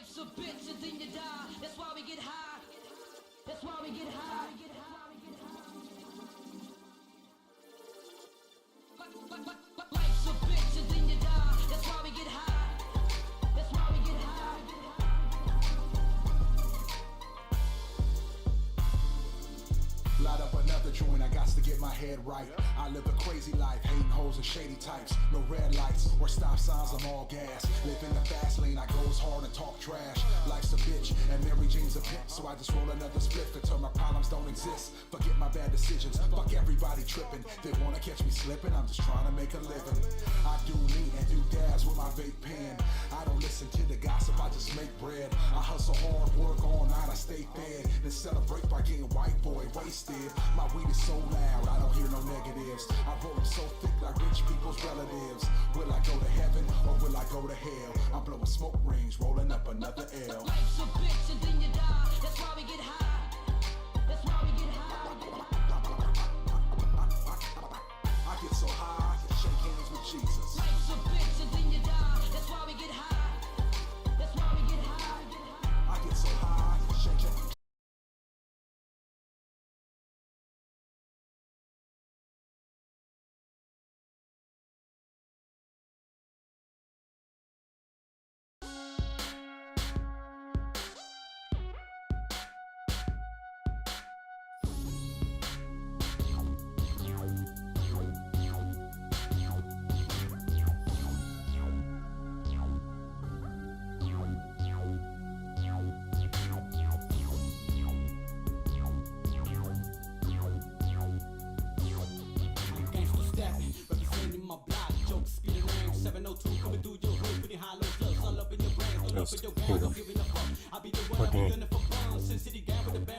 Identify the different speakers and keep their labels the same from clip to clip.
Speaker 1: Life's a bitch and then you die. That's why we get high. That's why we get high. Life's a bitch and then you die. That's why we get high. That's why we get high.
Speaker 2: Light up another joint, I got to get my head right. I live a crazy life, hating hoes and shady types. No red lights or stop signs, I'm all gas. Live in the fast lane, I goes hard and talk trash. Life's a bitch and Mary Jane's a pimp, so I just roll another spliff until my problems don't exist. Forget my bad decisions, fuck everybody tripping. They wanna catch me slipping, I'm just trying to make a living. I do me and do dabs with my vape pen. I don't listen to the gossip, I just make bread. I hustle hard, work all night, I stay fed. Then celebrate by getting white boy wasted. My weed is so loud, I don't hear no negatives. I roll them so thick like rich people's relatives. Will I go to heaven or will I go to hell? I'm blowing smoke rings, rolling up another L.
Speaker 1: Life's a bitch and then you die. That's why we get high. That's why we get high.
Speaker 2: I get so high, I can shake hands with Jesus.
Speaker 1: Life's a bitch and then you die. That's why we get high. That's why we get high.
Speaker 2: I get so high, I can shake hands.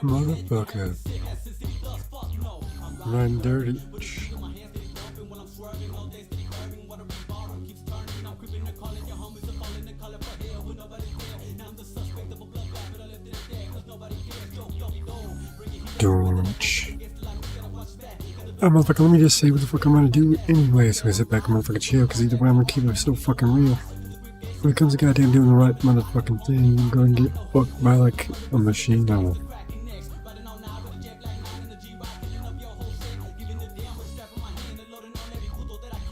Speaker 3: Motherfucker. Run dirty. Oh, motherfucker, let me just say what the fuck I'm gonna do anyway. So I sit back and motherfucking chill, because either way I'm gonna keep it so fucking real. When it comes to goddamn doing the right motherfucking thing, I'm gonna get fucked by like a machine. I will.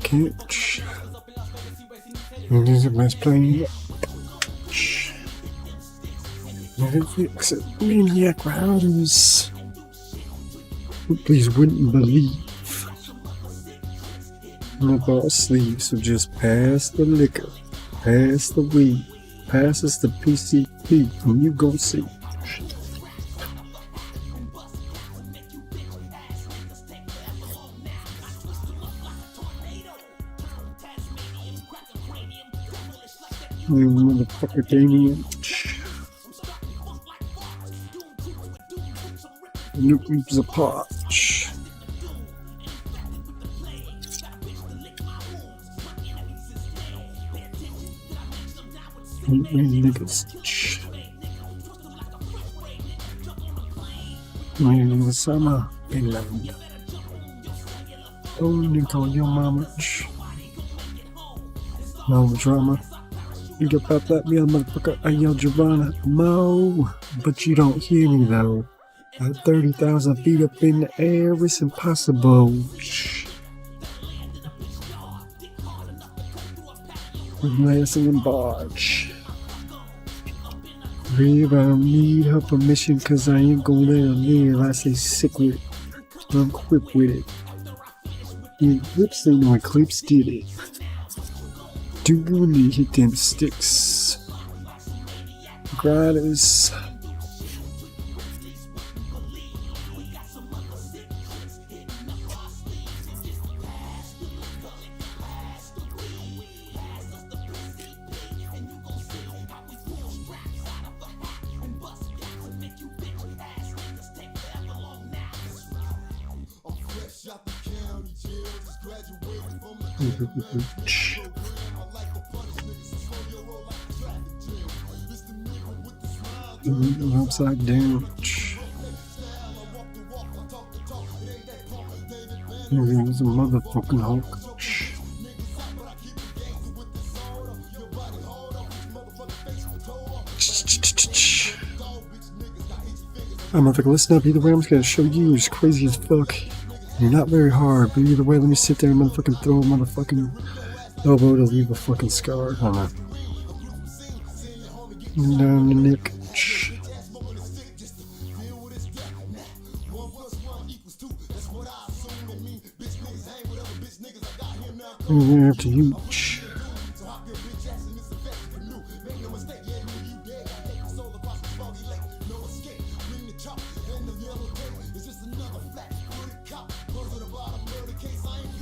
Speaker 3: Catch. And there's a best plane. Fix it. Maniac routers. Please wouldn't believe. My boss sleeves, so just pass the liquor, pass the weed, pass us the PCP, and you gon' see. You motherfucker, Damien. Nuke's a potch. Niggas. Man, Osama bin Laden. Oh, you call your mama. No drama. You can pop that meal, motherfucker. I yell Giovanna. Mo. But you don't hear me though. At 30,000 feet up in the air, it's impossible. Lansing and Barge. Babe, I don't need her permission cause I ain't gonna let her live. I say sick with it. I'm quick with it. The Eclipse ain't no Eclipse did it. Do you need to hit them sticks? Grinders. Upside down. There's a motherfucking Hulk. I'm not gonna listen up. Either way, I'm just gonna show you. It's crazy as fuck. You're not very hard, but either way, let me sit there and motherfucking throw a motherfucking elbow to leave a fucking scar. Hold on. Down the neck. And after you.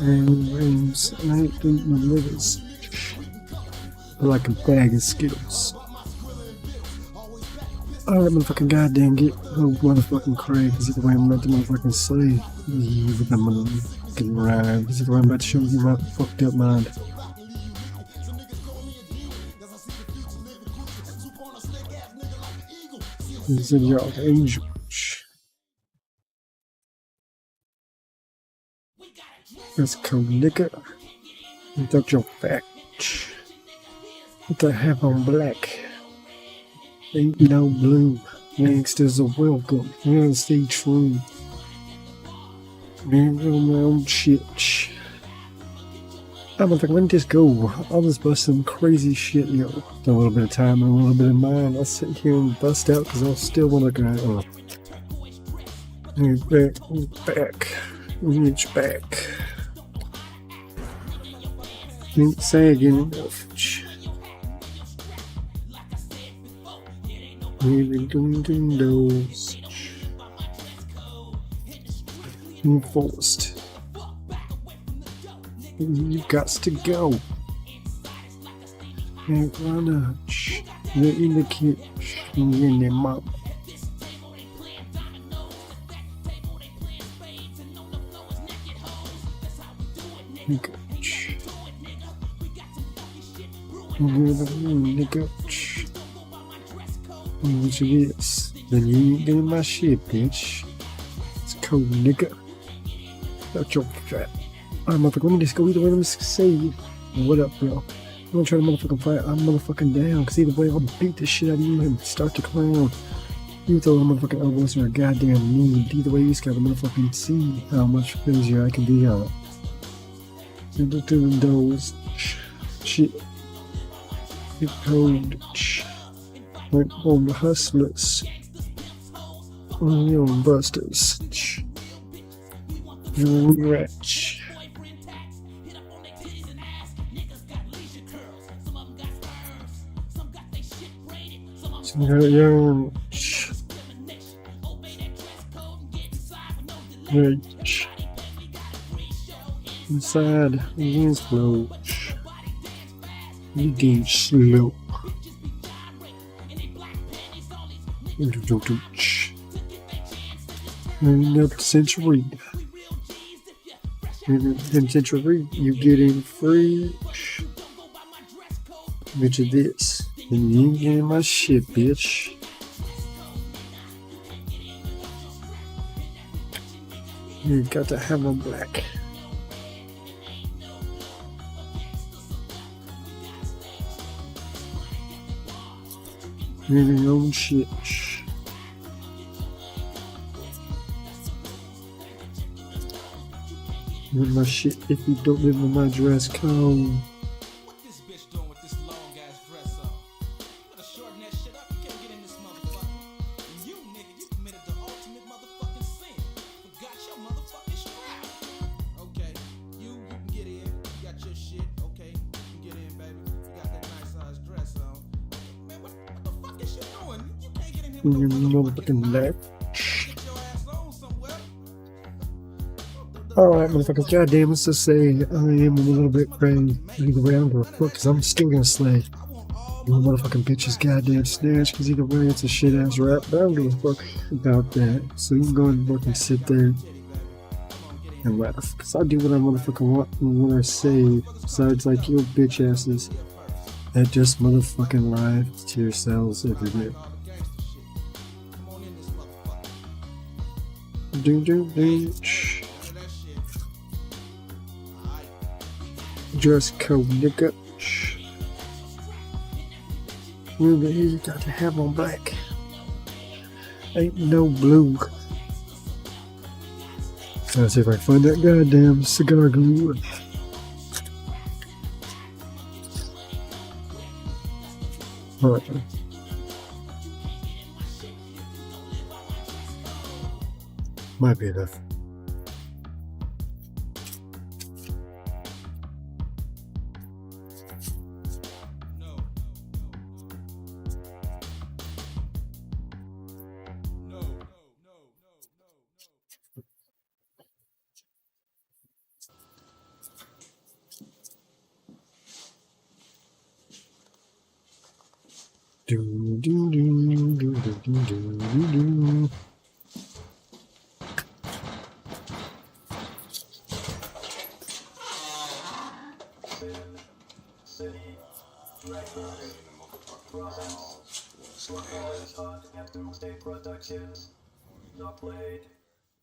Speaker 3: And rings, and I ain't eating my niggas. Like a bag of Skittles. Alright, motherfucking goddamn get no motherfucking craig, cause either way I'm about to motherfucking slay. Yeah, with that motherfucking rhyme. Cause either way I'm about to show you my fucked up mind. These are your angels. Let's go, nigga. Without your fact. What the have on black? Ain't no blue. Gangsters are welcome. Yeah, stay true. Man, on my own shit. I'm gonna let this go. I'll just bust some crazy shit, yo. A little bit of time and a little bit of mind. I'll sit here and bust out because I'll still want to go. Back. Reach back. Ain't sagging enough. We're doing those. Enforced. You got to go. Ain't gonna let in the kitchen in their mouth. Nigga. What it is? Then you ain't getting my shit, bitch. It's cold, nigga. That's your fat. Alright, motherfucker, let me just go either way. Let me say, what up, bro? I'm gonna try to motherfucking fight. I'm motherfucking down, cause either way, I'll beat the shit out of you and start to clown. You throw a motherfucking elbows in your goddamn knee. Either way, you just gotta motherfucking see how much easier I can be on it. And doing those shit. You cold. Went on the hustlers. On your busters. You wretch. Young rich inside the flow. You get slow. And up to century. In century, you get in free. Bitch of this. And you ain't getting my shit, bitch. You got to have a black. Really own shit. With my shit if you don't live in my dress code. You motherfucking left. Alright, motherfuckers, goddamn, let's just say I am a little bit crazy. Either way, I don't give a fuck, cause I'm still gonna slay. You motherfucking bitches, goddamn snatch, cause either way, it's a shit ass rap, but I don't give a fuck about that. So you can go ahead and fucking sit there and laugh, cause I do what I motherfucking want and what I say, besides like you bitch asses that just motherfucking lie to yourselves every day. Bitch. Dress code, nigga. Really, you got to have on black. Ain't no blue. Trying to see if I can find that goddamn cigar glue. Alright. Might be enough. Do do do do do do do do.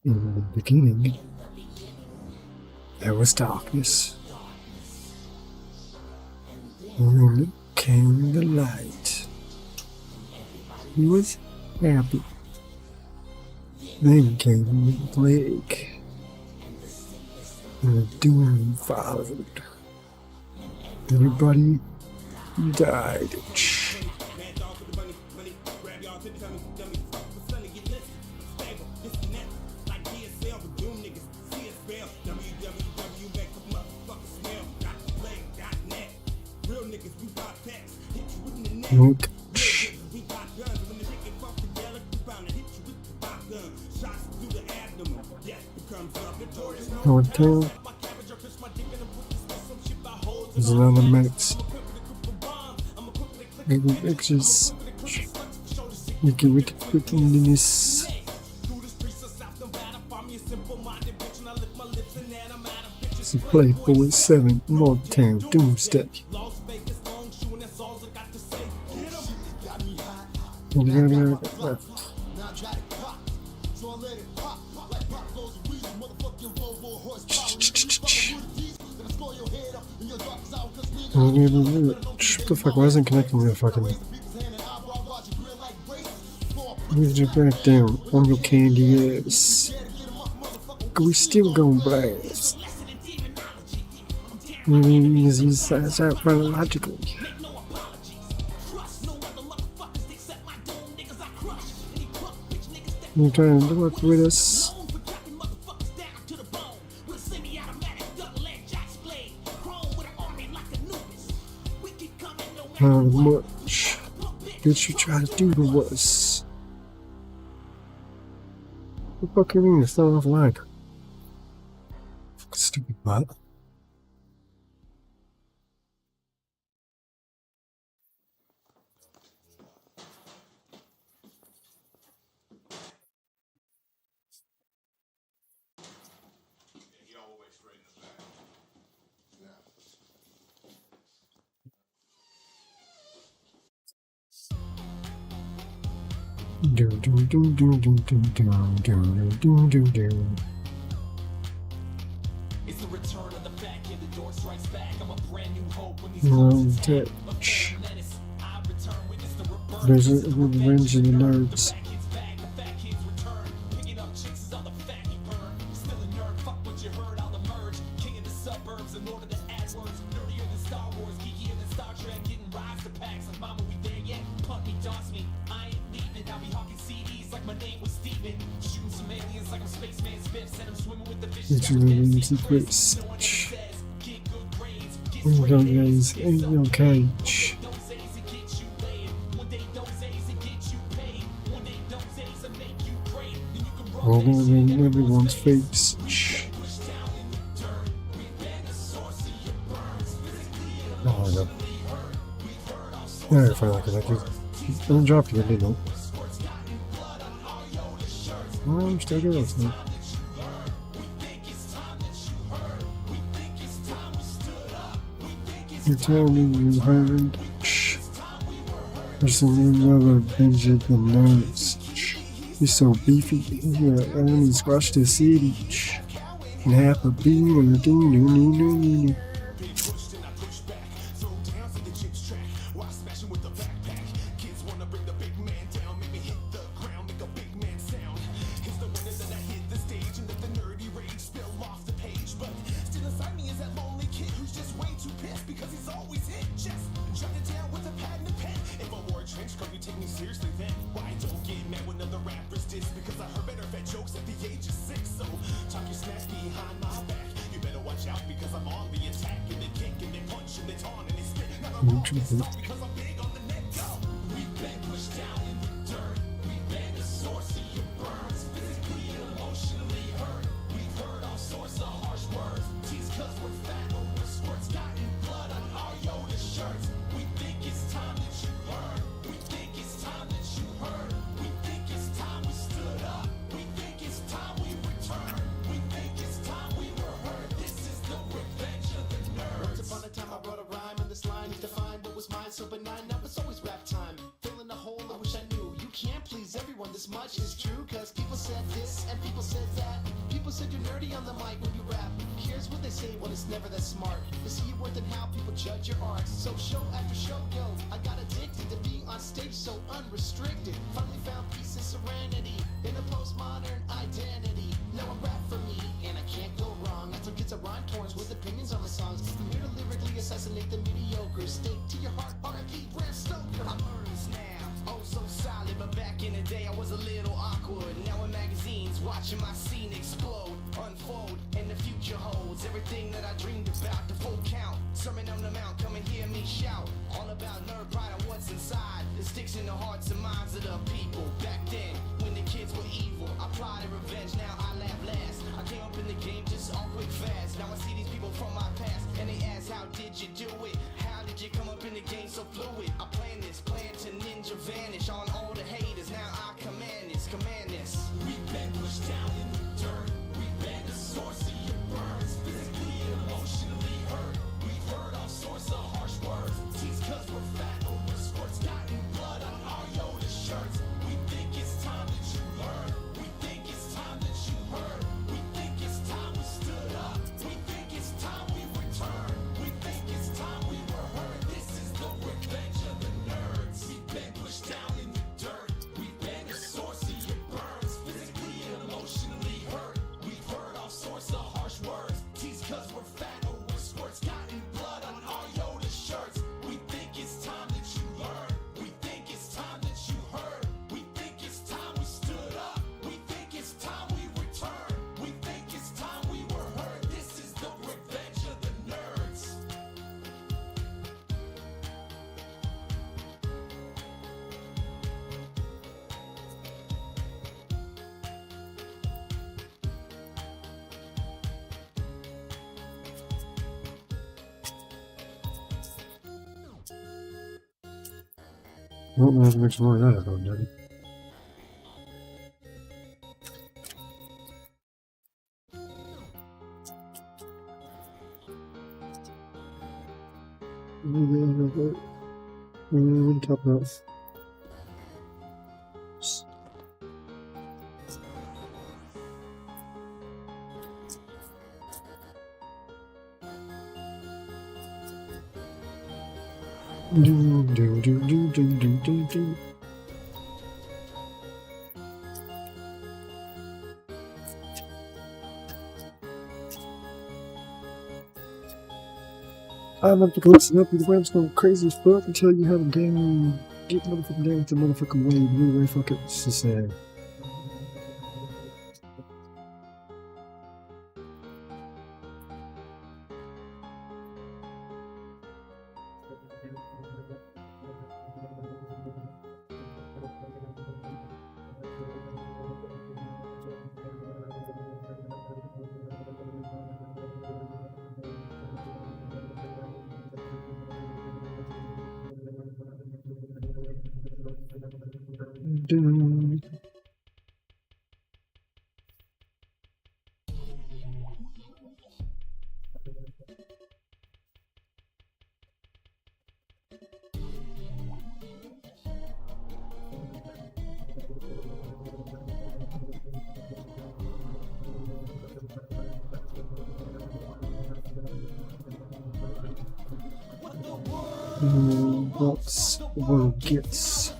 Speaker 3: In the beginning, there was darkness. Then came the light. He was happy. Then came the plague. And the doom followed. Everybody died. Look. North Town. There's another mix. Maybe pictures. You can put in this. It's a Playboy 7 North Town Doomsday. What the fuck? Why isn't connecting to the fucking? Move it back down on your candy ass. We still gonna blast. That's out chronologically. You're trying to work with us. How much did you try to do to us? What the fuck you mean it's not offline? Stupid butt. Do do do do do do do do do do do.
Speaker 1: It's the return of the back and the door strikes back. I'm a brand new hope when these
Speaker 3: Touch. There's a revenge in the nerds. It's really secrets. Oh guys, ain't no cage. Rolling in everyone's face. Oh no. Yeah, I finally connected. Don't drop you, didn't I? Oh, I'm still doing it. You tell me you heard. There's another binge of the nerds. He's so beefy, yeah, and he squashed the city. And half a bean and a ding.
Speaker 4: So benign, now it's always rap time. Filling a hole, I wish I knew. You can't please everyone, this much is true. Cause people said this and people said that. People said you're nerdy on the mic when you rap. Here's what they say, well it's never that smart. To see your worth and how people judge your art. So show after show, yo, I got addicted to being on stage so unrestricted. Finally found peace and serenity in a postmodern identity. Now I rap for me, and I can't go wrong. I took kids to rhyme torrents with opinions on the songs. I'm here to lyrically assassinate the mediocre. Stake to your heart, R.I.P. Bram Stoker. I'm earnest now, oh so solid. But back in the day I was a little awkward. Now in magazines, watching my scene explode, unfold, and the future holds everything that I dreamed about. The full count, sermon on the mount, come and hear me shout. All about nerd pride and what's inside. It sticks in the hearts and minds of the people. Back then, when the kids were evil, I plotted revenge, now I laugh last. I came up in the game just all quick fast. Now I see these people from my past, and they ask, how did you do it? How did you come up in the game so fluid? I plan this, plan to ninja vanish on all the haters. Now I command this, command this. We've been pushed down in the dirt. We've been the source of your burns, physically and emotionally hurt. We've heard all sorts of harsh words. Tease cause we're fat over squirts, gotten blood on our Yoda shirts. We think it's time that you learn. We think it's time that you heard. We think it's time we stood up. We think it's time we return. We think it's time we were heard. This is the revenge of the nerds. We've been pushed down in the dirt. We've been the source of your burns, physically and emotionally hurt. We've heard all sorts of harsh words. Tease cause we're fat over squirts, gotten blood on our Yoda shirts. We think it's time that you learn. We think it's time that you heard. We think it's time we stood up. We think it's time we return. We think it's time we were heard. This is the revenge of the nerds.
Speaker 3: I don't know how much more of that I've done. Top off. Do. I love to listen up with the web's going crazy as fuck until you have a game, get motherfucking down with the motherfucking wave. Anyway, fuck it, it's just sad. Dun. What's world gets?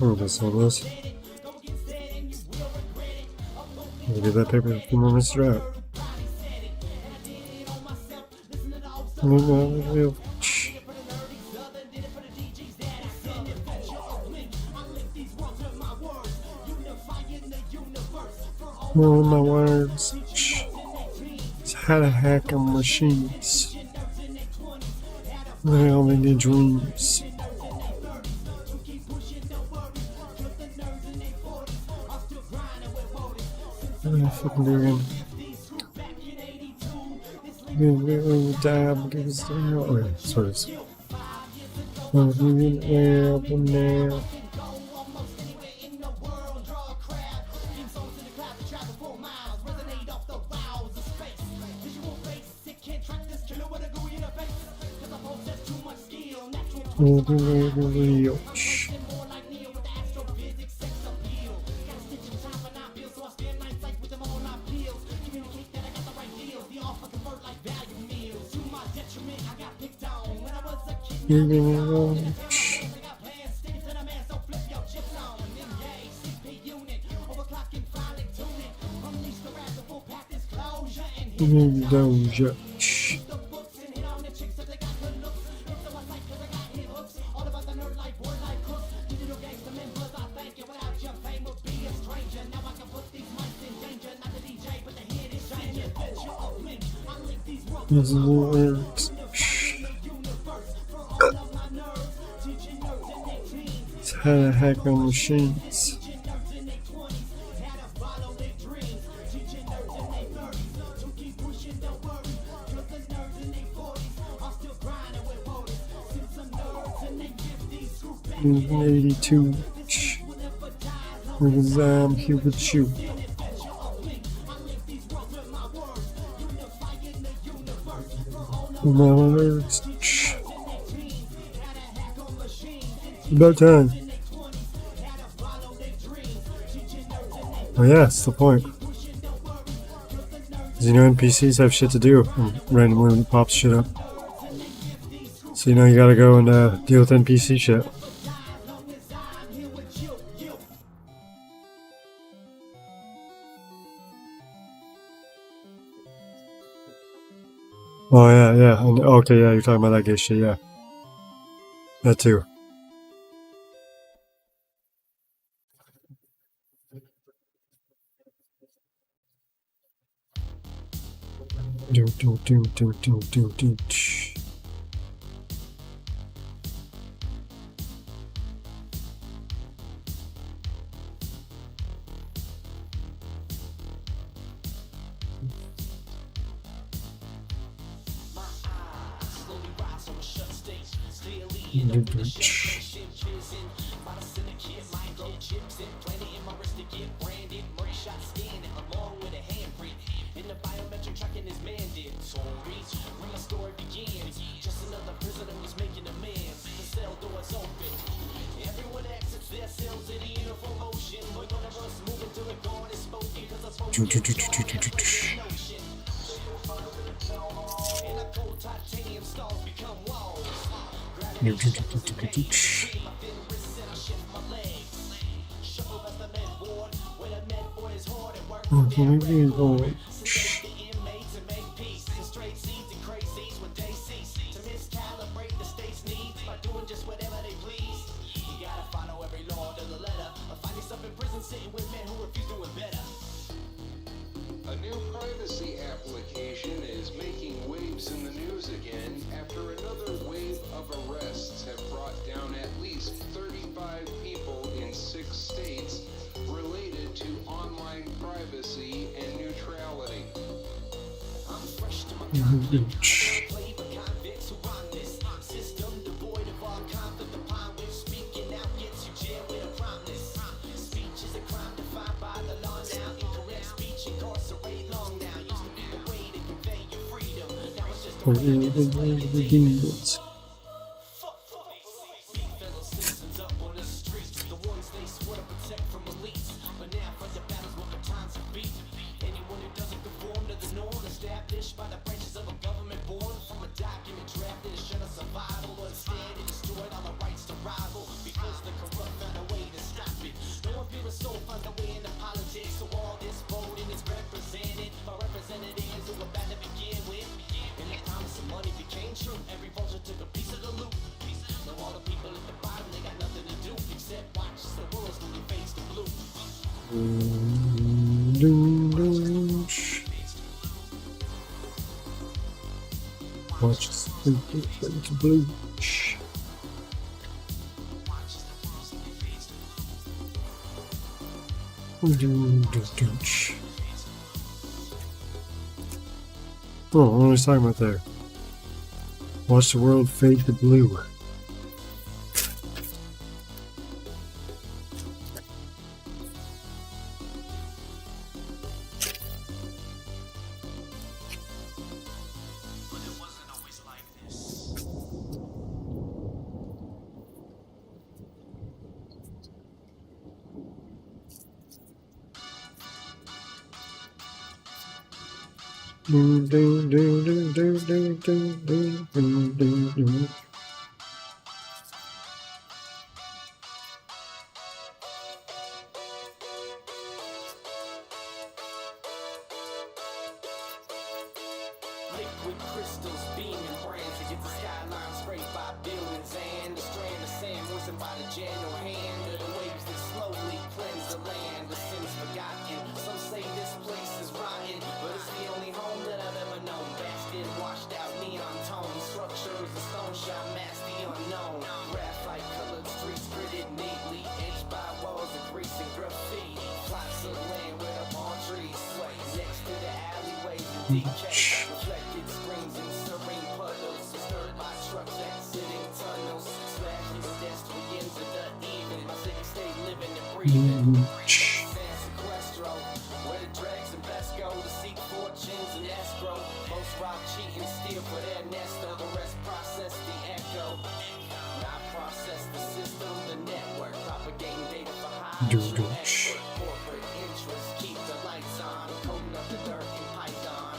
Speaker 3: Oh, that's all this. We'll give that paper a few more minutes to dry out. Know my words. It's how to hack on machines. They only need dreams. What am I fucking doing? Dab gives down. Oh, yeah, sorry. Now. Doja. It's how to hack on machines. In 82, because I'm here with you. My words. About time. Oh yeah, that's the point. Because you know NPCs have shit to do and randomly when it pops shit up. So you know you gotta go and deal with NPC shit. Oh yeah. Okay, yeah, you're talking about that gay shit, yeah. That too. Do.
Speaker 5: A new privacy application is making waves in the news again after another wave of arrests have brought down at least 35 people in 6 states related to online privacy and neutrality. I'm fresh to my
Speaker 4: spit. No one feels so fun the way in the politics. So all this voting is represented by representatives who were bad to begin with. And the promise of money became true. Every vulture took a piece of the loot. Now all the people at the bottom, they got nothing to do except watch as the world's when they face the blue.
Speaker 3: Watch this fade to blue. Oh, what was I talking about there? Watch the world fade to blue.
Speaker 4: Liquid crystals beaming brands to get the skyline scraped by buildings and the strand of sand moistened by the gentle hand of the waves that slowly cleanse the land. The sins forgotten. Some say this place is rotten, but it's the only home that I've ever known. Basted, washed out neon tones, structures of stone shot mask the unknown. Graphite colored streets gridded neatly, edged by walls of grease and graffiti. Plots of land where the palm trees sway next to the alleyways and decay. Reflected screens and serene puddles, disturbed by trucks exiting tunnels. Slashing pedestrians of the even. My city stay living and breathing. San Sequestro, where the dregs and best go to seek fortunes and escrow. Most rob, cheat, and steal for their nest, though the rest process the echo. I process the system, the network, propagating data for high. Corporate interests keep the lights on, coating up the dirt in Python.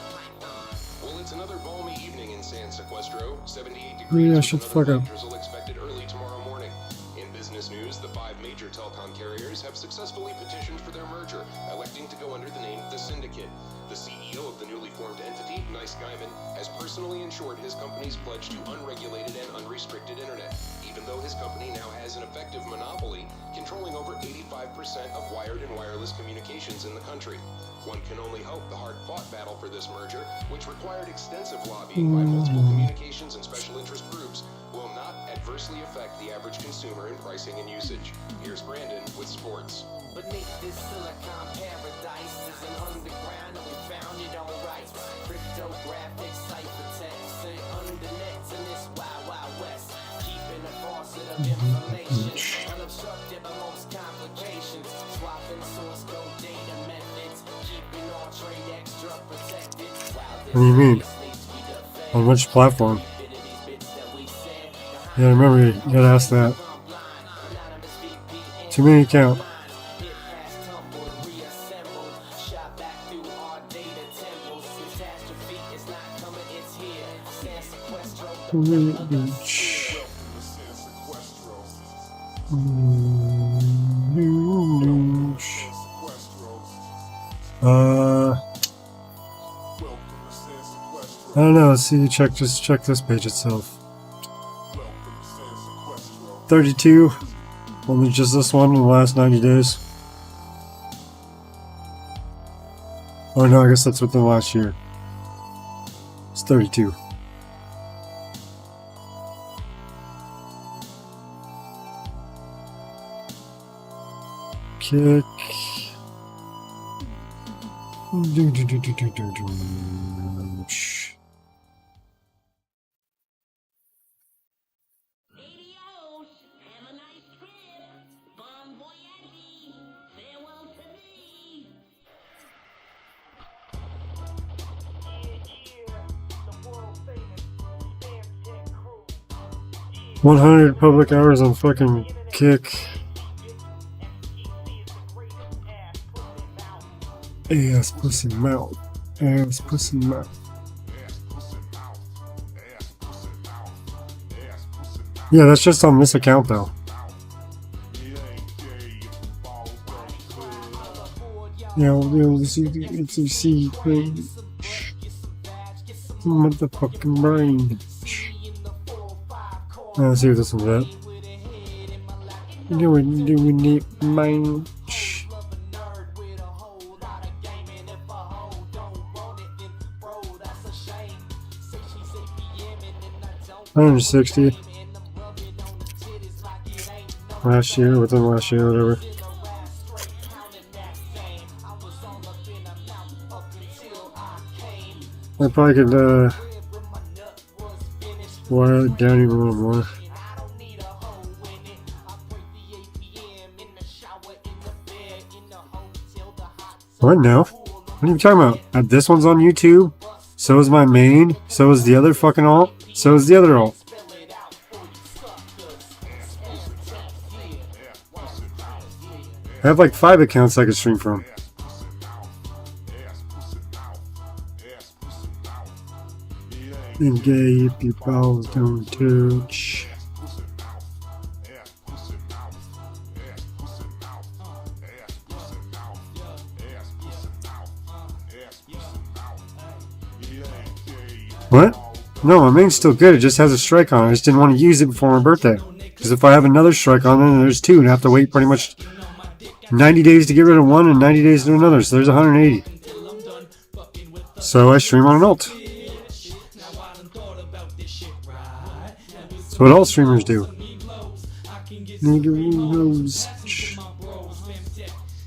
Speaker 5: Well, it's another balmy evening in San Sequestro. 78 degrees.
Speaker 3: Yeah,
Speaker 5: with
Speaker 3: shut the
Speaker 5: another
Speaker 3: fuck up.
Speaker 5: light drizzle expected early tomorrow morning. In business news, the 5 major telecom carriers have successfully petitioned for their merger, electing to go under the name The Syndicate. The CEO of the newly formed entity, Nice Guyman, has personally ensured his company's pledge to unregulated and unrestricted internet, even though his company now has an effective monopoly, controlling over 85% of wired and wireless communications in the country. One can only hope the hard-fought battle for this merger, which required extensive lobbying by multiple communications and special interest groups, will not adversely affect the average consumer in pricing and usage. Here's Brandon with sports.
Speaker 4: Beneath this silicon paradise is an underground and we found it on rights. Cryptographic ciphertext and undernets in this wild, wild west. Keeping a faucet of information unobstructed by most complications. Swapping source code data methods. Keeping all trade extra protected.
Speaker 3: What do you mean? On which platform? Yeah, remember, you gotta ask that. Too many count. I don't know. Let's see. Just check this page itself. 32. Only just this one in the last 90 days. Oh no, I guess that's within the last year. It's 32. Kick.
Speaker 1: Adios. Have a nice trip. Bon voyage. Farewell to thee.
Speaker 3: 100 public hours on fucking Kick. Ass pussy mouth. Ass pussy mouth. Yeah, that's just on this account though. It's a C motherfucking brain. Let's see what this one's at. Do we need mine? 160 last year, within last year, whatever. I probably could wire it down even a little more. What now? What are you talking about? This one's on YouTube. So is my main. So is the other fucking alt. So is the other alt. I have like 5 accounts I can stream from. And gay if your balls don't touch. What? No, my main's still good. It just has a strike on it. I just didn't want to use it before my birthday. Because if I have another strike on it, then there's 2, and I have to wait pretty much 90 days to get rid of one and 90 days to do another. So there's 180. So I stream on an alt. That's what all streamers do. Nigga knows.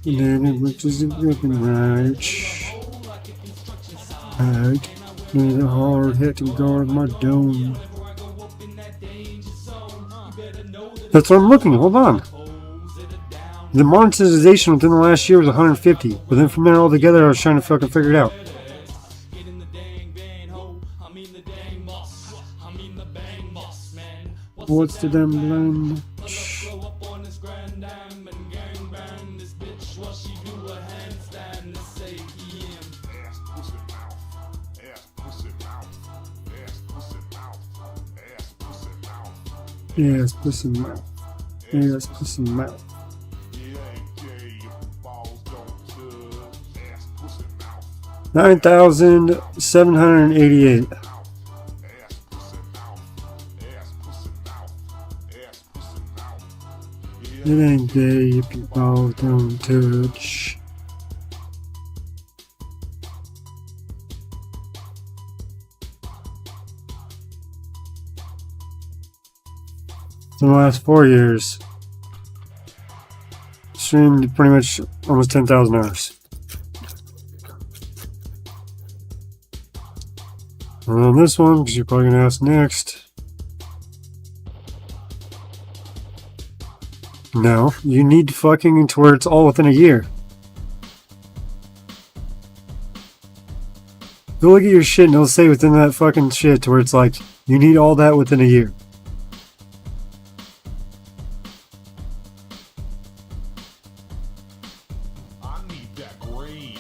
Speaker 3: And then it looks as if looking right. Right. Need a hard hit to guard my dome. That's what I'm looking at. Hold on. The monetization within the last year was 150. But then from there all together, I was trying to fucking figure it out. What's the damn blend? Yes, pussy mouth. Yes, pussy mouth. $9,788. It ain't gay if your balls don't touch. In the last 4 years, streamed pretty much almost 10,000 hours. And on this one, because you're probably going to ask next. No, you need fucking to where it's all within a year. Go look at your shit and it'll say within that fucking shit to where it's like, you need all that within a year.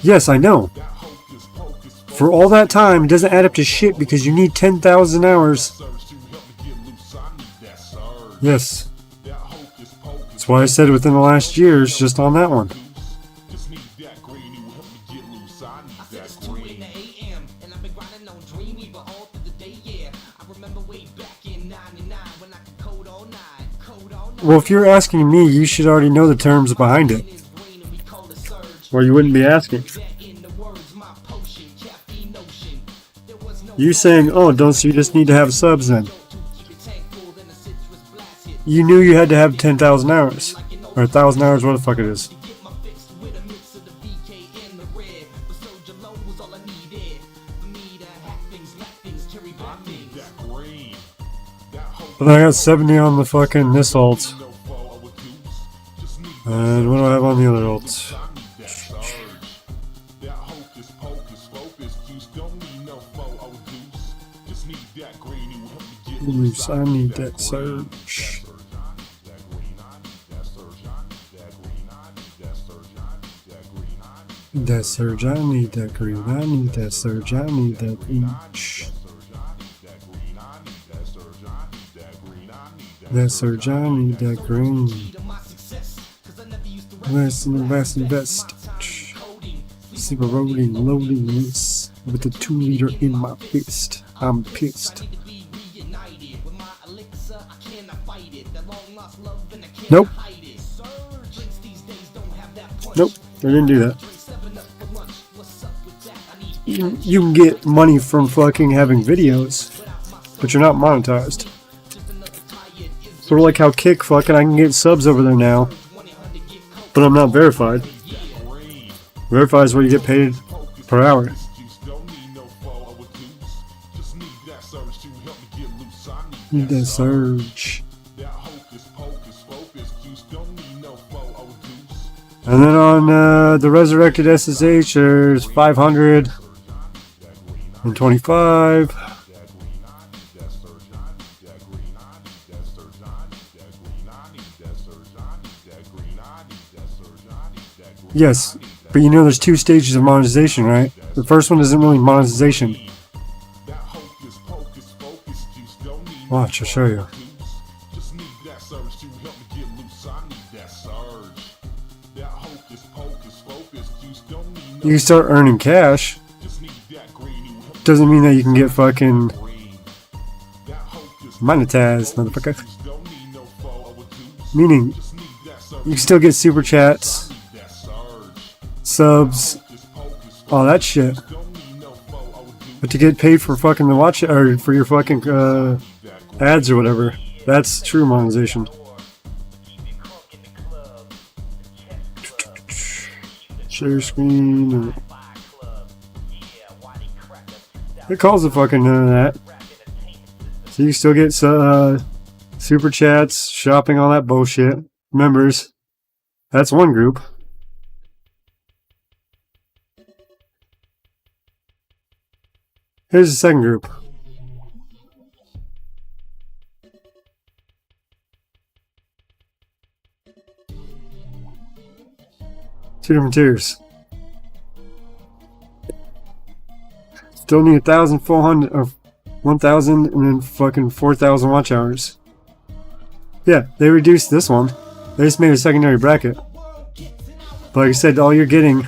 Speaker 3: Yes, I know. For all that time, it doesn't add up to shit because you need 10,000 hours. Yes. That's why I said within the last years, just on that one. Well, if you're asking me, you should already know the terms behind it. Or you wouldn't be asking. You saying, oh, don't so you just need to have subs then? You knew you had to have 10,000 hours. Or 1,000 hours, what the fuck it is. But I got 70 on the fucking this alt. And what do I have on the other alt? Loose, I need that surge. That surge, I need that green. I need that surge, I need that each. That surge, I need that green. Best and the best and best. Super rolling, loading this with a 2-liter in my fist. I'm pissed. Nope. Nope, I didn't do that. You can get money from fucking having videos, but you're not monetized. Sort of like how Kick fucking I can get subs over there now, but I'm not verified. Verified is where you get paid per hour. Need that surge. And then on the resurrected S.S.H, there's 525. Yes, but you know there's 2 stages of monetization, right? The first one isn't really monetization. Watch, I'll show you. You can start earning cash. Doesn't mean that you can get fucking monetized, motherfucker. Meaning, you can still get super chats, subs, all that shit. But to get paid for fucking the watch or for your fucking ads or whatever, that's true monetization. Share screen. It calls the fucking none of that. So you still get super chats, shopping, all that bullshit. Members. That's one group. Here's the second group. Two different tiers. Still need 1,400 or 1,000 and then fucking 4,000 watch hours. Yeah, they reduced this one. They just made a secondary bracket. But like I said, all you're getting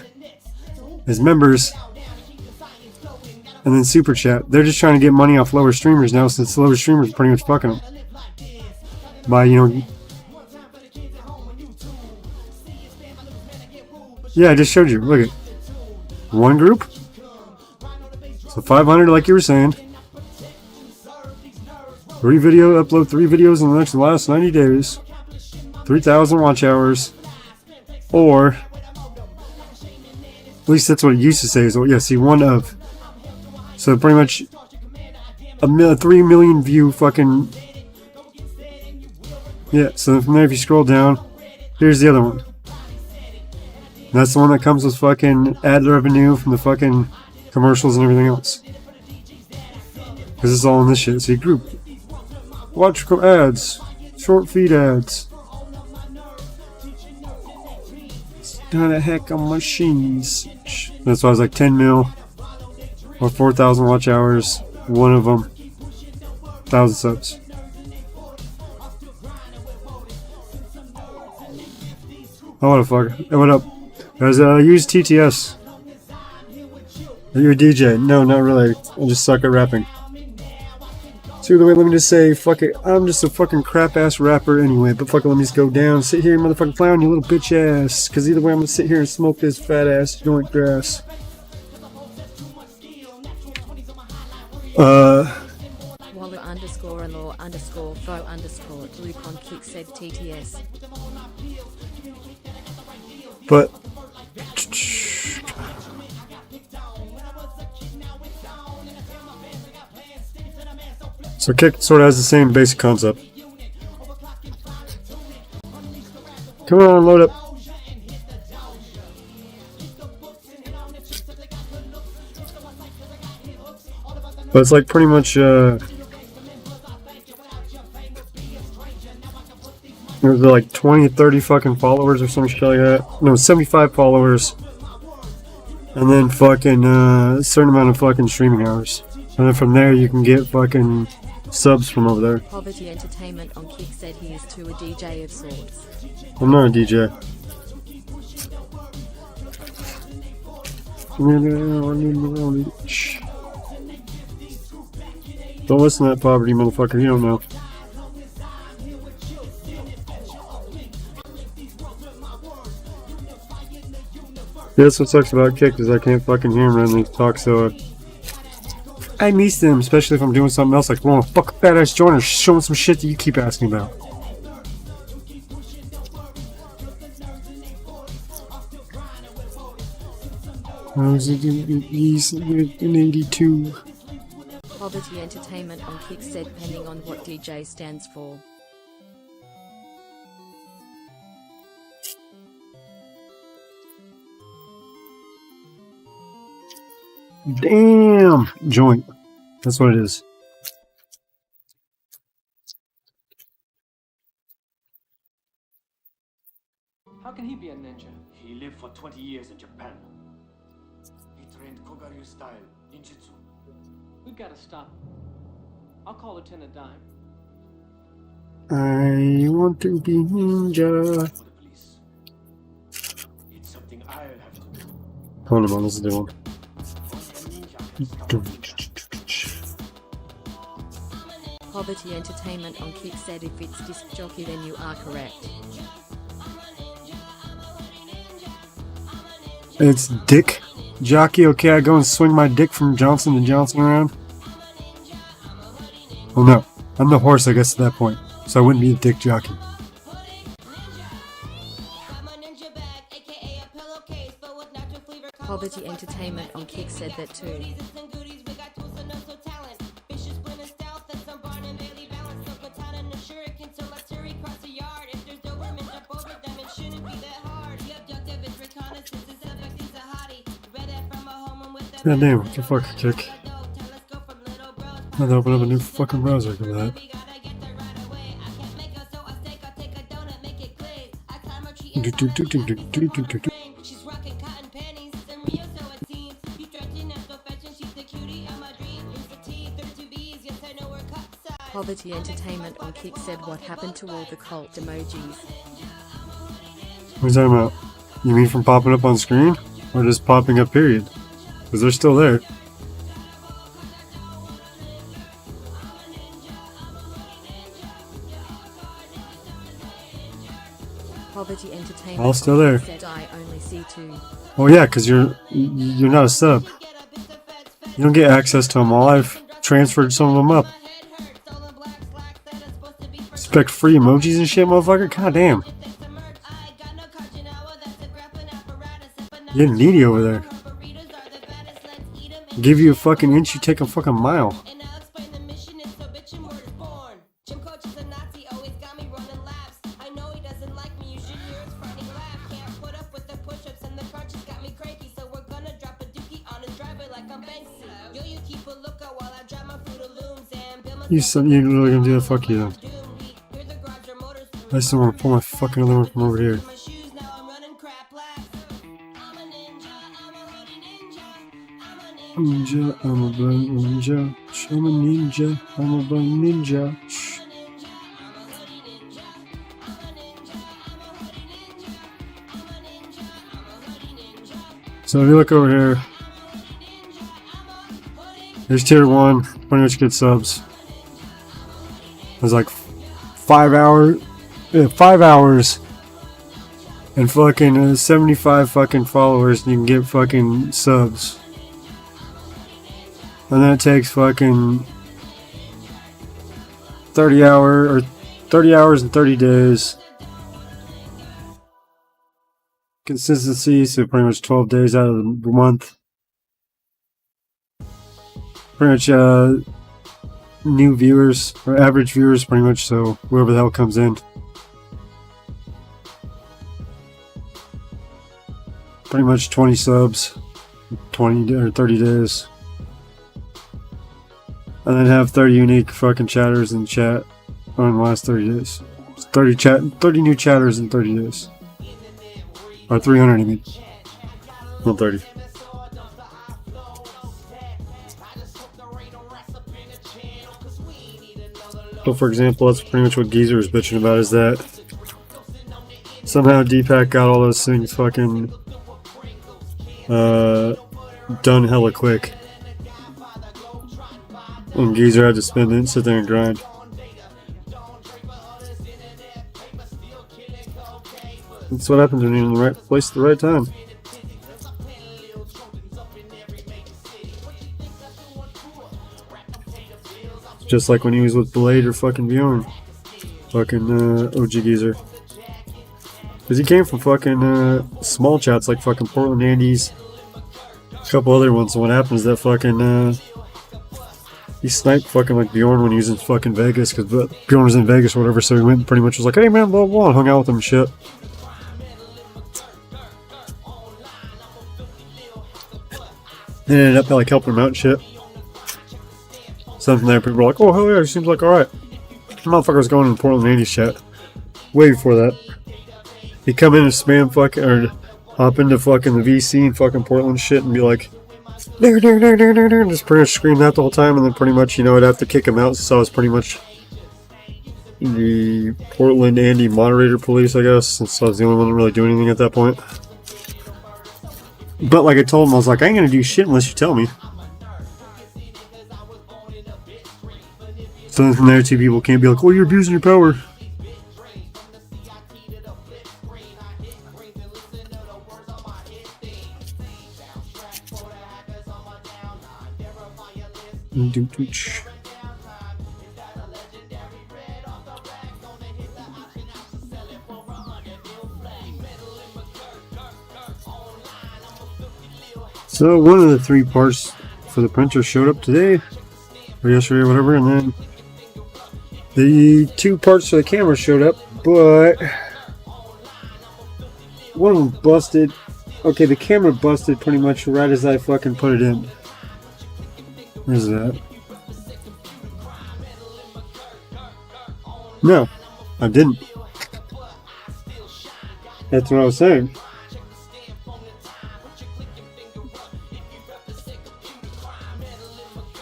Speaker 3: is members and then super chat. They're just trying to get money off lower streamers now, since lower streamers are pretty much fucking them. By, you know. Yeah, I just showed you. Look at one group. So 500, like you were saying. 3 videos, upload 3 videos in the last 90 days. 3,000 watch hours. Or, at least that's what it used to say. So yeah, see, one of. So pretty much a 3 million view fucking. Yeah, so from there, if you scroll down, here's the other one. And that's the one that comes with fucking ad revenue from the fucking commercials and everything else. Because it's all in this shit. See, group. Watch ads. Short feed ads. It's not a heck of machines. That's why I was like 10 mil. Or 4,000 watch hours. One of them. 1,000 subs. Oh, what a fuck. Hey, what up? Guys, use TTS. Are you a DJ? No, not really. I just suck at rapping. So either way, let me just say, fuck it. I'm just a fucking crap ass rapper anyway. But fuck it, let me just go down. Sit here, motherfucking clown, you little bitch ass. Cause either way, I'm gonna sit here and smoke this fat ass joint grass.
Speaker 6: Walla underscore law underscore fro underscore Luke on kick said TTS.
Speaker 3: But so Kick sort of has the same basic concept. Come on, load up. But it's like pretty much there's like 20, 30 fucking followers or some shit like that. No, 75 followers. And then fucking a certain amount of fucking streaming hours. And then from there you can get fucking subs from over there.
Speaker 6: Poverty Entertainment on Kick said he is too a DJ of sorts.
Speaker 3: I'm not a DJ. Don't listen to that poverty, motherfucker. You don't know. Yeah, that's what sucks about Kick is I can't fucking hear him when they talk, so I miss them, especially if I'm doing something else like, well, fuck badass joiner, showing some shit that you keep asking about. I was in 82.
Speaker 6: Poverty Entertainment on Kick said depending on what DJ stands for.
Speaker 3: Damn! Joint. That's what it is.
Speaker 7: How can he be a ninja?
Speaker 8: He lived for 20 years in Japan. He trained Kogaryu style ninjutsu.
Speaker 7: We've got to stop him. I'll call Lieutenant Dime.
Speaker 3: I want to be ninja.
Speaker 8: For the police. It's something I'll have to do.
Speaker 3: Hold on, this is the one.
Speaker 8: Only a ninja can stop a ninja.
Speaker 6: Poverty Entertainment on Kick said if it's disc jockey then you are correct.
Speaker 3: It's dick jockey. Okay, I go and swing my dick from Johnson to Johnson around. Well, no, I'm the horse, I guess, at that point, so I wouldn't be a dick jockey.
Speaker 6: Poverty Entertainment on Kick said that too.
Speaker 3: God damn, what the fuck, Kick? I had to open up a new fucking browser for that.
Speaker 6: Poverty Entertainment on Kick said what happened to all the cult emojis.
Speaker 3: What are you talking about? You mean from popping up on screen? Or just popping up, period? Because they're still there.
Speaker 6: Poverty Entertainment
Speaker 3: All still there.
Speaker 6: said I only see two.
Speaker 3: Oh yeah, because you're not a sub. You don't get access to them all. I've transferred some of them up. Expect free emojis and shit, motherfucker? God damn. You're getting needy over there. Give you a fucking inch, you take a fucking mile. You really gonna do that? Fuck you then. I just don't want to pull my fucking other one from over here. Ninja, I'm a blind ninja. I'm a ninja, I'm a blind ninja. Shh. So if you look over here, there's tier 1, pretty much good subs. There's like 5 hours and fucking 75 fucking followers and you can get fucking subs. And then it takes fucking 30 hours and 30 days. Consistency, so pretty much 12 days out of the month. Pretty much new viewers, or average viewers pretty much, so whoever the hell comes in. Pretty much 20 subs, 20 or 30 days. And then have 30 unique fucking chatters in chat on the last 30 days. 30 new chatters in 30 days. Or 300 I mean. Not 30. So for example, that's pretty much what Geezer is bitching about, is that somehow Deepak got all those things fucking done hella quick. And Geezer had to spend it and sit there and grind. That's what happens when you're in the right place at the right time. Just like when he was with Blade or fucking Bjorn. Fucking OG Geezer. Because he came from fucking small chats like fucking Portland Andy's. A couple other ones. And what happened is that fucking he sniped fucking like Bjorn when he was in fucking Vegas. Because Bjorn was in Vegas or whatever. So he went and pretty much was like, hey man, blah blah blah. And hung out with him and shit. Then ended up like helping him out and shit. Something there, people were like, oh hell yeah, he seems like alright. Motherfucker was going in Portland Andy's chat. Way before that. He'd come in and spam fucking, or hop into fucking the VC and fucking Portland shit and be like, just pretty much scream that the whole time, and then pretty much, you know, I'd have to kick him out since I was pretty much the Portland Andy moderator police, I guess, since I was the only one really doing anything at that point. But like I told him, I was like, I ain't gonna do shit unless you tell me. So then from there, two people can't be like, oh, you're abusing your power. So one of the 3 parts for the printer showed up today, or yesterday or whatever, and then the 2 parts for the camera showed up, but one of them busted. Okay, the camera busted pretty much right as I fucking put it in. Where's that? No, I didn't. That's what I was saying.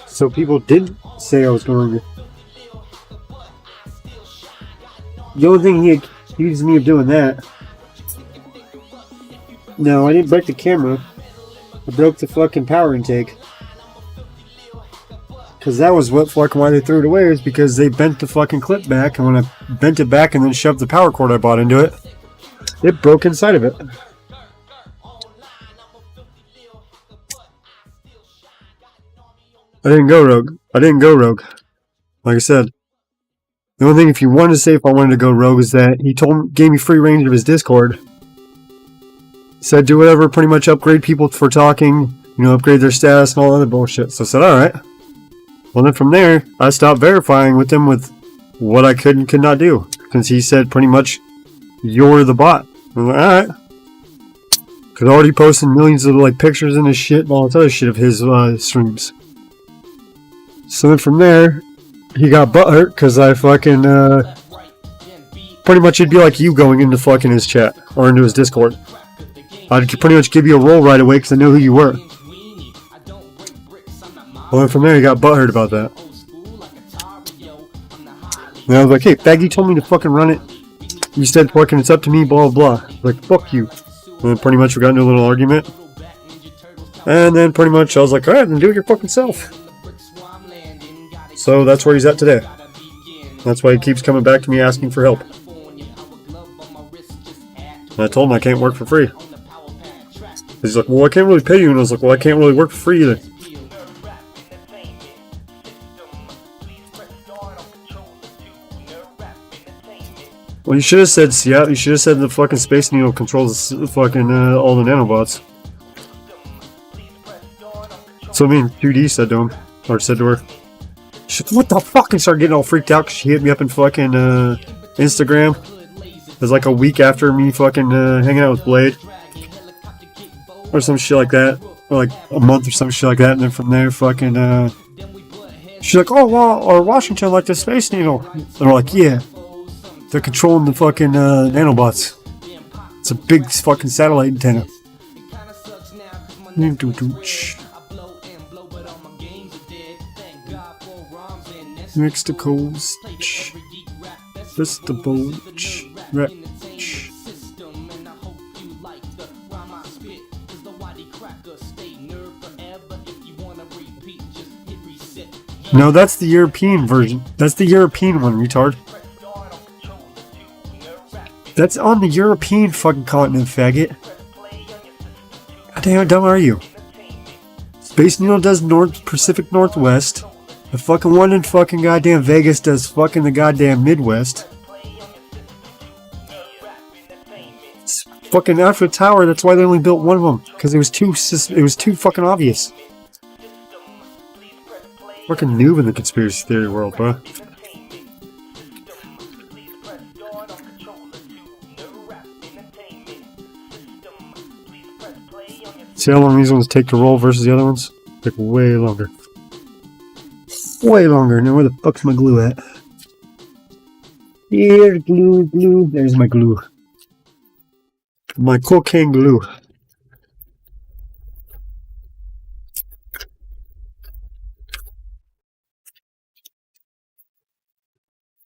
Speaker 3: So people didn't say I was going to. The only thing he accused me of doing that. No, I didn't break the camera. I broke the fucking power intake. Because that was what fucking why they threw it away, is because they bent the fucking clip back, and when I bent it back and then shoved the power cord I bought into it, it broke inside of it. I didn't go rogue. I didn't go rogue. Like I said, the only thing, if you wanted to say if I wanted to go rogue, is that he gave me free range of his Discord. Said do whatever, pretty much upgrade people for talking, you know, upgrade their status and all other bullshit. So I said, alright. Well then from there, I stopped verifying with him with what I could and could not do. Since he said pretty much, you're the bot. I'm like, alright. Because I already posted millions of like pictures and his shit and all that other shit of his streams. So then from there, he got butthurt because I fucking, pretty much it'd be like you going into fucking his chat, or into his Discord. I'd pretty much give you a roll right away because I knew who you were. Well then from there, he got butthurt about that. And I was like, hey, Faggy told me to fucking run it. You said fucking it's up to me, blah blah blah. Like, fuck you. And then pretty much we got into a little argument. And then pretty much I was like, alright, then do it your fucking self. So that's where he's at today. That's why he keeps coming back to me asking for help. And I told him I can't work for free. He's like, well, I can't really pay you. And I was like, well, I can't really work for free either. Well, you should have said Seattle. You should have said the fucking Space Needle controls the fucking all the nanobots. So I mean, 2D said to him, or said to her, what the fuck? And started getting all freaked out because she hit me up in fucking Instagram. It was like a week after me fucking hanging out with Blade. Or some shit like that. Or like a month or some shit like that. And then from there, fucking, she's like, oh, well, or Washington like the Space Needle. And we're like, yeah. They're controlling the fucking nanobots. It's a big fucking satellite antenna. Next to coast. Just the boat. No, that's the European version. That's the European one, retard. That's on the European fucking continent, faggot. How damn dumb are you? Space Needle does Pacific Northwest. The fucking one in fucking goddamn Vegas does fucking the goddamn Midwest. It's fucking Eiffel Tower. That's why they only built one of them, because it was too fucking obvious. Fucking noob in the conspiracy theory world, bro. See how long these ones take to roll versus the other ones? Take way longer. Way longer. Now where the fuck's my glue at? Here, glue. There's my glue. My cocaine glue.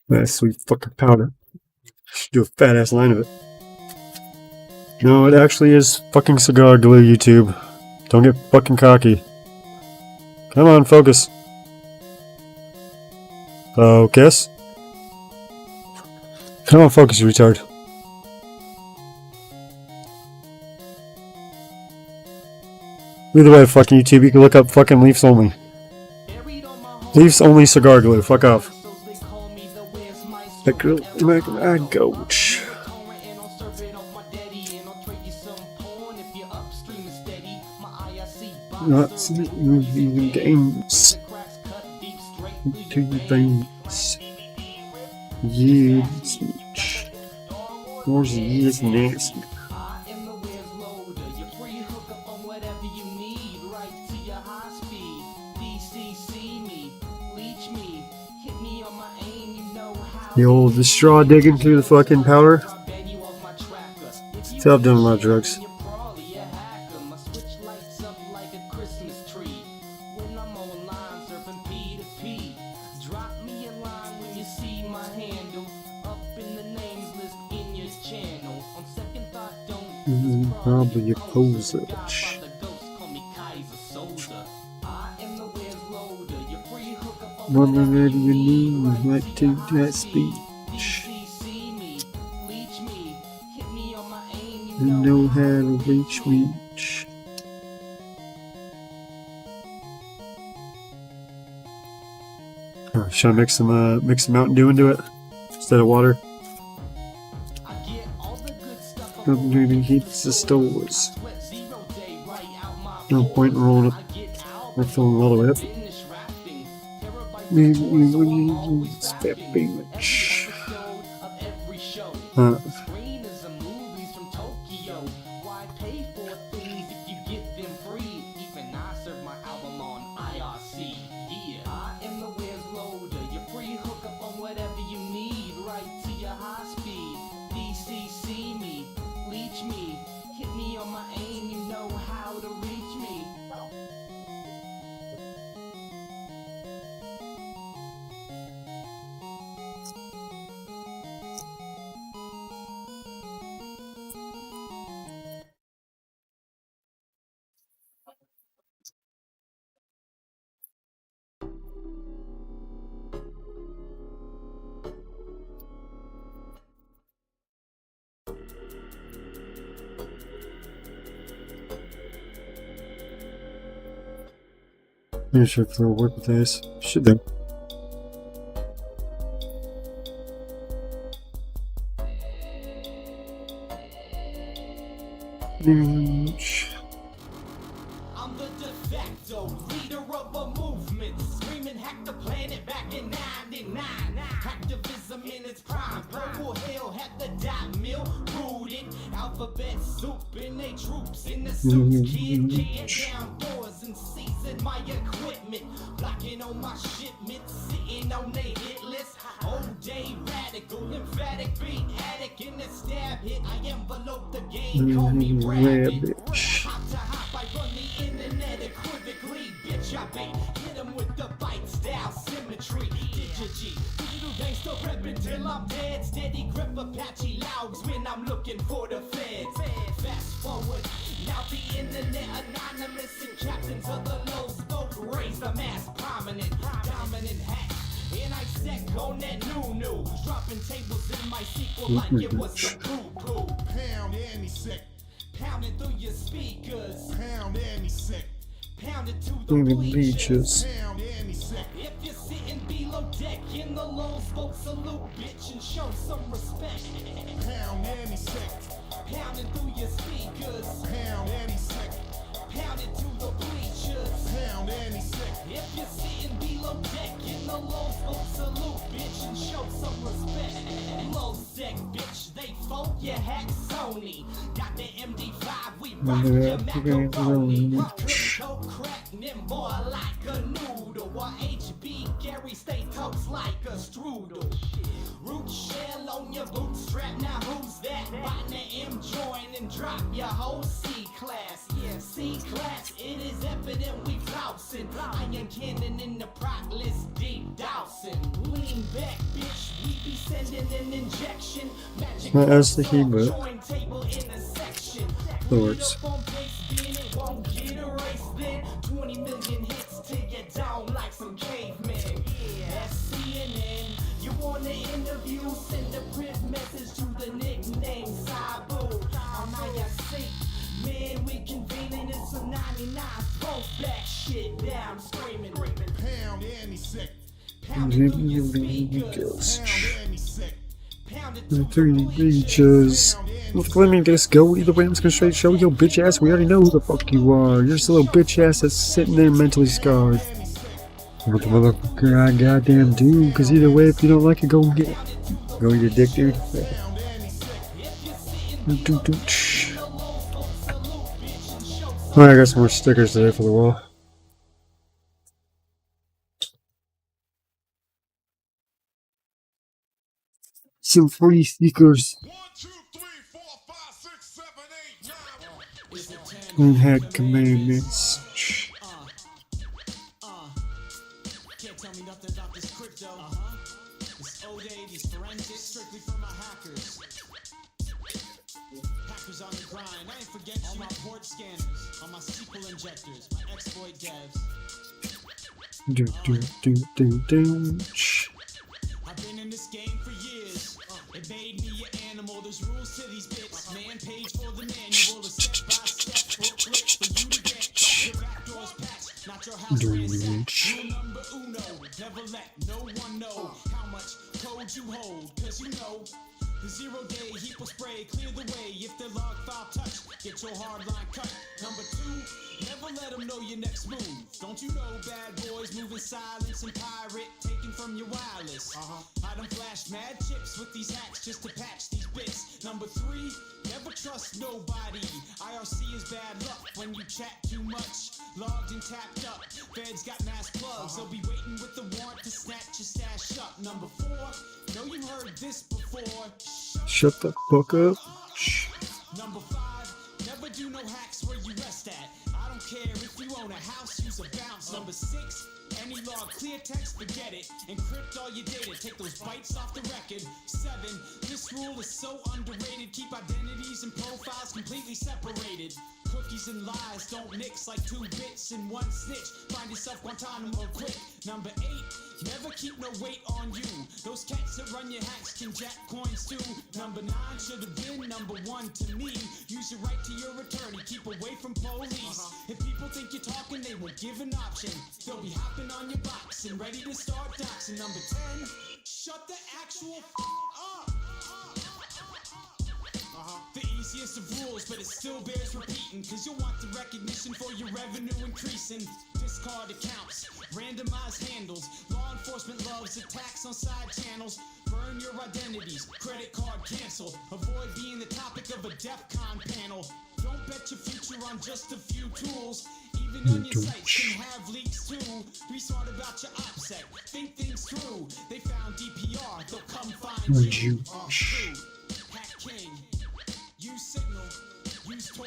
Speaker 3: That's sweet fucking powder. Should do a fat ass line of it. No, it actually is fucking cigar glue, YouTube. Don't get fucking cocky. Come on, focus. Focus. Come on, focus, you retard. Either way, fucking YouTube, you can look up fucking Leafs Only. Leafs Only cigar glue. Fuck off. That girl, I goach. Not even games. To your veins. Yeah, speech. Where's the nasty? The straw digging through the fucking powder. So I've done a lot of drugs. Probably a poser. Whatever you need, like to that speech. You know how to reach. Should I mix some Mountain Dew into it instead of water? Upgrading heats the stores. No point in rolling up. We're filling all the way up. I'm sure if they'll work with this. Should they?
Speaker 4: I'm the de facto leader of a movement, screaming hack the planet back in 99. Activism in its prime, purple hell had the dot mill rooted. Alphabet soup and they troops in the suits, kid down doors and seizing my equipment, blocking on my shipments, sitting on they hit list. Old day radical, emphatic beat addict in the stab hit. I envelope the game, call me rabbit. Hop to hop, I run the internet equivocally. Bitch, I bait, hit 'em with the bite style symmetry. Digital
Speaker 1: Still reppin' till I'm dead. Steady grip Apache louds when I'm looking for the feds. Fast forward, now the internet anonymous and captains of the low spoke raise the mass prominent, dominant hat. And I sec on that new, dropping tables in my sequel like it was the poo-poo.
Speaker 2: Pound any sick,
Speaker 1: Pounding through your speakers,
Speaker 2: pound any sick,
Speaker 1: pounding to the
Speaker 3: Even
Speaker 1: bleachers.
Speaker 3: leeches.
Speaker 2: pound any sick,
Speaker 1: If you're sitting below deck in the low spoke, salute bitch and show some respect.
Speaker 2: pound any sick,
Speaker 1: Pounding through your speakers,
Speaker 2: pound any sick,
Speaker 1: pounding to the bleachers.
Speaker 2: pound any sick,
Speaker 1: If you're sitting below deck in the low spoke, salute bitch and show some respect. Low deck bitch, they phone your hack Sony. Got the MD5, we rock
Speaker 3: Remember
Speaker 1: your
Speaker 3: that? We're
Speaker 1: macaroni.
Speaker 3: gonna
Speaker 1: Rock with coke crack, nimble like a noodle. While HB Gary stay toast like a strudel. Root shell on your bootstrap, now who's that? Bite the M join and drop your whole C-class. Yeah, C-class, it is evident we flouncing. Iron cannon in the prop list, deep dousing. Lean back, bitch, we be sending an injection. Magic
Speaker 3: As the Hebrew.
Speaker 1: join table intersection.
Speaker 3: Lords.
Speaker 1: Put it up on base, then it won't get erased then. 20 million hits to get down like some cavemen. That's CNN. You want an interview? Send a print message to the nickname Sabu. I'm IRC. Man, we convening in some 99 throw back shit down screaming.
Speaker 2: pound any sick,
Speaker 1: Pounding through your speakers.
Speaker 2: pound any sick,
Speaker 1: Pounding
Speaker 3: The
Speaker 1: to
Speaker 3: three
Speaker 1: the
Speaker 3: leeches. Let me just go. Either way, I'm just gonna straight show yo bitch ass. We already know who the fuck you are. You're just a little bitch ass that's sitting there mentally scarred. What the motherfucker I goddamn do? Because either way, if you don't like it, go get it. Go eat a dick, dude. Alright, I got some more stickers today for the wall. Some free stickers.
Speaker 2: 1, 2, 3, 4, 5, 6, 7, 8, 9.
Speaker 3: And had commandments.
Speaker 4: Can't tell me nothing about this crypto. This old 80s forensic, strictly for my hackers. Hackers on the grind. I ain't forget all my port scanners, all my SQL injectors, my exploit devs.
Speaker 3: Do do do do do.
Speaker 4: I've been in this game for years. It made me an animal. There's rules to these bits. Man page for the manual. A step-by-step booklet for you to get. Your back doors patched, not your house ransacked. Rule number uno, never let no one know how much code you hold. Cause you know, the 0-day heap will spray, clear the way. If the log file touch, get your hard line cut. Number 2, never let them know your next move. Don't you know bad boys moving silence and pirate taking from your wireless? I done flashed mad chips with these hacks just to patch these bits. Number 3, never trust nobody. IRC is bad luck when you chat too much. Logged and tapped up, feds got mass plugs. They'll be waiting with the warrant to snatch your stash up. Number 4, know you heard this before.
Speaker 3: Shut the fuck up.
Speaker 4: Number 5, never do no hacks where you rest at. I don't care if you own a house, use a bounce. Number 6, any log, clear text, forget it. Encrypt all your data, take those bytes off the record. 7, this rule is so underrated. Keep identities and profiles completely separated. Cookies and lies don't mix like 2 bits and 1 snitch. Find yourself Guantanamo quick. Number 8, never keep no weight on you. Those cats that run your hacks can jack coins too. Number 9 should have been number 1 to me. Use your right to your attorney, keep away from police. If people think you're talking, they won't give an option. They'll be hopping on your box and ready to start doxing. Number 10, shut the actual up. The easiest of rules, but it still bears repeating. Cause you'll want the recognition for your revenue increasing. Discard accounts, randomized handles. Law enforcement loves attacks on side channels. Burn your identities, credit card cancel. Avoid being the topic of a DEFCON panel. Don't bet your future on just a few tools. Even onion sites can have leaks too. Be smart about your OPSEC, think things through. They found DPR, they'll come find you. True. Hack King, use Signal, use Tor.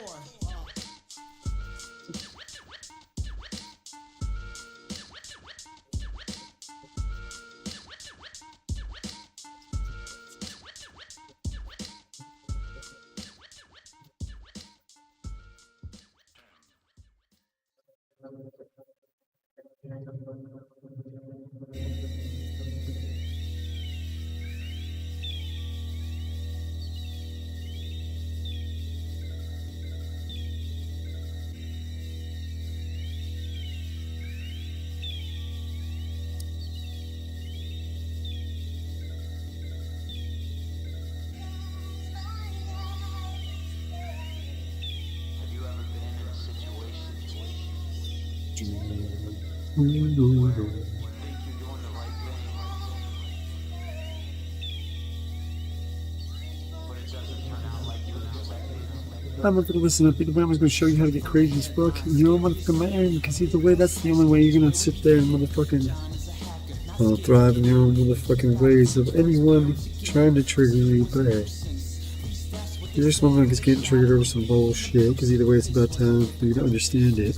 Speaker 4: Have you ever been in a situation think you're doing the right thing, but it doesn't turn out like you expected?
Speaker 3: I'm not gonna listen to people. I'm just gonna show you how to get crazy as fuck. You're a motherfucking man, because either way, that's the only way you're gonna sit there and motherfucking thrive in your own motherfucking ways of anyone trying to trigger you back. You're just one that's getting triggered over some bullshit, because either way, it's about time for you to understand it.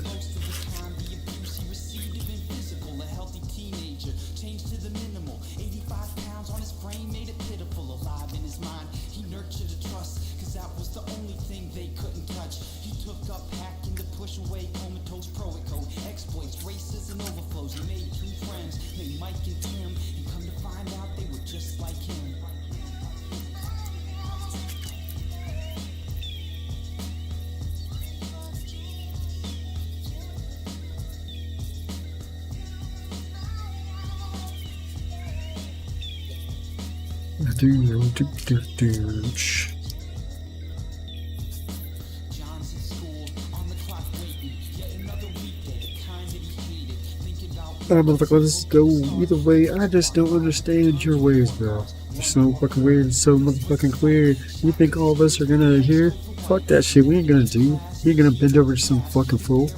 Speaker 3: Alright, motherfucker, let's go. Either way, I just don't understand your ways, bro. You're so fucking weird and so motherfucking queer. You think all of us are gonna hear? Fuck that shit, we ain't gonna do. You ain't gonna bend over to some fucking fool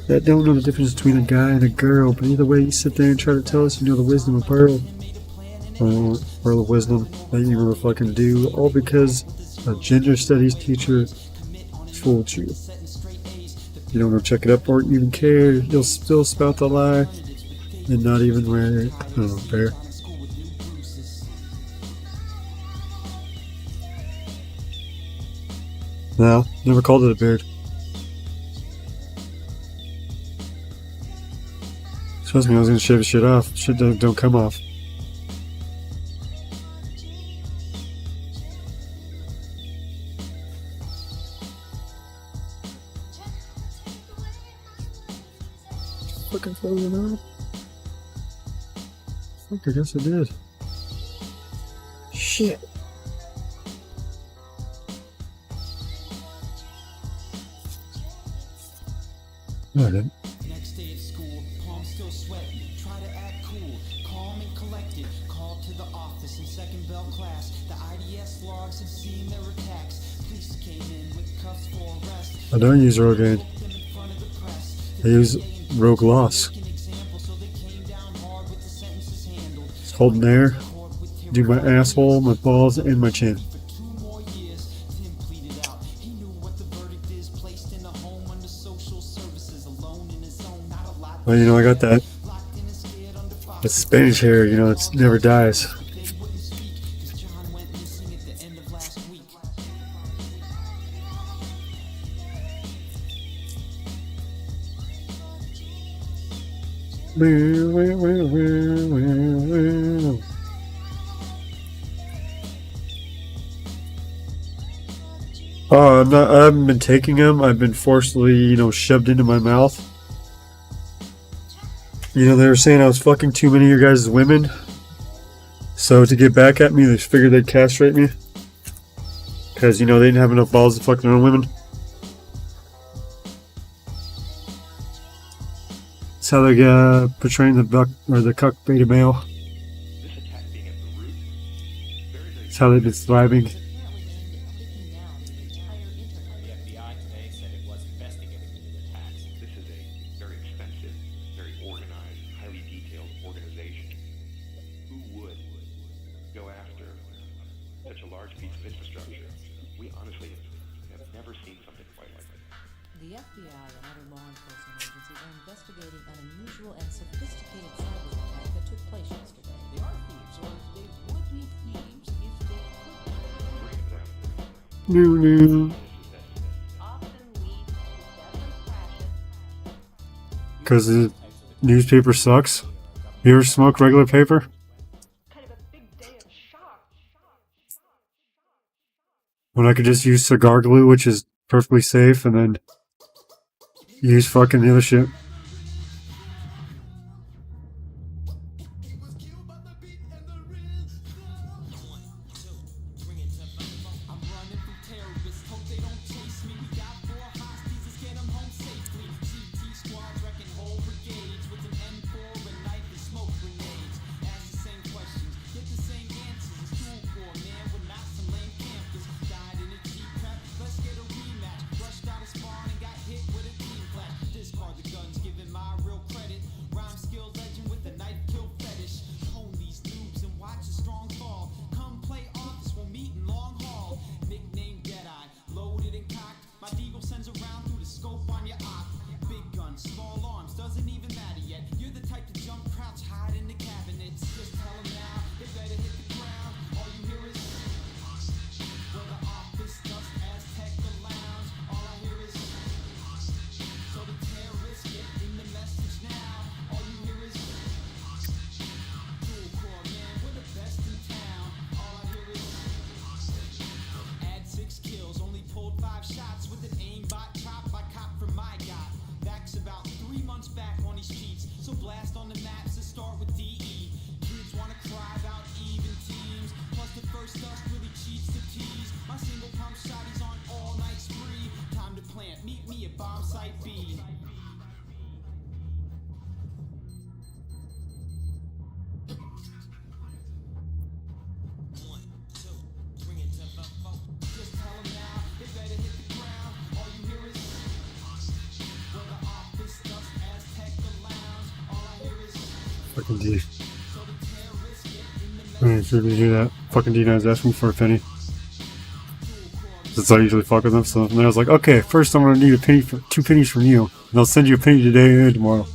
Speaker 3: that don't know the difference between a guy and a girl, but either way, you sit there and try to tell us you know the wisdom of Pearl. Pearl of wisdom that you never fucking do, all because a gender studies teacher fooled you. You don't go check it up or even care, you'll still spout the lie and not even wear it. Oh, fair. No, never called it a beard. Trust me, I was gonna shave the shit off. Shit don't come off. Fucking frozen up. Fuck, I guess I did. Shit. No, I didn't.
Speaker 1: Next day at school, palms still sweating. Try to act cool, calm and collected. Called to the office in second bell class. The IDS logs had seen their attacks. Police came in with cuffs for arrest.
Speaker 3: I don't use Rogaine. I use Rogue Loss. Just holding there. Do my asshole, my balls, and my chin. Well, you know, I got that. That's Spanish hair, you know, it never dies. I haven't been taking them. I've been forcibly, you know, shoved into my mouth. You know, they were saying I was fucking too many of your guys' women. So to get back at me, they figured they'd castrate me. Because, you know, they didn't have enough balls to fuck their own women. That's how they're portraying the buck or the cuck beta male. That's how they've been surviving.
Speaker 6: The FBI and other law enforcement agencies are investigating an unusual and sophisticated cyber attack that took place yesterday.
Speaker 1: They are thieves, or they would be thieves if they could.
Speaker 3: No.
Speaker 9: Often leads to deadly crashes.
Speaker 3: Because the newspaper sucks. You ever smoke regular paper? When I could just use cigar glue, which is perfectly safe, and then use fucking the other shit. Fucking D. I mean, sure to hear that. Fucking D guys asking for a penny. That's how I usually fuck with them. So then I was like, okay, first I'm gonna need a penny for 2 pennies from you. And I'll send you a penny today and tomorrow.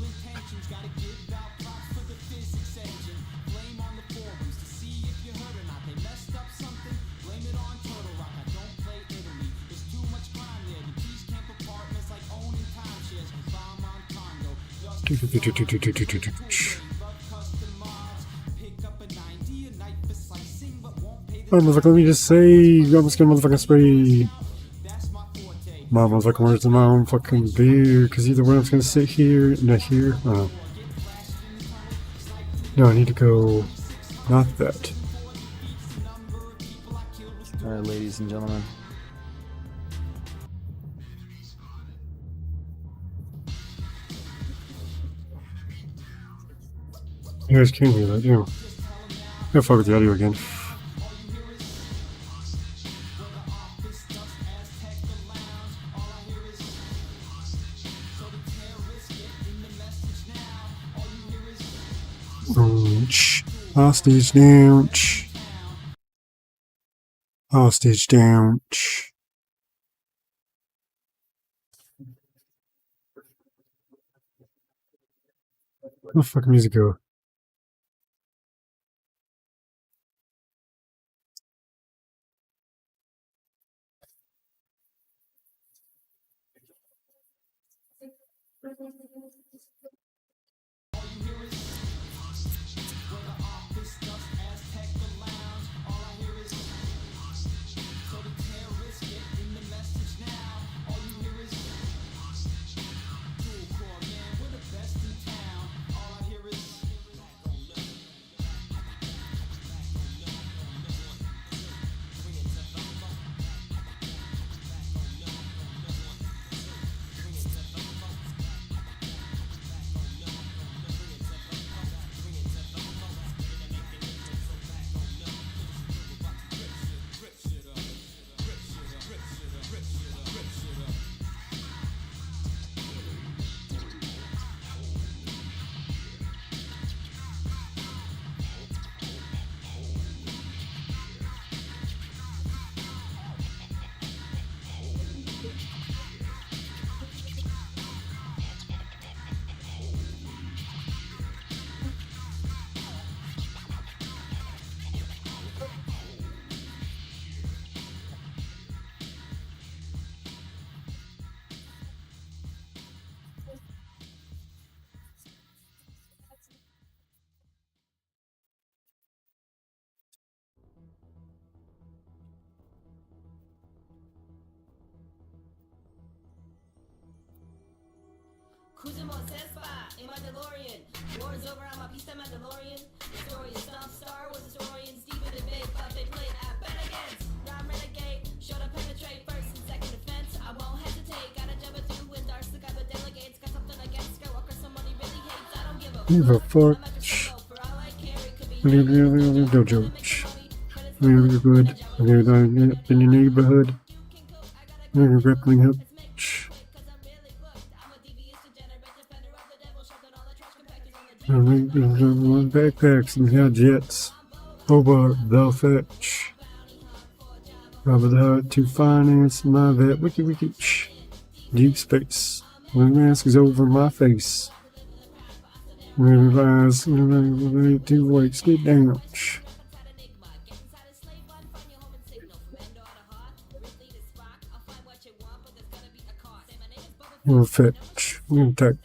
Speaker 3: Oh, motherfucker, let me just say, I'm just gonna motherfucking spray my motherfucking words in my own fucking beer, because either way I'm just gonna sit here, not here. No, I need to go, not that.
Speaker 9: Alright, ladies and gentlemen.
Speaker 3: You guys can't hear that, yeah. I'm gonna fuck with the audio again. Hostage down. Hostage down. Where the fuck music go?
Speaker 10: Cruising on S.S.H in my DeLorean. War's over, I'm a piece of Mandalorian. The story is Star was historian. Steven the Big, but they played at bet against. Now I'm renegade, show to penetrate first and second defense. I won't hesitate, gotta jump it through with dark, got the delegates. Got something against Skywalker, somebody really hates. I don't give a
Speaker 3: fuck. Dojo. Very good. In your neighborhood. You're grappling hook. Backpacks and gadgets. Over the fetch. Robert the Hut to finance my vet. Wiki. Deep space. The mask is over my face. Eyes. 2 weights. Get down. We'll fetch. We'll text.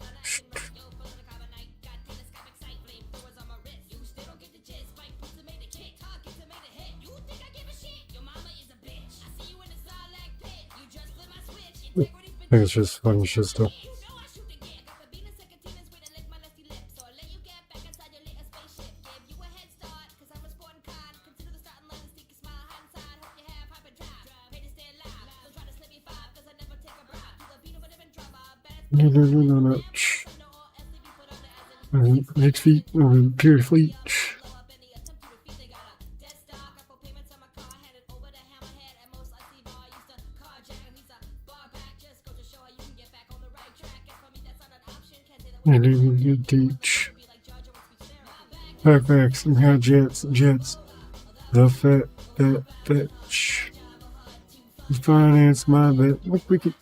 Speaker 3: I think it's just funny shit stuff. Next feet, pure fleet. And teach. Backpacks and how jets. The fetch. Finance my bet. Wicked.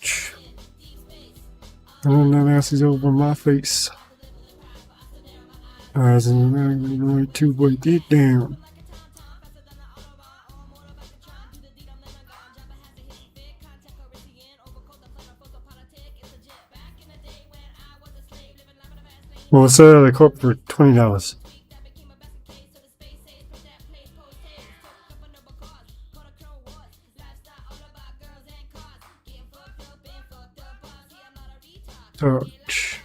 Speaker 3: And that ass is over my face. Eyes and 2 weight. Get down. Well, it's the corp for $20. Touch.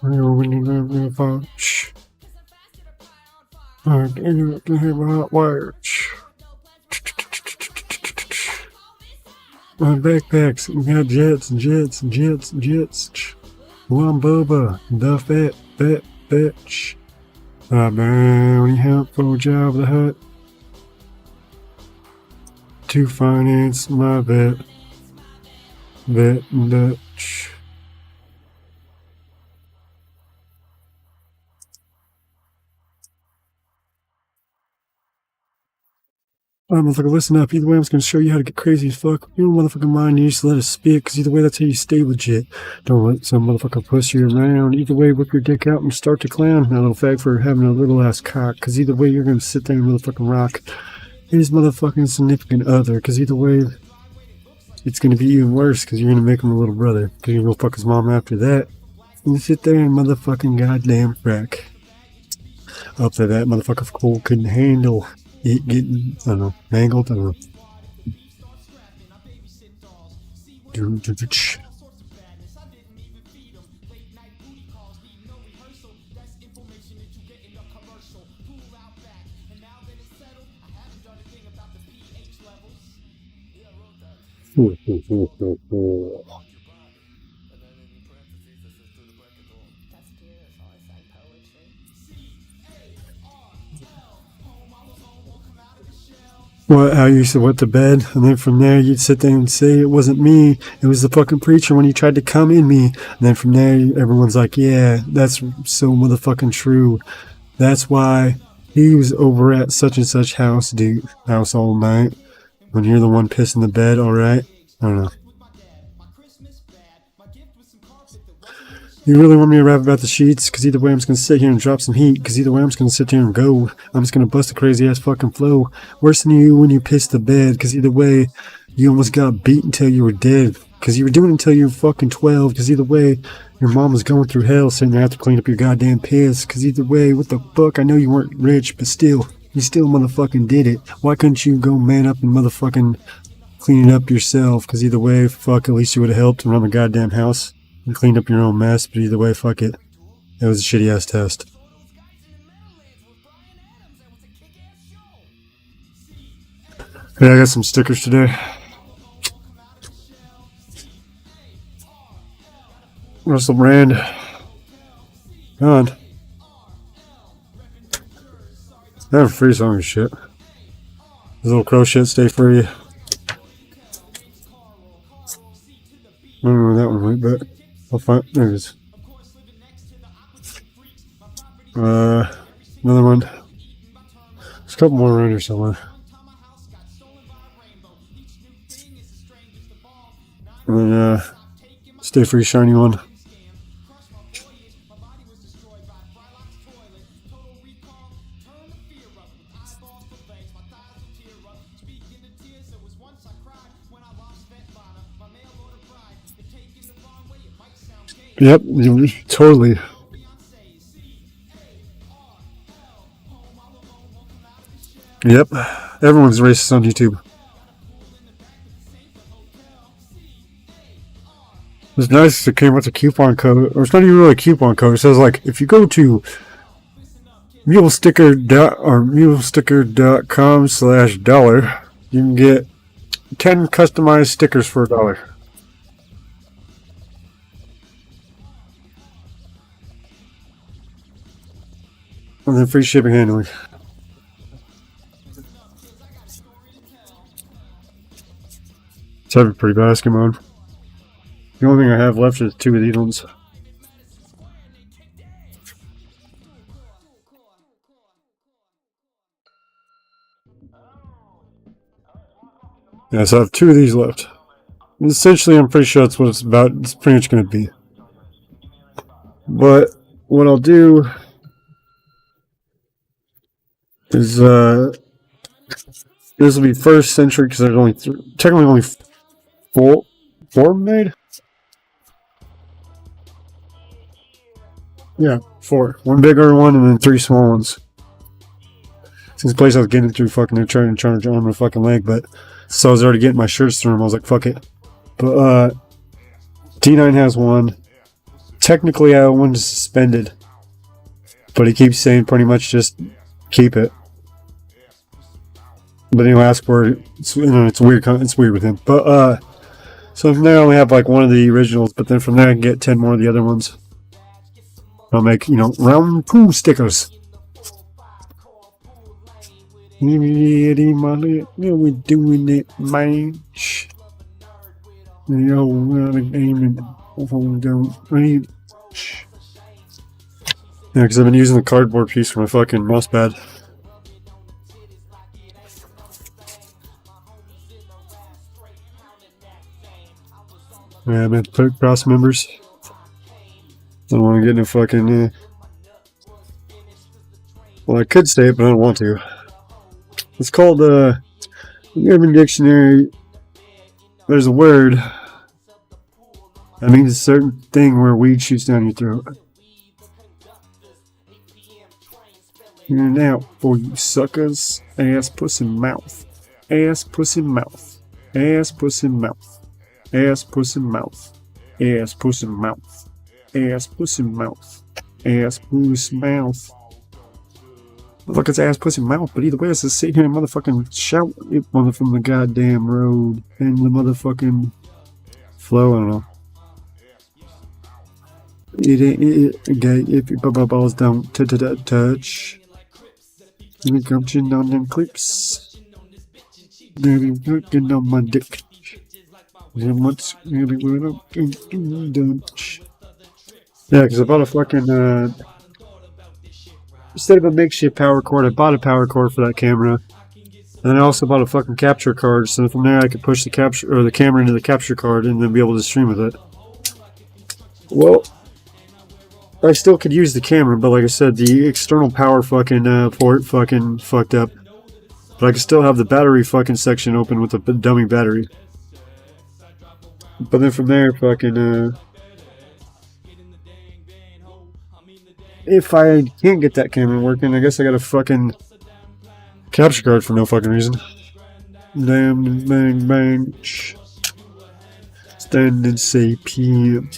Speaker 3: When you go to punch. I have a hot wire. My backpacks, we got jets. Wamboba, the fetch. Bounty hunt for Job the Hut. To finance my vet Dutch. Alright, motherfucker, listen up. Either way, I'm just gonna show you how to get crazy as fuck. You don't motherfucking mind, you just let it spit, because either way, that's how you stay legit. Don't let some motherfucker push you around. Either way, whip your dick out and start to clown. That little fag for having a little ass cock, because either way, you're gonna sit there and motherfucking rock his motherfucking significant other, because either way, it's gonna be even worse, because you're gonna make him a little brother, because you're gonna fuck his mom after that. And you sit there and motherfucking goddamn frack. Up to that motherfucker Cole couldn't handle it getting, I don't know, mangled, I don't know. What, how you used to wet the bed, and then from there you'd sit there and say it wasn't me, it was the fucking preacher when he tried to come in me, and then from there everyone's like, yeah, that's so motherfucking true. That's why he was over at such and such house all night, when you're the one pissing the bed, alright? I don't know. You really want me to rap about the sheets? Because either way I'm just going to sit here and drop some heat. Because either way I'm just going to sit there and go. I'm just going to bust a crazy ass fucking flow. Worse than you when you pissed the bed. Because either way you almost got beat until you were dead. Because you were doing it until you were fucking 12. Because either way your mom was going through hell sitting there to clean up your goddamn piss. Because either way, what the fuck? I know you weren't rich, but still. You still motherfucking did it. Why couldn't you go man up and motherfucking clean it up yourself? Because either way, fuck, at least you would have helped around the goddamn house and cleaned up your own mess. But either way, fuck it. It was a shitty ass test. Yeah, I got some stickers today. Russell Brand. Come on. I have a free song and shit. This little crow shit, stay free. I don't know where that one went, but I'll find. There it is. Another one. There's a couple more around here somewhere. And then, stay free shiny one. Yep, totally. Yep, everyone's racist on YouTube. It's nice it came with a coupon code, or it's not even really a coupon code. It says like if you go to mulesticker.com/dollar, you can get 10 customized stickers for $1. And then free shipping handling. It's having pretty basket mode. The only thing I have left is 2 of these ones. Yeah, so I have 2 of these left. And essentially, I'm pretty sure that's what it's about. It's pretty much going to be. But what I'll do is this will be first century because there's only technically only four made. Yeah, 4. 1 bigger one and then 3 small ones. Since the place I was getting through fucking they're trying to join my fucking leg, but so I was already getting my shirts through them. I was like, fuck it. But D9 has one. Technically, I have one suspended, but he keeps saying pretty much just keep it. But he'll ask for it. It's weird. It's weird with him. But so from there, I only have like 1 of the originals. But then from there, I can get 10 more of the other ones. I'll make, round 2 stickers. We're doing it, man. Yeah, because I've been using the cardboard piece for my fucking mouse pad. Yeah, I meant to put cross members. I don't want to get no fucking. Well, I could say it, but I don't want to. It's called in the Urban Dictionary. There's a word that means a certain thing where weed shoots down your throat. And now for you suckers, ass, pussy, mouth, ass, pussy, mouth, ass, pussy, mouth, ass, pussy, mouth, ass, pussy, mouth, ass, pussy, mouth, ass, pussy, mouth. Motherfucker's ass, pussy, mouth, but either way, it's just sit here and motherfucking shout it from the goddamn road and the motherfucking flow. I don't know. It ain't gay if your balls don't touch. Let me come chin on them clips. Really working on my dick. Then what's really what I'm done. Yeah, because I bought a fucking instead of a makeshift power cord, I bought a power cord for that camera. And then I also bought a fucking capture card, so from there I could push the camera into the capture card and then be able to stream with it. Well, I still could use the camera, but like I said, the external power fucking port fucking fucked up. But I can still have the battery fucking section open with a dummy battery. But then from there, fucking if I can't get that camera working, I guess I gotta fucking Capture card for no fucking reason. Damn, bang, bang. Stand and say PM.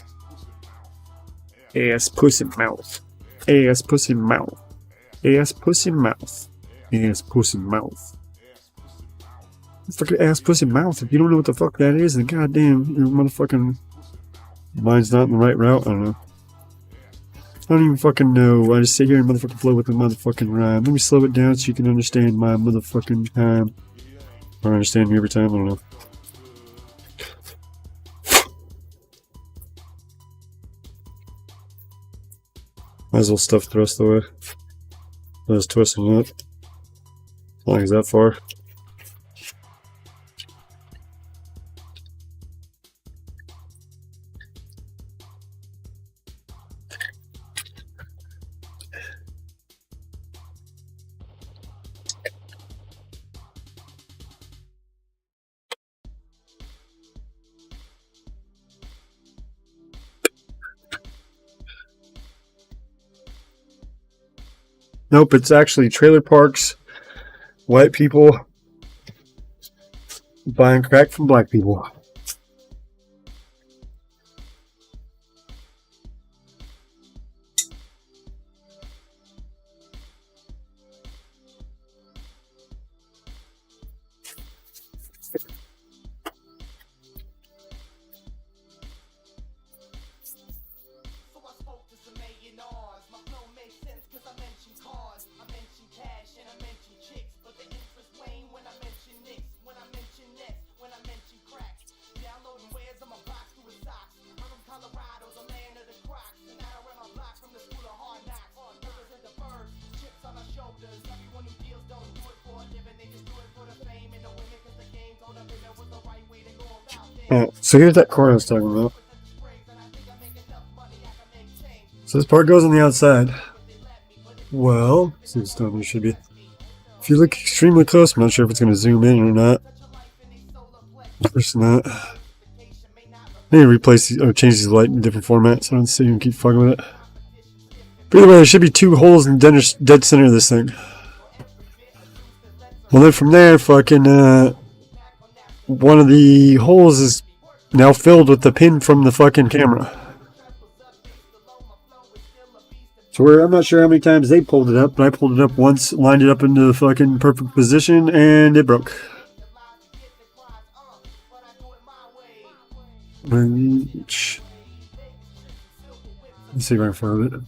Speaker 3: Ass pussy mouth. Ass pussy mouth. Ass pussy mouth. Ass pussy mouth. Fucking ass pussy mouth. If you don't know what the fuck that is, then goddamn, your motherfucking mind's not in the right route. I don't know. I don't even fucking know. I just sit here and motherfucking flow with the motherfucking rhyme. Let me slow it down so you can understand my motherfucking time. Or understand me every time. I don't know. Might as well stuff the rest of the way. I was twisting it up. As long as that far. Nope, it's actually trailer parks, white people buying crack from black people. So here's that corner I was talking about. So this part goes on the outside. Well, see what's down there should be. If you look extremely close, I'm not sure if it's going to zoom in or not. Of course not. I need to replace these, or change these light in different formats. I don't see and keep fucking with it. But either way, there should be two holes in the dead center of this thing. Well, then from there, fucking one of the holes is now filled with the pin from the fucking camera. So I'm not sure how many times they pulled it up, but I pulled it up once, lined it up into the fucking perfect position, and it broke. Let's see if I can find it.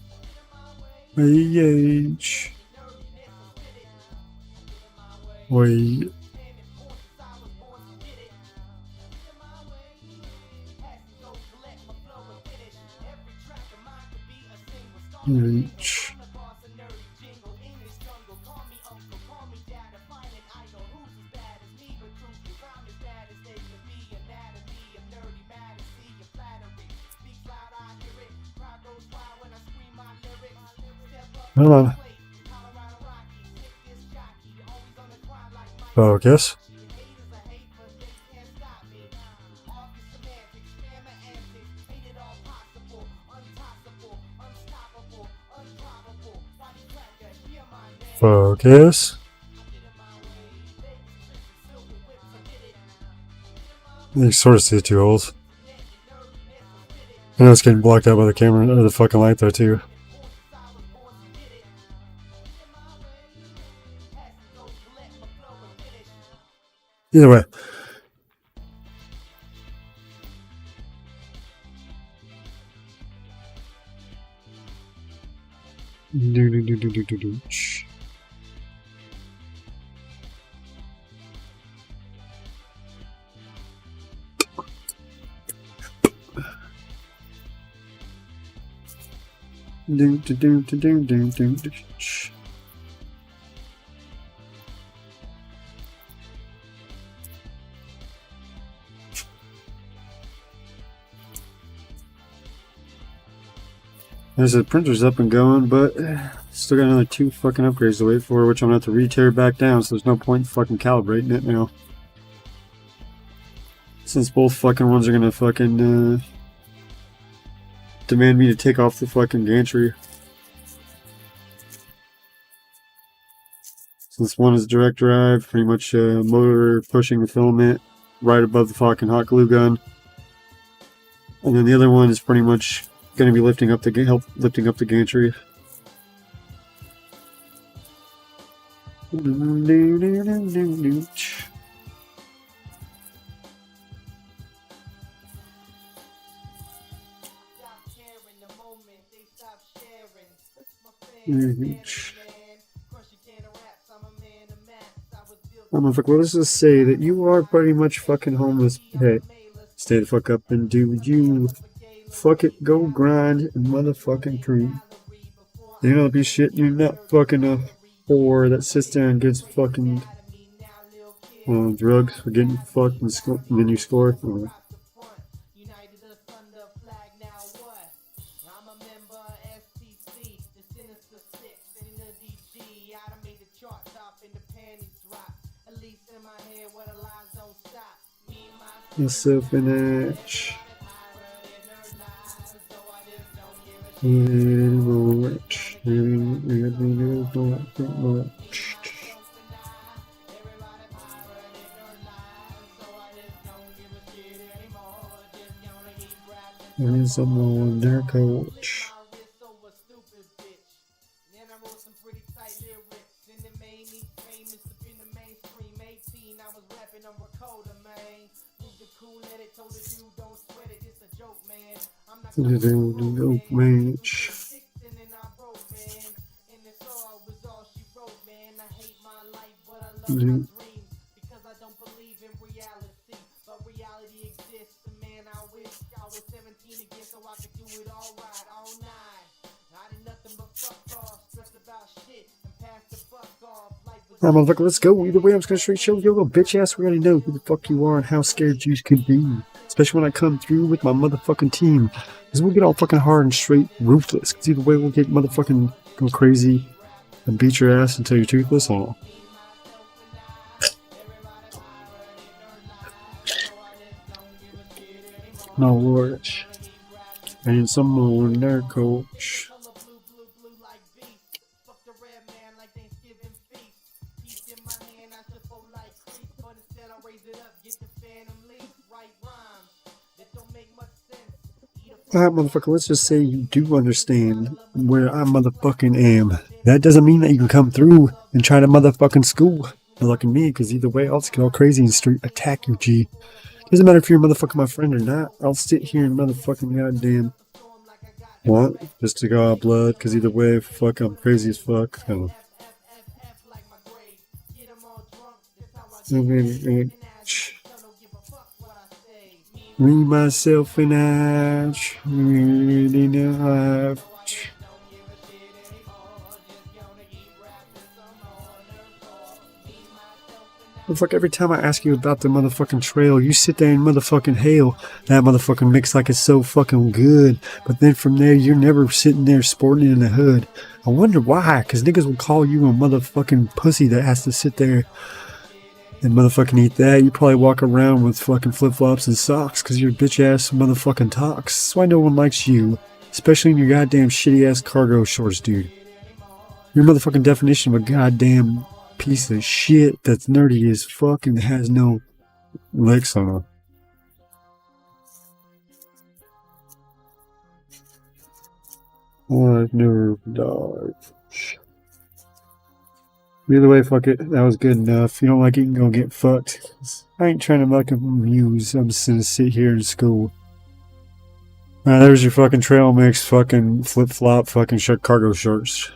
Speaker 3: Wait. Hold on. Focus. Focus. You sort of see the two holes. I know it's getting blocked out by the camera or the fucking light there too. Either way. There's the printer's up and going, but still got another 2 fucking upgrades to wait for, which I'm gonna have to re-tear back down, so there's no point in fucking calibrating it now. Since both fucking ones are gonna fucking demand me to take off the fucking gantry. So this one is direct drive, pretty much motor pushing the filament right above the fucking hot glue gun. And then the other one is pretty much going to be lifting up the gantry. Well, let's just say that you are pretty much fucking homeless. Hey, stay the fuck up and do you. Fuck it, go grind and motherfucking prove. You don't be shit, you're not fucking a whore that sits there and gets fucking drugs for getting fucked and then you score. S.S.H. And someone their coach. Dope match. Motherfucker, let's go. Either way, I'm just gonna straight show you little bitch ass. We already know who the fuck you are and how scared you could be. Especially when I come through with my motherfucking team. Because we'll get all fucking hard and straight ruthless. Because either way, we'll get motherfucking go crazy and beat your ass until you're toothless. Oh. No words. And some more their coach. Alright, motherfucker, let's just say you do understand where I motherfucking am. That doesn't mean that you can come through and try to motherfucking school. You're like me, because either way, I'll just get all crazy and straight attack you, G. Doesn't matter if you're motherfucking my friend or not. I'll sit here and motherfucking goddamn. What? Just to go out blood, because either way, fuck, I'm crazy as fuck. Me, myself, and I. Fuck, every time I ask you about the motherfucking trail, you sit there and motherfucking hail that motherfucking mix like it's so fucking good. But then from there, you're never sitting there sporting in the hood. I wonder why, because niggas will call you a motherfucking pussy that has to sit there and motherfucking eat that. You probably walk around with fucking flip-flops and socks because you're bitch ass motherfucking talks. That's why no one likes you, especially in your goddamn shitty ass cargo shorts, dude. Your motherfucking definition of a goddamn piece of shit that's nerdy as fuck and has no legs on it. What nerve dodge. Either way, fuck it. That was good enough. If you don't like it, you can go get fucked. I ain't trying to make a muse. I'm just gonna sit here in school. There's your fucking trail mix, fucking flip-flop, fucking shirt cargo shorts.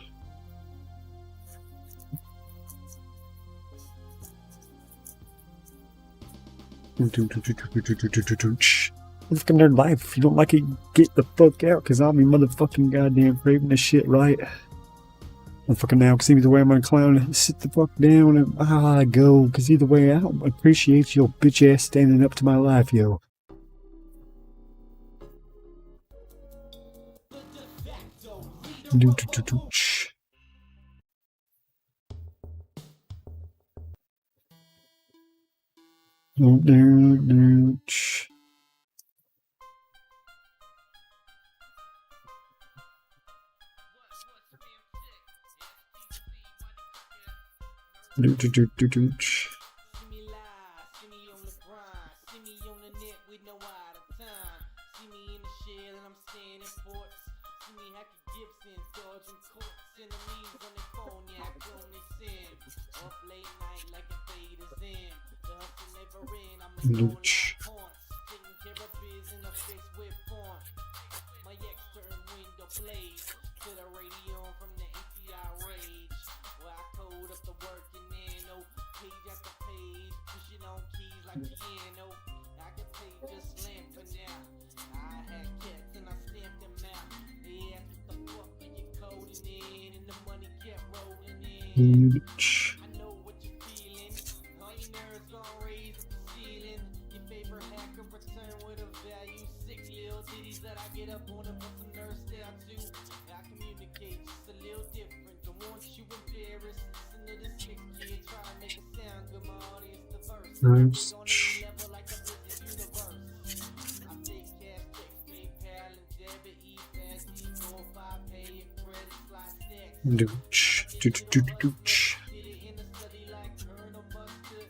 Speaker 3: Fucking nerd life. If you don't like it, get the fuck out, because I'll be motherfucking goddamn craving this shit, right? Motherfucking now, because either way I'm gonna clown, sit the fuck down and I go, because either way I don't appreciate your bitch ass standing up to my life, yo. Do do do do do.
Speaker 1: See me live, see me on the grind, see me on the net with no out of time. See me in the shell and I'm staying in ports. See me hacking Gibsons, dodging courts. Enemies on their phone, yeah, I go they send. Up late night like a Vader's in. The hustle never in, I'm a going on points. Taking care of biz in a fix with font. My external window plays to the radio from the ATI rage. Where I code up the work and nano, page after page, pushing on keys like piano. I can pay just lamp for now. I had cats and I stamped them out. They asked what the fuck are you coding in, and the money kept rolling in. I know what you're feeling. All your nerves gon' raise up the ceiling. Your favorite hacker return with a value. Sick little ditties that I get up on and put some nerves down too. I communicate just a little different. Don't want you embarrassed. Listen to this sick kid try to make it sound good. My audience diverse.
Speaker 3: Nice.
Speaker 1: On any level like a business universe. I take cash, check, PayPal, and debit, e-fast, D4, 5 pay, and credit, slide stacks.
Speaker 3: Do do do do do.
Speaker 1: Did it in a study like Colonel Mustard.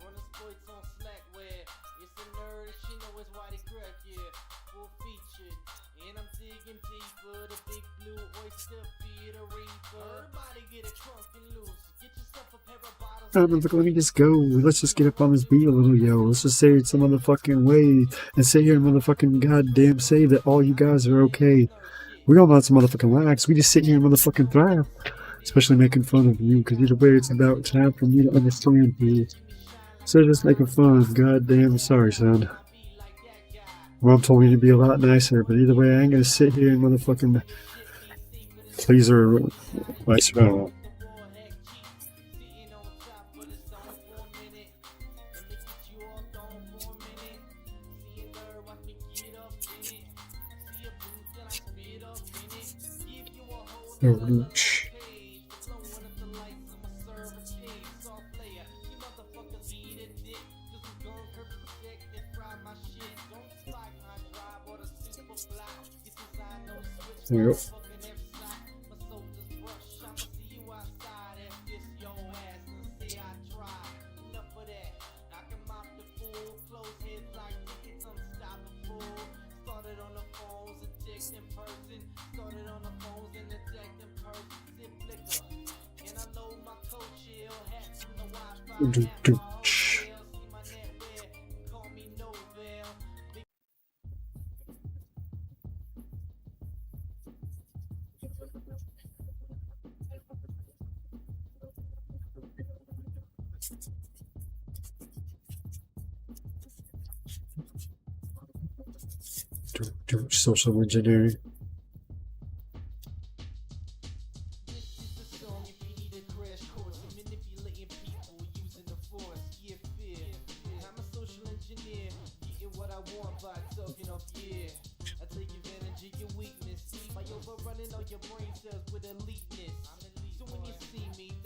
Speaker 1: Running sports on Slackware. It's a nerd, you know it's why they crack, yeah. Full featured. And I'm digging deeper. The big blue oyster feed a reaper. Everybody get a crunk and loose. Get yourself a pair of bottles.
Speaker 3: Alright, motherfucker, let me just go. Let's just get up on this beat a little, yo. Let's just say it some motherfucking way and sit here and motherfucking goddamn say that all you guys are okay. We don't want some motherfucking lax. We just sit here and motherfucking thrive. Especially making fun of you, because either way it's about time for me to understand you. So just making fun. Goddamn sorry, son. Mom told me to be a lot nicer, but either way I ain't gonna sit here and motherfucking please her. I don't know. There you go. Social engineering.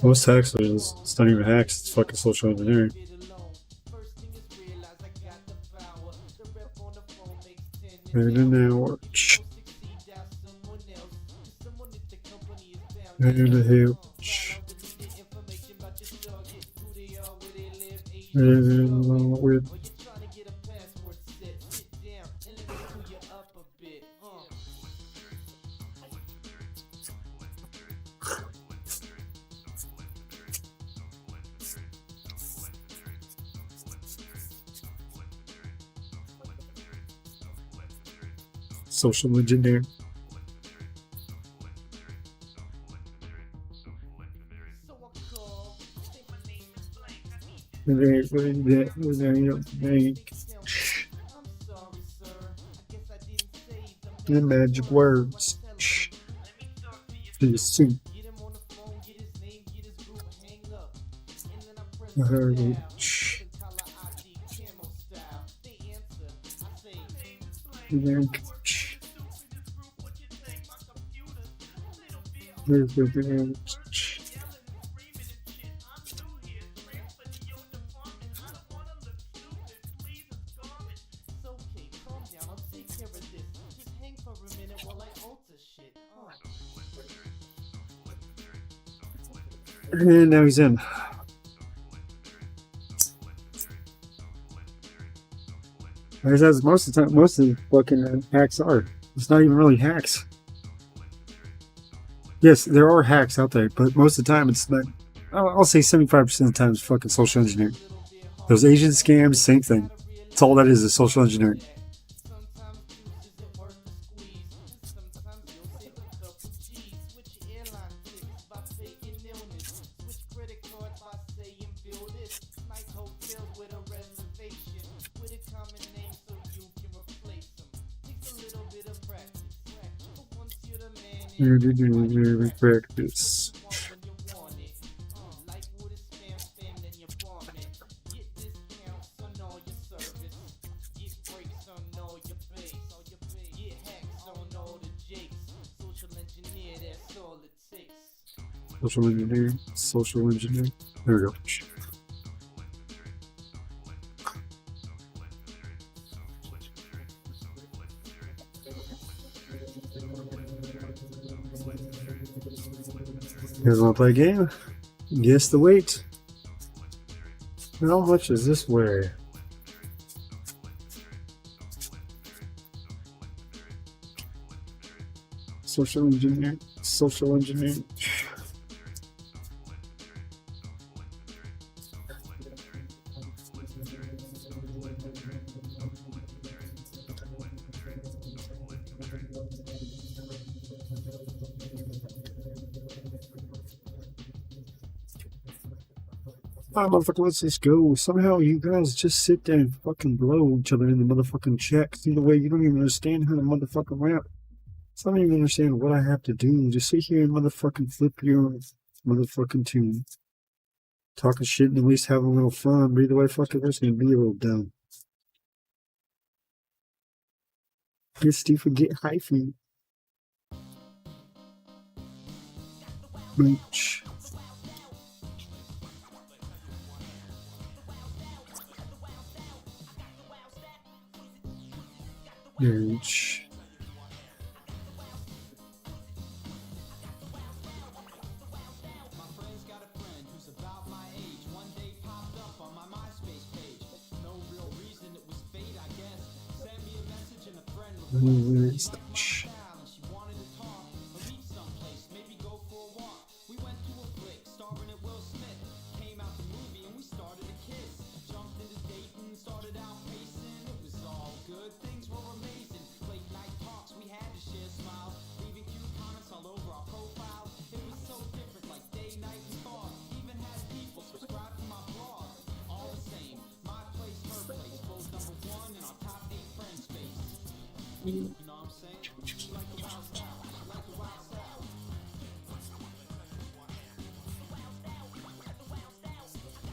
Speaker 3: Most hackers, it's not even hacks, it's fucking social engineering. And an hour. And a hitch. And with social engineer. The magic words. The soup. I heard it. There's the and now he's in. As most of the time, most of the fucking hacks are. It's not even really hacks. Yes, there are hacks out there, but most of the time it's not. I'll say 75% of the time it's fucking social engineering. Those Asian scams, same thing. It's all that is social engineering. Practice. Social engineer, social engineer. There we go. You guys want to play a game? Guess the weight. How much does this weigh? Social engineer. Social engineer. Alright, motherfucker, let's just go. Somehow you guys just sit there and fucking blow each other in the motherfucking chat. Either way, you don't even understand how to motherfucking rap. So I don't even understand what I have to do. Just sit here and motherfucking flip your motherfucking tune. Talking shit and at least have a little fun. But either way, fuck it, that's gonna be a little dumb. Get Steve, get hyphy. Bitch. Bitch. Where is the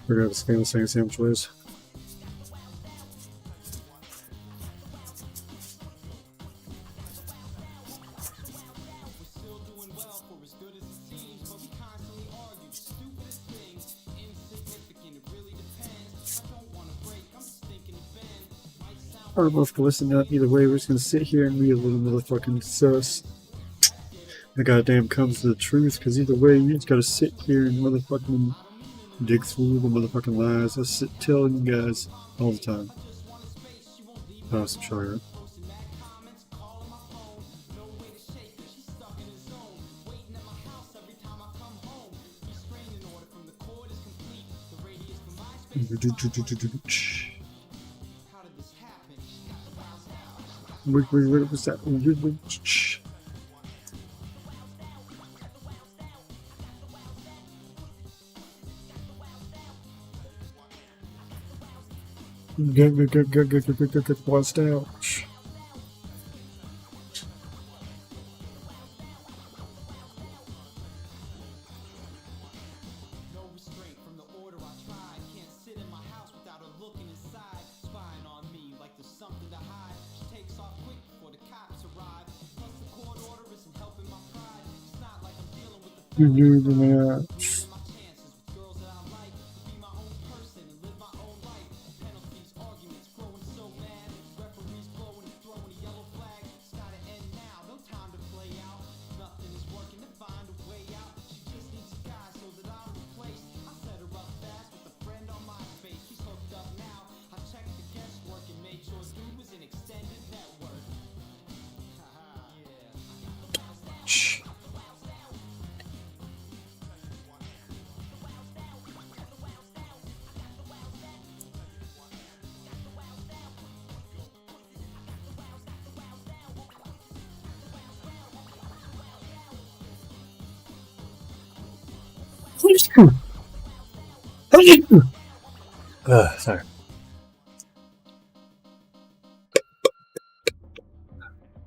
Speaker 3: We're gonna have to the same sandwich ways. Or both to listen to either way, we're just gonna sit here and be a little motherfucking sus. The goddamn comes to the truth, because either way, you just gotta sit here and motherfucking dig through the motherfucking lies. I sit telling you guys all the time. Awesome, sure. Wait, what's that? Get watched out. Sorry.
Speaker 8: It's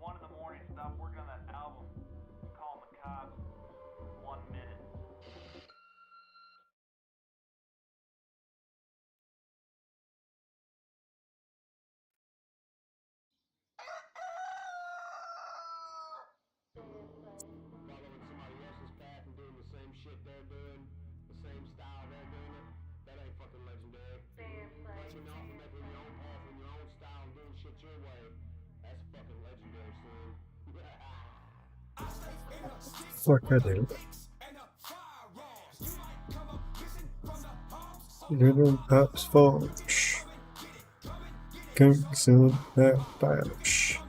Speaker 8: 1 in the morning. Stop working on that album. Calling the cops. 1 minute.
Speaker 11: Following somebody else's path and doing the same shit they're doing, the same style they're doing it, that ain't fucking legendary. Breaking off and making your own path in your own style and doing shit your way, that's fucking legendary, son.
Speaker 3: Fuck I do. Little pops fall. Come soon that bash.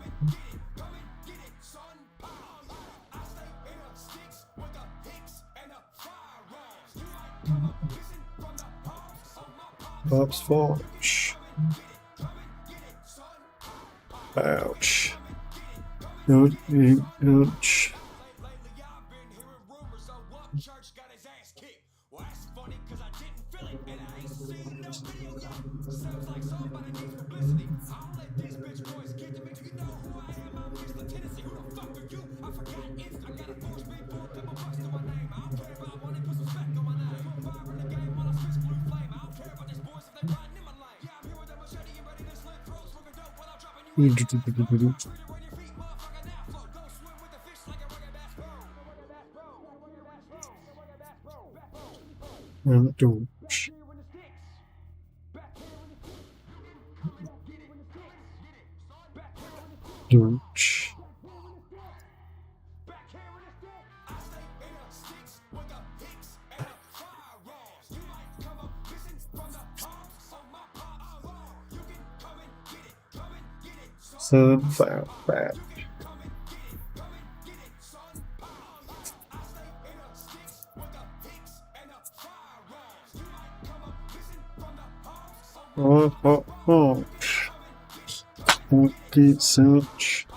Speaker 3: Pops fall. Ouch. Ouch. Ouch. Ouch. So bad. Oh. Okay, S.S.H.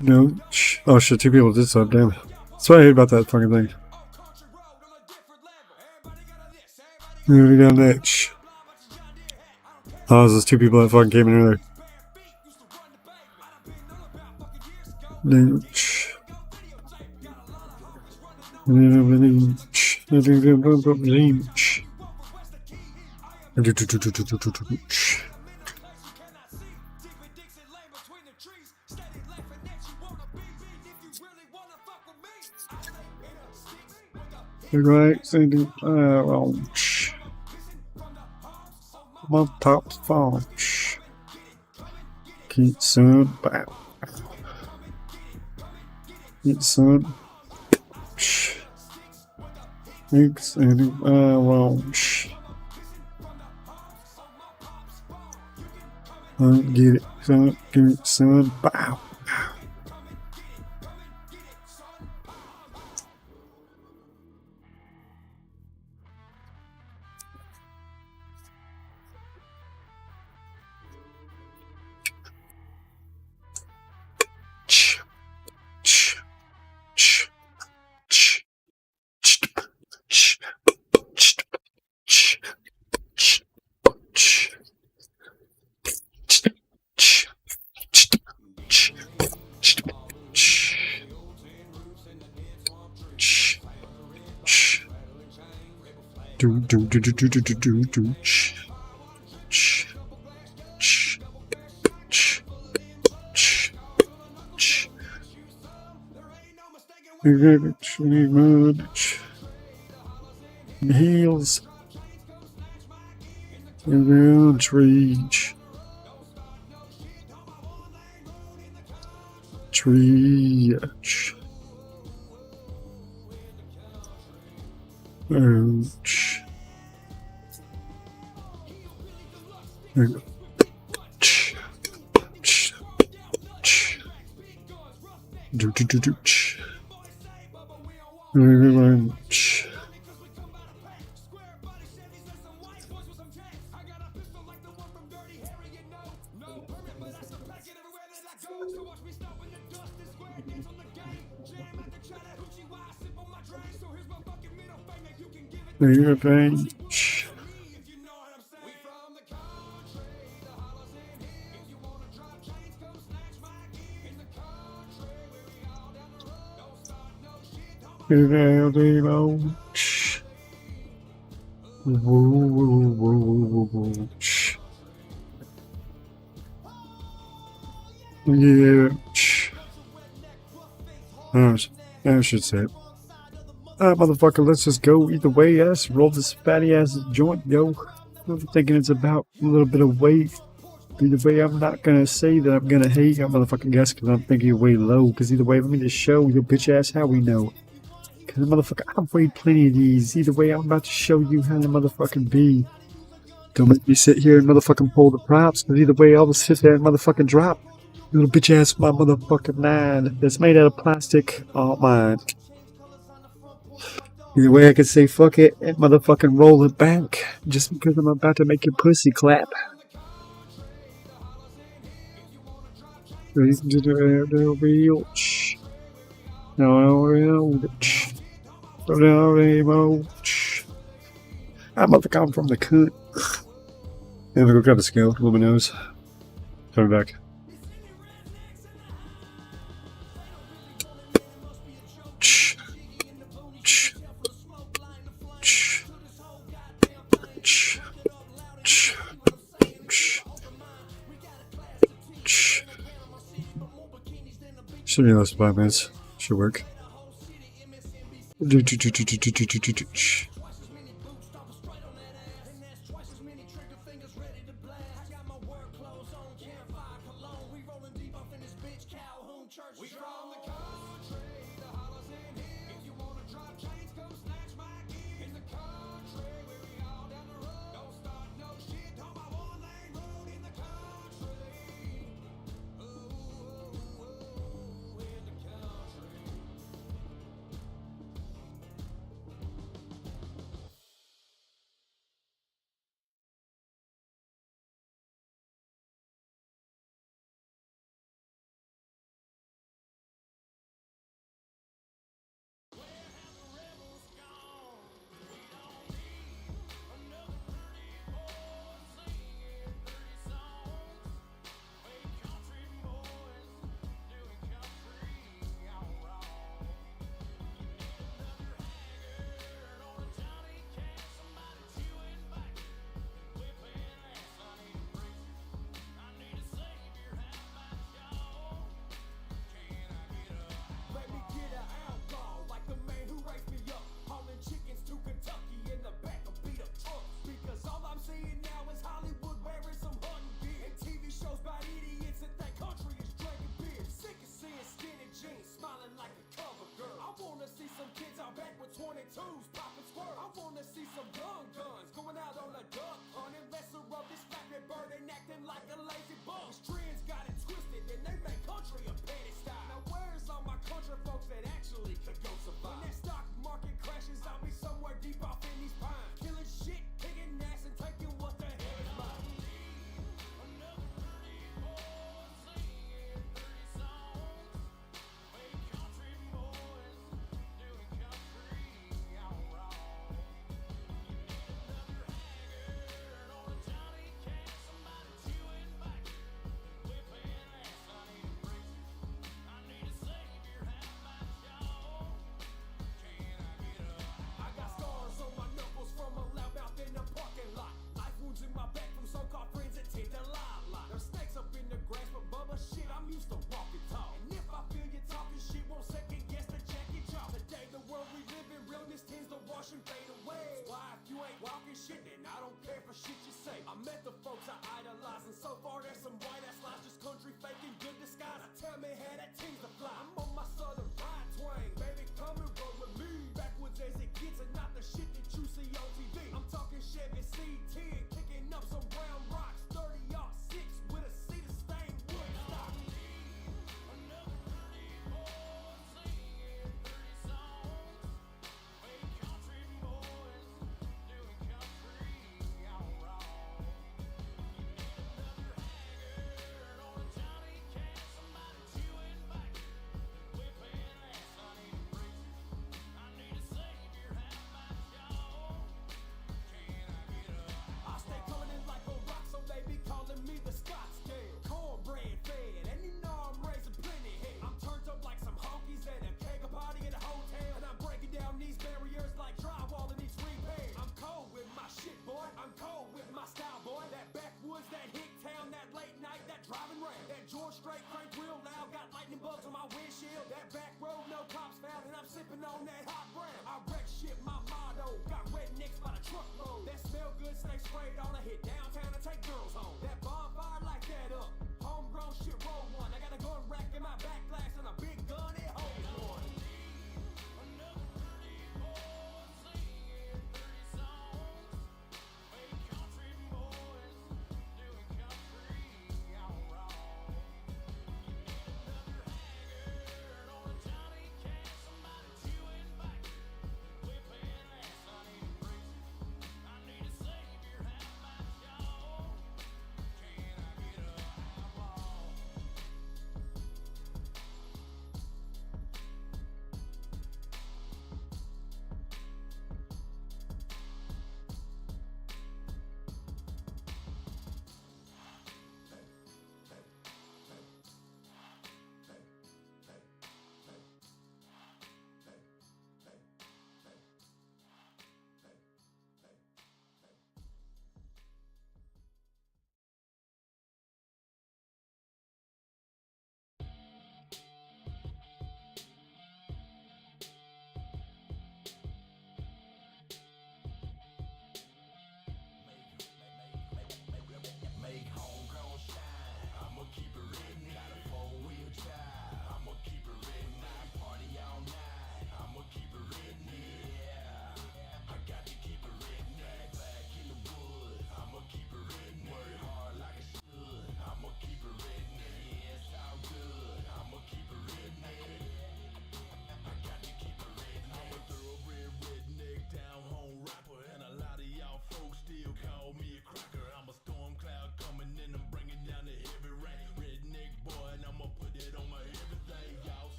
Speaker 3: No. Oh shit, 2 people did sub, damn. That's what I hate about that fucking thing. Moving down the H. Oh, there's 2 people that fucking came in earlier. Right, sending launch. My top launch. Keep sun back. Keep sun. Keep sending launch. Get it, son. Give it, son. Bow. Heels around reach. Ouch. Yeah. I should say it. Motherfucker, let's just go either way, ass. Roll this fatty ass joint, yo. I'm thinking it's about a little bit of weight. Either way, I'm not gonna say that I'm gonna hate your motherfucking guess because I'm thinking you're way low. Because either way, let me just show your bitch ass how we know. Because motherfucker, I've weighed plenty of these. Either way, I'm about to show you how to motherfucking be. Don't make me sit here and motherfucking pull the props. Because either way, I'll just sit there and motherfucking drop. Little bitch ass my motherfucking nine that's made out of plastic. All mine. Either way, I can say fuck it and motherfucking roll it back. Just because I'm about to make your pussy clap. Real. I'm about to come from the cunt. I'm gonna go grab the scale. Luminous. Coming back. Should be less than 5 minutes. Should work.
Speaker 1: sipping on that hot brown. I wreck shit, my motto. Got rednecks by the truckload. That smell good, stay sprayed on. I hit downtown and take girls home. That bonfire light that up. Homegrown shit, roll one. I got a gun rack in my back glass and a big gun, it holds one.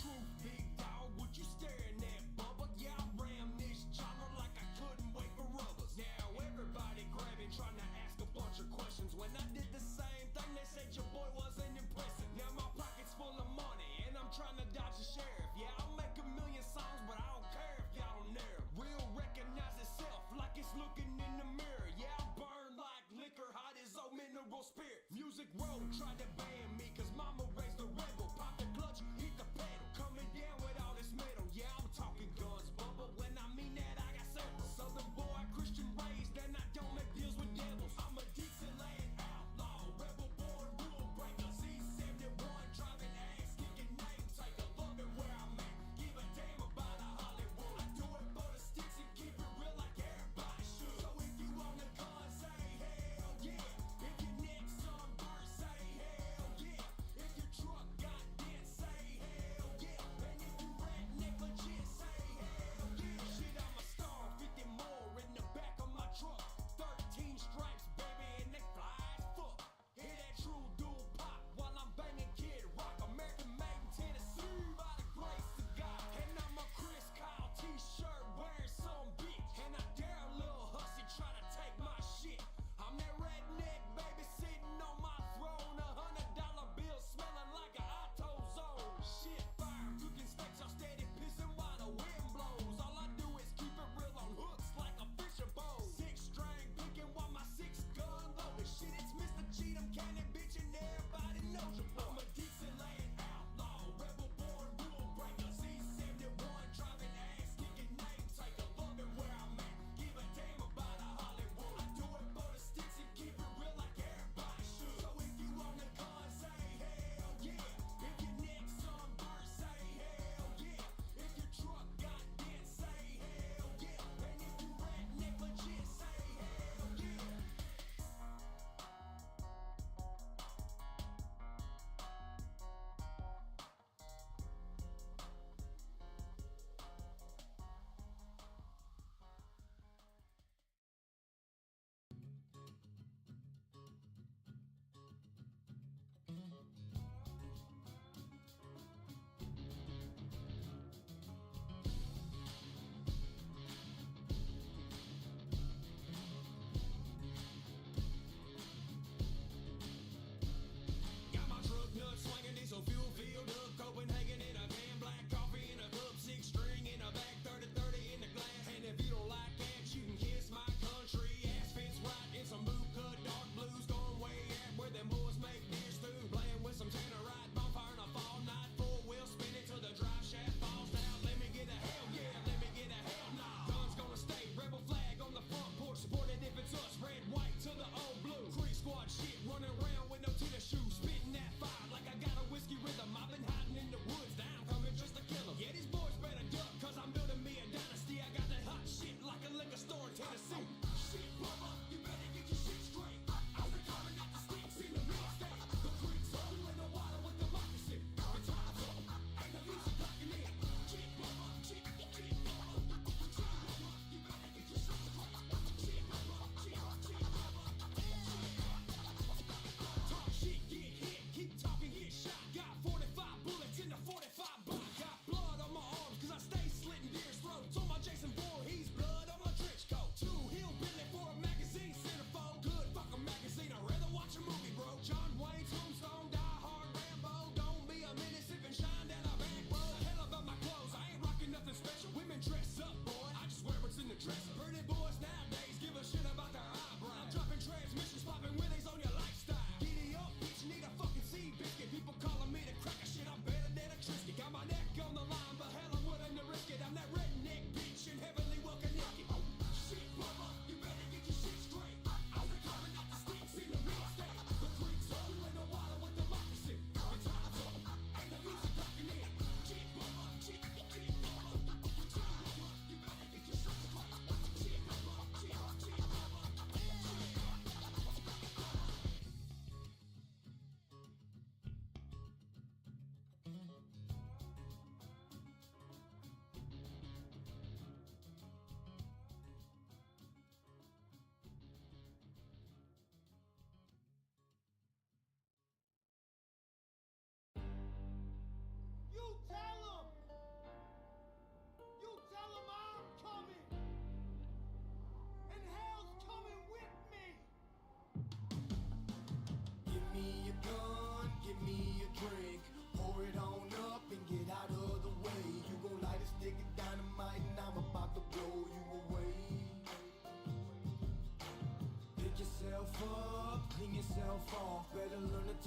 Speaker 1: truth, big dog, what you staring at, Bubba? Yeah, I ram this genre like I couldn't wait for rubbers. Now everybody grabbing, trying to ask a bunch of questions. When I did the same thing, they said your boy wasn't impressive. Now my pocket's full of money, and I'm trying to dodge the sheriff. Yeah, I'll make a million songs, but I don't care if y'all don't hear 'em. Real recognize itself like it's looking in the mirror. Yeah, I burn like liquor, hot as old mineral spirit. Music Road tried to ban me, cause mama raised a rebel. Pop the clutch, hit the pedal, coming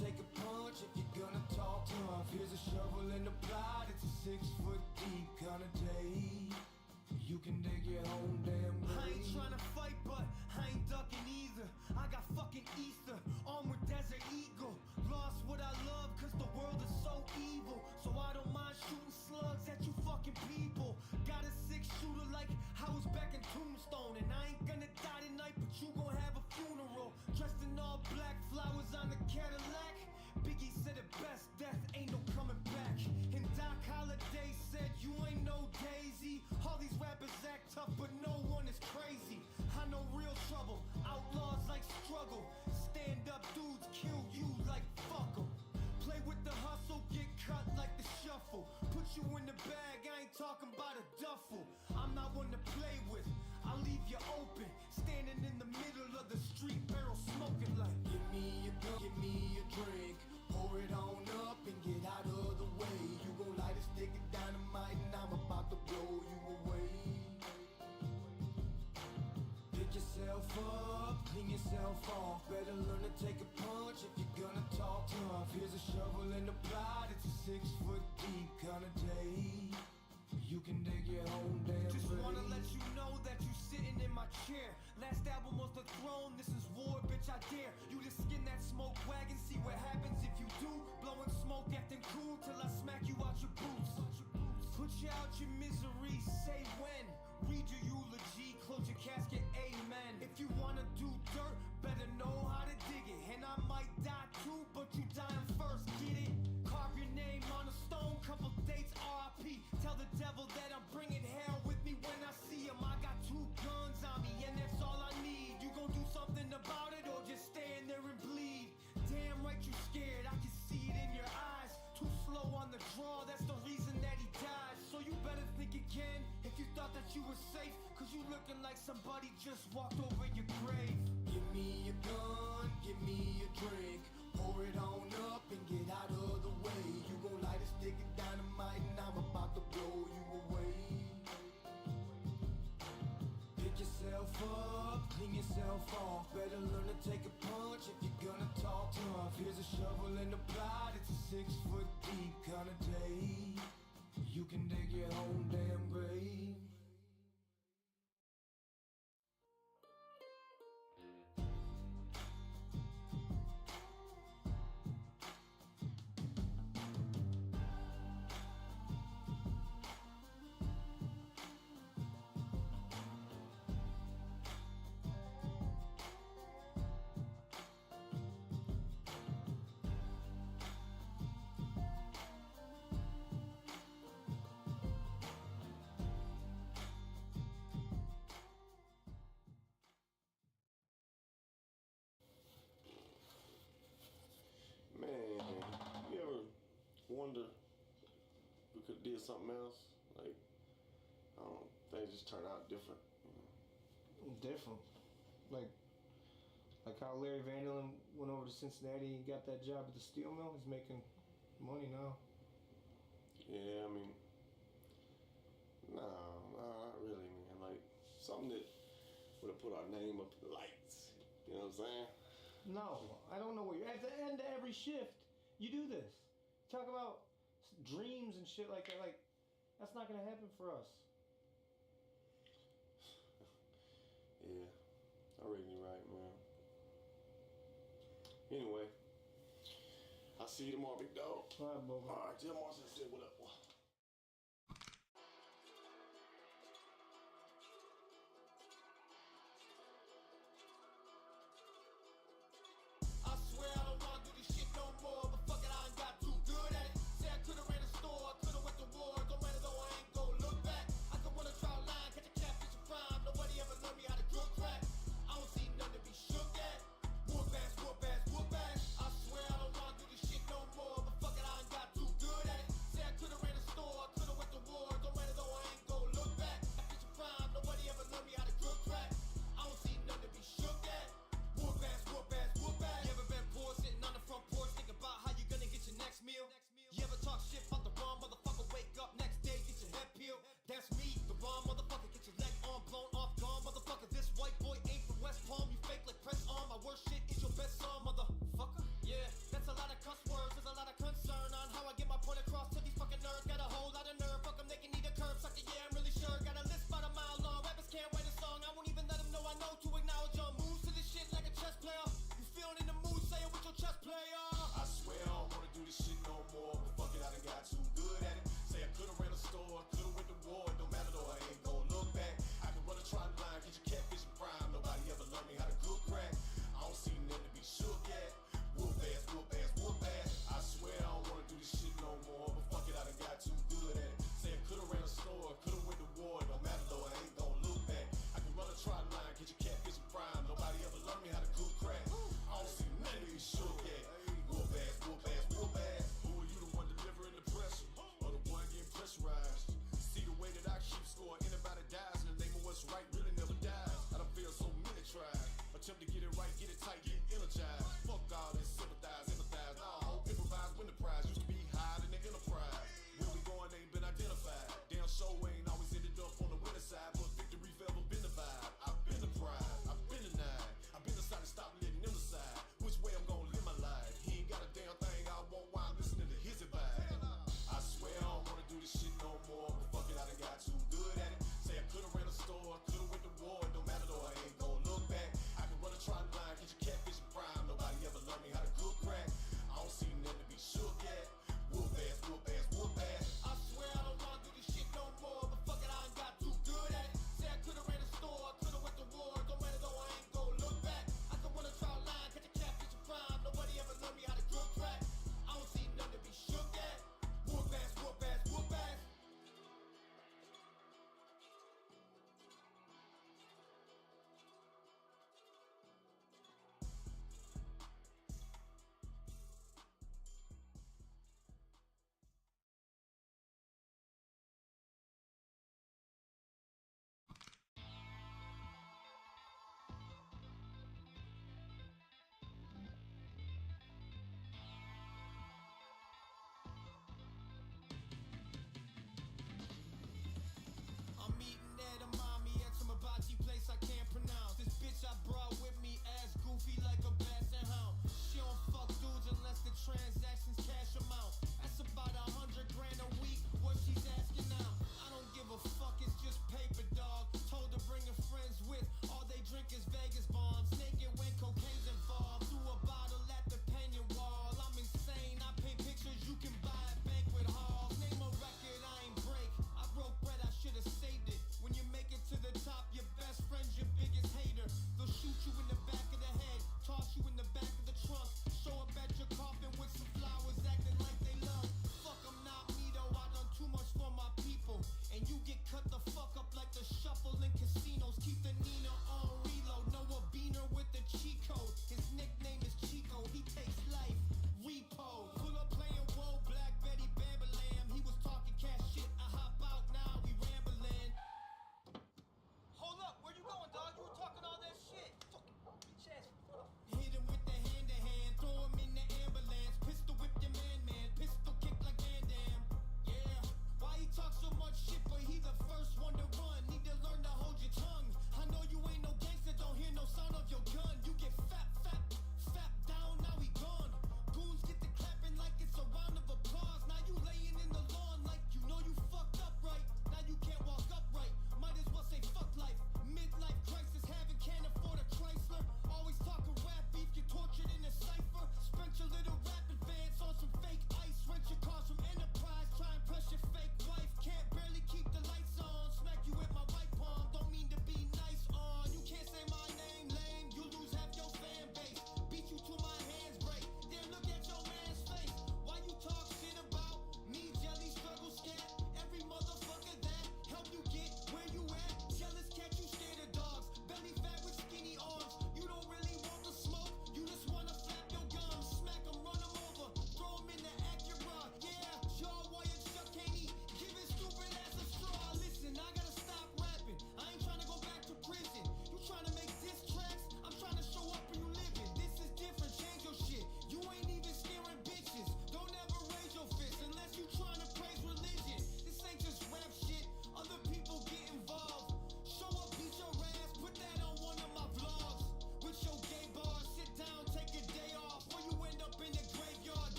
Speaker 1: take a punch if you're gonna talk tough. Here's a shovel and a plot, it's a 6 foot deep kind of day. You can dig your own damn grave. I ain't trying to fight, but I ain't ducking either. I got fucking ether, armed with Desert Eagle. Lost what I love, cause the world is so evil. So I don't mind shooting slugs at you fucking people. Got a 6-shooter like I was back in Tombstone. And I ain't gonna die tonight, but you gon' have a funeral. Dressed in all black, flowers on the Cadillac. Biggie said it best, death ain't no coming back. And Doc Holliday said you ain't no Daisy. All these rappers act tough, but no one is crazy. I know real trouble, outlaws like struggle. Stand up dudes kill you like fuck 'em. Play with the hustle, get cut like the shuffle. Put you in the bag, I ain't talking about a duffel. I'm not one to play with, I'll leave you open. Standing in the middle of the street, barrel smoking like, give me a gun, give me a drink. Pour it on up and get out of the way. You gon' light a stick of dynamite and I'm about to blow you away. Pick yourself up, clean yourself off. Better learn to take a punch if you're gonna talk tough. Here's a shovel and a plot, it's a 6 foot deep kind of day. You can dig your own damn Just grave. Wanna let you know that you sitting in my chair. Last album was The Throne, this is War, bitch I dare. You just skin that smoke wagon, see what happens if you do. Blowing smoke, acting cool till I smack you out your boots. Put you out your misery, say when. Read your eulogy, close your casket, amen. If you wanna do dirt, better know how to dig it. And I might die too, but you dying first, get it? Carve your name on a stone, couple dates, R.I.P. Tell the devil that I'm bringing hell with me when I see him. I got 2 guns on me and that's all I need. You gon' do something about it or just stand there and bleed? Damn right you scared, I can see it in your eyes. Too slow on the draw, that's the reason that he died. So you better think again if you thought that you were safe. Cause you looking like somebody just walked over your grave. Give me a gun, give me a drink. Pour it on up and get out of the way. You gon' light a stick of dynamite and I'm about to blow you away. Pick yourself up, clean yourself off. Better learn to take a punch if you're gonna talk tough. Here's a shovel and a plot, it's a 6 foot deep kind of day. You can dig your own damn grave.
Speaker 11: Wonder if we could have did something else. Like, I don't know, things just turned out different.
Speaker 12: Different? Like how Larry Vanderlyn went over to Cincinnati and got that job at the steel mill? He's making money now.
Speaker 11: Yeah, I mean, nah, not really, man. Like, something that would have put our name up in the lights. You know what I'm saying?
Speaker 12: No, I don't know what you're... At the end of every shift, you do this. Talk about dreams and shit like that. Like, that's not gonna happen for us.
Speaker 11: Yeah, I reckon you're right, man. Anyway, I'll see you tomorrow, big dog.
Speaker 12: All right, Bobo.
Speaker 11: All right, tell Marcel I said what up.
Speaker 1: I swear I don't wanna do this shit no more, but fuck it, I ain't got too good at it. Say I could've ran a store, I could've went to war. Don't matter though, I ain't gon' look back. I could run a trial line, catch a catfish and crime. Nobody ever learned me how to cook crack. I don't see nothing to be shook at. Whoop ass, whoop ass, whoop ass. I swear I don't wanna do this shit no more, but fuck it, I ain't got too good at it. Say I could've ran a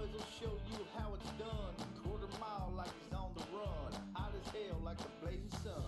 Speaker 13: boys will show you how it's done. Quarter mile like he's on the run. Hot as hell like the blazing sun.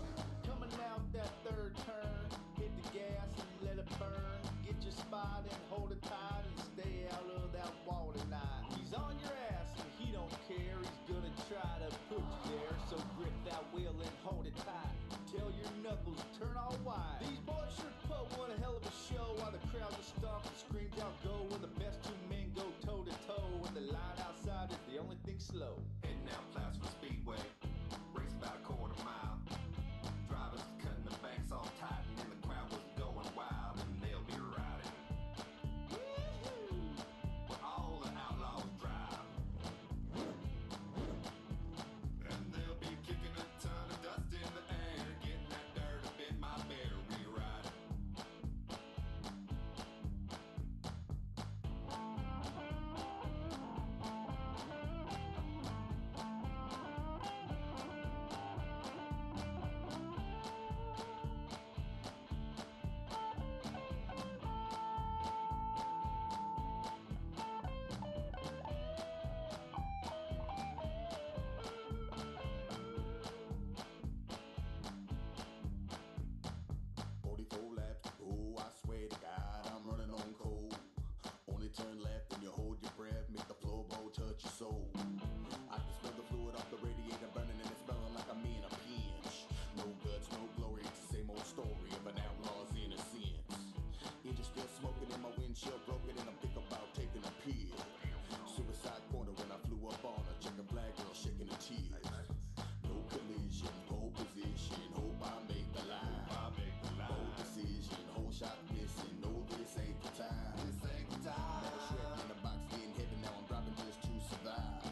Speaker 13: Coming out that third turn. Hit the gas and let it burn. Get your spot and hold it tight and stay out of that wall tonight. He's on your ass and he don't care. He's gonna try to put you there. So grip that wheel and hold it tight. Till your knuckles turn all white. These boys sure put one hell of a show while the crowd just stomps and screams out go. When the best two men go toe to toe. And the line outside is the only thing slow.
Speaker 14: Heading down Plattsburgh Speedway, race about a quarter mile. Drivers cutting the banks all tight, and the crowd was going wild, and they'll be riding. Where all the outlaws drive. And they'll be kicking a ton of dust in the air, getting that dirt up in my bear, re-riding.
Speaker 2: Turn left and you hold your breath, make the floorboard touch your soul. I can smell the fluid off the radiator burning and it's smelling like I'm in a pinch. No guts, no glory, it's the same old story of an outlaw's innocence. Engine still smoking in my windshield broken and I'm thinking about taking a pill. Suicide corner when I flew up on her, checking flag girl shaking her tears. No collision, pole position, hope I make the line. Whole decision, whole shot missing, no this ain't the time. This ain't the time. Never shredding in a box, in heaven, now I'm driving just to survive.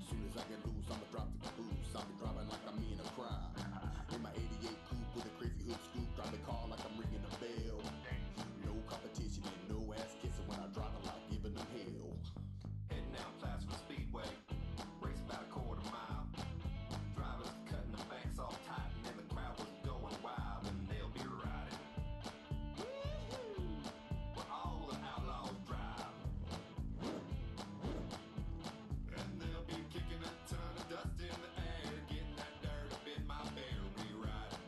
Speaker 2: Soon as I get loose, I'ma drop the caboose. I'll be driving like I'm in a crime. In my 88 coupe with a crazy hood scoop, drive the car like I'm ringing a bell. No competition and no ass kissing when I drive a lot, giving them hell.
Speaker 14: Heading down Plattsburgh Speedway, race about a quarter mile. Drivers cutting the banks all tight, and the crowd was going wild, and they'll be riding. Where all the outlaws drive. And they'll be kicking a ton of dust in the air, getting that dirt up in my bear, re-riding.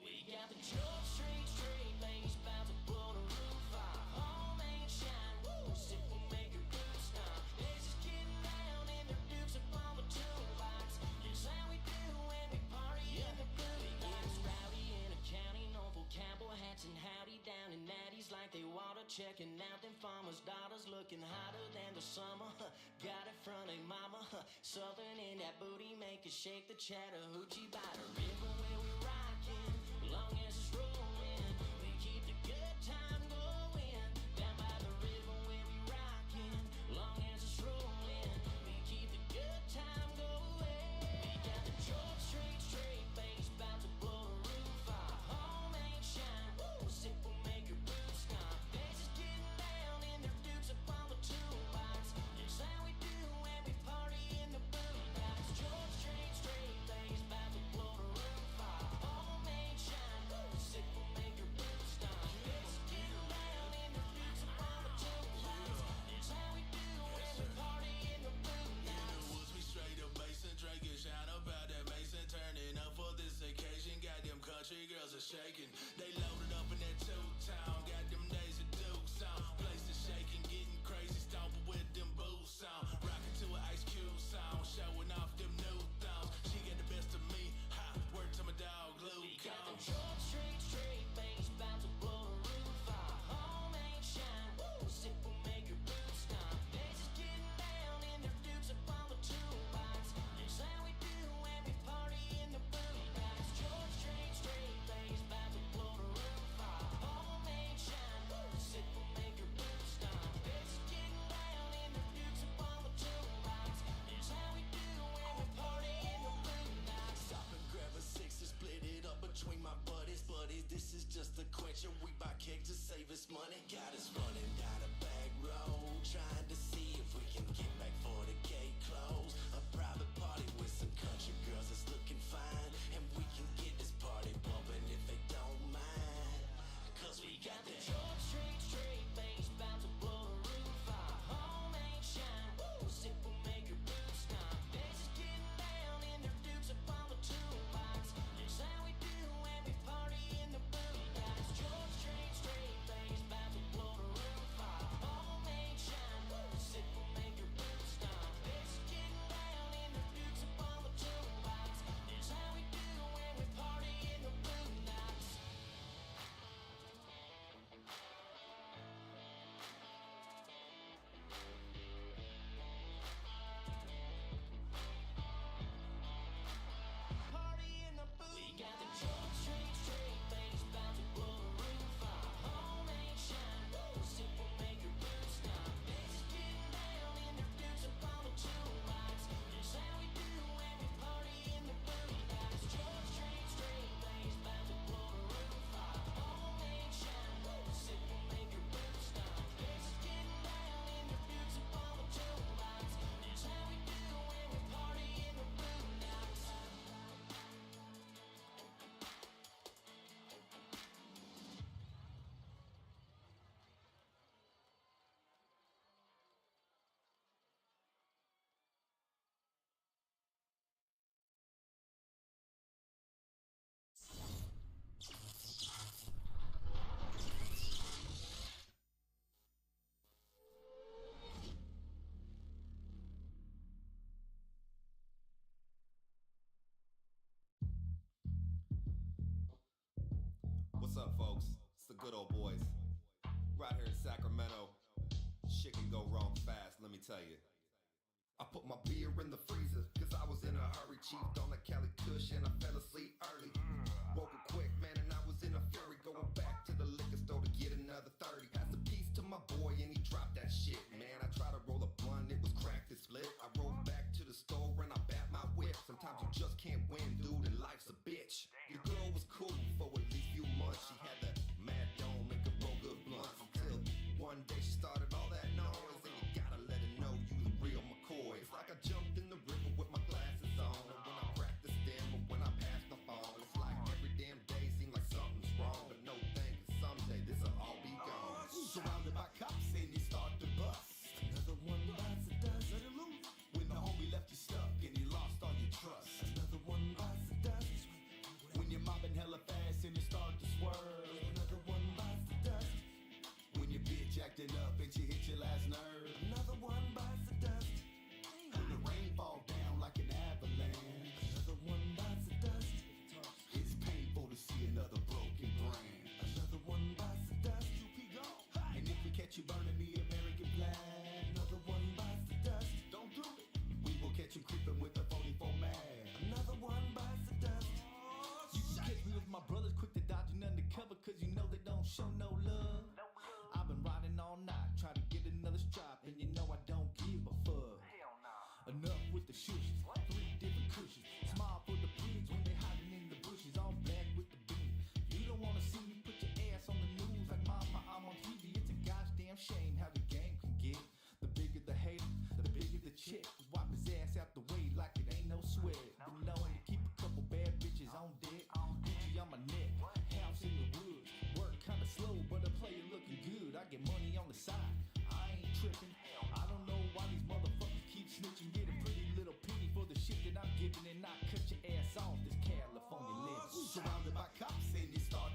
Speaker 1: We got the George Street straight lace bound to blow the roof off. Home ain't shine, woo, sip will make your boots stop. They're just getting down in their dukes upon the toolbox. Here's how we do when we party in the booty box. Rowdy in a county, known for cowboy hats and howdy down in natties like they water. Checking out them farmers' daughters looking hotter than the summer. Got it from a mama. Southern in that booty, make it shake the Chattahoochee by the river where we rockin'. Long as it's rolling, we keep the good time going. Down by the river where we rockin'. Long as it's rolling, we keep the good time going. We got the George Street straight bass bound to blow the roof off. Home ain't shine, woo, sip will make your boots stop. They just getting down in their dukes upon the toolbox. Here's how we do when we party in the booty box. George Street straight bass bound to blow the roof shaking. They loaded up in that two-town, got them days of Dukes on. Place is shaking, getting crazy, stomping with them boots on. Rocking to an Ice Cube song, showing off them new thongs. She got the best of me, ha, word to my dog, Luke.
Speaker 15: We got them short, straight bass, bound to blow the roof off. Home ain't shine, woo, sip will make your boots stomp. Bass is getting down in their dukes up on the toolbox. That's how we do when we party in the boombox. Short, straight bass, bound to blow the roof off. Home ain't shine, woo, sip will make your boots stomp. Bass is getting down in their dukes up on the toolbox. That's how we do when we party in the boombox.
Speaker 1: Stop and grab a six and split it up between my buddies. This is just a quencher. We buy cake to save us money. Got us running down a back road, trying to see if we can get back for the gate closed. A private party with some country girls that's looking fine, and we can get this party bumping if they don't mind. Cause we got that
Speaker 15: short, straight bass, bound to blow the roof off. Home ain't shine, woo, sip will make your boots stomp. Bass is getting down in their dukes up on the toolbox. That's how we do when we party in the boombox. Short, straight bass, bound to blow the roof off. Home ain't shine, woo, sip will make your boots stomp. Bass is getting down in their dukes up on the toolbox. That's how we do when we party in the boombox. Party in the boom. We got the short, straight bass, bound to blow the roof off. Home ain't shine, woo, sip will make your boots stomp. Bass is getting down in their dukes up on the toolbox. That's how we do when we party in the boombox. Short, straight bass, bound to blow the roof off. Home ain't shine, woo, sip will make your boots stomp. Bass is getting down in their dukes up on the toolbox. That's how we do when we party in the boombox.
Speaker 14: What's up, folks? It's the good old boys. Right here in Sacramento. Shit can go wrong fast, let me tell you.
Speaker 16: I put my beer in the freezer, cause I was in a hurry, chiefed on a Cali Kush and I fell asleep early. Woke up quick, man, and I was in a fury, going back to the liquor store to get another 30. Passed a piece to my boy and he dropped that shit, man. I tried to roll a blunt, it was cracked and split. I rolled back to the store and I bat my whip. Sometimes you just can't win, dude, and life's a bitch. The girl was cool for at least few months. She had the mad dome and could roll good blunts. Until one day she started all that noise, and you gotta let her know you the real McCoy. It's like I jumped in the river with my glasses on, and when I cracked the stem or when I passed the phone, it's like every damn day seemed like something's wrong. But no thing, 'cause someday this'll all be gone.
Speaker 2: Surrounded by cops and you start to bust.
Speaker 16: Another one bites the dust.
Speaker 2: Let it loose. When the homie left you stuck and you lost all your trust.
Speaker 16: Another one bites the dust.
Speaker 2: When you're mobbing hella fast and you start to swerve.
Speaker 16: Another one bites the dust.
Speaker 2: When your bitch acting up and she hit your last nerve.
Speaker 16: Another one bites the dust.
Speaker 2: When the rain fall down like an avalanche.
Speaker 16: Another one bites the dust.
Speaker 2: It's painful to see another broken brand.
Speaker 16: Another one bites the dust.
Speaker 2: And if we catch you burning the American flag,
Speaker 16: another one bites the dust.
Speaker 2: Don't do it. We will catch you creeping with the 44 mag.
Speaker 16: Another one bites the dust.
Speaker 13: You can catch me with my brothers quick to dodging undercover, cause you know they don't show no love. I've been riding all night, trying to get another strap, and you know I don't give a fuck. Enough with the shushes, 3 different cushions. Smile for the pigs when they hiding in the bushes, all black with the beam. You don't wanna see me put your ass on the news like mama, I'm on TV. It's a gosh damn shame how the game can get. The bigger the hater, the bigger the chick. Wipe his ass out the way like it ain't no sweat. Been knowing to keep a couple bad bitches on deck. Gucci on my neck, house in the woods. Work kinda slow, but I play it looking good. I get money on the side, I ain't tripping. I don't know why these motherfuckers keep snitching. Get a pretty little penny for the shit that I'm giving, and I cut your ass off this California living.
Speaker 2: Surrounded by cops and you start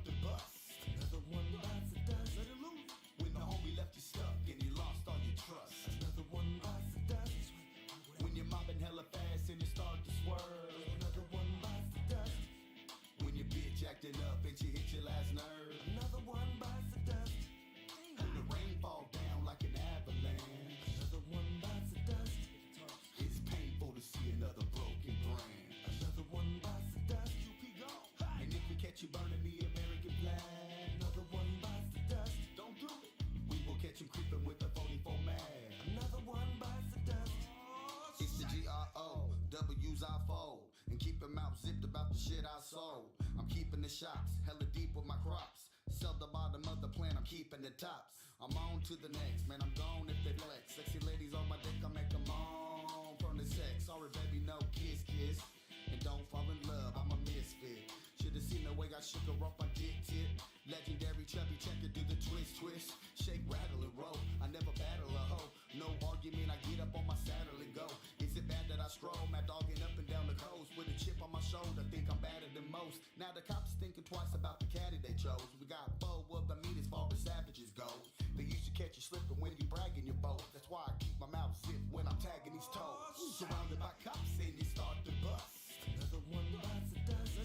Speaker 17: shoes I fold, and keep them out zipped about the shit I sold. I'm keeping the shots, hella deep with my crops. Sell the bottom of the plant, I'm keeping the tops. I'm on to the next, man, I'm gone if they flex. Sexy ladies on my dick, I make them on from the sex. Sorry, baby, no kiss, kiss. And don't fall in love, I'm a misfit. Should've seen the way I shook her off my dick tip. Legendary chubby checker, do the twist, twist. Shake, rattle, and roll. I never battle a hoe. No argument, I get up on my saddle and go. Is it bad that I stroll, mad dogging up and down the coast with a chip on my shoulder? Think I'm better than most. Now the cops thinking twice about the caddy they chose. We got four of the meanest far as savages go. They used to catch you slipping when you bragging your boat. That's why I keep my mouth zipped when I'm tagging these toes. Surrounded by cops and you start to bust. Another one bites the dust.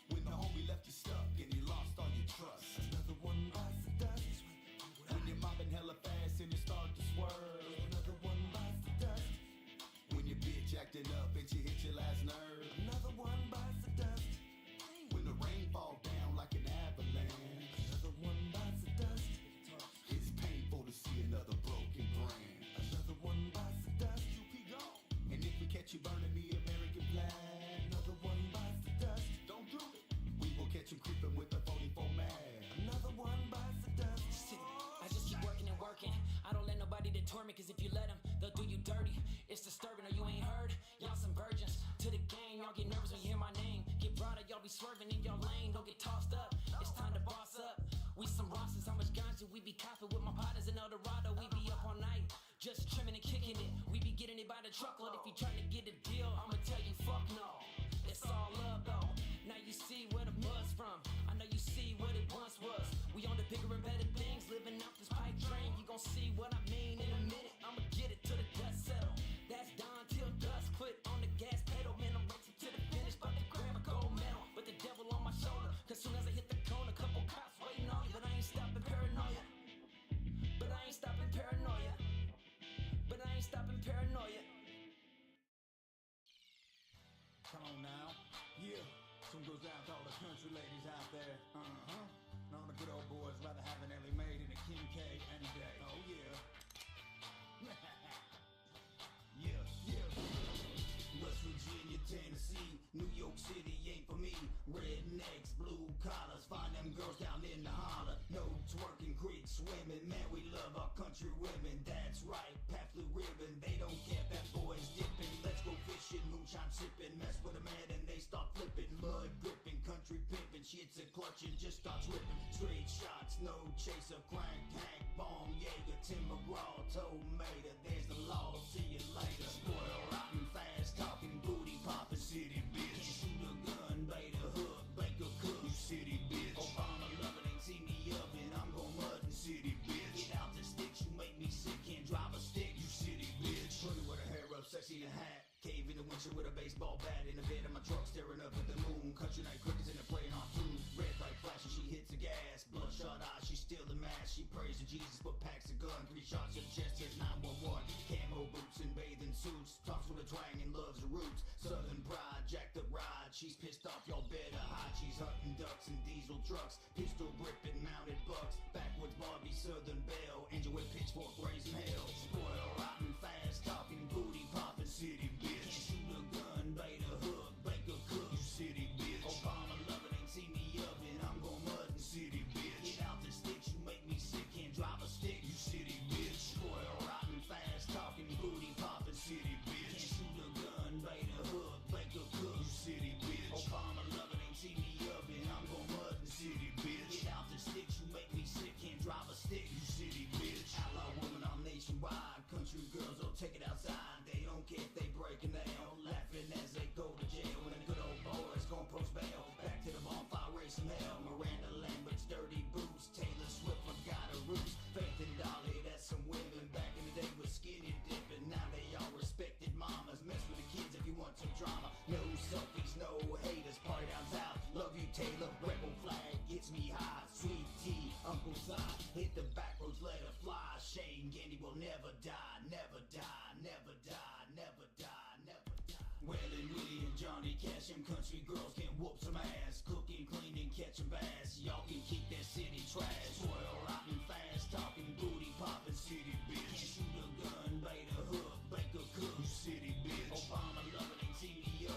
Speaker 17: When the homie left you stuck and you lost all your trust. Another one bites the dust. When you're mobbing hella fast and you start to swerve. Another one bites the dust. When your bitch acting up and she hit your last nerve. Another one bites the dust. When the rain fall down like an avalanche. Another one bites the dust. It's painful to see another broken brand. Another one bites the dust. And if we catch you burning the American flag, another one bites the dust. Don't do it. We will catch you creeping with the 44 mag. Another one bites the dust.
Speaker 18: I just keep working and working. I don't let nobody deter me, cause if you let them, they'll do you dirty. It's disturbing, or you ain't heard. Y'all some virgins to the game. Y'all get nervous when you hear my name. Get broader, y'all be swerving in your lane. Don't get tossed up. It's time to boss up. We some Rosses, how much ganja we be copping with my partners in El Dorado. We be up all night, just trimming and kicking it. We be getting it by the truckload. If you trying to get a deal, I'ma tell you fuck no. It's all love though. Now you see where the buzz from. I know you see what it once was. We on the bigger and better things, living out this pipe dream. You gon' see what I mean in a minute. I'ma get it till the dust settle. That's dawn till dusk. Put on the gas pedal, man. I'm racing to the finish, about to grab a gold medal. But the devil on my shoulder, cause soon as I hit the corner, couple cops waiting on me. But I ain't stopping paranoia. But I ain't stopping paranoia. But I ain't stopping paranoia.
Speaker 13: Come on now. Yeah. Some goes out to all the country ladies out there. And all the good old boys rather have an Ellie Mae than a Kim K any day. Oh yeah. Yeah, yeah.
Speaker 19: West Virginia, Tennessee, New York City ain't for me. Rednecks, blue collars, find them girls down in the holler. No twerking, creek swimming, man, we love our country women. That's right, Pat Blue Ribbon, they don't care if that boy's dipping. Let's go fishing, moonshine sipping, mess with a man and they start flipping. Mud gripping, country pimping, shit's a clutch and just starts ripping. Straight shots, no chaser, crank, tank, bomb, Jaeger, Tim McGraw, tomato. There's the law, see you later. Spoil rotten, fast talking, booty popping, city bitch. Can't shoot a gun, bait a hook, bake a cook, you city bitch. Obama loving ain't see me up and I'm gon' mud in city bitch. Get out the sticks, you make me sick, can't drive a stick, you city bitch. Pretty with her hair up, sexy in a hat. Cave in the windshield with a baseball bat. In the bed of my truck, staring up at the moon. Country night crickets in the playing on tune. Red light flashing, she hits the gas. Bloodshot eyes, she still the mask. She prays to Jesus, but packs a gun. 3 shots to the chest, says 911. Camo boots and bathing suits. Talks with a twang and loves the roots. Southern pride, jacked up ride. She's pissed off, y'all better hide. She's hunting ducks and diesel trucks. Pistol gripping, mounted bucks. Backwoods Barbie, Southern Belle. Angel with pitchfork, raising hell. Spoil rotten, fast talking, booty popping, city bitch. Can't shoot a gun, bait a hook, bake a cook, you city bitch. Obama loving ain't see me up and I'm gon' mud in city bitch. Get out the sticks, you make me sick, can't drive a stick, you city bitch. Spoil rotten, fast talking, booty popping, city bitch. Can't shoot a gun, bait a hook, bake a cook, you city bitch. Obama loving ain't see me up and I'm gon' mud in city bitch. Get out the sticks, you make me sick, can't drive a stick, you city bitch. Outlaw woman on nationwide, country girls don't take it outside. They don't care if they breaking down, laughing as they go to jail. When the good old boys gon' post bail, back to the bonfire, raise some hell. Miranda Lambert's dirty boots, Taylor Swift forgot her roots. Faith and Dolly, that's some women back in the day was skinny dipping. Now they all respected mamas. Mess with the kids if you want some drama. No selfies, no haters, party down south. Love you Taylor, rebel flag gets me high. Sweet tea, Uncle Si, hit the back roads, let her fly. Shane Gandy will never die, never die, never die, never die, never die. Waylon Willie and Johnny Cash, them country girls can whoop some ass. Cooking, cleaning, catching bass. Y'all can keep that city trash. Spoil rotten, fast talking, booty popping, city bitch. Can't shoot a gun, bait a hook, bake a cook, you city bitch. Obama loving ain't see me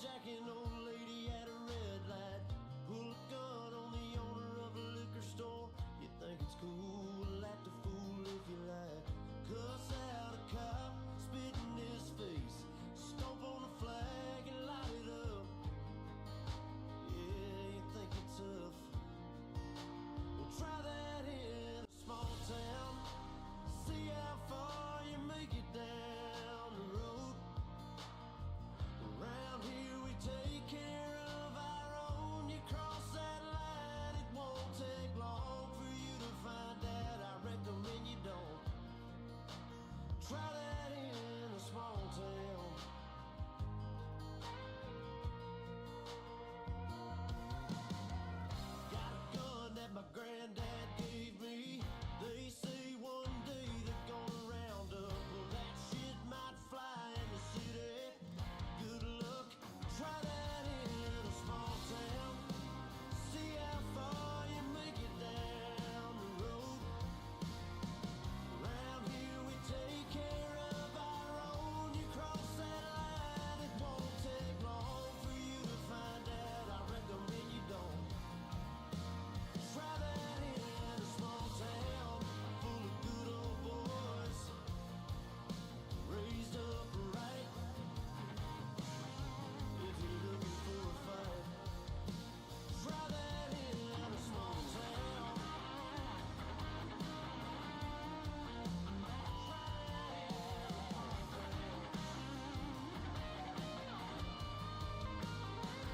Speaker 20: carjacking old lady at a red light. Pull a gun on the owner of a liquor store. You think it's cool, act a fool if you like. Cuss out a cop, spit in his face. Stomp on the flag and light it up. Yeah, you think you're tough. Well, try that in a small town. See how far you make it down the road. Around here we take care of our own. You cross that line, it won't take long for you to find out. I recommend you don't. Try that in a small town. Got a gun that my granddad gave me. They say one day they're gonna round up. Well, that shit might fly in the city. Good luck, try that in a small town. See how far you make it down the road. Around here we take care of our own. You cross that line, it won't take long for you to find out. I recommend you don't. Try that in a small town full of good old boys, raised up right. If you're looking for a fight, try that in a small town.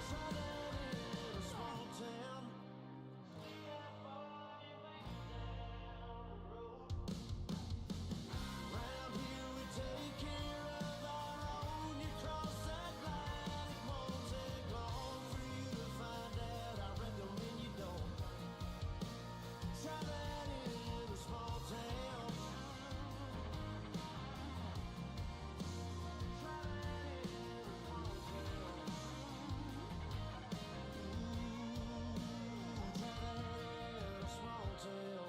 Speaker 20: Try that in a small town. See how far you make it down the road. Round here we take care of our own. You cross that line, it won't take long for you to find out. I recommend you don't. Try that in a small town. Try that in a small town. Try that in a small town.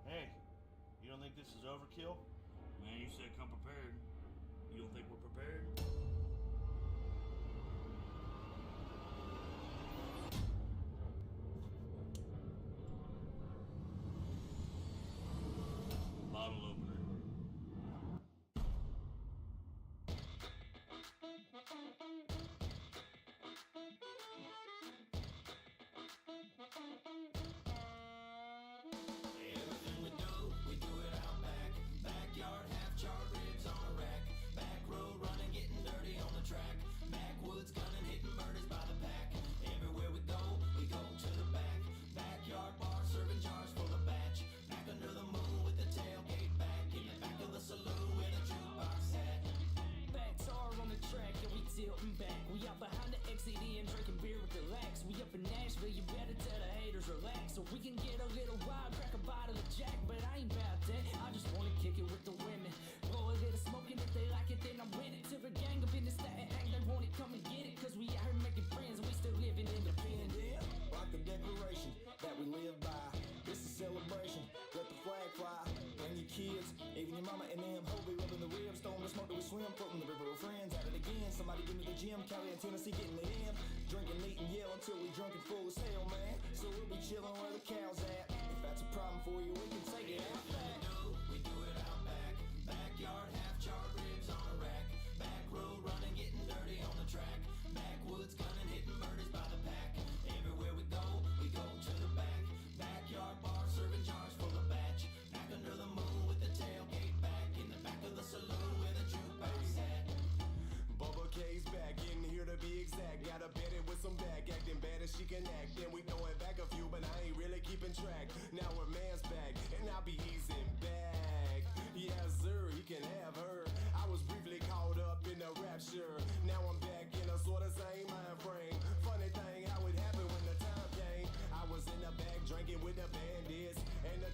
Speaker 21: Hey, you don't think this is overkill? Man, you said come prepared. You don't think we're prepared? Bottle opener.
Speaker 19: Everything we do it out back. Backyard, half-charred ribs on a rack. Back road running, getting dirty on the track. Backwoods gunning, hitting murders by the pack. Everywhere we go to the back. Backyard bar, serving jars full of batch. Back under the moon with the tailgate back. In the back of the saloon where the jukebox sat.
Speaker 18: Backs are on the track and we tilting back. We out behind the XCD and drinking beer with the lax. We up in Nashville, you better tell the haters relax. So we can get a little wild, crack a bottle of Jack. But I ain't about that, I just wanna kick it with the women. Blow a little smoke and if they like it then I'm with it. To the gang up in the statin' hang, they want it, come and get it. Cause we out here making friends and we still living independent.
Speaker 22: Rock the declaration that we live by. This is celebration, let the flag fly. Bring your kids, even your mama and them. Hope we rubbing the ribs, throwing the smoke that we swim. Floating the river of friends, at it again. Somebody give me the gym, Cali and Tennessee getting it in. Drinking, eat and yell until we drunk and full as hell, man. So we'll be chilling where the cows at. If that's a problem for you, we can take it out back.
Speaker 19: We do it out back. Backyard, half-charred ribs on a rack. Back road running, getting dirty on the track. Backwoods gunning, hitting murders by the pack. Everywhere we go to the back. Backyard bar, serving jars full of batch. Back under the moon with the tailgate back. In the back of the saloon where the jukebox sat.
Speaker 22: Bubba K's back, in here to be exact. Got a bedded with some back, acting bad as she can act. Then we throwing back a few, but I ain't really keeping track. Now her man's back, and I'll be easing back. Yes, sir, he can have her. I was briefly caught up in the rapture. Now I'm back in a sort of same mind frame. Funny thing, how it happened when the time came. I was in the back drinking with the bandits, and the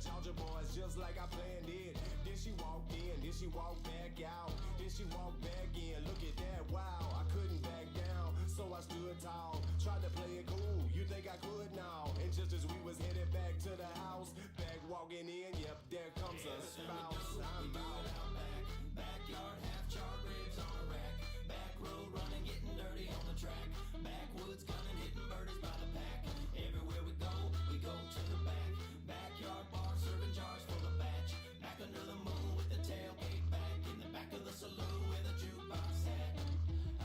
Speaker 5: like I planned it. Then she walked in, then she walked back out, then she walked back in. Look at that, wow, I couldn't back down, so I stood tall, tried to play it cool. You think I could now? And just as we was headed back to the house, back walking in, yep, there comes a spouse. I'm out.
Speaker 15: Backyard, half charred ribs on a rack. Back road running, getting dirty on the track. Backwoods gunning, hitting birdies by the pack. Everywhere we go to the back. Backyard bar, serving jars full of batch. Back under the moon with the tailgate back. In the back of the saloon where the jukebox sat.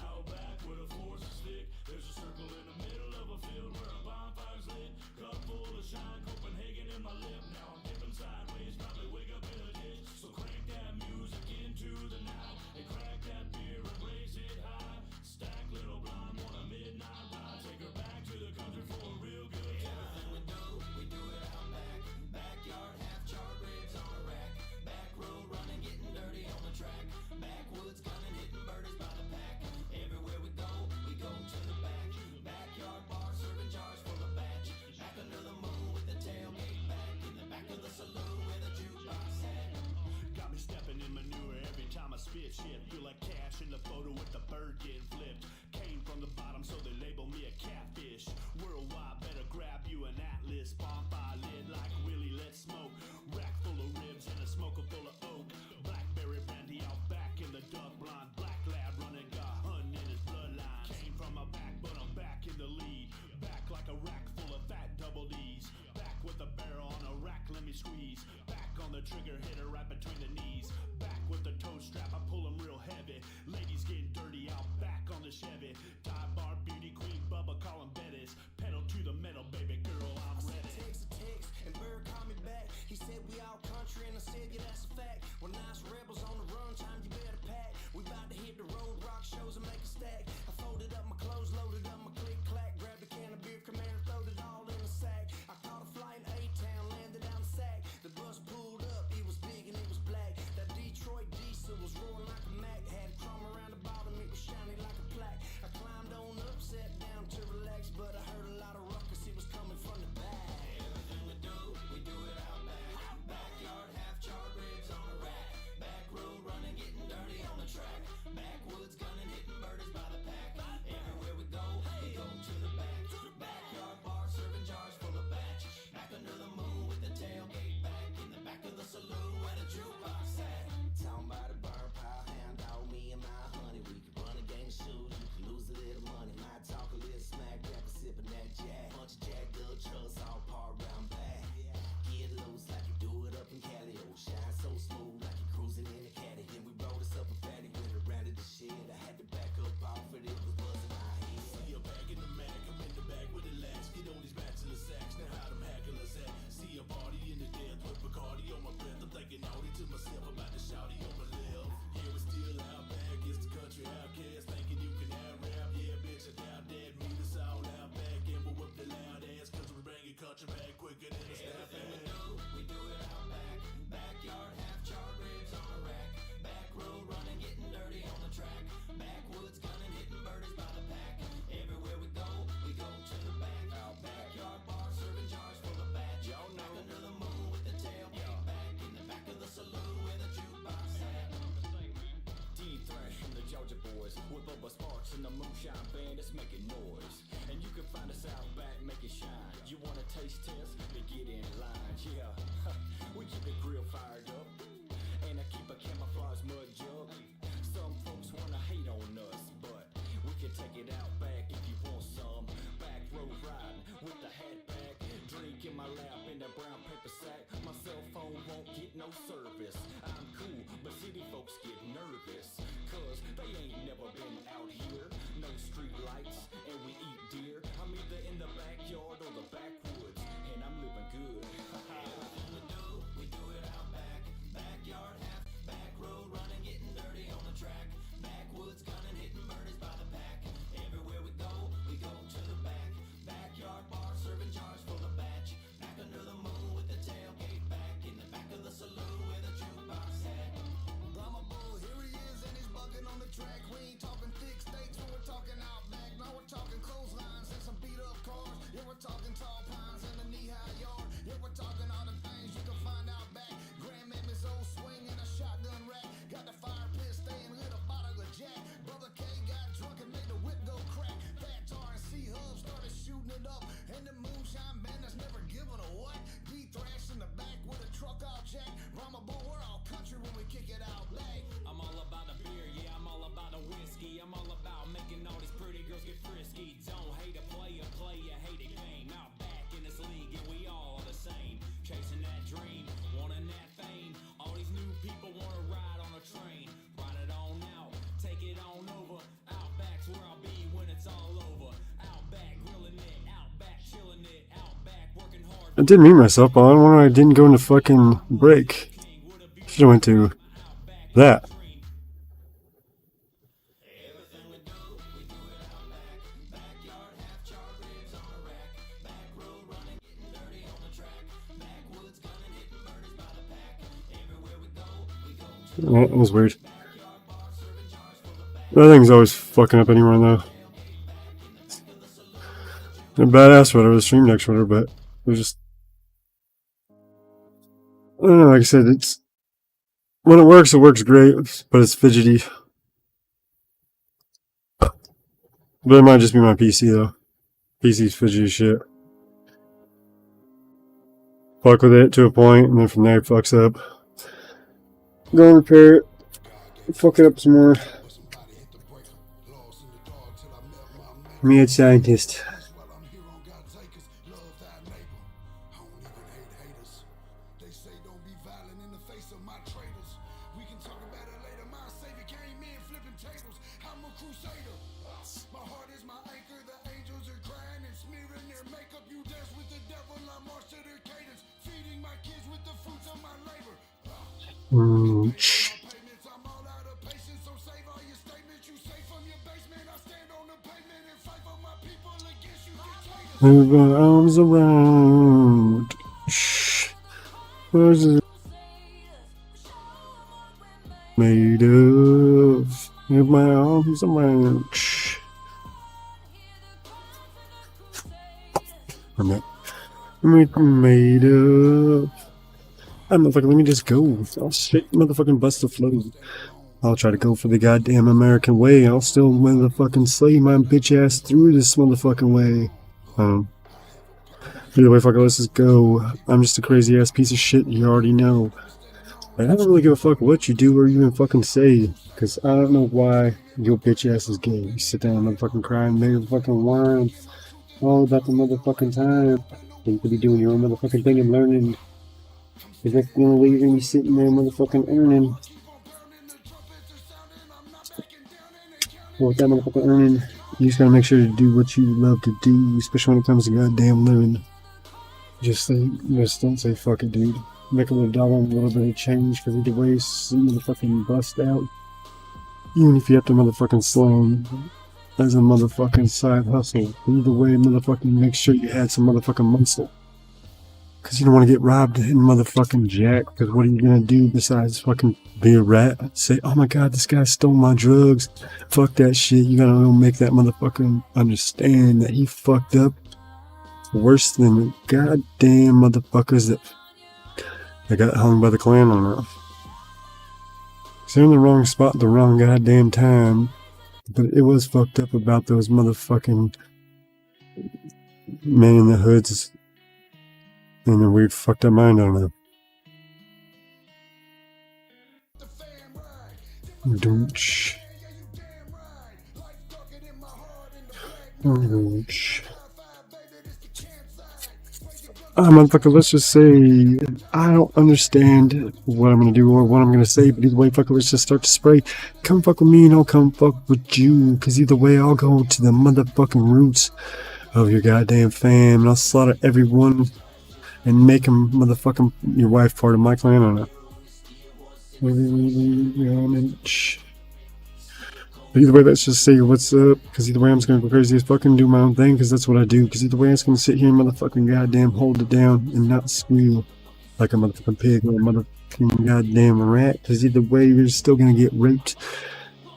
Speaker 21: Out back where the floors are slick, there's a circle in the middle of a field where a bonfire's lit. Cup full of shine, Copenhagen in my lip. Now I'm dipping sideways, probably wake up in a ditch. So crank that music into the night and crack that beer and raise it high. Stack little blonde on a midnight ride. Take her back to the country for a real good time.
Speaker 15: Everything we do it out back. Backyard, half charred ribs on a rack. Back road running, getting dirty on the track. Backwoods gunning, hitting birdies by the pack. Everywhere we go to the back. Backyard bar, serving jars full of batch. Back under the moon with the tailgate back. In the back of the saloon where the jukebox sat.
Speaker 21: Got me stepping in manure every time I spit shit. Feel like cash in the photo with the bird getting flipped. Came from the bottom, so they label me a catfish. Worldwide, better grab you an atlas. Bonfire lit like Willie, let's smoke. Rack full of ribs and a smoker full of oak. Blackberry brandy out back in the duck blind. Black lab running, got hun in his bloodline. Came from a back, but I'm back in the lead. Back like a rack full of fat double D's. Back with a barrel on a rack, let me squeeze. Back on the trigger, hit her right between the knees. Back with the toe strap, I pull them real heavy. Ladies getting dirty out back on the Chevy. Tie bar, beauty queen, Bubba, call 'em Bettis. Pedal to the metal, baby girl, I'm ready.
Speaker 22: Text, and Bird called me back. He said we all country, and I said, yeah, that's a fact. We're nice rebels on the run, time you better pack. We about to hit the road, rock shows and make a stack. I folded up my clothes, loaded up my click clack, grabbed a can of beer, commander, throwed it all in a sack. I caught a flight in A-Town, landed down the sack. The bus pulled up, it was big and it was black. That Detroit diesel was roaring like a Mac. Had a chrome around the bottom, it was shiny like a plaque. I climbed on up, sat down to relax, but I heard a lot of ruckus, it was coming from the back.
Speaker 15: Everything we do it out back. Backyard, half charred ribs on a rack. Back road running, getting dirty on the track. Backwoods gunning, hitting birdies by the pack. Everywhere we go to the back. Backyard bar, serving jars full of batch. Back under the moon with the tailgate back. In the back of the saloon where the jukebox sat.
Speaker 22: Talking about a burn pile, hound dog, me and my honey. We could run a game of shoes, you could lose a little money. Might talk a little smack, grab a sippin' that jack. Bunch of jacked up trucks all parked round back. Get loose like you do it up in Cali. Oh, shine so smooth like you cruising in a caddy. Then we rolled us up a fatty, went around to the shed. I had to back up off it, it was buzzing my head.
Speaker 19: See you back in the Mac, I'm in the back with the lax. Get on these bachelor sacks, now how them hacklers at. See a party in the death with Bacardi on my breath. I'm thinking naughty to myself about the shouty on my left. Yeah, we still out back, it's the country outcast. Thinking you can out rap, yeah, bitch, I doubt that. Meet us all out back, and we'll whip the loud ass. Cause we bring your country back quicker than a snap
Speaker 15: We do it out back. Backyard, half charred ribs on a rack. Back road running, getting dirty on the track. Backwoods gunning, hitting birdies by the pack. Everywhere we go to the back. Backyard bar, serving jars full of batch. Back under the moon with the tailgate back. In the back of the saloon where the jukebox sat.
Speaker 22: D-Thrash from the Georgia boys with Bubba Sparks and the Moonshine Band that's making noise. And you can find us out back, make it shine. You want a taste test? Then get in line, yeah. We keep the grill fired up, and I keep a camouflage mud jug. Some folks wanna hate on us, but we can take it out back if you want some. Back road riding with the hat back, drink in my lap in that brown paper sack. My cell phone won't get no service. I'm cool, but city folks get nervous, cause they ain't never been out here. No street lights, and we eat deer. I'm either in the backyard or the backwoods, and I'm living good.
Speaker 15: We do it out back. Backyard, half back road running, getting dirty on the track. Backwoods gunning, hitting birdies by the pack. Everywhere we go to the back. Backyard bar, serving jars full of batch. Back under the moon with the tailgate back. In the back of the saloon where the jukebox sat.
Speaker 17: Brahma Bull, here he is and he's bugging on the track. We ain't talking thick steaks when we're talking out back. Now we're
Speaker 3: I did mute myself, but I don't know why I didn't go into fucking break. Should have went to that. That was weird. That thing's always fucking up anywhere though. They're badass whatever, the stream decks whatever, but they're just, I don't know, like I said, it's when it works great, but it's fidgety. But it might just be my PC though. PC's fidgety as shit. Fuck with it to a point, and then from there it fucks up. Go and repair it. Fuck it up some more. Mad scientist. Move my arms around. Where's it made of? Move my arms around. I'm not made of. Motherfucker, let me just go. I'll shit, motherfucking bust the flow. I'll try to go for the goddamn American way. I'll still motherfucking slay my bitch ass through this motherfucking way. Either way, fuck it, let's just go. I'm just a crazy ass piece of shit, you already know. I don't really give a fuck what you do or even fucking say, because I don't know why your bitch ass is gay. You sit down and motherfucking cry and make fucking whine all about the motherfucking time. You could be doing your own motherfucking thing and learning. Because that's the only way you're gonna be sitting there motherfucking earning. Well, with that motherfucking earning, you just gotta make sure to do what you love to do, especially when it comes to goddamn living. Just don't say fuck it, dude. Make a little dollar and a little bit of change, because either way, some motherfucking bust out. Even if you have to motherfucking slam as a motherfucking side hustle. Either way, motherfucking make sure you had some motherfucking muscle. Because you don't want to get robbed and motherfucking jack. Because what are you going to do besides fucking be a rat? Say, oh my god, this guy stole my drugs. Fuck that shit. You got to make that motherfucking understand that he fucked up worse than the goddamn motherfuckers that got hung by the Klan on earth. They're in the wrong spot at the wrong goddamn time. But it was fucked up about those motherfucking men in the hoods and a weird fucked up mind on them. Doonch. Motherfucker, let's just say I don't understand what I'm gonna do or what I'm gonna say, but either way, fucker, let's just start to spray. Come fuck with me and I'll come fuck with you, cause either way I'll go to the motherfucking roots of your goddamn fam and I'll slaughter everyone and make them motherfucking your wife part of my clan on it. But either way, let's just say what's up, because either way I'm just gonna go crazy as fucking do my own thing, because that's what I do, because either way I'm just gonna sit here and motherfucking goddamn hold it down and not squeal like a motherfucking pig or a motherfucking goddamn rat, because either way you're still gonna get raped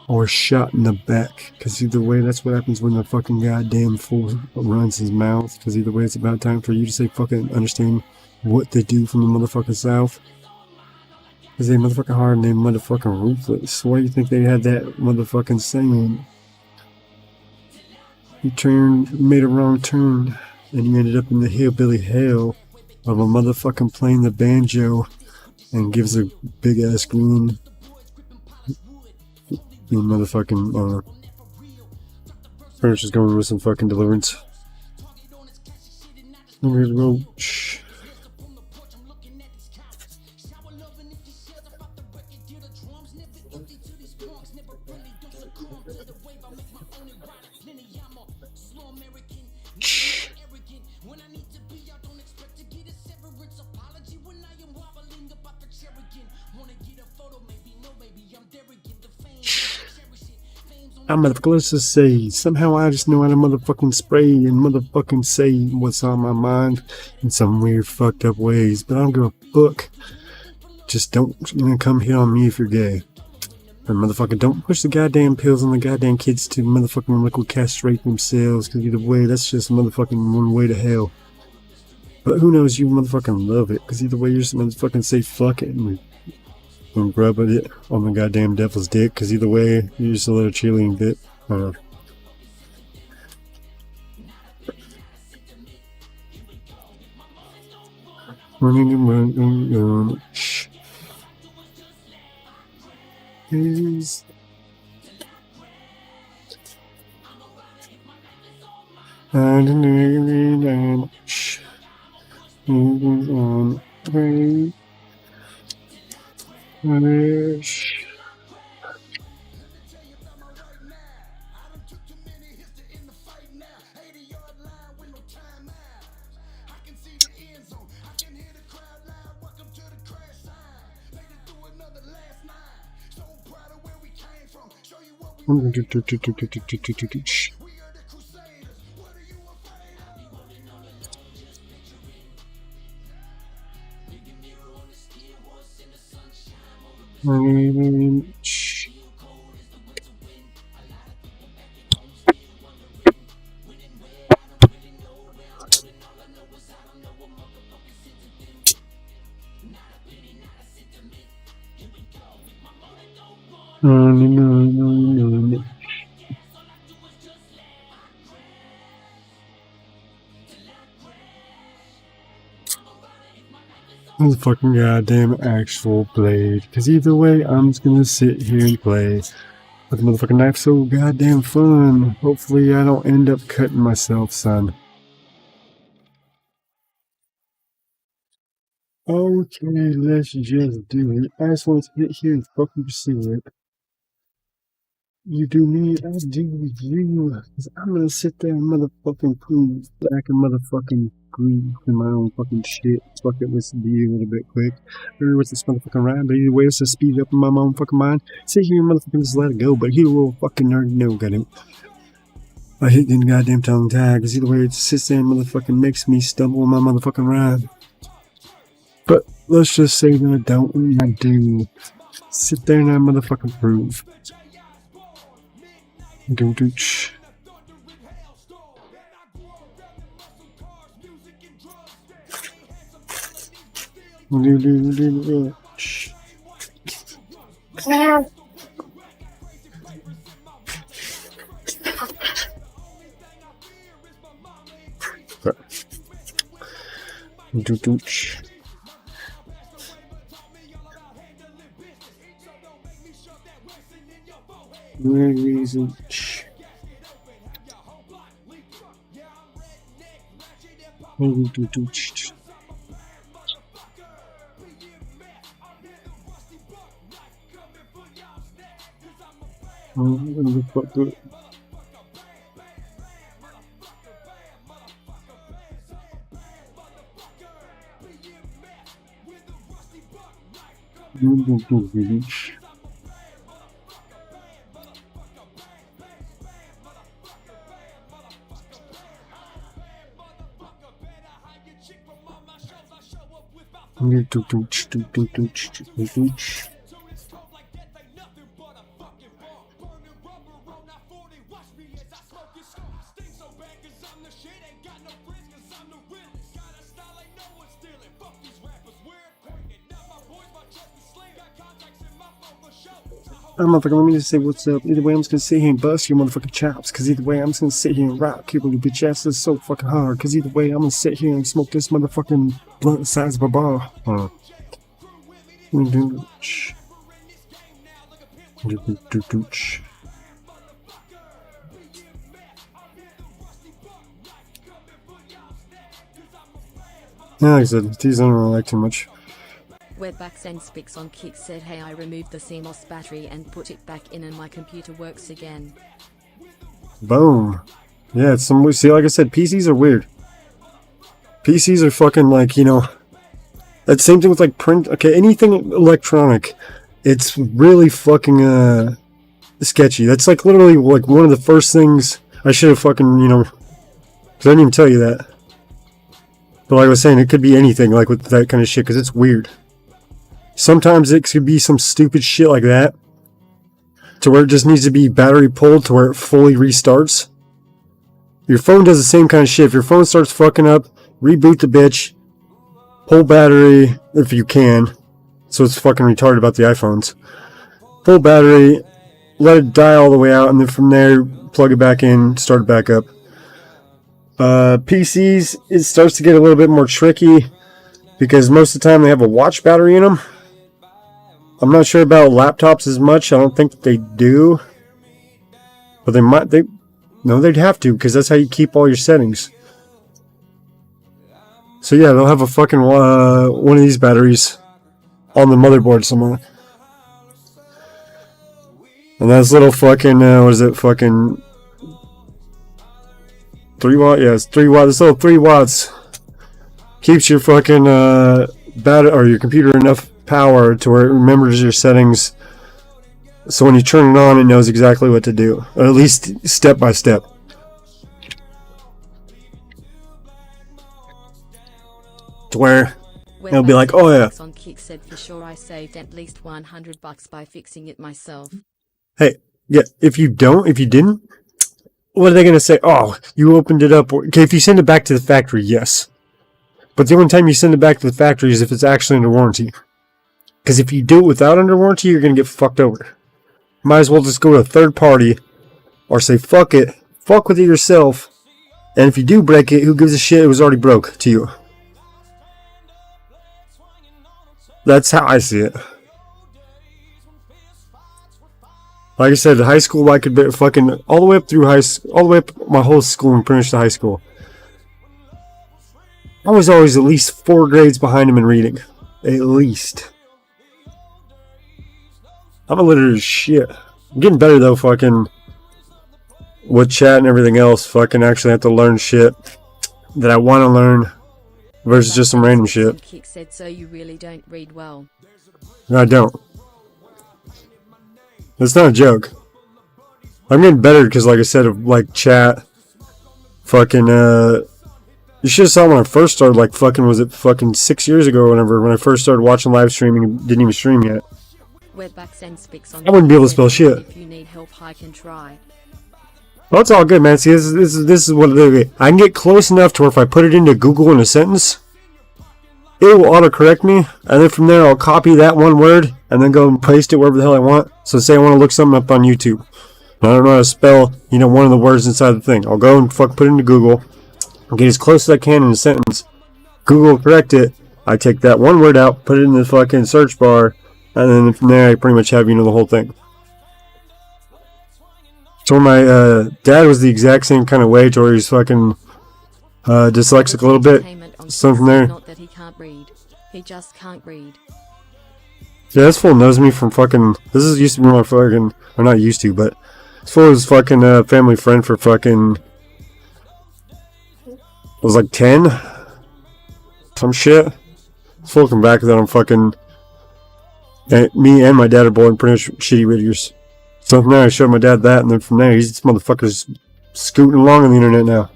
Speaker 3: or shot in the back, because either way that's what happens when the fucking goddamn fool runs his mouth, because either way it's about time for you to say fucking understand what they do from the motherfucking south. Because they motherfucking hard and they motherfucking ruthless. Why do you think they had that motherfucking saying? You made a wrong turn, and you ended up in the hillbilly hell of a motherfucking playing the banjo and gives a big ass grin. You motherfucking furniture's going with some fucking deliverance. Here's Roach. let's just say, somehow I just know how to motherfucking spray and motherfucking say what's on my mind in some weird fucked up ways, but I don't give a fuck. Just don't come hit on me if you're gay. And motherfucker, don't push the goddamn pills on the goddamn kids to motherfucking liquid castrate themselves, because either way, that's just motherfucking one way to hell. But who knows, you motherfucking love it, because either way, you're just motherfucking say fuck it and rub it on the goddamn devil's dick, because either way, you're just a little cheerleading bit. Shh. Is shh. This fucking goddamn actual blade. Because either way, I'm just gonna sit here and play with the motherfucking knife. So goddamn fun. Hopefully, I don't end up cutting myself, son. Okay, let's just do it. I just want to sit here and fucking pursue it. You do me, I do you. Cause I'm gonna sit there and motherfucking prove that I can motherfucking agree in my own fucking shit. Fuck it, let's be a little bit quick. What's this motherfucking rhyme? But either way, let's just speed it up in my own fucking mind. Sit here and motherfucking just let it go, but he will fucking already know, goddamn. I hate getting goddamn tongue tied, cause either way, it sits there and motherfucking makes me stumble on my motherfucking rhyme. But let's just say that I don't and I do. Sit there and I motherfucking prove. Shh. Reason. I'm motherfucking, let me just say what's up. Either way, I'm just gonna sit here and bust your motherfucking chops. Cause either way, I'm just gonna sit here and rock your little bitch asses so fucking hard. Cause either way, I'm gonna sit here and smoke this motherfucking blunt the size of a bar. Yeah, like I said, these I don't really like too much.
Speaker 4: Webback sends speaks on Kit said, hey, I removed the CMOS battery and put it back in and my computer works again.
Speaker 3: Boom. Yeah, it's some, see, like I said, PCs are weird. PCs are fucking like, you know, that same thing with like print, okay, anything electronic, it's really fucking, sketchy. That's like literally like one of the first things I should have fucking, you know, because I didn't even tell you that. But like I was saying, it could be anything like with that kind of shit because it's weird. Sometimes it could be some stupid shit like that to where it just needs to be battery pulled to where it fully restarts. Your phone does the same kind of shit. If your phone starts fucking up, reboot the bitch, pull battery if you can. So it's fucking retarded about the iPhones. Full battery, let it die all the way out, and then from there, plug it back in, start it back up. PCs, it starts to get a little bit more tricky because most of the time they have a watch battery in them. I'm not sure about laptops as much. I don't think they do. But they might, no, they'd have to because that's how you keep all your settings. So yeah, they'll have a fucking one of these batteries on the motherboard somewhere. And that's little fucking, what is it, fucking 3 watt? Yeah, it's 3 watts. This little 3 watts keeps your fucking battery or your computer enough power to where it remembers your settings. So when you turn it on, it knows exactly what to do, or at least step by step. To where it'll be like, oh yeah.
Speaker 4: On Kick said for sure I saved at least $100 by fixing it myself.
Speaker 3: Hey, yeah, if you didn't, what are they going to say? Oh, you opened it up. Okay, if you send it back to the factory, yes. But the only time you send it back to the factory is if it's actually under warranty. Because if you do it without under warranty, you're going to get fucked over. Might as well just go to a third party or say, fuck it, fuck with it yourself. And if you do break it, who gives a shit? It was already broke to you. That's how I see it. Like I said, high school, I could fucking all the way up through all the way up my whole school and finished the high school. I was always at least 4 grades behind him in reading, at least. I'm illiterate as shit. I'm getting better though, fucking with chat and everything else. Fucking actually have to learn shit that I want to learn versus just some random shit.
Speaker 4: Kick said, so you really don't read well.
Speaker 3: I don't. It's not a joke. I'm getting better because, like I said, of like chat. Fucking, you should have saw when I first started, like, fucking, was it fucking 6 years ago or whatever, when I first started watching live streaming and didn't even stream yet. I wouldn't be able to spell shit.
Speaker 4: If you need help, I can try.
Speaker 3: Well, it's all good, man. See, this is what it is. I can get close enough to where if I put it into Google in a sentence, it will autocorrect me, and then from there I'll copy that one word and then go and paste it wherever the hell I want. So say I want to look something up on YouTube. And I don't know how to spell, you know, one of the words inside the thing. I'll go and put it into Google, get as close as I can in a sentence. Google will correct it. I take that one word out, put it in the fucking search bar, and then from there I pretty much have, you know, the whole thing. So my dad was the exact same kind of way, to where he's fucking dyslexic a little bit. Something there.
Speaker 4: Not that he can't read. He just can't read.
Speaker 3: Yeah, this fool knows me from fucking. This is used to be my fucking. Or not used to, but this fool was fucking family friend for fucking. It was like 10. Some shit. This fool come back that I'm fucking. And me and my dad are both pretty much shitty readers. So from there I showed my dad that, and then from there he's this motherfucker's scooting along on the internet now.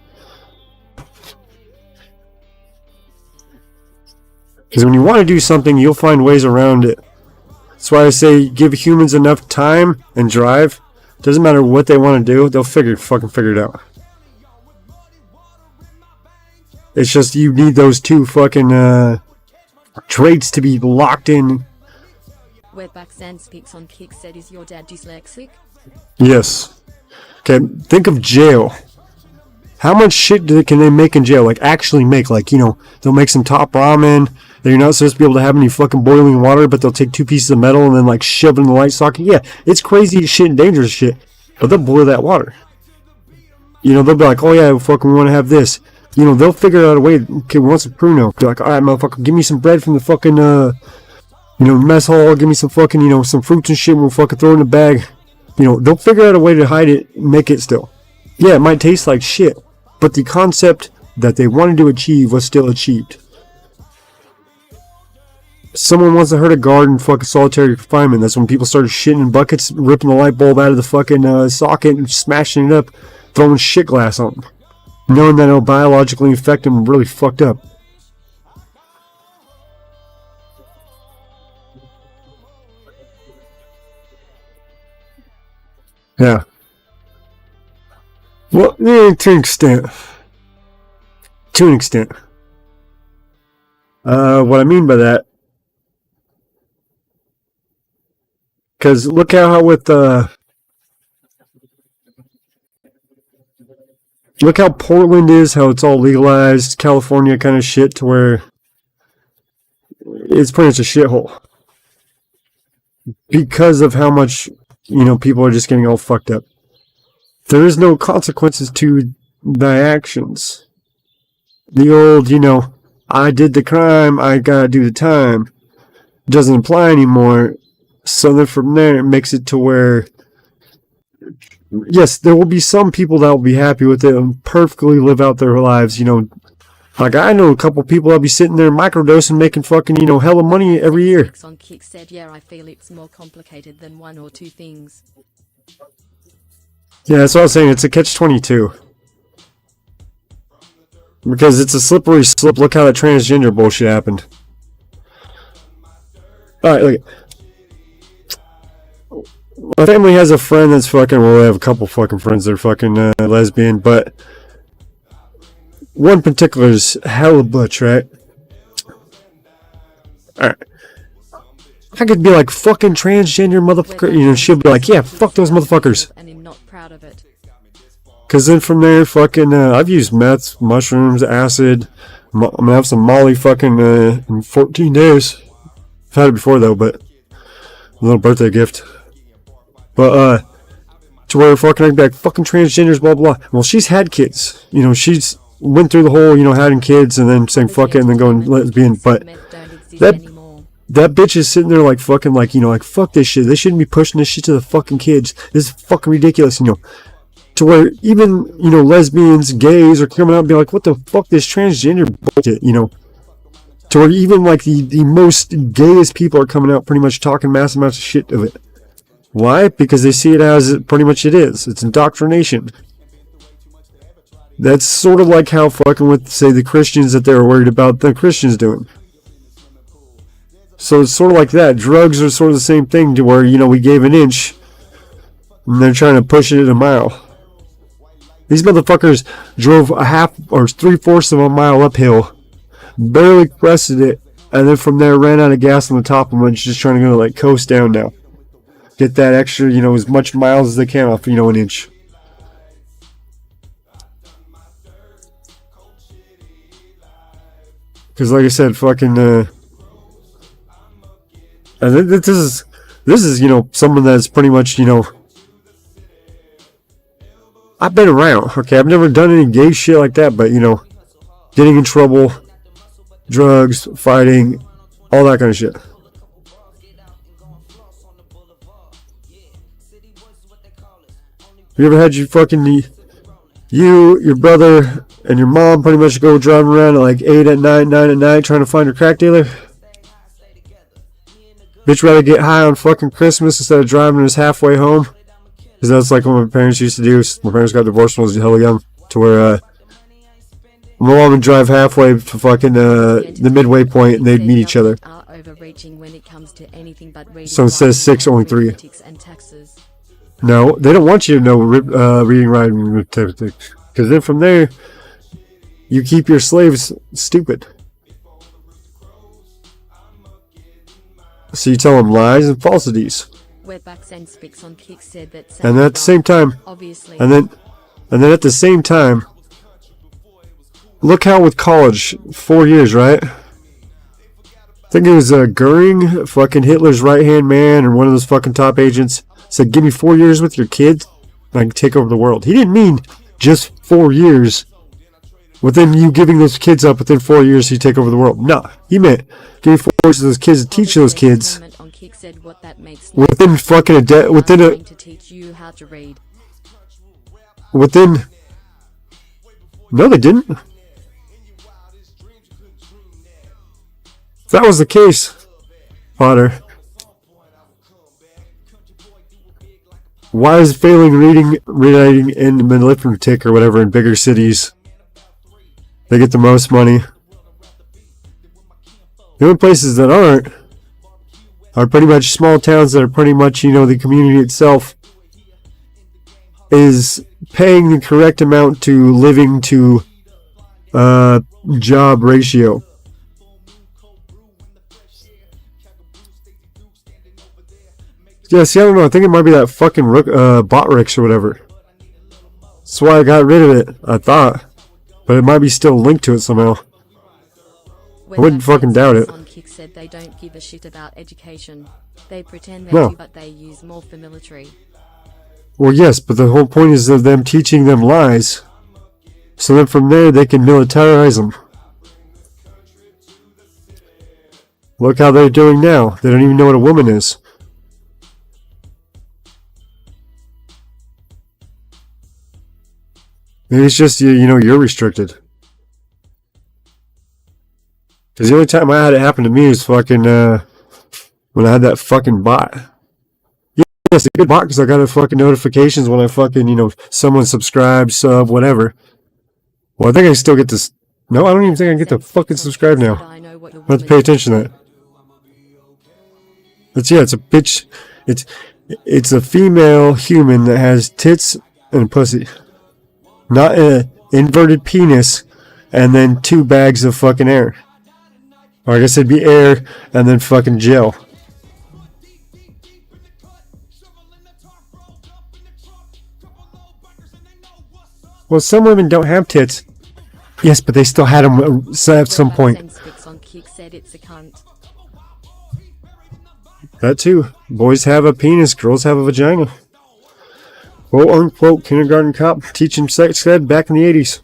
Speaker 3: Because when you want to do something, you'll find ways around it. That's why I say give humans enough time and drive. Doesn't matter what they want to do, they'll fucking figure it out. It's just you need those two fucking traits to be locked in.
Speaker 4: Webback Sand speaks on Kick said, is your dad dyslexic?
Speaker 3: Yes. Okay, think of jail. How much shit can they make in jail? Like, actually make. Like, you know, they'll make some top ramen that you're not supposed to be able to have any fucking boiling water, but they'll take 2 pieces of metal and then, like, shove it in the light socket. Yeah, it's crazy shit and dangerous shit, but they'll boil that water. You know, they'll be like, oh yeah, fucking we want to have this. You know, they'll figure out a way. Okay, we want some pruno. They're like, alright, motherfucker, give me some bread from the fucking, you know, mess hall. Give me some fucking, you know, some fruits and shit. We'll fucking throw it in a bag. You know, they'll figure out a way to hide it, make it still. Yeah, it might taste like shit, but the concept that they wanted to achieve was still achieved. someone wants to hurt a guard in fucking solitary confinement. That's when people started shitting in buckets, ripping the light bulb out of the fucking socket and smashing it up, throwing shit glass on them, knowing that it'll biologically infect them. Really fucked up. Yeah. Well, yeah, to an extent. To an extent. What I mean by that, because look how with look how Portland is, how it's all legalized, California kind of shit, to where it's pretty much a shithole because of how much, you know, people are just getting all fucked up. There is no consequences to thy actions. The old, you know, I did the crime, I gotta do the time, doesn't apply anymore. So then from there, it makes it to where, yes, there will be some people that will be happy with it and perfectly live out their lives, you know. Like, I know a couple people that'll be sitting there microdosing, making fucking, you know, hella money every year.
Speaker 4: On Kick said, yeah, I feel it's more complicated than one or two things.
Speaker 3: Yeah, that's what I was saying. It's a catch-22. Because it's a slippery slope. Look how that transgender bullshit happened. Alright, look. My family has a friend that's fucking, well, they have a couple fucking friends that are fucking lesbian, but one particular is hella butch, right? Alright. I could be like, fucking transgender motherfucker, you know, she'll be like, yeah, fuck those motherfuckers.
Speaker 4: And I'm not proud of it.
Speaker 3: Cause then from there, fucking, I've used meth, mushrooms, acid. I'm gonna have some Molly fucking in 14 days. I've had it before though, but a little birthday gift. But to where fucking I can be like, fucking transgenders, blah blah. Well, she's had kids. You know, she's went through the whole, you know, having kids and then saying fuck it and then going lesbian. But that bitch is sitting there like fucking like, you know, like fuck this shit. They shouldn't be pushing this shit to the fucking kids. This is fucking ridiculous, you know. To where even, you know, lesbians, gays are coming out and be like, what the fuck, this transgender bullshit, you know. To where even like the most gayest people are coming out pretty much talking massive amounts of shit of it. Why? Because they see it as pretty much it is. It's indoctrination. That's sort of like how fucking with, say, the Christians that they were worried about the Christians doing. So it's sort of like that. Drugs are sort of the same thing, to where, you know, we gave an inch and they're trying to push it a mile. These motherfuckers drove a half or 3/4 of a mile uphill, barely crested it, and then from there ran out of gas on the top of them and just trying to go like coast down now. Get that extra, you know, as much miles as they can off, you know, an inch. Because like I said, fucking, and this is, you know, someone that's pretty much, you know, I've been around, okay, I've never done any gay shit like that, but, you know, getting in trouble, drugs, fighting, all that kind of shit. You ever had your fucking, your brother, and your mom pretty much go driving around at like 8 at night, 9 at night, trying to find a crack dealer? Bitch rather get high on fucking Christmas instead of driving us halfway home? Because that's like what my parents used to do. My parents got divorced when I was hella young. To where my mom would drive halfway to fucking the midway point and they'd meet each other. So instead of 6, only 3. No, they don't want you to know reading, writing, arithmetic. Because then from there, you keep your slaves stupid. So you tell them lies and falsities. And then at the same time, and then at the same time, look how with college, 4 years, right? I think it was Goering, fucking Hitler's right-hand man, or one of those fucking top agents, said, give me 4 years with your kids, and I can take over the world. He didn't mean just 4 years. Within you giving those kids up, within 4 years, you take over the world. No, he meant, give me 4 years to those kids, and teach those kids. Within fucking within, no, they didn't. If that was the case, Potter. Why is failing reading, writing, and arithmetic or whatever in bigger cities? They get the most money. The only places that aren't are pretty much small towns that are pretty much, you know, the community itself is paying the correct amount to living to job ratio. Yeah, see, I don't know. I think it might be that fucking Botrix or whatever. That's why I got rid of it, I thought. But it might be still linked to it somehow. I wouldn't fucking doubt it.
Speaker 4: Kick said they don't give a shit about education. They pretend they
Speaker 3: No.
Speaker 4: do, but they use more for military.
Speaker 3: Well, yes, but the whole point is of them teaching them lies. So then from there, they can militarize them. Look how they're doing now. They don't even know what a woman is. Maybe it's just, you know, you're restricted. Because the only time I had it happen to me is fucking, when I had that fucking bot. Yeah, it's a good bot because I got a fucking notifications when I fucking, you know, someone subscribes, sub, whatever. Well, I think I still get this. No, I don't even think I get to fucking subscribe now. I have to pay attention to that. It's a bitch. It's a female human that has tits and a pussy. Not an inverted penis and then 2 bags of fucking air. Or I guess it'd be air and then fucking gel. Well, some women don't have tits. Yes, but they still had them at some point. That too. Boys have a penis, girls have a vagina. Quote unquote kindergarten cop teaching sex ed back in the 80s.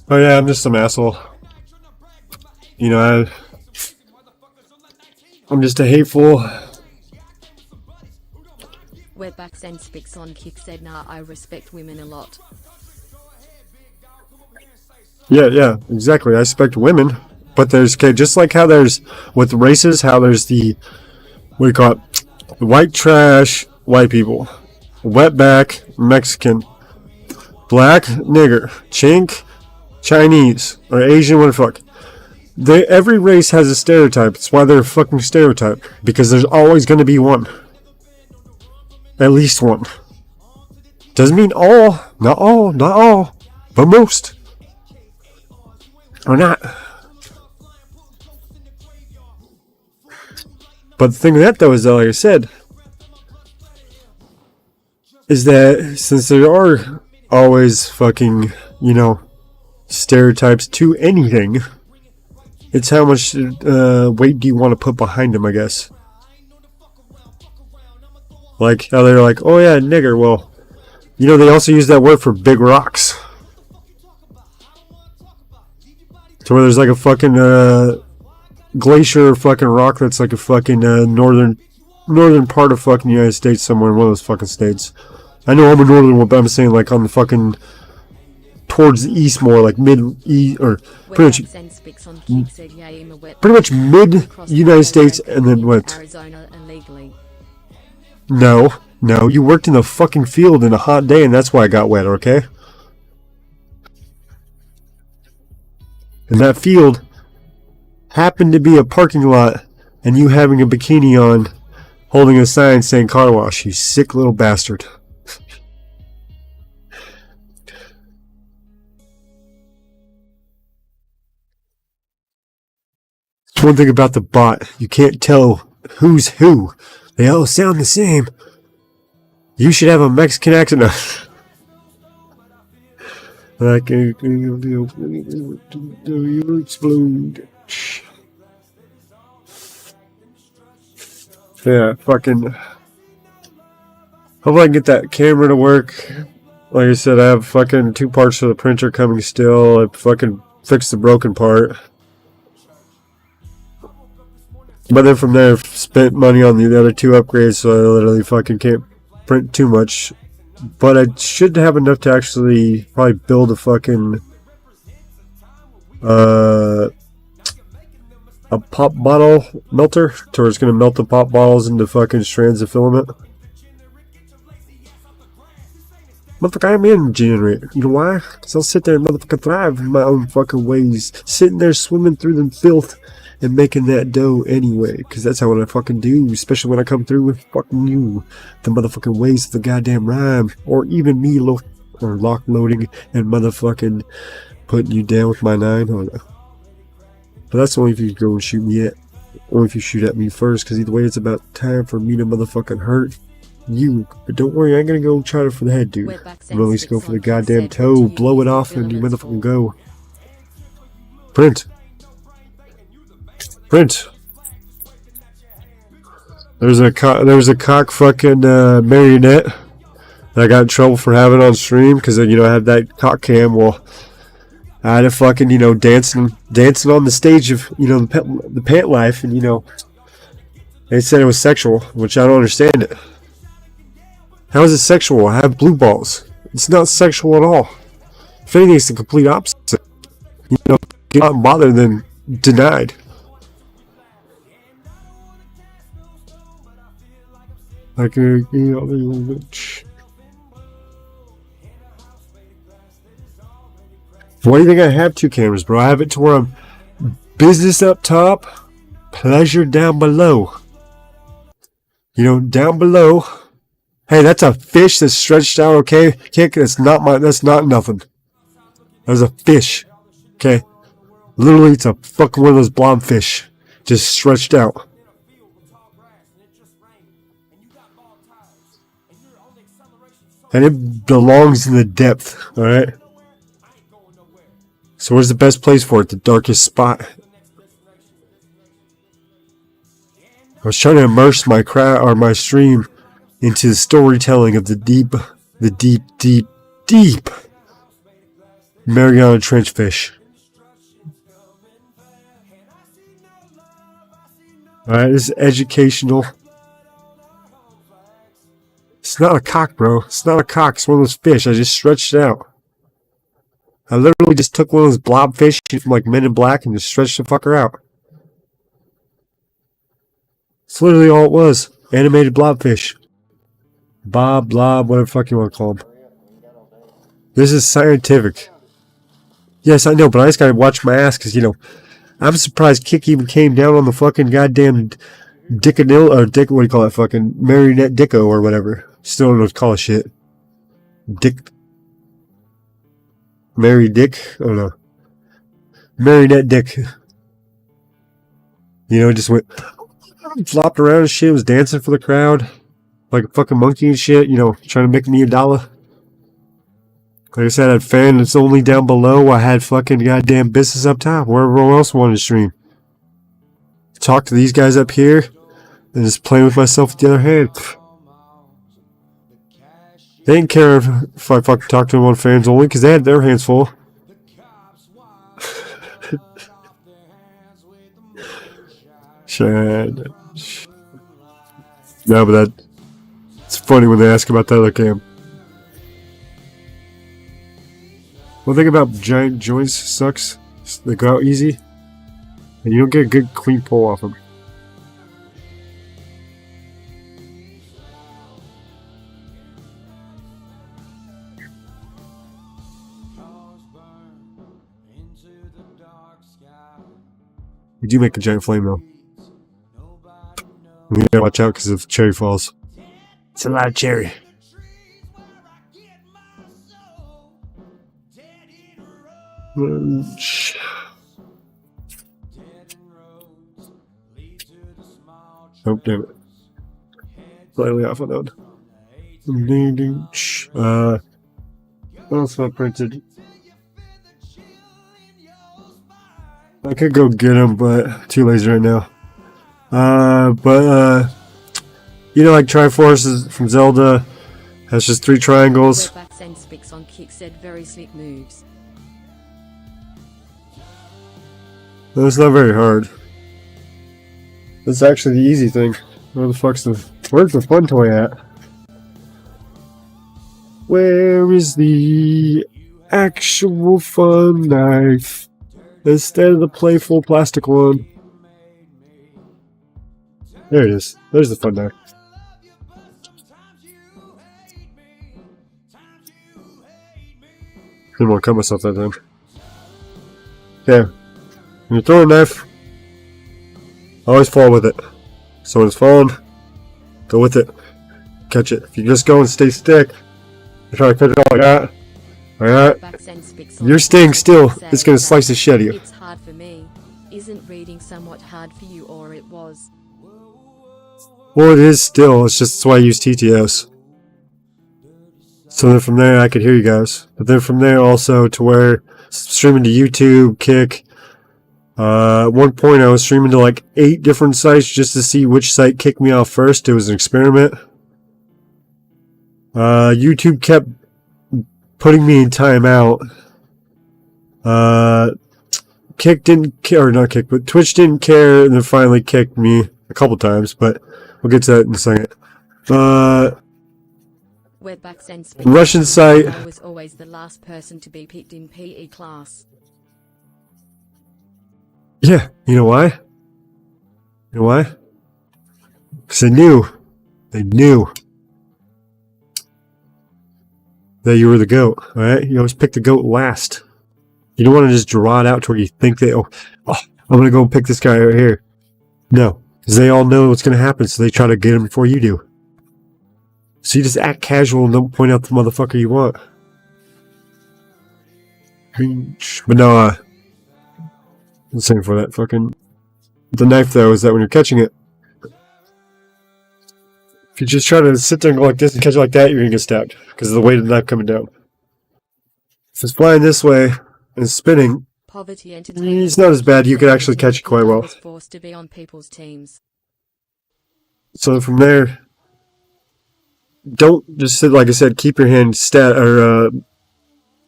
Speaker 3: Oh yeah, I'm just some asshole. You know, I'm just a hateful.
Speaker 4: Webbacks and Spix on Kick said, nah, I respect women a lot.
Speaker 3: Yeah, exactly. I respect women, but there's, okay, just like how there's with races, how there's the, what do you call it, the white trash, white people, wetback, Mexican, black, nigger, chink, Chinese, or Asian, what the fuck. Every race has a stereotype. That's why they're a fucking stereotype, because there's always going to be one. At least one. Doesn't mean all, not all, but most. Or not. But the thing with that though is that, like I said, is that since there are always fucking, you know, stereotypes to anything, it's how much weight do you want to put behind them, I guess. Like how they're like, oh yeah, nigger. Well, you know, they also use that word for big rocks. To where there's like a fucking glacier fucking rock that's like a fucking northern part of fucking United States somewhere in one of those fucking states. I know I'm a northern one, but I'm saying like on the fucking towards the east more, like mid-east, or pretty much mid-United States, and then what?
Speaker 4: Arizona illegally.
Speaker 3: No, you worked in the fucking field in a hot day, and that's why I got wet, okay? And that field happened to be a parking lot, and you having a bikini on, holding a sign saying car wash, you sick little bastard. One thing about the bot, you can't tell who's who. They all sound the same. You should have a Mexican accent. Like you explode. Yeah, fucking. Hopefully I can get that camera to work. Like I said, I have fucking 2 parts for the printer coming still. I fucking fixed the broken part. But then from there, I've spent money on the other 2 upgrades, so I literally fucking can't print too much but I should have enough to actually probably build a fucking a pop bottle melter to where it's gonna melt the pop bottles into fucking strands of filament. Motherfucker, I'm in Degenerate. You know why? Because I'll sit there and motherfucking thrive in my own fucking ways. Sitting there swimming through the filth and making that dough anyway. Because that's how I fucking do. Especially when I come through with fucking you. The motherfucking ways of the goddamn rhyme. Or even me lock loading and motherfucking putting you down with my 9. I don't know. But that's only if you go and shoot me at. Only if you shoot at me first. Because either way, it's about time for me to motherfucking hurt you. But don't worry, I ain't gonna go try it for the head, dude. I'm gonna at least go for the goddamn toe, blow it off, and you motherfucking go. Print. Print. There's a cock fucking marionette that I got in trouble for having on stream because I had that cock cam. Well, I had it fucking dancing on the stage of the pant life, and they said it was sexual, which I don't understand it. How is it sexual? I have blue balls. It's not sexual at all. If anything, it's the complete opposite. Get out and bother than denied. Like a bitch. Why do you think I have 2 cameras, bro? I have it to where I'm business up top, pleasure down below. Down below. Hey, that's a fish that's stretched out, okay? That's not nothing. That's a fish. Okay? Literally, it's a fucking one of those blobfish. Just stretched out. And it belongs in the depth, alright? So where's the best place for it? The darkest spot. I was trying to immerse my crowd or my stream into the storytelling of the deep Mariana Trench fish. Alright, this is educational. It's not a cock, bro. It's not a cock. It's one of those fish. I just stretched it out. I literally just took one of those blob fish from like Men in Black and just stretched the fucker out. It's literally all it was. Animated blobfish. Bob, blob, whatever the fuck you want to call them. This is scientific. Yes, I know, but I just gotta watch my ass because, I'm surprised Kick even came down on the fucking goddamn what do you call it? Fucking marionette dicko or whatever. Still don't know what to call it shit. Mary Dick? I don't know. Marionette dick. Just went, flopped around and shit, was dancing for the crowd. Like a fucking monkey and shit, trying to make me $1. Like I said, I had fan that's only down below. I had fucking goddamn business up top, where everyone else wanted to stream. Talk to these guys up here, and just playing with myself with the other hand. They didn't care if I fucking talked to them on fans only, because they had their hands full. Shit. No, but it's funny when they ask about the other cam. One thing about giant joints sucks. They go out easy, and you don't get a good clean pull off them. You do make a giant flame though. You gotta watch out because of cherry falls. It's a lot of cherry. Oh, damn it. Slightly off on that. What else have I printed? I could go get them, but too lazy right now. Like Triforce from Zelda. That's just 3 triangles.
Speaker 4: Speaks on Kick said very slick moves.
Speaker 3: That's not very hard. That's actually the easy thing. Where's the fun toy at? Where is the actual fun knife instead of the playful plastic one? There it is. There's the fun knife. Didn't want to cut myself that time. Okay. When you throw a knife, always fall with it. So when it's falling, go with it. Catch it. If you just go and stay stick, you try to catch it all like that. Alright? If you're staying still, it's going to slice the shit out of you.
Speaker 4: It's hard for me. Isn't reading somewhat hard for you, or it was?
Speaker 3: Well, it is still. It's just that's why I use TTS. So then from there, I could hear you guys. But then from there also to where streaming to YouTube, Kick. At one point, I was streaming to like 8 different sites just to see which site kicked me off first. It was an experiment. YouTube kept putting me in timeout. Kick didn't care, or not Kick, but Twitch didn't care, and then finally kicked me a couple times. But we'll get to that in a second. Russian site.
Speaker 4: I was always the last person to be picked in PE class.
Speaker 3: Yeah, you know why? You know why? Because they knew that you were the GOAT, alright? You always pick the GOAT last. You don't want to just draw it out to where you think they, oh, I'm going to go and pick this guy right here. No, because they all know what's going to happen, so they try to get him before you do. So you just act casual and don't point out the motherfucker you want. But no, I'm saying for that fucking... The knife, though, is that when you're catching it, if you just try to sit there and go like this and catch it like that, you're going to get stabbed. Because of the weight of the knife coming down. If it's flying this way and spinning, it's not as bad. You could actually catch it quite well.
Speaker 4: Forced to be on people's teams.
Speaker 3: So from there, don't just sit, like I said, keep your hand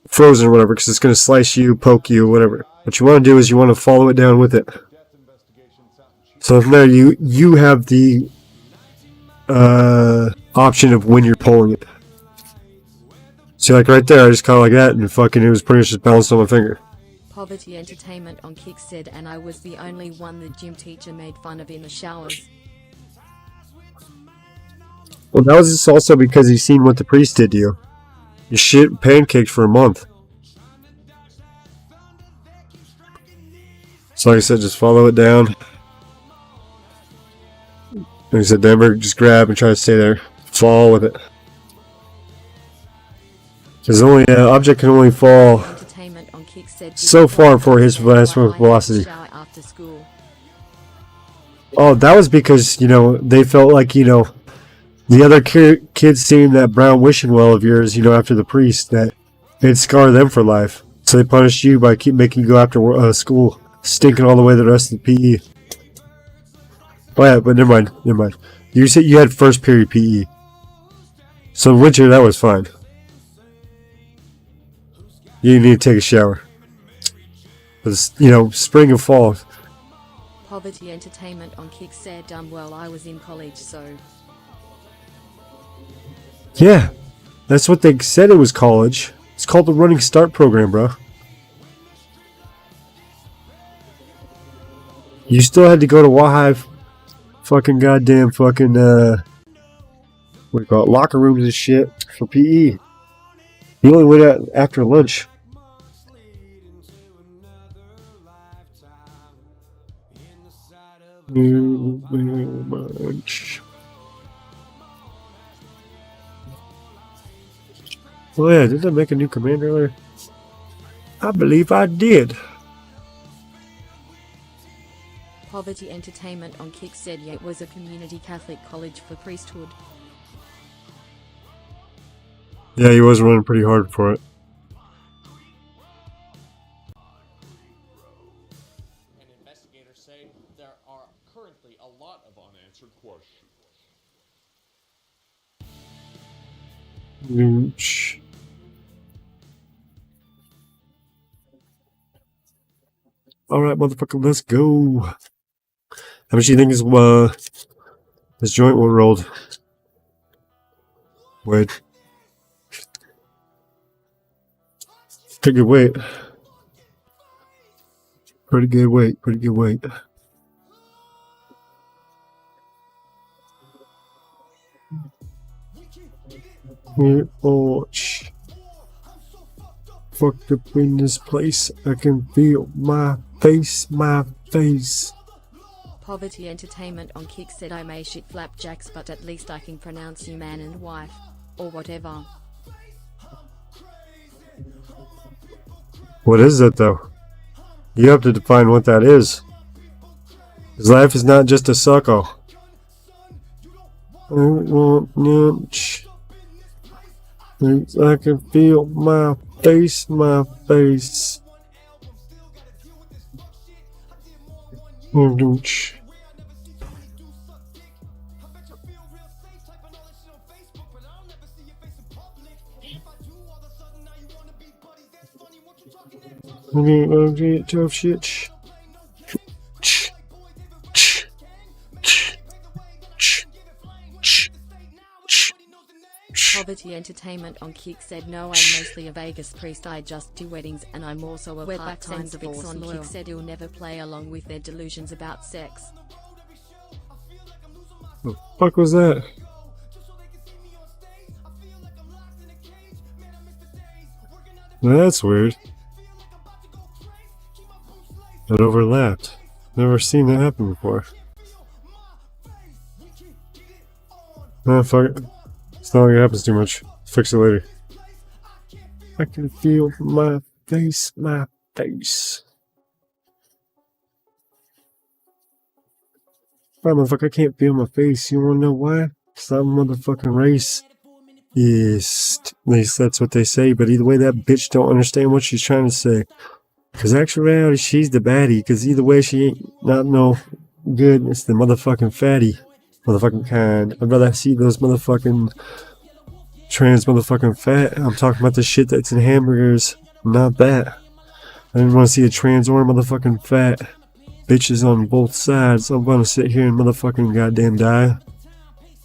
Speaker 3: frozen or whatever, because it's going to slice you, poke you, whatever. What you want to do is you want to follow it down with it. So from there, you have the option of when you're pulling it. See, like right there, I just caught it like that, and fucking it was pretty much just balanced on my finger.
Speaker 4: Poverty Entertainment on Kick said, and I was the only one the gym teacher made fun of in the showers.
Speaker 3: Well, that was just also because he's seen what the priest did to you. You shit pancakes for a month. So like I said, just follow it down. Like I said, never just grab and try to stay there. Fall with it. Because only an object can only fall so far for his velocity. Oh, that was because, you know, they felt like, you know, the other kids seeing that brown wishing well of yours, you know, after the priest, that it'd scar them for life. So they punished you by making you go after school, stinking all the way to the rest of the PE. Oh yeah, but never mind. You said you had first period PE. So in winter, that was fine. You need to take a shower. But, you know, spring and fall.
Speaker 4: Poverty Entertainment on Kick said, well, I was in college, so...
Speaker 3: Yeah, that's what they said it was college. It's called the Running Start program, bro. You still had to go to Wahive fucking goddamn fucking, what do you call it, locker rooms and shit for PE. You only went out after lunch. Lunch. Oh yeah, didn't I make a new command earlier? I believe I did.
Speaker 4: Poverty Entertainment on Kick said it was a community Catholic college for priesthood.
Speaker 3: Yeah, he was running pretty hard for it.
Speaker 6: And investigators say there are currently a lot of unanswered questions.
Speaker 3: Lunch. Alright, motherfucker, let's go. How much do you think this joint will rolled? Wait. Pretty good weight. Pretty good weight. Pretty good weight. Oh, fucked up in this place. I can feel my face, my face.
Speaker 4: Poverty Entertainment on Kick said I may shit flapjacks, but at least I can pronounce you man and wife. Or whatever.
Speaker 3: What is that though? You have to define what that is. His life is not just a suckle. I can feel my face, my face. Tough shit.
Speaker 4: Poverty Entertainment on Kick said no, I'm mostly a Vegas priest, I just do weddings, and I'm also a part-time divorce on Kick said he'll never play along with their delusions about sex.
Speaker 3: The fuck was that? That's weird. It overlapped. Never seen that happen before. Ah, fuck it. It's not like it happens too much. Fix it later. I can feel my face, my face. Right, motherfucker, I can't feel my face. You wanna know why? Cause I'm a motherfucking race. Yes, at least that's what they say, but either way, that bitch don't understand what she's trying to say. Cause actual reality, she's the baddie, cause either way, she ain't not no good. It's the motherfucking fatty. Motherfucking kind. I'd rather see those motherfucking trans motherfucking fat. I'm talking about the shit that's in hamburgers, not that. I didn't want to see a trans or motherfucking fat bitches on both sides. I'm gonna sit here and motherfucking goddamn die.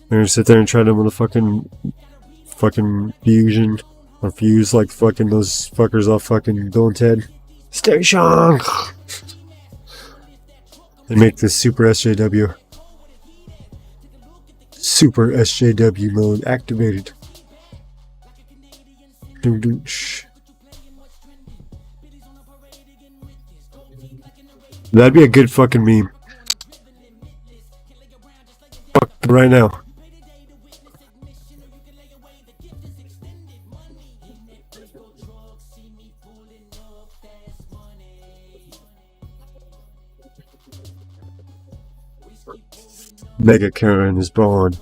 Speaker 3: They're gonna sit there and try to motherfucking fusion or fuse like fucking those fuckers off fucking Bill and Ted. Station. They make this super SJW. Super SJW mode activated. That'd be a good fucking meme. Fuck right now. Mega Karen is born.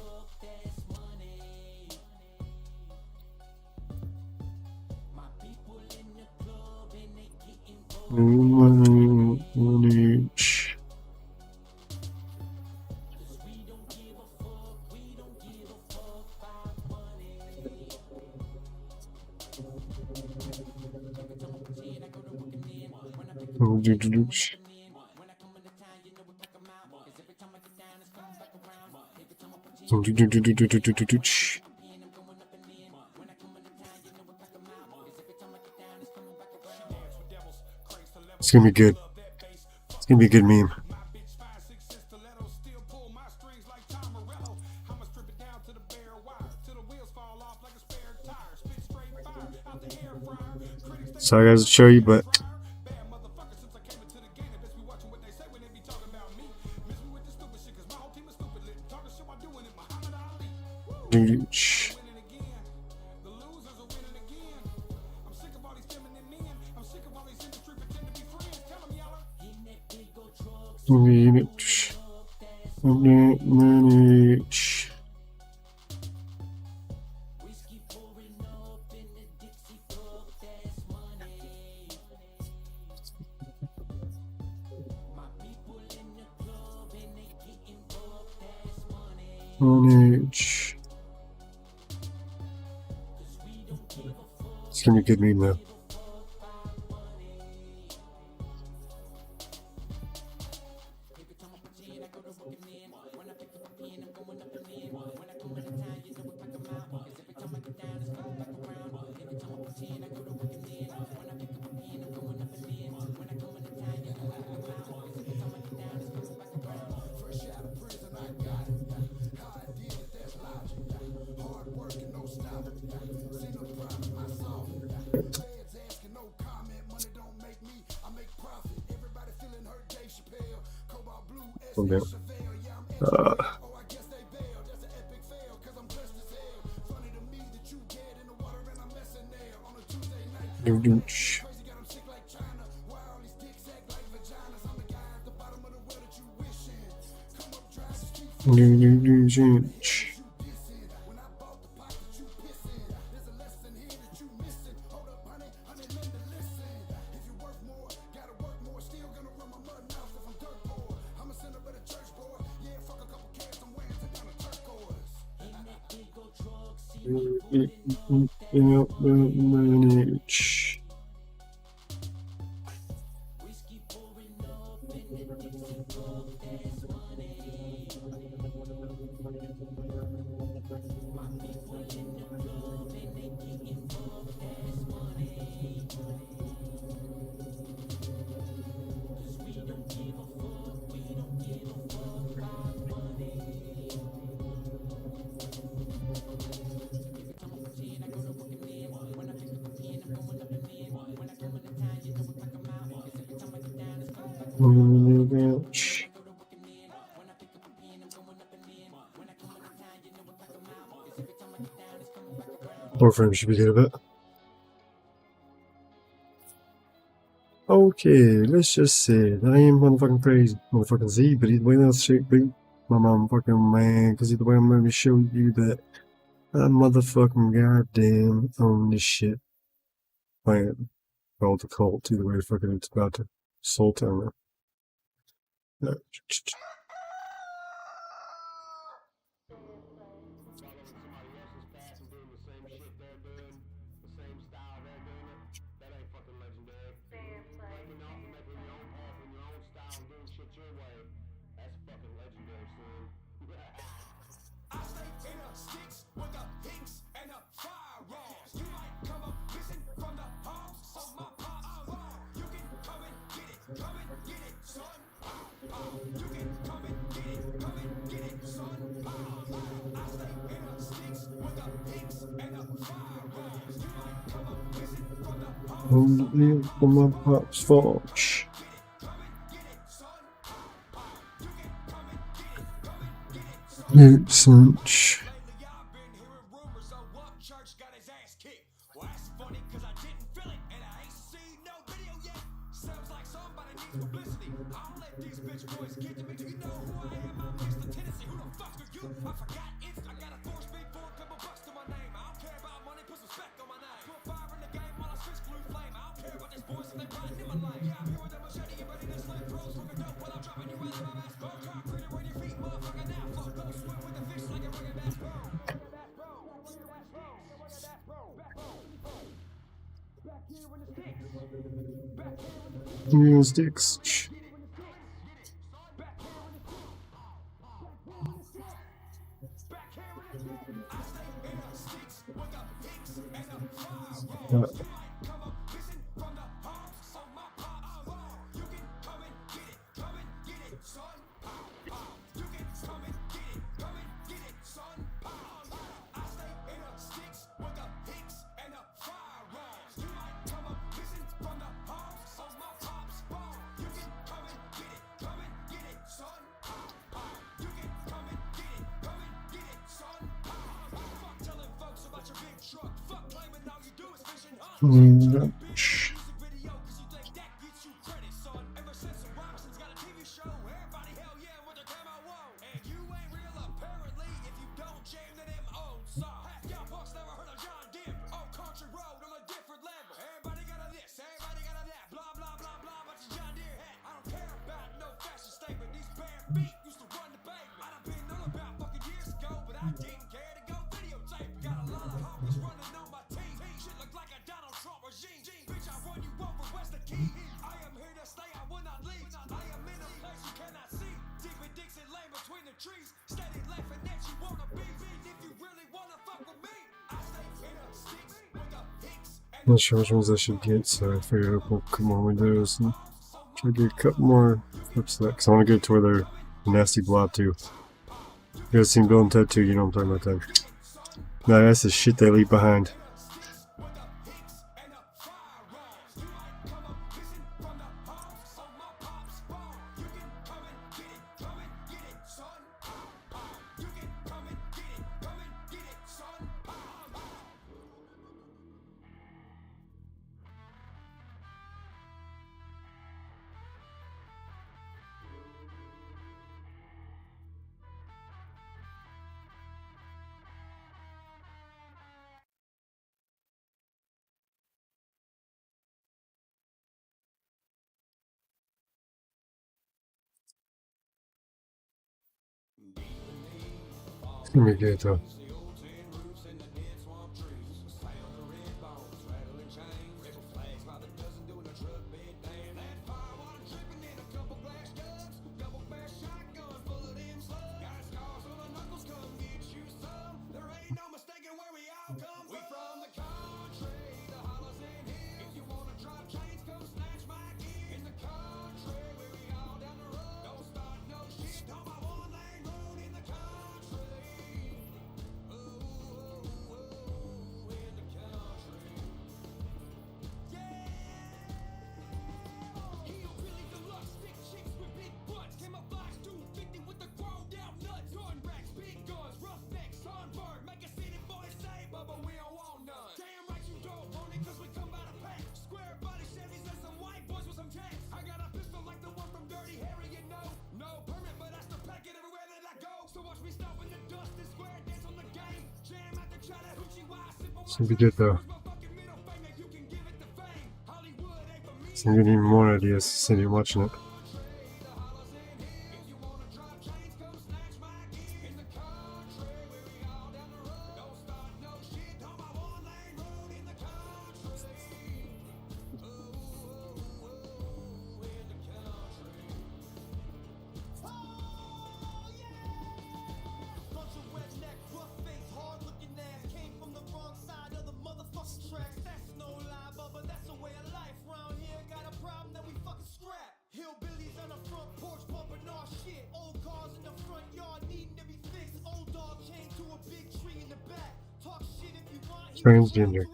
Speaker 3: It's gonna be good. It's gonna be a good meme. Sorry guys to show you, but it's gonna be a good meme though. calm down. Manage. Manage. Boyfriend should be good of it. Okay, let's just say that I am motherfucking crazy, motherfucking Z, but either way that's shit, beat my motherfucking man, because either way I'm going to show you that I motherfucking goddamn own this shit. Plan called the cult, either way fucking it's about to soul town. Only for my pop's Foch. S.S.H. Sticks. Not sure which ones I should get, so I figured I'd put more windows and try to get a couple more flips of that, because I want to get to where they're nasty blob too. You guys seen Bill and Ted 2, you know what I'm talking about that. Nah, that's the shit they leave behind. Let me get though. It's gonna be good though. It's gonna give me more ideas since you're watching it. Transgender.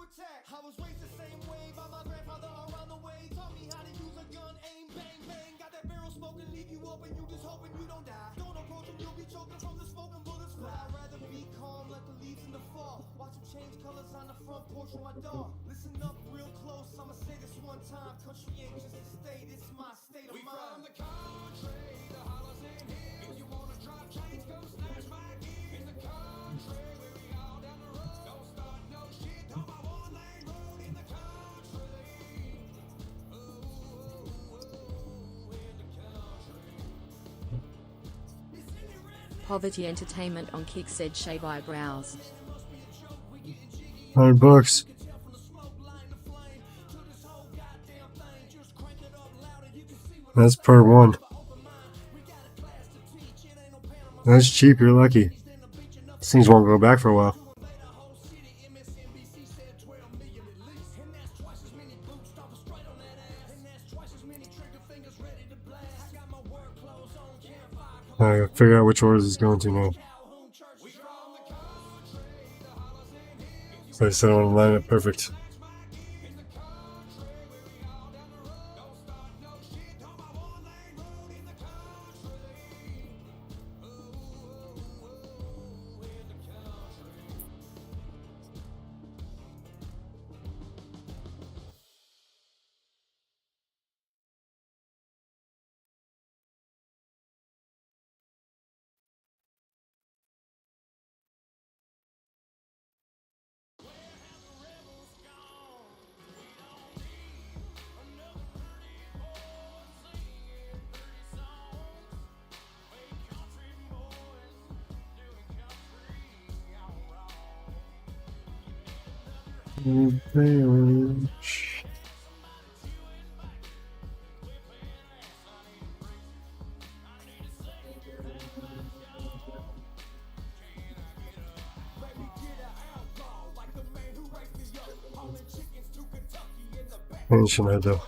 Speaker 1: Listen up real close, I'ma say this one time. Country ain't just a state, it's my state of mind. We from the country, the hollers in here. If you wanna drop chains, come snatch my gear. In the country, where we all down the road. Don't start no shit, on my one lane road in the country. Ooh, in the country.
Speaker 4: Poverty Entertainment on Kick said shave eyebrows.
Speaker 3: $100. That's per one. That's cheap, you're lucky. These things won't go back for a while. I gotta figure out which orders it's going to now. So I said I want to line it perfect. Pension I do.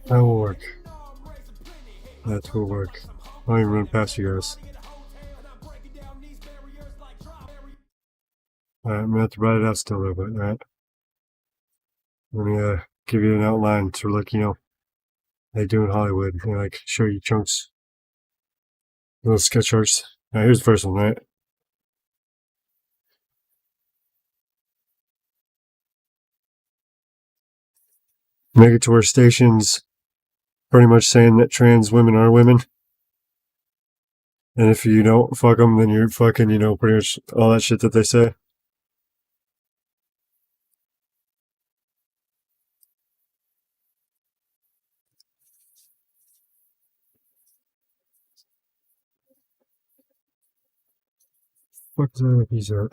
Speaker 3: That will work. That will work. I'll even run past you guys. Alright, I'm gonna have to write it out still a little bit, alright? Let me give you an outline to like, you know, they do in Hollywood. You know, like show you chunks. Little sketch arts. Alright, here's the first one, right? Make it to where stations pretty much saying that trans women are women. And if you don't fuck them, then you're fucking, you know, pretty much all that shit that they say. Fuck is that piece of?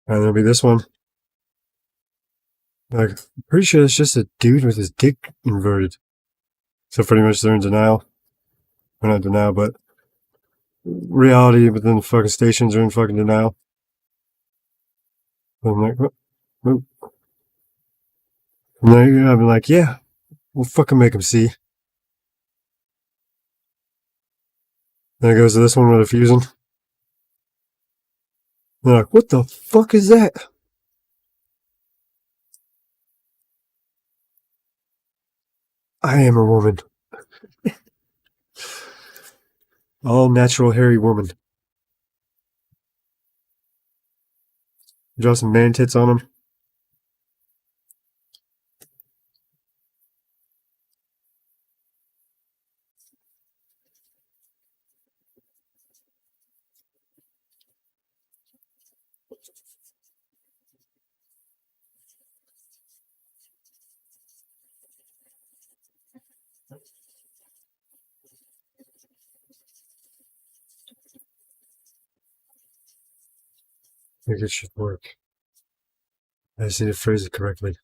Speaker 3: And there'll be this one. Like, I'm pretty sure it's just a dude with his dick inverted. So pretty much they're in denial. Or not denial, but reality within the fucking stations are in fucking denial. I'm like, what? And then I'm like, yeah, we'll fucking make him see. Then it goes to this one with a fusion. They're like, what the fuck is that? I am a woman. All natural hairy woman. Draw some man tits on them. I think it should work. I just need to phrase it correctly.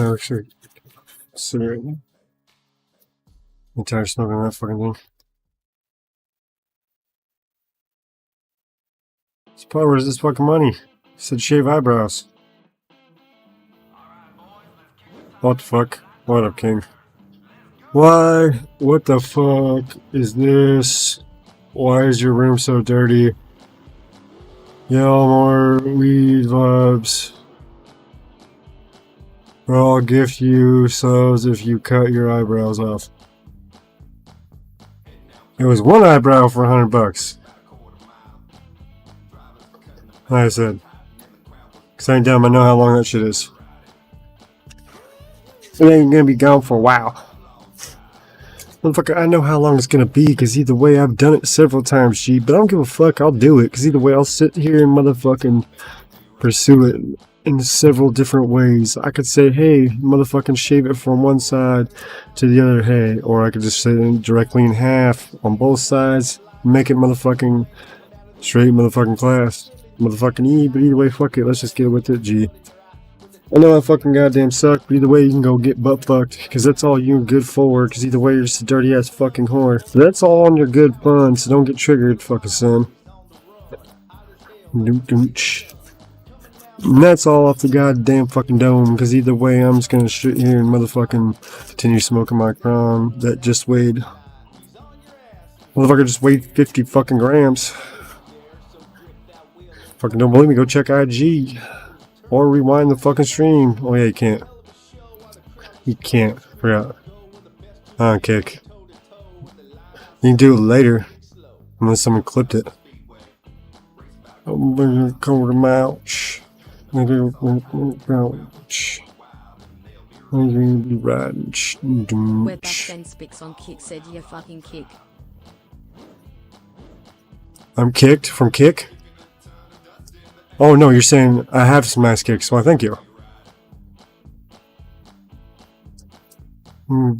Speaker 3: Oh, sure. Seriously? I'm tired of smoking that fucking thing. This power is this fucking money. It said shave eyebrows. What the fuck? What up, King? Why? What the fuck is this? Why is your room so dirty? Yell more weed vibes. I'll gift you subs if you cut your eyebrows off. It was one eyebrow for $100. Like I said, cause I ain't damn I know how long that shit is. It ain't gonna be gone for a while. Motherfucker, I know how long it's gonna be, cause either way I've done it several times, G, but I don't give a fuck, I'll do it, cause either way I'll sit here and motherfucking pursue it in several different ways. I could say, hey, motherfucking shave it from one side to the other, hey, or I could just say it directly in half on both sides. make it motherfucking straight motherfucking class. Motherfucking E, but either way, fuck it. Let's just get with it, G. I know I fucking goddamn suck, but either way, you can go get butt fucked, because that's all you're good for, because either way, you're just a dirty ass fucking whore. So that's all on your good fun, so don't get triggered, fucking son. And that's all off the goddamn fucking dome, because either way, I'm just gonna sit here and motherfucking continue smoking my crown that just weighed. Motherfucker just weighed 50 fucking grams. Fucking don't believe me, go check IG. Or rewind the fucking stream. Oh yeah, you can't. You can't. Forgot. Kick. You can do it later. Unless someone clipped it. I'm gonna cover the mouch. I'm gonna be riding.
Speaker 4: Where back then Spix on Kick said you fucking kick.
Speaker 3: I'm kicked from Kick? Oh no, you're saying I have some ass kicks, well thank you. Oh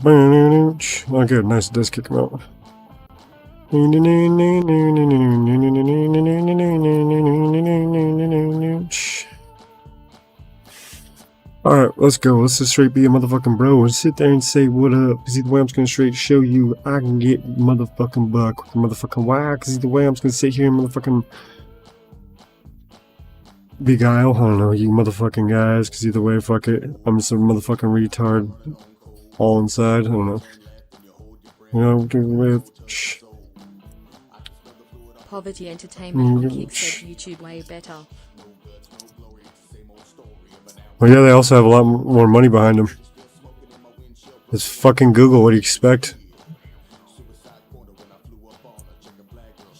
Speaker 3: good, nice, it does kick him out. Alright, let's go. Let's just straight be a motherfucking bro and sit there and say what up. Because either way I'm just gonna straight show you I can get motherfucking buck with the motherfucking why. Because either way I'm just gonna sit here and motherfucking beguile. I don't know, you motherfucking guys. Because either way, fuck it. I'm just a motherfucking retard. All inside. I don't know. You know, with.
Speaker 4: Poverty Entertainment on Kick said YouTube way better.
Speaker 3: Well, yeah, they also have a lot more money behind them. It's fucking Google. What do you expect?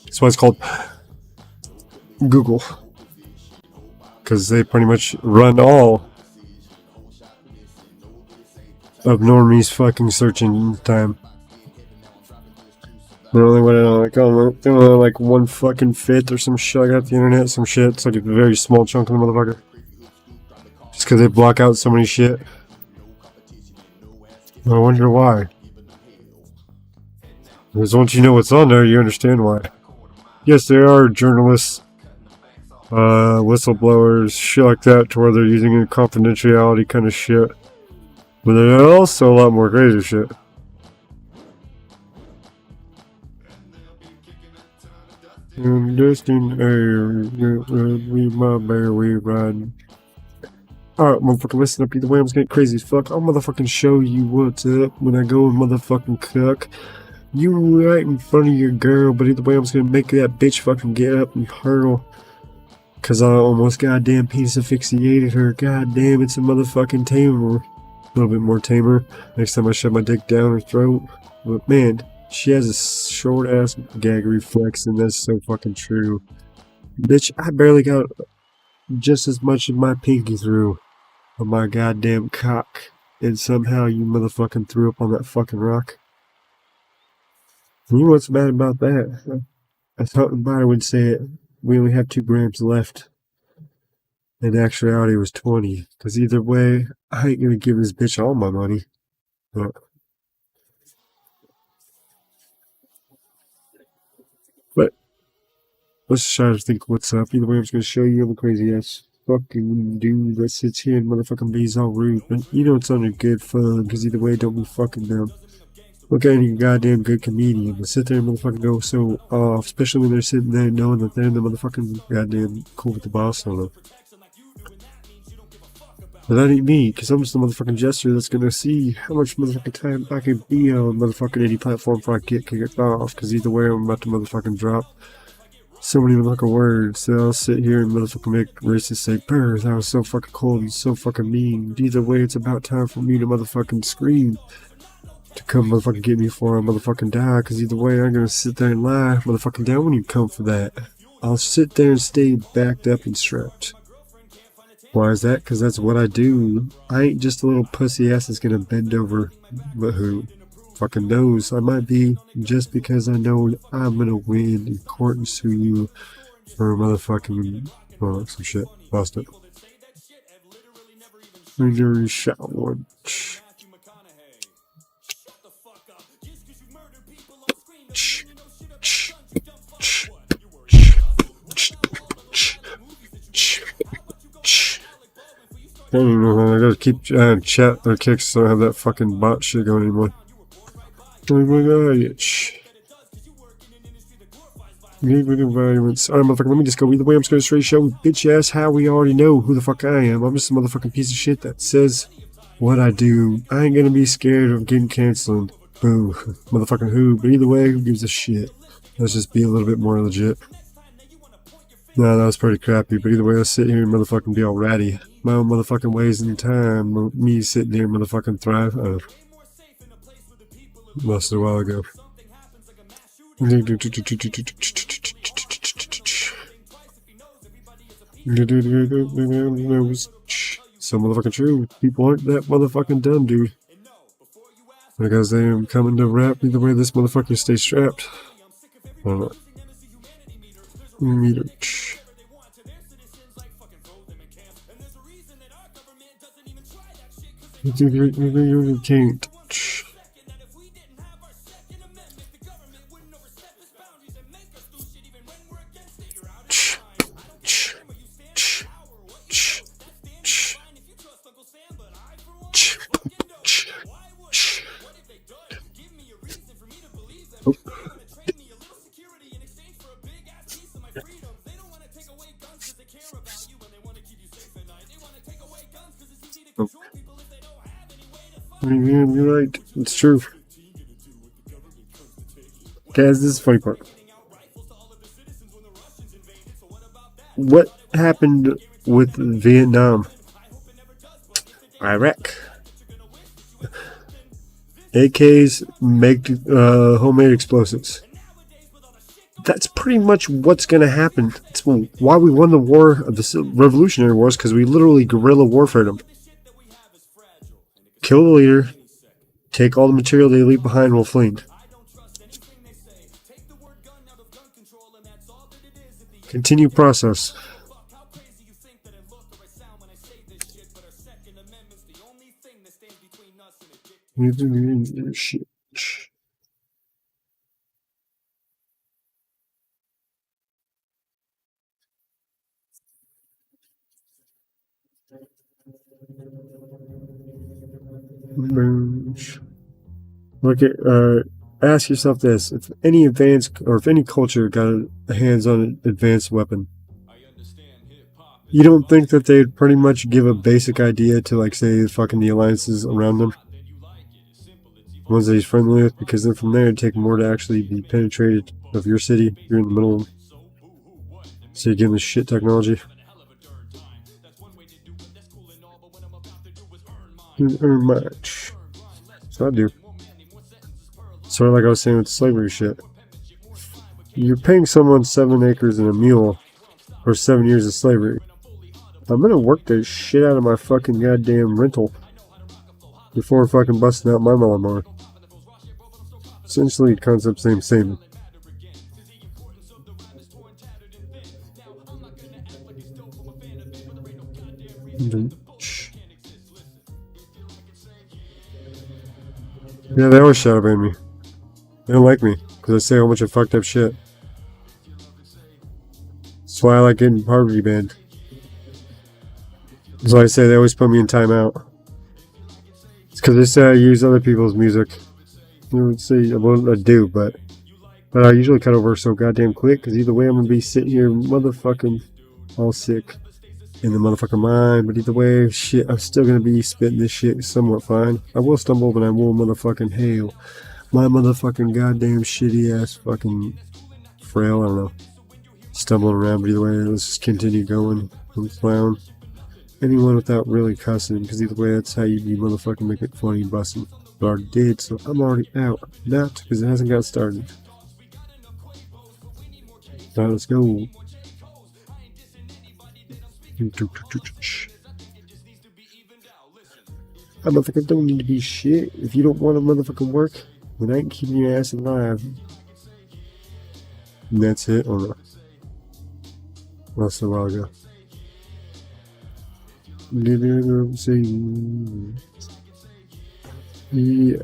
Speaker 3: That's why it's called Google. Because they pretty much run all of normies fucking searching time. They're only like, I don't know, they're only like 1/5 or some shit like that. The internet, some shit. It's like a very small chunk of the motherfucker. Just because they block out so many shit. I wonder why. Because once you know what's on there, you understand why. Yes, there are journalists, whistleblowers, shit like that, to where they're using a confidentiality kind of shit. But there's also a lot more crazy shit. In distant air, we my bear, we riding. Alright, motherfucker, listen up. Either way, I'm just getting crazy as fuck. I'll motherfucking show you what's up when I go and motherfucking cook. You right in front of your girl, but either way, I'm just gonna make that bitch fucking get up and hurl. Cause I almost goddamn penis asphyxiated her. Goddamn, it's a motherfucking tamer. A little bit more tamer. Next time I shove my dick down her throat. But man, she has a short ass gag reflex, and that's so fucking true. Bitch, I barely got just as much of my pinky through on my goddamn cock, and somehow you motherfucking threw up on that fucking rock. You know what's bad about that? I thought the buyer would say it. We only have 2 grams left. In actuality, it was 20. Because either way, I ain't gonna give this bitch all my money. But let's try to think what's up. Either way, I'm just gonna show you I'm a crazy ass fucking dude that sits here and motherfucking bees all rude. But you know it's under good fun, because either way, don't be fucking them. Look at any goddamn good comedian, but sit there and motherfucking go so off, especially when they're sitting there knowing that they're the motherfucking goddamn cool with the boss on them. But that ain't me, because I'm just the motherfucking jester that's gonna see how much motherfucking time I can be on motherfucking any platform before I get kicked off, because either way I'm about to motherfucking drop so many motherfucking words that I'll sit here and motherfucking make racists say, "Brr, that was so fucking cold and so fucking mean." Either way, it's about time for me to motherfucking scream. To come motherfucking get me before I motherfucking die, because either way I'm gonna sit there and lie motherfucking down when you come for that. I'll sit there and stay backed up and strapped. Why is that? Because that's what I do. I ain't just a little pussy ass that's gonna bend over, but who fucking knows? I might be, just because I know I'm gonna win in court and sue you for motherfucking, well, some shit. Lost it. Injury shot one. I don't even know. I gotta keep chat or kicks so I don't have that fucking bot shit going anymore. Oh my god. Environments. Alright, motherfucker, let me just go. Either way, I'm just gonna straight show bitch ass how we already know who the fuck I am. I'm just a motherfucking piece of shit that says what I do. I ain't gonna be scared of getting canceled. Boo. Motherfucking who. But either way, who gives a shit? Let's just be a little bit more legit. No, that was pretty crappy, but either way, let's sit here and motherfucking be all ratty. My own motherfucking ways in time. Me sitting here and motherfucking thrive. Lost it a while ago. So motherfucking true. People aren't that motherfucking dumb, dude. Because they am coming to rap, either way this motherfucker stay strapped. I don't know. Meter. You can't. You're right. It's true. Guys, this is the funny part. What happened with Vietnam? Iraq. AKs make homemade explosives. That's pretty much what's going to happen. It's why we won the war of the Revolutionary Wars, because we literally guerrilla warfare them. Kill the leader, take all the material they leave behind while fleeing. Continue process. Shit. Look at, ask yourself this: if any advanced or if any culture got a hands on an advanced weapon, you don't think that they'd pretty much give a basic idea to, like, say, fucking the alliances around them, ones that he's friendly with, because then from there it'd take more to actually be penetrated of your city. You're in the middle of them, so you give them this shit technology. You earn much. So I do. Sort of like I was saying with slavery shit. You're paying someone 7 acres and a mule for 7 years of slavery. I'm gonna work the shit out of my fucking goddamn rental before fucking busting out my lawnmower. Essentially, concept same. Yeah, they always shadow ban me. They don't like me because I say a whole bunch of fucked up shit. That's why I like getting poverty banned. That's why I say they always put me in timeout. It's because they say I use other people's music. I would say, well, I do, but I usually cut over so goddamn quick, because either way I'm gonna be sitting here motherfucking all sick in the motherfucking mind. But either way, shit, I'm still gonna be spitting this shit somewhat fine. I will stumble, but I will motherfucking hail my motherfucking goddamn shitty ass fucking frail. I don't know, stumbling around. But either way, let's just continue going. I'm clown anyone without really cussing, because either way, that's how you be motherfucking make it funny busting. But I already did, so I'm already out. Not because it hasn't got started. Alright, let's go. I motherfucker don't need to be shit. If you don't want to motherfucking work, then I ain't keeping your ass alive. And that's it, or not? That's a while ago. Yeah.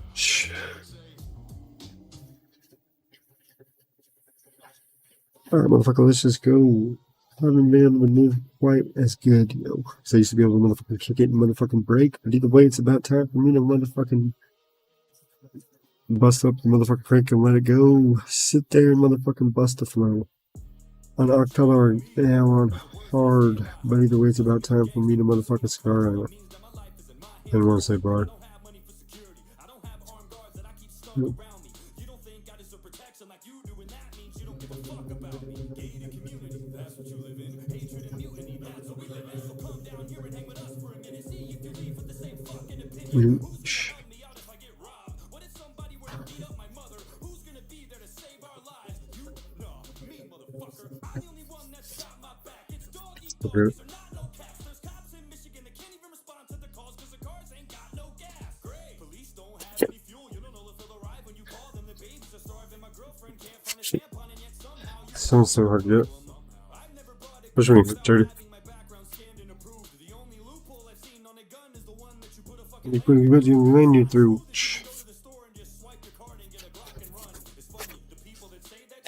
Speaker 3: Alright, motherfucker, let's just go. haven't been able to move quite as good, you know. So I used to be able to motherfucking kick it and motherfucking break. But either way, it's about time for me to motherfucking bust up the motherfucking crank and let it go. Sit there and motherfucking bust the flow. On October, now on hard. But either way, it's about time for me to motherfucking scar on it. I don't want to say bar. Nope. Okay. Sounds so hard to get. Which one? Dirty. You put your menu through.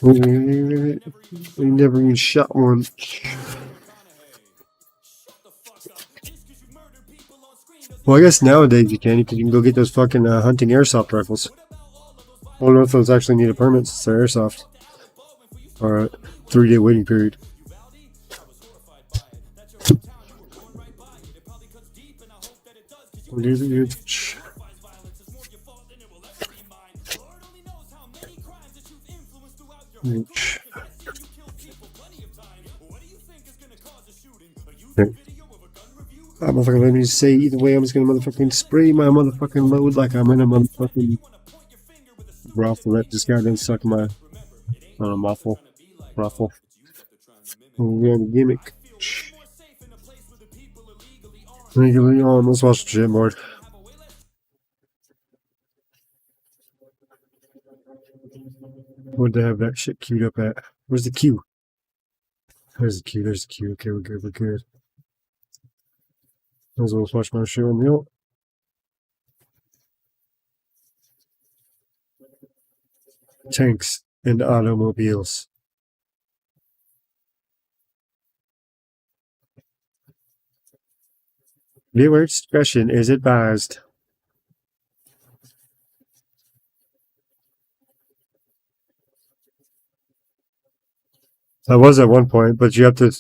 Speaker 3: You never even shot one. Well, I guess nowadays you can, because you can go get those fucking hunting airsoft rifles. I don't know if those actually need a permit since they're airsoft. Alright, 3-day waiting period. I'm motherfucking let me say either way I'm just gonna motherfucking spray my motherfucking load like I'm in a motherfucking brothel that just got done sucking my muffle. Ruffle. We have a gimmick. Let's watch the shit board. What'd they have that shit queued up at? Where's the queue? There's the queue, there's the queue. Okay, we're good, we're good. Might as well watch my show on mute. Tanks and automobiles. Viewer discretion is advised. That was at one point, but you have to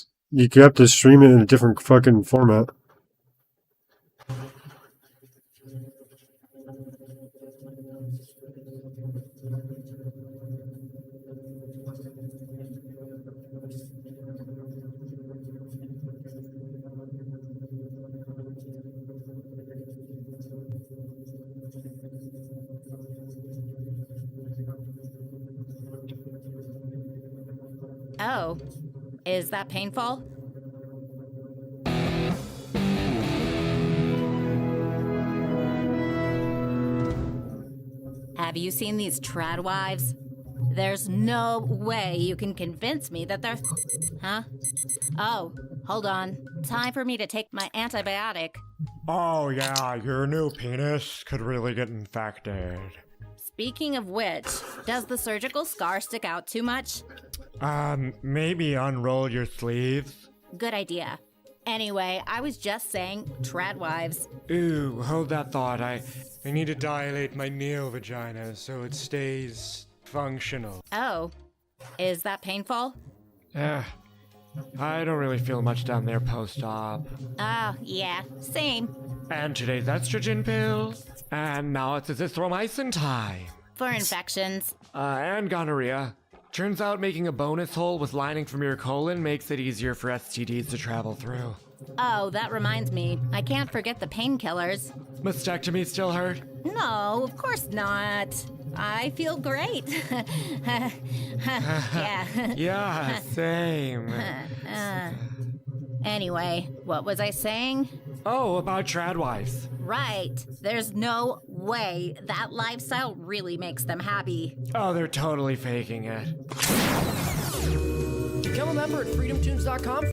Speaker 3: stream it in a different fucking format.
Speaker 7: Oh, is that painful? Have you seen these trad wives? There's no way you can convince me that they're... Huh? Oh, hold on. Time for me to take my antibiotic.
Speaker 9: Oh yeah, your new penis could really get infected.
Speaker 7: Speaking of which, does the surgical scar stick out too much?
Speaker 9: Maybe unroll your sleeves?
Speaker 7: Good idea. Anyway, I was just saying, trad wives.
Speaker 9: Ooh, hold that thought. I need to dilate my neo vagina so it stays functional.
Speaker 7: Oh, is that painful?
Speaker 9: I don't really feel much down there post-op.
Speaker 7: Oh, yeah, same.
Speaker 9: And today's estrogen pill. And now it's azithromycin time.
Speaker 7: For infections.
Speaker 9: And gonorrhea. Turns out making a bonus hole with lining from your colon makes it easier for STDs to travel through.
Speaker 7: Oh, that reminds me. I can't forget the painkillers.
Speaker 9: Mastectomy still hurt?
Speaker 7: No, of course not. I feel great. Yeah.
Speaker 9: Yeah, same.
Speaker 7: Anyway, what was I saying?
Speaker 9: Oh, about trad wives.
Speaker 7: Right. There's no way that lifestyle really makes them happy.
Speaker 9: Oh, they're totally faking it.
Speaker 23: Become a member at freedomtunes.com.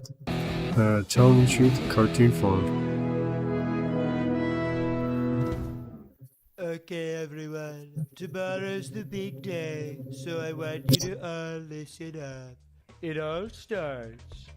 Speaker 3: Telling the truth in cartoon form.
Speaker 20: Okay, everyone. Tomorrow's the big day, so I want you to all listen up. It all starts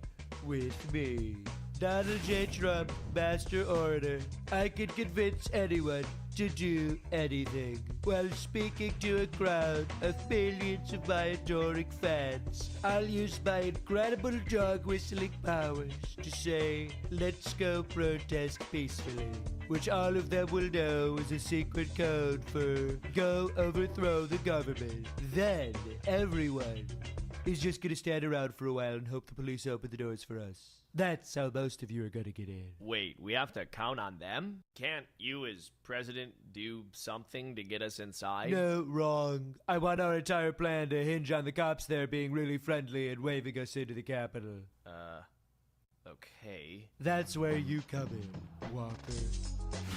Speaker 8: with me. Donald J. Trump, Master Orator. I can convince anyone to do anything while speaking to a crowd of millions of my adoring fans. I'll use my incredible dog whistling powers to say, let's go protest peacefully, which all of them will know is a secret code for go overthrow the government. Then everyone is just gonna stand around for a while and hope the police open the doors for us. That's how most of you are gonna get in.
Speaker 10: Wait, we have to count on them? Can't you as president do something to get us inside?
Speaker 8: No, wrong. I want our entire plan to hinge on the cops there being really friendly and waving us into the Capitol.
Speaker 10: Okay.
Speaker 8: That's where you come in, Walker.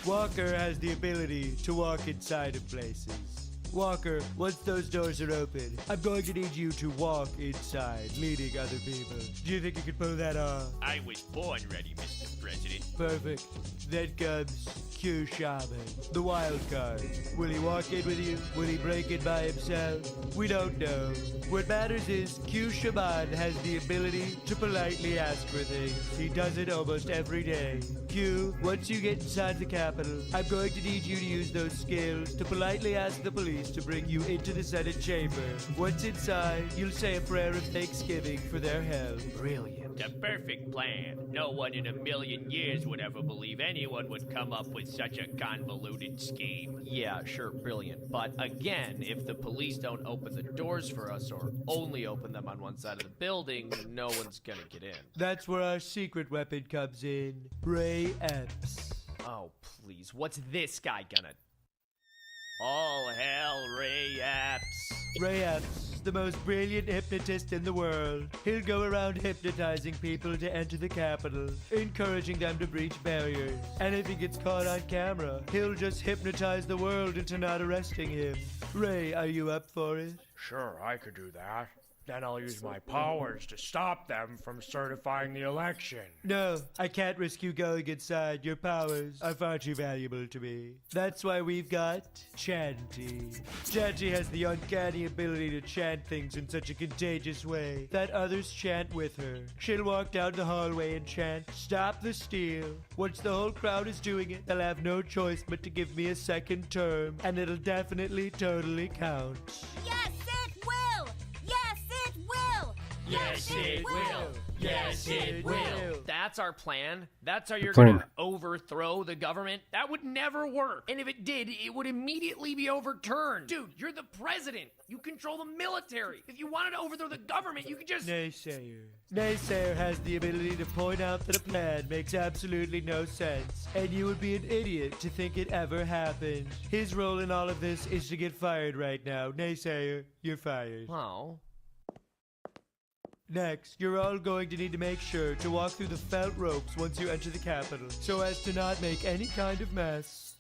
Speaker 8: Walker has the ability to walk inside of places. Walker, once those doors are open, I'm going to need you to walk inside, leading other people. Do you think you can pull that off?
Speaker 10: I was born ready, Mr. President.
Speaker 8: Perfect. Then comes Q Shaman, the wild card. Will he walk in with you? Will he break in by himself? We don't know. What matters is Q Shaman has the ability to politely ask for things. He does it almost every day. Q, once you get inside the Capitol, I'm going to need you to use those skills to politely ask the police to bring you into the Senate chamber. Once inside, you'll say a prayer of thanksgiving for their help.
Speaker 10: Brilliant. The perfect plan. No one in a million years would ever believe anyone would come up with such a convoluted scheme. Yeah, sure, brilliant. But again, if the police don't open the doors for us or only open them on one side of the building, no one's gonna get in.
Speaker 8: That's where our secret weapon comes in. Ray Epps.
Speaker 10: Oh, please. What's this guy gonna... All hell, Ray Epps.
Speaker 8: Ray Epps, the most brilliant hypnotist in the world. He'll go around hypnotizing people to enter the Capitol, encouraging them to breach barriers. And if he gets caught on camera, he'll just hypnotize the world into not arresting him. Ray, are you up for it?
Speaker 12: Sure, I could do that. Then I'll use my powers to stop them from certifying the election.
Speaker 8: No, I can't risk you going inside. Your powers are far too valuable to me. That's why we've got Chanty. Chanty has the uncanny ability to chant things in such a contagious way that others chant with her. She'll walk down the hallway and chant, "Stop the steal." Once the whole crowd is doing it, they'll have no choice but to give me a second term, and it'll definitely totally count.
Speaker 7: Yes, it will! Yes, it will!
Speaker 10: Yes, it will. Yes, it will. That's our plan. That's how you're
Speaker 3: Plan.
Speaker 10: gonna overthrow the government. That would never work. And if it did, it would immediately be overturned. Dude, you're the president. You control the military. If you wanted to overthrow the government, you could just...
Speaker 8: Naysayer. Naysayer has the ability to point out that a plan makes absolutely no sense, and you would be an idiot to think it ever happened. His role in all of this is to get fired right now. Naysayer, you're fired.
Speaker 10: Oh.
Speaker 8: Next, you're all going to need to make sure to walk through the felt ropes once you enter the Capitol, so as to not make any kind of mess.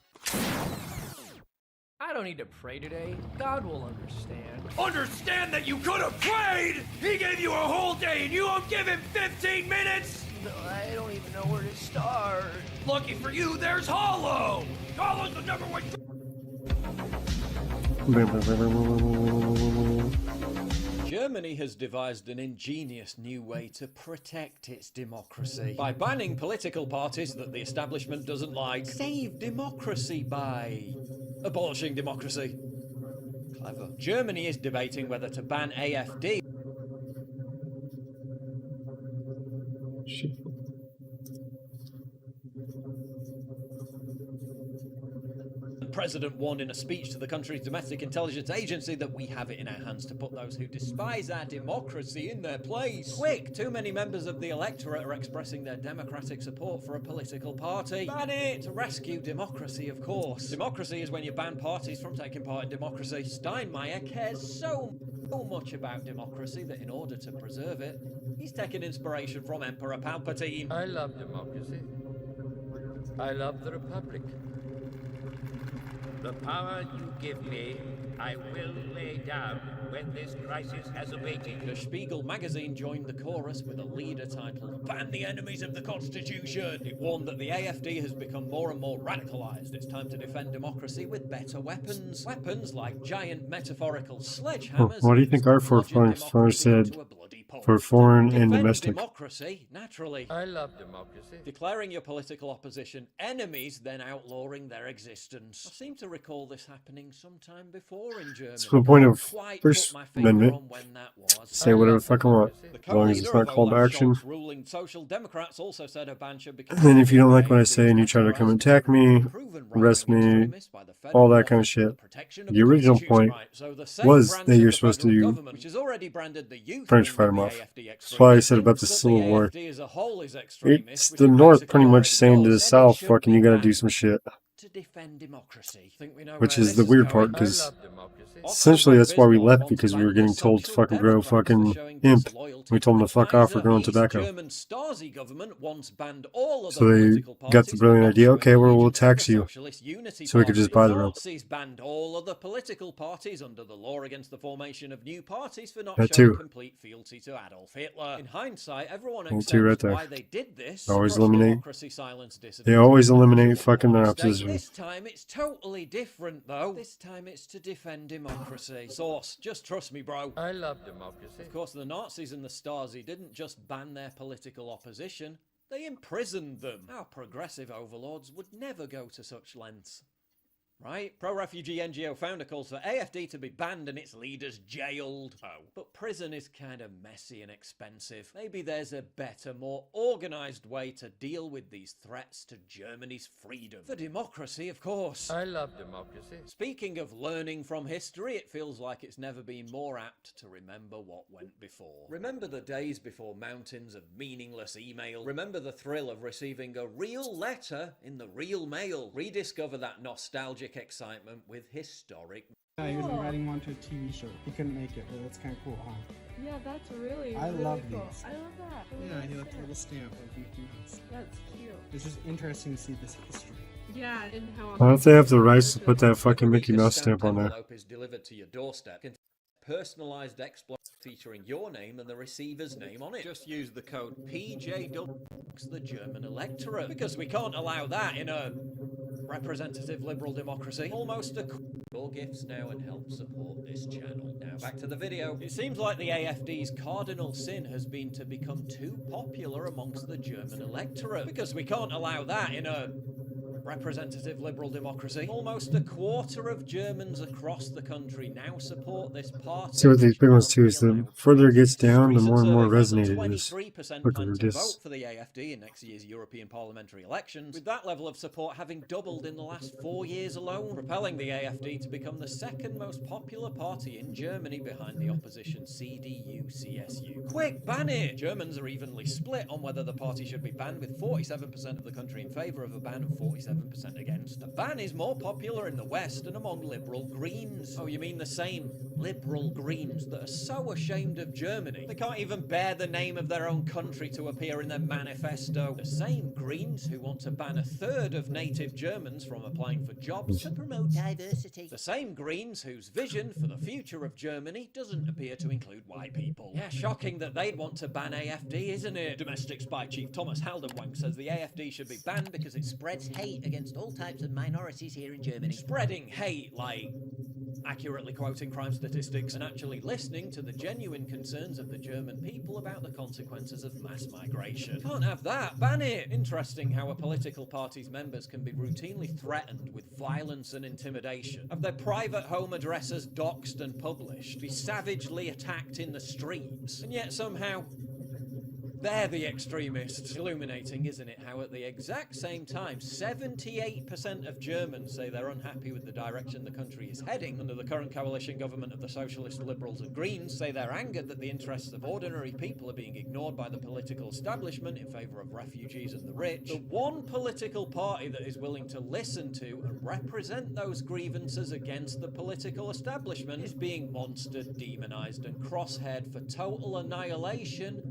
Speaker 18: I don't need to pray today. God will understand.
Speaker 12: Understand that you could have prayed! He gave you a whole day and you won't give him 15 minutes!
Speaker 18: No, I don't even know where to start.
Speaker 12: Lucky for you, there's Hollow! Hollow's the number one...
Speaker 24: Germany has devised an ingenious new way to protect its democracy by banning political parties that the establishment doesn't like. Save democracy by abolishing democracy. Clever. Germany is debating whether to ban AfD. The President warned in a speech to the country's domestic intelligence agency that we have it in our hands to put those who despise our democracy in their place. Quick, too many members of the electorate are expressing their democratic support for a political party. Ban it! To rescue democracy, of course. Democracy is when you ban parties from taking part in democracy. Steinmeier cares so much about democracy that in order to preserve it, he's taken inspiration from Emperor Palpatine.
Speaker 25: I love democracy. I love the Republic. The power you give me, I will lay down when this crisis has abated.
Speaker 24: The Spiegel magazine joined the chorus with a leader titled "Ban the Enemies of the Constitution." It warned that the AfD has become more and more radicalized. It's time to defend democracy with better weapons. Weapons like giant metaphorical sledgehammers.
Speaker 3: What do you think our forefathers said?
Speaker 24: to a bloody
Speaker 10: people.
Speaker 3: for foreign and
Speaker 10: Defend
Speaker 3: domestic.
Speaker 10: democracy, naturally.
Speaker 25: I love democracy.
Speaker 10: Declaring your political opposition enemies, then outlawing their existence. I seem to recall this happening sometime before in Germany.
Speaker 3: It's the point of
Speaker 10: Can't quite
Speaker 3: First
Speaker 10: put my finger
Speaker 3: Amendment.
Speaker 10: on when that was.
Speaker 3: Say whatever the fuck I want,
Speaker 10: The
Speaker 3: as long as it's
Speaker 10: co-leader
Speaker 3: not
Speaker 10: of
Speaker 3: called to
Speaker 10: Olaf
Speaker 3: action.
Speaker 10: Scholz ruling Social Democrats also said a ban should become
Speaker 3: And then if you don't like what I say and you try to come attack me, arrest me, all that kind of shit. The original point was that you're supposed to
Speaker 10: which has already branded the youth
Speaker 3: French
Speaker 10: wing
Speaker 3: fight
Speaker 10: of
Speaker 3: them
Speaker 10: the
Speaker 3: off.
Speaker 10: AfD
Speaker 3: That's why I
Speaker 10: extremists,
Speaker 3: said about the
Speaker 10: thinks that
Speaker 3: Civil War.
Speaker 10: AfD as a whole is extremist,
Speaker 3: It's
Speaker 10: which
Speaker 3: the
Speaker 10: it
Speaker 3: North
Speaker 10: basically
Speaker 3: pretty much
Speaker 10: already
Speaker 3: saying to the
Speaker 10: does, and it
Speaker 3: South,
Speaker 10: should
Speaker 3: fucking,
Speaker 10: be
Speaker 3: you gotta
Speaker 10: banned
Speaker 3: do some shit.
Speaker 10: to defend democracy. Think we know
Speaker 3: Which
Speaker 10: where
Speaker 3: is
Speaker 10: this
Speaker 3: the weird
Speaker 10: going?
Speaker 3: part, because essentially that's why we left, because we were getting told to fucking grow fucking imp. We told them to fuck off for growing tobacco.
Speaker 10: German Stasi government once banned all other
Speaker 3: So they
Speaker 10: political
Speaker 3: got
Speaker 10: parties
Speaker 3: the brilliant
Speaker 10: for
Speaker 3: idea,
Speaker 10: not
Speaker 3: okay,
Speaker 10: showing
Speaker 3: well, we'll
Speaker 10: allegiance to
Speaker 3: tax
Speaker 10: the
Speaker 3: you.
Speaker 10: Socialist Unity
Speaker 3: So we could just buy the
Speaker 10: Party.
Speaker 3: rope.
Speaker 10: Nazis banned all other political parties under the law against the formation of new parties for not
Speaker 3: That
Speaker 10: showing
Speaker 3: too.
Speaker 10: complete fealty to Adolf Hitler. In hindsight, everyone
Speaker 3: That too right
Speaker 10: accepts
Speaker 3: there.
Speaker 10: why they did this.
Speaker 3: Always
Speaker 10: Crush
Speaker 3: eliminate.
Speaker 10: democracy, silence
Speaker 3: They
Speaker 10: dissidents,
Speaker 3: always
Speaker 10: and
Speaker 3: eliminate
Speaker 10: crush
Speaker 3: fucking their
Speaker 10: the state.
Speaker 3: opposition.
Speaker 10: This time it's totally different, though. This time it's to defend democracy. Source, just trust me, bro.
Speaker 25: I love democracy.
Speaker 10: Of course, the Nazis and the Stasi didn't just ban their political opposition, they imprisoned them. Our progressive overlords would never go to such lengths. Right? Pro-refugee NGO founder calls for AfD to be banned and its leaders jailed. Oh. But prison is kind of messy and expensive. Maybe there's a better, more organised way to deal with these threats to Germany's freedom. For democracy, of course.
Speaker 25: I love democracy.
Speaker 10: Speaking of learning from history, it feels like it's never been more apt to remember what went before. Remember the days before mountains of meaningless email. Remember the thrill of receiving a real letter in the real mail. Rediscover that nostalgic excitement with historic.
Speaker 2: He was writing one to a TV show. He couldn't make it, but it's kind of cool, huh?
Speaker 11: Yeah, that's really,
Speaker 2: I
Speaker 11: really
Speaker 2: love
Speaker 11: cool.
Speaker 2: these.
Speaker 11: I love that.
Speaker 2: Yeah, he left a little stamp like he does.
Speaker 11: That's cute.
Speaker 2: It's just interesting to see this history.
Speaker 11: Yeah, and how.
Speaker 3: Why don't they have the rights to put that fucking Mickey Mouse stamp on there?
Speaker 10: Envelope is delivered to your doorstep. Personalized exploit featuring your name and the receiver's name on it. Just use the code PJW, the German electorate, because we can't allow that in a representative liberal democracy. Almost a all gifts now and help support this channel. Now back to the video. It seems like the AfD's cardinal sin has been to become too popular amongst the German electorate, because we can't allow that in a representative liberal democracy. Almost a quarter of Germans across the country now support this party.
Speaker 3: See what these big ones too is the further it gets down, the more and more resonated it is.
Speaker 10: 23%
Speaker 3: Look
Speaker 10: plan
Speaker 3: at
Speaker 10: to
Speaker 3: this.
Speaker 10: vote for the AfD in next year's European parliamentary elections, with that level of support having doubled in the last 4 years alone, propelling the AfD to become the second most popular party in Germany behind the opposition CDU-CSU. Quick, ban it! Germans are evenly split on whether the party should be banned, with 47% of the country in favour of a ban and 47% against. A ban is more popular in the West and among liberal Greens. Oh, you mean the same liberal Greens that are so ashamed of Germany they can't even bear the name of their own country to appear in their manifesto? The same Greens who want to ban a third of native Germans from applying for jobs to promote diversity. The same Greens whose vision for the future of Germany doesn't appear to include white people. Yeah, shocking that they'd want to ban AfD, isn't it? Domestic spy chief Thomas Haldenwang says the AfD should be banned because it spreads hate against all types of minorities here in Germany. Spreading hate, like accurately quoting crime statistics and actually listening to the genuine concerns of the German people about the consequences of mass migration. Can't have that, ban it! Interesting how a political party's members can be routinely threatened with violence and intimidation, have their private home addresses doxed and published, be savagely attacked in the streets, and yet somehow they're the extremists. Illuminating, isn't it, how at the exact same time 78% of Germans say they're unhappy with the direction the country is heading under the current coalition government of the Socialist Liberals and Greens, say they're angered that the interests of ordinary people are being ignored by the political establishment in favour of refugees and the rich. The one political party that is willing to listen to and represent those grievances against the political establishment is being monstered, demonised and crosshaired for total annihilation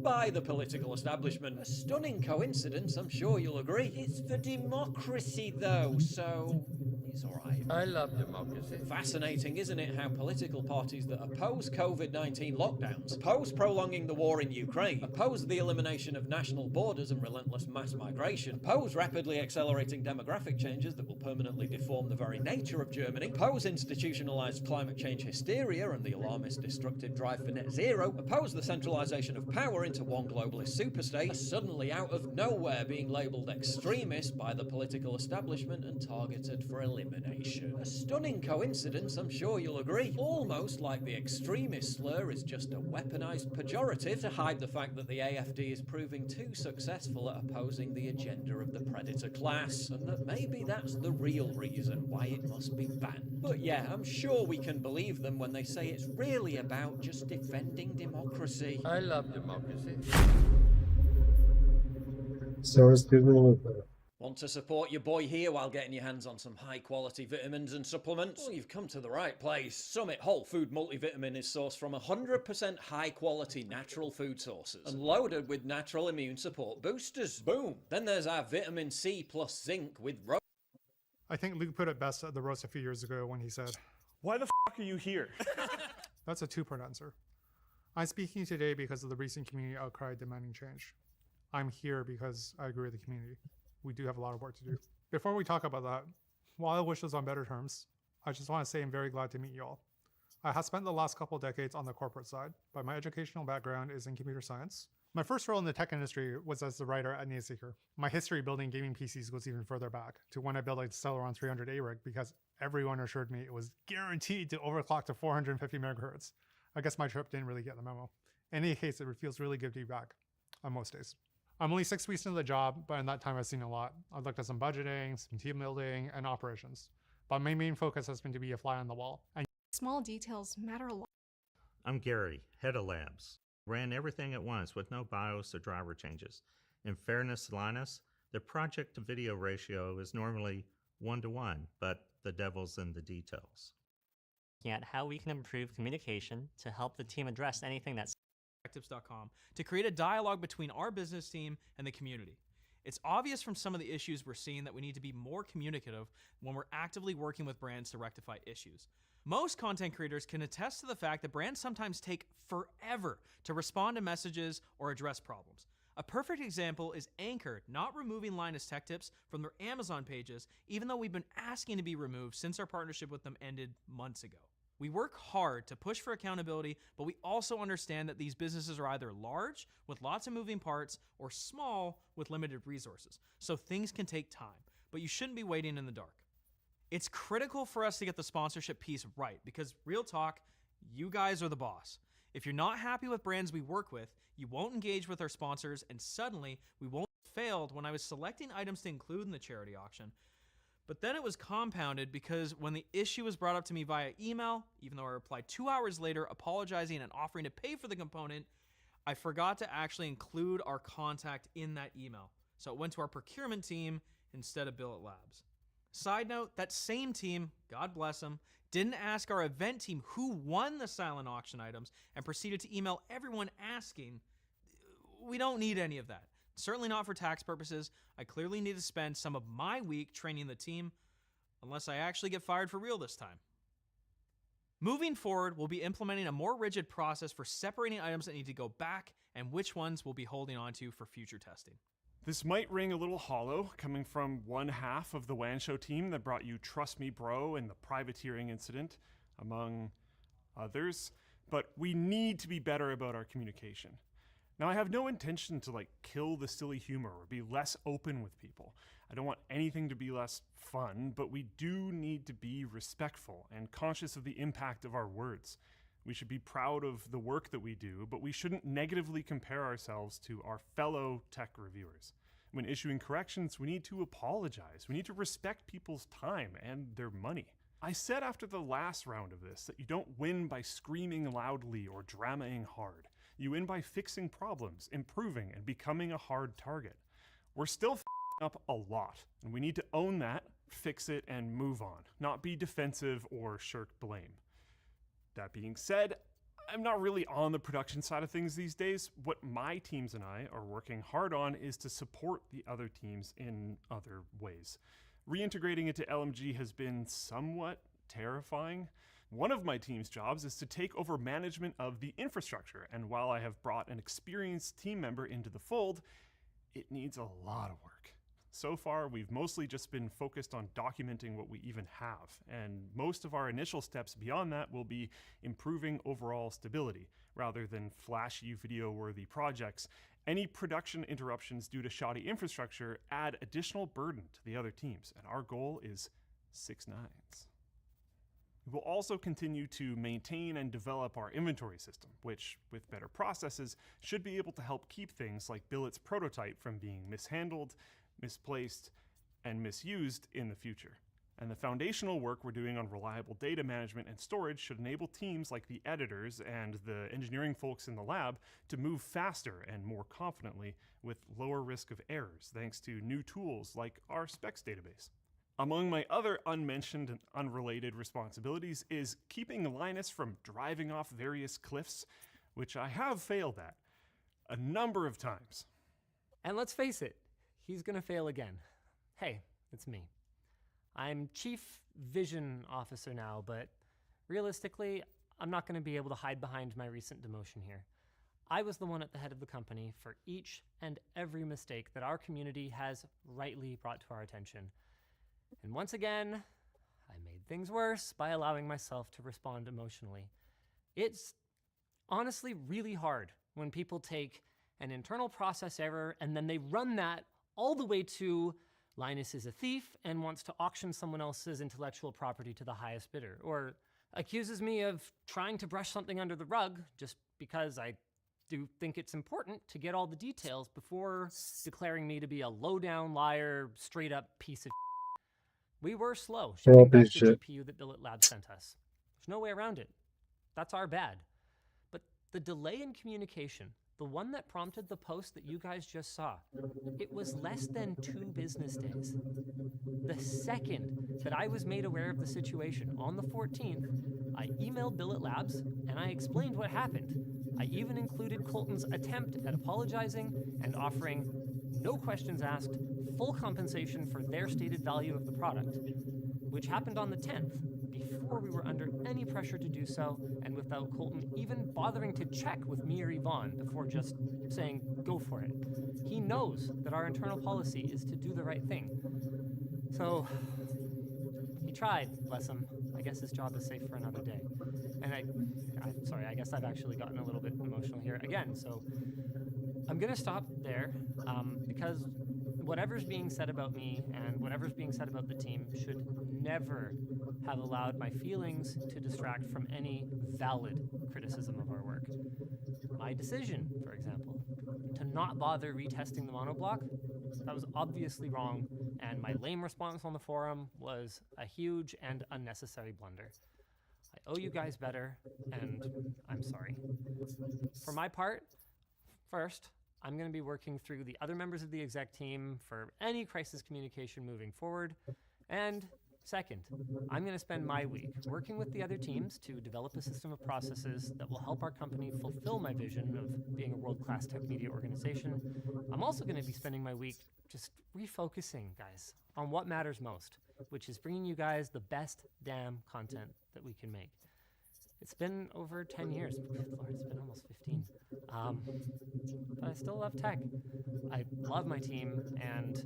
Speaker 24: by the political establishment. A stunning coincidence, I'm sure you'll agree. It's for democracy, though, so it's alright.
Speaker 25: I love democracy.
Speaker 24: Fascinating, isn't it, how political parties that oppose COVID-19 lockdowns, oppose prolonging the war in Ukraine, oppose the elimination of national borders and relentless mass migration, oppose rapidly accelerating demographic changes that will permanently deform the very nature of Germany, oppose institutionalized climate change hysteria and the alarmist destructive drive for net zero, oppose the centralization of power into one globalist superstate, are suddenly out of nowhere being labelled extremist by the political establishment and targeted for elimination. A stunning coincidence, I'm sure you'll agree. Almost like the extremist slur is just a weaponized pejorative to hide the fact that the AFD is proving too successful at opposing the agenda of the predator class, and that maybe that's the real reason why it must be banned. But yeah, I'm sure we can believe them when they say it's really about just defending democracy.
Speaker 25: I love democracy.
Speaker 3: So it's different.
Speaker 24: Want to support your boy here while getting your hands on some high-quality vitamins and supplements? Well, you've come to the right place. Summit Whole Food Multivitamin is sourced from 100% high-quality natural food sources and loaded with natural immune support boosters. Boom! Then there's our vitamin C plus zinc with
Speaker 5: I think Luke put it best at the roast a few years ago when he said,
Speaker 13: "Why the f*** are you here?"
Speaker 5: That's a two-part answer. I'm speaking today because of the recent community outcry demanding change. I'm here because I agree with the community. We do have a lot of work to do. Before we talk about that, while I wish us on better terms, I just want to say I'm very glad to meet you all. I have spent the last couple of decades on the corporate side, but my educational background is in computer science. My first role in the tech industry was as the writer at Needseeker. My history building gaming PCs goes even further back, to when I built a Celeron 300A rig because everyone assured me it was guaranteed to overclock to 450 megahertz. I guess my trip didn't really get the memo. In any case, it feels really good to be back, on most days. I'm only 6 weeks into the job, but in that time I've seen a lot. I've looked at some budgeting, some team building, and operations. But my main focus has been to be a fly on the wall. And
Speaker 11: Small details matter a lot.
Speaker 14: I'm Gary, head of labs. Ran everything at once with no BIOS or driver changes. In fairness to Linus, the project to video ratio is normally 1:1, but the devil's in the details.
Speaker 16: At how we can improve communication to help the team address anything that's
Speaker 21: Perspectives.com to create a dialogue between our business team and the community. It's obvious from some of the issues we're seeing that we need to be more communicative when we're actively working with brands to rectify issues. Most content creators can attest to the fact that brands sometimes take forever to respond to messages or address problems. A perfect example is Anchor not removing Linus Tech Tips from their Amazon pages, even though we've been asking to be removed since our partnership with them ended months ago. We work hard to push for accountability, but we also understand that these businesses are either large, with lots of moving parts, or small, with limited resources. So things can take time, but you shouldn't be waiting in the dark. It's critical for us to get the sponsorship piece right, because real talk, you guys are the boss. If you're not happy with brands we work with, you won't engage with our sponsors, and suddenly we won't have failed when I was selecting items to include in the charity auction. But then it was compounded because when the issue was brought up to me via email, even though I replied 2 hours later apologizing and offering to pay for the component, I forgot to actually include our contact in that email. So it went to our procurement team instead of Billet Labs. Side note, that same team, God bless them, didn't ask our event team who won the silent auction items and proceeded to email everyone asking. We don't need any of that. Certainly not for tax purposes. I clearly need to spend some of my week training the team, unless I actually get fired for real this time. Moving forward, we'll be implementing a more rigid process for separating items that need to go back and which ones we'll be holding onto for future testing.
Speaker 13: This might ring a little hollow, coming from one half of the WAN Show team that brought you Trust Me Bro and the privateering incident, among others, but we need to be better about our communication. Now, I have no intention to kill the silly humor or be less open with people. I don't want anything to be less fun, but we do need to be respectful and conscious of the impact of our words. We should be proud of the work that we do, but we shouldn't negatively compare ourselves to our fellow tech reviewers. When issuing corrections, we need to apologize. We need to respect people's time and their money. I said after the last round of this that you don't win by screaming loudly or dramaing hard. You win by fixing problems, improving, and becoming a hard target. We're still f***ing up a lot, and we need to own that, fix it, and move on, not be defensive or shirk blame. That being said, I'm not really on the production side of things these days. What my teams and I are working hard on is to support the other teams in other ways. Reintegrating into LMG has been somewhat terrifying. One of my team's jobs is to take over management of the infrastructure, and while I have brought an experienced team member into the fold, it needs a lot of work. So far, we've mostly just been focused on documenting what we even have, and most of our initial steps beyond that will be improving overall stability, rather than flashy video-worthy projects. Any production interruptions due to shoddy infrastructure add additional burden to the other teams, and our goal is 6 nines. We will also continue to maintain and develop our inventory system, which, with better processes, should be able to help keep things like Billet's prototype from being mishandled, misplaced, and misused in the future. And the foundational work we're doing on reliable data management and storage should enable teams like the editors and the engineering folks in the lab to move faster and more confidently with lower risk of errors, thanks to new tools like our specs database. Among my other unmentioned and unrelated responsibilities is keeping Linus from driving off various cliffs, which I have failed at a number of times.
Speaker 6: And let's face it, he's gonna fail again. Hey, it's me. I'm Chief Vision Officer now, but realistically, I'm not gonna be able to hide behind my recent demotion here. I was the one at the head of the company for each and every mistake that our community has rightly brought to our attention. And once again, I made things worse by allowing myself to respond emotionally. It's honestly really hard when people take an internal process error and then they run that all the way to Linus is a thief and wants to auction someone else's intellectual property to the highest bidder, or accuses me of trying to brush something under the rug just because I do think it's important to get all the details before declaring me to be a low-down liar, straight-up piece of We were slow shipping back the GPU that Billet Labs sent us. There's no way around it. That's our bad. But the delay in communication, the one that prompted the post that you guys just saw, it was less than 2 business days. The second that I was made aware of the situation, on the 14th, I emailed Billet Labs and I explained what happened. I even included Colton's attempt at apologizing and offering, no questions asked, full compensation for their stated value of the product, which happened on the 10th, before we were under any pressure to do so, and without Colton even bothering to check with me or Yvonne before just saying, go for it. He knows that our internal policy is to do the right thing. So, he tried, bless him. I guess his job is safe for another day. And I'm sorry, I guess I've actually gotten a little bit emotional here again, so I'm gonna stop there, because whatever's being said about me and whatever's being said about the team should never have allowed my feelings to distract from any valid criticism of our work. My decision, for example, to not bother retesting the monoblock, that was obviously wrong, and my lame response on the forum was a huge and unnecessary blunder. I owe you guys better, and I'm sorry. For my part, first, I'm going to be working through the other members of the exec team for any crisis communication moving forward. And second, I'm going to spend my week working with the other teams to develop a system of processes that will help our company fulfill my vision of being a world-class tech media organization. I'm also going to be spending my week just refocusing, guys, on what matters most, which is bringing you guys the best damn content that we can make. It's been over 10 years. Good Lord, it's been almost 15. But I still love tech. I love my team, and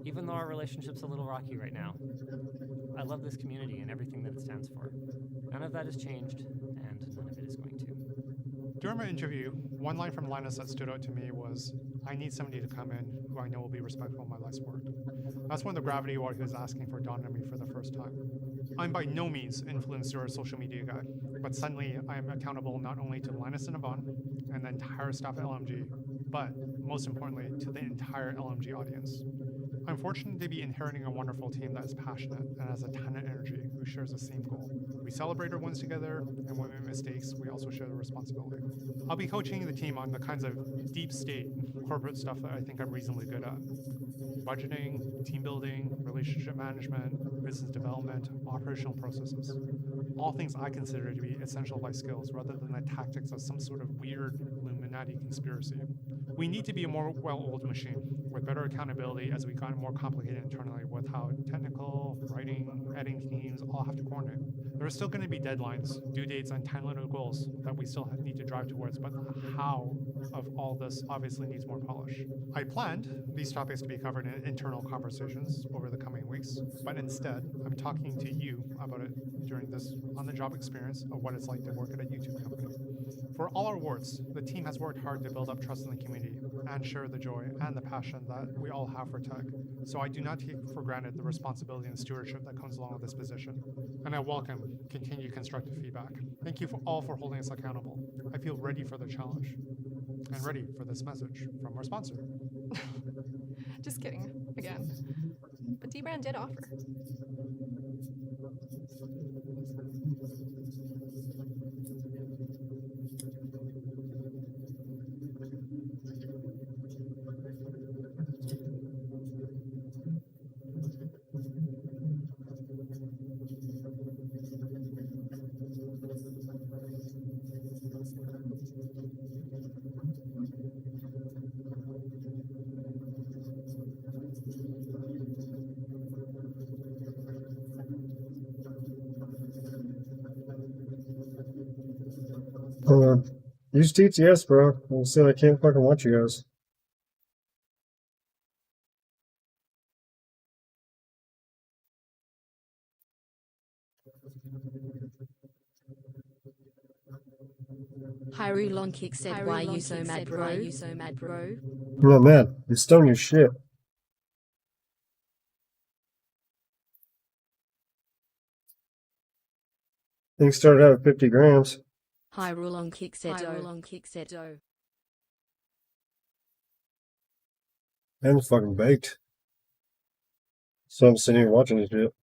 Speaker 6: even though our relationship's a little rocky right now, I love this community and everything that it stands for. None of that has changed, and none of it is going to.
Speaker 5: During my interview, one line from Linus that stood out to me was, I need somebody to come in who I know will be respectful of my life's work. That's when the gravity of what he was asking for dawned on me for the first time. I'm by no means influencer or social media guy, but suddenly I am accountable not only to Linus and Yvonne and the entire staff at LMG, but most importantly to the entire LMG audience. I'm fortunate to be inheriting a wonderful team that is passionate and has a ton of energy, who shares the same goal. We celebrate our wins together, and when we make mistakes, we also share the responsibility. I'll be coaching the team on the kinds of deep state corporate stuff that I think I'm reasonably good at. Budgeting, team building, relationship management, business development, operational processes. All things I consider to be essential life skills rather than the tactics of some sort of weird Illuminati conspiracy. We need to be a more well-oiled machine with better accountability as we got more complicated internally with how technical, writing, editing teams all have to coordinate. There are still going to be deadlines, due dates, and time-limited goals that we still need to drive towards, but the how of all this obviously needs more polish. I planned these topics to be covered in internal conversations over the coming weeks, but instead, I'm talking to you about it during this on-the-job experience of what it's like to work at a YouTube company. For all our awards, the team has worked hard to build up trust in the community and share the joy and the passion that we all have for tech. So I do not take for granted the responsibility and stewardship that comes along with this position. And I welcome continued constructive feedback. Thank you all for holding us accountable. I feel ready for the challenge and ready for this message from our sponsor.
Speaker 11: Just kidding. Again. But D-Brand did offer.
Speaker 3: Use TTS, bro. I said I can't fucking watch you guys.
Speaker 4: Hyru Longkick said, why you so mad, bro? Why you so mad, bro?
Speaker 3: I'm not mad. You're stoned your shit. Things started out at 50 grams.
Speaker 4: Hyru Longkick said,
Speaker 3: And it's fucking baked. So I'm sitting here watching this shit.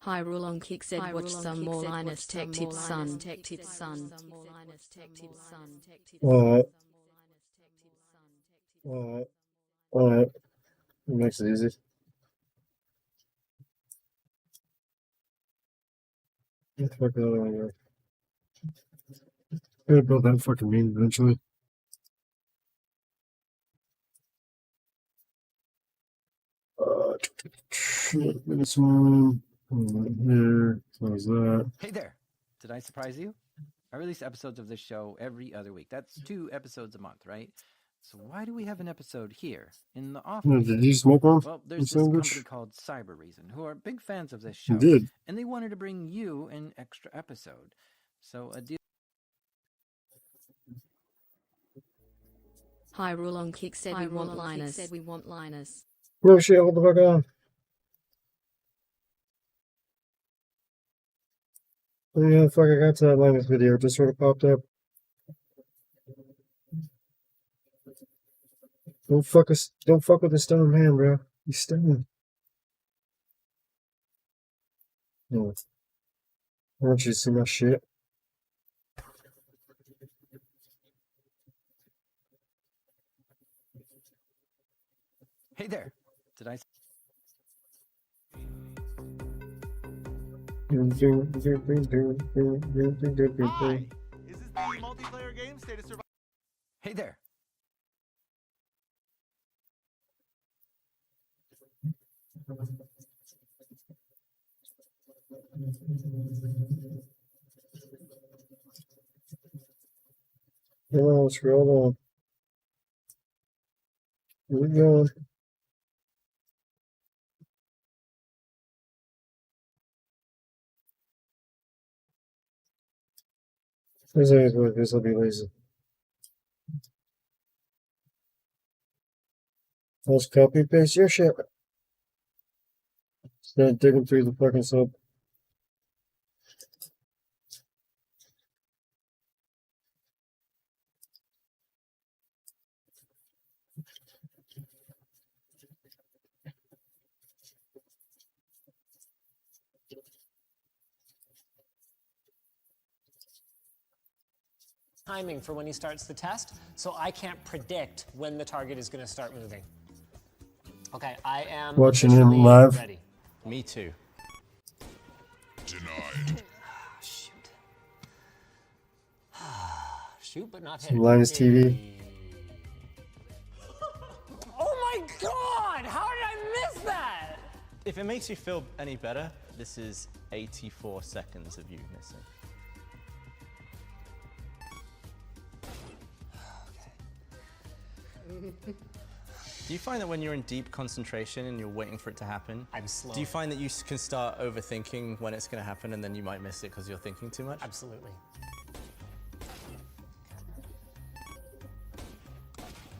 Speaker 4: Hyru Longkick said, watch some more Linus Tech Tips, son.
Speaker 3: Alright. Alright. Alright. It makes it easy. Get the fuck out of here. I'm gonna build that fucking meme eventually. This one. Right here. Close that.
Speaker 1: Hey there! Did I surprise you? I release episodes of this show every other week. That's 2 episodes a month, right? So why do we have an episode here in the office?
Speaker 3: No, did you smoke one?
Speaker 1: Well, there's this company called Cyber Reason who are big fans of this show.
Speaker 3: You did.
Speaker 1: And they wanted to bring you an extra episode. So a deal.
Speaker 4: Hyru Longkick said, we want Linus.
Speaker 3: Oh shit, hold the fuck on. Oh yeah, fuck, I got to that Linus video. It just sort of popped up. Don't fuck with the stone man, bro. He's stoned. No. I want you to see my shit.
Speaker 1: Hey there! Did I...
Speaker 21: Hi, is this the multiplayer game? State of Survival.
Speaker 1: Hey there!
Speaker 3: Come on, scroll on. Here we go. This will be lazy. Let's copy and paste your shit. Start digging through the fucking sub.
Speaker 6: Timing for when he starts the test, so I can't predict when the target is going to start moving. Okay, I am
Speaker 3: Watching him
Speaker 6: officially
Speaker 3: live.
Speaker 6: ready.
Speaker 24: Me too.
Speaker 6: Denied. Shoot. Shoot, but not hit.
Speaker 3: Some Linus TV.
Speaker 6: Oh my god! How did I miss that?
Speaker 24: If it makes you feel any better, this is 84 seconds of you missing. Do you find that when you're in deep concentration and you're waiting for it to happen,
Speaker 6: I'm slow.
Speaker 24: do you find that you can start overthinking when it's going to happen and then you might miss it because you're thinking too much?
Speaker 6: Absolutely.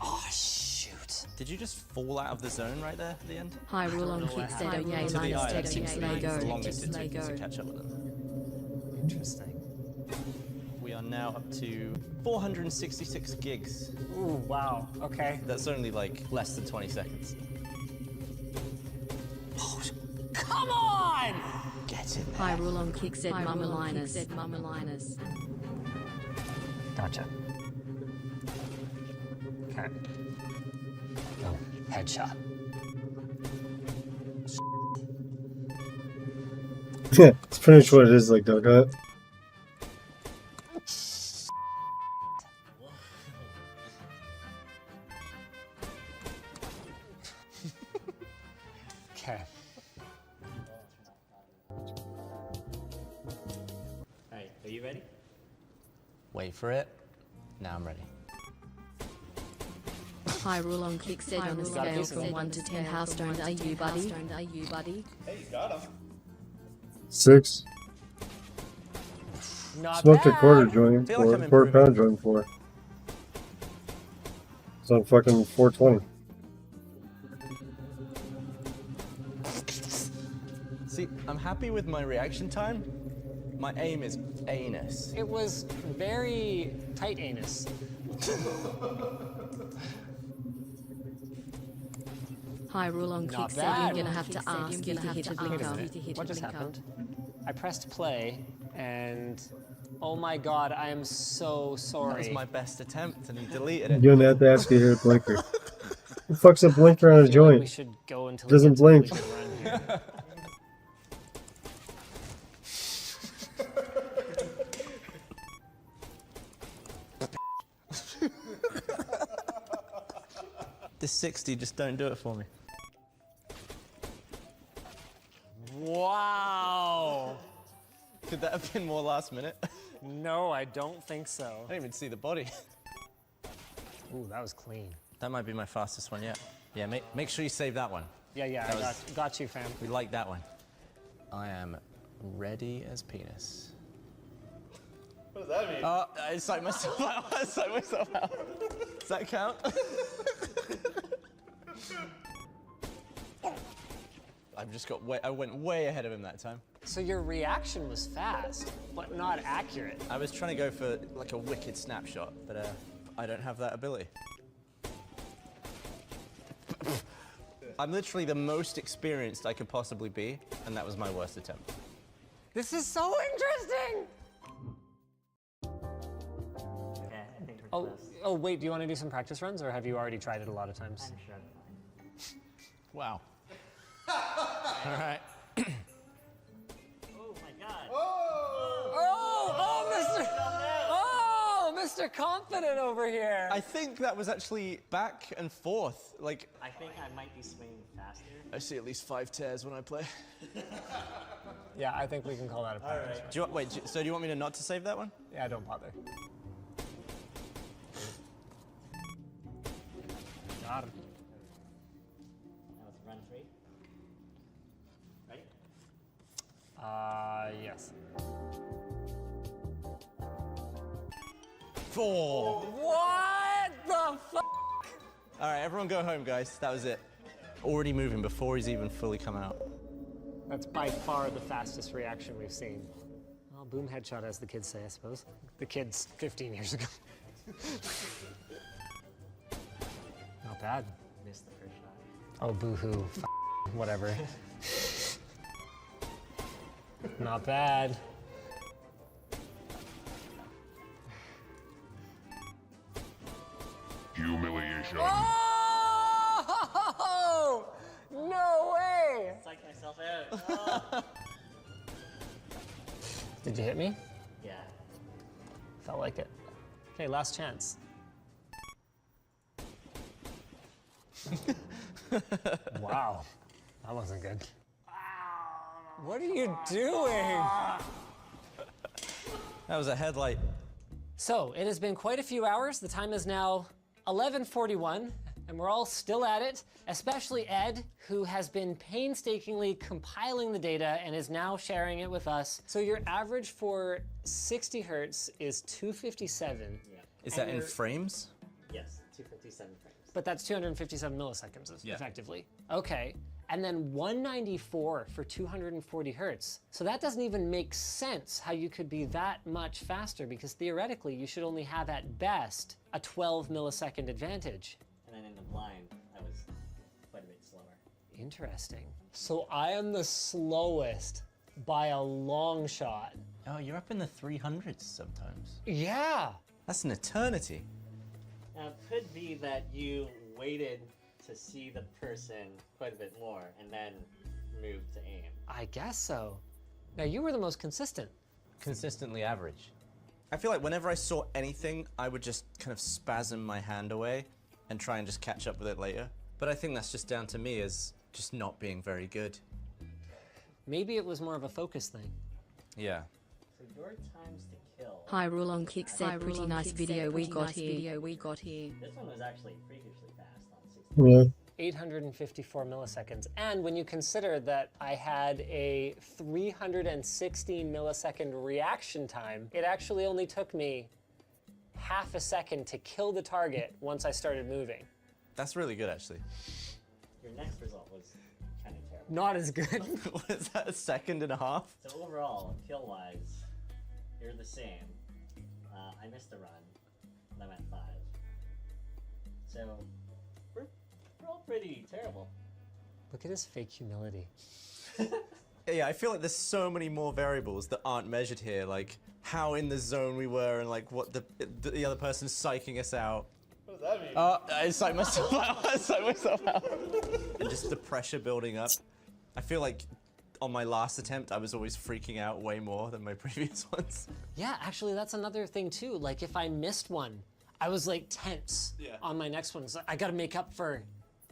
Speaker 6: Oh, shoot.
Speaker 24: Did you just fall out of the zone right there at the end?
Speaker 4: Hyrule on kick said, oh yay,
Speaker 24: To the
Speaker 4: Linus
Speaker 24: eye, that
Speaker 4: Tech
Speaker 24: seems to be
Speaker 4: Lego.
Speaker 24: the longest it took to catch up with them.
Speaker 6: Interesting.
Speaker 24: We are now up to 466 gigs.
Speaker 6: Ooh, wow. Okay.
Speaker 24: That's only like less than 20 seconds.
Speaker 6: Come on!
Speaker 24: Get it.
Speaker 4: Hyrule on kick said, Mama Linus.
Speaker 6: Gotcha. Okay. Oh, headshot.
Speaker 3: It's pretty much what it is, like Duck Hunt.
Speaker 6: Okay.
Speaker 16: Alright, are you ready?
Speaker 24: Wait for it. Now I'm ready.
Speaker 4: Hyrule on kick said, on a scale from 1 to 10, how stoned are you, buddy?
Speaker 12: Hey, you got him.
Speaker 3: 6.
Speaker 6: Not
Speaker 3: Smoked a
Speaker 6: bad.
Speaker 3: quarter joint
Speaker 24: Feel like
Speaker 3: for
Speaker 24: I'm
Speaker 3: quarter pound
Speaker 24: improving.
Speaker 3: joint for. It's on fucking 420.
Speaker 24: See, I'm happy with my reaction time. My aim is anus.
Speaker 6: It was very tight anus.
Speaker 4: Hyrule on kick
Speaker 6: Not
Speaker 4: said,
Speaker 6: bad.
Speaker 4: you're gonna have to ask you to hit a
Speaker 6: Wait a
Speaker 4: blinker.
Speaker 6: minute. What just happened? I pressed play, and oh my god, I am so sorry.
Speaker 24: That was my best attempt, and you deleted it.
Speaker 3: You don't have to ask you to hit a blinker. Who fucks a blinker on a
Speaker 6: I feel like
Speaker 3: joint?
Speaker 6: we should go until
Speaker 3: Doesn't
Speaker 6: it gets a really
Speaker 3: blink.
Speaker 6: good run here.
Speaker 24: This 60, just don't do it for me.
Speaker 6: Wow.
Speaker 24: Could that have been more last minute?
Speaker 6: No, I don't think so.
Speaker 24: I didn't even see the body.
Speaker 6: Ooh, that was clean.
Speaker 24: That might be my fastest one yet. Yeah, make sure you save that one.
Speaker 6: Yeah,
Speaker 24: That
Speaker 6: I
Speaker 24: was-
Speaker 6: got you, fam.
Speaker 24: We like that one. I am ready as penis.
Speaker 12: What does that mean?
Speaker 24: Oh, I psyched myself out. I psyched myself out. Does that count? I've just got I went way ahead of him that time.
Speaker 6: So your reaction was fast, but not accurate.
Speaker 24: I was trying to go for like a wicked snapshot, but I don't have that ability. I'm literally the most experienced I could possibly be, and that was my worst attempt.
Speaker 6: This is so interesting!
Speaker 16: Yeah, I think we're close.
Speaker 6: Oh, wait, do you want to do some practice runs, or have you already tried it a lot of times?
Speaker 16: I'm sure.
Speaker 24: Wow. All right.
Speaker 16: Oh my god.
Speaker 6: Oh, Mr. Confident over here.
Speaker 24: I think that was actually back and forth. Like,
Speaker 16: I think I might be swinging faster.
Speaker 24: I see at least 5 tears when I play.
Speaker 6: Yeah, I think we can call that a practice run.
Speaker 24: Do you want, wait, so do you want me to not to save that one?
Speaker 6: Yeah, don't bother. Got him.
Speaker 16: That was run 3. Ready?
Speaker 6: Yes.
Speaker 24: 4.
Speaker 6: What the fuck?
Speaker 24: All right, everyone go home, guys. That was it. Already moving before he's even fully come out.
Speaker 6: That's by far the fastest reaction we've seen. Well, boom headshot, as the kids say, I suppose. The kids 15 years ago. Not bad. bad.
Speaker 16: Missed the first shot.
Speaker 6: Oh, boo-hoo. Whatever. Not bad.
Speaker 9: Humiliation.
Speaker 6: Oh! No way!
Speaker 16: Psych myself out.
Speaker 6: Did you hit me?
Speaker 16: Yeah.
Speaker 6: Felt like it. Okay, last chance. Wow. That wasn't good. What are you doing?
Speaker 15: That was a headlight.
Speaker 6: So, it has been quite a few hours. The time is now 11:41, and we're all still at it, especially Ed, who has been painstakingly compiling the data and is now sharing it with us. So your average for 60 hertz is 257.
Speaker 16: Yeah.
Speaker 15: Is that in frames?
Speaker 16: Yes, 257 frames.
Speaker 6: But that's 257 milliseconds,
Speaker 15: Yeah.
Speaker 6: effectively. Okay. And then 194 for 240 hertz. So that doesn't even make sense how you could be that much faster, because theoretically you should only have at best a 12 millisecond advantage.
Speaker 16: And then in the blind, I was quite a bit slower.
Speaker 6: Interesting. So I am the slowest by a long shot.
Speaker 15: Oh, you're up in the 300s sometimes.
Speaker 6: Yeah.
Speaker 15: That's an eternity.
Speaker 16: Now, it could be that you waited to see the person quite a bit more and then moved to aim.
Speaker 6: I guess so. Now, you were the most consistent.
Speaker 15: Consistently average. I feel like whenever I saw anything, I would just kind of spasm my hand away and try and just catch up with it later. But I think that's just down to me as just not being very good.
Speaker 6: Maybe it was more of a focus thing.
Speaker 15: Yeah.
Speaker 16: So your times to kill.
Speaker 4: Hyrule on Kick said, pretty nice video we got here.
Speaker 16: This one was actually freakishly fast on 60.
Speaker 3: Yeah.
Speaker 6: 854 milliseconds. And when you consider that I had a 316 millisecond reaction time, it actually only took me half a second to kill the target once I started moving.
Speaker 15: That's really good, actually.
Speaker 16: Your next result was kind of terrible.
Speaker 6: Not as good.
Speaker 15: What is that, a second and a half?
Speaker 16: So overall, kill-wise, you're the same. I missed a run, and I'm at 5. So we're all pretty terrible.
Speaker 6: Look at his fake humility.
Speaker 15: Yeah, I feel like there's so many more variables that aren't measured here, like how in the zone we were and like what the other person's psyching us out.
Speaker 16: What does that mean?
Speaker 15: I psyched myself out. I psyched myself out. And just the pressure building up. I feel like on my last attempt, I was always freaking out way more than my previous ones.
Speaker 6: Yeah, actually, that's another thing too. Like if I missed one, I was like tense on my next one. So I gotta make up for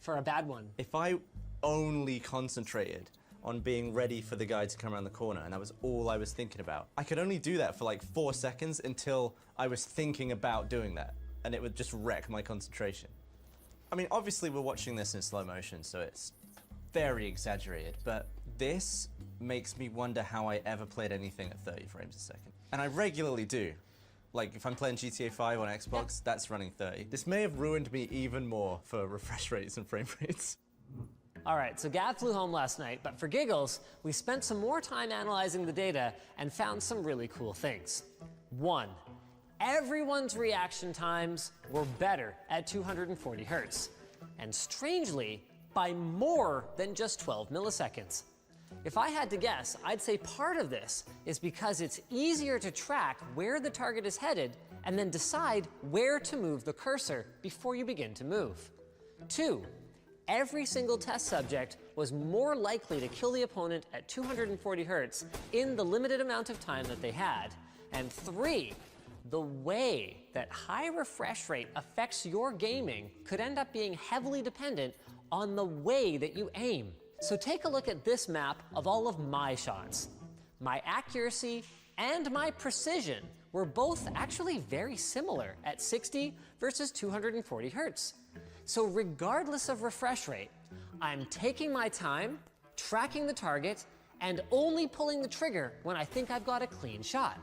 Speaker 6: a bad one.
Speaker 15: If I only concentrated on being ready for the guy to come around the corner, and that was all I was thinking about, I could only do that for like 4 seconds until I was thinking about doing that, and it would just wreck my concentration. I mean, obviously we're watching this in slow motion, so it's very exaggerated, but this makes me wonder how I ever played anything at 30 frames a second. And I regularly do. Like, if I'm playing GTA 5 on Xbox, that's running 30. This may have ruined me even more for refresh rates and frame rates.
Speaker 6: All right, so Gav flew home last night, but for giggles, we spent some more time analyzing the data and found some really cool things. 1, everyone's reaction times were better at 240 hertz, and strangely, by more than just 12 milliseconds. If I had to guess, I'd say part of this is because it's easier to track where the target is headed and then decide where to move the cursor before you begin to move. 2, every single test subject was more likely to kill the opponent at 240 hertz in the limited amount of time that they had. And 3, the way that high refresh rate affects your gaming could end up being heavily dependent on the way that you aim. So take a look at this map of all of my shots. My accuracy and my precision were both actually very similar at 60 versus 240 hertz. So regardless of refresh rate, I'm taking my time, tracking the target, and only pulling the trigger when I think I've got a clean shot.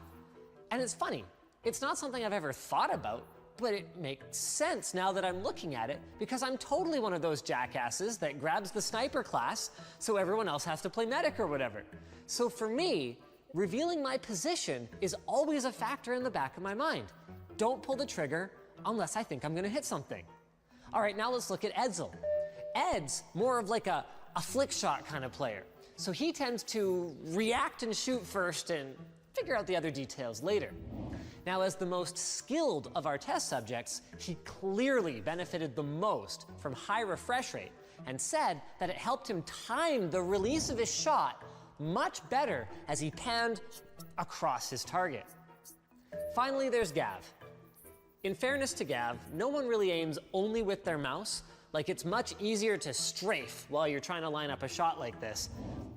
Speaker 6: And it's funny, it's not something I've ever thought about, but it makes sense now that I'm looking at it, because I'm totally one of those jackasses that grabs the sniper class so everyone else has to play medic or whatever. So for me, revealing my position is always a factor in the back of my mind. Don't pull the trigger unless I think I'm gonna hit something.
Speaker 9: All right, now let's look at Edsel. Ed's more of like a flick shot kind of player. So he tends to react and shoot first and figure out the other details later. Now, as the most skilled of our test subjects, he clearly benefited the most from high refresh rate and said that it helped him time the release of his shot much better as he panned across his target. Finally, there's Gav. In fairness to Gav, no one really aims only with their mouse. Like, it's much easier to strafe while you're trying to line up a shot like this.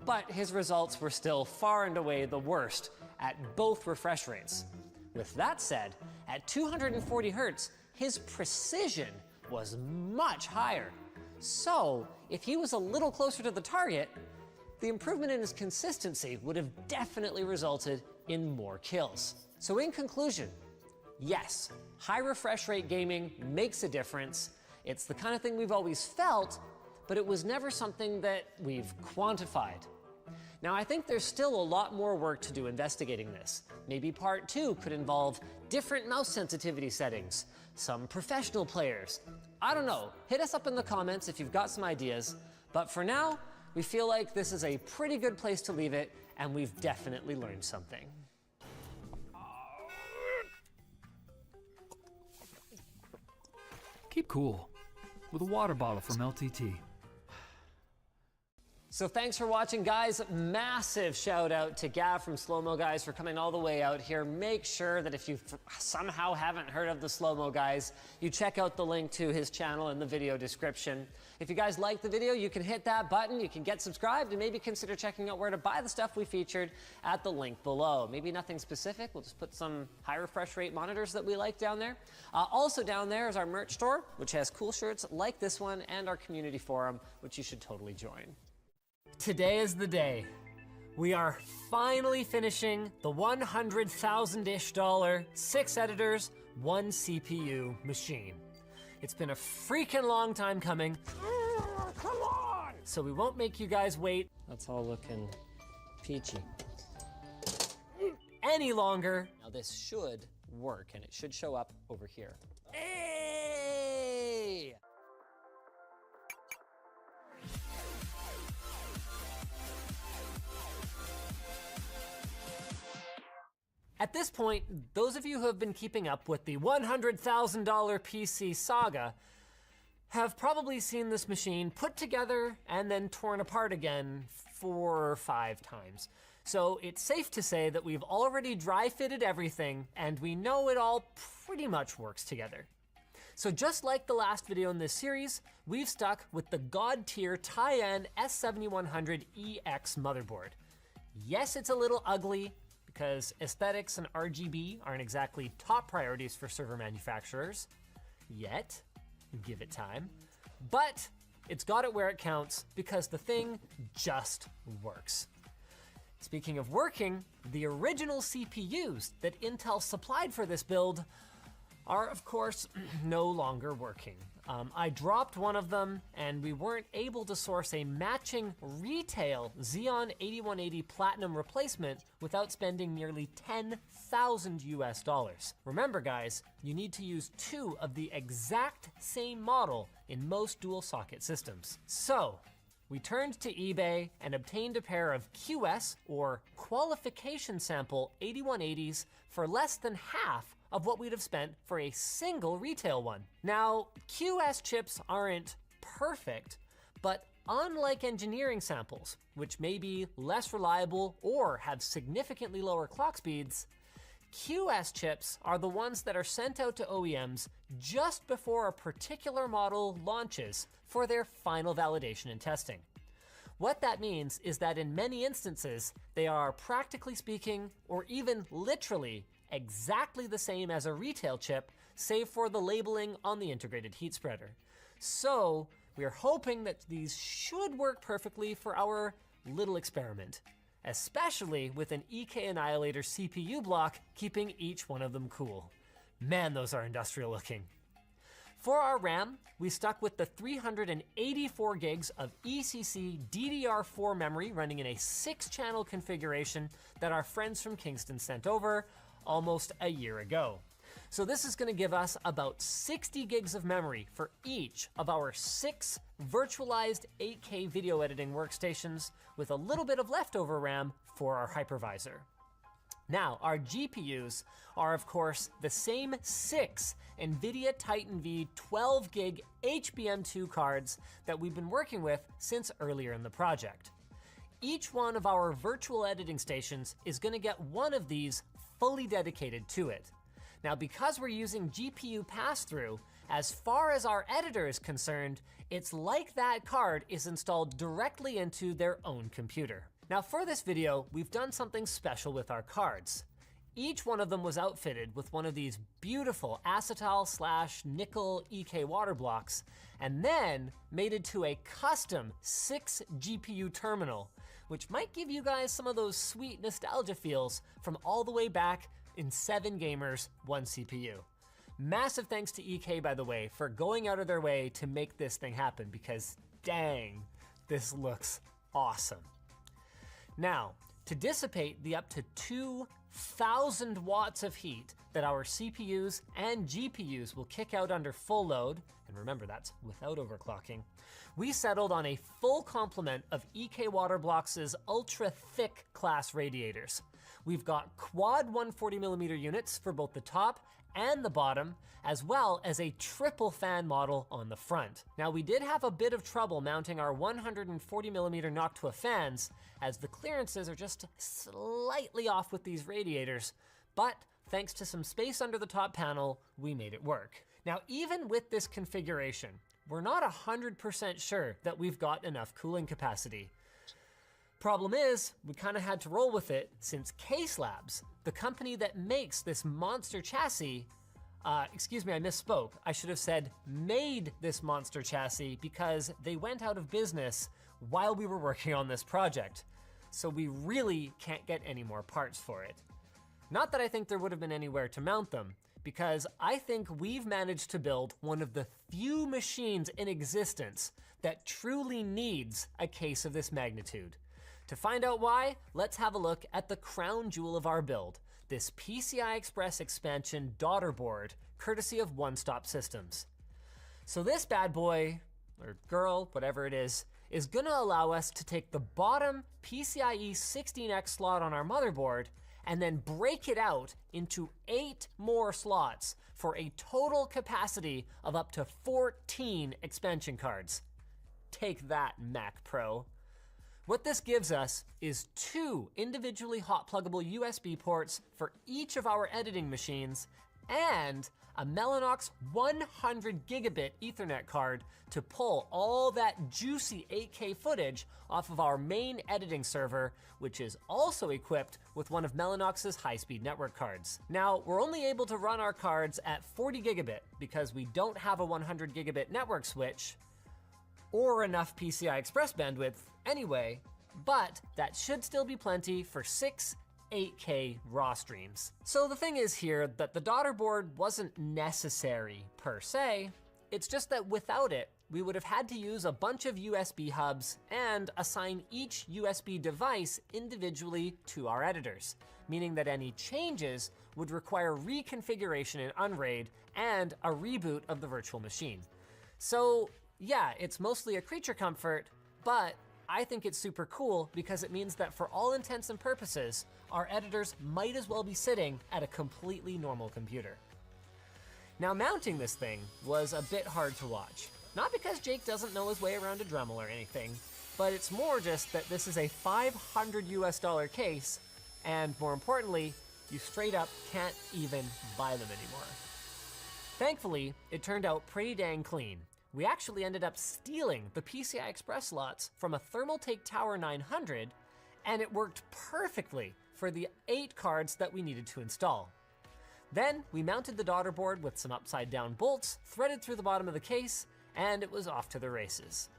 Speaker 9: But his results were still far and away the worst at both refresh rates. With that said, at 240 hertz, his precision was much higher. So, if he was a little closer to the target, the improvement in his consistency would have definitely resulted in more kills. So in conclusion, yes, high refresh rate gaming makes a difference. It's the kind of thing we've always felt, but it was never something that we've quantified. Now, I think there's still a lot more work to do investigating this. Maybe part 2 could involve different mouse sensitivity settings, some professional players. I don't know, hit us up in the comments if you've got some ideas. But for now, we feel like this is a pretty good place to leave it, and we've definitely learned something.
Speaker 17: Keep cool with a water bottle from LTT.
Speaker 9: So thanks for watching, guys. Massive shout out to Gav from Slow Mo Guys for coming all the way out here. Make sure that if you somehow haven't heard of the Slow Mo Guys, you check out the link to his channel in the video description. If you guys like the video, you can hit that button, you can get subscribed, and maybe consider checking out where to buy the stuff we featured at the link below. Maybe nothing specific, we'll just put some high refresh rate monitors that we like down there. Also down there is our merch store, which has cool shirts like this one, and our community forum, which you should totally join. Today is the day. We are finally finishing the $100,000-ish, 6 editors, 1 CPU machine. It's been a freaking long time coming. Come on! So we won't make you guys wait. That's all looking peachy. Any longer. Now this should work, and it should show up over here. Hey! At this point, those of you who have been keeping up with the $100,000 PC saga have probably seen this machine put together and then torn apart again 4 or 5 times. So it's safe to say that we've already dry fitted everything and we know it all pretty much works together. So just like the last video in this series, we've stuck with the god tier Taiwan S7100EX motherboard. Yes, it's a little ugly, because aesthetics and RGB aren't exactly top priorities for server manufacturers, yet, give it time. But it's got it where it counts because the thing just works. Speaking of working, the original CPUs that Intel supplied for this build are of course no longer working. I dropped one of them and we weren't able to source a matching retail Xeon 8180 Platinum replacement without spending nearly $10,000 US. Remember guys, you need to use 2 of the exact same model in most dual socket systems. So we turned to eBay and obtained a pair of QS or qualification sample 8180s for less than half of what we'd have spent for a single retail one. Now, QS chips aren't perfect, but unlike engineering samples, which may be less reliable or have significantly lower clock speeds, QS chips are the ones that are sent out to OEMs just before a particular model launches for their final validation and testing. What that means is that in many instances, they are practically speaking, or even literally, exactly the same as a retail chip, save for the labeling on the integrated heat spreader. So we're hoping that these should work perfectly for our little experiment, especially with an EK Annihilator CPU block keeping each one of them cool. Man, those are industrial looking. For our RAM, we stuck with the 384 gigs of ECC DDR4 memory running in a 6-channel configuration that our friends from Kingston sent over almost a year ago. So this is going to give us about 60 gigs of memory for each of our 6 virtualized 8K video editing workstations with a little bit of leftover RAM for our hypervisor. Now, our GPUs are of course the same 6 NVIDIA Titan V 12 gig HBM2 cards that we've been working with since earlier in the project. Each one of our virtual editing stations is going to get one of these fully dedicated to it. Now, because we're using GPU pass-through, as far as our editor is concerned, it's like that card is installed directly into their own computer. Now, for this video, we've done something special with our cards. Each one of them was outfitted with one of these beautiful acetal/nickel EK water blocks, and then mated to a custom 6 GPU terminal, which might give you guys some of those sweet nostalgia feels from all the way back in 7 gamers, 1 CPU. Massive thanks to EK, by the way, for going out of their way to make this thing happen, because dang, this looks awesome. Now, to dissipate the up to 2,000 watts of heat that our CPUs and GPUs will kick out under full load, and remember that's without overclocking, we settled on a full complement of EK Waterblocks' ultra thick class radiators. We've got quad 140mm units for both the top and the bottom, as well as a triple fan model on the front. Now, we did have a bit of trouble mounting our 140mm Noctua fans, as the clearances are just slightly off with these radiators, but thanks to some space under the top panel, we made it work. Now, even with this configuration, we're not 100% sure that we've got enough cooling capacity. Problem is, we kind of had to roll with it since CaseLabs, the company that makes this monster chassis, excuse me, I misspoke. I should have said made this monster chassis, because they went out of business while we were working on this project. So we really can't get any more parts for it. Not that I think there would have been anywhere to mount them, because I think we've managed to build one of the few machines in existence that truly needs a case of this magnitude. To find out why, let's have a look at the crown jewel of our build, this PCI Express expansion daughter board, courtesy of One Stop Systems. So this bad boy, or girl, whatever it is gonna allow us to take the bottom PCIe 16X slot on our motherboard and then break it out into 8 more slots for a total capacity of up to 14 expansion cards. Take that, Mac Pro. What this gives us is 2 individually hot pluggable USB ports for each of our editing machines and a Mellanox 100 gigabit Ethernet card to pull all that juicy 8K footage off of our main editing server, which is also equipped with one of Mellanox's high-speed network cards. Now, we're only able to run our cards at 40 gigabit because we don't have a 100 gigabit network switch or enough PCI Express bandwidth anyway, but that should still be plenty for 6 8K raw streams. So the thing is here that the daughter board wasn't necessary per se, it's just that without it, we would have had to use a bunch of USB hubs and assign each USB device individually to our editors, meaning that any changes would require reconfiguration in Unraid and a reboot of the virtual machine. So yeah, it's mostly a creature comfort, but I think it's super cool because it means that for all intents and purposes, our editors might as well be sitting at a completely normal computer. Now, mounting this thing was a bit hard to watch. Not because Jake doesn't know his way around a Dremel or anything, but it's more just that this is a $500 US case, and more importantly, you straight up can't even buy them anymore. Thankfully, it turned out pretty dang clean. We actually ended up stealing the PCI Express slots from a Thermaltake Tower 900, and it worked perfectly for the 8 cards that we needed to install. Then we mounted the daughter board with some upside down bolts threaded through the bottom of the case, and it was off to the races.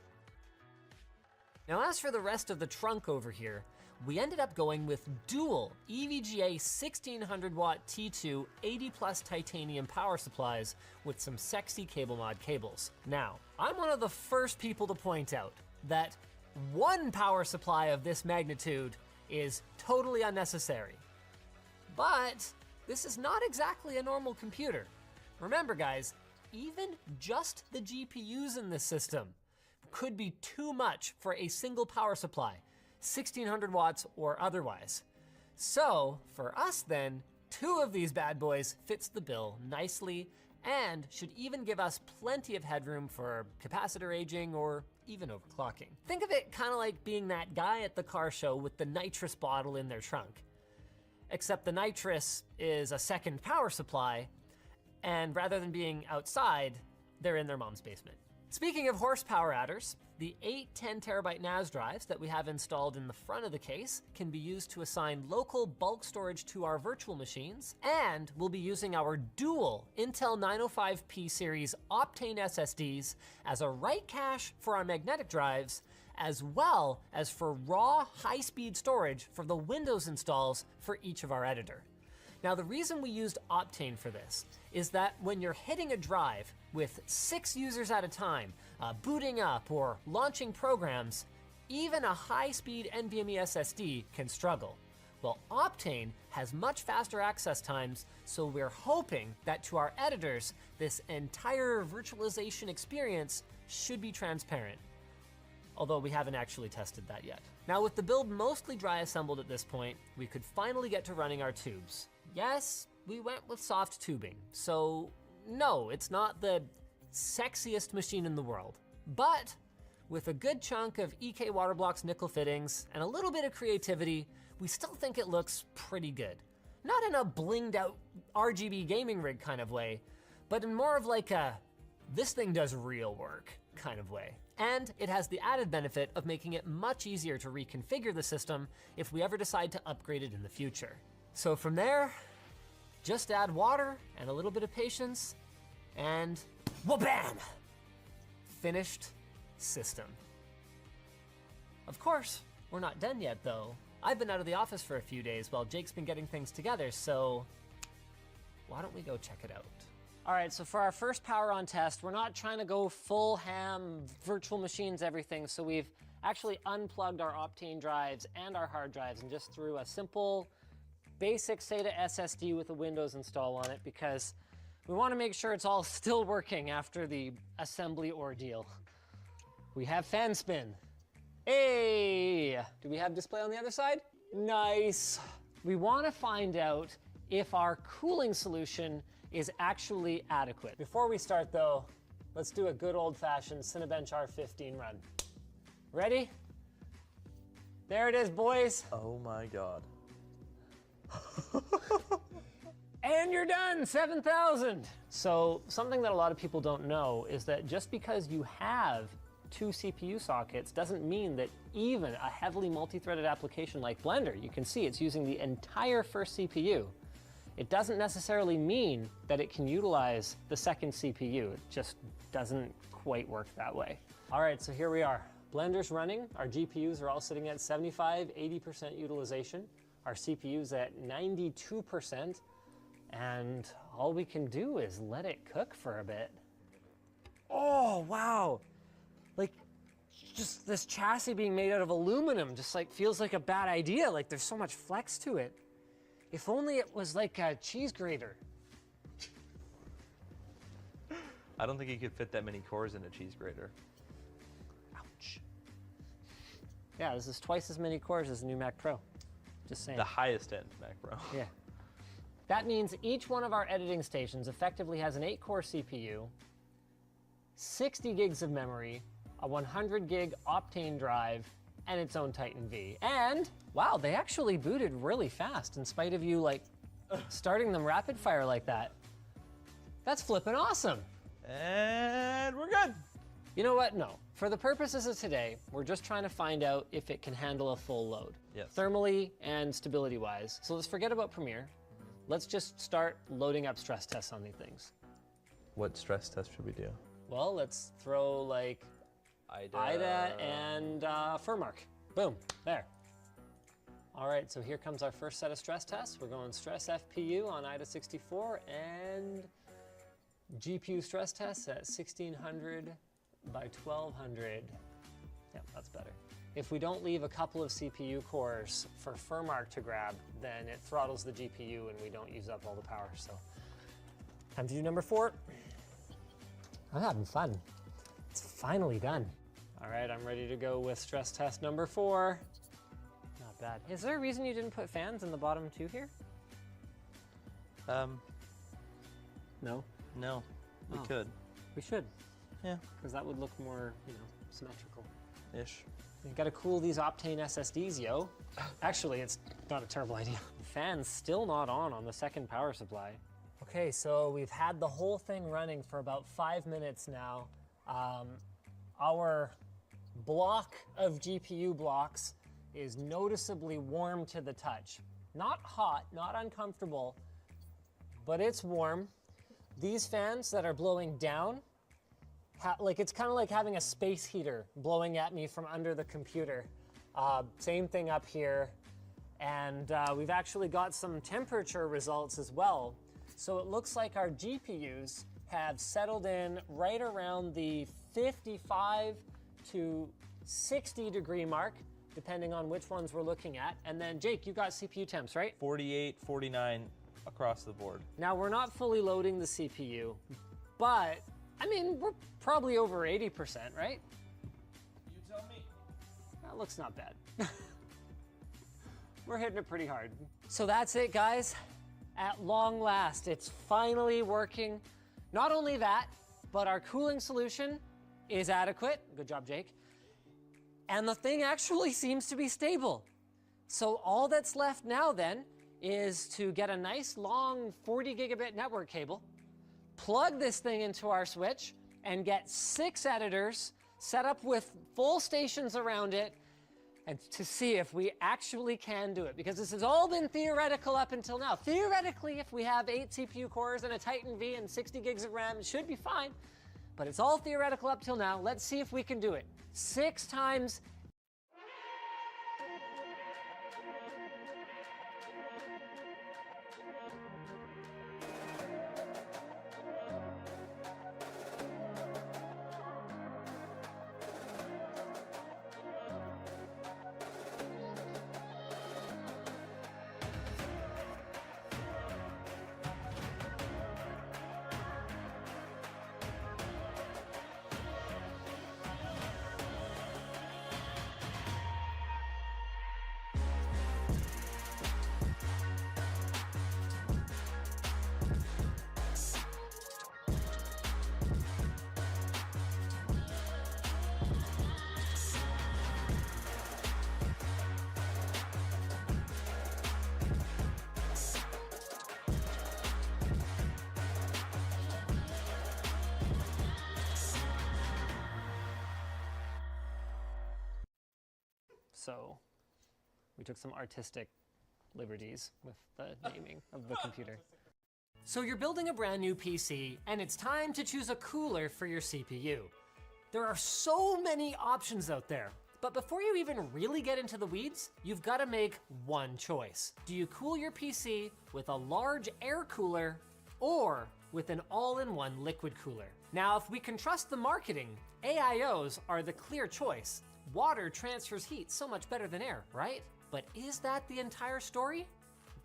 Speaker 9: Now, as for the rest of the trunk over here, we ended up going with dual EVGA 1600 watt T2 80 plus titanium power supplies with some sexy cable mod cables. Now, I'm one of the first people to point out that one power supply of this magnitude is totally unnecessary. But this is not exactly a normal computer. Remember guys, even just the GPUs in this system could be too much for a single power supply, 1600 watts or otherwise. So for us then, 2 of these bad boys fits the bill nicely and should even give us plenty of headroom for capacitor aging or even overclocking. Think of it kind of like being that guy at the car show with the nitrous bottle in their trunk. Except the nitrous is a second power supply, and rather than being outside, they're in their mom's basement. Speaking of horsepower adders, the 8 10TB NAS drives that we have installed in the front of the case can be used to assign local bulk storage to our virtual machines, and we'll be using our dual Intel 905P series Optane SSDs as a write cache for our magnetic drives, as well as for raw high-speed storage for the Windows installs for each of our editor. Now the reason we used Optane for this is that when you're hitting a drive with 6 users at a time, booting up or launching programs, even a high-speed NVMe SSD can struggle. Well, Optane has much faster access times, so we're hoping that to our editors, this entire virtualization experience should be transparent. Although we haven't actually tested that yet. Now with the build mostly dry assembled at this point, we could finally get to running our tubes. Yes, we went with soft tubing, so no, it's not the sexiest machine in the world. But with a good chunk of EK Waterblocks nickel fittings and a little bit of creativity, we still think it looks pretty good. Not in a blinged out RGB gaming rig kind of way, but in more of like a, this thing does real work kind of way. And it has the added benefit of making it much easier to reconfigure the system if we ever decide to upgrade it in the future. So from there, just add water and a little bit of patience, and wha-bam! Finished system. Of course, we're not done yet though. I've been out of the office for a few days while Jake's been getting things together, so why don't we go check it out? All right, so for our first power on test, we're not trying to go full ham, virtual machines, everything, so we've actually unplugged our Optane drives and our hard drives and just threw a simple, basic SATA SSD with a Windows install on it because we want to make sure it's all still working after the assembly ordeal. We have fan spin. Hey! Do we have display on the other side? Nice. We want to find out if our cooling solution is actually adequate. Before we start though, let's do a good old-fashioned Cinebench R15 run. Ready? There it is, boys.
Speaker 15: Oh my God.
Speaker 9: And you're done, 7,000. So something that a lot of people don't know is that just because you have 2 CPU sockets doesn't mean that even a heavily multi-threaded application like Blender, you can see it's using the entire first CPU. It doesn't necessarily mean that it can utilize the second CPU. It just doesn't quite work that way. All right, so here we are. Blender's running. Our GPUs are all sitting at 75, 80% utilization. Our CPU's at 92%. And all we can do is let it cook for a bit. Oh, wow. Like, just this chassis being made out of aluminum just like feels like a bad idea. Like there's so much flex to it. If only it was like a cheese grater.
Speaker 15: I don't think you could fit that many cores in a cheese grater.
Speaker 9: Ouch. Yeah, this is twice as many cores as the new Mac Pro. Just saying.
Speaker 15: The highest end Mac Pro.
Speaker 9: Yeah. That means each one of our editing stations effectively has an 8-core CPU, 60 gigs of memory, a 100 gig Optane drive, and its own Titan V. And, wow, they actually booted really fast in spite of you, like, starting them rapid fire like that. That's flippin' awesome.
Speaker 15: And we're good.
Speaker 9: You know what? No. For the purposes of today, we're just trying to find out if it can handle a full load.
Speaker 15: Yes.
Speaker 9: Thermally and stability-wise. So let's forget about Premiere. Let's just start loading up stress tests on these things.
Speaker 15: What stress test should we do?
Speaker 9: Well, let's throw like IDA and Furmark. Boom, there. All right, so here comes our first set of stress tests. We're going stress FPU on IDA 64 and GPU stress tests at 1600 by 1200. Yeah, that's better. if we don't leave a couple of CPU cores for Furmark to grab, then it throttles the GPU and we don't use up all the power. So time to do number 4. I'm having fun. It's finally done. All right, I'm ready to go with stress test number 4. Not bad. Is there a reason you didn't put fans in the bottom 2 here? No?
Speaker 7: No, we
Speaker 9: Oh.
Speaker 7: could.
Speaker 9: We should.
Speaker 7: Yeah.
Speaker 9: Because that would look more, symmetrical.
Speaker 7: Ish.
Speaker 9: You gotta cool these Optane SSDs, yo. Actually, it's not a terrible idea. The fan's still not on the second power supply. Okay, so we've had the whole thing running for about 5 minutes now. Our block of GPU blocks is noticeably warm to the touch. Not hot, not uncomfortable, but it's warm. These fans that are blowing down, it's kind of like having a space heater blowing at me from under the computer. Same thing up here. And we've actually got some temperature results as well. So it looks like our GPUs have settled in right around the 55 to 60 degree mark, depending on which ones we're looking at. And then Jake, you got CPU temps, right?
Speaker 7: 48, 49 across the board.
Speaker 9: Now we're not fully loading the CPU, but I mean, we're probably over 80%, right?
Speaker 7: You tell me.
Speaker 9: That looks not bad. We're hitting it pretty hard. So that's it, guys. At long last, it's finally working. Not only that, but our cooling solution is adequate. Good job, Jake. And the thing actually seems to be stable. So all that's left now then is to get a nice long 40 gigabit network cable, plug this thing into our switch, and get 6 editors set up with full stations around it, and to see if we actually can do it. Because this has all been theoretical up until now. Theoretically, if we have 8 CPU cores and a Titan V and 60 gigs of RAM, it should be fine. But it's all theoretical up till now. Let's see if we can do it. 6 times. So we took some artistic liberties with the naming of the computer. So you're building a brand new PC, and it's time to choose a cooler for your CPU. There are so many options out there, but before you even really get into the weeds, you've got to make one choice. Do you cool your PC with a large air cooler or with an all-in-one liquid cooler? Now, if we can trust the marketing, AIOs are the clear choice. Water transfers heat so much better than air, right? But is that the entire story?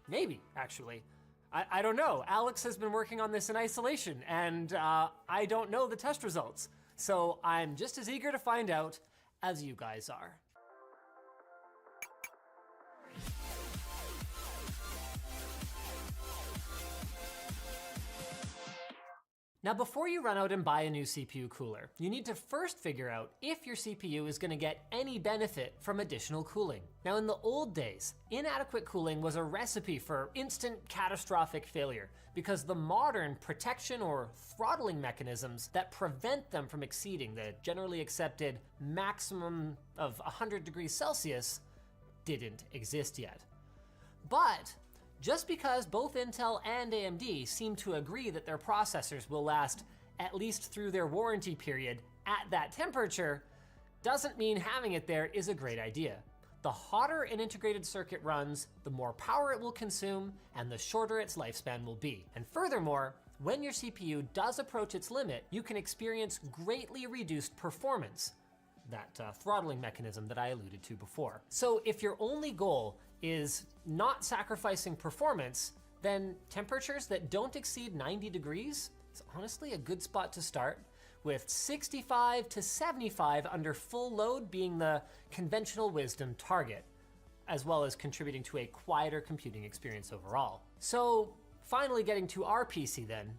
Speaker 9: Maybe, actually. I don't know. Alex has been working on this in isolation, and I don't know the test results. So I'm just as eager to find out as you guys are. Now, before you run out and buy a new CPU cooler, you need to first figure out if your CPU is going to get any benefit from additional cooling. Now, in the old days, inadequate cooling was a recipe for instant catastrophic failure because the modern protection or throttling mechanisms that prevent them from exceeding the generally accepted maximum of 100 degrees Celsius didn't exist yet. But just because both Intel and AMD seem to agree that their processors will last at least through their warranty period at that temperature, doesn't mean having it there is a great idea. The hotter an integrated circuit runs, the more power it will consume, and the shorter its lifespan will be. And furthermore, when your CPU does approach its limit, you can experience greatly reduced performance. that throttling mechanism that I alluded to before. So if your only goal is not sacrificing performance, then temperatures that don't exceed 90 degrees is honestly a good spot to start, with 65 to 75 under full load being the conventional wisdom target, as well as contributing to a quieter computing experience overall. So finally getting to our PC then.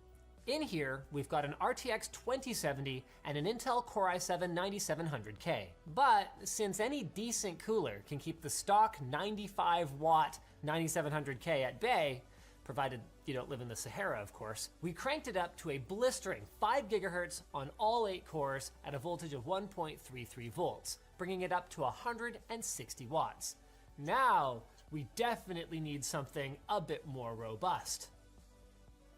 Speaker 9: In here, we've got an RTX 2070 and an Intel Core i7 9700K. But since any decent cooler can keep the stock 95 watt 9700K at bay, provided you don't live in the Sahara, of course, we cranked it up to a blistering 5 gigahertz on all 8 cores at a voltage of 1.33 volts, bringing it up to 160 watts. Now, we definitely need something a bit more robust.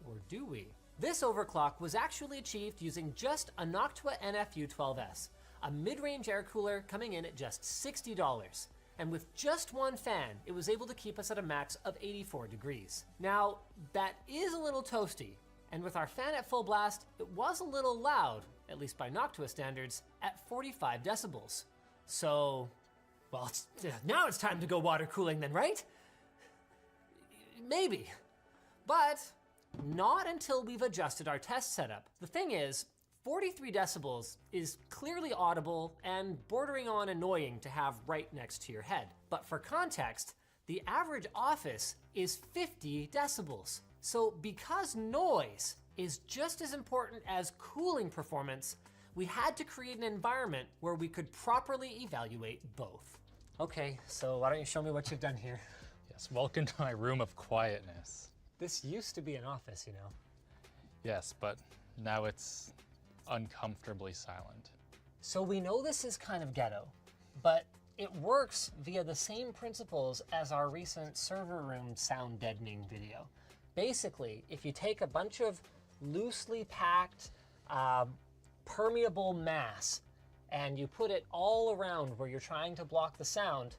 Speaker 9: Or do we? This overclock was actually achieved using just a Noctua NF-U12S, a mid-range air cooler coming in at just $60. And with just one fan, it was able to keep us at a max of 84 degrees. Now, that is a little toasty, and with our fan at full blast, it was a little loud, at least by Noctua standards, at 45 decibels. So, well, now it's time to go water cooling then, right? Maybe. But not until we've adjusted our test setup. The thing is, 43 decibels is clearly audible and bordering on annoying to have right next to your head. But for context, the average office is 50 decibels. So because noise is just as important as cooling performance, we had to create an environment where we could properly evaluate both. Okay, so why don't you show me what you've done here?
Speaker 8: Yes, welcome to my room of quietness.
Speaker 9: This used to be an office, you know.
Speaker 8: Yes, but now it's uncomfortably silent.
Speaker 9: So we know this is kind of ghetto, but it works via the same principles as our recent server room sound deadening video. Basically, if you take a bunch of loosely packed, permeable mass and you put it all around where you're trying to block the sound,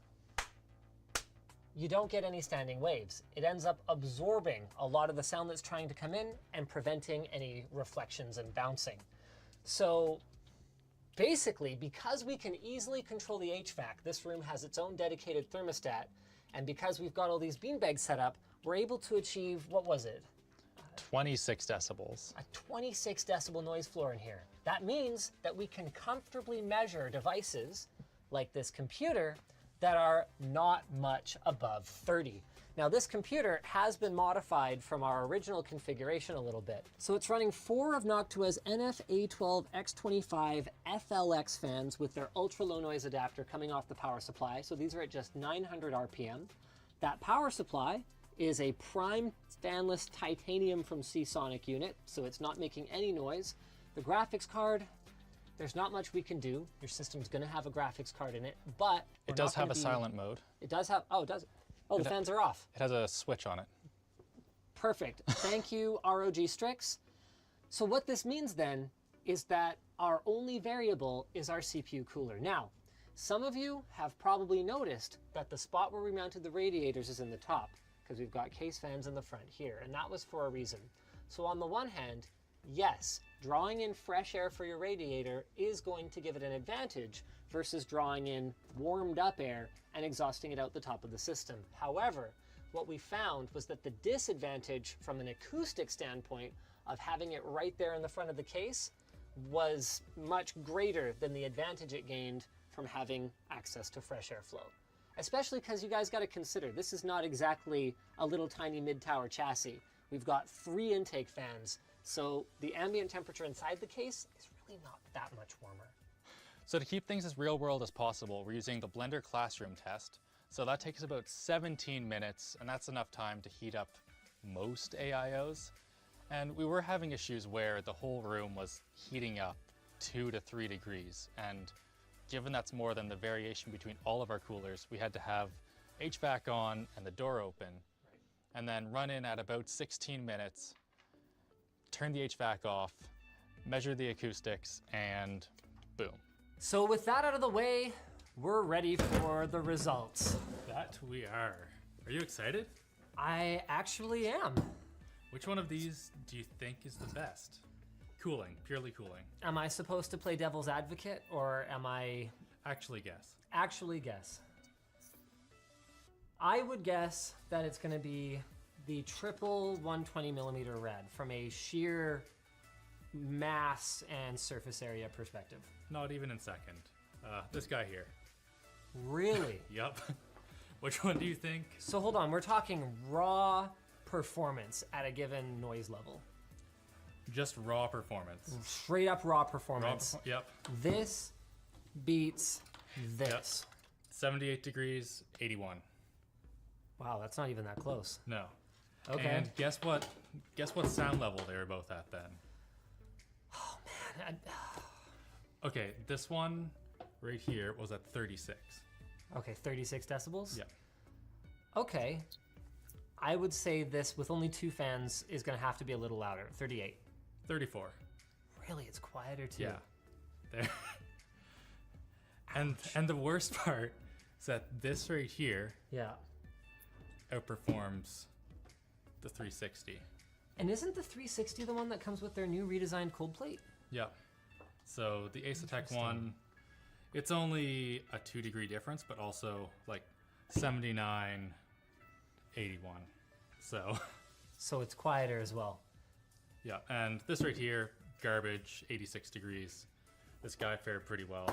Speaker 9: you don't get any standing waves. It ends up absorbing a lot of the sound that's trying to come in and preventing any reflections and bouncing. So basically, because we can easily control the HVAC, this room has its own dedicated thermostat, and because we've got all these beanbags set up, we're able to achieve, what was it?
Speaker 8: 26 decibels.
Speaker 9: A 26 decibel noise floor in here. That means that we can comfortably measure devices like this computer that are not much above 30. Now this computer has been modified from our original configuration a little bit. So it's running 4 of Noctua's NF-A12X25 FLX fans with their ultra low noise adapter coming off the power supply. So these are at just 900 RPM. That power supply is a prime fanless titanium from Seasonic unit, so it's not making any noise. The graphics card, there's not much we can do. Your system's gonna have a graphics card in it, but
Speaker 8: it does have a silent mode.
Speaker 9: It does have, oh, it does. Oh, the fans are off.
Speaker 8: It has a switch on it.
Speaker 9: Perfect. Thank you, ROG Strix. So what this means then is that our only variable is our CPU cooler. Now, some of you have probably noticed that the spot where we mounted the radiators is in the top, because we've got case fans in the front here, and that was for a reason. So on the one hand, yes, drawing in fresh air for your radiator is going to give it an advantage versus drawing in warmed up air and exhausting it out the top of the system. However, what we found was that the disadvantage from an acoustic standpoint of having it right there in the front of the case was much greater than the advantage it gained from having access to fresh airflow. Especially because you guys got to consider, this is not exactly a little tiny mid-tower chassis. We've got 3 intake fans, so the ambient temperature inside the case is really not that much warmer.
Speaker 8: So to keep things as real world as possible, we're using the Blender Classroom test. So that takes about 17 minutes, and that's enough time to heat up most AIOs. And we were having issues where the whole room was heating up 2 to 3 degrees. And given that's more than the variation between all of our coolers, we had to have HVAC on and the door open, and then run in at about 16 minutes, turn the HVAC off, measure the acoustics, and boom.
Speaker 9: So with that out of the way, we're ready for the results.
Speaker 19: That we are. Are you excited?
Speaker 9: I actually am.
Speaker 19: Which one of these do you think is the best? Cooling, purely cooling.
Speaker 9: Am I supposed to play devil's advocate, or am I
Speaker 19: Actually guess.
Speaker 9: Actually guess. I would guess that it's going to be the triple 120mm red from a sheer mass and surface area perspective.
Speaker 19: Not even in second. This guy here.
Speaker 9: Really?
Speaker 19: Yep. Which one do you think?
Speaker 9: So hold on, we're talking raw performance at a given noise level.
Speaker 19: Just raw performance.
Speaker 9: Straight up raw performance.
Speaker 19: Yep.
Speaker 9: This beats this.
Speaker 19: Yep. 78 degrees, 81.
Speaker 9: Wow, that's not even that close.
Speaker 19: No.
Speaker 9: Okay.
Speaker 19: And guess what? Guess what sound level they were both at then?
Speaker 9: Oh man.
Speaker 19: Okay, this one right here was at 36.
Speaker 9: Okay, 36 decibels?
Speaker 19: Yeah.
Speaker 9: Okay. I would say this, with only 2 fans, is going to have to be a little louder. 38.
Speaker 19: 34.
Speaker 9: Really? It's quieter too?
Speaker 19: Yeah. There. And the worst part is that this right here outperforms the 360.
Speaker 9: And isn't the 360 the one that comes with their new redesigned cold plate?
Speaker 19: Yeah. So the S.S.H one, it's only a 2-degree difference, but also like 79, 81. So
Speaker 9: it's quieter as well.
Speaker 19: Yeah, and this right here, garbage, 86 degrees. This guy fared pretty well.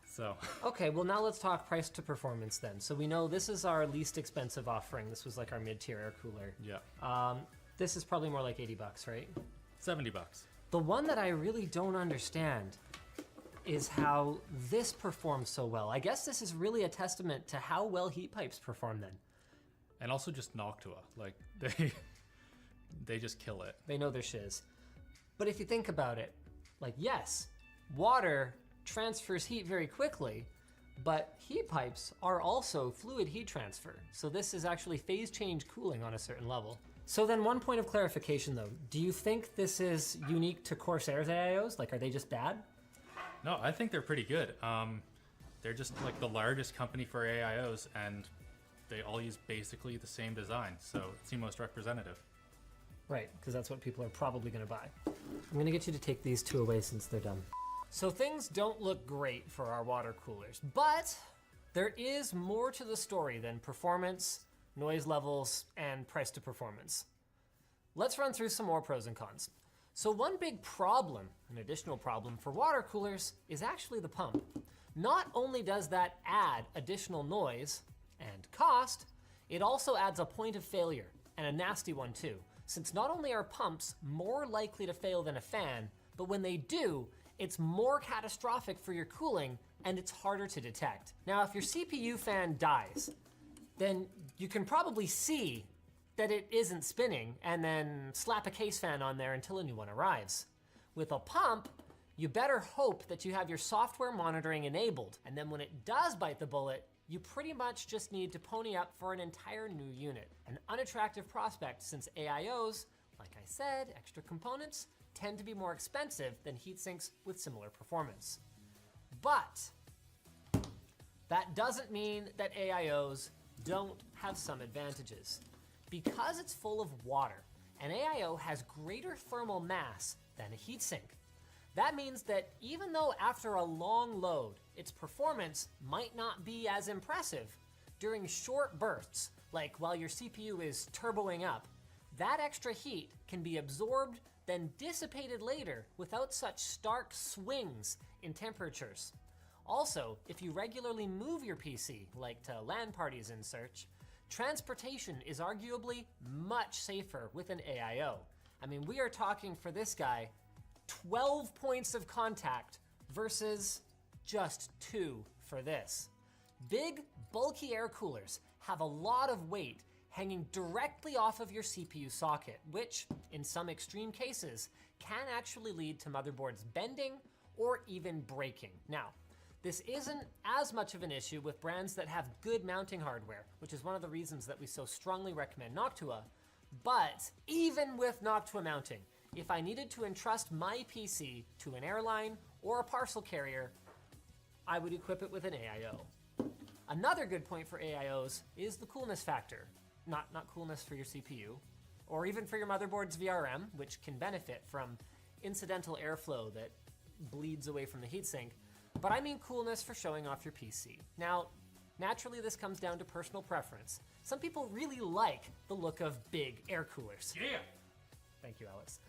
Speaker 19: So.
Speaker 9: Okay, well now let's talk price to performance then. So we know this is our least expensive offering. This was like our mid-tier air cooler.
Speaker 19: Yeah.
Speaker 9: This is probably more like $80, right?
Speaker 19: $70.
Speaker 9: The one that I really don't understand is how this performs so well. I guess this is really a testament to how well heat pipes perform then.
Speaker 19: And also just Noctua. Like, they just kill it.
Speaker 9: They know their shiz. But if you think about it, like, yes, water transfers heat very quickly, but heat pipes are also fluid heat transfer. So this is actually phase change cooling on a certain level. So then one point of clarification though, do you think this is unique to Corsair's AIOs? Like, are they just bad?
Speaker 19: No, I think they're pretty good. They're just like the largest company for AIOs, and they all use basically the same design, so it's the most representative.
Speaker 9: Right, because that's what people are probably going to buy. I'm going to get you to take these 2 away since they're done. So things don't look great for our water coolers, but there is more to the story than performance, noise levels, and price to performance. Let's run through some more pros and cons. So one big problem, an additional problem for water coolers, is actually the pump. Not only does that add additional noise and cost, it also adds a point of failure, and a nasty one too, since not only are pumps more likely to fail than a fan, but when they do, it's more catastrophic for your cooling and it's harder to detect. Now, if your CPU fan dies, then you can probably see that it isn't spinning and then slap a case fan on there until a new one arrives. With a pump, you better hope that you have your software monitoring enabled, and then when it does bite the bullet, you pretty much just need to pony up for an entire new unit. An unattractive prospect since AIOs, like I said, extra components, tend to be more expensive than heatsinks with similar performance. But that doesn't mean that AIOs don't have some advantages. Because it's full of water, an AIO has greater thermal mass than a heatsink. That means that even though after a long load, its performance might not be as impressive, during short bursts, like while your CPU is turboing up, that extra heat can be absorbed, then dissipated later without such stark swings in temperatures. Also, if you regularly move your PC, like to LAN parties and such, transportation is arguably much safer with an AIO. I mean, we are talking for this guy, 12 points of contact versus just 2 for this. Big, bulky air coolers have a lot of weight hanging directly off of your CPU socket, which, in some extreme cases, can actually lead to motherboards bending or even breaking. Now, this isn't as much of an issue with brands that have good mounting hardware, which is one of the reasons that we so strongly recommend Noctua. But even with Noctua mounting, if I needed to entrust my PC to an airline or a parcel carrier, I would equip it with an AIO. Another good point for AIOs is the coolness factor. Not coolness for your CPU, or even for your motherboard's VRM, which can benefit from incidental airflow that bleeds away from the heatsink, but I mean coolness for showing off your PC. Now, naturally this comes down to personal preference. Some people really like the look of big air coolers.
Speaker 19: Yeah.
Speaker 9: Thank you, Alex.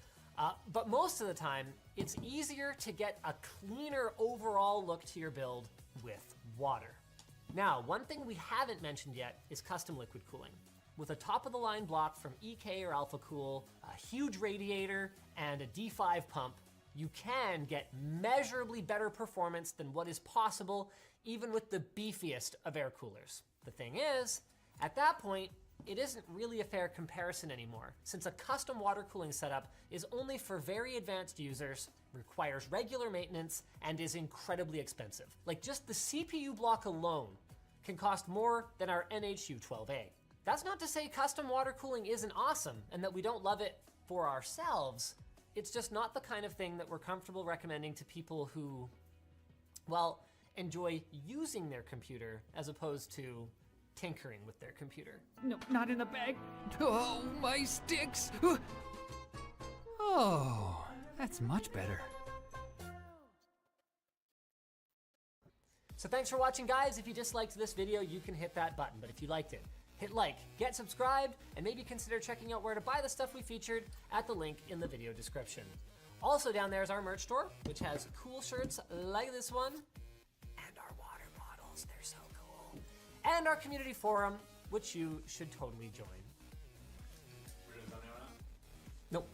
Speaker 9: But most of the time, it's easier to get a cleaner overall look to your build with water. Now, one thing we haven't mentioned yet is custom liquid cooling. With a top-of-the-line block from EK or AlphaCool, a huge radiator, and a D5 pump, you can get measurably better performance than what is possible even with the beefiest of air coolers. The thing is, at that point, it isn't really a fair comparison anymore, since a custom water cooling setup is only for very advanced users, requires regular maintenance, and is incredibly expensive. Like just the CPU block alone can cost more than our NHU-12A. That's not to say custom water cooling isn't awesome and that we don't love it for ourselves. It's just not the kind of thing that we're comfortable recommending to people who, well, enjoy using their computer as opposed to tinkering with their computer.
Speaker 17: No, not in the bag. Oh, my sticks. Oh, that's much better.
Speaker 9: So thanks for watching, guys. If you disliked this video, you can hit that button. But if you liked it, hit like, get subscribed, and maybe consider checking out where to buy the stuff we featured at the link in the video description. Also down there is our merch store, which has cool shirts like this one, and our water bottles, they're so cool. And our community forum, which you should totally join. Nope.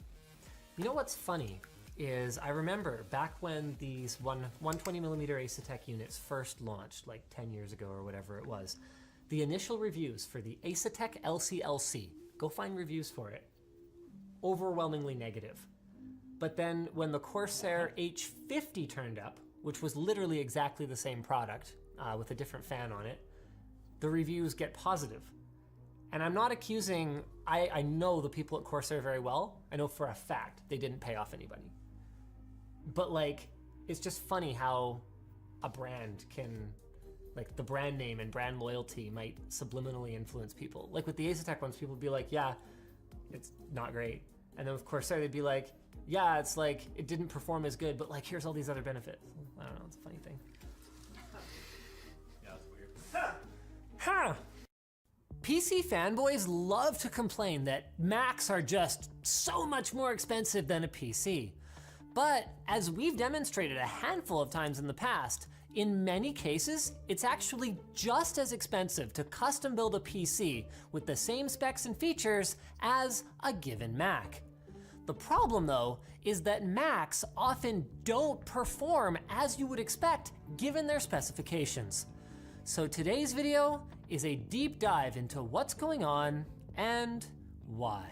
Speaker 9: You know what's funny is I remember back when these 120mm Asetek units first launched, like 10 years ago or whatever it was, the initial reviews for the Asetek LCLC, go find reviews for it, overwhelmingly negative. But then when the Corsair H50 turned up, which was literally exactly the same product with a different fan on it, the reviews get positive. And I'm not accusing, I know the people at Corsair very well. I know for a fact they didn't pay off anybody. But like, it's just funny how a brand can, like the brand name and brand loyalty might subliminally influence people. Like with the Asetek ones, people would be like, yeah, it's not great. And then with Corsair, they'd be like, yeah, it's like, it didn't perform as good, but like, here's all these other benefits. I don't know, it's a funny thing.
Speaker 19: Yeah, that's weird.
Speaker 9: Huh. PC fanboys love to complain that Macs are just so much more expensive than a PC. But as we've demonstrated a handful of times in the past, in many cases, it's actually just as expensive to custom build a PC with the same specs and features as a given Mac. The problem though, is that Macs often don't perform as you would expect given their specifications. So today's video is a deep dive into what's going on and why.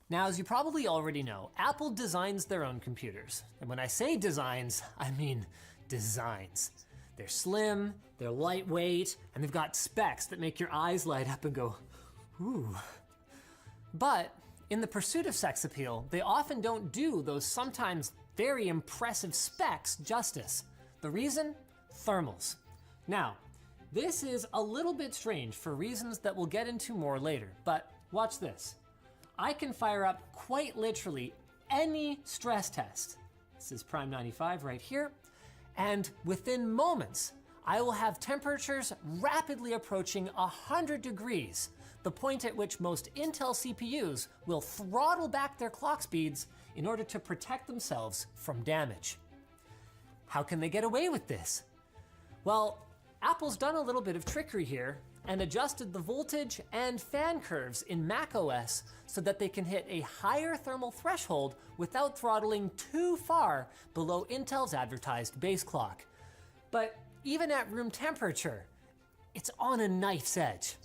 Speaker 9: Now, as you probably already know, Apple designs their own computers. And when I say designs, I mean designs. They're slim, they're lightweight, and they've got specs that make your eyes light up and go, ooh. But in the pursuit of sex appeal, they often don't do those sometimes very impressive specs justice. The reason? Thermals. Now, this is a little bit strange for reasons that we'll get into more later, but watch this. I can fire up quite literally any stress test. This is Prime 95 right here. And within moments, I will have temperatures rapidly approaching 100 degrees, the point at which most Intel CPUs will throttle back their clock speeds in order to protect themselves from damage. How can they get away with this? Well, Apple's done a little bit of trickery here and adjusted the voltage and fan curves in macOS so that they can hit a higher thermal threshold without throttling too far below Intel's advertised base clock. But even at room temperature, it's on a knife's edge.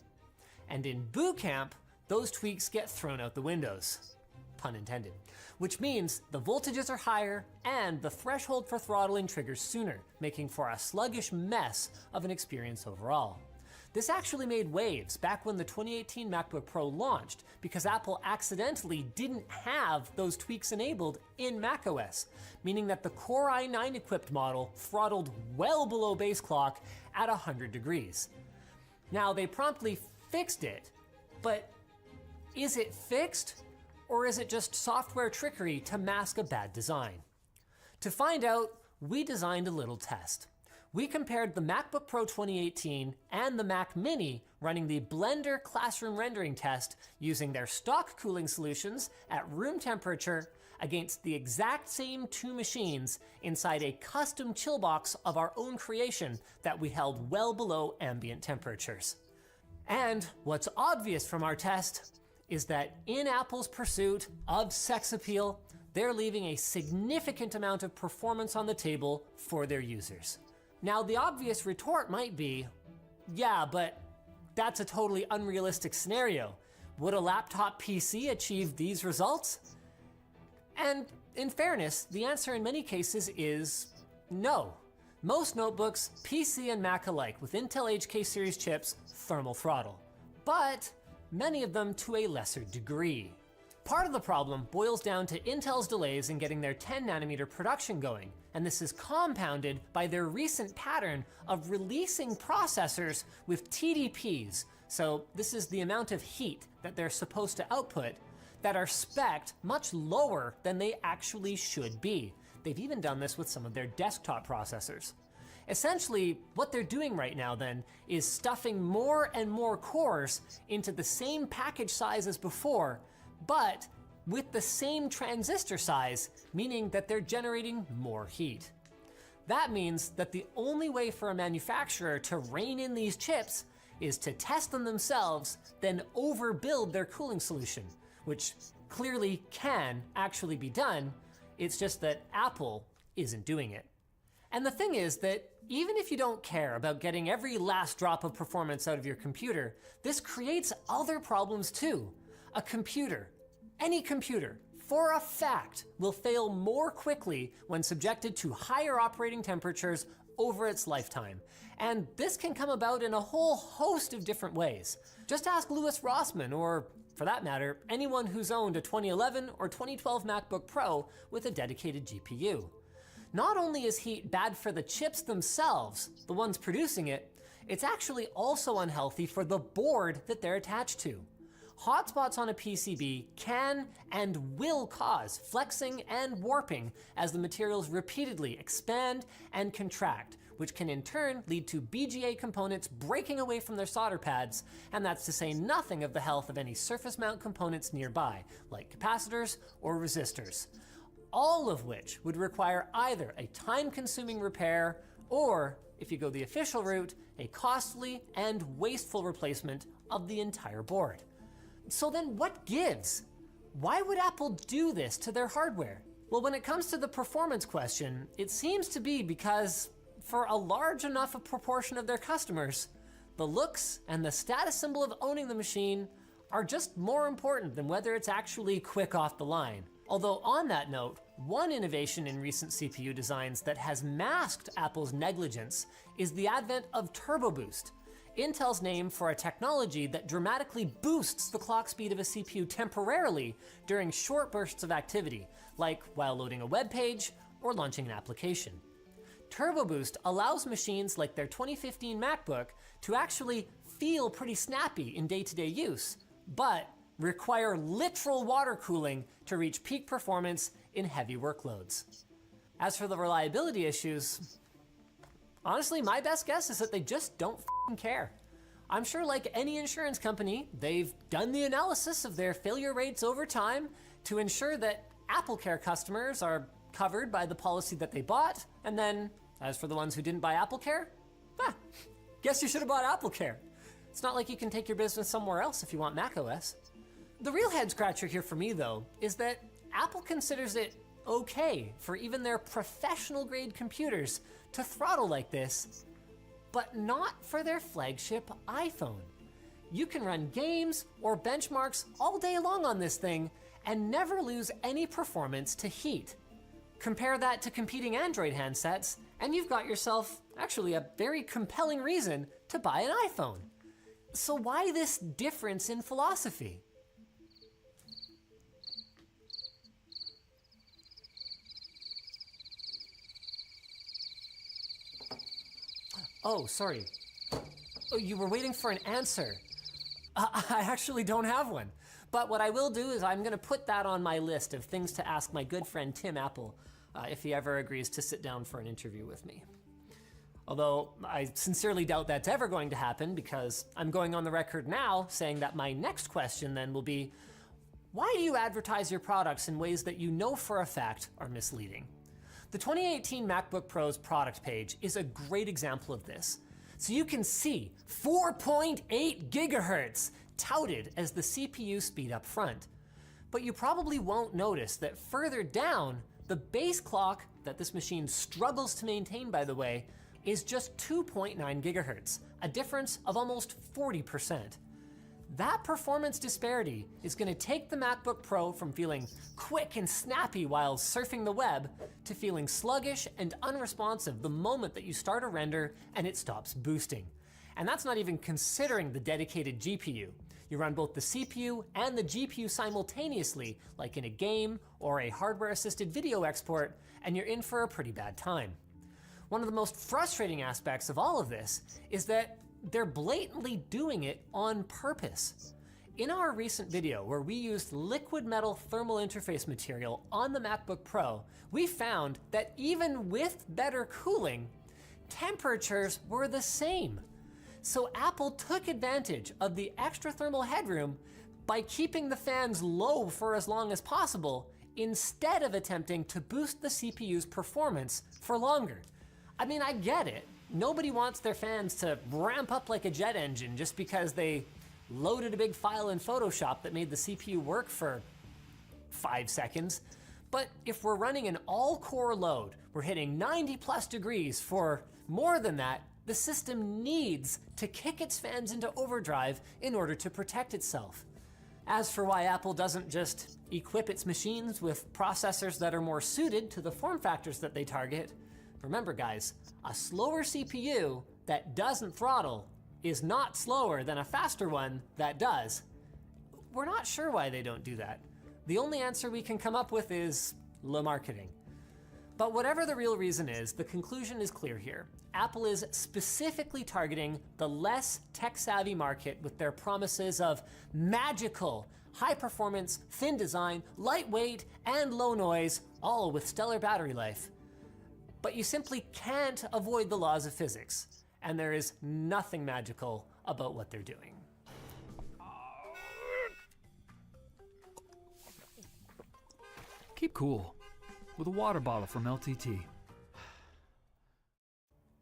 Speaker 9: And in boot camp, those tweaks get thrown out the windows, pun intended, which means the voltages are higher and the threshold for throttling triggers sooner, making for a sluggish mess of an experience overall. This actually made waves back when the 2018 MacBook Pro launched because Apple accidentally didn't have those tweaks enabled in macOS, meaning that the Core i9 equipped model throttled well below base clock at 100 degrees. Now they promptly fixed it, But is it fixed, or is it just software trickery to mask a bad design? To find out, we designed a little test. We compared the MacBook Pro 2018 and the Mac Mini running the Blender classroom rendering test using their stock cooling solutions at room temperature against the exact same two machines inside a custom chill box of our own creation that we held well below ambient temperatures. And what's obvious from our test is that in Apple's pursuit of sex appeal, they're leaving a significant amount of performance on the table for their users. Now, the obvious retort might be, yeah, but that's a totally unrealistic scenario. Would a laptop PC achieve these results? And in fairness, the answer in many cases is no. Most notebooks, PC and Mac alike, with Intel HK series chips, thermal throttle. But many of them to a lesser degree. Part of the problem boils down to Intel's delays in getting their 10nm production going, and this is compounded by their recent pattern of releasing processors with TDPs, so this is the amount of heat that they're supposed to output, that are spec'd much lower than they actually should be. They've even done this with some of their desktop processors. Essentially, what they're doing right now then is stuffing more and more cores into the same package size as before, but with the same transistor size, meaning that they're generating more heat. That means that the only way for a manufacturer to rein in these chips is to test them themselves, then overbuild their cooling solution, which clearly can actually be done. It's just that Apple isn't doing it. And the thing is that even if you don't care about getting every last drop of performance out of your computer, this creates other problems too. A computer, any computer, for a fact, will fail more quickly when subjected to higher operating temperatures over its lifetime. And this can come about in a whole host of different ways. Just ask Louis Rossmann, or for that matter, anyone who's owned a 2011 or 2012 MacBook Pro with a dedicated GPU. Not only is heat bad for the chips themselves, the ones producing it, it's actually also unhealthy for the board that they're attached to. Hotspots on a PCB can and will cause flexing and warping as the materials repeatedly expand and contract, which can in turn lead to BGA components breaking away from their solder pads, and that's to say nothing of the health of any surface mount components nearby, like capacitors or resistors. All of which would require either a time-consuming repair or, if you go the official route, a costly and wasteful replacement of the entire board. So then what gives? Why would Apple do this to their hardware? Well, when it comes to the performance question, it seems to be because for a large enough a proportion of their customers, the looks and the status symbol of owning the machine are just more important than whether it's actually quick off the line. Although on that note, one innovation in recent CPU designs that has masked Apple's negligence is the advent of Turbo Boost, Intel's name for a technology that dramatically boosts the clock speed of a CPU temporarily during short bursts of activity, like while loading a web page or launching an application. Turbo Boost allows machines like their 2015 MacBook to actually feel pretty snappy in day-to-day use, but require literal water cooling to reach peak performance in heavy workloads. As for the reliability issues, honestly, my best guess is that they just don't care. I'm sure like any insurance company, they've done the analysis of their failure rates over time to ensure that AppleCare customers are covered by the policy that they bought, and then, as for the ones who didn't buy AppleCare, guess you should have bought AppleCare. It's not like you can take your business somewhere else if you want macOS. The real head scratcher here for me, though, is that Apple considers it okay for even their professional grade computers to throttle like this, but not for their flagship iPhone. You can run games or benchmarks all day long on this thing and never lose any performance to heat. Compare that to competing Android handsets, and you've got yourself actually a very compelling reason to buy an iPhone. So why this difference in philosophy? Oh, sorry. Oh, you were waiting for an answer. I actually don't have one. But what I will do is I'm going to put that on my list of things to ask my good friend Tim Apple if he ever agrees to sit down for an interview with me. Although I sincerely doubt that's ever going to happen, because I'm going on the record now saying that my next question then will be, why do you advertise your products in ways that you know for a fact are misleading? The 2018 MacBook Pro's product page is a great example of this. So you can see 4.8 gigahertz touted as the CPU speed up front. But you probably won't notice that further down, the base clock that this machine struggles to maintain, by the way, is just 2.9 gigahertz, a difference of almost 40%. That performance disparity is going to take the MacBook Pro from feeling quick and snappy while surfing the web to feeling sluggish and unresponsive the moment that you start a render and it stops boosting. And that's not even considering the dedicated GPU. You run both the CPU and the GPU simultaneously, like in a game or a hardware-assisted video export, and you're in for a pretty bad time. One of the most frustrating aspects of all of this is that they're blatantly doing it on purpose. In our recent video where we used liquid metal thermal interface material on the MacBook Pro, we found that even with better cooling, temperatures were the same. So Apple took advantage of the extra thermal headroom by keeping the fans low for as long as possible, instead of attempting to boost the CPU's performance for longer. I mean, I get it. Nobody wants their fans to ramp up like a jet engine just because they loaded a big file in Photoshop that made the CPU work for 5 seconds. But if we're running an all-core load, we're hitting 90+ degrees for more than that, the system needs to kick its fans into overdrive in order to protect itself. As for why Apple doesn't just equip its machines with processors that are more suited to the form factors that they target, remember guys, a slower CPU that doesn't throttle is not slower than a faster one that does. We're not sure why they don't do that. The only answer we can come up with is low marketing. But whatever the real reason is, the conclusion is clear here. Apple is specifically targeting the less tech-savvy market with their promises of magical, high-performance, thin design, lightweight, and low noise, all with stellar battery life. But you simply can't avoid the laws of physics, and there is nothing magical about what they're doing.
Speaker 17: Keep cool with a water bottle from LTT.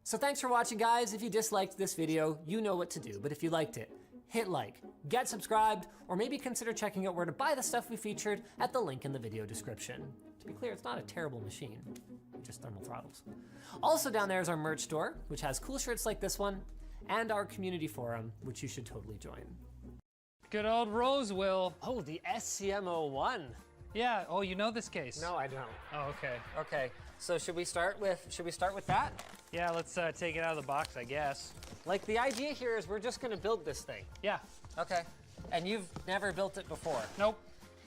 Speaker 9: So thanks for watching, guys. If you disliked this video, you know what to do. But if you liked it, hit like, get subscribed, or maybe consider checking out where to buy the stuff we featured at the link in the video description. To be clear, it's not a terrible machine, just thermal throttles. Also down there is our merch store, which has cool shirts like this one, and our community forum, which you should totally join.
Speaker 2: Good old Roseville.
Speaker 9: Oh, the SCM-01.
Speaker 2: Yeah. Oh, you know this case?
Speaker 9: No, I don't.
Speaker 2: Oh, okay.
Speaker 9: Okay. So should we start with that?
Speaker 2: Yeah. Let's take it out of the box, I guess.
Speaker 9: Like the idea here is we're just going to build this thing.
Speaker 2: Yeah.
Speaker 9: Okay. And you've never built it before.
Speaker 2: Nope.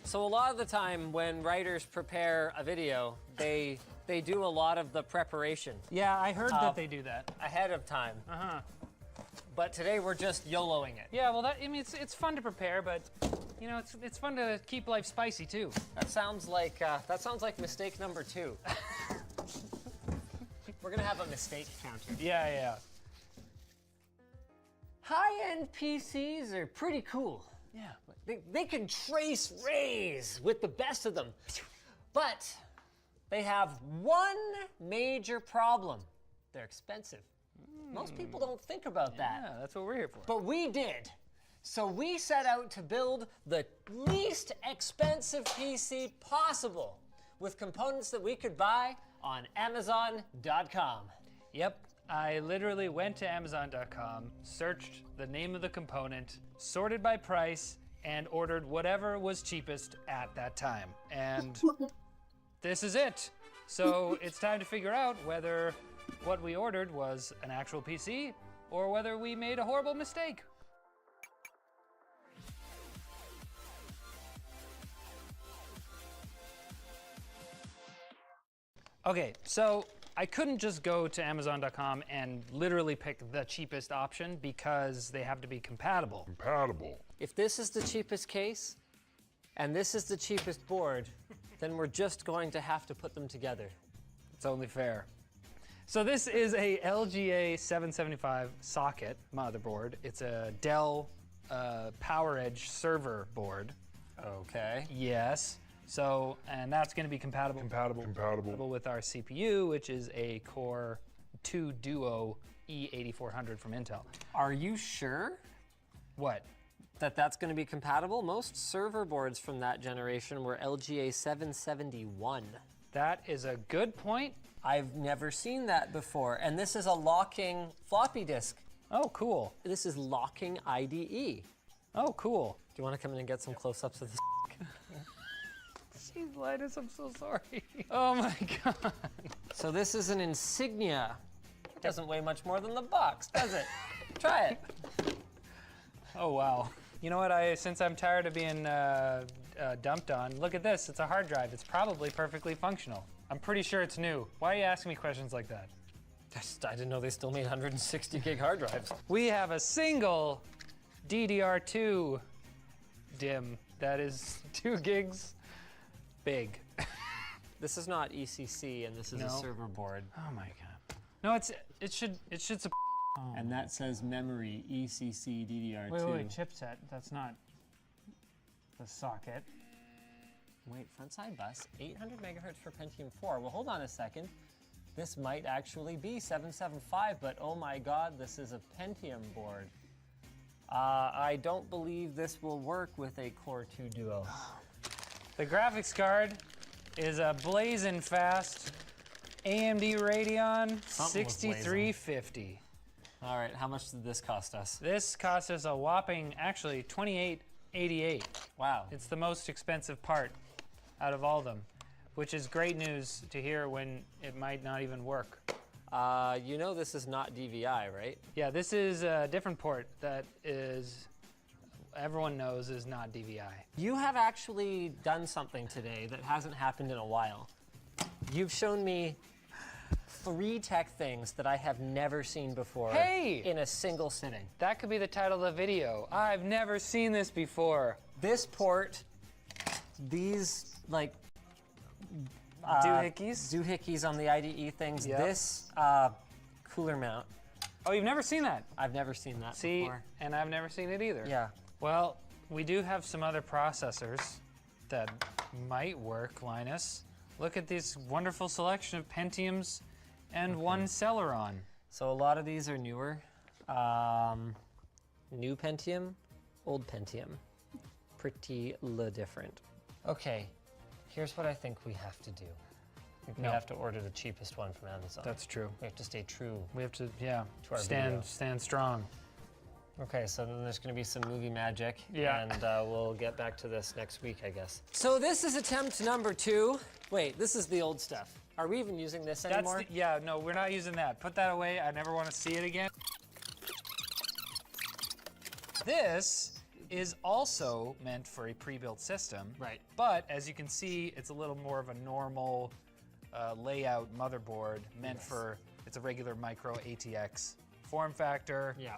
Speaker 9: So a lot of the time when writers prepare a video, they do a lot of the preparation.
Speaker 2: Yeah, I heard that they do that
Speaker 9: ahead of time. But today we're just YOLOing it.
Speaker 2: Yeah. Well, I mean, it's fun to prepare, but you know, it's fun to keep life spicy too.
Speaker 9: That sounds like mistake number 2. We're gonna have a mistake counter.
Speaker 2: Yeah.
Speaker 9: High-end PCs are pretty cool.
Speaker 2: Yeah.
Speaker 9: They can trace rays with the best of them. But they have one major problem. They're expensive. Most people don't think about that.
Speaker 2: Yeah, that's what we're here for.
Speaker 9: But we did. So we set out to build the least expensive PC possible with components that we could buy on Amazon.com.
Speaker 2: Yep. I literally went to Amazon.com, searched the name of the component, sorted by price, and ordered whatever was cheapest at that time. And this is it. So it's time to figure out whether what we ordered was an actual PC or whether we made a horrible mistake. Okay, so I couldn't just go to Amazon.com and literally pick the cheapest option because they have to be compatible.
Speaker 9: If this is the cheapest case, and this is the cheapest board, then we're just going to have to put them together.
Speaker 2: It's only fair. So this is a LGA 775 socket motherboard. It's a Dell PowerEdge server board.
Speaker 9: Okay.
Speaker 2: Yes. So, and that's going to be compatible with our CPU, which is a Core 2 Duo E8400 from Intel.
Speaker 9: Are you sure?
Speaker 2: What?
Speaker 9: That that's going to be compatible? Most server boards from that generation were LGA 771.
Speaker 2: That is a good point.
Speaker 9: I've never seen that before. And this is a locking floppy disk.
Speaker 2: Oh, cool.
Speaker 9: This is locking IDE.
Speaker 2: Oh, cool.
Speaker 9: Do you want to come in and get some close-ups of this?
Speaker 2: Jeez, Linus, I'm so sorry. Oh my God.
Speaker 9: So this is an Insignia. It doesn't weigh much more than the box, does it? Try it.
Speaker 2: Oh, wow. You know what, since I'm tired of being dumped on, look at this, it's a hard drive. It's probably perfectly functional. I'm pretty sure it's new. Why are you asking me questions like that?
Speaker 9: I didn't know they still made 160 gig hard drives.
Speaker 2: We have a single DDR2 DIMM that is 2 gigs big.
Speaker 9: This is not ECC, and this is a server board.
Speaker 2: Oh my God. No, it should support.
Speaker 9: Oh. And that says memory ECC DDR2.
Speaker 2: Wait, chipset. That's not the socket.
Speaker 9: Wait, front side bus, 800 megahertz for Pentium 4. Well, hold on a second. This might actually be 775, but oh my God, this is a Pentium board. I don't believe this will work with a Core 2 Duo.
Speaker 2: The graphics card is a blazing fast AMD Radeon 6350.
Speaker 9: All right, how much did this cost us?
Speaker 2: This cost us a whopping, actually, $28.88.
Speaker 9: Wow.
Speaker 2: It's the most expensive part out of all of them, which is great news to hear when it might not even work.
Speaker 9: You know this is not DVI, right?
Speaker 2: Yeah, this is a different port that is, everyone knows is not DVI.
Speaker 9: You have actually done something today that hasn't happened in a while. You've shown me 3 tech things that I have never seen before in a single sitting.
Speaker 2: That could be the title of the video. I've never seen this before.
Speaker 9: This port, these like doohickeys on the IDE things, this cooler mount.
Speaker 2: Oh, you've never seen that?
Speaker 9: I've never seen that before.
Speaker 2: And I've never seen it either.
Speaker 9: Yeah.
Speaker 2: Well, we do have some other processors that might work, Linus. Look at this wonderful selection of Pentiums and one Celeron.
Speaker 9: So a lot of these are newer. New Pentium, old Pentium. Pretty different. Okay, here's what I think we have to do. I think we have to order the cheapest one from Amazon.
Speaker 2: That's true.
Speaker 9: We have to stay true.
Speaker 2: We have to,
Speaker 9: to our
Speaker 2: stand strong.
Speaker 9: Okay, so then there's going to be some movie magic.
Speaker 2: Yeah.
Speaker 9: And we'll get back to this next week, I guess. So this is attempt number 2. Wait, this is the old stuff. Are we even using this anymore?
Speaker 2: Yeah, no, we're not using that. Put that away. I never want to see it again. This is also meant for a pre-built system.
Speaker 9: Right.
Speaker 2: But as you can see, it's a little more of a normal layout motherboard meant for, it's a regular micro ATX form factor.
Speaker 9: Yeah.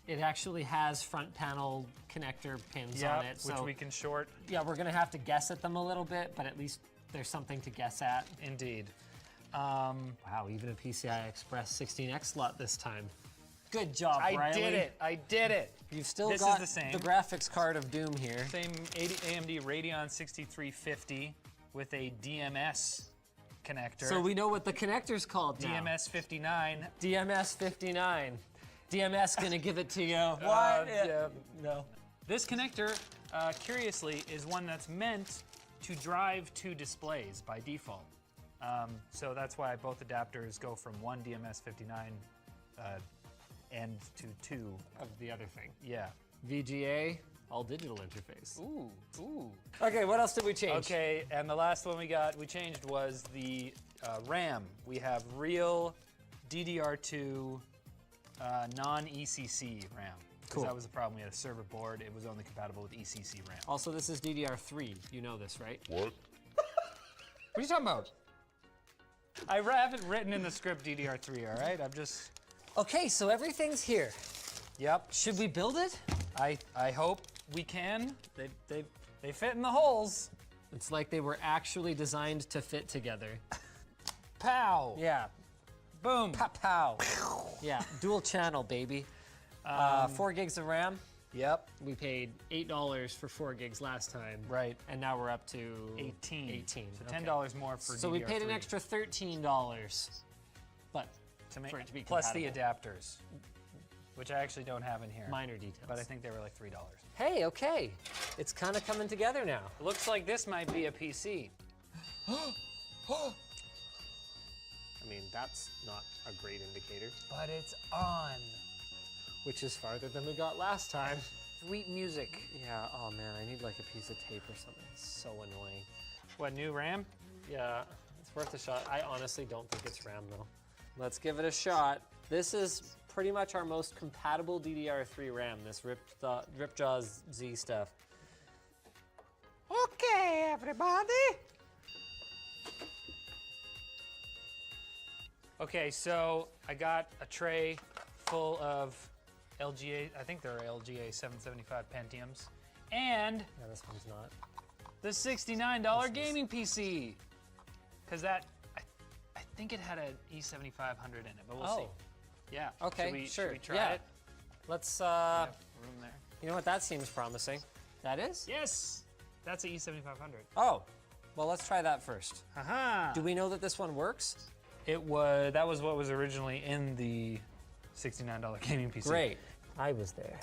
Speaker 9: It actually has front panel connector pins on it.
Speaker 2: Which we can short.
Speaker 9: Yeah, we're gonna have to guess at them a little bit, but at least there's something to guess at.
Speaker 2: Indeed.
Speaker 9: Wow, even a PCI Express 16X slot this time. Good job, Riley.
Speaker 2: I did it.
Speaker 9: You've still
Speaker 2: This
Speaker 9: got
Speaker 2: is the same.
Speaker 9: the graphics card of doom here.
Speaker 2: Same AMD Radeon 6350 with a DMS connector.
Speaker 9: So we know what the connector's called now.
Speaker 2: DMS 59.
Speaker 9: DMS 59. DMS gonna give it to you. What? No.
Speaker 2: This connector, curiously, is one that's meant to drive 2 displays by default. So that's why both adapters go from one DMS 59 end to 2
Speaker 9: of the other thing.
Speaker 2: Yeah.
Speaker 9: VGA, all digital interface.
Speaker 2: Ooh.
Speaker 9: Okay, what else did we change?
Speaker 2: Okay, and the last one we changed was the RAM. We have real DDR2 non-ECC RAM. Because that was the problem. We had a server board. It was only compatible with ECC RAM.
Speaker 9: Also, this is DDR3. You know this, right?
Speaker 2: What? What are you talking about? I haven't written in the script DDR3, all right? I'm just...
Speaker 9: Okay, so everything's here.
Speaker 2: Yep.
Speaker 9: Should we build it?
Speaker 2: I hope we can. They fit in the holes.
Speaker 9: It's like they were actually designed to fit together.
Speaker 2: Pow!
Speaker 9: Yeah.
Speaker 2: Boom!
Speaker 9: Pow! Yeah, dual channel, baby. 4 gigs of RAM.
Speaker 2: Yep.
Speaker 9: We paid $8 for 4 gigs last time.
Speaker 2: Right.
Speaker 9: And now we're up to
Speaker 2: 18.
Speaker 9: So
Speaker 2: $10 more for
Speaker 9: So we paid an
Speaker 2: DDR3.
Speaker 9: extra $13. But for it to be
Speaker 2: plus the
Speaker 9: compatible.
Speaker 2: adapters, which I actually don't have in here.
Speaker 9: Minor details.
Speaker 2: But I think they were like $3.
Speaker 9: Hey, okay. It's kind of coming together now.
Speaker 2: Looks like this might be a PC.
Speaker 9: I mean, that's not a great indicator.
Speaker 2: But it's on.
Speaker 9: Which is farther than we got last time.
Speaker 2: Sweet music.
Speaker 9: Yeah, oh man, I need like a piece of tape or something. It's so annoying.
Speaker 2: What, new RAM?
Speaker 9: Yeah, it's worth a shot. I honestly don't think it's RAM though. Let's give it a shot. This is pretty much our most compatible DDR3 RAM, this Ripjaw Z stuff.
Speaker 2: Okay, everybody. Okay, so I got a tray full of LGA, I think they're LGA 775 Pentiums, and
Speaker 9: yeah, this one's not.
Speaker 2: The $69 gaming PC, because that I think it had an E7500 in it, but we'll see. Yeah.
Speaker 9: Okay,
Speaker 2: Should we try
Speaker 9: yeah.
Speaker 2: it?
Speaker 9: Let's.
Speaker 2: Room there.
Speaker 9: You know what? That seems promising. That is?
Speaker 2: Yes. That's an E7500.
Speaker 9: Oh, well, let's try that first.
Speaker 2: Haha.
Speaker 9: Do we know that this one works?
Speaker 2: That was what was originally in the $69 gaming PC.
Speaker 9: Great. I was there.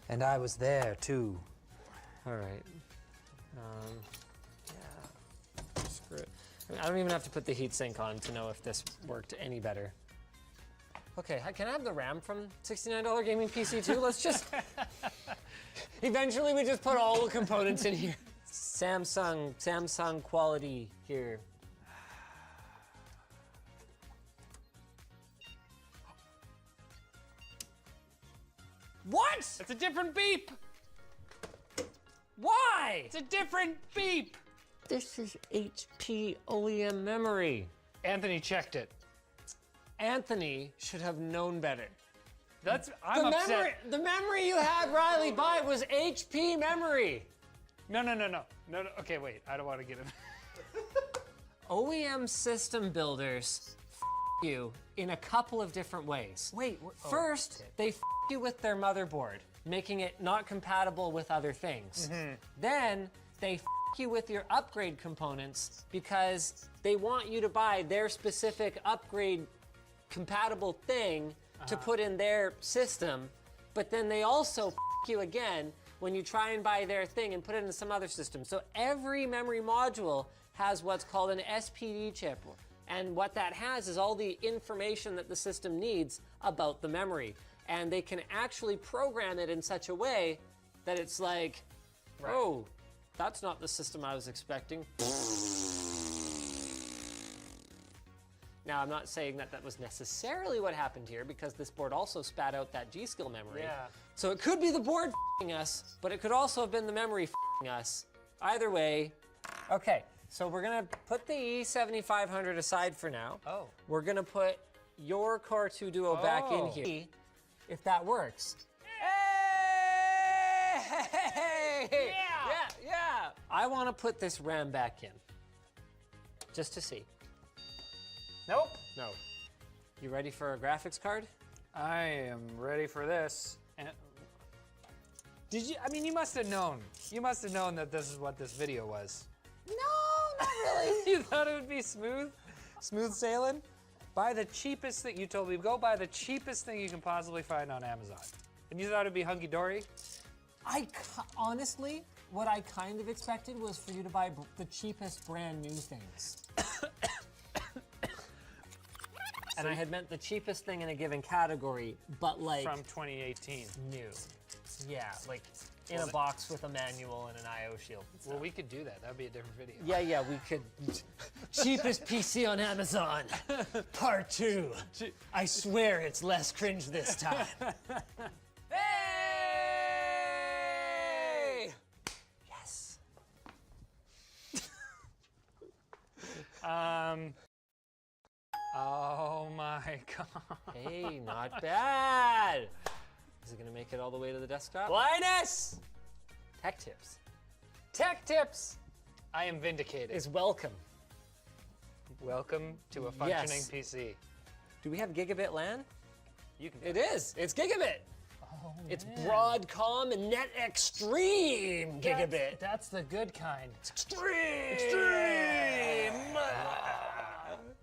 Speaker 9: And I was there too. All right. Yeah. Screw it. I mean, I don't even have to put the heatsink on to know if this worked any better. Okay, can I have the RAM from $69 gaming PC too? Let's just... Eventually we just put all the components in here. Samsung quality here. What?
Speaker 2: It's a different beep.
Speaker 9: Why?
Speaker 2: It's a different beep.
Speaker 9: This is HP OEM memory.
Speaker 2: Anthony checked it.
Speaker 9: Anthony should have known better.
Speaker 2: I'm upset.
Speaker 9: The memory you had Riley buy was HP memory.
Speaker 2: No. Okay, wait. I don't want to get it.
Speaker 9: OEM system builders you in a couple of different ways.
Speaker 2: Wait.
Speaker 9: First, they you with their motherboard, making it not compatible with other things. Then they you with your upgrade components because they want you to buy their specific upgrade compatible thing to put in their system, but then they also you again when you try and buy their thing and put it into some other system. So every memory module has what's called an SPD chip, and what that has is all the information that the system needs about the memory, and they can actually program it in such a way that it's like, oh, that's not the system I was expecting. Now, I'm not saying that that was necessarily what happened here because this board also spat out that G-Skill memory.
Speaker 2: Yeah.
Speaker 9: So it could be the board f***ing us, but it could also have been the memory f***ing us. Either way. Okay, so we're gonna put the E7500 aside for now.
Speaker 2: Oh.
Speaker 9: We're gonna put your Core 2 Duo back in here, if that works. Hey! Yeah! I wanna put this RAM back in, just to see.
Speaker 2: Nope.
Speaker 9: No. You ready for a graphics card?
Speaker 2: I am ready for this. And you must have known. You must have known that this is what this video was.
Speaker 9: No, not really.
Speaker 2: You thought it would be smooth sailing? Buy the cheapest thing. You told me, go buy the cheapest thing you can possibly find on Amazon. And you thought it'd be hunky-dory?
Speaker 9: Honestly, what I kind of expected was for you to buy the cheapest brand new things. And I had meant the cheapest thing in a given category, but like...
Speaker 2: From 2018.
Speaker 9: New. Yeah, like in a box with a manual and an I.O. shield.
Speaker 2: Well, we could do that. That would be a different video.
Speaker 9: Yeah, we could. Cheapest PC on Amazon, part 2. I swear it's less cringe this time. Hey! Yes. Hey, not bad. Is it gonna make it all the way to the desktop? Linus! Tech tips. Tech tips
Speaker 2: I am vindicated.
Speaker 9: is welcome.
Speaker 2: Welcome to a functioning
Speaker 9: Yes.
Speaker 2: PC.
Speaker 9: Do we have gigabit LAN?
Speaker 2: You can.
Speaker 9: It is. It's gigabit.
Speaker 2: Oh,
Speaker 9: It's
Speaker 2: man.
Speaker 9: Broadcom and Net Extreme gigabit.
Speaker 2: That's the good kind.
Speaker 9: Extreme!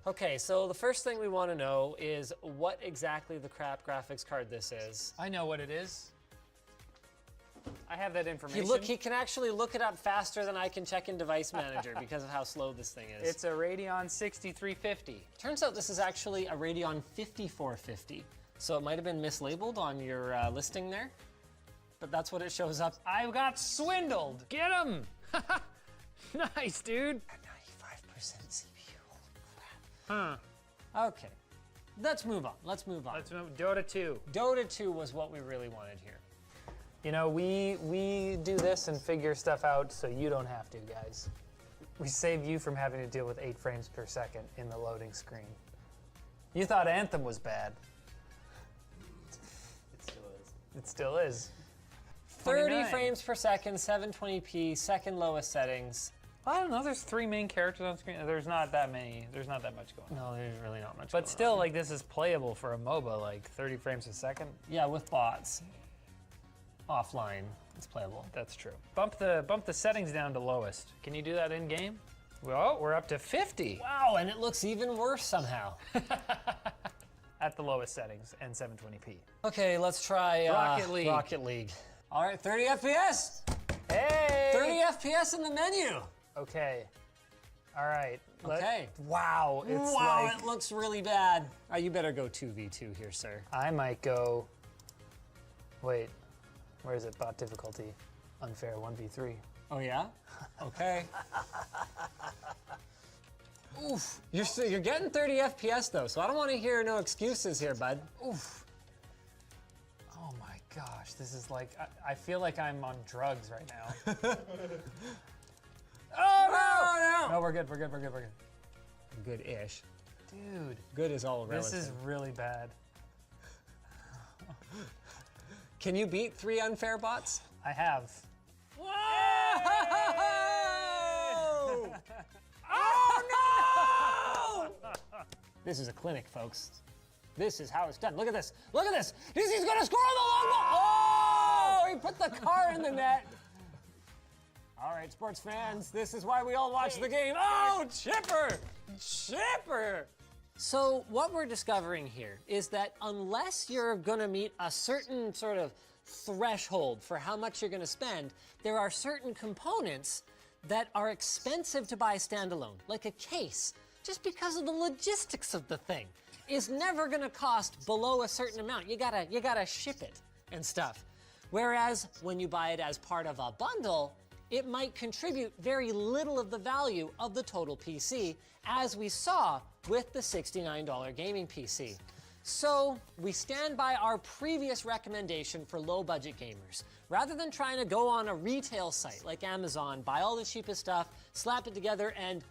Speaker 9: Okay, so the first thing we want to know is what exactly the crap graphics card this is.
Speaker 2: I know what it is. I have that information.
Speaker 9: He can actually look it up faster than I can check in Device Manager because of how slow this thing is.
Speaker 2: It's a Radeon 6350.
Speaker 9: Turns out this is actually a Radeon 5450. So it might have been mislabeled on your listing there, but that's what it shows up.
Speaker 2: I got swindled. Get him! Nice, dude.
Speaker 9: 95% CPU. Holy crap. Huh. Okay. Let's move on. Let's move on.
Speaker 2: Let's move. Dota 2.
Speaker 9: Dota 2 was what we really wanted here.
Speaker 2: You know, we do this and figure stuff out so you don't have to, guys. We save you from having to deal with 8 frames per second in the loading screen. You thought Anthem was bad. It still is.
Speaker 9: 30
Speaker 2: 29.
Speaker 9: frames per second, 720p, second lowest settings.
Speaker 2: I don't know, there's 3 main characters on screen. There's not that many, there's not that much going on.
Speaker 9: No, there's really not much
Speaker 2: But
Speaker 9: going
Speaker 2: still,
Speaker 9: on.
Speaker 2: like, this is playable for a MOBA, like 30 frames a second.
Speaker 9: Yeah, with bots. Offline, it's playable.
Speaker 2: That's true. Bump the settings down to lowest. Can you do that in game? Well, we're up to 50.
Speaker 9: Wow, and it looks even worse somehow.
Speaker 2: At the lowest settings and 720p.
Speaker 9: Okay, let's try
Speaker 2: Rocket League.
Speaker 9: Rocket League. All right, 30 FPS.
Speaker 2: Hey!
Speaker 9: 30 FPS in the menu.
Speaker 2: Okay. All right.
Speaker 9: Okay.
Speaker 2: Wow. It's
Speaker 9: wow,
Speaker 2: like,
Speaker 9: it looks really bad. You better go 2v2 here, sir.
Speaker 2: I might go. Wait. Where is it? Bot difficulty. Unfair 1v3.
Speaker 9: Oh yeah? Okay. Oof. You're getting 30 FPS though, so I don't want to hear no excuses here, bud.
Speaker 2: Oof. Oh my gosh. This is like, I feel like I'm on drugs right now.
Speaker 9: Oh no!
Speaker 2: No, we're good. We're good. We're good. We're good.
Speaker 9: Good-ish.
Speaker 2: Dude.
Speaker 9: Good is all relative.
Speaker 2: This is really bad.
Speaker 9: Can you beat 3 unfair bots?
Speaker 2: I have.
Speaker 9: Whoa! Oh no! This is a clinic, folks. This is how it's done. Look at this. Look at this. He's gonna score the long ball. Oh! He put the car in the net. All right, sports fans, this is why we all watch the game. Oh, Chipper! Chipper! So what we're discovering here is that unless you're gonna meet a certain sort of threshold for how much you're gonna spend, there are certain components that are expensive to buy standalone, like a case, just because of the logistics of the thing, is never gonna cost below a certain amount. You gotta ship it and stuff. Whereas when you buy it as part of a bundle, it might contribute very little of the value of the total PC, as we saw with the $69 gaming PC. So we stand by our previous recommendation for low budget gamers. Rather than trying to go on a retail site like Amazon, buy all the cheapest stuff, slap it together and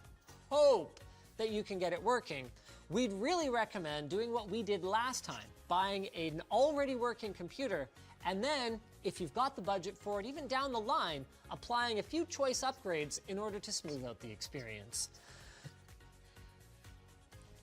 Speaker 9: hope that you can get it working, we'd really recommend doing what we did last time, buying an already working computer, and then, if you've got the budget for it, even down the line, applying a few choice upgrades in order to smooth out the experience.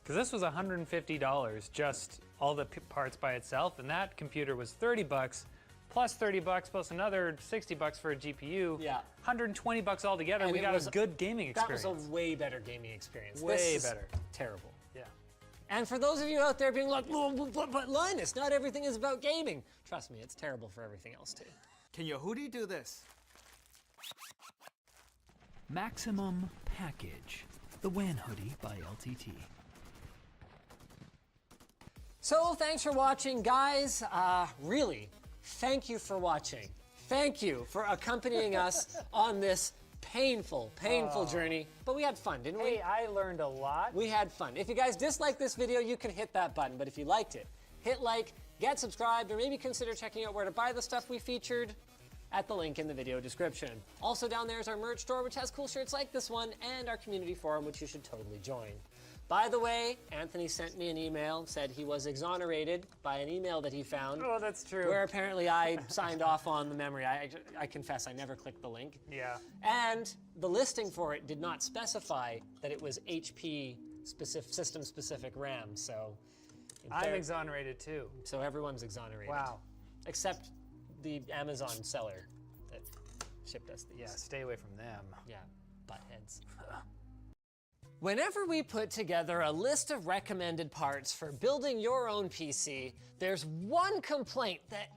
Speaker 2: Because this was $150, just all the parts by itself, and that computer was 30 bucks, plus 30 bucks, plus another 60 bucks for a GPU.
Speaker 9: Yeah.
Speaker 2: 120 bucks altogether.
Speaker 9: And
Speaker 2: We
Speaker 9: it
Speaker 2: got
Speaker 9: was-
Speaker 2: a good gaming experience.
Speaker 9: That was a way better gaming experience.
Speaker 2: Way
Speaker 9: This is
Speaker 2: better.
Speaker 9: Terrible.
Speaker 2: Yeah.
Speaker 9: And for those of you out there being like, but Linus, not everything is about gaming. Trust me, it's terrible for everything else too.
Speaker 10: Can Yehudi do this?
Speaker 17: Maximum Package, the WAN hoodie by LTT.
Speaker 9: So thanks for watching, guys. Really, thank you for watching. Thank you for accompanying us on this painful journey. But we had fun, didn't we?
Speaker 2: Hey, I learned a lot.
Speaker 9: We had fun. If you guys disliked this video, you can hit that button. But if you liked it, hit like, get subscribed, or maybe consider checking out where to buy the stuff we featured at the link in the video description. Also down there is our merch store, which has cool shirts like this one, and our community forum, which you should totally join. By the way, Anthony sent me an email, said he was exonerated by an email that he found.
Speaker 2: Oh, that's true.
Speaker 9: Where apparently I signed off on the memory. I confess, I never clicked the link.
Speaker 2: Yeah.
Speaker 9: And the listing for it did not specify that it was HP system-specific RAM, so...
Speaker 2: I'm exonerated too.
Speaker 9: So everyone's exonerated.
Speaker 2: Wow.
Speaker 9: Except the Amazon seller that shipped us these.
Speaker 2: Yeah, stay away from them.
Speaker 9: Yeah, buttheads. Whenever we put together a list of recommended parts for building your own PC, there's one complaint that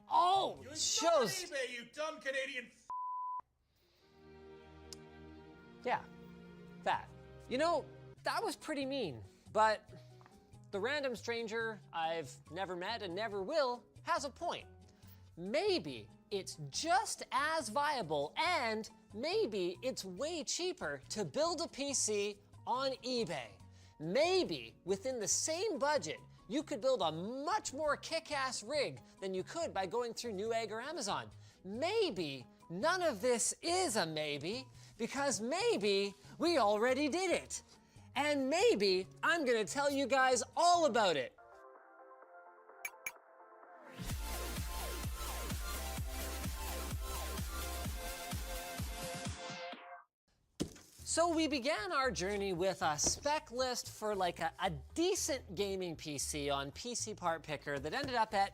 Speaker 9: shows...
Speaker 12: eBay, you dumb Canadian
Speaker 9: Yeah, that. You know, that was pretty mean, but the random stranger I've never met and never will has a point. Maybe it's just as viable and maybe it's way cheaper to build a PC on eBay. Maybe within the same budget, you could build a much more kick-ass rig than you could by going through Newegg or Amazon. Maybe none of this is a maybe, because maybe we already did it. And maybe I'm gonna tell you guys all about it. So we began our journey with a spec list for like a decent gaming PC on PC Part Picker that ended up at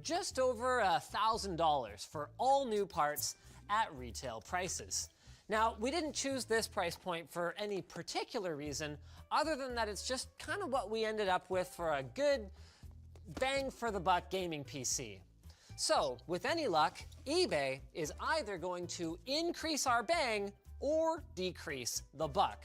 Speaker 9: just over $1,000 for all new parts at retail prices. Now, we didn't choose this price point for any particular reason other than that it's just kind of what we ended up with for a good bang for the buck gaming PC. So, with any luck, eBay is either going to increase our bang or decrease the buck.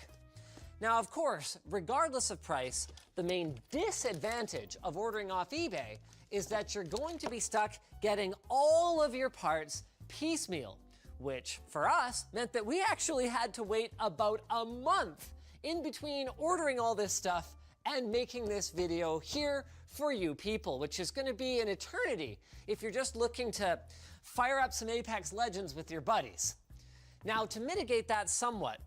Speaker 9: Now, of course, regardless of price, the main disadvantage of ordering off eBay is that you're going to be stuck getting all of your parts piecemeal, which for us meant that we actually had to wait about a month in between ordering all this stuff and making this video here for you people, which is gonna be an eternity if you're just looking to fire up some Apex Legends with your buddies. Now, to mitigate that somewhat,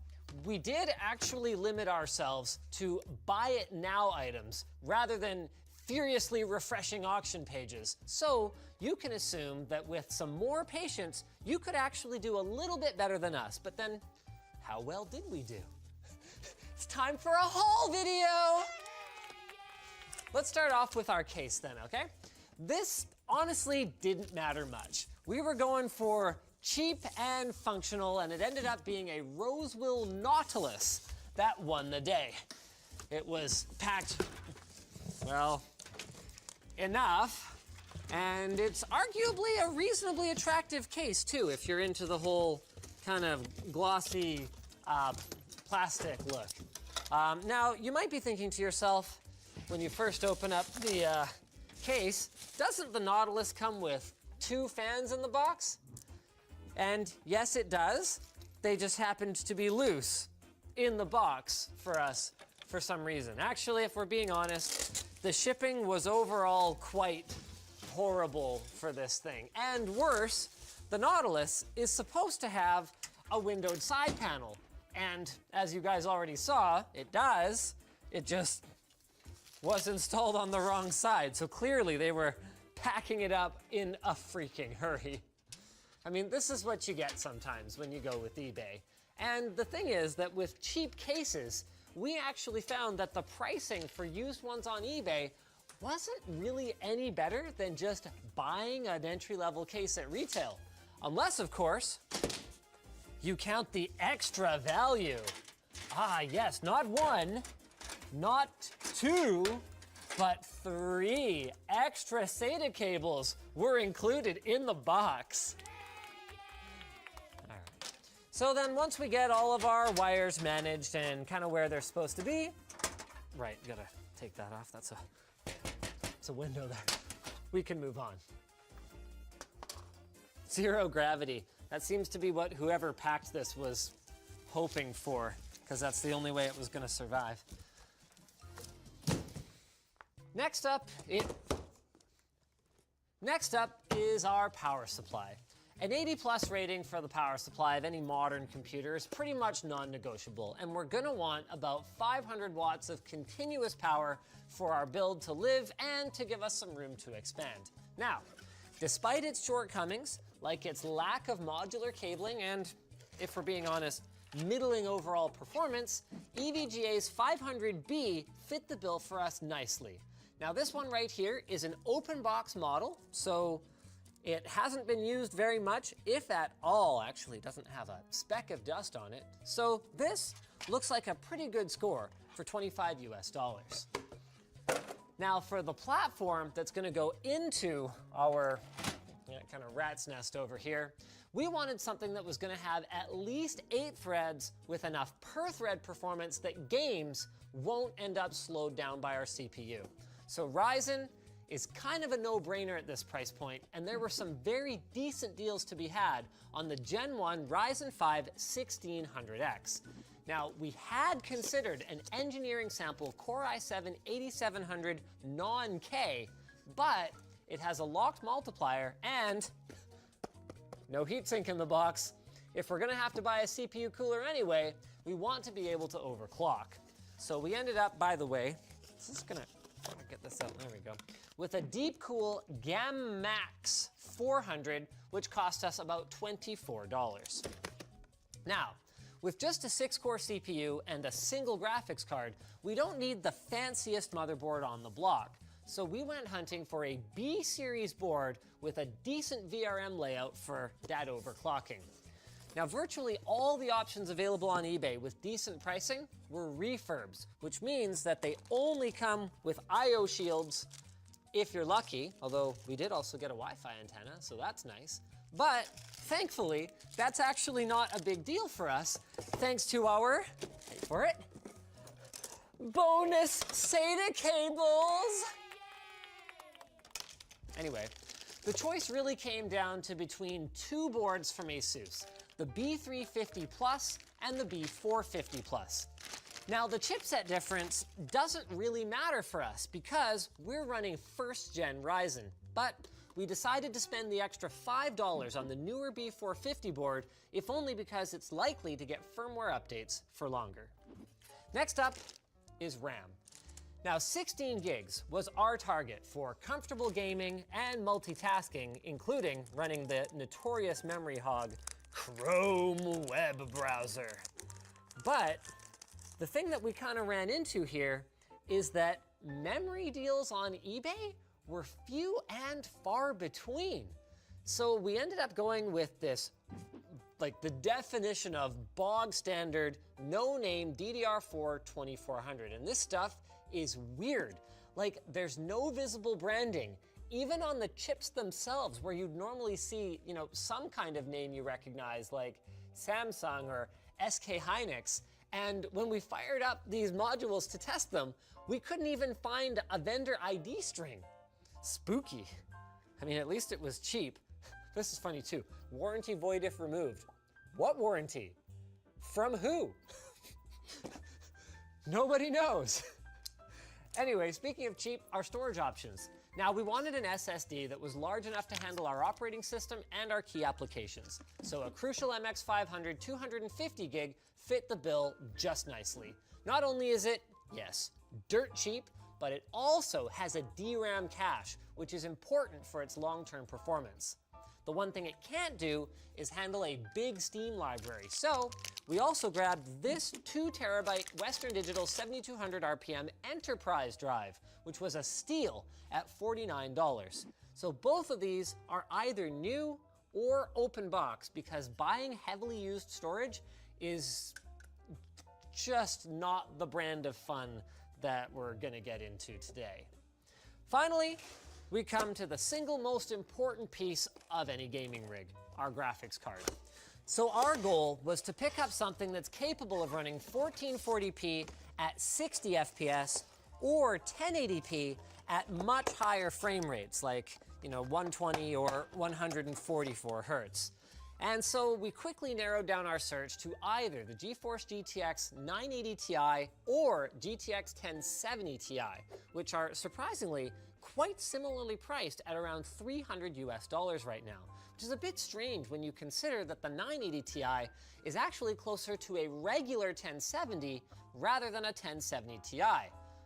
Speaker 9: we did actually limit ourselves to buy it now items rather than furiously refreshing auction pages. So you can assume that with some more patience, you could actually do a little bit better than us. But then, how well did we do? It's time for a haul video! Let's start off with our case then, okay? This honestly didn't matter much. We were going for cheap and functional, and it ended up being a Rosewill Nautilus that won the day. It was packed, well, enough, and it's arguably a reasonably attractive case too, if you're into the whole kind of glossy plastic look. Now, you might be thinking to yourself, when you first open up the case, doesn't the Nautilus come with 2 fans in the box? And yes, it does. They just happened to be loose in the box for us for some reason. Actually, if we're being honest, the shipping was overall quite horrible for this thing. And worse, the Nautilus is supposed to have a windowed side panel. And as you guys already saw, it does. It just was installed on the wrong side. So clearly they were packing it up in a freaking hurry. I mean, this is what you get sometimes when you go with eBay. And the thing is that with cheap cases, we actually found that the pricing for used ones on eBay wasn't really any better than just buying an entry-level case at retail. Unless, of course, you count the extra value. Ah, yes, not 1, not 2, but 3 extra SATA cables were included in the box. So then once we get all of our wires managed and kind of where they're supposed to be, right, gotta take that off, that's a window there. We can move on. 0 gravity. That seems to be what whoever packed this was hoping for, because that's the only way it was gonna survive. Next up is our power supply. An 80 plus rating for the power supply of any modern computer is pretty much non-negotiable, and we're gonna want about 500 watts of continuous power for our build to live and to give us some room to expand. Now, despite its shortcomings, like its lack of modular cabling and, if we're being honest, middling overall performance, EVGA's 500B fit the bill for us nicely. Now this one right here is an open box model, so it hasn't been used very much, if at all. Actually, it doesn't have a speck of dust on it. So this looks like a pretty good score for $25 US. Now for the platform that's gonna go into our kind of rat's nest over here, we wanted something that was gonna have at least 8 threads with enough per thread performance that games won't end up slowed down by our CPU. So Ryzen is kind of a no-brainer at this price point, and there were some very decent deals to be had on the Gen 1 Ryzen 5 1600X. Now, we had considered an engineering sample of Core i7 8700 non-K, but it has a locked multiplier and no heatsink in the box. If we're gonna have to buy a CPU cooler anyway, we want to be able to overclock. So we ended up, by the way, get this out, there we go, with a Deepcool Gam Max 400, which cost us about $24. Now, with just a 6-core CPU and a single graphics card, we don't need the fanciest motherboard on the block. So we went hunting for a B-series board with a decent VRM layout for that overclocking. Now, virtually all the options available on eBay with decent pricing were refurbs, which means that they only come with I/O shields if you're lucky, although we did also get a Wi-Fi antenna, so that's nice. But thankfully, that's actually not a big deal for us, thanks to our, wait for it, bonus SATA cables. Anyway, the choice really came down to between 2 boards from ASUS, the B350 Plus and the B450 Plus. Now, the chipset difference doesn't really matter for us because we're running 1st gen Ryzen, but we decided to spend the extra $5 on the newer B450 board, if only because it's likely to get firmware updates for longer. Next up is RAM. Now, 16 gigs was our target for comfortable gaming and multitasking, including running the notorious memory hog Chrome web browser. But the thing that we kind of ran into here is that memory deals on eBay were few and far between. So we ended up going with this, like the definition of bog standard, no-name DDR4 2400. And this stuff is weird. Like, there's no visible branding, even on the chips themselves, where you'd normally see, some kind of name you recognize, like Samsung or SK Hynix. And when we fired up these modules to test them, we couldn't even find a vendor ID string. Spooky. I mean, at least it was cheap. This is funny too. Warranty void if removed. What warranty? From who? Nobody knows. Anyway, speaking of cheap, our storage options. Now, we wanted an SSD that was large enough to handle our operating system and our key applications. So a Crucial MX500 250 gig fit the bill just nicely. Not only is it, yes, dirt cheap, but it also has a DRAM cache, which is important for its long-term performance. The one thing it can't do is handle a big Steam library. So we also grabbed this 2 terabyte Western Digital 7200 RPM Enterprise drive, which was a steal at $49. So both of these are either new or open box, because buying heavily used storage is just not the brand of fun that we're gonna get into today. Finally, we come to the single most important piece of any gaming rig, our graphics card. So our goal was to pick up something that's capable of running 1440p at 60 FPS or 1080p at much higher frame rates, like 120 or 144 hertz. And so we quickly narrowed down our search to either the GeForce GTX 980 Ti or GTX 1070 Ti, which are surprisingly quite similarly priced at around $300 right now. which is a bit strange when you consider that the 980 Ti is actually closer to a regular 1070 rather than a 1070 Ti.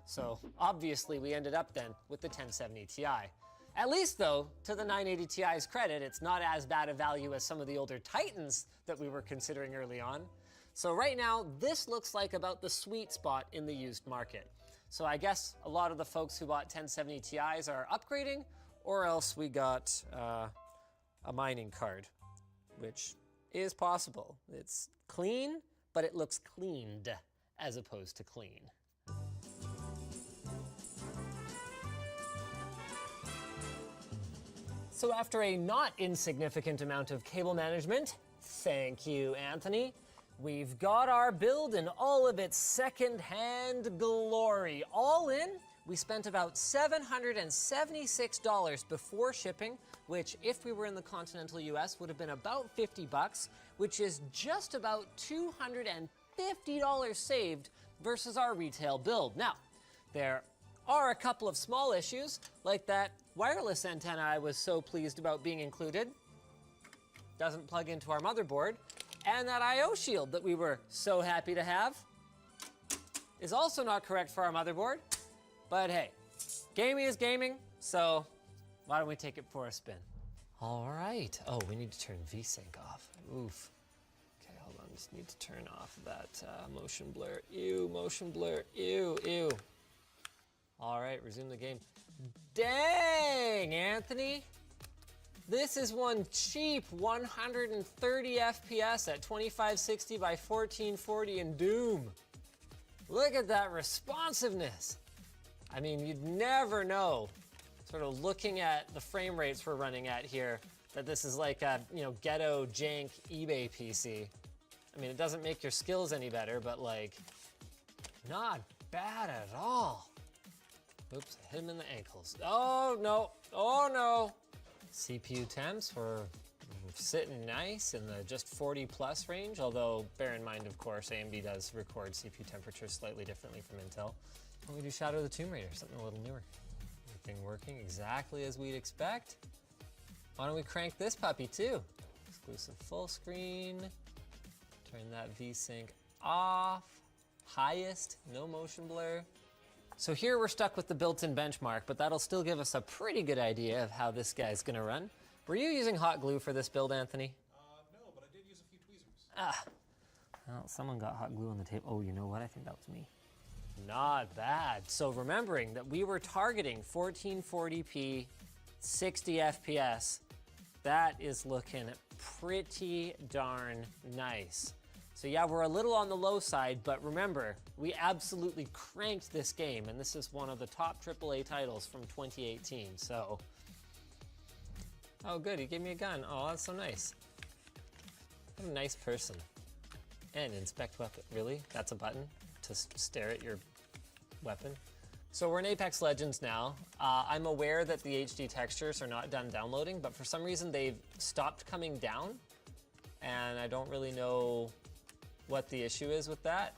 Speaker 9: So obviously we ended up then with the 1070 Ti. At least though, to the 980 Ti's credit, it's not as bad a value as some of the older Titans that we were considering early on. So right now, this looks like about the sweet spot in the used market. So I guess a lot of the folks who bought 1070 Ti's are upgrading, or else we got a mining card, which is possible. It's clean, but it looks cleaned as opposed to clean. So after a not insignificant amount of cable management, thank you, Anthony, we've got our build in all of its second-hand glory. All in, we spent about $776 before shipping, which if we were in the continental US would have been about $50, which is just about $250 saved versus our retail build. Now, there are a couple of small issues, like that wireless antenna I was so pleased about being included. Doesn't plug into our motherboard. And that I/O shield that we were so happy to have is also not correct for our motherboard. But hey, gaming is gaming, so why don't we take it for a spin? All right. Oh, we need to turn VSync off. Oof. Okay, hold on. Just need to turn off that motion blur. Ew, motion blur. Ew, ew. All right, resume the game. Dang, Anthony. This is one cheap 130 FPS at 2560 by 1440 in Doom. Look at that responsiveness. I mean, you'd never know, sort of looking at the frame rates we're running at here, that this is like a, ghetto jank eBay PC. I mean, it doesn't make your skills any better, but like, not bad at all. Oops, I hit him in the ankles. Oh no, oh no. CPU temps were sitting nice in the just 40 plus range, although bear in mind, of course, AMD does record CPU temperatures slightly differently from Intel. When we do Shadow of the Tomb Raider, something a little newer. Everything working exactly as we'd expect. Why don't we crank this puppy too? Exclusive full screen. Turn that VSync off. Highest, no motion blur. So here we're stuck with the built-in benchmark, but that'll still give us a pretty good idea of how this guy's gonna run. Were you using hot glue for this build, Anthony?
Speaker 13: No, but I did use a few tweezers.
Speaker 9: Ah, well, someone got hot glue on the table. Oh, you know what? I think that was me. Not bad. So remembering that we were targeting 1440p, 60 FPS, that is looking pretty darn nice. So yeah, we're a little on the low side, but remember, we absolutely cranked this game, and this is one of the top AAA titles from 2018, so. Oh good, he gave me a gun. Oh, that's so nice. What a nice person. And inspect weapon, really? That's a button to stare at your weapon? So we're in Apex Legends now. I'm aware that the HD textures are not done downloading, but for some reason they've stopped coming down, and I don't really know what the issue is with that.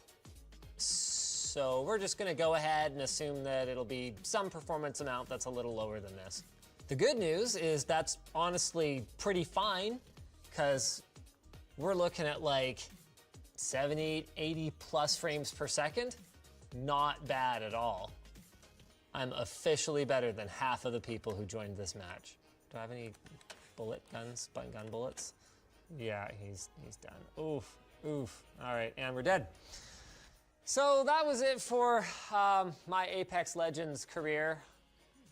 Speaker 9: So we're just gonna go ahead and assume that it'll be some performance amount that's a little lower than this. The good news is that's honestly pretty fine, because we're looking at like 70, 80 plus frames per second. Not bad at all. I'm officially better than half of the people who joined this match. Do I have any bullet guns, gun bullets? Yeah, he's done. Oof. Oof. All right, and we're dead. So that was it for my Apex Legends career.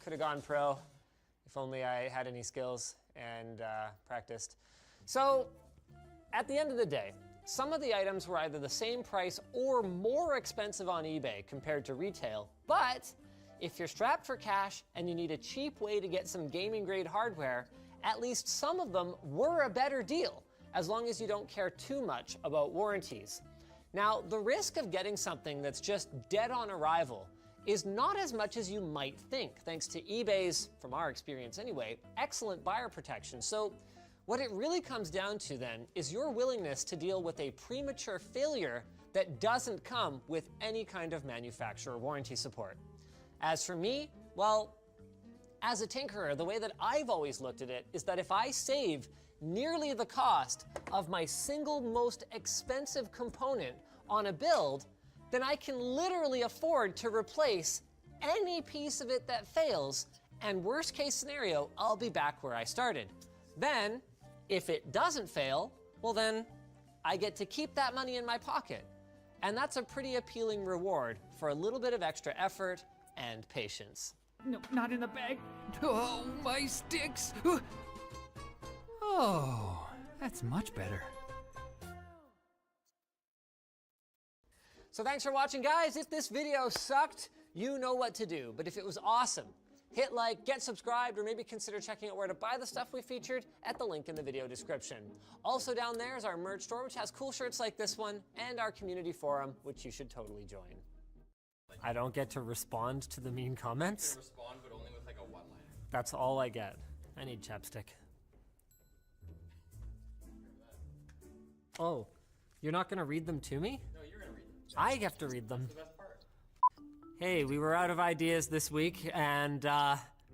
Speaker 9: Could have gone pro if only I had any skills and practiced. So at the end of the day, some of the items were either the same price or more expensive on eBay compared to retail, but if you're strapped for cash and you need a cheap way to get some gaming grade hardware, at least some of them were a better deal, as long as you don't care too much about warranties. Now, the risk of getting something that's just dead on arrival is not as much as you might think, thanks to eBay's, from our experience anyway, excellent buyer protection. So what it really comes down to then is your willingness to deal with a premature failure that doesn't come with any kind of manufacturer warranty support. As for me, well, as a tinkerer, the way that I've always looked at it is that if I save nearly the cost of my single most expensive component on a build, then I can literally afford to replace any piece of it that fails, and worst case scenario, I'll be back where I started. Then, if it doesn't fail, well then, I get to keep that money in my pocket. And that's a pretty appealing reward for a little bit of extra effort and patience.
Speaker 17: No, not in the bag. Oh, my sticks. Oh, that's much better.
Speaker 9: So thanks for watching, guys. If this video sucked, you know what to do. But if it was awesome, hit like, get subscribed, or maybe consider checking out where to buy the stuff we featured at the link in the video description. Also down there is our merch store, which has cool shirts like this one, and our community forum, which you should totally join. I don't get to respond to the mean comments?
Speaker 18: You respond, but only with like a one-liner.
Speaker 9: That's all I get. I need chapstick. Oh, you're not gonna read them to me?
Speaker 18: No, you're gonna read them.
Speaker 9: I have to read them.
Speaker 18: That's the best part.
Speaker 9: Hey, we were out of ideas this week, and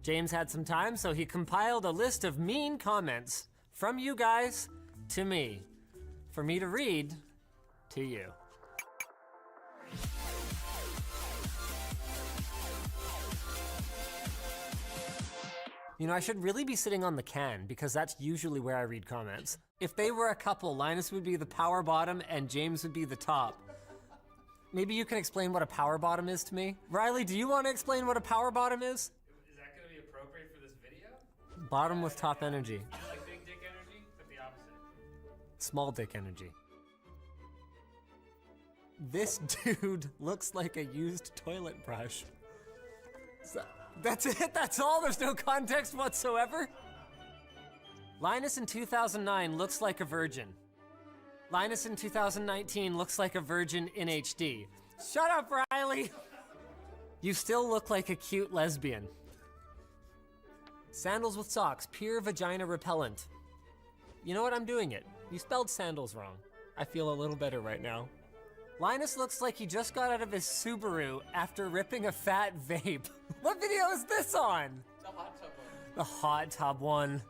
Speaker 9: James had some time, so he compiled a list of mean comments from you guys to me, for me to read to you. You know, I should really be sitting on the can, because that's usually where I read comments. If they were a couple, Linus would be the power bottom and James would be the top. Maybe you can explain what a power bottom is to me? Riley, do you want to explain what a power bottom is?
Speaker 19: Is that going to be appropriate for this video?
Speaker 9: Bottom with top energy.
Speaker 19: Like big dick energy, but the opposite.
Speaker 9: Small dick energy. This dude looks like a used toilet brush. So, that's it? That's all? There's no context whatsoever? Linus in 2009 looks like a virgin. Linus in 2019 looks like a virgin in HD. Shut up, Riley! You still look like a cute lesbian. Sandals with socks, pure vagina repellent. You know what, I'm doing it. You spelled sandals wrong. I feel a little better right now. Linus looks like he just got out of his Subaru after ripping a fat vape. What video is this on?
Speaker 18: The hot tub one.
Speaker 9: The hot tub one.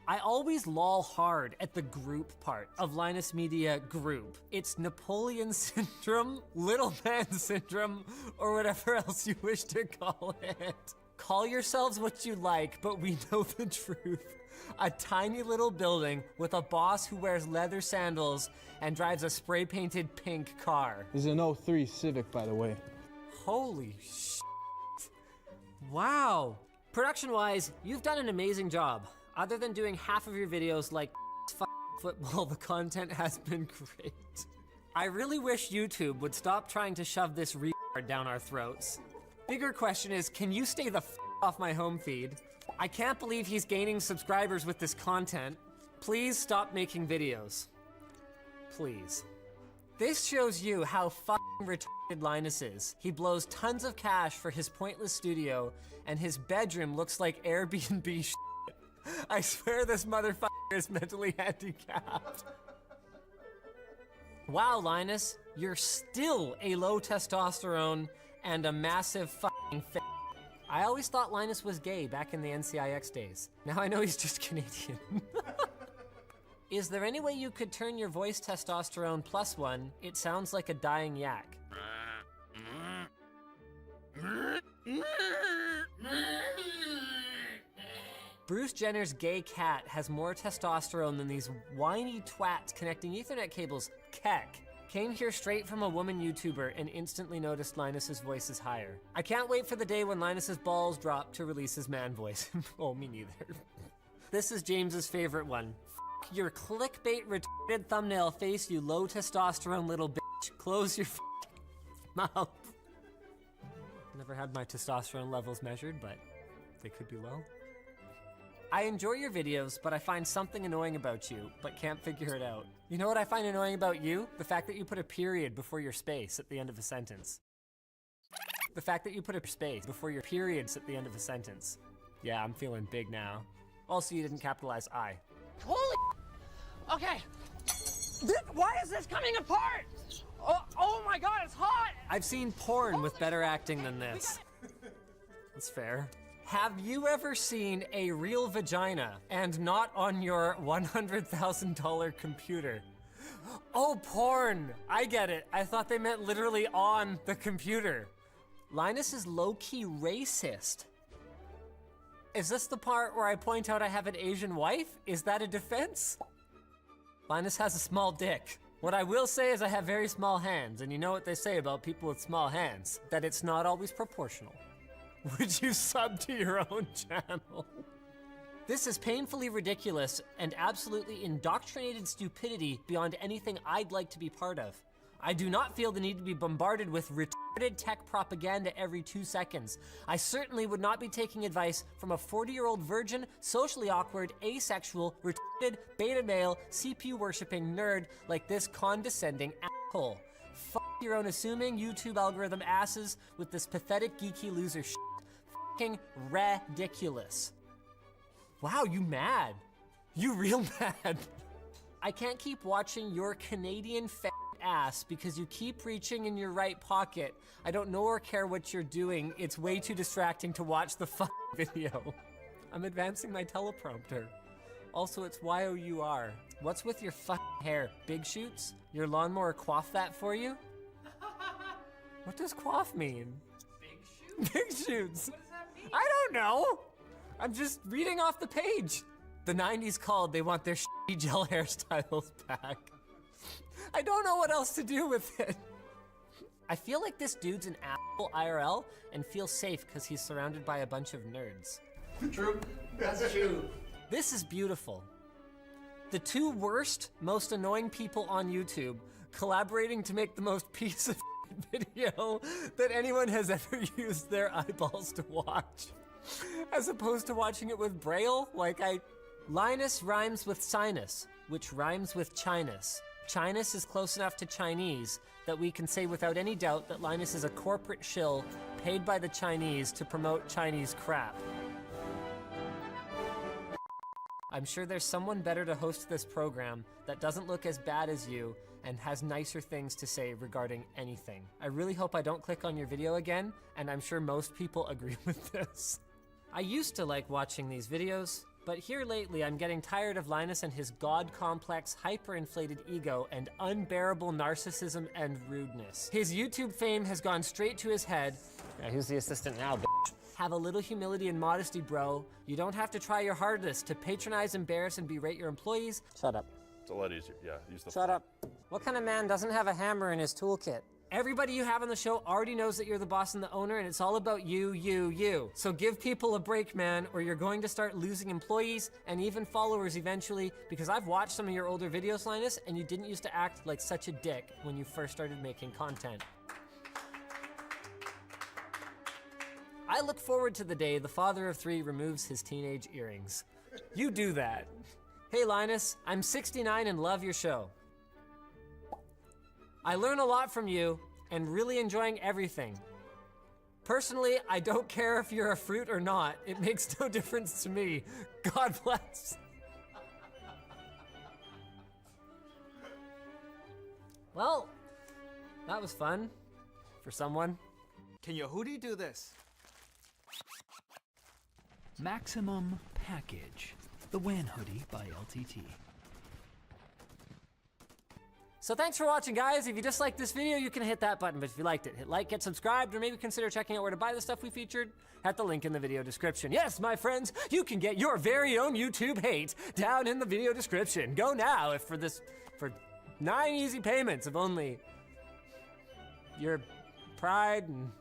Speaker 9: I always lol hard at the group part of Linus Media group. It's Napoleon syndrome, little man syndrome, or whatever else you wish to call it. Call yourselves what you like, but we know the truth. A tiny little building with a boss who wears leather sandals and drives a spray-painted pink car.
Speaker 20: This is an 03 Civic, by the way.
Speaker 9: Holy shit. Wow. Production-wise, you've done an amazing job. Other than doing half of your videos like football, the content has been great. I really wish YouTube would stop trying to shove this retard down our throats. Bigger question is, can you stay the off my home feed? I can't believe he's gaining subscribers with this content. Please stop making videos. Please. This shows you how fucking retarded Linus is. He blows tons of cash for his pointless studio, and his bedroom looks like Airbnb shit. I swear this motherfucker is mentally handicapped. Wow, Linus, you're still a low testosterone and a massive fucking fit. I always thought Linus was gay back in the NCIX days. Now I know he's just Canadian. Is there any way you could turn your voice testosterone +1? It sounds like a dying yak. Bruce Jenner's gay cat has more testosterone than these whiny twats connecting Ethernet cables. Keck. Came here straight from a woman YouTuber and instantly noticed Linus's voice is higher. I can't wait for the day when Linus's balls drop to release his man voice. Oh, me neither. This is James's favorite one. F your clickbait retarded thumbnail face, you low testosterone little bitch. Close your mouth. Never had my testosterone levels measured, but they could be low. I enjoy your videos, but I find something annoying about you, but can't figure it out. You know what I find annoying about you? The fact that you put a period before your space at the end of a sentence. The fact that you put a space before your periods at the end of a sentence. Yeah, I'm feeling big now. Also, you didn't capitalize I.
Speaker 22: Holy okay. Why is this coming apart? Oh my god, it's hot!
Speaker 9: I've seen porn with better acting than this. That's fair. Have you ever seen a real vagina and not on your $100,000 computer? Oh, porn! I get it. I thought they meant literally on the computer. Linus is low-key racist. Is this the part where I point out I have an Asian wife? Is that a defense? Linus has a small dick. What I will say is I have very small hands, and you know what they say about people with small hands, that it's not always proportional. Would you sub to your own channel? This is painfully ridiculous and absolutely indoctrinated stupidity beyond anything I'd like to be part of. I do not feel the need to be bombarded with retarded tech propaganda every 2 seconds. I certainly would not be taking advice from a 40-year-old virgin, socially awkward, asexual, retarded, beta male, CPU worshipping nerd like this condescending asshole. Fuck your own assuming YouTube algorithm asses with this pathetic geeky loser shit. Fucking ridiculous. Wow, you mad. You real mad. I can't keep watching your Canadian fat ass because you keep reaching in your right pocket. I don't know or care what you're doing. It's way too distracting to watch the video. I'm advancing my teleprompter. Also, it's Y-O-U-R. What's with your hair? Big shoots? Your lawnmower coiffed that for you? What does coif mean?
Speaker 2: Big shoots?
Speaker 9: Big shoots.
Speaker 2: What does that mean?
Speaker 9: I don't know. I'm just reading off the page. The 90s called, they want their shitty gel hairstyles back. I don't know what else to do with it. I feel like this dude's an asshole IRL and feel safe because he's surrounded by a bunch of nerds.
Speaker 22: True. That's true.
Speaker 9: This is beautiful. The two worst, most annoying people on YouTube collaborating to make the most piece of video that anyone has ever used their eyeballs to watch. As opposed to watching it with Braille, Linus rhymes with sinus, which rhymes with Chinus. Chinus is close enough to Chinese that we can say without any doubt that Linus is a corporate shill paid by the Chinese to promote Chinese crap. I'm sure there's someone better to host this program that doesn't look as bad as you and has nicer things to say regarding anything. I really hope I don't click on your video again, and I'm sure most people agree with this. I used to like watching these videos, but here lately I'm getting tired of Linus and his god-complex, hyper-inflated ego and unbearable narcissism and rudeness. His YouTube fame has gone straight to his head. Yeah, who's the assistant now, bitch? Have a little humility and modesty, bro. You don't have to try your hardest to patronize, embarrass, and berate your employees. Shut up.
Speaker 5: It's a lot easier, yeah. Use the
Speaker 9: Shut up. What kind of man doesn't have a hammer in his toolkit? Everybody you have on the show already knows that you're the boss and the owner, and it's all about you. So give people a break, man, or you're going to start losing employees and even followers eventually, because I've watched some of your older videos, Linus, and you didn't used to act like such a dick when you first started making content. I look forward to the day the father of 3 removes his teenage earrings. You do that. Hey, Linus, I'm 69 and love your show. I learn a lot from you and really enjoying everything. Personally, I don't care if you're a fruit or not. It makes no difference to me. God bless. Well, that was fun for someone.
Speaker 10: Can Yehudi do this?
Speaker 17: Maximum Package, the WAN hoodie by LTT.
Speaker 9: So thanks for watching, guys. If you disliked this video, you can hit that button, but if you liked it, hit like, get subscribed, or maybe consider checking out where to buy the stuff we featured at the link in the video description. Yes, my friends, you can get your very own YouTube hate down in the video description. Go now for 9 easy payments of only your pride and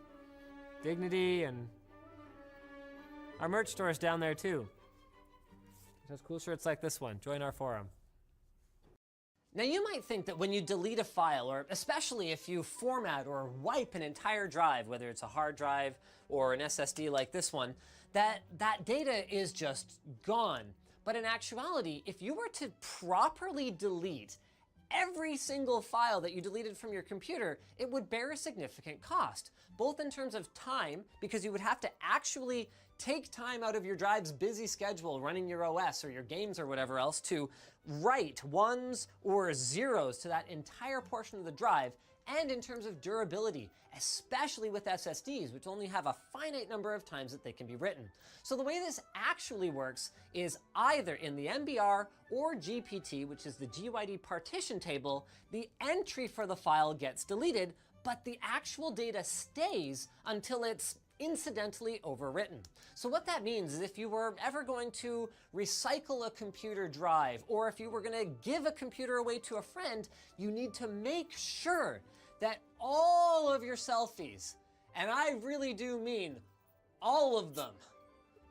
Speaker 9: dignity, and our merch store is down there too. It has cool shirts like this one. Join our forum. Now you might think that when you delete a file, or especially if you format or wipe an entire drive, whether it's a hard drive or an SSD like this one, that data is just gone. But in actuality, if you were to properly delete every single file that you deleted from your computer, it would bear a significant cost, both in terms of time, because you would have to actually take time out of your drive's busy schedule running your OS or your games or whatever else to write 1s or 0s to that entire portion of the drive, and in terms of durability, especially with SSDs, which only have a finite number of times that they can be written. So the way this actually works is either in the MBR or GPT, which is the GUID partition table, the entry for the file gets deleted, but the actual data stays until it's incidentally overwritten. So what that means is if you were ever going to recycle a computer drive, or if you were going to give a computer away to a friend, you need to make sure that all of your selfies, and I really do mean all of them,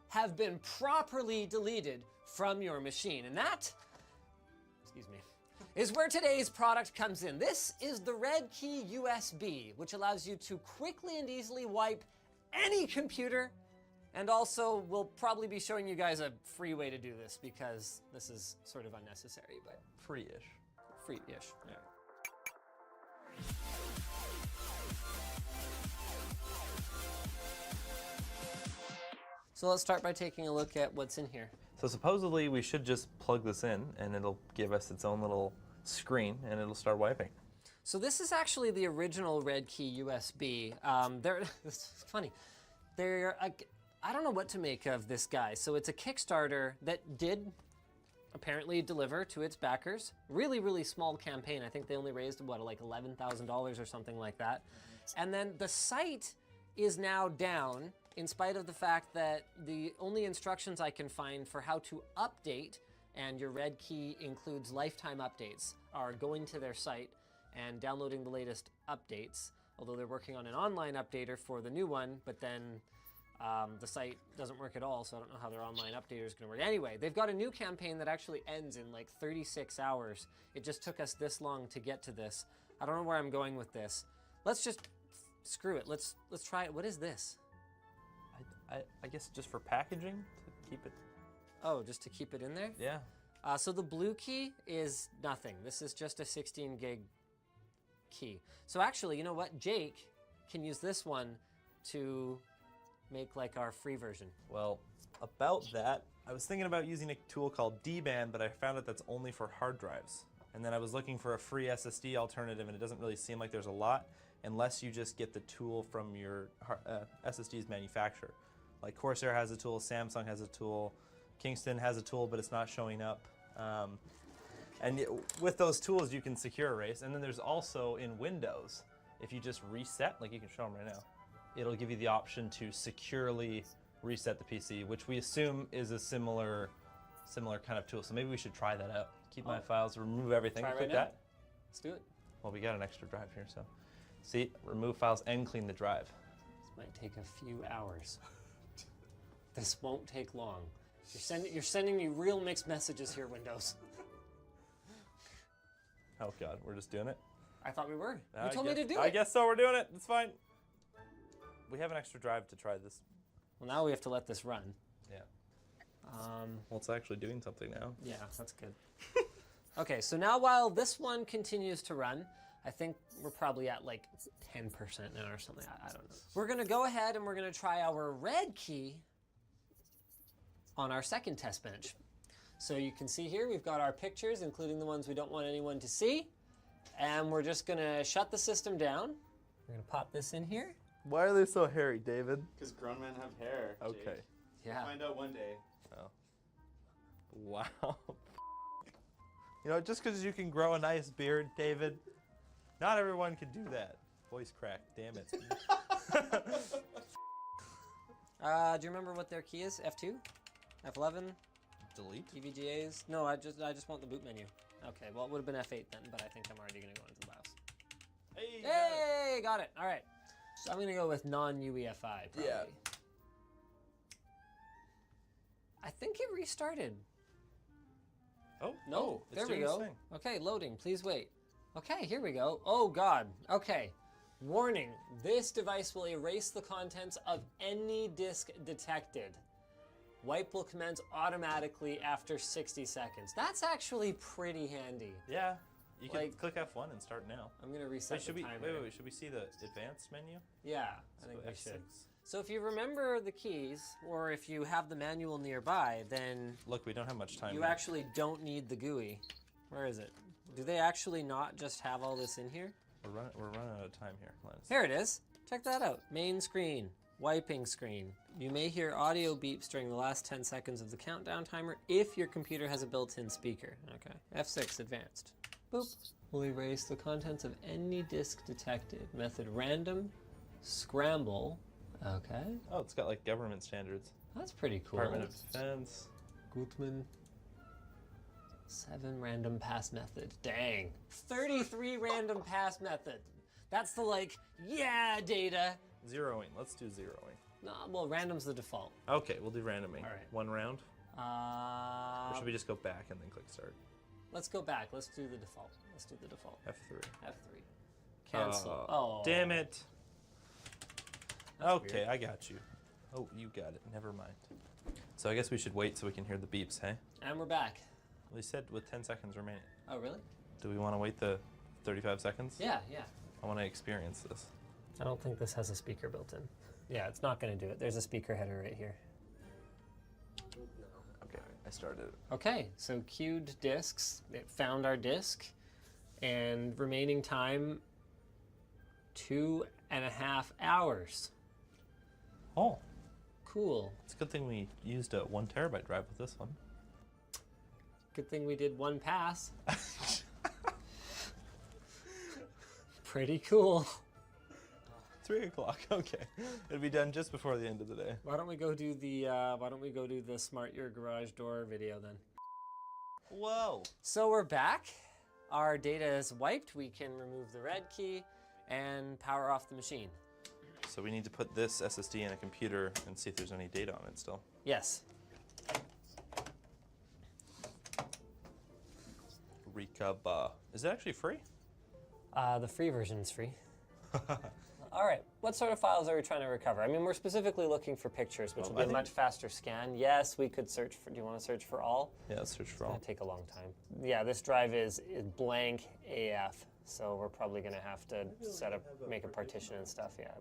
Speaker 9: have been properly deleted from your machine. And that, excuse me, is where today's product comes in. This is the Red Key USB, which allows you to quickly and easily wipe any computer, and also we'll probably be showing you guys a free way to do this because this is sort of unnecessary, but
Speaker 7: free-ish.
Speaker 9: Free-ish, yeah. So let's start by taking a look at what's in here.
Speaker 7: So supposedly we should just plug this in and it'll give us its own little screen and it'll start wiping.
Speaker 9: So this is actually the original Red Key USB. It's funny. I don't know what to make of this guy. So it's a Kickstarter that did apparently deliver to its backers. Really, really small campaign. I think they only raised, what, like $11,000 or something like that. And then the site is now down in spite of the fact that the only instructions I can find for how to update, and your Red Key includes lifetime updates, are going to their site and downloading the latest updates, although they're working on an online updater for the new one, but then the site doesn't work at all, so I don't know how their online updater is going to work. Anyway, they've got a new campaign that actually ends in like 36 hours. It just took us this long to get to this. I don't know where I'm going with this. Let's just screw it. Let's try it. What is this?
Speaker 7: I guess just for packaging to keep it.
Speaker 9: Oh, just to keep it in there?
Speaker 7: Yeah.
Speaker 9: So the blue key is nothing. This is just a 16 gig key. So actually, you know what? Jake can use this one to make like our free version.
Speaker 7: Well, about that, I was thinking about using a tool called dban, but I found out that's only for hard drives. And then I was looking for a free SSD alternative, and it doesn't really seem like there's a lot unless you just get the tool from your SSD's manufacturer. Like Corsair has a tool, Samsung has a tool, Kingston has a tool, but it's not showing up. And with those tools, you can secure erase. And then there's also in Windows, if you just reset, like you can show them right now, it'll give you the option to securely reset the PC, which we assume is a similar kind of tool. So maybe we should try that out. Keep my files, remove everything,
Speaker 9: Try
Speaker 7: click
Speaker 9: right
Speaker 7: that.
Speaker 9: Let's do it.
Speaker 7: Well, we got an extra drive here, so. See, remove files and clean the drive.
Speaker 9: This might take a few hours. This won't take long. You're sending me real mixed messages here, Windows.
Speaker 7: Oh God, we're just doing it?
Speaker 9: I thought we were. You told me to do it.
Speaker 7: I guess so, we're doing it, it's fine. We have an extra drive to try this.
Speaker 9: Well, now we have to let this run.
Speaker 7: Yeah. Well, it's actually doing something now.
Speaker 9: Yeah, that's good. Okay, so now while this one continues to run, I think we're probably at like 10% now or something. I don't know. We're going to go ahead and we're going to try our Red Key on our second test bench. So you can see here we've got our pictures, including the ones we don't want anyone to see. And we're just going to shut the system down. We're going to pop this in here.
Speaker 7: Why are they so hairy, David?
Speaker 5: Because grown men have hair.
Speaker 7: Okay.
Speaker 5: Jake.
Speaker 9: Yeah.
Speaker 5: We'll find out one day.
Speaker 7: Oh. Wow. You know, just because you can grow a nice beard, David, not everyone can do that. Voice crack, damn it.
Speaker 9: Do you remember what their key is? F2? F11?
Speaker 7: Delete?
Speaker 9: EVGAs? No, I just want the boot menu. Okay, well it would have been F8 then, but I think I'm already going to go into the BIOS. Hey, got it. All right. So I'm going to go with non-UEFI, probably.
Speaker 7: Yeah.
Speaker 9: I think it restarted.
Speaker 7: Oh,
Speaker 9: no,
Speaker 7: it's
Speaker 9: there we
Speaker 7: doing its
Speaker 9: go.
Speaker 7: thing.
Speaker 9: Okay, loading, please wait. Okay, here we go. Oh God, okay. Warning, this device will erase the contents of any disk detected. Wipe will commence automatically after 60 seconds. That's actually pretty handy.
Speaker 7: Yeah, you can click F1 and start now.
Speaker 9: I'm gonna reset the timer.
Speaker 7: Wait, should we see the advanced menu?
Speaker 9: Yeah, I think we should. So if you remember the keys, or if you have the manual nearby, then...
Speaker 7: Look, we don't have much time.
Speaker 9: You actually don't need the GUI. Where is it? Do they actually not just have all this in here?
Speaker 7: We're running out of time here, Linus.
Speaker 9: Here it is. Check that out. Main screen, wiping screen. You may hear audio beeps during the last 10 seconds of the countdown timer if your computer has a built-in speaker. Okay. F6 advanced. Boop. Will erase the contents of any disk detected. Method random, scramble. Okay.
Speaker 7: Oh, it's got like government standards.
Speaker 9: That's pretty cool.
Speaker 7: Department of Defense.
Speaker 9: Gutmann. 7 random pass method. Dang. 33 random pass method. That's the like, yeah, data.
Speaker 7: Zeroing. Let's do zeroing.
Speaker 9: No, well, random's the default.
Speaker 7: Okay, we'll do randoming.
Speaker 9: All right.
Speaker 7: 1 round? Or should we just go back and then click start?
Speaker 9: Let's go back. Let's do the default. Let's do the default.
Speaker 7: F3.
Speaker 9: F3. Cancel. Oh.
Speaker 7: Damn it.
Speaker 9: That's
Speaker 7: okay,
Speaker 9: weird.
Speaker 7: I got you. Oh, you got it. Never mind. So I guess we should wait so we can hear the beeps, hey?
Speaker 9: And we're back.
Speaker 7: We said with 10 seconds remaining.
Speaker 9: Oh, really?
Speaker 7: Do we want to wait the 35 seconds?
Speaker 9: Yeah, yeah.
Speaker 7: I want to experience this.
Speaker 9: I don't think this has a speaker built in. Yeah, it's not going to do it. There's a speaker header right here.
Speaker 7: Okay, I started it.
Speaker 9: Okay, so queued disks. It found our disk, and remaining time 2.5 hours.
Speaker 7: Oh.
Speaker 9: Cool.
Speaker 7: It's a good thing we used a 1 terabyte drive with this one.
Speaker 9: Good thing we did 1 pass. Pretty cool.
Speaker 7: 3 o'clock. Okay, it'll be done just before the end of the day.
Speaker 9: Why don't we go do the Smart Your Garage Door video then?
Speaker 7: Whoa.
Speaker 9: So we're back. Our data is wiped. We can remove the red key and power off the machine.
Speaker 7: So we need to put this SSD in a computer and see if there's any data on it still.
Speaker 9: Yes.
Speaker 7: Recover. Is it actually free?
Speaker 9: The free version is free. All right, what sort of files are we trying to recover? I mean, we're specifically looking for pictures, which will be a much faster scan. Yes, we could search for, do you want to search for all?
Speaker 7: Yeah, let's search for all.
Speaker 9: It's gonna take a long time. Yeah, this drive is blank AF, so we're probably gonna have to make a partition and stuff. Yeah,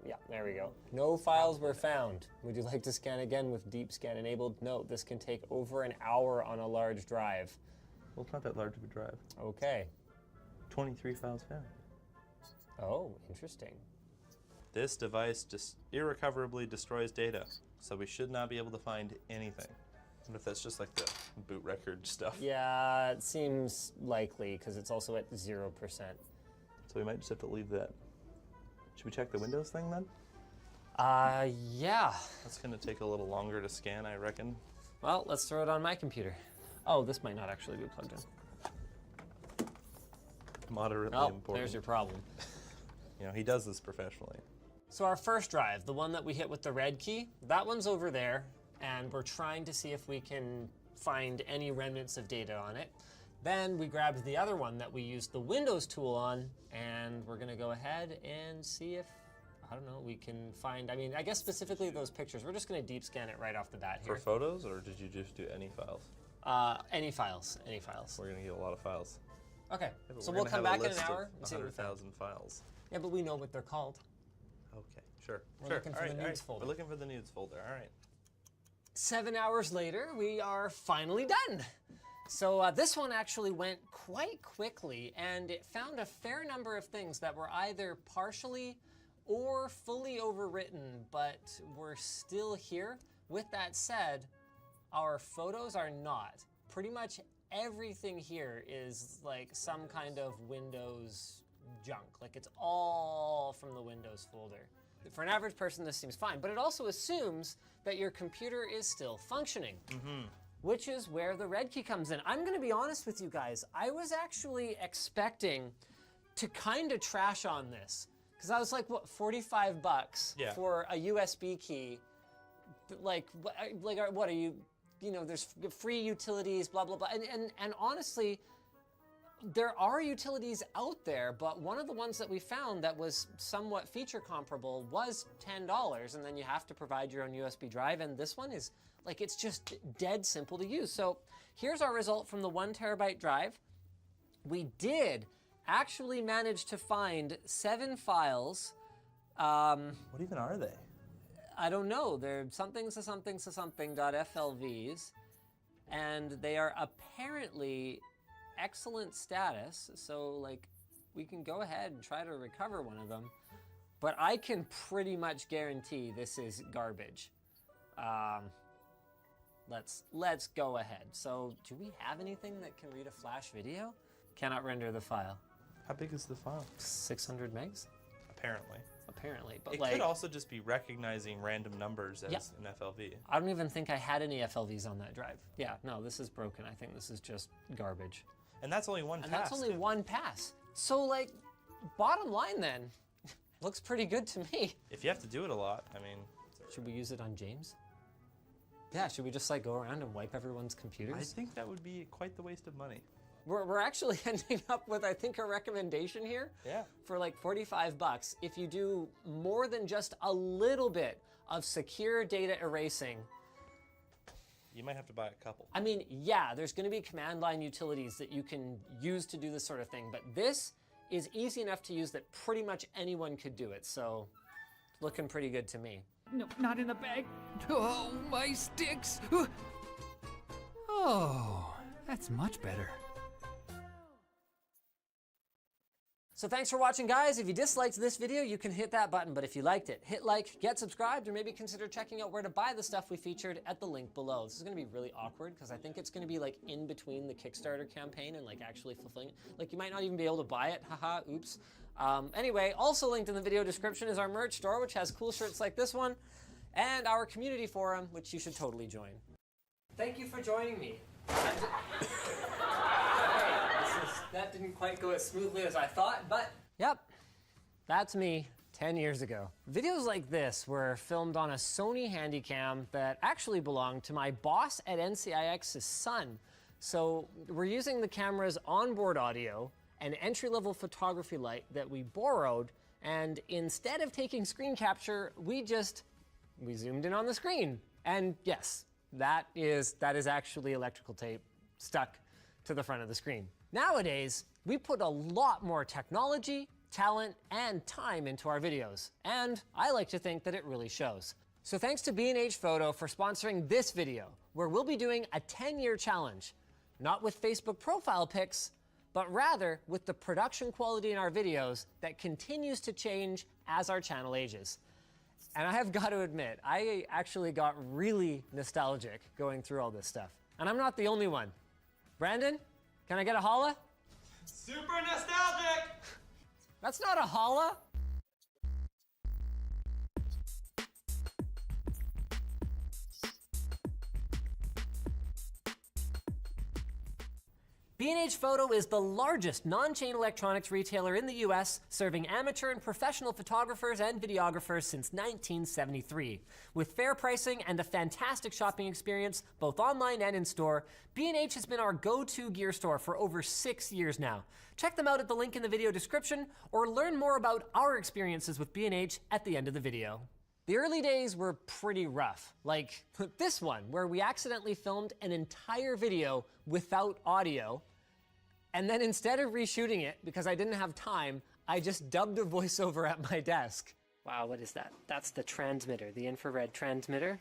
Speaker 9: yeah, there we go. No files were found. Would you like to scan again with deep scan enabled? No, this can take over an hour on a large drive.
Speaker 7: Well, it's not that large of a drive.
Speaker 9: Okay.
Speaker 7: 23 files found.
Speaker 9: Oh, interesting.
Speaker 7: This device irrecoverably destroys data, so we should not be able to find anything. What if that's just like the boot record stuff?
Speaker 9: Yeah, it seems likely because it's also at 0%.
Speaker 7: So we might just have to leave that. Should we check the Windows thing then?
Speaker 9: Yeah.
Speaker 7: That's gonna take a little longer to scan, I reckon.
Speaker 9: Well, let's throw it on my computer. Oh, this might not actually be plugged in.
Speaker 7: Moderately important.
Speaker 9: There's your problem.
Speaker 7: You know, he does this professionally.
Speaker 9: So our first drive, the one that we hit with the red key, that one's over there, and we're trying to see if we can find any remnants of data on it. Then we grabbed the other one that we used the Windows tool on, and we're gonna go ahead and see if, I don't know, we can find, I mean, I guess specifically those pictures. We're just gonna deep scan it right off the bat here.
Speaker 7: For photos, or did you just do any files?
Speaker 9: Any files, any files.
Speaker 7: We're gonna get a lot of files.
Speaker 9: Okay,
Speaker 7: Yeah,
Speaker 9: so we'll come back in an hour and see what we found.
Speaker 7: 100,000 files.
Speaker 9: Yeah, but we know what they're called.
Speaker 7: Okay, sure.
Speaker 9: We're
Speaker 7: sure.
Speaker 9: looking for the nudes folder.
Speaker 7: We're looking for the nudes folder, all right.
Speaker 9: 7 hours later, we are finally done. So this one actually went quite quickly, and it found a fair number of things that were either partially or fully overwritten, but were still here. With that said, our photos are not. Pretty much everything here is like some kind of Windows junk. Like it's all from the Windows folder. For an average person, this seems fine, but it also assumes that your computer is still functioning, which is where the red key comes in. I'm gonna be honest with you guys. I was actually expecting to kind of trash on this, because I was like, what, 45 bucks for a USB key? Like what are you know, there's free utilities, blah, blah, blah. And honestly, there are utilities out there, but one of the ones that we found that was somewhat feature comparable was $10, and then you have to provide your own USB drive, and this one is, like, it's just dead simple to use. So here's our result from the 1 terabyte drive. We did actually manage to find 7 files.
Speaker 7: What even are they?
Speaker 9: I don't know. They're something.flvs, and they are apparently excellent status. So like we can go ahead and try to recover one of them. But I can pretty much guarantee this is garbage. Let's go ahead. So do we have anything that can read a flash video? Cannot render the file.
Speaker 7: How big is the file?
Speaker 9: 600 megs?
Speaker 7: Apparently.
Speaker 9: Apparently, but
Speaker 7: It
Speaker 9: like...
Speaker 7: could also just be recognizing random numbers as
Speaker 9: Yeah.
Speaker 7: an FLV.
Speaker 9: I don't even think I had any FLVs on that drive. Yeah, no, this is broken. I think this is just garbage.
Speaker 7: And that's only one
Speaker 9: And
Speaker 7: task.
Speaker 9: that's only one pass. So like, bottom line then, looks pretty good to me.
Speaker 7: If you have to do it a lot, I mean...
Speaker 9: Should we use it on James? Yeah, should we just like go around and wipe everyone's computers?
Speaker 7: I think that would be quite the waste of money.
Speaker 9: We're actually ending up with, I think, a recommendation here.
Speaker 7: Yeah.
Speaker 9: For like 45 bucks. If you do more than just a little bit of secure data erasing.
Speaker 7: You might have to buy a couple.
Speaker 9: I mean, yeah, there's gonna be command line utilities that you can use to do this sort of thing, but this is easy enough to use that pretty much anyone could do it, so looking pretty good to me.
Speaker 17: No, not in the bag. Oh, my sticks. Oh, that's much better.
Speaker 9: So thanks for watching, guys. If you disliked this video, you can hit that button, but if you liked it, hit like, get subscribed, or maybe consider checking out where to buy the stuff we featured at the link below. This is gonna be really awkward because I think it's gonna be like in between the Kickstarter campaign and like actually fulfilling it. Like you might not even be able to buy it, haha, oops. Anyway, also linked in the video description is our merch store, which has cool shirts like this one, and our community forum, which you should totally join. Thank you for joining me. That didn't quite go as smoothly as I thought, but yep, that's me 10 years ago. Videos like this were filmed on a Sony Handycam that actually belonged to my boss at NCIX's son. So we're using the camera's onboard audio and entry-level photography light that we borrowed, and instead of taking screen capture, we zoomed in on the screen. And yes, that is actually electrical tape stuck to the front of the screen. Nowadays, we put a lot more technology, talent, and time into our videos, and I like to think that it really shows. So thanks to B&H Photo for sponsoring this video, where we'll be doing a 10-year challenge, not with Facebook profile pics, but rather with the production quality in our videos that continues to change as our channel ages. And I have got to admit, I actually got really nostalgic going through all this stuff. And I'm not the only one. Brandon? Can I get a holla?
Speaker 5: Super nostalgic!
Speaker 9: That's not a holla. B&H Photo is the largest non-chain electronics retailer in the US, serving amateur and professional photographers and videographers since 1973. With fair pricing and a fantastic shopping experience, both online and in store, B&H has been our go-to gear store for over 6 years now. Check them out at the link in the video description, or learn more about our experiences with B&H at the end of the video. The early days were pretty rough, like this one, where we accidentally filmed an entire video without audio, and then instead of reshooting it, because I didn't have time, I just dubbed a voiceover at my desk. Wow, what is that? That's the transmitter, the infrared transmitter.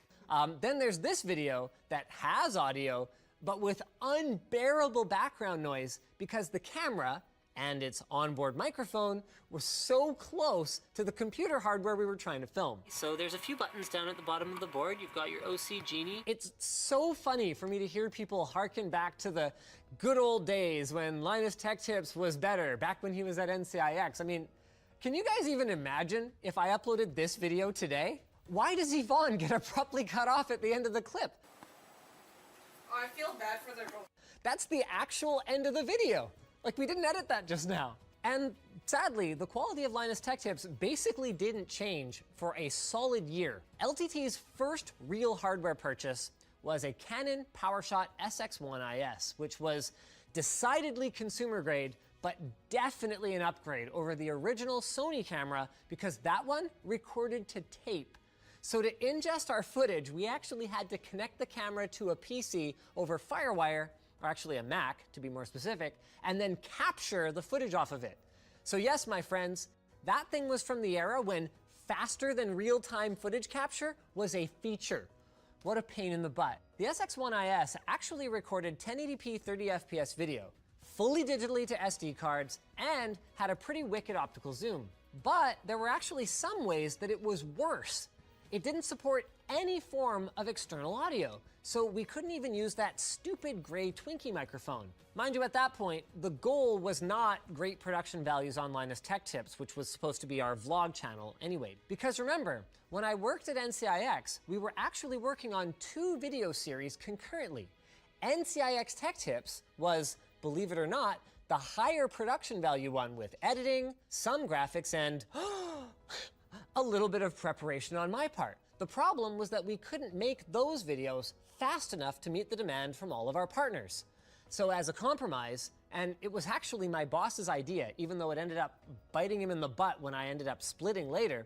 Speaker 9: Then there's this video that has audio, but with unbearable background noise because the camera and its onboard microphone were so close to the computer hardware we were trying to film. So there's a few buttons down at the bottom of the board. You've got your OC Genie. It's so funny for me to hear people harken back to the good old days when Linus Tech Tips was better, back when he was at NCIX. I mean, can you guys even imagine if I uploaded this video today? Why does Yvonne get abruptly cut off at the end of the clip?
Speaker 11: Oh, I feel bad for the...
Speaker 9: That's the actual end of the video. Like, we didn't edit that just now. And sadly, the quality of Linus Tech Tips basically didn't change for a solid year. LTT's first real hardware purchase was a Canon PowerShot SX1 IS, which was decidedly consumer grade, but definitely an upgrade over the original Sony camera because that one recorded to tape. So to ingest our footage, we actually had to connect the camera to a PC over FireWire, or actually a Mac to be more specific, and then capture the footage off of it. So yes, my friends, that thing was from the era when faster than real-time footage capture was a feature. What a pain in the butt. The SX1 IS actually recorded 1080p 30 FPS video fully digitally to SD cards, and had a pretty wicked optical zoom. But there were actually some ways that it was worse. It didn't support any form of external audio, so we couldn't even use that stupid gray Twinkie microphone. Mind you, at that point, the goal was not great production values on Linus Tech Tips, which was supposed to be our vlog channel anyway. Because remember, when I worked at NCIX, we were actually working on 2 video series concurrently. NCIX Tech Tips was, believe it or not, the higher production value one with editing, some graphics, and a little bit of preparation on my part. The problem was that we couldn't make those videos fast enough to meet the demand from all of our partners. So as a compromise, and it was actually my boss's idea, even though it ended up biting him in the butt when I ended up splitting later,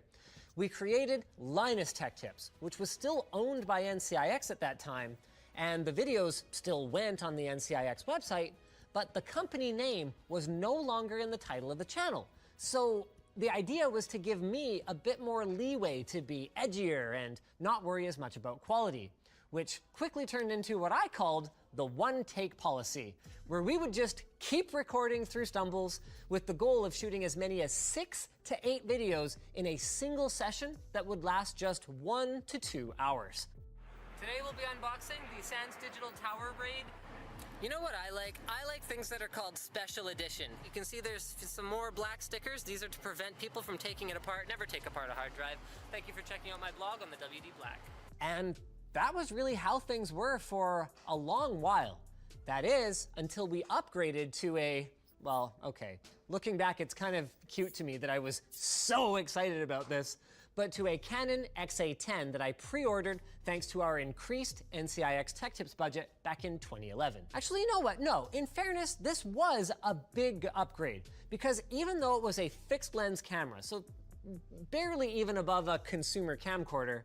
Speaker 9: we created Linus Tech Tips, which was still owned by NCIX at that time, and the videos still went on the NCIX website, but the company name was no longer in the title of the channel. So the idea was to give me a bit more leeway to be edgier and not worry as much about quality, which quickly turned into what I called the one-take policy, where we would just keep recording through stumbles with the goal of shooting as many as 6 to 8 videos in a single session that would last just 1 to 2 hours. Today we'll be unboxing the Sans Digital Tower Braid. You know what I like? I like things that are called special edition. You can see there's some more black stickers. These are to prevent people from taking it apart. Never take apart a hard drive. Thank you for checking out my blog on the WD Black. And that was really how things were for a long while. That is, until we upgraded to a, well, okay. Looking back, it's kind of cute to me that I was so excited about this, but to a Canon XA10 that I pre-ordered thanks to our increased NCIX Tech Tips budget back in 2011. Actually, you know what? No, in fairness, this was a big upgrade because even though it was a fixed lens camera, so barely even above a consumer camcorder,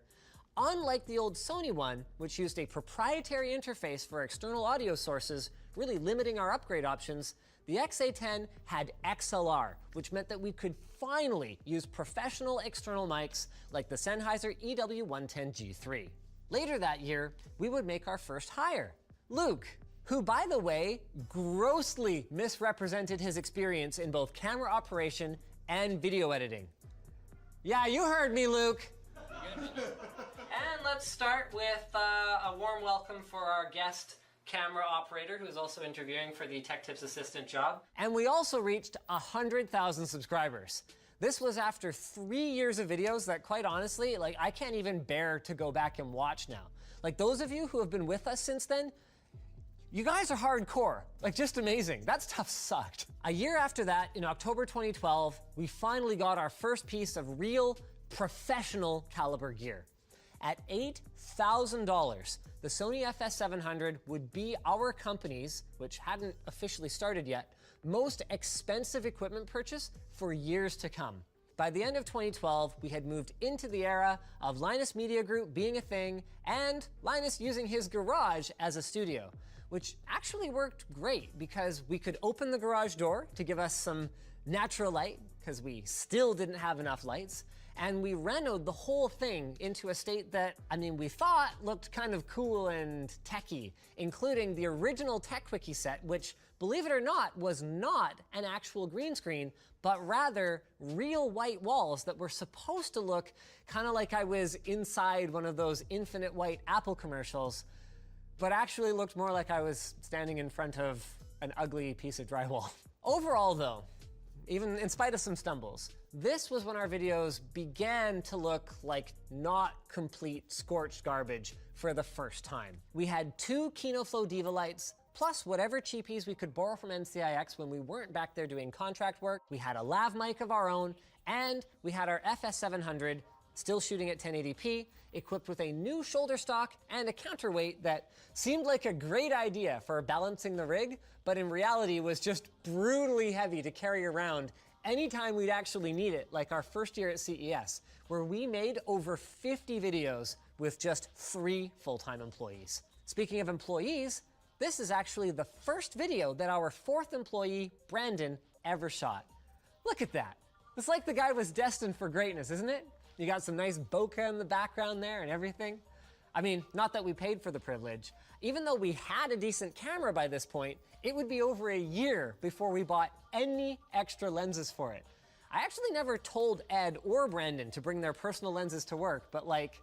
Speaker 9: unlike the old Sony one, which used a proprietary interface for external audio sources, really limiting our upgrade options, the XA10 had XLR, which meant that we could finally use professional external mics like the Sennheiser EW110G3. Later that year, we would make our first hire, Luke, who, by the way, grossly misrepresented his experience in both camera operation and video editing. Yeah, you heard me, Luke. And let's start with a warm welcome for our guest camera operator who is also interviewing for the Tech Tips Assistant job. And we also reached 100,000 subscribers. This was after 3 years of videos that, quite honestly, like, I can't even bear to go back and watch now. Like, those of you who have been with us since then, you guys are hardcore, like, just amazing. That stuff sucked. A year after that, in October 2012, we finally got our first piece of real professional caliber gear. At $8,000, the Sony FS700 would be our company's, which hadn't officially started yet, most expensive equipment purchase for years to come. By the end of 2012, we had moved into the era of Linus Media Group being a thing and Linus using his garage as a studio, which actually worked great because we could open the garage door to give us some natural light because we still didn't have enough lights. And we renoed the whole thing into a state that, I mean, we thought looked kind of cool and techy, including the original TechWiki set, which, believe it or not, was not an actual green screen, but rather real white walls that were supposed to look kind of like I was inside one of those Infinite White Apple commercials, but actually looked more like I was standing in front of an ugly piece of drywall. Overall, though, even in spite of some stumbles, this was when our videos began to look like not complete scorched garbage for the first time. We had 2 KinoFlow Diva lights, plus whatever cheapies we could borrow from NCIX when we weren't back there doing contract work. We had a lav mic of our own, and we had our FS700, still shooting at 1080p, equipped with a new shoulder stock and a counterweight that seemed like a great idea for balancing the rig, but in reality was just brutally heavy to carry around anytime we'd actually need it, like our first year at CES, where we made over 50 videos with just 3 full-time employees. Speaking of employees, this is actually the first video that our 4th employee, Brandon, ever shot. Look at that. It's like the guy was destined for greatness, isn't it? You got some nice bokeh in the background there and everything. I mean, not that we paid for the privilege. Even though we had a decent camera by this point, it would be over a year before we bought any extra lenses for it. I actually never told Ed or Brandon to bring their personal lenses to work, but like,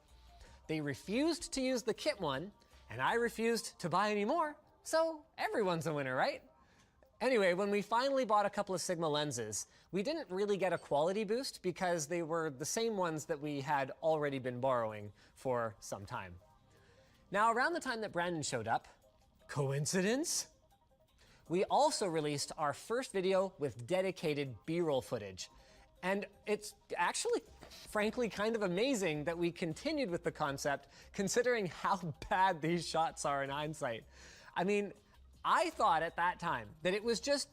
Speaker 9: they refused to use the kit one, and I refused to buy any more, so everyone's a winner, right? Anyway, when we finally bought a couple of Sigma lenses, we didn't really get a quality boost because they were the same ones that we had already been borrowing for some time. Now, around the time that Brandon showed up, coincidence? We also released our first video with dedicated B-roll footage. And it's actually, frankly, kind of amazing that we continued with the concept considering how bad these shots are in hindsight. I mean, I thought at that time that it was just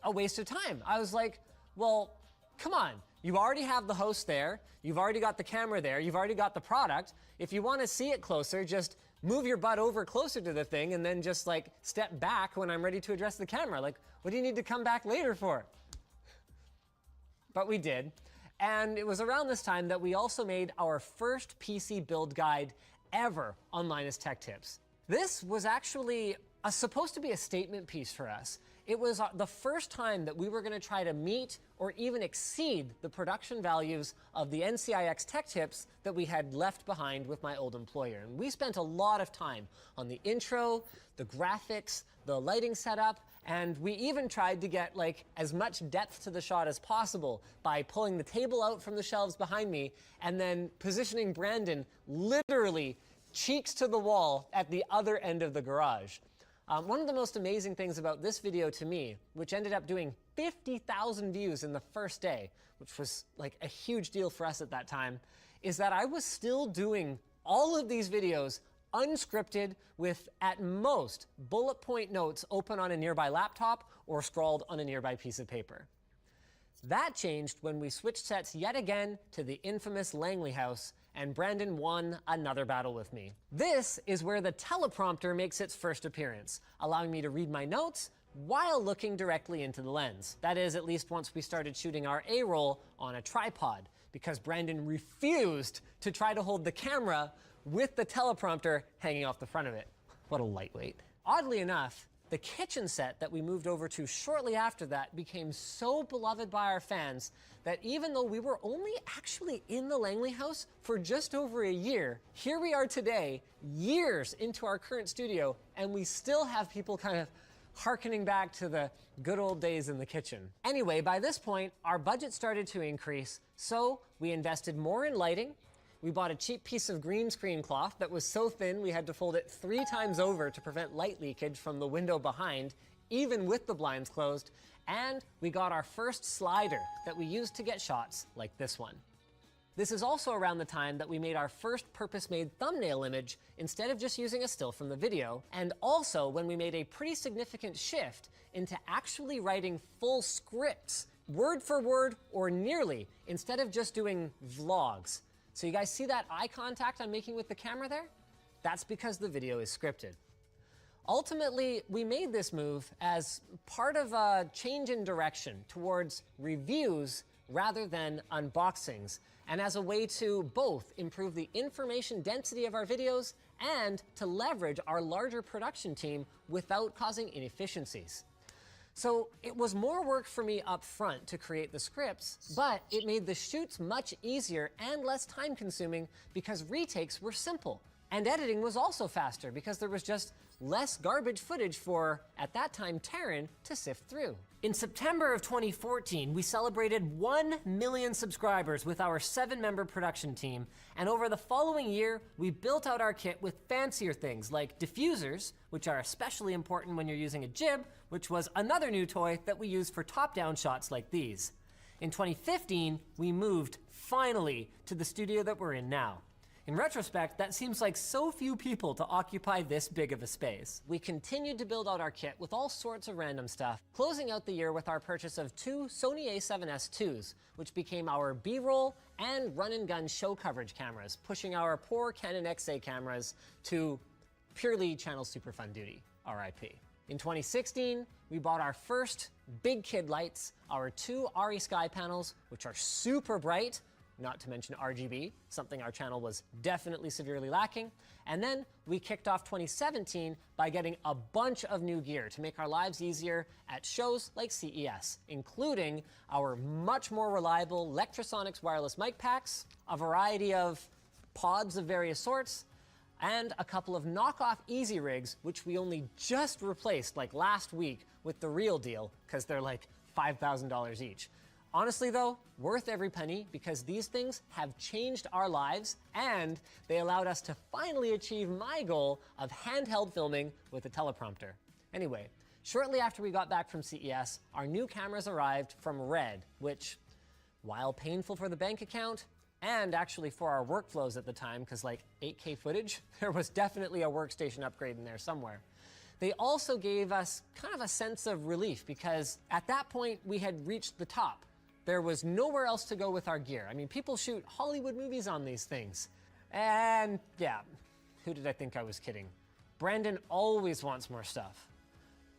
Speaker 9: a waste of time. I was like, well, come on. You already have the host there. You've already got the camera there. You've already got the product. If you want to see it closer, just move your butt over closer to the thing and then just like step back when I'm ready to address the camera. Like, what do you need to come back later for? But we did. And it was around this time that we also made our first PC build guide ever on Linus Tech Tips. This was actually supposed to be a statement piece for us. It was the first time that we were going to try to meet or even exceed the production values of the NCIX Tech Tips that we had left behind with my old employer. And we spent a lot of time on the intro, the graphics, the lighting setup, and we even tried to get like as much depth to the shot as possible by pulling the table out from the shelves behind me and then positioning Brandon literally cheeks to the wall at the other end of the garage. One of the most amazing things about this video to me, which ended up doing 50,000 views in the first day, which was like a huge deal for us at that time, is that I was still doing all of these videos unscripted with, at most, bullet point notes open on a nearby laptop or scrawled on a nearby piece of paper. That changed when we switched sets yet again to the infamous Langley house, and Brandon won another battle with me. This is where the teleprompter makes its first appearance, allowing me to read my notes while looking directly into the lens. That is, at least once we started shooting our A-roll on a tripod, because Brandon refused to try to hold the camera with the teleprompter hanging off the front of it. What a lightweight. Oddly enough, the kitchen set that we moved over to shortly after that became so beloved by our fans that even though we were only actually in the Langley house for just over a year, here we are today, years into our current studio, and we still have people kind of hearkening back to the good old days in the kitchen. Anyway, by this point, our budget started to increase, so we invested more in lighting. We bought a cheap piece of green screen cloth that was so thin we had to fold it 3 times over to prevent light leakage from the window behind, even with the blinds closed. And we got our first slider that we used to get shots like this one. This is also around the time that we made our first purpose-made thumbnail image instead of just using a still from the video, and also when we made a pretty significant shift into actually writing full scripts, word for word or nearly, instead of just doing vlogs. So you guys see that eye contact I'm making with the camera there? That's because the video is scripted. Ultimately, we made this move as part of a change in direction towards reviews rather than unboxings, and as a way to both improve the information density of our videos and to leverage our larger production team without causing inefficiencies. So it was more work for me up front to create the scripts, but it made the shoots much easier and less time consuming because retakes were simple. And editing was also faster because there was just less garbage footage for, at that time, Taryn to sift through. In September of 2014, we celebrated 1 million subscribers with our 7-member production team, and over the following year, we built out our kit with fancier things like diffusers, which are especially important when you're using a jib, which was another new toy that we use for top-down shots like these. In 2015, we moved, finally, to the studio that we're in now. In retrospect, that seems like so few people to occupy this big of a space. We continued to build out our kit with all sorts of random stuff, closing out the year with our purchase of 2 Sony a7S IIs, which became our B-roll and run-and-gun show coverage cameras, pushing our poor Canon XA cameras to purely channel super fun duty, RIP. In 2016, we bought our first big kid lights, our 2 RE Sky panels, which are super bright, not to mention RGB, something our channel was definitely severely lacking. And then we kicked off 2017 by getting a bunch of new gear to make our lives easier at shows like CES, including our much more reliable Lectrosonics wireless mic packs, a variety of pods of various sorts, and a couple of knockoff Easy Rigs, which we only just replaced like last week with the real deal, because they're like $5,000 each. Honestly though, worth every penny, because these things have changed our lives and they allowed us to finally achieve my goal of handheld filming with a teleprompter. Anyway, shortly after we got back from CES, our new cameras arrived from Red, which, while painful for the bank account, and actually for our workflows at the time, because like 8K footage, there was definitely a workstation upgrade in there somewhere. They also gave us kind of a sense of relief, because at that point we had reached the top. There was nowhere else to go with our gear. I mean, people shoot Hollywood movies on these things. And yeah, who did I think I was kidding? Brandon always wants more stuff.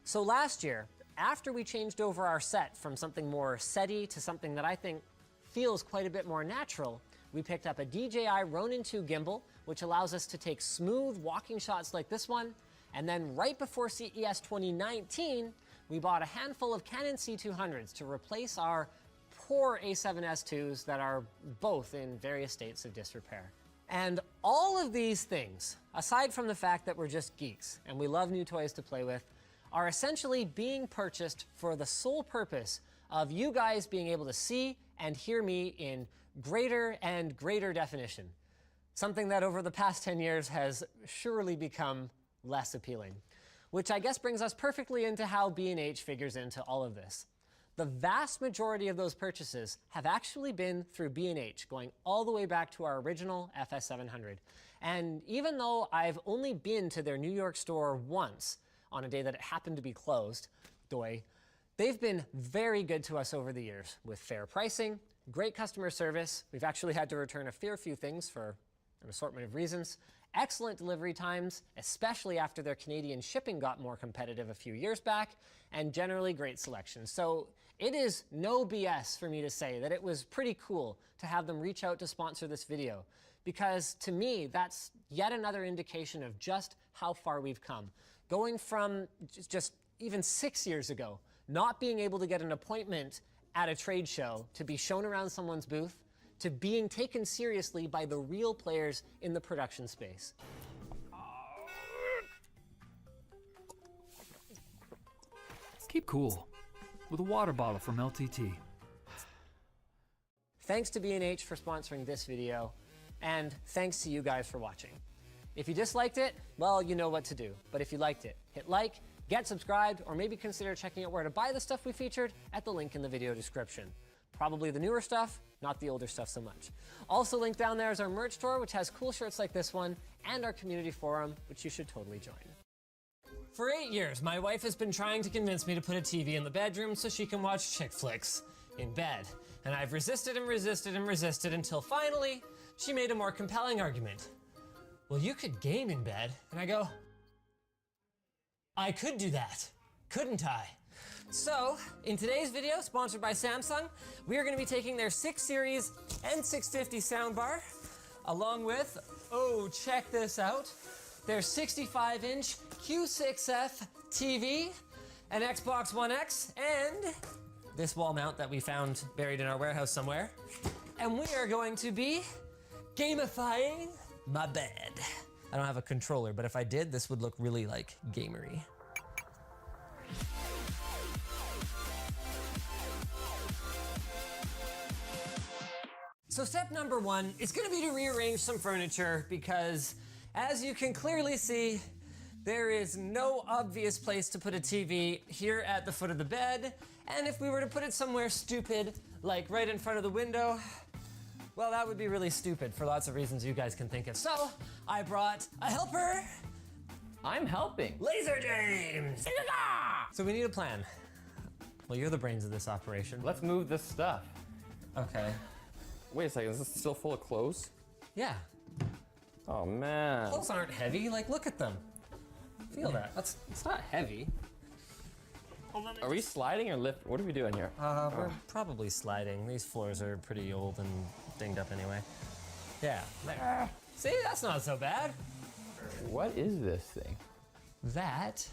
Speaker 9: So last year, after we changed over our set from something more setty to something that I think feels quite a bit more natural, we picked up a DJI Ronin 2 gimbal, which allows us to take smooth walking shots like this one. And then right before CES 2019, we bought a handful of Canon C200s to replace our poor A7S IIs that are both in various states of disrepair. And all of these things, aside from the fact that we're just geeks and we love new toys to play with, are essentially being purchased for the sole purpose of you guys being able to see and hear me in greater and greater definition. Something that over the past 10 years has surely become less appealing. Which I guess brings us perfectly into how B&H figures into all of this. The vast majority of those purchases have actually been through B&H, going all the way back to our original FS700. And even though I've only been to their New York store once, on a day that it happened to be closed, they've been very good to us over the years, with fair pricing, great customer service. We've actually had to return a fair few things for an assortment of reasons. Excellent delivery times, especially after their Canadian shipping got more competitive a few years back, and generally great selection. So it is no BS for me to say that it was pretty cool to have them reach out to sponsor this video, because to me, that's yet another indication of just how far we've come. Going from just even 6 years ago, not being able to get an appointment at a trade show to be shown around someone's booth, to being taken seriously by the real players in the production space.
Speaker 17: Keep cool with a water bottle from LTT.
Speaker 9: Thanks to B&H for sponsoring this video, and thanks to you guys for watching. If you disliked it, well, you know what to do. But if you liked it, hit like, get subscribed, or maybe consider checking out where to buy the stuff we featured at the link in the video description. Probably the newer stuff, not the older stuff so much. Also linked down there is our merch store, which has cool shirts like this one, and our community forum, which you should totally join. For 8 years, my wife has been trying to convince me to put a TV in the bedroom so she can watch chick flicks in bed. And I've resisted and resisted and resisted until finally, she made a more compelling argument. Well, you could game in bed. And I go, I could do that, couldn't I? So, in today's video, sponsored by Samsung, we are going to be taking their 6 Series N650 soundbar, along with, oh, check this out, their 65-inch Q6F TV, an Xbox One X, and this wall mount that we found buried in our warehouse somewhere. And we are going to be gamifying my bed. I don't have a controller, but if I did, this would look really, like, gamery. So step number 1 is gonna be to rearrange some furniture, because as you can clearly see, there is no obvious place to put a TV here at the foot of the bed. And if we were to put it somewhere stupid, like right in front of the window, well, that would be really stupid for lots of reasons you guys can think of. So I brought a helper.
Speaker 1: I'm helping.
Speaker 9: Laser James! So we need a plan. Well, you're the brains of this operation.
Speaker 1: Let's move this stuff.
Speaker 9: Okay.
Speaker 1: Wait a second, is this still full of clothes?
Speaker 9: Yeah.
Speaker 1: Oh man.
Speaker 9: Clothes aren't heavy, like look at them. Feel that, it's not heavy.
Speaker 1: Are we sliding or lift? What are we doing here?
Speaker 9: We're probably sliding. These floors are pretty old and dinged up anyway. Yeah, there. See, that's not so bad.
Speaker 1: What is this thing?
Speaker 9: That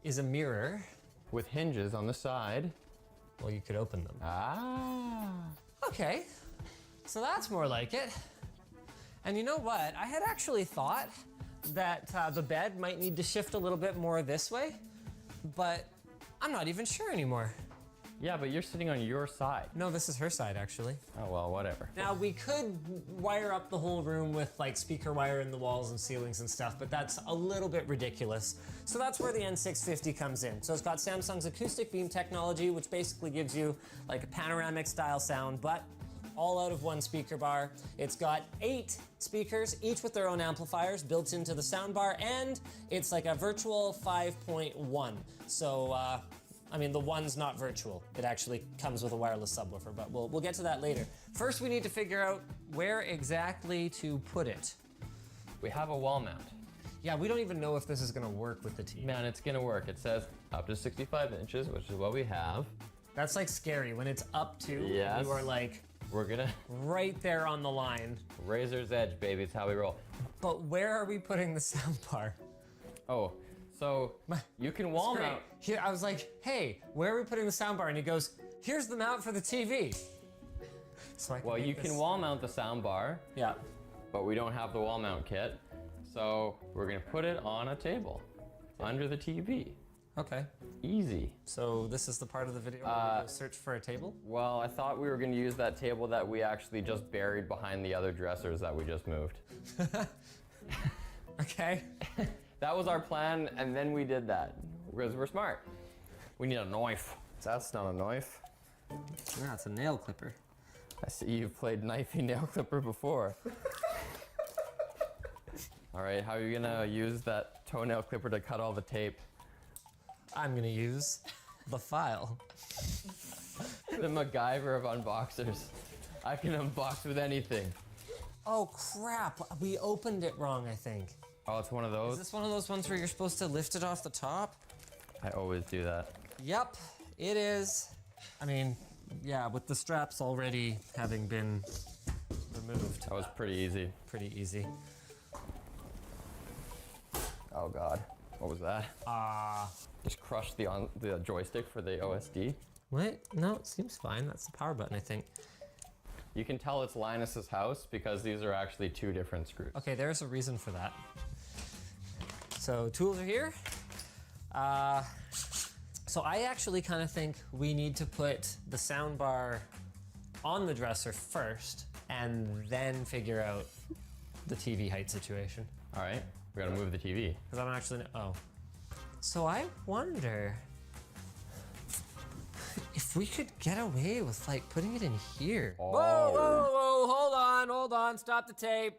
Speaker 9: is a mirror.
Speaker 1: With hinges on the side.
Speaker 9: Well, you could open them.
Speaker 1: Ah.
Speaker 9: Okay, so that's more like it. And you know what? I had actually thought that the bed might need to shift a little bit more this way, but I'm not even sure anymore.
Speaker 1: Yeah, but you're sitting on your side.
Speaker 9: No, this is her side, actually.
Speaker 1: Oh, well, whatever.
Speaker 9: Now, we could wire up the whole room with like speaker wire in the walls and ceilings and stuff, but that's a little bit ridiculous. So that's where the N650 comes in. So it's got Samsung's acoustic beam technology, which basically gives you like a panoramic style sound, but all out of one speaker bar. It's got 8 speakers, each with their own amplifiers built into the soundbar, and it's like a virtual 5.1. So, I mean, the one's not virtual. It actually comes with a wireless subwoofer, but we'll get to that later. First, we need to figure out where exactly to put it.
Speaker 1: We have a wall mount.
Speaker 9: Yeah, we don't even know if this is gonna work with the TV.
Speaker 1: Man, it's gonna work. It says up to 65 inches, which is what we have.
Speaker 9: That's like scary when it's up to,
Speaker 1: yes.
Speaker 9: You are like,
Speaker 1: we're gonna
Speaker 9: right there on the line.
Speaker 1: Razor's edge, baby, it's how we roll.
Speaker 9: But where are we putting the soundbar?
Speaker 1: Oh, so you can wall mount.
Speaker 9: Here, I was like, hey, where are we putting the soundbar? And he goes, here's the mount for the TV. So
Speaker 1: well, you can wall mount the soundbar.
Speaker 9: Yeah.
Speaker 1: But we don't have the wall mount kit. So we're gonna put it on a table under the TV.
Speaker 9: Okay.
Speaker 1: Easy.
Speaker 9: So this is the part of the video where we go search for a table?
Speaker 1: Well, I thought we were gonna use that table that we actually just buried behind the other dressers that we just moved.
Speaker 9: Okay.
Speaker 1: That was our plan, and then we did that because we're smart. We need a knife. That's not a knife.
Speaker 9: Yeah, it's a nail clipper.
Speaker 1: I see you've played knifey nail clipper before. All right, how are you gonna use that toenail clipper to cut all the tape?
Speaker 9: I'm gonna use the file.
Speaker 1: The MacGyver of unboxers. I can unbox with anything.
Speaker 9: Oh crap, we opened it wrong, I think.
Speaker 1: Oh, it's one of those?
Speaker 9: Is this one of those ones where you're supposed to lift it off the top?
Speaker 1: I always do that.
Speaker 9: Yep, it is. I mean, yeah, with the straps already having been removed.
Speaker 1: That was pretty easy.
Speaker 9: Pretty easy.
Speaker 1: Oh God, what was that? Just crushed the joystick for the OSD.
Speaker 9: What? No, it seems fine. That's the power button, I think.
Speaker 1: You can tell it's Linus's house because these are actually 2 different screws.
Speaker 9: Okay, there's a reason for that. So tools are here. So I actually kind of think we need to put the sound bar on the dresser first and then figure out the TV height situation.
Speaker 1: All right, we gotta move the TV.
Speaker 9: Because I'm actually, oh. So I wonder if we could get away with like putting it in here.
Speaker 1: Oh.
Speaker 9: Whoa, hold on, stop the tape.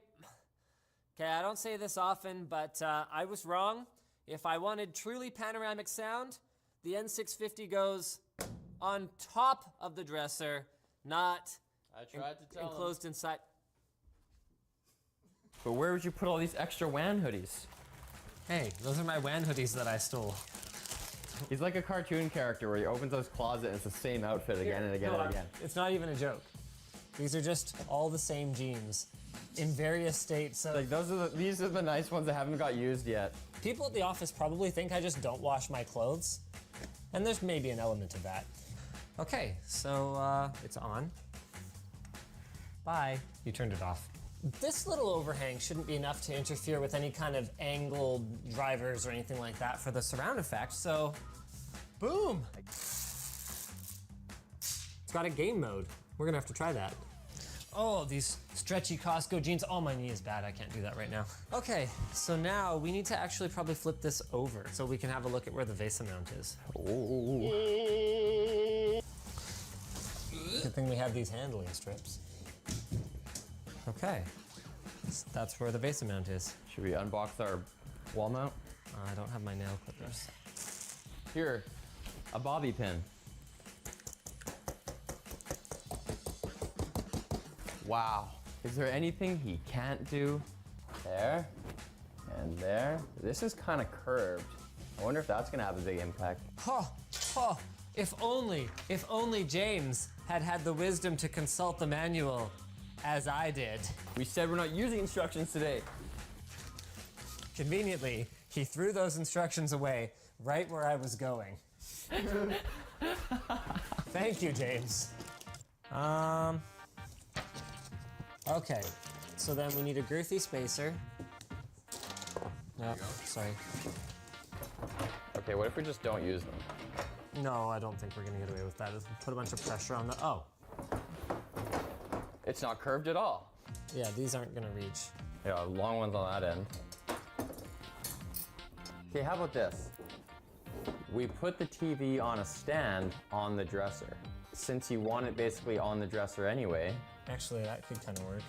Speaker 9: Okay, I don't say this often, but I was wrong. If I wanted truly panoramic sound, the N650 goes on top of the dresser, not enclosed inside.
Speaker 1: But where would you put all these extra WAN hoodies?
Speaker 9: Hey, those are my WAN hoodies that I stole.
Speaker 1: He's like a cartoon character where he opens his closet and it's the same outfit again and again and again.
Speaker 9: It's not even a joke. These are just all the same jeans in various states.
Speaker 1: Like these are the nice ones that haven't got used yet.
Speaker 9: People at the office probably think I just don't wash my clothes. And there's maybe an element of that. Okay, so it's on. Bye. You turned it off. This little overhang shouldn't be enough to interfere with any kind of angled drivers or anything like that for the surround effect, so boom! It's got a game mode. We're gonna have to try that. Oh, these stretchy Costco jeans. Oh, my knee is bad. I can't do that right now. Okay, so now we need to actually probably flip this over so we can have a look at where the VESA mount is.
Speaker 1: Oh.
Speaker 9: Good thing we have these handling strips. Okay, so that's where the VESA mount is.
Speaker 1: Should we unbox our wall mount?
Speaker 9: I don't have my nail clippers.
Speaker 1: Here, a bobby pin. Wow, is there anything he can't do? There, and there. This is kind of curved. I wonder if that's gonna have a big impact.
Speaker 9: Huh, Oh, if only James had had the wisdom to consult the manual as I did.
Speaker 1: We said we're not using instructions today.
Speaker 9: Conveniently, he threw those instructions away right where I was going. Thank you, James. Okay, so then we need a girthy spacer. No, sorry.
Speaker 1: Okay, what if we just don't use them?
Speaker 9: No, I don't think we're gonna get away with that. Let's put a bunch of pressure on the, oh.
Speaker 1: It's not curved at all.
Speaker 9: Yeah, these aren't gonna reach.
Speaker 1: Yeah, long ones on that end. Okay, how about this? We put the TV on a stand on the dresser. Since you want it basically on the dresser anyway.
Speaker 9: Actually, that could kind of work.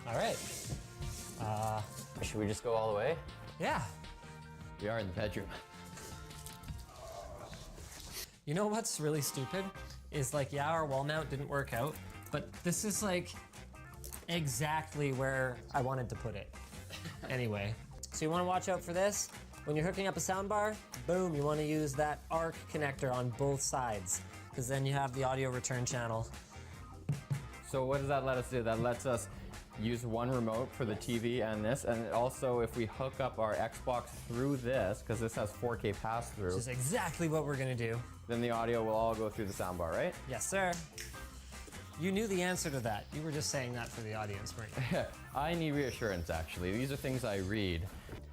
Speaker 9: All right.
Speaker 1: Should we just go all the way?
Speaker 9: Yeah.
Speaker 1: We are in the bedroom.
Speaker 9: You know what's really stupid? Is like, yeah, our wall mount didn't work out, but this is like exactly where I wanted to put it. Anyway, so you want to watch out for this. When you're hooking up a soundbar, boom, you want to use that ARC connector on both sides, because then you have the audio return channel.
Speaker 1: So what does that let us do? That lets us use one remote for the TV and this, and also if we hook up our Xbox through this, because this has 4K pass-through.
Speaker 9: Which is exactly what we're gonna do.
Speaker 1: Then the audio will all go through the soundbar, right?
Speaker 9: Yes, sir. You knew the answer to that. You were just saying that for the audience, weren't you?
Speaker 1: I need reassurance, actually. These are things I read.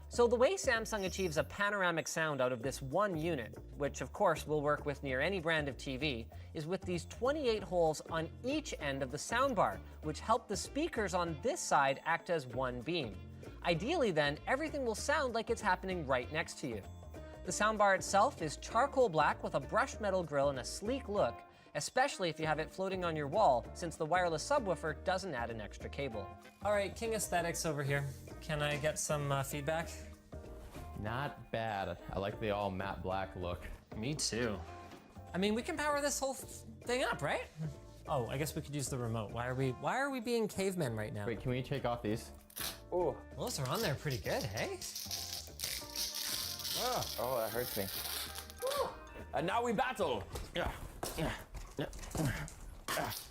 Speaker 9: So the way Samsung achieves a panoramic sound out of this one unit, which of course will work with near any brand of TV, is with these 28 holes on each end of the soundbar, which help the speakers on this side act as one beam. Ideally then, everything will sound like it's happening right next to you. The soundbar itself is charcoal black with a brushed metal grille and a sleek look, especially if you have it floating on your wall, since the wireless subwoofer doesn't add an extra cable. All right, King Aesthetics over here. Can I get some feedback?
Speaker 1: Not bad. I like the all matte black look.
Speaker 9: Me too. I mean, we can power this whole thing up, right? Oh, I guess we could use the remote. Why are we being cavemen right now?
Speaker 1: Wait, can we take off these? Oh.
Speaker 9: Those are on there pretty good, hey?
Speaker 1: Oh, that hurts me. And now we battle. Yeah.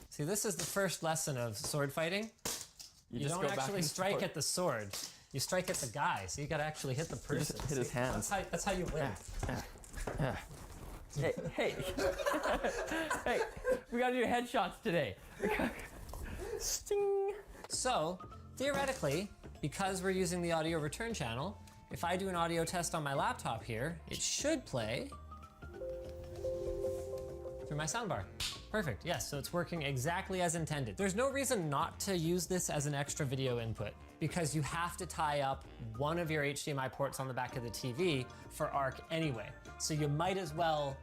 Speaker 9: See, this is the first lesson of sword fighting. You don't actually strike at the sword. You strike at the guy, so you gotta actually hit the person.
Speaker 1: Hit his hands.
Speaker 9: That's how you win.
Speaker 1: Hey, hey. Hey, we gotta do headshots today. Sting.
Speaker 9: So, theoretically, because we're using the audio return channel, if I do an audio test on my laptop here, it should play through my soundbar. Perfect, yes, so it's working exactly as intended. There's no reason not to use this as an extra video input, because you have to tie up one of your HDMI ports on the back of the TV for ARC anyway. So you might as well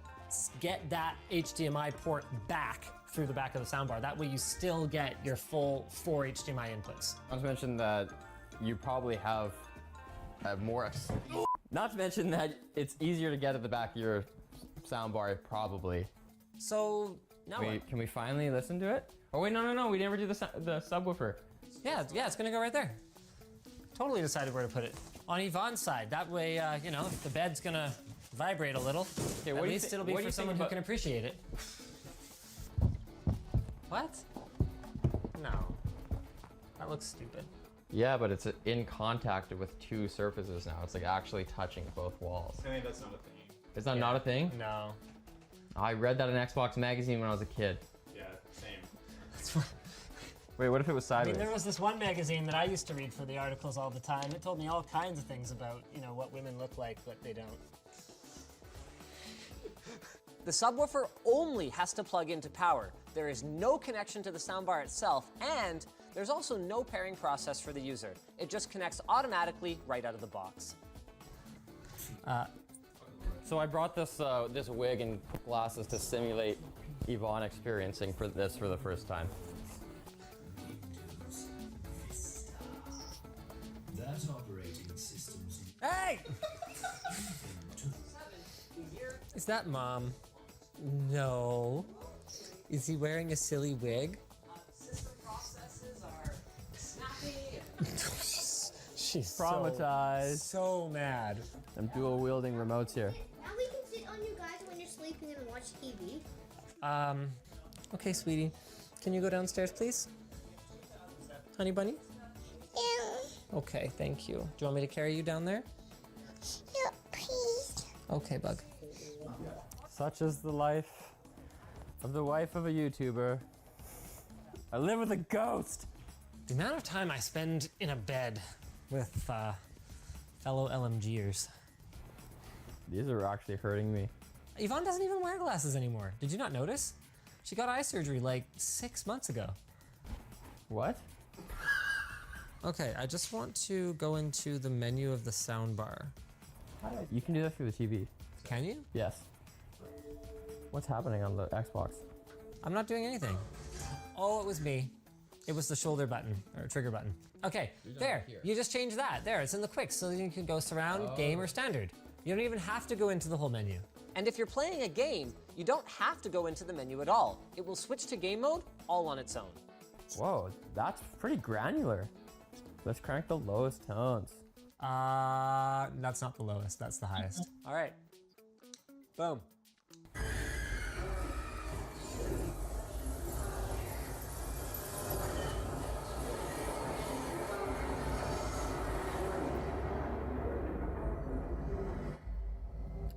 Speaker 9: get that HDMI port back through the back of the soundbar. That way you still get your full 4 HDMI inputs.
Speaker 1: Not to mention that you probably have more. Not to mention that it's easier to get at the back of your soundbar, probably.
Speaker 9: So now
Speaker 1: Can we finally listen to it? Oh wait, no, we never do the subwoofer.
Speaker 9: Yeah, it's gonna go right there. Totally decided where to put it. On Yvonne's side, that way, you know, if the bed's gonna vibrate a little, at least it'll be for someone who can appreciate it. What? No. That looks stupid.
Speaker 1: Yeah, but it's in contact with 2 surfaces now. It's like actually touching both walls.
Speaker 18: I think that's not a thing.
Speaker 1: Is that not a thing?
Speaker 9: No.
Speaker 1: I read that in Xbox magazine when I was a kid.
Speaker 18: Yeah, same.
Speaker 1: Wait, what if it was
Speaker 9: I
Speaker 1: sideways?
Speaker 9: mean, there was this one magazine that I used to read for the articles all the time. It told me all kinds of things about, you know, what women look like, but they don't. The subwoofer only has to plug into power. There is no connection to the soundbar itself, and there's also no pairing process for the user. It just connects automatically right out of the box.
Speaker 1: So I brought this this wig and glasses to simulate Yvonne experiencing this for the first time.
Speaker 14: That operating systems.
Speaker 9: Hey! Is that Mom? No. Is he wearing a silly wig?
Speaker 11: System processes are snappy.
Speaker 9: She's
Speaker 1: Traumatized.
Speaker 9: So mad.
Speaker 1: I'm dual wielding remotes here.
Speaker 11: Now
Speaker 4: on you guys when you're sleeping and watch TV?
Speaker 9: Okay, sweetie. Can you go downstairs, please? Honey bunny?
Speaker 4: Yeah.
Speaker 9: Okay, thank you. Do you want me to carry you down there?
Speaker 4: Yeah, please.
Speaker 9: Okay, bug.
Speaker 1: Such is the life of the wife of a YouTuber. I live with a ghost.
Speaker 9: The amount of time I spend in a bed with fellow LMGers.
Speaker 1: These are actually hurting me.
Speaker 9: Yvonne doesn't even wear glasses anymore. Did you not notice? She got eye surgery like 6 months ago.
Speaker 1: What?
Speaker 9: Okay, I just want to go into the menu of the soundbar.
Speaker 1: You can do that through the TV.
Speaker 9: Can you?
Speaker 1: Yes. What's happening on the Xbox?
Speaker 9: I'm not doing anything. Oh, it was me. It was the shoulder button, or trigger button. Okay, there, you just change that. There, it's in the quick, so you can go surround, game, or standard. You don't even have to go into the whole menu.
Speaker 21: And if you're playing a game, you don't have to go into the menu at all. It will switch to game mode all on its own.
Speaker 1: Whoa, that's pretty granular. Let's crank the lowest tones.
Speaker 9: That's not the lowest, that's the highest.
Speaker 21: All right, boom.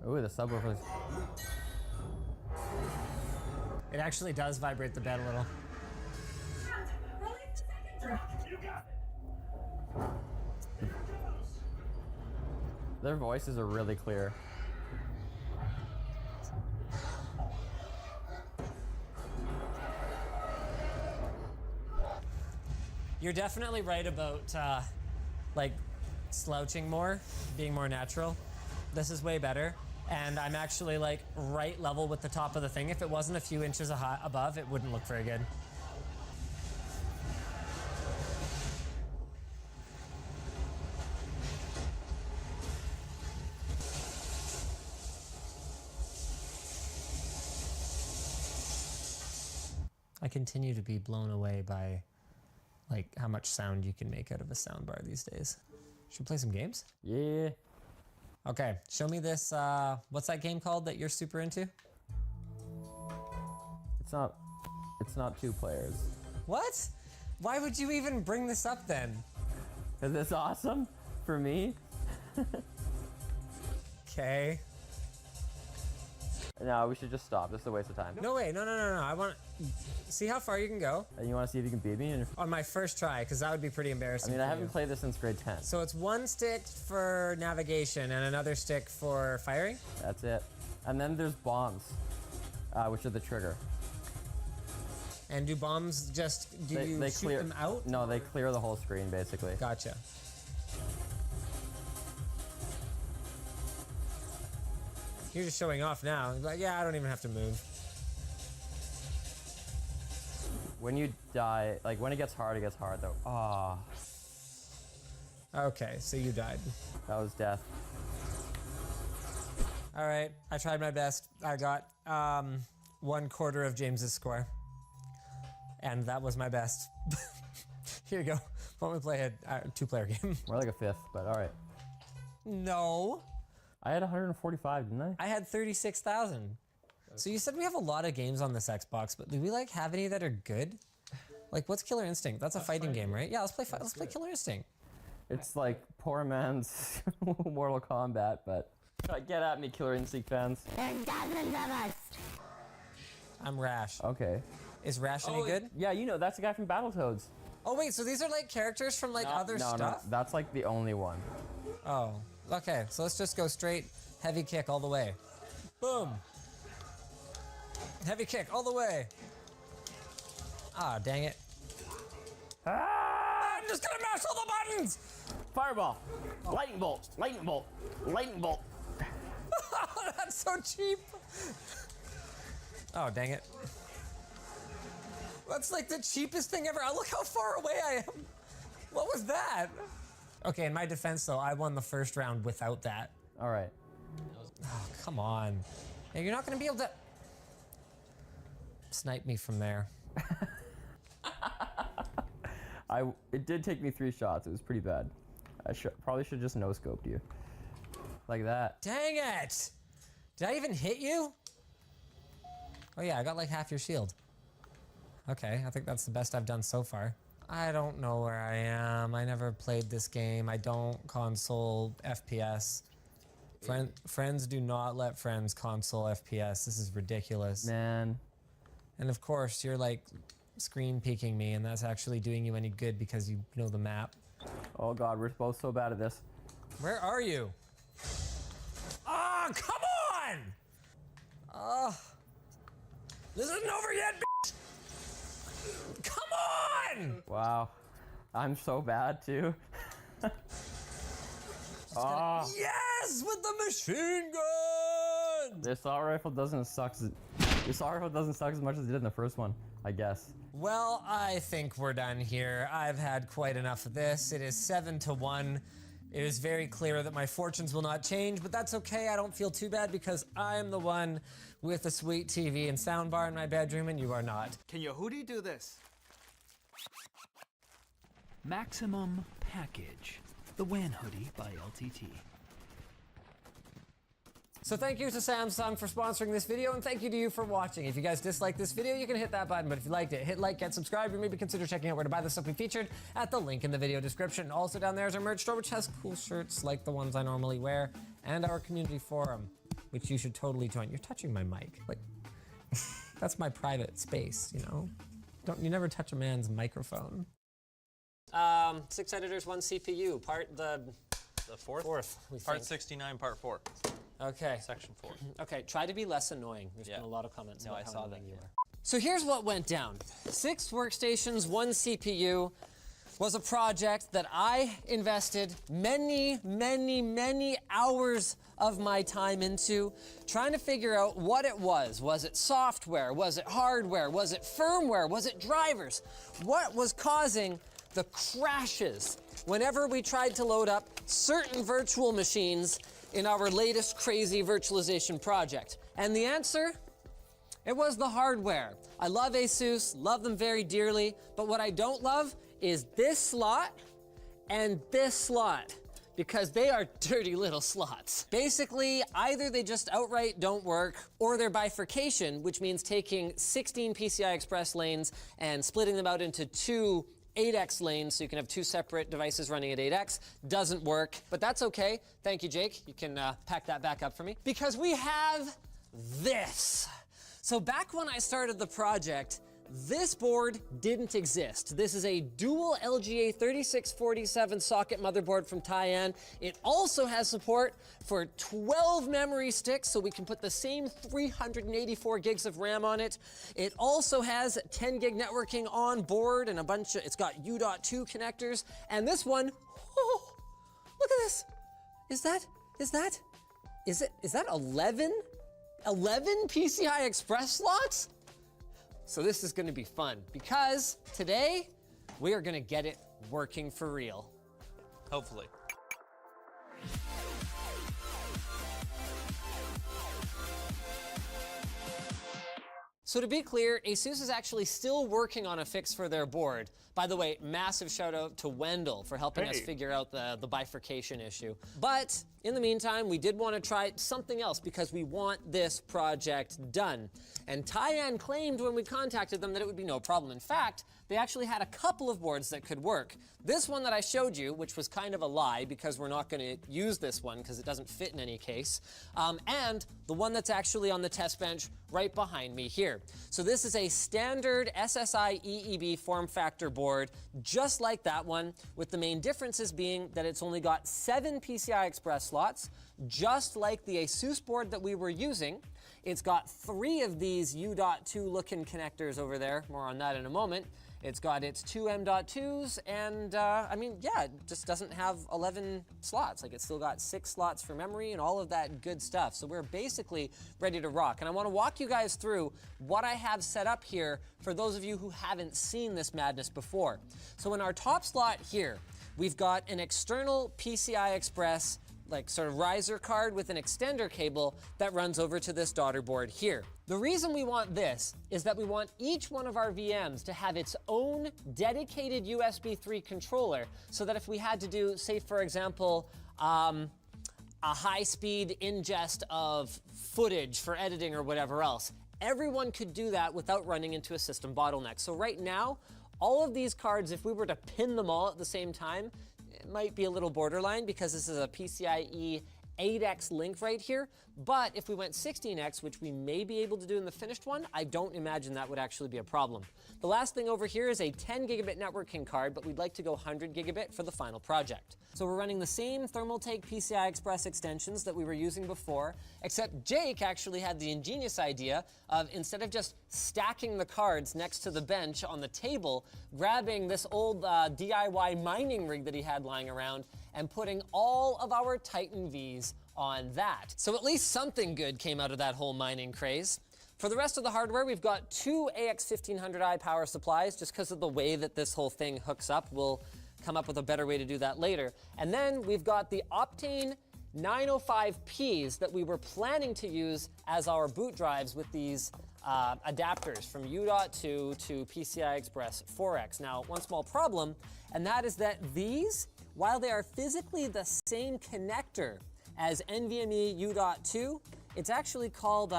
Speaker 1: Ooh, the subwoofer.
Speaker 9: It actually does vibrate the bed a little.
Speaker 1: Their voices are really clear.
Speaker 9: You're definitely right about like slouching more, being more natural. This is way better. And I'm actually like right level with the top of the thing. If it wasn't a few inches above, it wouldn't look very good. I continue to be blown away by like how much sound you can make out of a soundbar these days. Should we play some games?
Speaker 1: Yeah.
Speaker 9: Okay, show me this, what's that game called that you're super into?
Speaker 1: It's not 2 players.
Speaker 9: What? Why would you even bring this up then?
Speaker 1: Is this awesome for me?
Speaker 9: Okay.
Speaker 1: No, we should just stop. This is a waste of time.
Speaker 9: No way, no. I want see how far you can go.
Speaker 1: And you want to see if you can beat me?
Speaker 9: On my first try, because that would be pretty embarrassing.
Speaker 1: I mean, I haven't played this since grade 10.
Speaker 9: So it's 1 stick for navigation and another stick for firing?
Speaker 1: That's it. And then there's bombs, which are the trigger.
Speaker 9: And do bombs just, you shoot
Speaker 1: clear
Speaker 9: them out?
Speaker 1: No, they clear the whole screen, basically.
Speaker 9: Gotcha. You're just showing off now. Like, yeah, I don't even have to move.
Speaker 1: When you die, like when it gets hard though. Ah.
Speaker 9: Okay, so you died.
Speaker 1: That was death.
Speaker 9: All right, I tried my best. I got 1/4 of James's score. And that was my best. Here you go. Why don't we play a 2-player game?
Speaker 1: More like a 5th, but all right.
Speaker 9: No.
Speaker 1: I had 145, didn't I?
Speaker 9: I had 36,000. So you said we have a lot of games on this Xbox, but do we like have any that are good? Like, what's Killer Instinct? That's a fighting game, right? Yeah, let's play Killer Instinct.
Speaker 1: It's like poor man's Mortal Kombat, but get at me, Killer Instinct fans.
Speaker 4: There's dozens of us.
Speaker 9: I'm Rash.
Speaker 1: Okay.
Speaker 9: Is Rash any good?
Speaker 1: Yeah, you know, that's the guy from Battletoads.
Speaker 9: Oh wait, so these are like characters from like other stuff?
Speaker 1: No, that's like the only one.
Speaker 9: Oh, okay. So let's just go straight heavy kick all the way. Boom. Heavy kick all the way. Ah, dang it.
Speaker 1: Ah!
Speaker 9: I'm just gonna mash all the buttons!
Speaker 1: Fireball. Lightning bolt. Lightning bolt. Lightning bolt.
Speaker 9: That's so cheap. Oh, dang it. That's like the cheapest thing ever. Look how far away I am. What was that? Okay, in my defense though, I won the first round without that.
Speaker 1: All right.
Speaker 9: Oh, come on. Yeah, you're not gonna be able to snipe me from there.
Speaker 1: It did take me 3 shots. It was pretty bad. I probably should just no-scoped you. Like that.
Speaker 9: Dang it! Did I even hit you? Oh yeah, I got like half your shield. Okay, I think that's the best I've done so far. I don't know where I am. I never played this game. I don't console FPS. Friends do not let friends console FPS. This is ridiculous.
Speaker 1: Man.
Speaker 9: And of course, you're like screen peeking me, and that's actually doing you any good because you know the map.
Speaker 1: Oh god, we're both so bad at this.
Speaker 9: Where are you? Oh, come on! Oh, this isn't over yet, bitch! Come on!
Speaker 1: Wow. I'm so bad too. Oh.
Speaker 9: Yes, with the machine gun!
Speaker 1: The assault rifle doesn't suck as much as it did in the first one, I guess.
Speaker 9: Well, I think we're done here. I've had quite enough of this. It is 7-1. It is very clear that my fortunes will not change, but that's okay. I don't feel too bad because I'm the one with a sweet TV and soundbar in my bedroom, and you are not.
Speaker 10: Can Yehudi do this?
Speaker 17: Maximum Package. The WAN hoodie by LTT.
Speaker 9: So thank you to Samsung for sponsoring this video, and thank you to you for watching. If you guys disliked this video, you can hit that button, but if you liked it, hit like, get subscribed, or maybe consider checking out where to buy the stuff we featured at the link in the video description. Also down there is our merch store, which has cool shirts like the ones I normally wear, and our community forum, which you should totally join. You're touching my mic. Like, that's my private space, you know? You never touch a man's microphone. 6 editors, 1 CPU,
Speaker 7: The fourth? Part 69, part 4.
Speaker 9: Okay.
Speaker 7: Section 4.
Speaker 9: Okay, try to be less annoying. There's been a lot of comments about
Speaker 7: I
Speaker 9: how
Speaker 7: saw
Speaker 9: annoying
Speaker 7: that.
Speaker 9: you are. So here's what went down. 6 workstations, 1 CPU was a project that I invested many, many, many hours of my time into trying to figure out what it was. Was it software? Was it hardware? Was it firmware? Was it drivers? What was causing the crashes whenever we tried to load up certain virtual machines in our latest crazy virtualization project? And the answer, it was the hardware. I love ASUS, love them very dearly, but what I don't love is this slot and this slot, because they are dirty little slots. Basically, either they just outright don't work, or they're bifurcation, which means taking 16 PCI Express lanes and splitting them out into 2 8x lanes, so you can have 2 separate devices running at 8x. Doesn't work, but that's okay. Thank you, Jake. You can pack that back up for me. Because we have this. So back when I started the project, this board didn't exist. This is a dual LGA 3647 socket motherboard from Taiwan. It also has support for 12 memory sticks, so we can put the same 384 gigs of RAM on it. It also has 10 gig networking on board and it's got U.2 connectors. And this one, oh, look at this. Is that 11 PCI Express slots? So this is gonna be fun because today we are gonna get it working for real.
Speaker 7: Hopefully.
Speaker 9: So to be clear, ASUS is actually still working on a fix for their board. By the way, massive shout out to Wendell for helping us figure out the bifurcation issue. But in the meantime, we did want to try something else because we want this project done. And Taiwan claimed when we contacted them that it would be no problem. In fact, they actually had a couple of boards that could work. This one that I showed you, which was kind of a lie because we're not going to use this one because it doesn't fit in any case, and the one that's actually on the test bench right behind me here. So this is a standard SSI EEB form factor board, just like that one, with the main differences being that it's only got 7 PCI Express slots, just like the ASUS board that we were using. It's got 3 of these U.2 looking connectors over there, more on that in a moment. It's got its 2 M.2s, and I mean, yeah, it just doesn't have 11 slots. Like, it's still got 6 slots for memory and all of that good stuff. So we're basically ready to rock. And I want to walk you guys through what I have set up here for those of you who haven't seen this madness before. So in our top slot here, we've got an external PCI Express like sort of riser card with an extender cable that runs over to this daughter board here. The reason we want this is that we want each one of our VMs to have its own dedicated USB 3 controller so that if we had to do, say for example,
Speaker 21: a high-speed ingest of footage for editing or whatever else. Everyone could do that without running into a system bottleneck. So right now, all of these cards, if we were to pin them all at the same time, it might be a little borderline because this is a PCIe 8x link right here. But if we went 16x, which we may be able to do in the finished one, I don't imagine that would actually be a problem. The last thing over here is a 10 gigabit networking card, but we'd like to go 100 gigabit for the final project. So we're running the same Thermaltake PCI Express extensions that we were using before, except Jake actually had the ingenious idea of, instead of just stacking the cards next to the bench on the table, grabbing this old DIY mining rig that he had lying around and putting all of our Titan Vs on that. So at least something good came out of that whole mining craze. For the rest of the hardware, we've got two AX1500i power supplies. Just because of the way that this whole thing hooks up, we'll come up with a better way to do that later. And then we've got the Optane 905Ps that we were planning to use as our boot drives with these adapters from U.2 to PCI Express 4X. Now, one small problem, and that is that these, while they are physically the same connector as NVMe U.2, it's actually called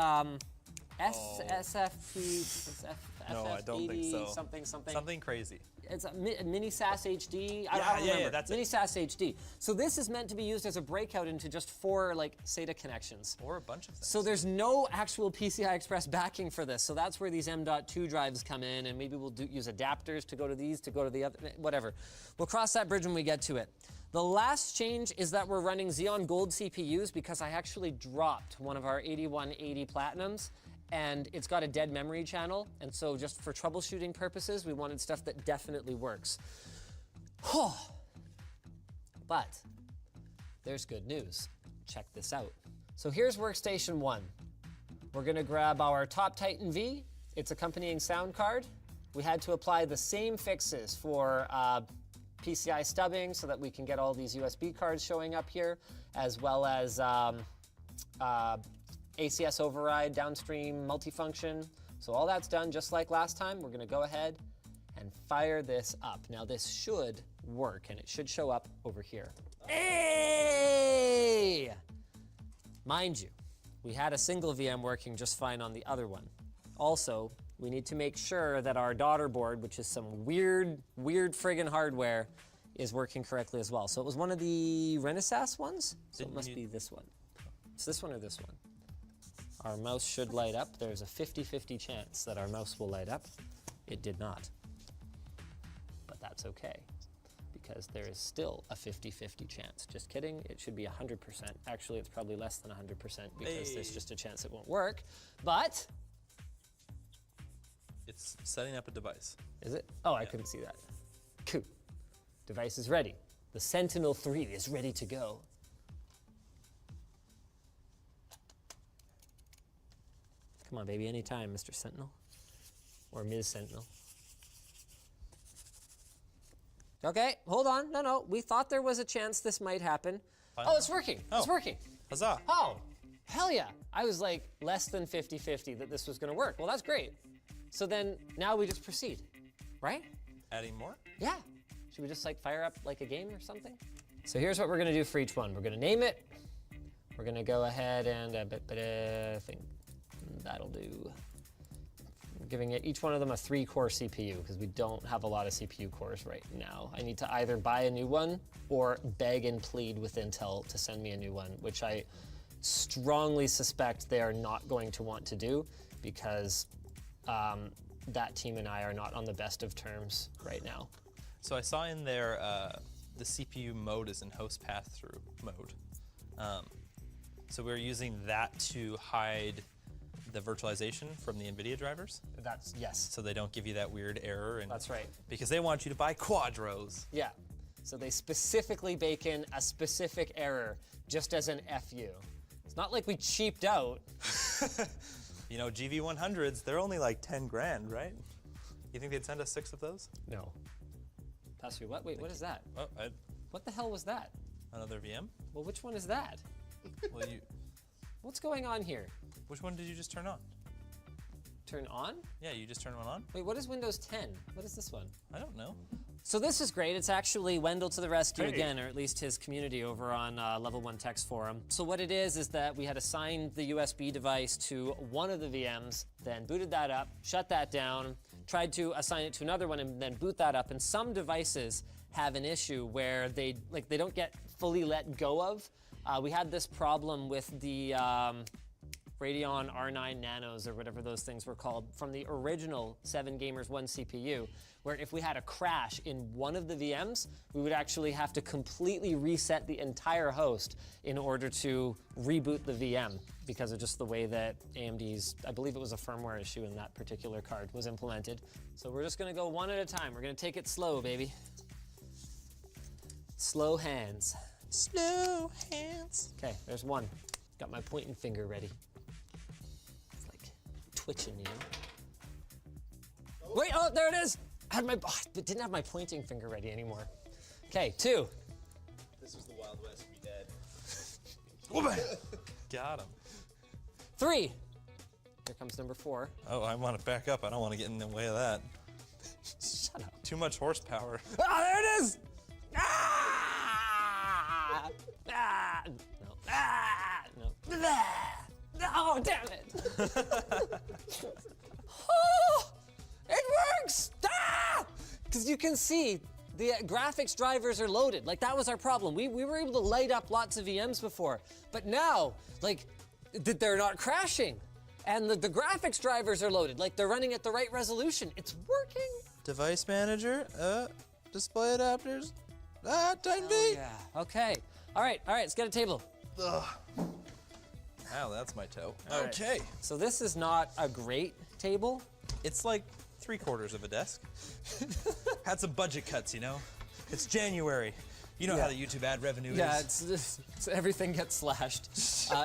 Speaker 21: S.S.H.
Speaker 7: No, I don't think so.
Speaker 21: Something.
Speaker 7: Something crazy.
Speaker 21: It's a mini SAS HD. I don't remember.
Speaker 7: Yeah, that's
Speaker 21: mini
Speaker 7: it.
Speaker 21: SAS HD. So this is meant to be used as a breakout into just 4 like SATA connections.
Speaker 7: Or a bunch of things.
Speaker 21: So there's no actual PCI Express backing for this. So that's where these M.2 drives come in, and maybe we'll use adapters to go to these, to go to the other, whatever. We'll cross that bridge when we get to it. The last change is that we're running Xeon Gold CPUs because I actually dropped one of our 8180 Platinums, and it's got a dead memory channel, and so just for troubleshooting purposes, we wanted stuff that definitely works. But there's good news. Check this out. So here's Workstation 1. We're gonna grab our top Titan V, its accompanying sound card. We had to apply the same fixes for PCI stubbing so that we can get all these USB cards showing up here, as well as ACS override, downstream multifunction. So all that's done just like last time. We're gonna go ahead and fire this up. Now this should work, and it should show up over here. Hey! Mind you, we had a single VM working just fine on the other one. Also, we need to make sure that our daughter board, which is some weird friggin' hardware, is working correctly as well. So it was one of the Renaissance ones? So it must be this one. It's this one or this one. Our mouse should light up. There's a 50-50 chance that our mouse will light up. It did not. But that's okay, because there is still a 50-50 chance. Just kidding, it should be 100%. Actually, it's probably less than 100% because there's just a chance it won't work. But
Speaker 7: it's setting up a device.
Speaker 21: Is it? Oh, I couldn't see that. Cool. Device is ready. The Sentinel 3 is ready to go. Come on, baby, anytime, Mr. Sentinel. Or Ms. Sentinel. Okay, hold on. No, we thought there was a chance this might happen.
Speaker 7: Finally.
Speaker 21: Oh, it's working. It's working.
Speaker 7: Huzzah.
Speaker 21: Oh, hell yeah. I was like less than 50-50 that this was gonna work. Well, that's great. So then now we just proceed, right?
Speaker 7: Adding more?
Speaker 21: Yeah. Should we just like fire up like a game or something? So here's what we're gonna do for each one. We're gonna name it. We're gonna go ahead and I think that'll do. I'm giving each one of them a 3-core CPU because we don't have a lot of CPU cores right now. I need to either buy a new one or beg and plead with Intel to send me a new one, which I strongly suspect they are not going to want to do because that team and I are not on the best of terms right now.
Speaker 7: So I saw in there the CPU mode is in host path-through mode. So we're using that to hide the virtualization from the NVIDIA drivers?
Speaker 21: Yes.
Speaker 7: So they don't give you that weird error. And
Speaker 21: that's right.
Speaker 7: Because they want you to buy Quadros.
Speaker 21: Yeah. So they specifically bake in a specific error just as an FU. It's not like we cheaped out.
Speaker 7: You know, GV100s, they're only like 10 grand, right? You think they'd send us 6 of those?
Speaker 21: No. Pass through what? Wait, what is that?
Speaker 7: Oh,
Speaker 21: what the hell was that?
Speaker 7: Another VM?
Speaker 21: Well, which one is that?
Speaker 7: Well,
Speaker 21: What's going on here?
Speaker 7: Which one did you just turn on?
Speaker 21: Turn on?
Speaker 7: Yeah, you just turned one on.
Speaker 21: Wait, what is Windows 10? What is this one?
Speaker 7: I don't know.
Speaker 21: So this is great. It's actually Wendell to the rescue
Speaker 13: Hey.
Speaker 21: again, or at least his community over on Level 1 Text Forum. So what it is that we had assigned the USB device to one of the VMs, then booted that up, shut that down, tried to assign it to another one, and then boot that up. And some devices have an issue where they don't get fully let go of. We had this problem with the Radeon R9 Nanos, or whatever those things were called, from the original 7 Gamers 1 CPU, where if we had a crash in one of the VMs, we would actually have to completely reset the entire host in order to reboot the VM because of just the way that AMD's, I believe it was a firmware issue in that particular card, was implemented. So we're just gonna go one at a time. We're gonna take it slow, baby. Slow hands.
Speaker 7: Slow hands.
Speaker 21: Okay, there's one. Got my pointing finger ready. It's like twitching, you know? Wait, oh, there it is! I didn't have my pointing finger ready anymore. Okay, 2.
Speaker 15: This was the Wild West, we dead.
Speaker 7: Got him.
Speaker 21: 3. Here comes number 4.
Speaker 7: Oh, I want to back up. I don't want to get in the way of that.
Speaker 21: Shut up.
Speaker 7: Too much horsepower.
Speaker 21: Ah, there it is! Ah! Ah! No. Ah! No. Oh, damn it! Oh! It works! Because you can see the graphics drivers are loaded. Like, that was our problem. We were able to light up lots of VMs before, but now, like, they're not crashing. And the graphics drivers are loaded. Like, they're running at the right resolution. It's working.
Speaker 7: Device manager, display adapters, time D.
Speaker 21: Yeah, okay. All right, let's get a table.
Speaker 7: Ugh. Ow, that's my toe.
Speaker 21: All right.
Speaker 7: Okay.
Speaker 21: So this is not a great table.
Speaker 7: It's like 3/4 of a desk. Had some budget cuts, you know? It's January. You know how the YouTube ad revenue is.
Speaker 21: Yeah, it's everything gets slashed.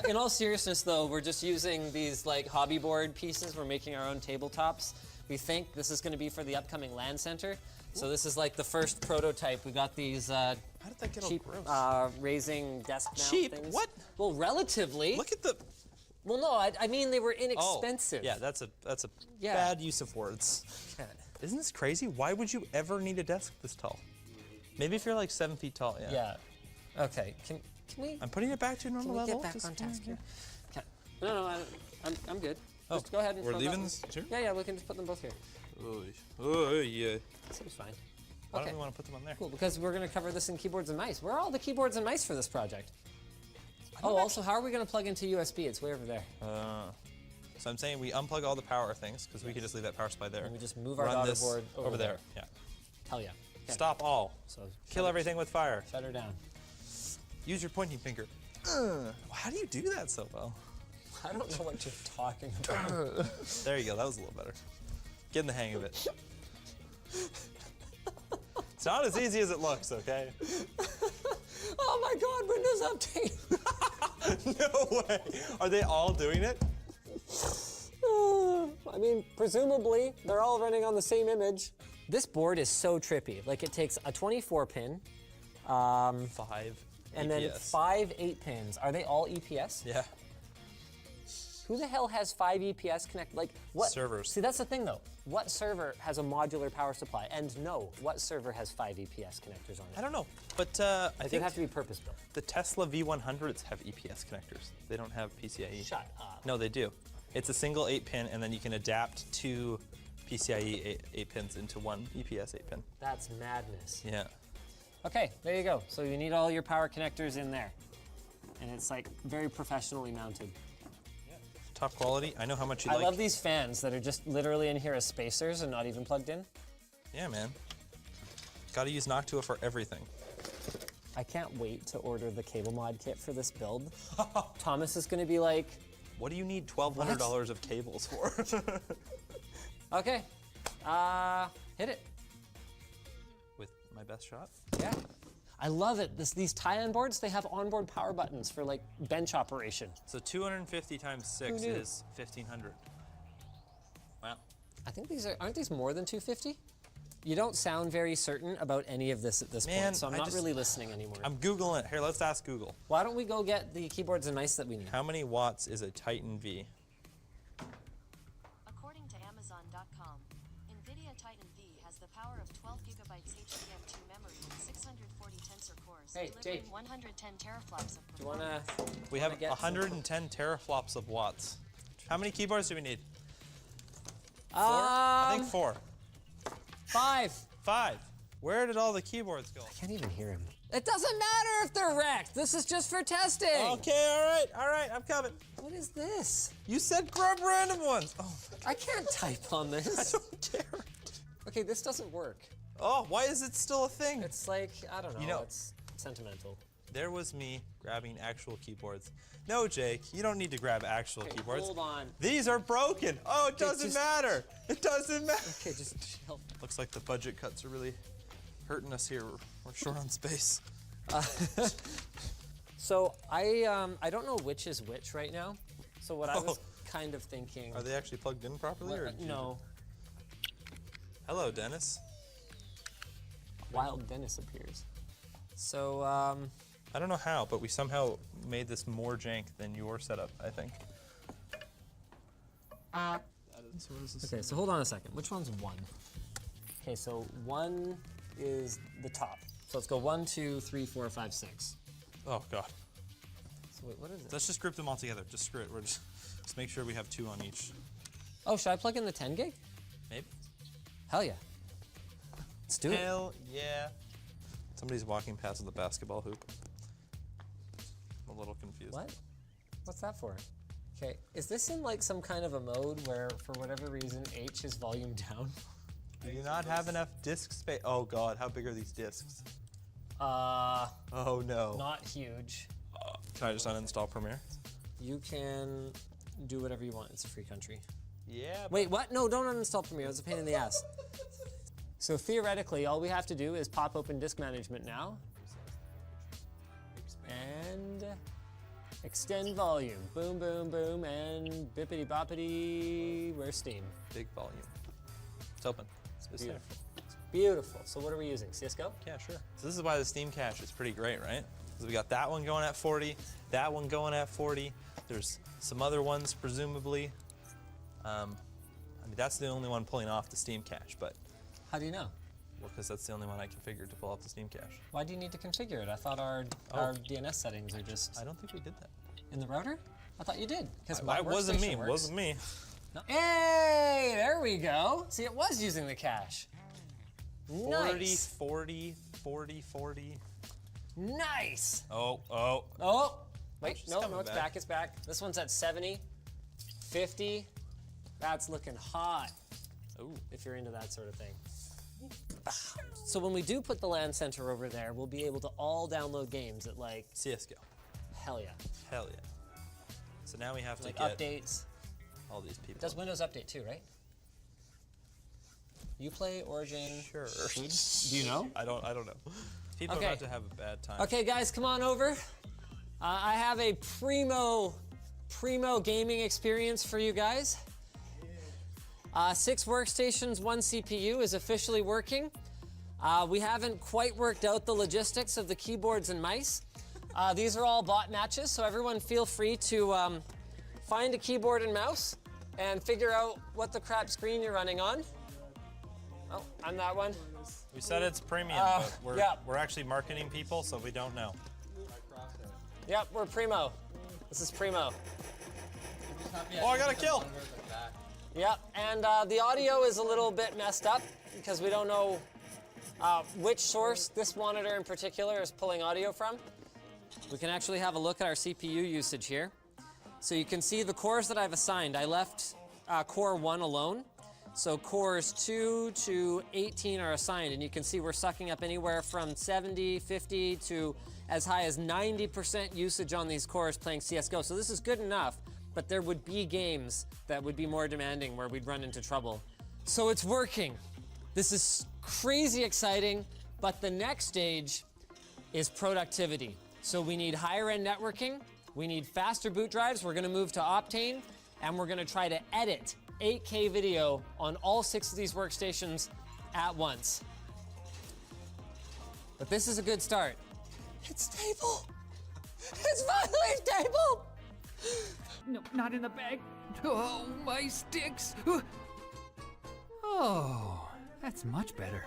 Speaker 21: In all seriousness, though, we're just using these like hobby board pieces. We're making our own tabletops. We think this is going to be for the upcoming LAN center. So this is like the first prototype. We got these
Speaker 7: How did that get
Speaker 21: cheap
Speaker 7: all gross?
Speaker 21: raising desk mount
Speaker 7: Cheap?
Speaker 21: things.
Speaker 7: What?
Speaker 21: Well, relatively.
Speaker 7: Look at the...
Speaker 21: Well, no, I mean they were inexpensive.
Speaker 7: Oh, yeah, that's a
Speaker 21: Yeah.
Speaker 7: bad use of words.
Speaker 21: Yeah.
Speaker 7: Isn't this crazy? Why would you ever need a desk this tall? Maybe if you're like 7 feet tall, yeah.
Speaker 21: Yeah. Okay, can we...
Speaker 7: I'm putting it back to normal
Speaker 21: Can we
Speaker 7: level.
Speaker 21: get back
Speaker 7: Just-
Speaker 21: on task here? Okay. No, I'm good.
Speaker 7: Oh,
Speaker 21: Just go ahead and
Speaker 7: we're
Speaker 21: throw that
Speaker 7: leaving
Speaker 21: one.
Speaker 7: this too?
Speaker 21: Yeah, we can just put them both here.
Speaker 7: Oh, yeah.
Speaker 21: Seems fine.
Speaker 7: Why
Speaker 21: Okay.
Speaker 7: don't we want to put them on there?
Speaker 21: Cool, because we're going to cover this in keyboards and mice. Where are all the keyboards and mice for this project? Oh, also, how are we going to plug into USB? It's way over there.
Speaker 7: So I'm saying we unplug all the power things, because we can just leave that power supply there.
Speaker 21: And we just move our
Speaker 7: Run
Speaker 21: daughter
Speaker 7: this
Speaker 21: board over
Speaker 7: there. Yeah.
Speaker 21: Hell yeah. Okay.
Speaker 7: Stop all.
Speaker 21: So
Speaker 7: Kill everything with fire.
Speaker 21: Shut her down.
Speaker 7: Use your pointing finger. How do you do that so well?
Speaker 21: I don't know what you're talking about.
Speaker 7: There you go. That was a little better. Get in the hang of it. It's not as easy as it looks, okay?
Speaker 21: Oh my God, Windows update.
Speaker 7: No way. Are they all doing it?
Speaker 21: I mean, presumably, they're all running on the same image. This board is so trippy. Like, it takes a 24-pin,
Speaker 7: 5
Speaker 21: and
Speaker 7: EPS.
Speaker 21: then 5 8-pins. Are they all EPS?
Speaker 7: Yeah.
Speaker 21: Who the hell has 5 EPS connected? Like, what?
Speaker 7: Servers.
Speaker 21: See, that's the thing, though. What server has a modular power supply? And no, what server has 5 EPS connectors on it?
Speaker 7: I don't know, but I
Speaker 21: They
Speaker 7: think
Speaker 21: have to be purpose-built.
Speaker 7: the Tesla V100s have EPS connectors. They don't have PCIe.
Speaker 21: Shut up.
Speaker 7: No, they do. It's a single 8-pin, and then you can adapt 2 PCIe 8 pins into one EPS 8-pin.
Speaker 21: That's madness.
Speaker 7: Yeah.
Speaker 21: Okay, there you go. So you need all your power connectors in there. And it's like very professionally mounted.
Speaker 7: Top quality. I know how much you
Speaker 21: I
Speaker 7: like.
Speaker 21: love these fans that are just literally in here as spacers and not even plugged in.
Speaker 7: Yeah, man. Gotta use Noctua for everything.
Speaker 21: I can't wait to order the cable mod kit for this build. Thomas is gonna be like,
Speaker 7: what do you need $1,200 of cables for?
Speaker 21: okay, hit it.
Speaker 7: With my best shot?
Speaker 21: Yeah. I love it. These tie-in boards, they have onboard power buttons for like bench operation.
Speaker 7: So 250 times 6
Speaker 21: Who knew?
Speaker 7: is 1,500. Wow.
Speaker 21: I think aren't these more than 250? You don't sound very certain about any of this at this point, so I'm not really listening anymore.
Speaker 7: I'm Googling it. Here, let's ask Google.
Speaker 21: Why don't we go get the keyboards and mice that we need?
Speaker 7: How many watts is a Titan V?
Speaker 3: According to Amazon.com, NVIDIA Titan V has the power of 12 gigabytes HBM2 memory and 640 tensor cores,
Speaker 21: Hey,
Speaker 3: delivering
Speaker 21: Jake.
Speaker 3: 110 teraflops of
Speaker 21: Do you wanna?
Speaker 7: We have 110 teraflops of watts. How many keyboards do we need? 4? I think 4.
Speaker 21: 5.
Speaker 7: 5. Where did all the keyboards go?
Speaker 21: I can't even hear him. It doesn't matter if they're wrecked. This is just for testing.
Speaker 7: Okay, all right, I'm coming.
Speaker 21: What is this?
Speaker 7: You said grab random ones. Oh,
Speaker 21: I can't type on this.
Speaker 7: I don't care.
Speaker 21: Okay, this doesn't work.
Speaker 7: Oh, why is it still a thing?
Speaker 21: It's like, I don't know,
Speaker 7: You know-
Speaker 21: it's sentimental.
Speaker 7: There was me grabbing actual keyboards. No, Jake, you don't need to grab actual keyboards.
Speaker 21: Hold on.
Speaker 7: These are broken. Oh, it doesn't matter. It doesn't matter.
Speaker 21: Okay, just chill.
Speaker 7: Looks like the budget cuts are really hurting us here. We're short on space.
Speaker 21: So I don't know which is which right now. So what I was kind of thinking.
Speaker 7: Are they actually plugged in properly? Or
Speaker 21: no.
Speaker 7: Hello, Dennis.
Speaker 21: Wild Dennis appears. So
Speaker 7: I don't know how, but we somehow made this more jank than your setup, I think. So what is this?
Speaker 21: Okay, so hold on a second. Which one's 1? Okay, so 1 is the top. So let's go 1, 2, 3, 4, 5, 6.
Speaker 7: Oh God.
Speaker 21: So wait, what is it?
Speaker 7: Let's just group them all together. Just screw it. We're just make sure we have 2 on each.
Speaker 21: Oh, should I plug in the 10 gig?
Speaker 7: Maybe.
Speaker 21: Hell yeah. Let's do it.
Speaker 7: Hell yeah. Somebody's walking past with a basketball hoop. I'm a little confused.
Speaker 21: What? What's that for? Okay, is this in like some kind of a mode where, for whatever reason, H is volume down?
Speaker 7: We do not have enough disk space. Oh God, how big are these disks? Oh no.
Speaker 21: Not huge.
Speaker 7: Can I just uninstall Premiere?
Speaker 21: You can do whatever you want. It's a free country.
Speaker 7: Yeah.
Speaker 21: Wait, what? No, don't uninstall Premiere. It's a pain in the ass. So theoretically, all we have to do is pop open disk management now. And extend volume. Boom, boom, boom, and bippity boppity. Where's Steam?
Speaker 7: Big volume. It's open. It's there.
Speaker 21: Beautiful. Beautiful. So what are we using? CSGO?
Speaker 7: Yeah, sure. So this is why the Steam cache is pretty great, right? Because we got that one going at 40, that one going at 40. There's some other ones, presumably. I mean, that's the only one pulling off the Steam cache, but.
Speaker 21: How do you know?
Speaker 7: Well, because that's the only one I configured to pull off the Steam cache.
Speaker 21: Why do you need to configure it? I thought our DNS settings are just.
Speaker 7: I don't think we did that.
Speaker 21: In the router? I thought you did. Because
Speaker 7: It wasn't me. It wasn't me.
Speaker 21: No. Hey, there we go. See, it was using the cache.
Speaker 7: 40,
Speaker 21: Nice.
Speaker 7: 40, 40, 40.
Speaker 21: Nice.
Speaker 7: Oh.
Speaker 21: Wait,
Speaker 7: It's
Speaker 21: no,
Speaker 7: coming
Speaker 21: it's
Speaker 7: back.
Speaker 21: back. It's back. This one's at 70, 50. That's looking hot.
Speaker 7: Ooh.
Speaker 21: If you're into that sort of thing. So when we do put the LAN center over there, we'll be able to all download games at like
Speaker 7: CSGO.
Speaker 21: Hell yeah.
Speaker 7: Hell yeah. So now we have to
Speaker 21: Like
Speaker 7: get
Speaker 21: updates.
Speaker 7: all these people.
Speaker 21: It does Windows Update too, right? Uplay, Origin.
Speaker 7: Sure.
Speaker 21: Do you know?
Speaker 7: I don't know. People
Speaker 21: Okay.
Speaker 7: are about to have a bad time.
Speaker 21: Okay, guys, come on over. I have a primo gaming experience for you guys. 6 workstations, 1 CPU is officially working. We haven't quite worked out the logistics of the keyboards and mice. These are all bot matches, so everyone feel free to find a keyboard and mouse and figure out what the crap screen you're running on. Oh, I'm that one.
Speaker 7: We said it's premium, but we're actually marketing people, so we don't know.
Speaker 21: Yep, we're primo. This is primo.
Speaker 7: Oh, I got a kill.
Speaker 21: Yep, and the audio is a little bit messed up because we don't know which source this monitor in particular is pulling audio from. We can actually have a look at our CPU usage here. So you can see the cores that I've assigned. I left core 1 alone. So cores 2 to 18 are assigned, and you can see we're sucking up anywhere from 70, 50 to as high as 90% usage on these cores playing CSGO. So this is good enough, but there would be games that would be more demanding where we'd run into trouble. So it's working. This is crazy exciting, but the next stage is productivity. So we need higher end networking, we need faster boot drives, we're gonna move to Optane, and we're gonna try to edit 8K video on all 6 of these workstations at once. But this is a good start. It's stable. It's finally stable.
Speaker 17: No, not in the bag. Oh, my sticks. Oh. That's much better.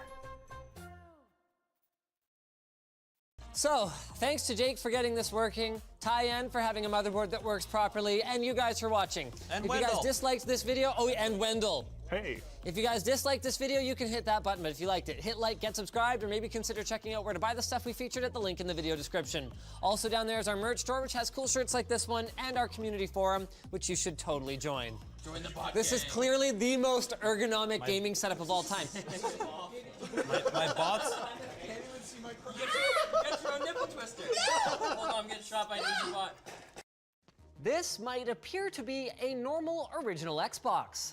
Speaker 21: So, thanks to Jake for getting this working, Tyann for having a motherboard that works properly, and you guys for watching.
Speaker 7: And
Speaker 21: if
Speaker 7: Wendell.
Speaker 21: you guys disliked this video, and Wendell.
Speaker 13: Hey.
Speaker 21: If you guys disliked this video, you can hit that button, but if you liked it, hit like, get subscribed, or maybe consider checking out where to buy the stuff we featured at the link in the video description. Also down there is our merch store, which has cool shirts like this one, and our community forum, which you should totally join.
Speaker 18: Join the bot
Speaker 21: This is
Speaker 18: gang.
Speaker 21: clearly the most ergonomic gaming setup of all time.
Speaker 7: My bots.
Speaker 18: Get your own nipple twister. Hold on, I'm getting shot by an easy bot.
Speaker 21: This might appear to be a normal original Xbox.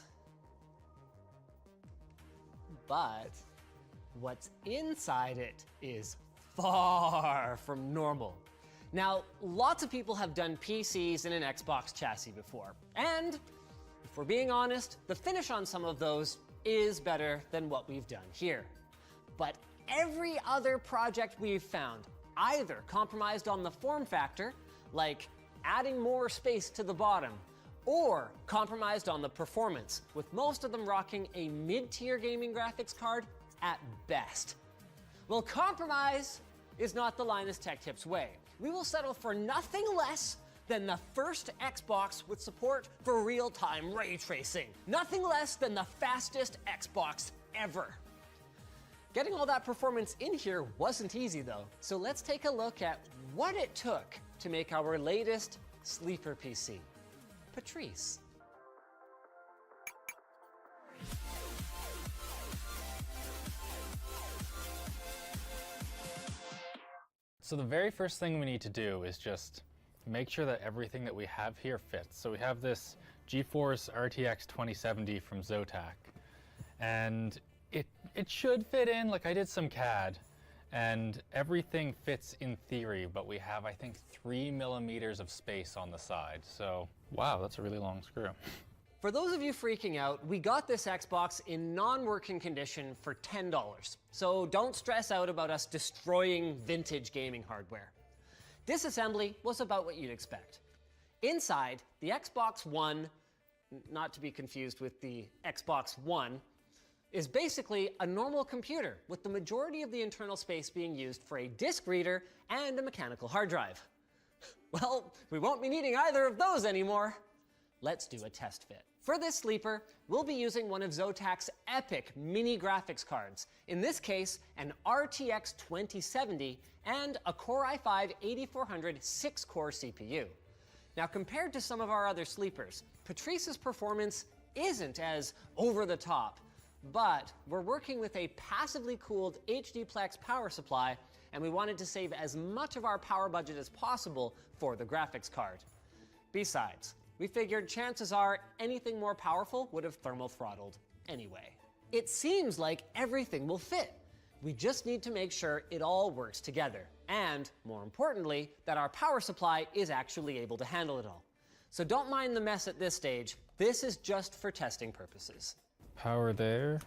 Speaker 21: But what's inside it is far from normal. Now, lots of people have done PCs in an Xbox chassis before, and if we're being honest, the finish on some of those is better than what we've done here. But every other project we've found either compromised on the form factor, like adding more space to the bottom, or compromised on the performance, with most of them rocking a mid-tier gaming graphics card at best. Well, compromise is not the Linus Tech Tips way. We will settle for nothing less than the first Xbox with support for real-time ray tracing. Nothing less than the fastest Xbox ever. Getting all that performance in here wasn't easy though, so let's take a look at what it took to make our latest sleeper PC. Patrice.
Speaker 8: So the very first thing we need to do is just make sure that everything that we have here fits. So we have this GeForce RTX 2070 from Zotac, and it should fit in. Like, I did some CAD, and everything fits in theory, but we have, I think, 3 millimeters of space on the side. So, wow, that's a really long screw.
Speaker 21: For those of you freaking out, we got this Xbox in non-working condition for $10. So don't stress out about us destroying vintage gaming hardware. Disassembly was about what you'd expect. Inside, the Xbox One, not to be confused with the Xbox One, is basically a normal computer, with the majority of the internal space being used for a disk reader and a mechanical hard drive. Well, we won't be needing either of those anymore. Let's do a test fit. For this sleeper, we'll be using one of Zotac's epic mini graphics cards. In this case, an RTX 2070 and a Core i5-8400 6-core CPU. Now, compared to some of our other sleepers, Patrice's performance isn't as over the top, but we're working with a passively cooled HDplex power supply, and we wanted to save as much of our power budget as possible for the graphics card. Besides, we figured chances are anything more powerful would have thermal throttled anyway. It seems like everything will fit. We just need to make sure it all works together, and more importantly, that our power supply is actually able to handle it all. So don't mind the mess at this stage. This is just for testing purposes.
Speaker 8: Power there,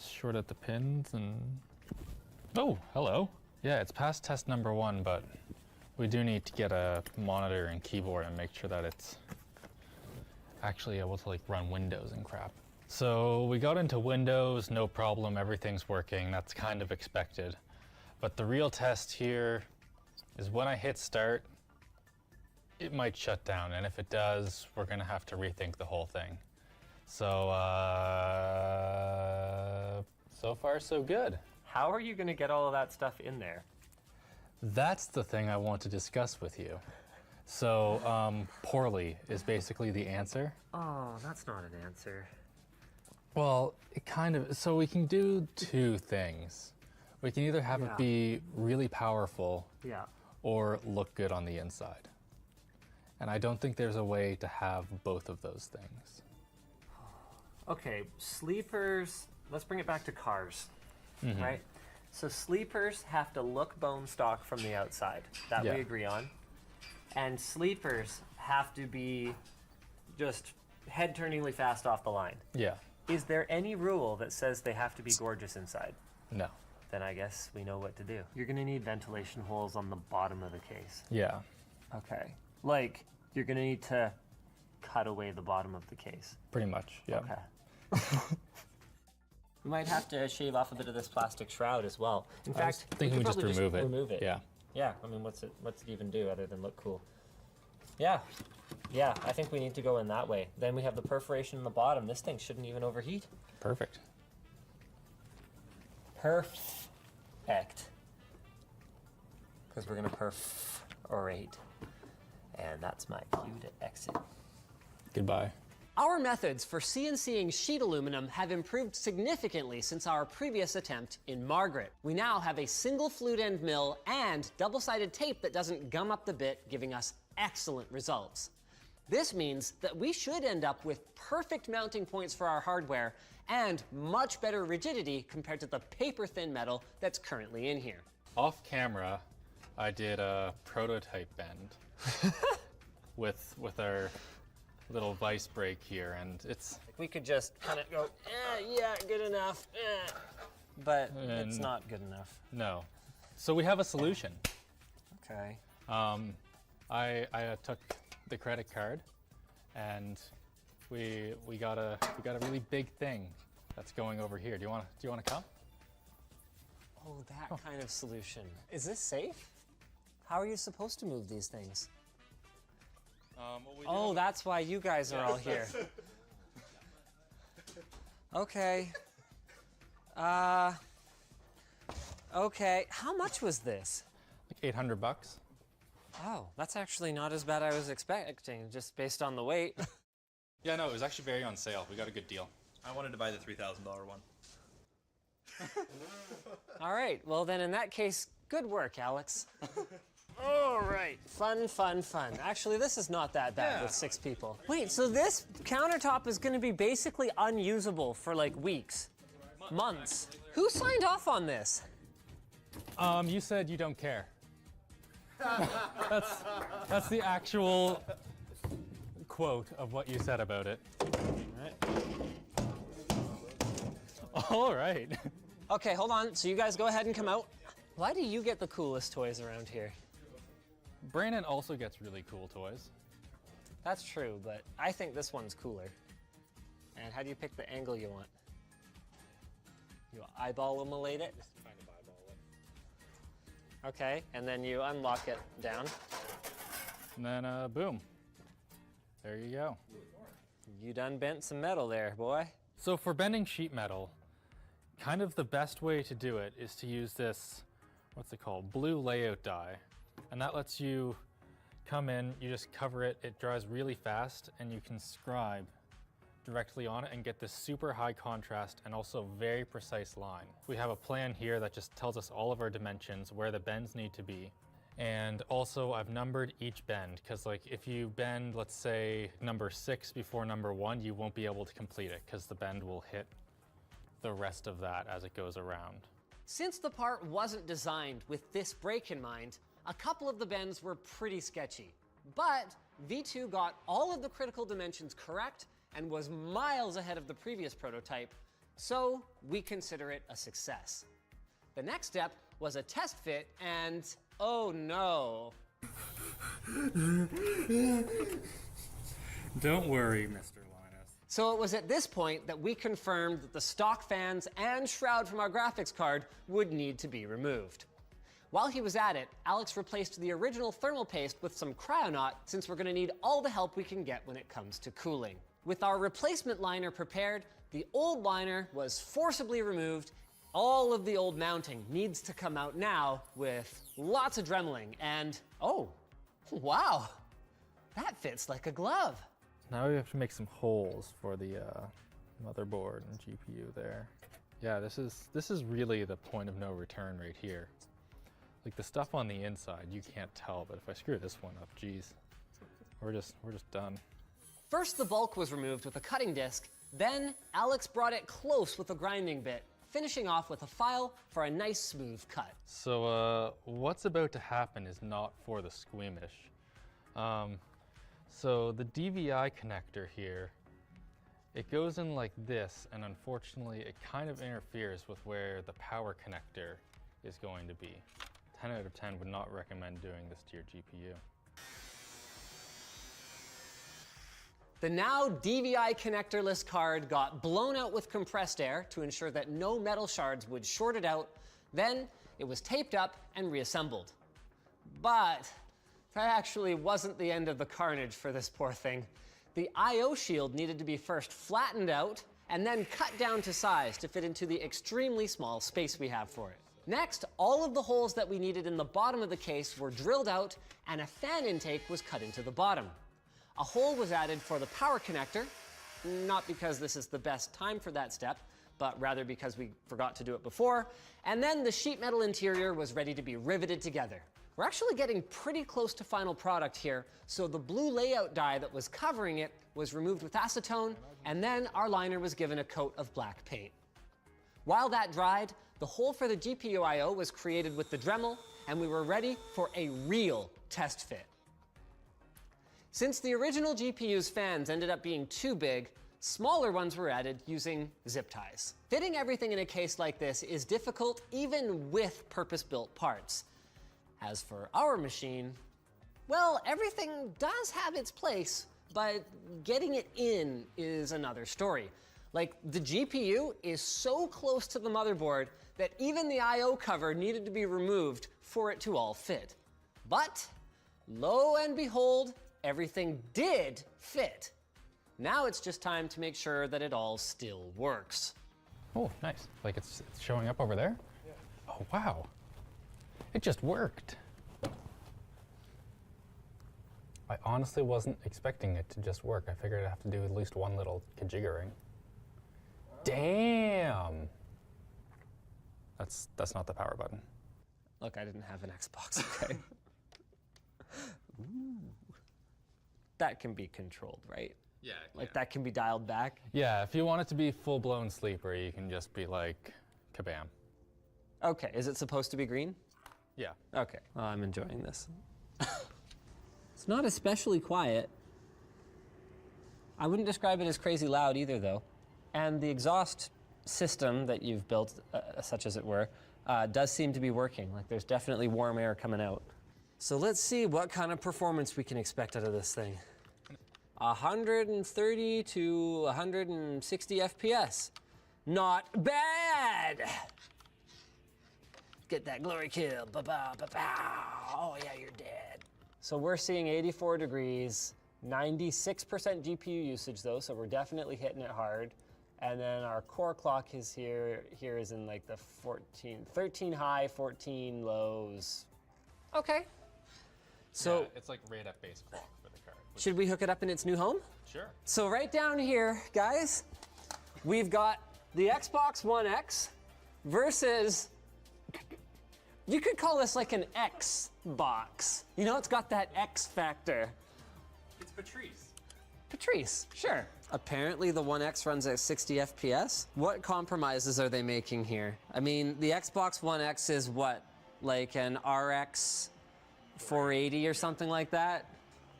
Speaker 8: short at the pins, and oh, hello. Yeah, it's past test number 1, but we do need to get a monitor and keyboard and make sure that it's actually able to like run Windows and crap. So we got into Windows, no problem, everything's working, that's kind of expected. But the real test here is when I hit start, it might shut down, and if it does, we're gonna have to rethink the whole thing. So, so far so good.
Speaker 1: How are you gonna get all of that stuff in there?
Speaker 8: That's the thing I want to discuss with you. So, poorly is basically the answer.
Speaker 1: Oh, that's not an answer.
Speaker 8: Well, it kind of, so we can do 2 things. We can either have it be really powerful or look good on the inside. And I don't think there's a way to have both of those things.
Speaker 1: Okay, sleepers, let's bring it back to cars,
Speaker 8: Mhm.
Speaker 1: right? So sleepers have to look bone stock from the outside, that
Speaker 8: Yeah.
Speaker 1: we agree on. And sleepers have to be just head-turningly fast off the line.
Speaker 8: Yeah.
Speaker 1: Is there any rule that says they have to be gorgeous inside?
Speaker 8: No.
Speaker 1: Then I guess we know what to do. You're gonna need ventilation holes on the bottom of the case.
Speaker 8: Yeah.
Speaker 1: Okay. Like, you're gonna need to cut away the bottom of the case.
Speaker 8: Pretty much, yeah.
Speaker 1: Okay.
Speaker 21: We might have to shave off a bit of this plastic shroud as well. In
Speaker 8: I was
Speaker 21: fact,
Speaker 8: thinking we
Speaker 21: could
Speaker 8: just
Speaker 21: probably
Speaker 8: remove it. Yeah.
Speaker 21: Yeah, I mean, what's it even do other than look cool? Yeah, I think we need to go in that way. Then we have the perforation in the bottom. This thing shouldn't even overheat.
Speaker 8: Perfect.
Speaker 21: Perfect. Because we're gonna perforate. And that's my cue to exit.
Speaker 8: Goodbye.
Speaker 21: Our methods for CNCing sheet aluminum have improved significantly since our previous attempt in Margaret. We now have a single flute end mill and double-sided tape that doesn't gum up the bit, giving us excellent results. This means that we should end up with perfect mounting points for our hardware and much better rigidity compared to the paper-thin metal that's currently in here.
Speaker 8: Off camera, I did a prototype bend with our little vice brake here, and it's...
Speaker 21: We could just kind of go, yeah, good enough, but it's not good enough.
Speaker 8: No. So we have a solution.
Speaker 21: Okay.
Speaker 8: I took the credit card, and we got a really big thing that's going over here. Do you want to come?
Speaker 21: Oh, that kind of solution. Is this safe? How are you supposed to move these things? Oh, that's why you guys are all here. Okay. Okay. How much was this?
Speaker 8: Like $800.
Speaker 21: Oh, that's actually not as bad as I was expecting, just based on the weight.
Speaker 8: Yeah, no, it was actually very on sale. We got a good deal.
Speaker 7: I wanted to buy the $3,000 one.
Speaker 21: All right. Well, then in that case, good work, Alex. All right. Fun, fun, fun. Actually, this is not that bad with 6 people. Wait, so this countertop is going to be basically unusable for like weeks, months. Who signed off on this?
Speaker 8: You said you don't care. That's the actual quote of what you said about it. All right.
Speaker 21: Okay, hold on. So you guys go ahead and come out. Why do you get the coolest toys around here?
Speaker 8: Brandon also gets really cool toys.
Speaker 21: That's true, but I think this one's cooler. And how do you pick the angle you want? You eyeball-emulate it? Just kind of eyeball it. Okay, and then you unlock it down.
Speaker 8: And then, boom. There you go.
Speaker 21: You done bent some metal there, boy.
Speaker 8: So for bending sheet metal, kind of the best way to do it is to use this, what's it called, blue layout die. And that lets you come in, you just cover it, it dries really fast, and you can scribe directly on it and get this super high contrast and also very precise line. We have a plan here that just tells us all of our dimensions, where the bends need to be. And also I've numbered each bend, because like if you bend, let's say number 6 before number 1, you won't be able to complete it because the bend will hit the rest of that as it goes around.
Speaker 21: Since the part wasn't designed with this break in mind, a couple of the bends were pretty sketchy. But V2 got all of the critical dimensions correct and was miles ahead of the previous prototype, so we consider it a success. The next step was a test fit, and oh no.
Speaker 8: Don't worry, Mr. Linus.
Speaker 21: So it was at this point that we confirmed that the stock fans and shroud from our graphics card would need to be removed. While he was at it, Alex replaced the original thermal paste with some cryonaut, since we're gonna need all the help we can get when it comes to cooling. With our replacement liner prepared, the old liner was forcibly removed. All of the old mounting needs to come out now with lots of dremeling and, oh, wow, that fits like a glove.
Speaker 8: Now we have to make some holes for the motherboard and GPU there. Yeah, this is really the point of no return right here. Like the stuff on the inside, you can't tell, but if I screw this one up, geez, we're just done.
Speaker 21: First, the bulk was removed with a cutting disc. Then Alex brought it close with a grinding bit, finishing off with a file for a nice smooth cut.
Speaker 8: So what's about to happen is not for the squeamish. So the DVI connector here, it goes in like this, and unfortunately it kind of interferes with where the power connector is going to be. 10 out of 10 would not recommend doing this to your GPU.
Speaker 21: The now DVI connectorless card got blown out with compressed air to ensure that no metal shards would short it out. Then it was taped up and reassembled. But that actually wasn't the end of the carnage for this poor thing. The I/O shield needed to be first flattened out and then cut down to size to fit into the extremely small space we have for it. Next, all of the holes that we needed in the bottom of the case were drilled out and a fan intake was cut into the bottom. A hole was added for the power connector, not because this is the best time for that step, but rather because we forgot to do it before. And then the sheet metal interior was ready to be riveted together. We're actually getting pretty close to final product here, so the blue layout die that was covering it was removed with acetone, and then our liner was given a coat of black paint. While that dried, the hole for the GPU I/O was created with the Dremel, and we were ready for a real test fit. Since the original GPU's fans ended up being too big, smaller ones were added using zip ties. Fitting everything in a case like this is difficult even with purpose-built parts. As for our machine, well, everything does have its place, but getting it in is another story. Like, the GPU is so close to the motherboard that even the I/O cover needed to be removed for it to all fit. But, lo and behold, everything did fit. Now it's just time to make sure that it all still works.
Speaker 19: Oh, nice. Like it's showing up over there? Yeah. Oh, wow. It just worked. I honestly wasn't expecting it to just work. I figured I'd have to do at least one little kajiggering. Damn! That's not the power button.
Speaker 21: Look, I didn't have an Xbox, okay? Ooh. That can be controlled, right?
Speaker 19: Yeah.
Speaker 21: Like that can be dialed back?
Speaker 19: Yeah, if you want it to be full-blown sleeper, you can just be like, kabam.
Speaker 21: Okay, is it supposed to be green?
Speaker 19: Yeah.
Speaker 21: Okay, well, I'm enjoying this. It's not especially quiet. I wouldn't describe it as crazy loud either, though. And the exhaust system that you've built, such as it were, does seem to be working. Like there's definitely warm air coming out. So let's see what kind of performance we can expect out of this thing. 130 to 160 FPS. Not bad! Get that glory kill. Ba-ba, ba-ba. Oh yeah, you're dead. So we're seeing 84 degrees, 96% GPU usage though, so we're definitely hitting it hard. And then our core clock is here is in like the 13 high, 14 lows. Okay. So
Speaker 19: yeah, it's like right up base clock for the card.
Speaker 21: Should we hook it up in its new home?
Speaker 19: Sure.
Speaker 21: So right down here, guys, we've got the Xbox One X versus, you could call this like an X box. You know, it's got that X factor.
Speaker 19: It's Patrice.
Speaker 21: Patrice, sure. Apparently the One X runs at 60 FPS. What compromises are they making here? I mean, the Xbox One X is what, like an RX 480 or something like that?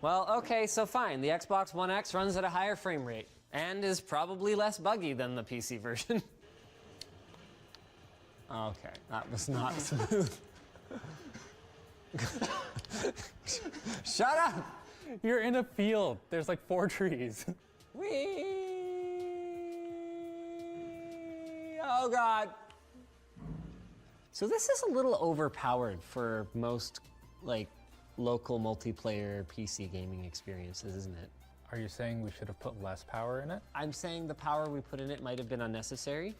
Speaker 21: Well, okay, so fine. The Xbox One X runs at a higher frame rate and is probably less buggy than the PC version. Okay, that was not smooth. Shut up!
Speaker 19: You're in a field. There's like 4 trees.
Speaker 21: Whee! Oh God. So this is a little overpowered for most like local multiplayer PC gaming experiences, isn't it?
Speaker 19: Are you saying we should have put less power in it?
Speaker 21: I'm saying the power we put in it might have been unnecessary.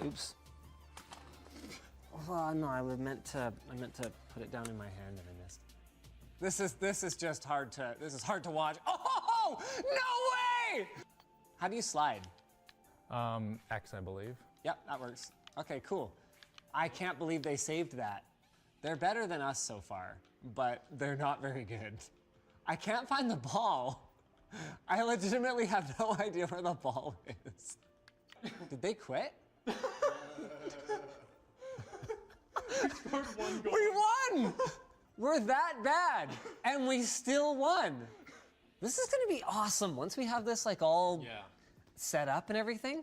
Speaker 21: Oops. Oh no, I meant to put it down in my hand and I missed. This is just hard to watch. Oh no way! How do you slide?
Speaker 19: X, I believe.
Speaker 21: Yep, that works. Okay, cool. I can't believe they saved that. They're better than us so far, but they're not very good. I can't find the ball. I legitimately have no idea where the ball is. Did they quit? We won! We're that bad, and we still won. This is gonna be awesome once we have this like all set up and everything.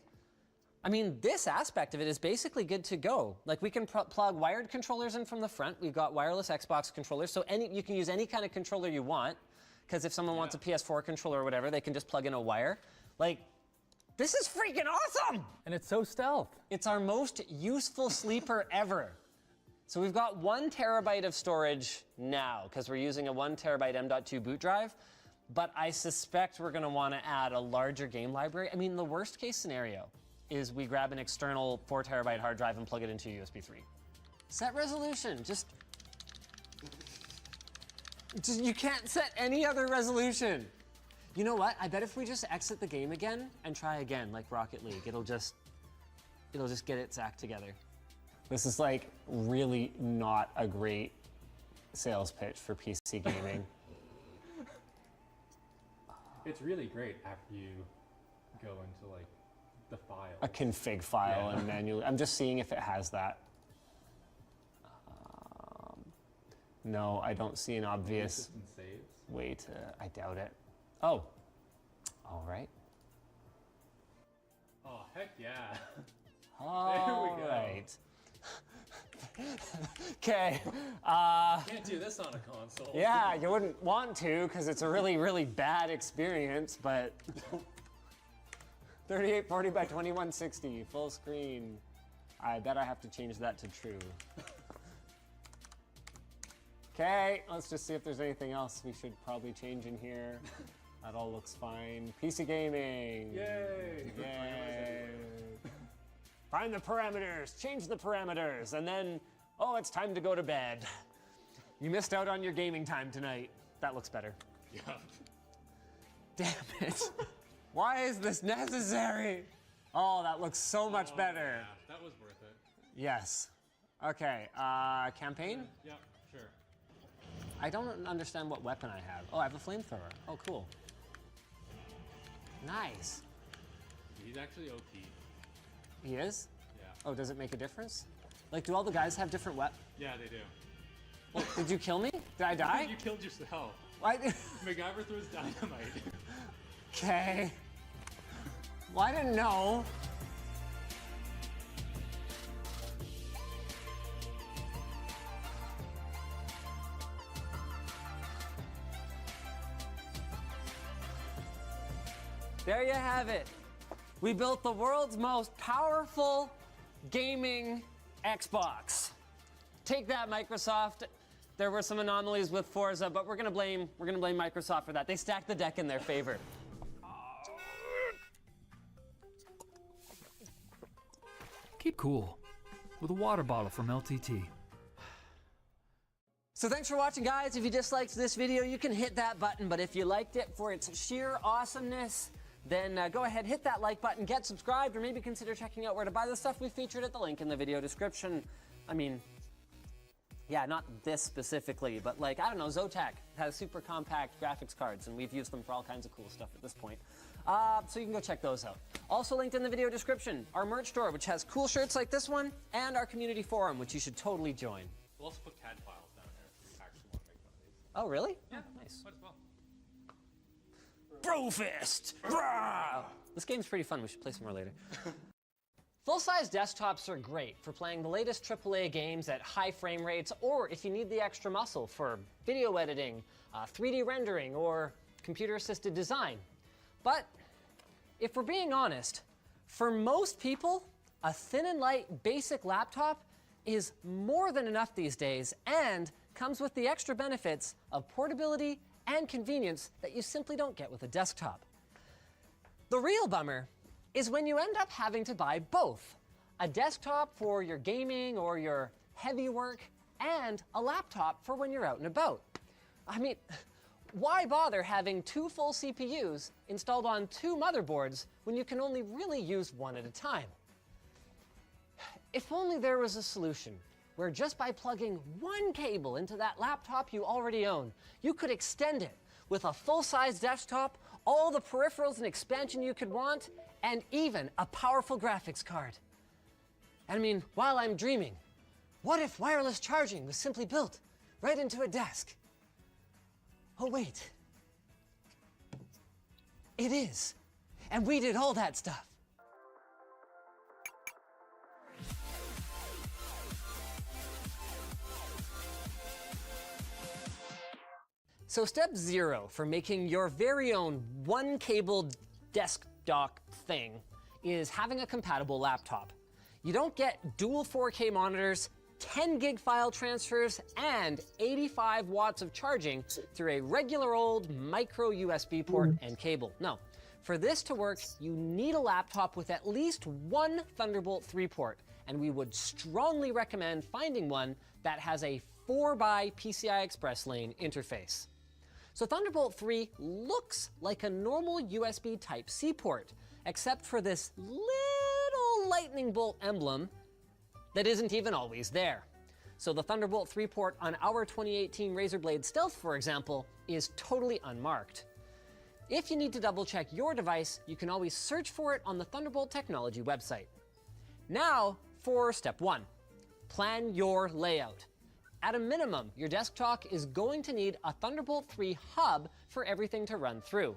Speaker 21: I mean, this aspect of it is basically good to go. Like we can plug wired controllers in from the front. We've got wireless Xbox controllers, so you can use any kind of controller you want. Because if someone wants a PS4 controller or whatever, they can just plug in a wire. Like, this is freaking awesome!
Speaker 8: And it's so stealth.
Speaker 21: It's our most useful sleeper ever. So we've got 1 terabyte of storage now, because we're using a 1 terabyte M.2 boot drive. But I suspect we're gonna wanna add a larger game library. I mean, the worst case scenario is we grab an external 4 terabyte hard drive and plug it into a USB 3. Set resolution, just you can't set any other resolution. You know what? I bet if we just exit the game again and try again, like Rocket League, it'll just get its act together. This is like really not a great sales pitch for PC gaming.
Speaker 8: It's really great after you go into like the file.
Speaker 21: A config file and manually. I'm just seeing if it has that. No, I don't see an obvious way to. I doubt it. Oh. All right.
Speaker 8: Oh, heck yeah.
Speaker 21: All right. Okay.
Speaker 8: Can't do this on a console.
Speaker 21: Yeah, you wouldn't want to because it's a really, really bad experience, but 3840 by 2160, full screen. I bet I have to change that to true. Okay, let's just see if there's anything else we should probably change in here. That all looks fine. PC gaming.
Speaker 8: Yay!
Speaker 21: Yay! Find the parameters, change the parameters, and then, oh, it's time to go to bed. You missed out on your gaming time tonight. That looks better.
Speaker 8: Yeah.
Speaker 21: Damn it. Why is this necessary? Oh, that looks so much better.
Speaker 8: Yeah, that was worth it.
Speaker 21: Yes. Okay, campaign?
Speaker 8: Yeah, sure.
Speaker 21: I don't understand what weapon I have. Oh, I have a flamethrower. Oh, cool. Nice.
Speaker 8: He's actually OP.
Speaker 21: He is?
Speaker 8: Yeah.
Speaker 21: Oh, does it make a difference? Like, do all the guys have different weapons?
Speaker 8: Yeah, they do.
Speaker 21: Well, did you kill me? Did I die?
Speaker 8: You killed yourself.
Speaker 21: Why?
Speaker 8: MacGyver throws dynamite.
Speaker 21: Okay. Well, I didn't know. There you have it. We built the world's most powerful gaming Xbox. Take that, Microsoft. There were some anomalies with Forza, but we're gonna blame Microsoft for that. They stacked the deck in their favor.
Speaker 17: Keep cool with a water bottle from LTT.
Speaker 21: So thanks for watching, guys. If you disliked this video, you can hit that button, but if you liked it for its sheer awesomeness, then go ahead, hit that like button, get subscribed, or maybe consider checking out where to buy the stuff we featured at the link in the video description. I mean, yeah, not this specifically, but like, I don't know, Zotac has super compact graphics cards, and we've used them for all kinds of cool stuff at this point. So you can go check those out. Also linked in the video description, our merch store, which has cool shirts like this one, and our community forum, which you should totally join.
Speaker 8: We'll also put CAD files down there if you actually want to make one of these.
Speaker 21: Oh, really?
Speaker 8: Yeah,
Speaker 21: nice.
Speaker 8: Might as well.
Speaker 21: Brofist! Rah! This game's pretty fun. We should play some more later. Full-size desktops are great for playing the latest AAA games at high frame rates, or if you need the extra muscle for video editing, 3D rendering, or computer-assisted design. But if we're being honest, for most people, a thin and light basic laptop is more than enough these days and comes with the extra benefits of portability and convenience that you simply don't get with a desktop. The real bummer is when you end up having to buy both, a desktop for your gaming or your heavy work, and a laptop for when you're out and about. I mean, why bother having 2 full CPUs installed on 2 motherboards when you can only really use one at a time? If only there was a solution where just by plugging one cable into that laptop you already own, you could extend it with a full-size desktop, all the peripherals and expansion you could want, and even a powerful graphics card. I mean, while I'm dreaming, what if wireless charging was simply built right into a desk? Oh wait, it is, and we did all that stuff. So step 0 for making your very own one cable desk dock thing is having a compatible laptop. You don't get dual 4K monitors, 10 gig file transfers, and 85 watts of charging through a regular old micro USB port and cable. No, for this to work, you need a laptop with at least one Thunderbolt 3 port, and we would strongly recommend finding one that has a 4x PCI Express lane interface. So Thunderbolt 3 looks like a normal USB Type-C port, except for this little lightning bolt emblem that isn't even always there. So the Thunderbolt 3 port on our 2018 Razer Blade Stealth, for example, is totally unmarked. If you need to double check your device, you can always search for it on the Thunderbolt Technology website. Now for step 1, plan your layout. At a minimum, your desktop is going to need a Thunderbolt 3 hub for everything to run through.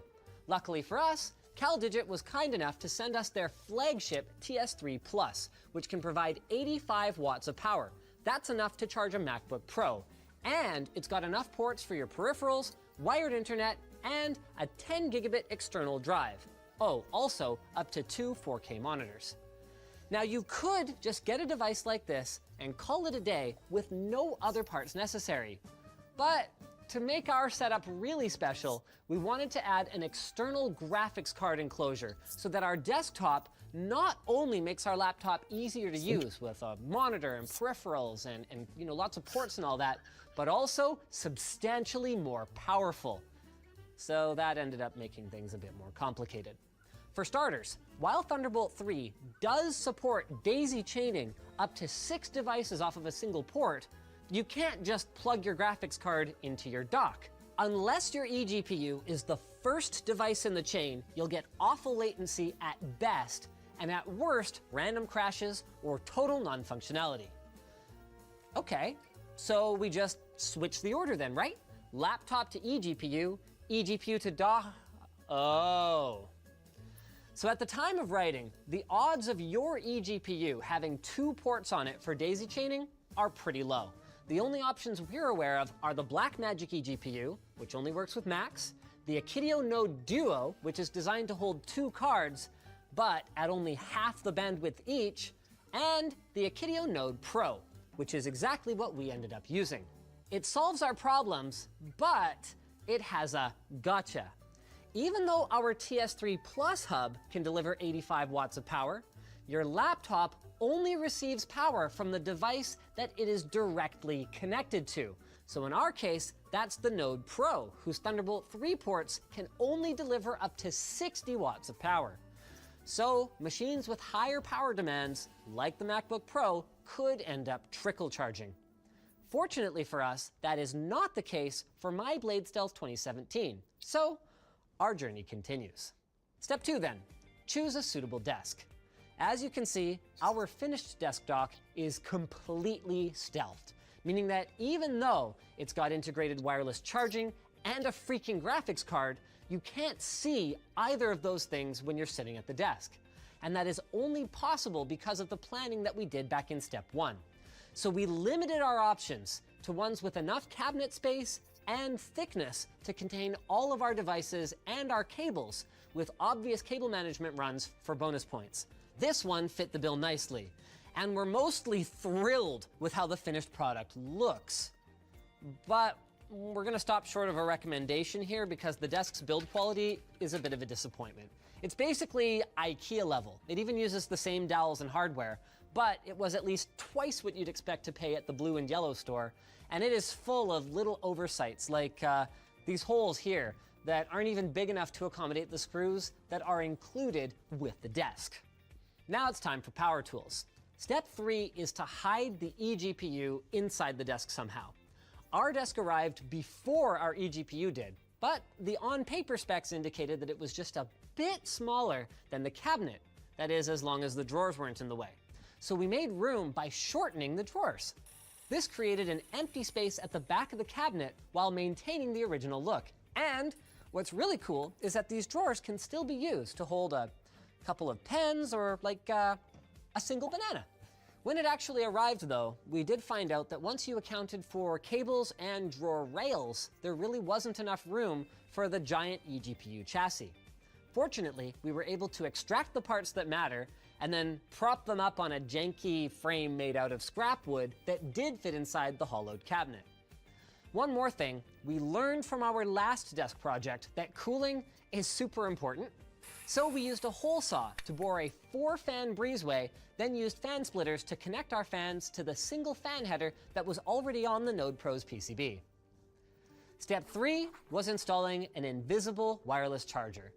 Speaker 21: Luckily for us, CalDigit was kind enough to send us their flagship TS3 Plus, which can provide 85 watts of power. That's enough to charge a MacBook Pro. And it's got enough ports for your peripherals, wired internet, and a 10 gigabit external drive. Oh, also up to 2 4K monitors. Now you could just get a device like this and call it a day with no other parts necessary. But to make our setup really special, we wanted to add an external graphics card enclosure so that our desktop not only makes our laptop easier to use with a monitor and peripherals and lots of ports and all that, but also substantially more powerful. So that ended up making things a bit more complicated. For starters, while Thunderbolt 3 does support daisy chaining up to 6 devices off of a single port, you can't just plug your graphics card into your dock. Unless your eGPU is the first device in the chain, you'll get awful latency at best, and at worst, random crashes or total non-functionality. Okay, so we just switch the order then, right? Laptop to eGPU, eGPU to dock. Oh. So at the time of writing, the odds of your eGPU having 2 ports on it for daisy chaining are pretty low. The only options we're aware of are the Blackmagic eGPU, which only works with Macs, the Akitio Node Duo, which is designed to hold 2 cards, but at only half the bandwidth each, and the Akitio Node Pro, which is exactly what we ended up using. It solves our problems, but it has a gotcha. Even though our TS3 Plus hub can deliver 85 watts of power, your laptop only receives power from the device that it is directly connected to. So in our case, that's the Node Pro, whose Thunderbolt 3 ports can only deliver up to 60 watts of power. So machines with higher power demands, like the MacBook Pro, could end up trickle charging. Fortunately for us, that is not the case for my Blade Stealth 2017. So our journey continues. Step 2 then, choose a suitable desk. As you can see, our finished desk dock is completely stealthed, meaning that even though it's got integrated wireless charging and a freaking graphics card, you can't see either of those things when you're sitting at the desk. And that is only possible because of the planning that we did back in step 1. So we limited our options to ones with enough cabinet space and thickness to contain all of our devices and our cables, with obvious cable management runs for bonus points. This one fit the bill nicely, and we're mostly thrilled with how the finished product looks. But we're gonna stop short of a recommendation here because the desk's build quality is a bit of a disappointment. It's basically IKEA level. It even uses the same dowels and hardware, but it was at least twice what you'd expect to pay at the blue and yellow store, and it is full of little oversights like these holes here that aren't even big enough to accommodate the screws that are included with the desk. Now it's time for power tools. Step 3 is to hide the eGPU inside the desk somehow. Our desk arrived before our eGPU did, but the on-paper specs indicated that it was just a bit smaller than the cabinet. That is, as long as the drawers weren't in the way. So we made room by shortening the drawers. This created an empty space at the back of the cabinet while maintaining the original look. And what's really cool is that these drawers can still be used to hold a couple of pens or like a single banana. When it actually arrived though, we did find out that once you accounted for cables and drawer rails, there really wasn't enough room for the giant eGPU chassis. Fortunately, we were able to extract the parts that matter and then prop them up on a janky frame made out of scrap wood that did fit inside the hollowed cabinet. One more thing, we learned from our last desk project that cooling is super important. So we used a hole saw to bore a 4-fan breezeway, then used fan splitters to connect our fans to the single fan header that was already on the Node Pro's PCB. Step 3 was installing an invisible wireless charger.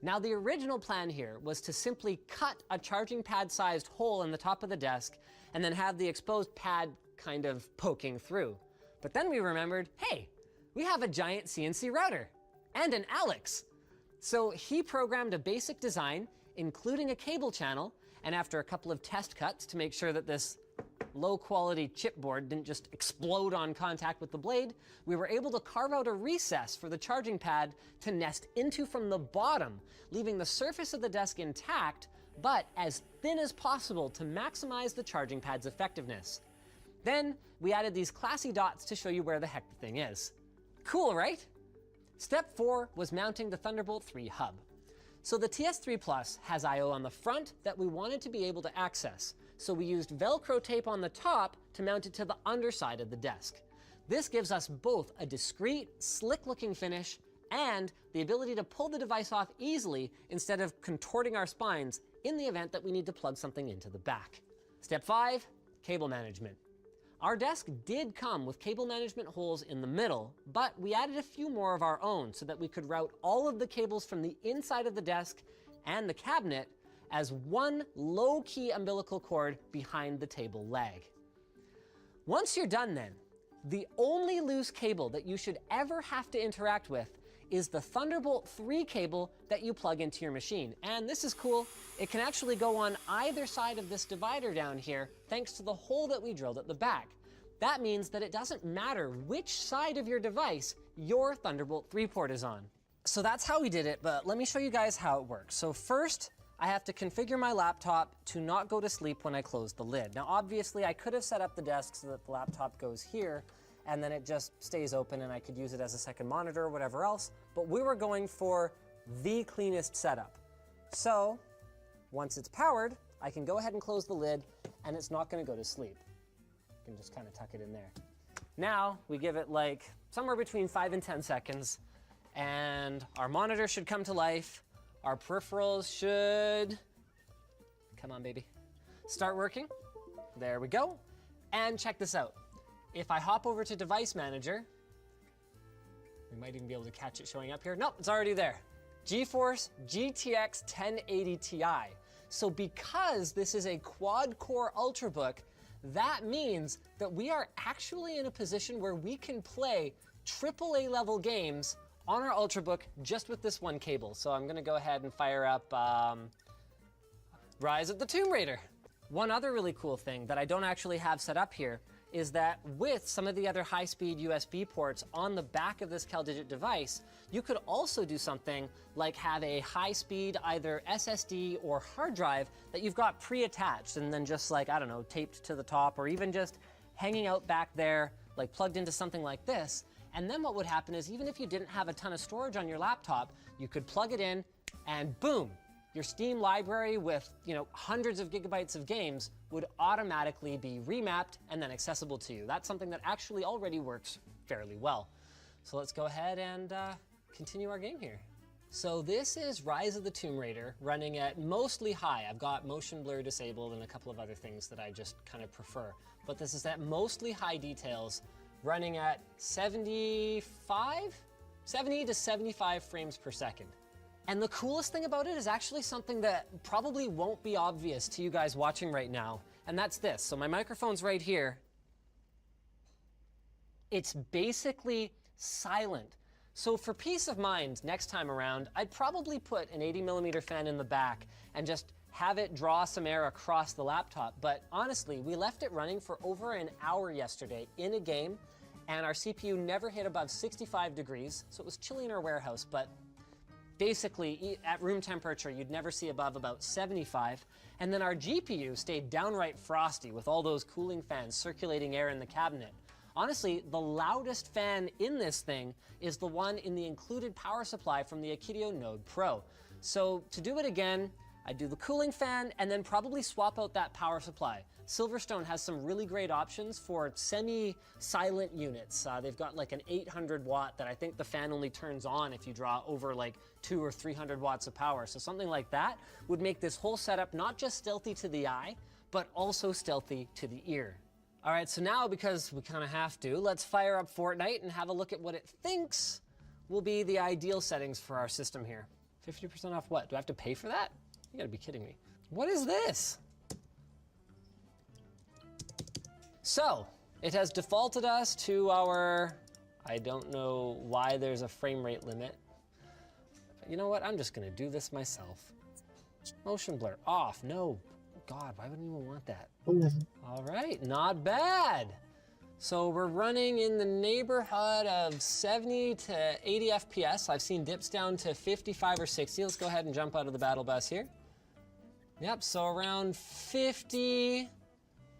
Speaker 21: Now the original plan here was to simply cut a charging pad-sized hole in the top of the desk and then have the exposed pad kind of poking through. But then we remembered, hey, we have a giant CNC router and an Alex. So he programmed a basic design, including a cable channel, and after a couple of test cuts to make sure that this low-quality chipboard didn't just explode on contact with the blade, we were able to carve out a recess for the charging pad to nest into from the bottom, leaving the surface of the desk intact, but as thin as possible to maximize the charging pad's effectiveness. Then we added these classy dots to show you where the heck the thing is. Cool, right? Step 4 was mounting the Thunderbolt 3 hub. So the TS3 Plus has I/O on the front that we wanted to be able to access. So we used Velcro tape on the top to mount it to the underside of the desk. This gives us both a discreet, slick-looking finish and the ability to pull the device off easily instead of contorting our spines in the event that we need to plug something into the back. Step 5, cable management. Our desk did come with cable management holes in the middle, but we added a few more of our own so that we could route all of the cables from the inside of the desk and the cabinet as one low-key umbilical cord behind the table leg. Once you're done then, the only loose cable that you should ever have to interact with is the Thunderbolt 3 cable that you plug into your machine. And this is cool, it can actually go on either side of this divider down here thanks to the hole that we drilled at the back. That means that it doesn't matter which side of your device your Thunderbolt 3 port is on. So that's how we did it, but let me show you guys how it works. So first, I have to configure my laptop to not go to sleep when I close the lid. Now obviously I could have set up the desk so that the laptop goes here and then it just stays open and I could use it as a second monitor or whatever else, but we were going for the cleanest setup. So once it's powered, I can go ahead and close the lid and it's not gonna go to sleep. You can just kind of tuck it in there. Now we give it like somewhere between 5 and 10 seconds and our monitor should come to life. Our peripherals should, come on baby, start working. There we go. And check this out. If I hop over to Device Manager, we might even be able to catch it showing up here. Nope, it's already there. GeForce GTX 1080 Ti. So because this is a quad-core Ultrabook, that means that we are actually in a position where we can play AAA level games on our Ultrabook just with this one cable. So I'm gonna go ahead and fire up Rise of the Tomb Raider. One other really cool thing that I don't actually have set up here is that with some of the other high-speed USB ports on the back of this CalDigit device, you could also do something like have a high-speed either SSD or hard drive that you've got pre-attached and then just like, I don't know, taped to the top or even just hanging out back there, like plugged into something like this. And then what would happen is even if you didn't have a ton of storage on your laptop, you could plug it in and boom, your Steam library with, hundreds of gigabytes of games would automatically be remapped and then accessible to you. That's something that actually already works fairly well. So let's go ahead and continue our game here. So this is Rise of the Tomb Raider running at mostly high. I've got motion blur disabled and a couple of other things that I just kind of prefer. But this is at mostly high details running at 70 to 75 frames per second. And the coolest thing about it is actually something that probably won't be obvious to you guys watching right now, and that's this. So my microphone's right here. It's basically silent. So for peace of mind, next time around, I'd probably put an 80mm fan in the back and just have it draw some air across the laptop. But honestly, we left it running for over an hour yesterday in a game, and our CPU never hit above 65 degrees, so it was chilly in our warehouse, but basically at room temperature, you'd never see above about 75. And then our GPU stayed downright frosty with all those cooling fans circulating air in the cabinet. Honestly, the loudest fan in this thing is the one in the included power supply from the Akidio Node Pro. So to do it again, I'd do the cooling fan and then probably swap out that power supply. Silverstone has some really great options for semi-silent units. They've got like an 800 watt that I think the fan only turns on if you draw over like 200 or 300 watts of power. So something like that would make this whole setup not just stealthy to the eye, but also stealthy to the ear. All right, so now because we kind of have to, let's fire up Fortnite and have a look at what it thinks will be the ideal settings for our system here. 50% off what? Do I have to pay for that? You gotta be kidding me. What is this? So, it has defaulted us to our, I don't know why there's a frame rate limit. But you know what, I'm just gonna do this myself. Motion blur off, no. God, why would anyone want that? All right, not bad. So we're running in the neighborhood of 70 to 80 FPS. I've seen dips down to 55 or 60. Let's go ahead and jump out of the battle bus here. Yep, so around 50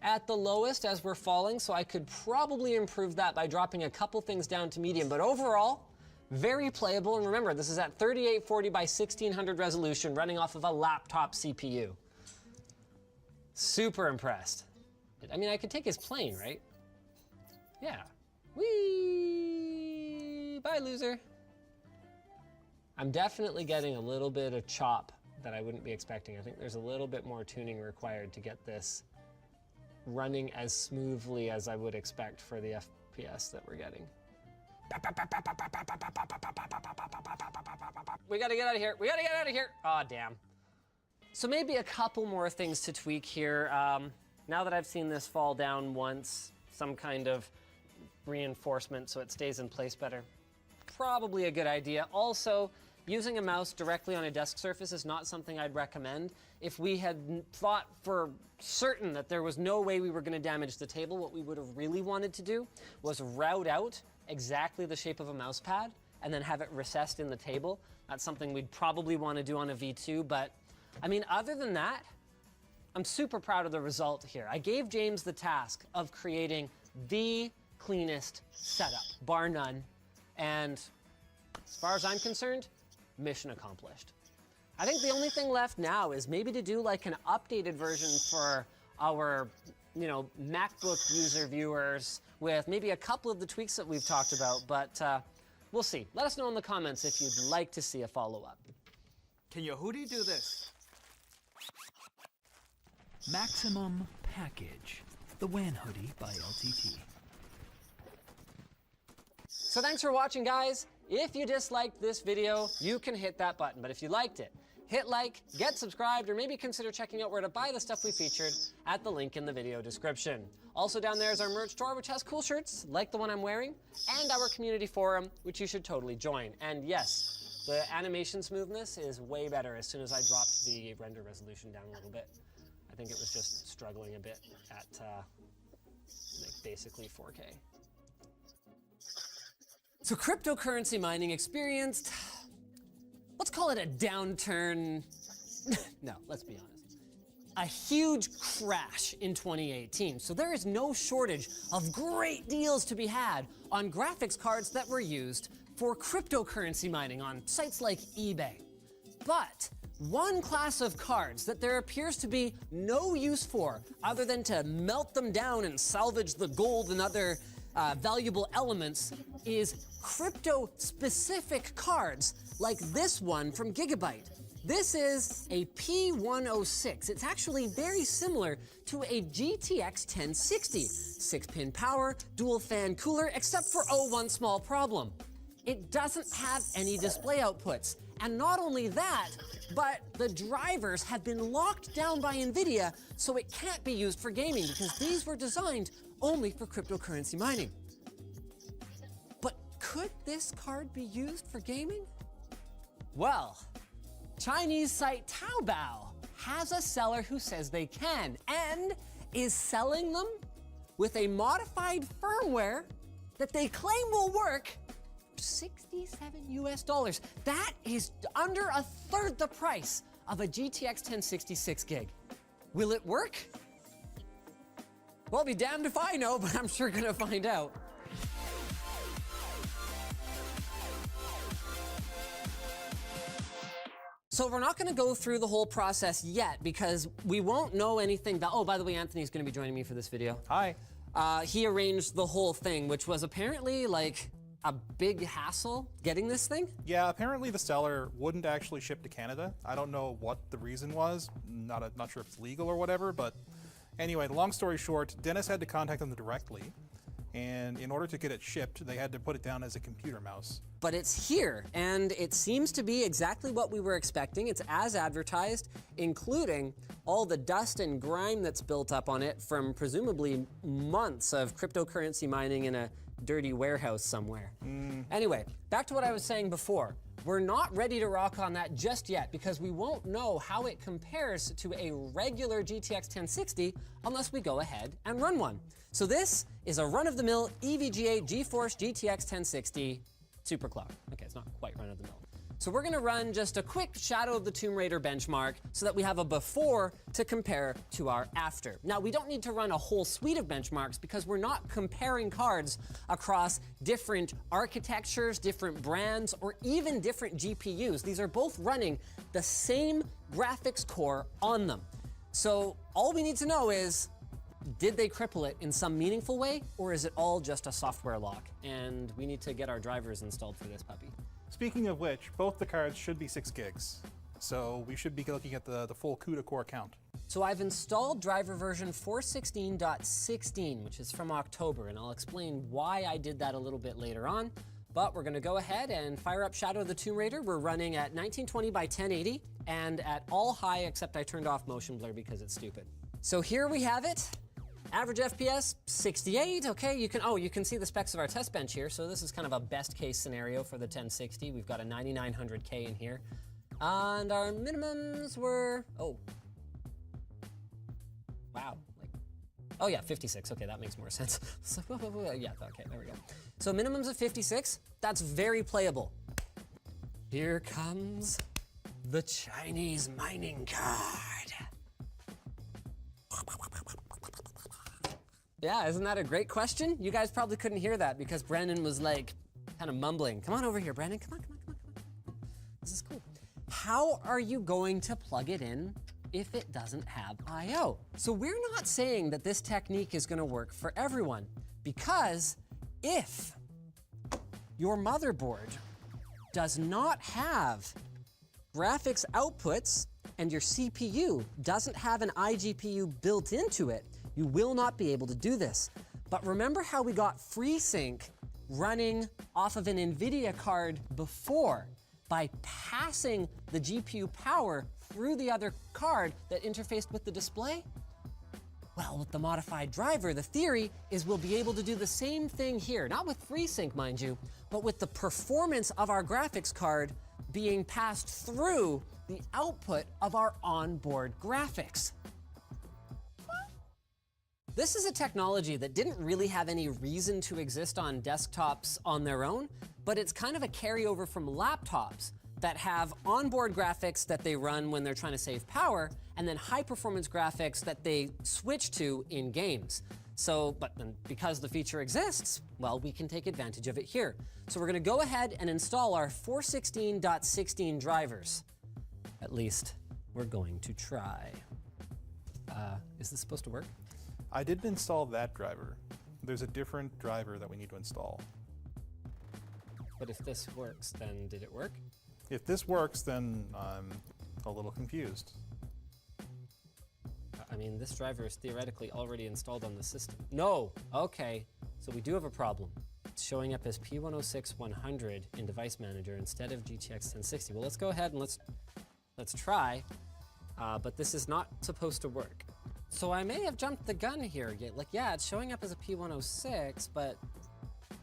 Speaker 21: at the lowest as we're falling. So I could probably improve that by dropping a couple things down to medium, but overall, very playable. And remember, this is at 3840 by 1600 resolution running off of a laptop CPU. Super impressed. I mean, I could take his plane, right? Yeah. Whee! Bye, loser. I'm definitely getting a little bit of chop that I wouldn't be expecting. I think there's a little bit more tuning required to get this running as smoothly as I would expect for the FPS that we're getting. We gotta get out of here. We gotta get out of here. Aw, damn. So maybe a couple more things to tweak here. Now that I've seen this fall down once, some kind of reinforcement so it stays in place better. Probably a good idea. Also, using a mouse directly on a desk surface is not something I'd recommend. If we had thought for certain that there was no way we were going to damage the table, what we would have really wanted to do was route out exactly the shape of a mouse pad and then have it recessed in the table. That's something we'd probably want to do on a V2, but I mean, other than that, I'm super proud of the result here. I gave James the task of creating the cleanest setup, bar none, and as far as I'm concerned, mission accomplished. I think the only thing left now is maybe to do like an updated version for our, MacBook user viewers with maybe a couple of the tweaks that we've talked about, but we'll see. Let us know in the comments if you'd like to see a follow-up.
Speaker 10: Can Yehudi do this?
Speaker 17: Maximum Package, the WAN hoodie by LTT.
Speaker 21: So thanks for watching, guys. If you disliked this video, you can hit that button. But if you liked it, hit like, get subscribed, or maybe consider checking out where to buy the stuff we featured at the link in the video description. Also down there is our merch store, which has cool shirts like the one I'm wearing, and our community forum, which you should totally join. And yes, the animation smoothness is way better as soon as I dropped the render resolution down a little bit. I think it was just struggling a bit at like basically 4K. So cryptocurrency mining experienced, let's call it a downturn. No, let's be honest. A huge crash in 2018. So there is no shortage of great deals to be had on graphics cards that were used for cryptocurrency mining on sites like eBay. But one class of cards that there appears to be no use for other than to melt them down and salvage the gold and other valuable elements is crypto-specific cards like this one from Gigabyte. This is a P106. It's actually very similar to a GTX 1060. 6-pin power, dual fan cooler, except for one small problem. It doesn't have any display outputs. And not only that, but the drivers have been locked down by NVIDIA, so it can't be used for gaming because these were designed only for cryptocurrency mining. But could this card be used for gaming? Well, Chinese site Taobao has a seller who says they can and is selling them with a modified firmware that they claim will work $67 US. That is under a third the price of a GTX 1066 gig. Will it work? Well, I'll be damned if I know, but I'm sure gonna find out. So we're not gonna go through the whole process yet because we won't know anything that, oh, by the way, Anthony's gonna be joining me for this video.
Speaker 6: Hi.
Speaker 21: He arranged the whole thing, which was apparently like a big hassle getting this thing.
Speaker 6: Yeah, apparently the seller wouldn't actually ship to Canada. I don't know what the reason was. Not sure if it's legal or whatever, but anyway, long story short, Dennis had to contact them directly. And in order to get it shipped, they had to put it down as a computer mouse.
Speaker 21: But it's here, and it seems to be exactly what we were expecting. It's as advertised, including all the dust and grime that's built up on it from presumably months of cryptocurrency mining in a dirty warehouse somewhere. Anyway, back to what I was saying before. We're not ready to rock on that just yet because we won't know how it compares to a regular GTX 1060 unless we go ahead and run one. So this is a run-of-the-mill EVGA GeForce GTX 1060 Superclock. Okay, it's not quite run-of-the-mill. So we're gonna run just a quick Shadow of the Tomb Raider benchmark so that we have a before to compare to our after. Now, we don't need to run a whole suite of benchmarks because we're not comparing cards across different architectures, different brands, or even different GPUs. These are both running the same graphics core on them. So all we need to know is, did they cripple it in some meaningful way, or is it all just a software lock? And we need to get our drivers installed for this puppy.
Speaker 6: Speaking of which, both the cards should be 6 gigs. So we should be looking at the full CUDA core count.
Speaker 21: So I've installed driver version 416.16, which is from October, and I'll explain why I did that a little bit later on. But we're gonna go ahead and fire up Shadow of the Tomb Raider. We're running at 1920 by 1080 and at all high, except I turned off motion blur because it's stupid. So here we have it. Average FPS, 68, okay, you can see the specs of our test bench here, so this is kind of a best case scenario for the 1060. We've got a 9900K in here. And our minimums were, oh yeah, 56, okay, that makes more sense. Yeah, okay, there we go. So minimums of 56, that's very playable. Here comes the Chinese mining card. Yeah, isn't that a great question? You guys probably couldn't hear that because Brandon was like kind of mumbling. Come on over here, Brandon, come on. This is cool. How are you going to plug it in if it doesn't have I/O? So we're not saying that this technique is gonna work for everyone because if your motherboard does not have graphics outputs and your CPU doesn't have an iGPU built into it, you will not be able to do this. But remember how we got FreeSync running off of an NVIDIA card before by passing the GPU power through the other card that interfaced with the display? Well, with the modified driver, the theory is we'll be able to do the same thing here, not with FreeSync, mind you, but with the performance of our graphics card being passed through the output of our onboard graphics. This is a technology that didn't really have any reason to exist on desktops on their own, but it's kind of a carryover from laptops that have onboard graphics that they run when they're trying to save power, and then high performance graphics that they switch to in games. So, but then because the feature exists, well, we can take advantage of it here. So we're gonna go ahead and install our 416.16 drivers. At least we're going to try. Is this supposed to work?
Speaker 6: I didn't install that driver. There's a different driver that we need to install.
Speaker 21: But if this works, then did it work?
Speaker 6: If this works, then I'm a little confused.
Speaker 21: I mean, this driver is theoretically already installed on the system. No, okay, so we do have a problem. It's showing up as P106-100 in Device Manager instead of GTX 1060. Well, let's go ahead and let's try, but this is not supposed to work. So I may have jumped the gun here. Yeah, it's showing up as a P106, but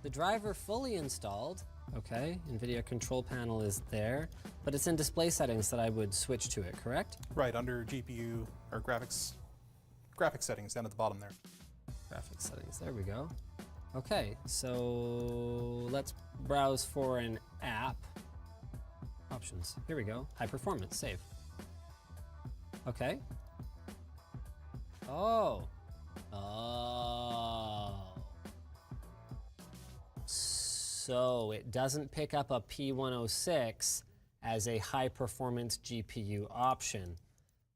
Speaker 21: the driver fully installed. Okay, NVIDIA control panel is there, but it's in display settings that I would switch to it, correct?
Speaker 6: Right, under GPU or graphics settings down at the bottom there.
Speaker 21: Graphics settings, there we go. Okay, so let's browse for an app. Options. Here we go. High performance. Save. Okay. Oh. Oh. So it doesn't pick up a P106 as a high performance GPU option.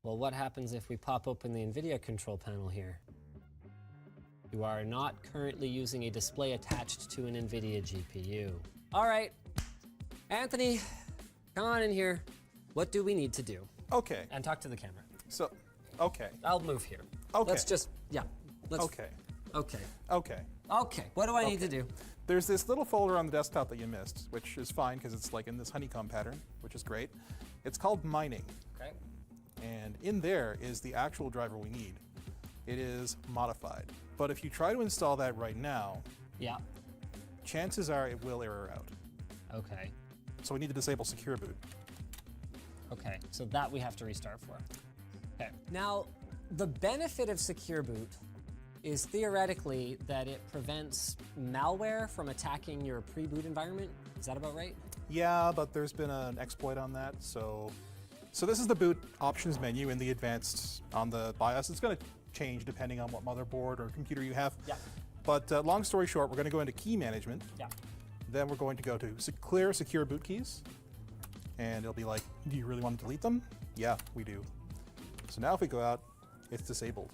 Speaker 21: Well, what happens if we pop open the NVIDIA control panel here? You are not currently using a display attached to an NVIDIA GPU. All right, Anthony, come on in here. What do we need to do?
Speaker 6: Okay.
Speaker 21: And talk to the camera.
Speaker 6: So, okay.
Speaker 21: I'll move here.
Speaker 6: Okay.
Speaker 21: Let's just, yeah. Let's,
Speaker 6: Okay.
Speaker 21: Okay.
Speaker 6: Okay.
Speaker 21: Okay, what do I need to do?
Speaker 6: There's this little folder on the desktop that you missed, which is fine because it's like in this honeycomb pattern, which is great. It's called mining.
Speaker 21: Okay.
Speaker 6: And in there is the actual driver we need. It is modified. But if you try to install that right now,
Speaker 21: yeah,
Speaker 6: chances are it will error out.
Speaker 21: Okay.
Speaker 6: So we need to disable secure boot.
Speaker 21: Okay, so that we have to restart for. Okay. Now, the benefit of secure boot is theoretically that it prevents malware from attacking your pre-boot environment. Is that about right?
Speaker 6: Yeah, but there's been an exploit on that. So this is the boot options menu in the advanced on the BIOS. It's going to change depending on what motherboard or computer you have.
Speaker 21: Yeah.
Speaker 6: But long story short, we're going to go into key management.
Speaker 21: Yeah.
Speaker 6: Then we're going to go to clear secure boot keys. And it'll be like, do you really want to delete them? Yeah, we do. So now if we go out, it's disabled.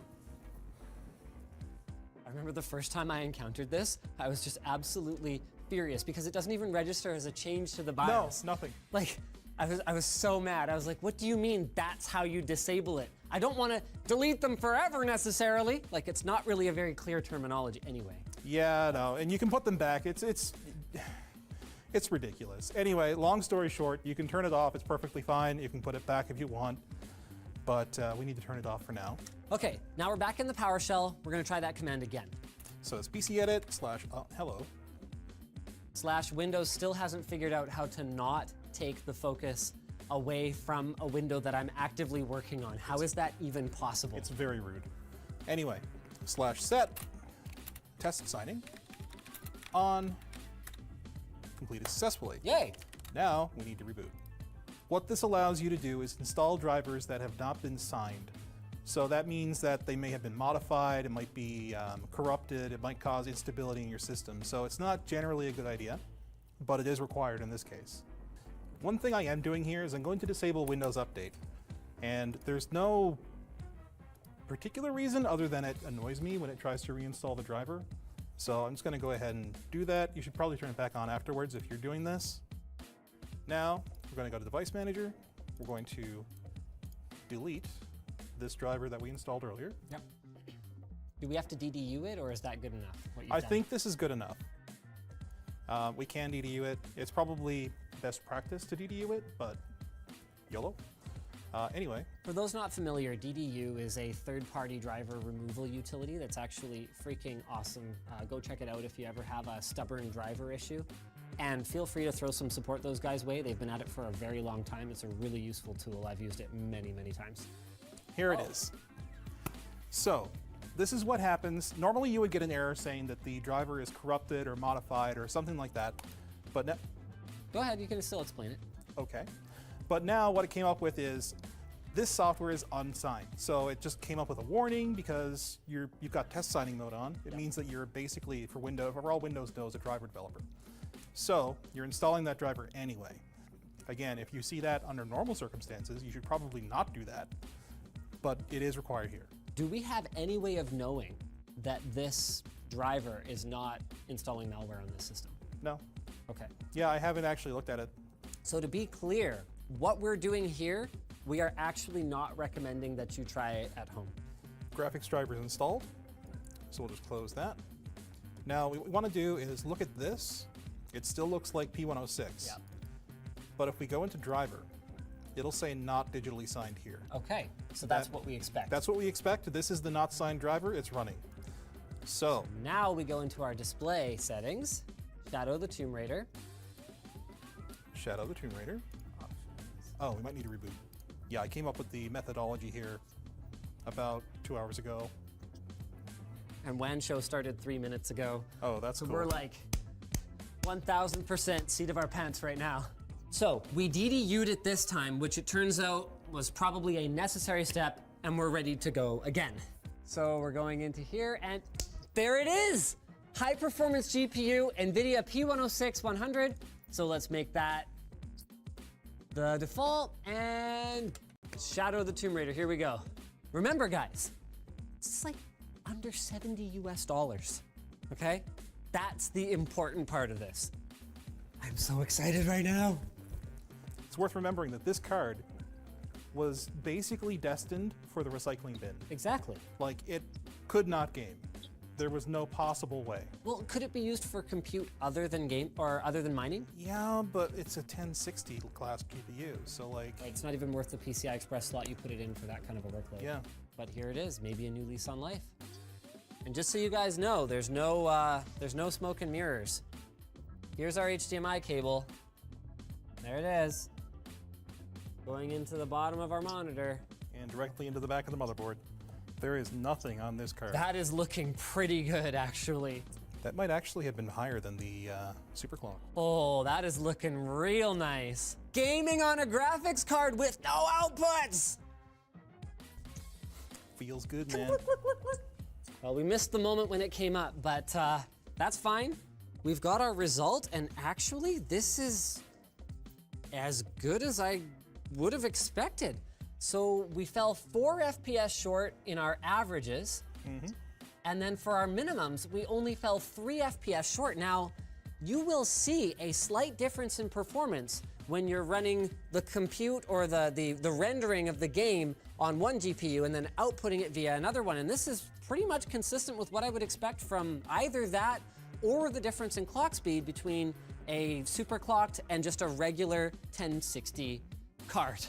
Speaker 21: I remember the first time I encountered this, I was just absolutely furious because it doesn't even register as a change to the BIOS.
Speaker 6: No, nothing.
Speaker 21: Like, I was so mad. I was like, what do you mean that's how you disable it? I don't want to delete them forever necessarily. Like, it's not really a very clear terminology anyway.
Speaker 6: Yeah, no, and you can put them back. It's ridiculous. Anyway, long story short, you can turn it off. It's perfectly fine. You can put it back if you want, but we need to turn it off for now.
Speaker 21: Okay, now we're back in the PowerShell. We're going to try that command again.
Speaker 6: So it's pcedit /hello.
Speaker 21: /Windows still hasn't figured out how to not take the focus away from a window that I'm actively working on. How is that even possible?
Speaker 6: It's very rude. Anyway, /set test signing on. Completed successfully.
Speaker 21: Yay!
Speaker 6: Now we need to reboot. What this allows you to do is install drivers that have not been signed. So that means that they may have been modified, it might be corrupted, it might cause instability in your system. So it's not generally a good idea, but it is required in this case. One thing I am doing here is I'm going to disable Windows Update. And there's no particular reason other than it annoys me when it tries to reinstall the driver. So I'm just going to go ahead and do that. You should probably turn it back on afterwards if you're doing this. Now, we're going to go to Device Manager. We're going to delete this driver that we installed earlier.
Speaker 21: Yep. Do we have to DDU it, or is that good enough?
Speaker 6: I think this is good enough. We can DDU it. It's probably best practice to DDU it, but YOLO. Anyway.
Speaker 21: For those not familiar, DDU is a third-party driver removal utility that's actually freaking awesome. Go check it out if you ever have a stubborn driver issue. And feel free to throw some support those guys' way. They've been at it for a very long time. It's a really useful tool. I've used it many, many times.
Speaker 6: Here it is. So, this is what happens. Normally you would get an error saying that the driver is corrupted or modified or something like that. But now,
Speaker 21: go ahead, you can still explain it.
Speaker 6: Okay. But now what it came up with is this software is unsigned. So it just came up with a warning because you've got test signing mode on. It means that you're basically, for all Windows knows, a driver developer. So you're installing that driver anyway. Again, if you see that under normal circumstances, you should probably not do that. But it is required here.
Speaker 21: Do we have any way of knowing that this driver is not installing malware on this system?
Speaker 6: No.
Speaker 21: Okay.
Speaker 6: Yeah, I haven't actually looked at it.
Speaker 21: So to be clear, what we're doing here, we are actually not recommending that you try it at home.
Speaker 6: Graphics driver is installed. So we'll just close that. Now what we want to do is look at this. It still looks like P106.
Speaker 21: Yeah.
Speaker 6: But if we go into driver, it'll say not digitally signed here.
Speaker 21: Okay, so that's what we expect.
Speaker 6: That's what we expect. This is the not signed driver, it's running. So
Speaker 21: now we go into our display settings, Shadow the Tomb Raider.
Speaker 6: Shadow the Tomb Raider. Oh, we might need to reboot. Yeah, I came up with the methodology here about 2 hours ago.
Speaker 21: And WAN show started 3 minutes ago.
Speaker 6: Oh, that's
Speaker 21: so
Speaker 6: cool.
Speaker 21: We're like 1000% seat of our pants right now. So we DDU'd it this time, which it turns out was probably a necessary step, and we're ready to go again. So we're going into here, and there it is! High performance GPU, NVIDIA P106-100. So let's make that the default, and Shadow of the Tomb Raider, here we go. Remember guys, it's like under 70 US dollars, okay? That's the important part of this. I'm so excited right now.
Speaker 6: It's worth remembering that this card was basically destined for the recycling bin.
Speaker 21: Exactly.
Speaker 6: Like, it could not game. There was no possible way.
Speaker 21: Well, could it be used for compute other than other than mining?
Speaker 6: Yeah, but it's a 1060 class GPU, so like...
Speaker 21: It's not even worth the PCI Express slot you put it in for that kind of a workload.
Speaker 6: Yeah.
Speaker 21: But here it is, maybe a new lease on life. And just so you guys know, there's no smoke and mirrors. Here's our HDMI cable. There it is. Going into the bottom of our monitor.
Speaker 6: And directly into the back of the motherboard. There is nothing on this card.
Speaker 21: That is looking pretty good, actually.
Speaker 6: That might actually have been higher than the Super Clone.
Speaker 21: Oh, that is looking real nice. Gaming on a graphics card with no outputs!
Speaker 6: Feels good, man.
Speaker 21: Well, we missed the moment when it came up, but that's fine. We've got our result, and actually, this is as good as I would have expected. So we fell 4 FPS short in our averages, and then for our minimums, we only fell 3 FPS short. Now, you will see a slight difference in performance when you're running the compute or the rendering of the game on one GPU and then outputting it via another one. And this is pretty much consistent with what I would expect from either that or the difference in clock speed between a super clocked and just a regular 1060 card.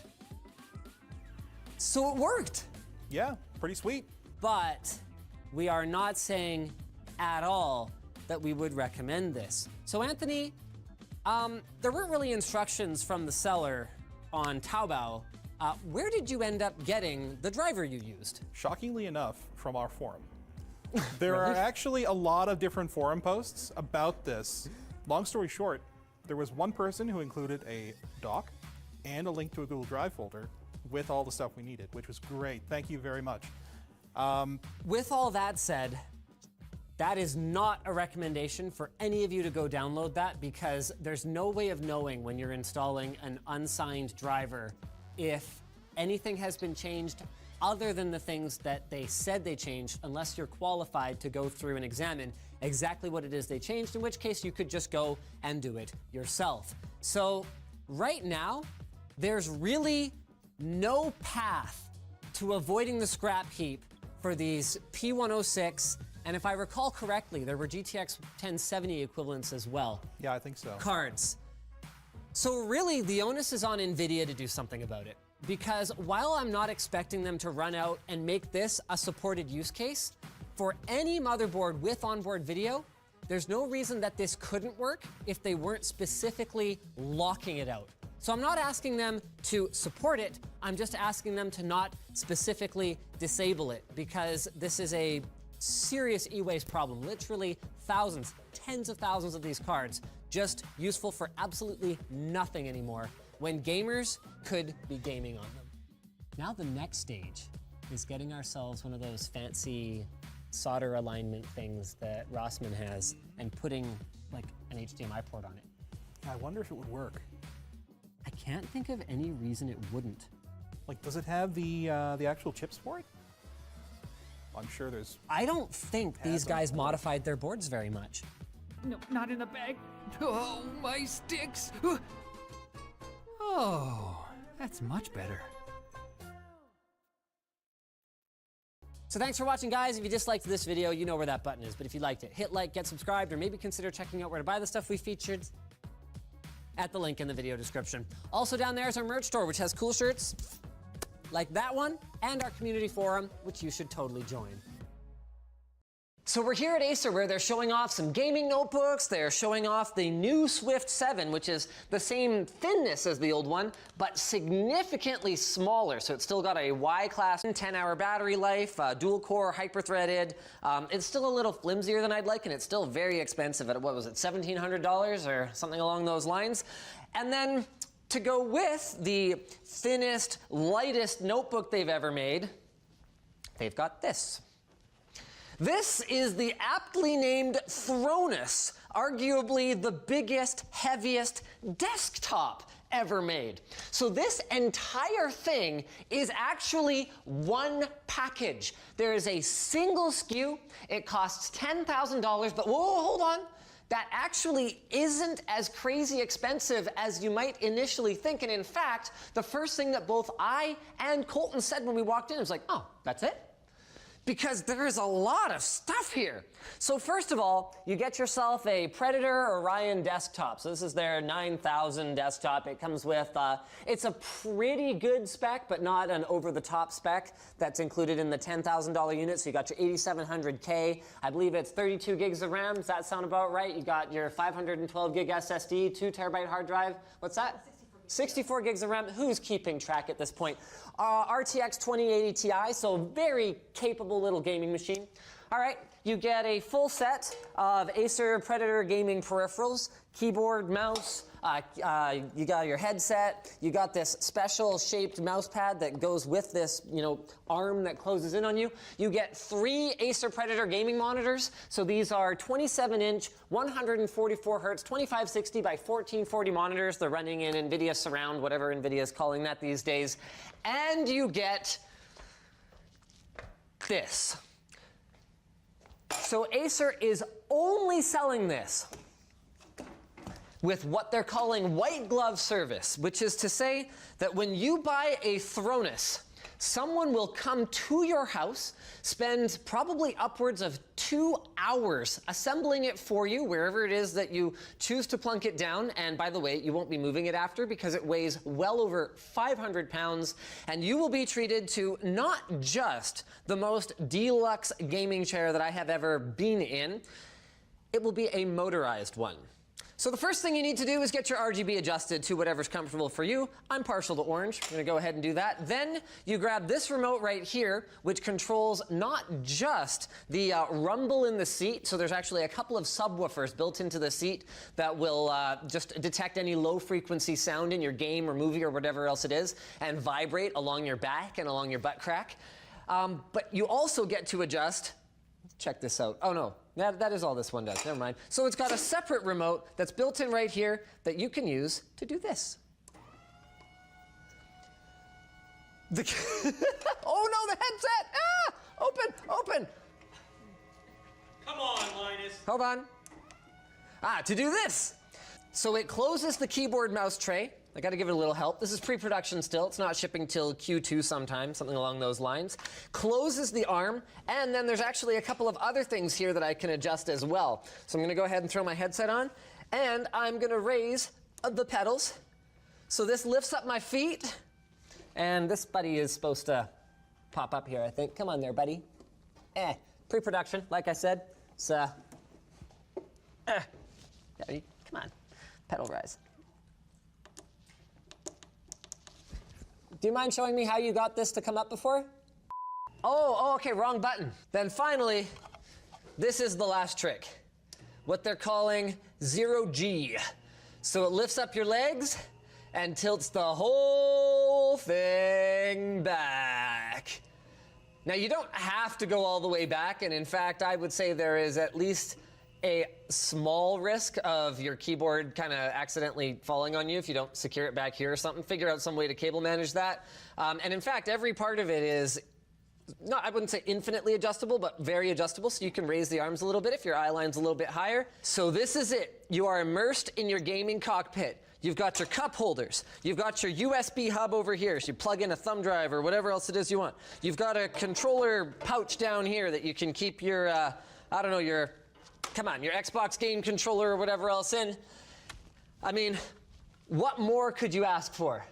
Speaker 21: So it worked.
Speaker 6: Yeah, pretty sweet.
Speaker 21: But we are not saying at all that we would recommend this. So Anthony, there weren't really instructions from the seller on Taobao. Where did you end up getting the driver you used?
Speaker 6: Shockingly enough, from our forum. There are actually a lot of different forum posts about this. Long story short, there was one person who included a doc and a link to a Google Drive folder with all the stuff we needed, which was great. Thank you very much.
Speaker 21: With all that said, that is not a recommendation for any of you to go download that, because there's no way of knowing when you're installing an unsigned driver if anything has been changed other than the things that they said they changed, unless you're qualified to go through and examine exactly what it is they changed, in which case you could just go and do it yourself. So right now, there's really no path to avoiding the scrap heap for these P106, and if I recall correctly, there were GTX 1070 equivalents as well.
Speaker 6: Yeah, I think so.
Speaker 21: Cards. So really, the onus is on NVIDIA to do something about it. Because while I'm not expecting them to run out and make this a supported use case, for any motherboard with onboard video, there's no reason that this couldn't work if they weren't specifically locking it out. So I'm not asking them to support it, I'm just asking them to not specifically disable it, because this is a serious e-waste problem. Literally thousands, tens of thousands of these cards just useful for absolutely nothing anymore, when gamers could be gaming on them. Now the next stage is getting ourselves one of those fancy solder alignment things that Rossmann has and putting like an HDMI port on it.
Speaker 6: I wonder if it would work.
Speaker 21: I can't think of any reason it wouldn't.
Speaker 6: Like, does it have the actual chips for it? I'm sure there's...
Speaker 21: I don't think these guys modified their boards very much.
Speaker 17: No, not in the bag. Oh, my sticks. Oh, that's much better.
Speaker 21: So thanks for watching, guys. If you disliked this video, you know where that button is. But if you liked it, hit like, get subscribed, or maybe consider checking out where to buy the stuff we featured at the link in the video description. Also down there is our merch store, which has cool shirts like that one, and our community forum, which you should totally join. So we're here at Acer where they're showing off some gaming notebooks. They're showing off the new Swift 7, which is the same thinness as the old one, but significantly smaller. So it's still got a Y-class 10-hour battery life, dual-core, hyper-threaded. It's still a little flimsier than I'd like, and it's still very expensive at, what was it, $1,700 or something along those lines. And then to go with the thinnest, lightest notebook they've ever made, they've got this. This is the aptly named Thronus, arguably the biggest, heaviest desktop ever made. So this entire thing is actually one package. There is a single SKU. It costs $10,000, but whoa, hold on. That actually isn't as crazy expensive as you might initially think. And in fact, the first thing that both I and Colton said when we walked in was like, oh, that's it? Because there is a lot of stuff here. So first of all, you get yourself a Predator Orion desktop. So this is their 9000 desktop. It comes with, it's a pretty good spec, but not an over-the-top spec that's included in the $10,000 unit. So you got your 8700K. I believe it's 32 gigs of RAM. Does that sound about right? You got your 512 gig SSD, 2 terabyte hard drive. What's that? 64 gigs of RAM. Who's keeping track at this point? RTX 2080 Ti, so very capable little gaming machine. All right, you get a full set of Acer Predator gaming peripherals, keyboard, mouse, you got your headset, you got this special shaped mouse pad that goes with this, arm that closes in on you. You get 3 Acer Predator gaming monitors. So these are 27-inch, 144 hertz, 2560 by 1440 monitors. They're running in NVIDIA Surround, whatever NVIDIA is calling that these days. And you get this. So Acer is only selling this with what they're calling white glove service, which is to say that when you buy a Thronus, someone will come to your house, spend probably upwards of 2 hours assembling it for you, wherever it is that you choose to plunk it down. And by the way, you won't be moving it after because it weighs well over 500 pounds. And you will be treated to not just the most deluxe gaming chair that I have ever been in, it will be a motorized one. So the first thing you need to do is get your RGB adjusted to whatever's comfortable for you. I'm partial to orange. I'm going to go ahead and do that. Then you grab this remote right here, which controls not just the rumble in the seat. So there's actually a couple of subwoofers built into the seat that will just detect any low frequency sound in your game or movie or whatever else it is and vibrate along your back and along your butt crack. But you also get to adjust. Check this out. Oh no, that is all this one does. Never mind. So it's got a separate remote that's built in right here that you can use to do this. Oh no, the headset! Ah! Open!
Speaker 5: Come on, Linus.
Speaker 21: Hold on. To do this. So it closes the keyboard mouse tray. I got to give it a little help. This is pre-production still. It's not shipping till Q2 sometime, something along those lines. Closes the arm, and then there's actually a couple of other things here that I can adjust as well. So I'm going to go ahead and throw my headset on, and I'm going to raise the pedals. So this lifts up my feet, and this buddy is supposed to pop up here, I think. Come on there, buddy. Pre-production, like I said. So, come on, pedal rise. Do you mind showing me how you got this to come up before? Oh, okay, wrong button. Then finally, this is the last trick. What they're calling 0G. So it lifts up your legs and tilts the whole thing back. Now you don't have to go all the way back, and in fact, I would say there is at least a small risk of your keyboard kind of accidentally falling on you if you don't secure it back here or something. Figure out some way to cable manage that. And in fact, every part of it is, I wouldn't say infinitely adjustable, but very adjustable, so you can raise the arms a little bit if your eye line's a little bit higher. So this is it. You are immersed in your gaming cockpit. You've got your cup holders. You've got your USB hub over here, so you plug in a thumb drive or whatever else it is you want. You've got a controller pouch down here that you can keep your, your Xbox game controller or whatever else in. I mean, what more could you ask for?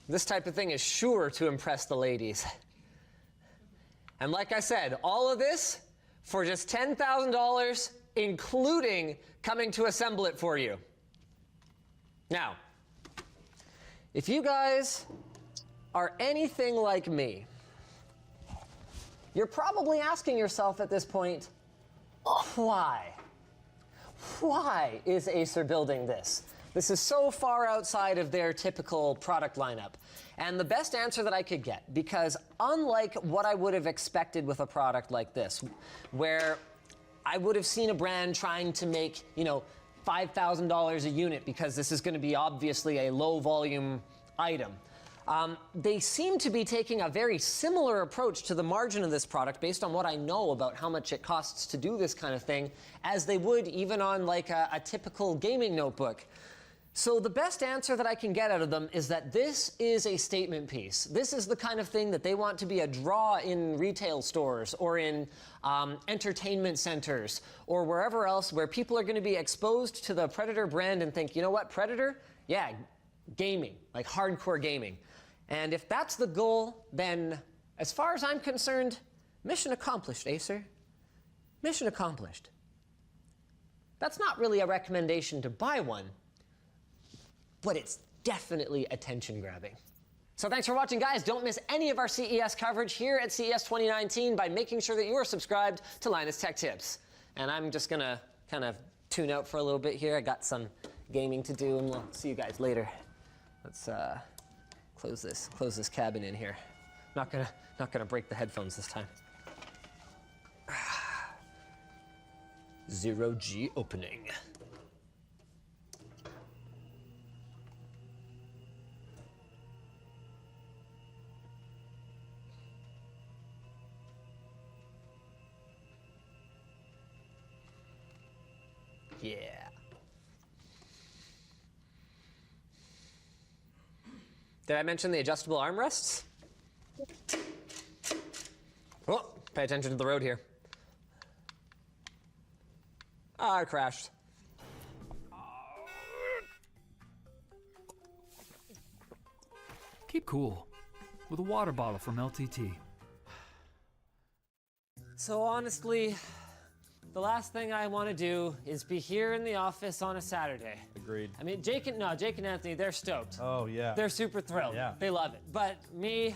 Speaker 21: This type of thing is sure to impress the ladies. And like I said, all of this for just $10,000, including coming to assemble it for you. Now, if you guys are anything like me, you're probably asking yourself at this point, why? Why is Acer building this? This is so far outside of their typical product lineup. And the best answer that I could get, because unlike what I would have expected with a product like this, where I would have seen a brand trying to make, you know, $5,000 a unit because this is going to be obviously a low volume item. They seem to be taking a very similar approach to the margin of this product based on what I know about how much it costs to do this kind of thing, as they would even on like a typical gaming notebook. So the best answer that I can get out of them is that this is a statement piece. This is the kind of thing that they want to be a draw in retail stores or in entertainment centers or wherever else where people are going to be exposed to the Predator brand and think, you know what, Predator? Yeah, gaming, like hardcore gaming. And if that's the goal, then as far as I'm concerned, mission accomplished, Acer. Mission accomplished. That's not really a recommendation to buy one, but it's definitely attention grabbing. So thanks for watching, guys. Don't miss any of our CES coverage here at CES 2019 by making sure that you are subscribed to Linus Tech Tips. And I'm just gonna kind of tune out for a little bit here. I got some gaming to do, and we'll see you guys later. Let's close this cabin in here. Not gonna break the headphones this time. 0G opening. Yeah. Did I mention the adjustable armrests? Oh, pay attention to the road here. Ah, I crashed.
Speaker 17: Keep cool with a water bottle from LTT.
Speaker 21: So honestly, the last thing I want to do is be here in the office on a Saturday.
Speaker 7: Agreed.
Speaker 21: I mean, Jake and Anthony, they're stoked.
Speaker 7: Oh, yeah.
Speaker 21: They're super thrilled.
Speaker 7: Yeah.
Speaker 21: They love it. But me,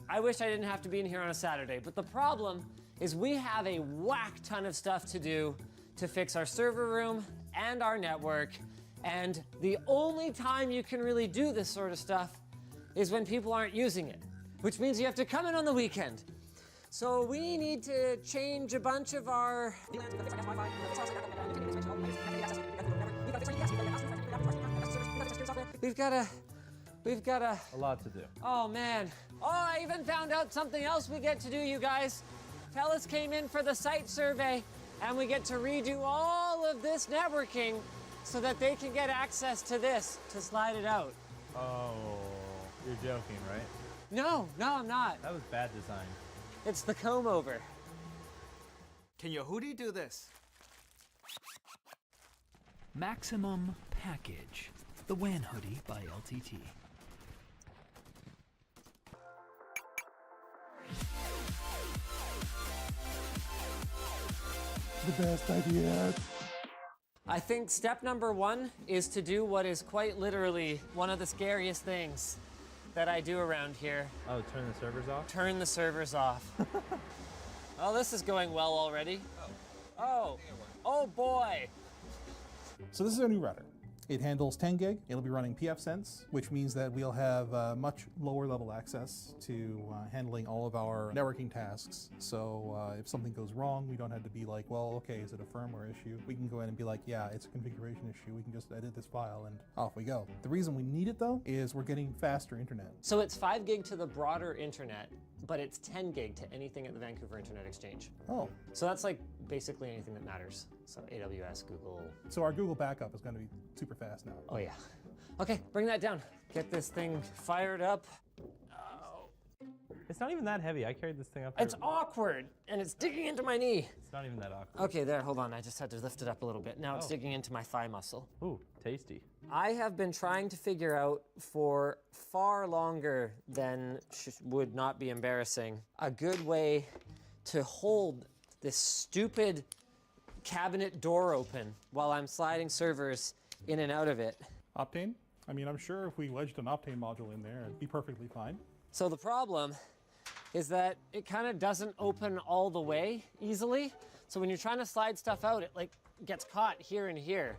Speaker 21: I wish I didn't have to be in here on a Saturday. But the problem is we have a whack ton of stuff to do to fix our server room and our network. And the only time you can really do this sort of stuff is when people aren't using it, which means you have to come in on the weekend. So we need to change a bunch of our... We've got a...
Speaker 7: A lot to do.
Speaker 21: Oh, man. Oh, I even found out something else we get to do, you guys. Fellas came in for the site survey, and we get to redo all of this networking so that they can get access to this, to slide it out.
Speaker 7: Oh, you're joking, right?
Speaker 21: No, I'm not.
Speaker 7: That was bad design.
Speaker 21: It's the comb over.
Speaker 10: Can your hoodie do this?
Speaker 17: Maximum Package. The WAN hoodie by LTT.
Speaker 6: The best idea.
Speaker 21: I think step number one is to do what is quite literally one of the scariest things that I do around here.
Speaker 7: Oh, turn the servers off?
Speaker 21: Turn the servers off. Oh, this is going well already. Oh boy.
Speaker 6: So this is our new router. It handles 10 gig. It'll be running pfSense, which means that we'll have much lower level access to handling all of our networking tasks. So if something goes wrong, we don't have to be like, well, okay, is it a firmware issue? We can go in and be like, yeah, it's a configuration issue. We can just edit this file and off we go. The reason we need it though is we're getting faster internet.
Speaker 21: So it's 5 gig to the broader internet, but it's 10 gig to anything at the Vancouver Internet Exchange.
Speaker 6: Oh.
Speaker 21: So that's like basically anything that matters. So AWS, Google.
Speaker 6: So our Google backup is going to be super fast now.
Speaker 21: Oh yeah. Okay, bring that down. Get this thing fired up. Oh.
Speaker 7: It's not even that heavy. I carried this thing up.
Speaker 21: It's awkward, and it's digging into my knee.
Speaker 7: It's not even that awkward.
Speaker 21: Okay, there, hold on. I just had to lift it up a little bit. Now it's digging into my thigh muscle.
Speaker 7: Ooh, tasty.
Speaker 21: I have been trying to figure out for far longer than would not be embarrassing a good way to hold this stupid cabinet door open while I'm sliding servers in and out of it.
Speaker 6: Optane? I mean, I'm sure if we wedged an Optane module in there, it'd be perfectly fine.
Speaker 21: So the problem is that it kind of doesn't open all the way easily. So when you're trying to slide stuff out, it like gets caught here and here.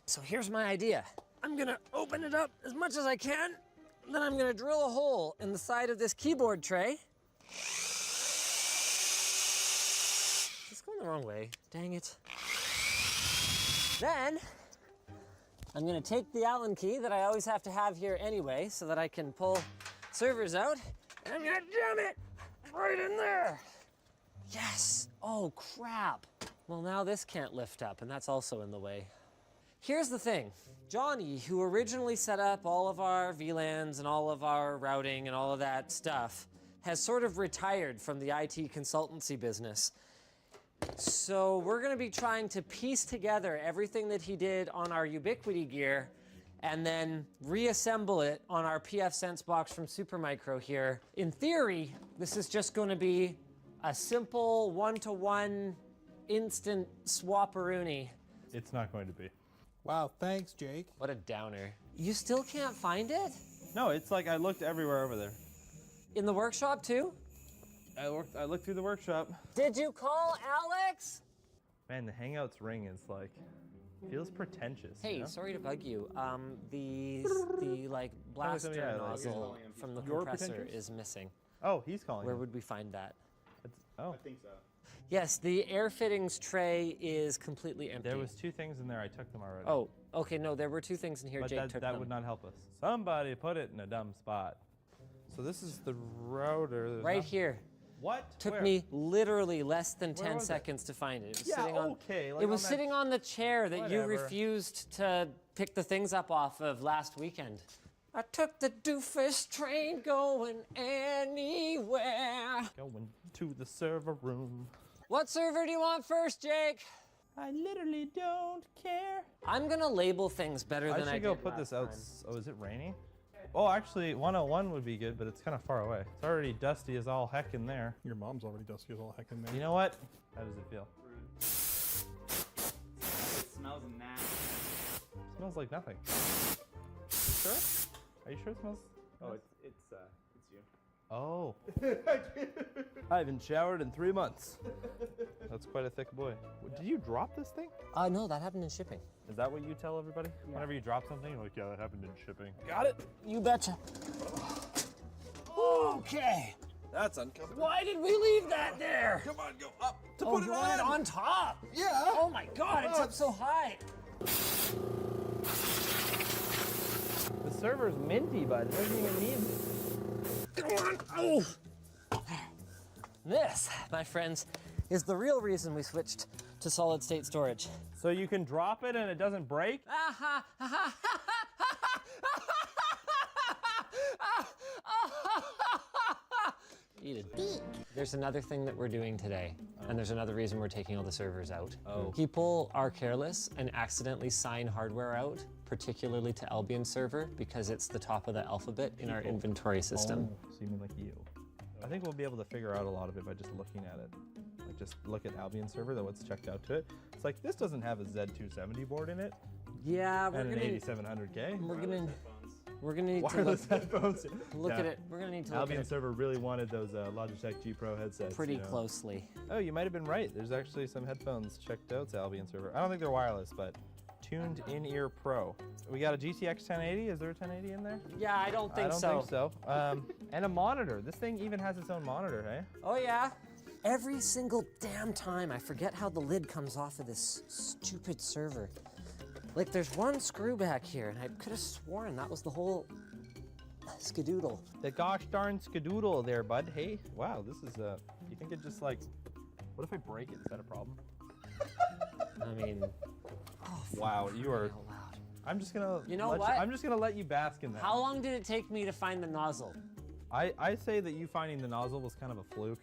Speaker 21: So here's my idea. I'm gonna open it up as much as I can, then I'm gonna drill a hole in the side of this keyboard tray. It's going the wrong way, dang it. Then, I'm gonna take the Allen key that I always have to have here anyway so that I can pull servers out, and I'm gonna jam it right in there. Yes, oh crap. Well, now this can't lift up, and that's also in the way. Here's the thing. Johnny, who originally set up all of our VLANs and all of our routing and all of that stuff, has sort of retired from the IT consultancy business. So we're gonna be trying to piece together everything that he did on our Ubiquiti gear and then reassemble it on our pfSense box from Supermicro here. In theory, this is just gonna be a simple one-to-one instant swap-a-rooney.
Speaker 7: It's not going to be.
Speaker 6: Wow, thanks, Jake.
Speaker 21: What a downer. You still can't find it?
Speaker 7: No, it's like I looked everywhere over there.
Speaker 21: In the workshop too?
Speaker 7: I looked through the workshop.
Speaker 21: Did you call Alex?
Speaker 7: Man, the Hangouts ring is like, feels pretentious.
Speaker 21: Hey,
Speaker 7: you know?
Speaker 21: sorry to bug you. The like blaster nozzle from the compressor is missing.
Speaker 7: Oh, he's calling.
Speaker 21: Where would we find that?
Speaker 7: Oh.
Speaker 5: I think so.
Speaker 21: Yes, the air fittings tray is completely empty.
Speaker 7: There was 2 things in there. I took them already.
Speaker 21: Oh, okay. No, there were 2 things in here.
Speaker 7: But
Speaker 21: Jake took them.
Speaker 7: that would not help us. Somebody put it in a dumb spot. So this is the router. There's
Speaker 21: right here.
Speaker 7: What?
Speaker 21: Took
Speaker 7: Where?
Speaker 21: me literally less than 10
Speaker 7: was it?
Speaker 21: seconds to find it. It was
Speaker 7: Yeah,
Speaker 21: sitting on,
Speaker 7: okay, like
Speaker 21: it was
Speaker 7: on that
Speaker 21: sitting on the chair that you
Speaker 7: Whatever.
Speaker 21: refused to pick the things up off of last weekend. I took the doofus train going anywhere.
Speaker 7: Going to the server room.
Speaker 21: What server do you want first, Jake?
Speaker 7: I literally don't care.
Speaker 21: I'm gonna label things better than I did.
Speaker 7: I should go put this out. Oh, is it raining? Oh, actually, 101 would be good, but it's kind of far away. It's already dusty as all heck in there.
Speaker 6: Your mom's already dusty as all heck in there.
Speaker 7: You know what? How does it feel?
Speaker 5: It smells nasty.
Speaker 7: It smells like nothing. Sure? Are you sure it smells?
Speaker 5: Oh, it's you.
Speaker 7: Oh. I haven't showered in 3 months. That's quite a thick boy. Did you drop this thing?
Speaker 21: No, that happened in shipping.
Speaker 7: Is that what you tell everybody? Yeah. Whenever you drop something, you're like, yeah, that happened in shipping.
Speaker 21: Got it? You betcha. Okay.
Speaker 7: That's uncomfortable.
Speaker 21: Why did we leave that there?
Speaker 7: Come on, go up to
Speaker 21: Oh,
Speaker 7: put it
Speaker 21: you
Speaker 7: on.
Speaker 21: want it on top?
Speaker 7: Yeah.
Speaker 21: Oh my God, it's up so high.
Speaker 7: The server's minty, bud. It doesn't even need this.
Speaker 21: Come on. Oh. This, my friends, is the real reason we switched to solid state storage.
Speaker 7: So you can drop it and it doesn't break?
Speaker 21: Eat it. There's another thing that we're doing today, and there's another reason we're taking all the servers out.
Speaker 7: Oh.
Speaker 21: People are careless and accidentally sign hardware out, particularly to Albion server, because it's the top of the alphabet in our inventory system.
Speaker 7: Oh, so you mean like you. I think we'll be able to figure out a lot of it by just looking at it. Like just look at Albion server, what's checked out to it. It's like, this doesn't have a Z270 board in it.
Speaker 21: Yeah,
Speaker 7: and an 8700K.
Speaker 21: We're gonna need
Speaker 7: wireless
Speaker 21: to look,
Speaker 7: headphones.
Speaker 21: look
Speaker 7: Yeah.
Speaker 21: at it. We're gonna need to
Speaker 7: Albion
Speaker 21: look at
Speaker 7: server really wanted those Logitech G Pro headsets.
Speaker 21: it pretty
Speaker 7: you know.
Speaker 21: closely.
Speaker 7: Oh, you might have been right. There's actually some headphones checked out to Albion server. I don't think they're wireless, but tuned in-ear pro. We got a GTX 1080. Is there a 1080 in there?
Speaker 21: Yeah, I don't think so.
Speaker 7: I don't think so. And a monitor. This thing even has its own monitor, hey?
Speaker 21: Oh yeah. Every single damn time I forget how the lid comes off of this stupid server. Like there's one screw back here and I could have sworn that was the whole skadoodle.
Speaker 7: The gosh darn skadoodle there, bud. Hey, wow, this is you think it just like, what if I break it? Is that a problem?
Speaker 21: I mean,
Speaker 7: wow, you are. I'm just gonna.
Speaker 21: You know what?
Speaker 7: I'm just gonna let you bask in that.
Speaker 21: How long did it take me to find the nozzle?
Speaker 7: I say that you finding the nozzle was kind of a fluke.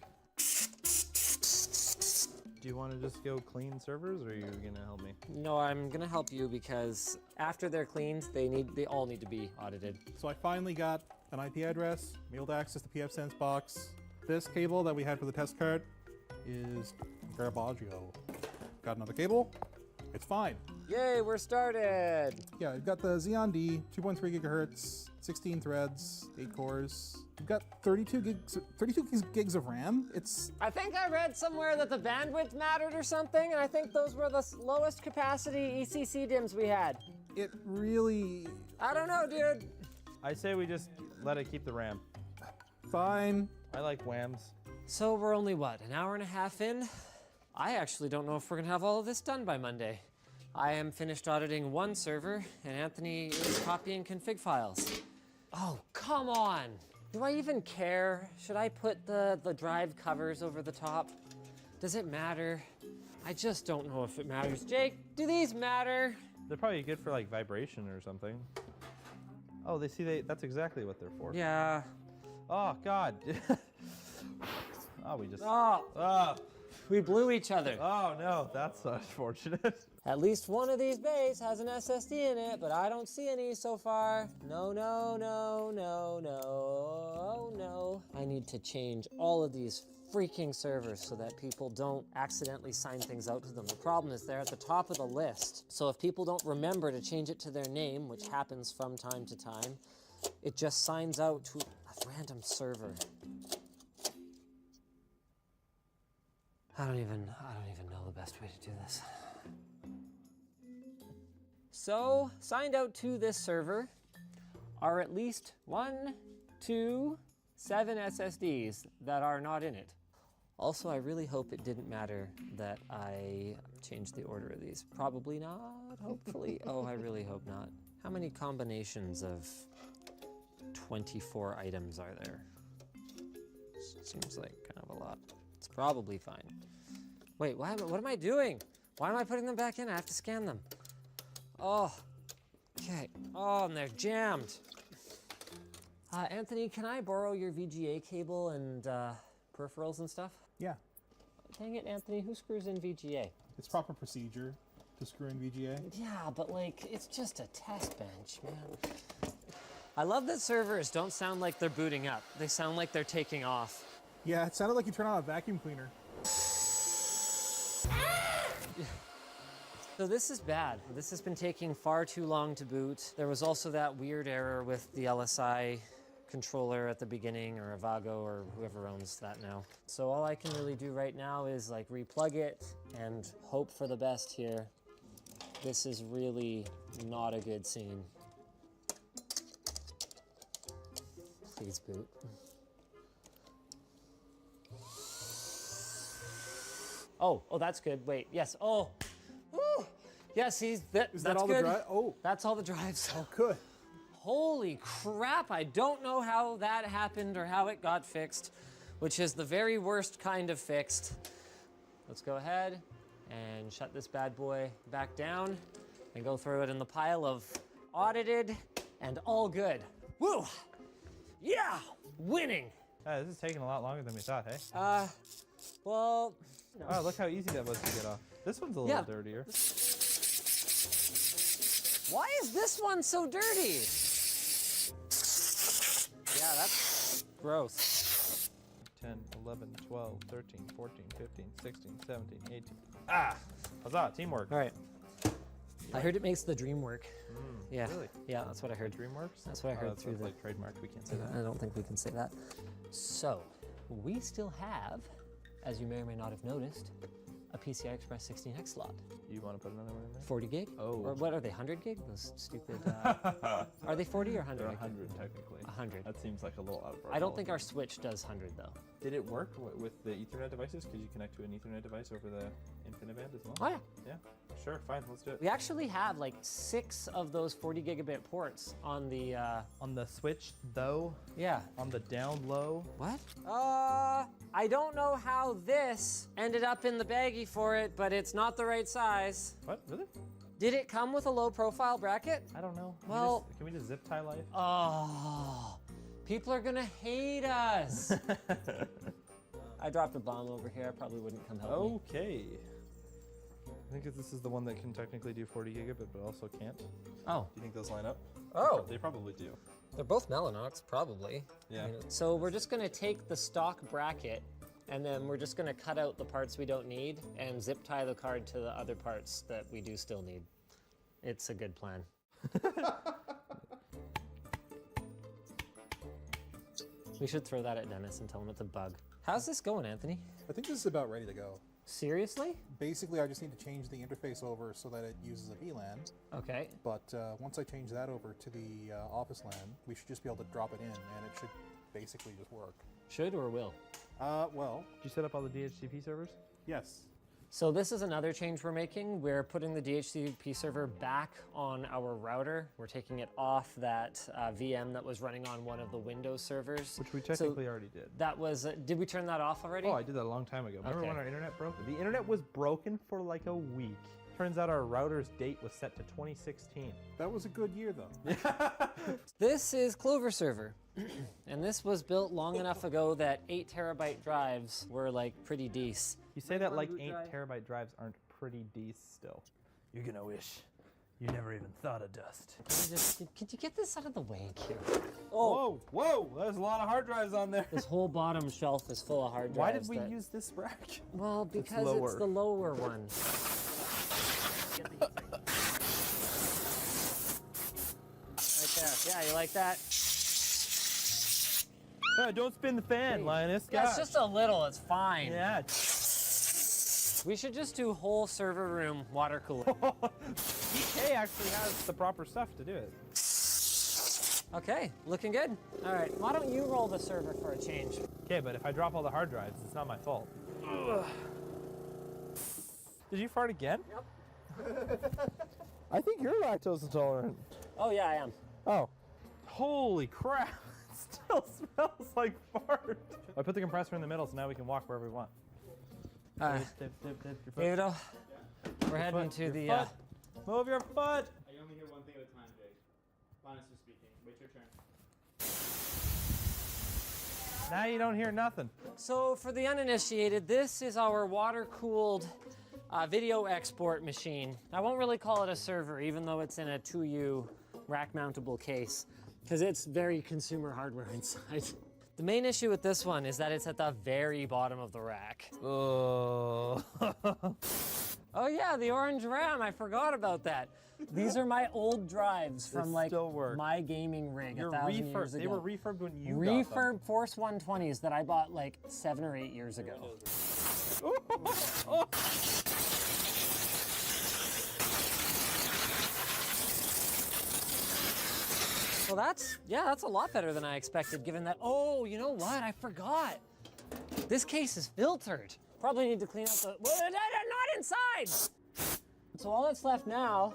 Speaker 7: Do you want to just go clean servers, or are you gonna help me?
Speaker 21: No, I'm gonna help you because after they're cleaned, they all need to be audited.
Speaker 6: So I finally got an IP address, be able to access the pfSense box. This cable that we had for the test card is Caravaggio. Got another cable. It's fine.
Speaker 21: Yay, we're started.
Speaker 6: Yeah, we've got the Xeon D, 2.3 gigahertz, 16 threads, 8 cores. We've got 32 gigs of RAM.
Speaker 21: I think I read somewhere that the bandwidth mattered or something, and I think those were the lowest capacity ECC DIMMs we had.
Speaker 6: It really...
Speaker 21: I don't know, dude.
Speaker 7: I say we just let it keep the RAM.
Speaker 6: Fine.
Speaker 7: I like whams.
Speaker 21: So we're only, what, an hour and a half in? I actually don't know if we're gonna have all of this done by Monday. I am finished auditing one server, and Anthony is copying config files. Oh, come on. Do I even care? Should I put the drive covers over the top? Does it matter? I just don't know if it matters. Jake, do these matter?
Speaker 7: They're probably good for like vibration or something. Oh, that's exactly what they're for.
Speaker 21: Yeah.
Speaker 7: Oh, God. Oh, we just...
Speaker 21: Oh. We blew each other.
Speaker 7: Oh, no, that's unfortunate.
Speaker 21: At least one of these bays has an SSD in it, but I don't see any so far. No, no, no, no, no, oh no. I need to change all of these freaking servers so that people don't accidentally sign things out to them. The problem is they're at the top of the list. So if people don't remember to change it to their name, which happens from time to time, it just signs out to a random server. I don't even know the best way to do this. So, signed out to this server are at least 1, 2, 7 SSDs that are not in it. Also, I really hope it didn't matter that I changed the order of these. Probably not, hopefully. Oh, I really hope not. How many combinations of 24 items are there? Seems like kind of a lot. It's probably fine. Wait, what am I doing? Why am I putting them back in? I have to scan them. Oh, okay. Oh, and they're jammed. Anthony, can I borrow your VGA cable and peripherals and stuff?
Speaker 6: Yeah.
Speaker 21: Dang it, Anthony, who screws in VGA?
Speaker 6: It's proper procedure to screw in VGA.
Speaker 21: Yeah, but like, it's just a test bench, man. I love that servers don't sound like they're booting up. They sound like they're taking off.
Speaker 6: Yeah, it sounded like you turned on a vacuum cleaner.
Speaker 21: So this is bad. This has been taking far too long to boot. There was also that weird error with the LSI controller at the beginning, or Avago, or whoever owns that now. So all I can really do right now is like replug it and hope for the best here. This is really not a good scene. Please boot. Oh, that's good. Wait, yes. Oh, woo. Yes,
Speaker 6: Is that
Speaker 21: that's
Speaker 6: all
Speaker 21: good.
Speaker 6: the drive? Oh,
Speaker 21: that's all the drives.
Speaker 6: Oh, good.
Speaker 21: Holy crap! I don't know how that happened or how it got fixed, which is the very worst kind of fixed. Let's go ahead and shut this bad boy back down and go throw it in the pile of audited and all good. Woo! Yeah, winning.
Speaker 7: This is taking a lot longer than we thought, hey?
Speaker 21: Well. No.
Speaker 7: Oh, look how easy that was to get off. This one's a little dirtier.
Speaker 21: Why is this one so dirty? Yeah, that's gross.
Speaker 7: 10, 11, 12, 13, 14, 15, 16, 17, 18. Ah! Huzzah, teamwork.
Speaker 21: All right. I heard it makes the dream work. Yeah.
Speaker 7: Really?
Speaker 21: Yeah, that's what I heard.
Speaker 7: DreamWorks?
Speaker 21: That's what I heard through the
Speaker 7: like trademark. We can't say that.
Speaker 21: I don't think we can say that. So, we still have, as you may or may not have noticed, a PCI Express 16X slot.
Speaker 7: You want to put another one in there?
Speaker 21: 40 gig?
Speaker 7: Oh.
Speaker 21: Or what are they, 100 gig? Those stupid, are they 40 or 100?
Speaker 7: They're 100 technically.
Speaker 21: 100.
Speaker 7: That seems like a little out of our
Speaker 21: I don't think our Switch does 100 though.
Speaker 7: Did it work with the Ethernet devices? Could you connect to an Ethernet device over the InfiniBand as well?
Speaker 21: Oh yeah.
Speaker 7: Yeah, sure, fine, let's do it.
Speaker 21: We actually have like 6 of those 40 gigabit ports on the
Speaker 7: Switch though?
Speaker 21: Yeah.
Speaker 7: On the down low?
Speaker 21: What? I don't know how this ended up in the baggie for it, but it's not the right size.
Speaker 7: What, really?
Speaker 21: Did it come with a low profile bracket?
Speaker 7: I don't know.
Speaker 21: Well,
Speaker 7: can we just zip tie life?
Speaker 21: Oh, people are gonna hate us. I dropped a bomb over here. I probably wouldn't come help me.
Speaker 7: Okay. I think this is the one that can technically do 40 gigabit, but also can't.
Speaker 21: Oh.
Speaker 7: Do you think those line up?
Speaker 21: Oh.
Speaker 7: They probably do.
Speaker 21: They're both Mellanox, probably.
Speaker 7: Yeah.
Speaker 21: So we're just gonna take the stock bracket and then we're just gonna cut out the parts we don't need and zip tie the card to the other parts that we do still need. It's a good plan. We should throw that at Dennis and tell him it's a bug. How's this going, Anthony?
Speaker 6: I think this is about ready to go.
Speaker 21: Seriously?
Speaker 6: Basically, I just need to change the interface over so that it uses a VLAN.
Speaker 21: Okay.
Speaker 6: But once I change that over to the office LAN, we should just be able to drop it in, and it should basically just work.
Speaker 21: Should or will?
Speaker 6: Well.
Speaker 7: Did you set up all the DHCP servers?
Speaker 6: Yes.
Speaker 21: So this is another change we're making. We're putting the DHCP server back on our router. We're taking it off that VM that was running on one of the Windows servers.
Speaker 7: Which we technically already did.
Speaker 21: That was, did we turn that off already?
Speaker 7: Oh, I did that a long time ago. Remember
Speaker 21: Okay.
Speaker 7: when our internet broke? The internet was broken for like a week. Turns out our router's date was set to 2016.
Speaker 6: That was a good year, though.
Speaker 21: This is Clover Server. And this was built long enough ago that 8 terabyte drives were like pretty decent.
Speaker 7: You say that like 8 terabyte drives aren't pretty decent still. You're gonna wish you never even thought of dust.
Speaker 21: Could you get this out of the way, Q?
Speaker 7: Oh, whoa, there's a lot of hard drives on there.
Speaker 21: This whole bottom shelf is full of hard drives.
Speaker 7: Why did we use this rack?
Speaker 21: Well, because it's the lower one. Right there. Yeah, you like that?
Speaker 7: Don't spin the fan, Linus.
Speaker 21: Yeah, it's just a little, it's fine.
Speaker 7: Yeah.
Speaker 21: We should just do whole server room water cooler.
Speaker 7: EK actually has the proper stuff to do it.
Speaker 21: Okay, looking good. All right, why don't you roll the server for a change?
Speaker 7: Okay, but if I drop all the hard drives, it's not my fault. Ugh. Did you fart again?
Speaker 21: Yep.
Speaker 7: I think you're lactose intolerant.
Speaker 21: Oh yeah, I am.
Speaker 7: Oh. Holy crap. It still smells like fart. I put the compressor in the middle so now we can walk wherever we want.
Speaker 21: All right. Davido, we're heading to the...
Speaker 7: Move your foot!
Speaker 5: I only hear one thing at a time, Jake. Linus is speaking. Wait your turn.
Speaker 7: Now you don't hear nothing.
Speaker 21: So for the uninitiated, this is our water-cooled video export machine. I won't really call it a server, even though it's in a 2U rack-mountable case, because it's very consumer hardware inside. The main issue with this one is that it's at the very bottom of the rack.
Speaker 7: Oh.
Speaker 21: Oh yeah, the orange RAM, I forgot about that. These are my old drives from like my gaming rig 1,000 years ago.
Speaker 7: They were refurbed when you
Speaker 21: Refurb Force 120s that I bought like 7 or 8 years ago. Well, that's a lot better than I expected, given that, oh, you know what, I forgot. This case is filtered. Probably need to clean out the, well, not inside. So all that's left now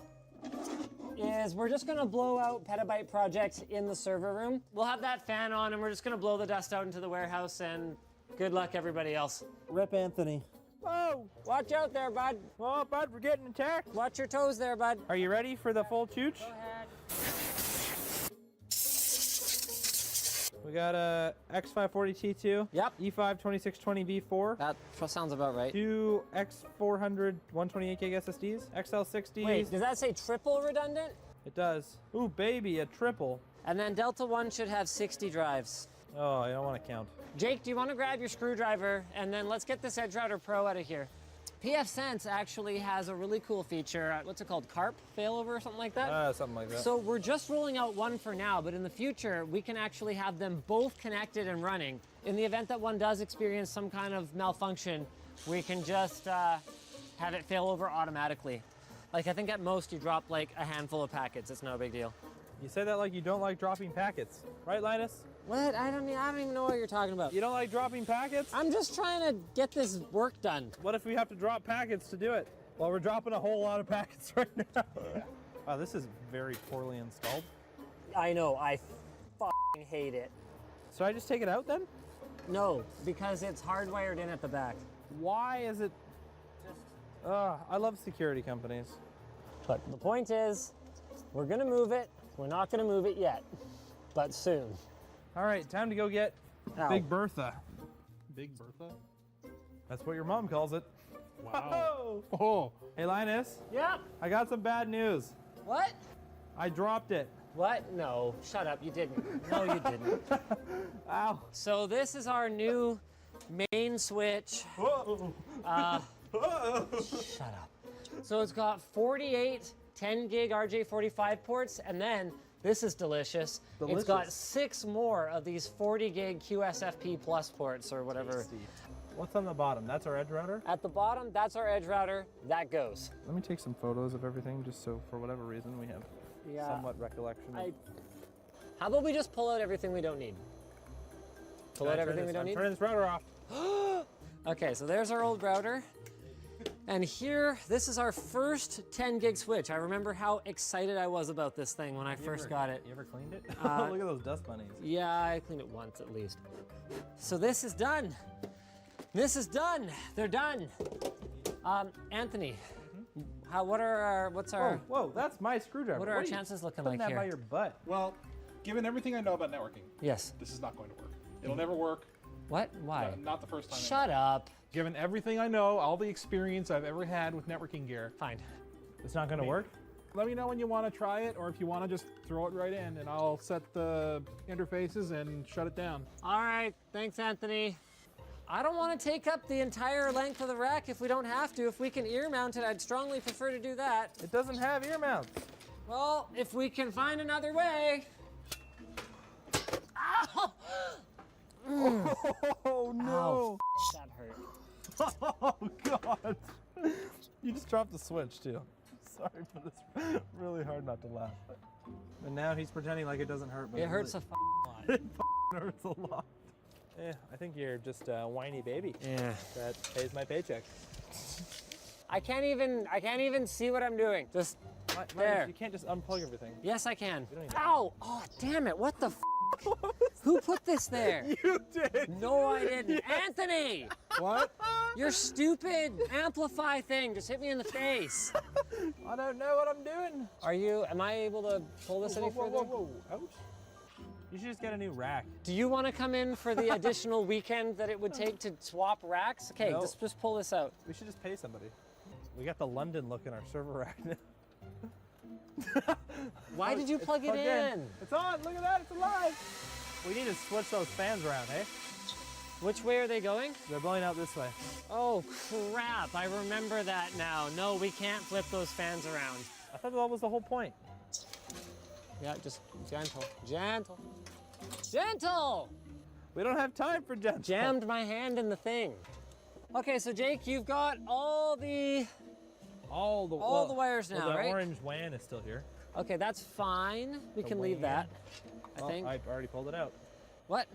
Speaker 21: is we're just gonna blow out Petabyte Project in the server room. We'll have that fan on and we're just gonna blow the dust out into the warehouse, and good luck everybody else.
Speaker 7: Rip Anthony.
Speaker 21: Whoa, watch out there, bud.
Speaker 7: Oh, bud, we're getting attacked.
Speaker 21: Watch your toes there, bud.
Speaker 7: Are you ready for the full chooch?
Speaker 21: Go ahead.
Speaker 7: We got a X540T2.
Speaker 21: Yep.
Speaker 7: E5 2620V4.
Speaker 21: That sounds about right.
Speaker 7: 2 X400 128 gig SSDs. XL60s.
Speaker 21: Wait, does that say triple redundant?
Speaker 7: It does. Ooh, baby, a triple.
Speaker 21: And then Delta One should have 60 drives.
Speaker 7: Oh, I don't want to count.
Speaker 21: Jake, do you want to grab your screwdriver and then let's get this Edge Router Pro out of here. pfSense actually has a really cool feature. What's it called? Carp failover or something like that?
Speaker 7: Something like that.
Speaker 21: So we're just rolling out one for now, but in the future, we can actually have them both connected and running. In the event that one does experience some kind of malfunction, we can just have it fail over automatically. Like, I think at most you drop like a handful of packets. It's no big deal.
Speaker 7: You say that like you don't like dropping packets. Right, Linus?
Speaker 21: What? I don't even know what you're talking about.
Speaker 7: You don't like dropping packets?
Speaker 21: I'm just trying to get this work done.
Speaker 7: What if we have to drop packets to do it? Well, we're dropping a whole lot of packets right now. Wow, this is very poorly installed.
Speaker 21: I know, I f***ing hate it.
Speaker 7: So I just take it out then?
Speaker 21: No, because it's hardwired in at the back.
Speaker 7: Why is it? I love security companies.
Speaker 21: But the point is, we're gonna move it. We're not gonna move it yet, but soon.
Speaker 7: All right, time to go get Big Bertha.
Speaker 6: Big Bertha?
Speaker 7: That's what your mom calls it.
Speaker 6: Wow.
Speaker 7: Oh. Hey, Linus.
Speaker 21: Yep.
Speaker 7: I got some bad news.
Speaker 21: What?
Speaker 7: I dropped it.
Speaker 21: What? No, shut up, you didn't. No, you didn't.
Speaker 7: Ow.
Speaker 21: So this is our new main switch. Shut up. So it's got 48 10 gig RJ45 ports, and then this is delicious. It's got 6 more of these 40 gig QSFP plus ports or whatever.
Speaker 7: What's on the bottom? That's our edge router?
Speaker 21: At the bottom, that's our edge router. That goes.
Speaker 7: Let me take some photos of everything just so for whatever reason we have somewhat recollection.
Speaker 21: How about we just pull out everything we don't need? Pull out everything we don't need?
Speaker 7: Turn this router off.
Speaker 21: Okay, so there's our old router. And here, this is our first 10 gig switch. I remember how excited I was about this thing when I first got it.
Speaker 7: You ever cleaned it? Look at those dust bunnies.
Speaker 21: Yeah, I cleaned it once at least. So this is done. This is done. They're done. Anthony, what's our...
Speaker 7: Whoa, that's my screwdriver.
Speaker 21: What are our chances looking like
Speaker 7: that
Speaker 21: here?
Speaker 7: by your butt.
Speaker 6: Well, given everything I know about networking,
Speaker 21: yes,
Speaker 6: this is not going to work. It'll never work.
Speaker 21: What? Why?
Speaker 6: Not the first time.
Speaker 21: Shut up.
Speaker 6: Given everything I know, all the experience I've ever had with networking gear.
Speaker 21: Fine.
Speaker 7: It's not going to work?
Speaker 6: Let me know when you want to try it, or if you want to just throw it right in, and I'll set the interfaces and shut it down.
Speaker 21: All right, thanks, Anthony. I don't want to take up the entire length of the rack if we don't have to. If we can ear mount it, I'd strongly prefer to do that.
Speaker 7: It doesn't have ear mounts.
Speaker 21: Well, if we can find another way. Ow!
Speaker 7: Oh no!
Speaker 21: Ow, that hurt.
Speaker 7: Oh God! You just dropped the switch too. Sorry for this. Really hard not to laugh. And now he's pretending like it doesn't hurt. But
Speaker 21: It hurts a lot.
Speaker 7: It hurts a lot. Yeah, I think you're just a whiny baby.
Speaker 21: Yeah.
Speaker 7: That pays my paycheck.
Speaker 21: I can't even see what I'm doing. Just there.
Speaker 7: You can't just unplug everything.
Speaker 21: Yes, I can.
Speaker 7: You don't need
Speaker 21: Ow! Oh, damn it! What the? Who put this there?
Speaker 7: You did.
Speaker 21: No, I didn't. Anthony!
Speaker 7: What?
Speaker 21: Your stupid amplify thing just hit me in the face.
Speaker 7: I don't know what I'm doing.
Speaker 21: Am I able to pull this any further?
Speaker 7: Whoa. Ouch. You should just get a new rack.
Speaker 21: Do you want to come in for the additional weekend that it would take to swap racks? Okay,
Speaker 7: No.
Speaker 21: just pull this out.
Speaker 7: We should just pay somebody. We got the London look in our server rack now.
Speaker 21: Why did you plug it
Speaker 7: plugged
Speaker 21: in?
Speaker 7: It's on, look at that, it's alive. We need to switch those fans around, eh?
Speaker 21: Which way are they going?
Speaker 7: They're blowing out this way.
Speaker 21: Oh crap, I remember that now. No, we can't flip those fans around.
Speaker 7: I thought that was the whole point.
Speaker 21: Yeah, just gentle, gentle, gentle.
Speaker 7: We don't have time for gentle.
Speaker 21: Jammed my hand in the thing. Okay, so Jake, you've got all the wires now,
Speaker 7: the
Speaker 21: right?
Speaker 7: orange WAN is still here.
Speaker 21: Okay, that's fine. We can leave that, I think.
Speaker 7: I already pulled it out.
Speaker 21: What?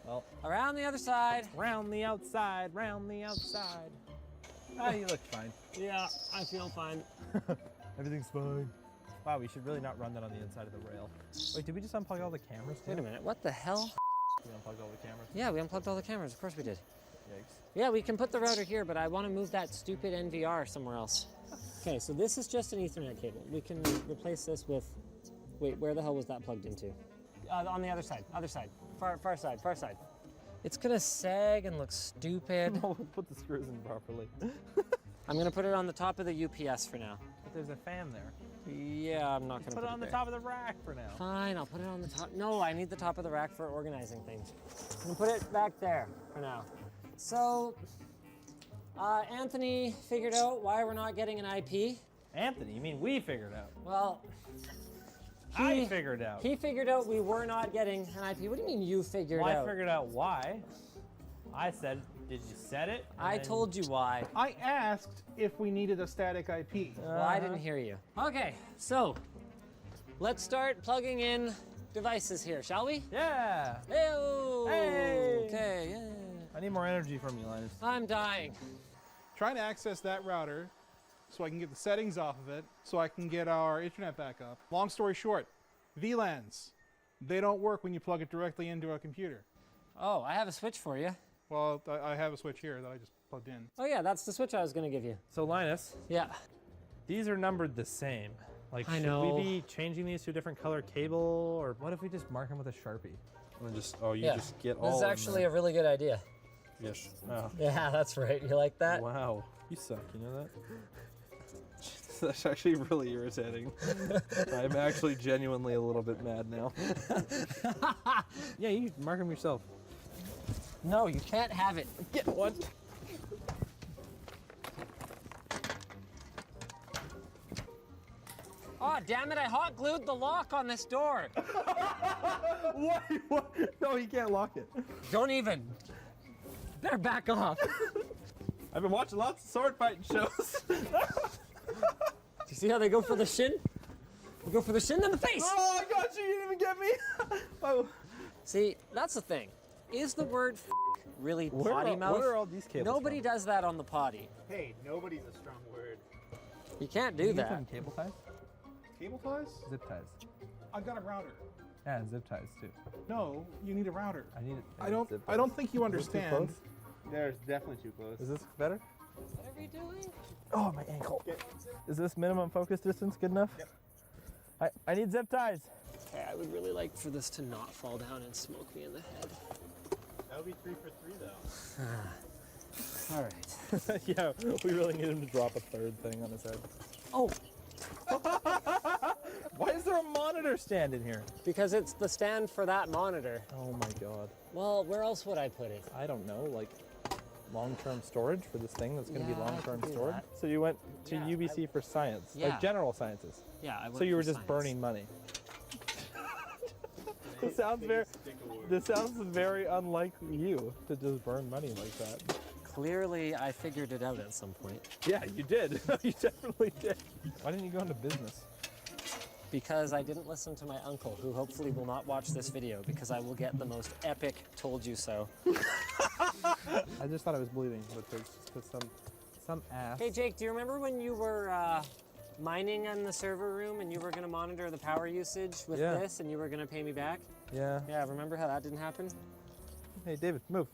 Speaker 7: Well,
Speaker 21: around the other side.
Speaker 7: Round the outside, round the outside. Ah, you look fine.
Speaker 21: Yeah, I feel fine.
Speaker 7: Everything's fine. Wow, we should really not run that on the inside of the rail. Wait, did we just unplug all the cameras?
Speaker 21: Wait a minute, what the hell?
Speaker 7: We unplugged all the cameras?
Speaker 21: Yeah, we unplugged all the cameras, of course we did.
Speaker 7: Yikes.
Speaker 21: Yeah, we can put the router here, but I want to move that stupid NVR somewhere else. Okay, so this is just an Ethernet cable. We can replace this with, wait, where the hell was that plugged into? On the other side, far side. It's gonna sag and look stupid.
Speaker 7: No, put the screws in properly.
Speaker 21: I'm gonna put it on the top of the UPS for now.
Speaker 7: But there's a fan there.
Speaker 21: Yeah, I'm not gonna
Speaker 7: put it on the top of the rack for now.
Speaker 21: Fine, I'll put it on the top. No, I need the top of the rack for organizing things. I'm gonna put it back there for now. So, Anthony figured out why we're not getting an IP.
Speaker 7: Anthony, you mean we figured out?
Speaker 21: Well,
Speaker 7: I figured out.
Speaker 21: He figured out we were not getting an IP. What do you mean you figured out?
Speaker 7: I figured out why. I said, did you set it?
Speaker 21: I told you why.
Speaker 6: I asked if we needed a static IP.
Speaker 21: Well, I didn't hear you. Okay, so let's start plugging in devices here, shall we?
Speaker 7: Yeah.
Speaker 21: Hey-o.
Speaker 7: Hey.
Speaker 21: Okay, yeah.
Speaker 7: I need more energy from you, Linus.
Speaker 21: I'm dying.
Speaker 6: Trying to access that router so I can get the settings off of it, so I can get our internet back up. Long story short, VLANs, they don't work when you plug it directly into a computer.
Speaker 21: Oh, I have a switch for you.
Speaker 6: Well, I have a switch here that I just plugged in.
Speaker 21: Oh yeah, that's the switch I was gonna give you.
Speaker 7: So Linus.
Speaker 21: Yeah.
Speaker 7: These are numbered the same. Like,
Speaker 21: I
Speaker 7: should
Speaker 21: know.
Speaker 7: we be changing these to a different color cable, or what if we just mark them with a Sharpie? And just, just get all
Speaker 21: This is actually a really good idea.
Speaker 7: Yes. Oh.
Speaker 21: Yeah, that's right. You like that?
Speaker 7: Wow. You suck, you know that? That's actually really irritating. I'm actually genuinely a little bit mad now. Yeah, you mark them yourself.
Speaker 21: No, you can't have it.
Speaker 15: Get one.
Speaker 21: Oh, damn it, I hot glued the lock on this door.
Speaker 15: What? No, you can't lock it.
Speaker 21: Don't even. Better back off.
Speaker 15: I've been watching lots of sword fighting shows.
Speaker 21: Do you see how they go for the shin? They go for the shin in the face.
Speaker 15: Oh, I got you. You didn't even get me. Oh.
Speaker 21: See, that's the thing. Is the word really
Speaker 15: Where
Speaker 21: potty
Speaker 15: are-
Speaker 21: mouth?
Speaker 15: where are all these cables
Speaker 21: Nobody
Speaker 15: from?
Speaker 21: does that on the potty.
Speaker 5: Hey, nobody's a strong word.
Speaker 21: You can't do that.
Speaker 15: Cable ties?
Speaker 6: Cable ties?
Speaker 15: Zip ties.
Speaker 6: I've got a router.
Speaker 15: Yeah, zip ties too.
Speaker 6: No, you need a router.
Speaker 15: I need it.
Speaker 6: I don't think you understand.
Speaker 5: There's definitely too close.
Speaker 15: Is this better?
Speaker 21: What are we doing?
Speaker 15: Oh, my ankle. Is this minimum focus distance good enough? Yep. I need zip ties.
Speaker 21: Okay, I would really like for this to not fall down and smoke me in the head.
Speaker 5: That would be 3 for 3 though.
Speaker 21: All right.
Speaker 15: Yeah, we really need him to drop a third thing on his head.
Speaker 21: Oh.
Speaker 15: Why is there a monitor stand in here?
Speaker 21: Because it's the stand for that monitor.
Speaker 15: Oh my god.
Speaker 21: Well, where else would I put it?
Speaker 15: I don't know, like long-term storage for this thing that's going to be
Speaker 21: Yeah, I
Speaker 15: long-term
Speaker 21: could do
Speaker 15: storage.
Speaker 21: that.
Speaker 15: So you went to
Speaker 21: Yeah,
Speaker 15: UBC for science,
Speaker 21: Yeah.
Speaker 15: like general sciences.
Speaker 21: Yeah, I went
Speaker 15: So you
Speaker 21: for
Speaker 15: were just
Speaker 21: science.
Speaker 15: burning money. This sounds very unlike you to just burn money like that.
Speaker 21: Clearly, I figured it out at some point.
Speaker 15: Yeah, you did. You definitely did. Why didn't you go into business?
Speaker 21: Because I didn't listen to my uncle, who hopefully will not watch this video, because I will get the most epic told you so.
Speaker 15: I just thought I was bleeding, but there's some ass.
Speaker 21: Hey Jake, do you remember when you were mining in the server room and you were going to monitor the power usage with this and you were going to pay me back?
Speaker 15: Yeah.
Speaker 21: Yeah, remember how that didn't happen?
Speaker 15: Hey, David, move.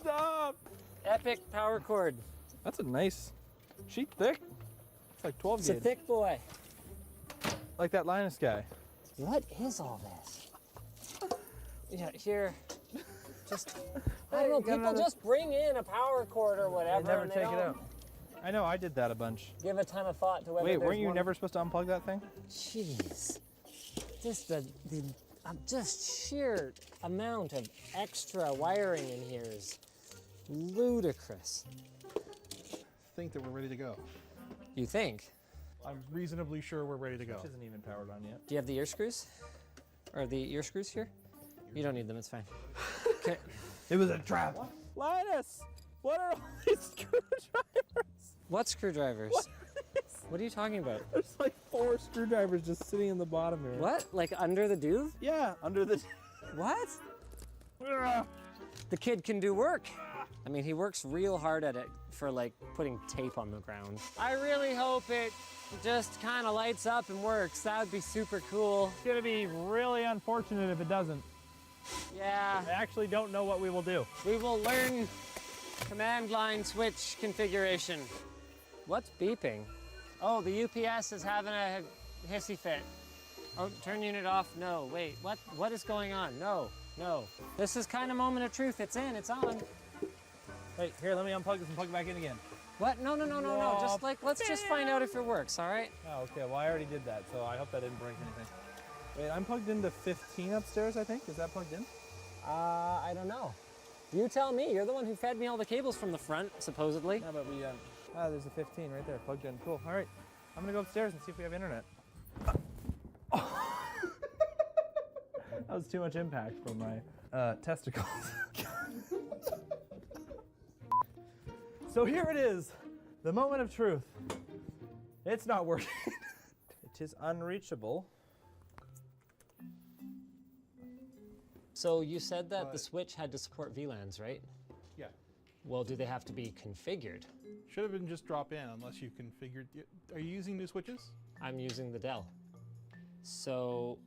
Speaker 15: Stop!
Speaker 21: Epic power cord.
Speaker 15: That's a nice sheet thick. It's like 12
Speaker 21: It's a
Speaker 15: gauge.
Speaker 21: thick boy.
Speaker 15: Like that Linus guy.
Speaker 21: What is all this? Yeah, here. Just, I don't know, people just bring in a power cord or whatever.
Speaker 15: They never
Speaker 21: and
Speaker 15: take
Speaker 21: they
Speaker 15: it
Speaker 21: don't
Speaker 15: out. I know, I did that a bunch.
Speaker 21: Give a ton of thought to whether
Speaker 15: Wait,
Speaker 21: there's
Speaker 15: weren't you
Speaker 21: one-
Speaker 15: never supposed to unplug that thing?
Speaker 21: Jeez. Just the just sheer amount of extra wiring in here is ludicrous.
Speaker 6: Think that we're ready to go.
Speaker 21: You think?
Speaker 6: I'm reasonably sure we're ready to go.
Speaker 15: Which isn't even powered on yet.
Speaker 21: Do you have the ear screws? Or the ear screws here? You don't need them, it's fine. Okay.
Speaker 15: It was a trap. Linus! What are all these screwdrivers?
Speaker 21: What screwdrivers? What are you talking about?
Speaker 15: There's like 4 screwdrivers just sitting in the bottom here.
Speaker 21: What? Like under the duve?
Speaker 15: Yeah, under the...
Speaker 21: What? The kid can do work. I mean, he works real hard at it for like putting tape on the ground. I really hope it just kind of lights up and works. That would be super cool.
Speaker 5: It's gonna be really unfortunate if it doesn't.
Speaker 21: Yeah.
Speaker 5: I actually don't know what we will do.
Speaker 21: We will learn command line switch configuration. What's beeping? Oh, the UPS is having a hissy fit. Oh, turn unit off. No, wait, what is going on? No. This is kind of moment of truth. It's in, it's on.
Speaker 15: Wait, here, let me unplug this and plug it back in again.
Speaker 21: What? No. Just like, let's just find out if it works, all right?
Speaker 15: Oh, okay, well, I already did that, so I hope that didn't break anything. Wait, I'm plugged into 15 upstairs, I think. Is that plugged in?
Speaker 21: I don't know. You tell me. You're the one who fed me all the cables from the front, supposedly.
Speaker 15: Yeah, but we, there's a 15 right there, plugged in. Cool, all right. I'm gonna go upstairs and see if we have internet. That was too much impact from my testicles. So here it is, the moment of truth. It's not working. It is unreachable.
Speaker 21: So you said that the switch had to support VLANs, right?
Speaker 6: Yeah.
Speaker 21: Well, do they have to be configured?
Speaker 6: Should have been just drop in unless you configured. Are you using new switches?
Speaker 21: I'm using the Dell. So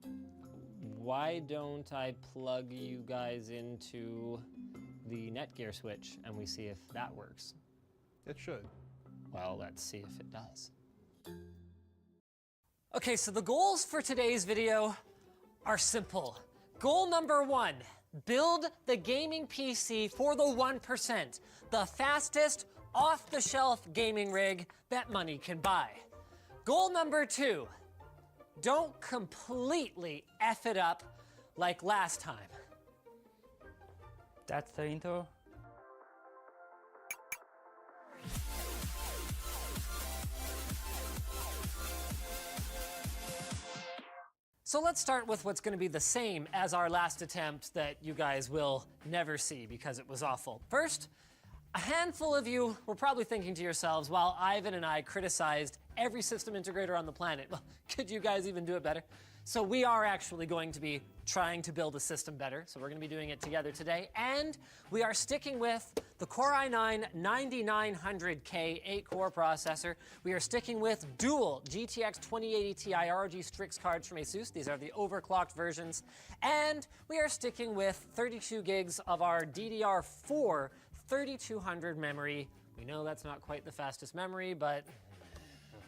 Speaker 21: why don't I plug you guys into the Netgear switch and we see if that works?
Speaker 6: It should.
Speaker 21: Well, let's see if it does. Okay, so the goals for today's video are simple. Goal number 1, build the gaming PC for the 1%, the fastest off-the-shelf gaming rig that money can buy. Goal number 2, don't completely F it up like last time.
Speaker 12: That's the intro.
Speaker 21: So let's start with what's going to be the same as our last attempt that you guys will never see because it was awful. First, a handful of you were probably thinking to yourselves, while Ivan and I criticized every system integrator on the planet, well, could you guys even do it better? So we are actually going to be trying to build a system better. So we're going to be doing it together today. And we are sticking with the Core i9-9900K 8-core processor. We are sticking with dual GTX 2080 Ti ROG Strix cards from ASUS. These are the overclocked versions. And we are sticking with 32 gigs of our DDR4 3200 memory. We know that's not quite the fastest memory, but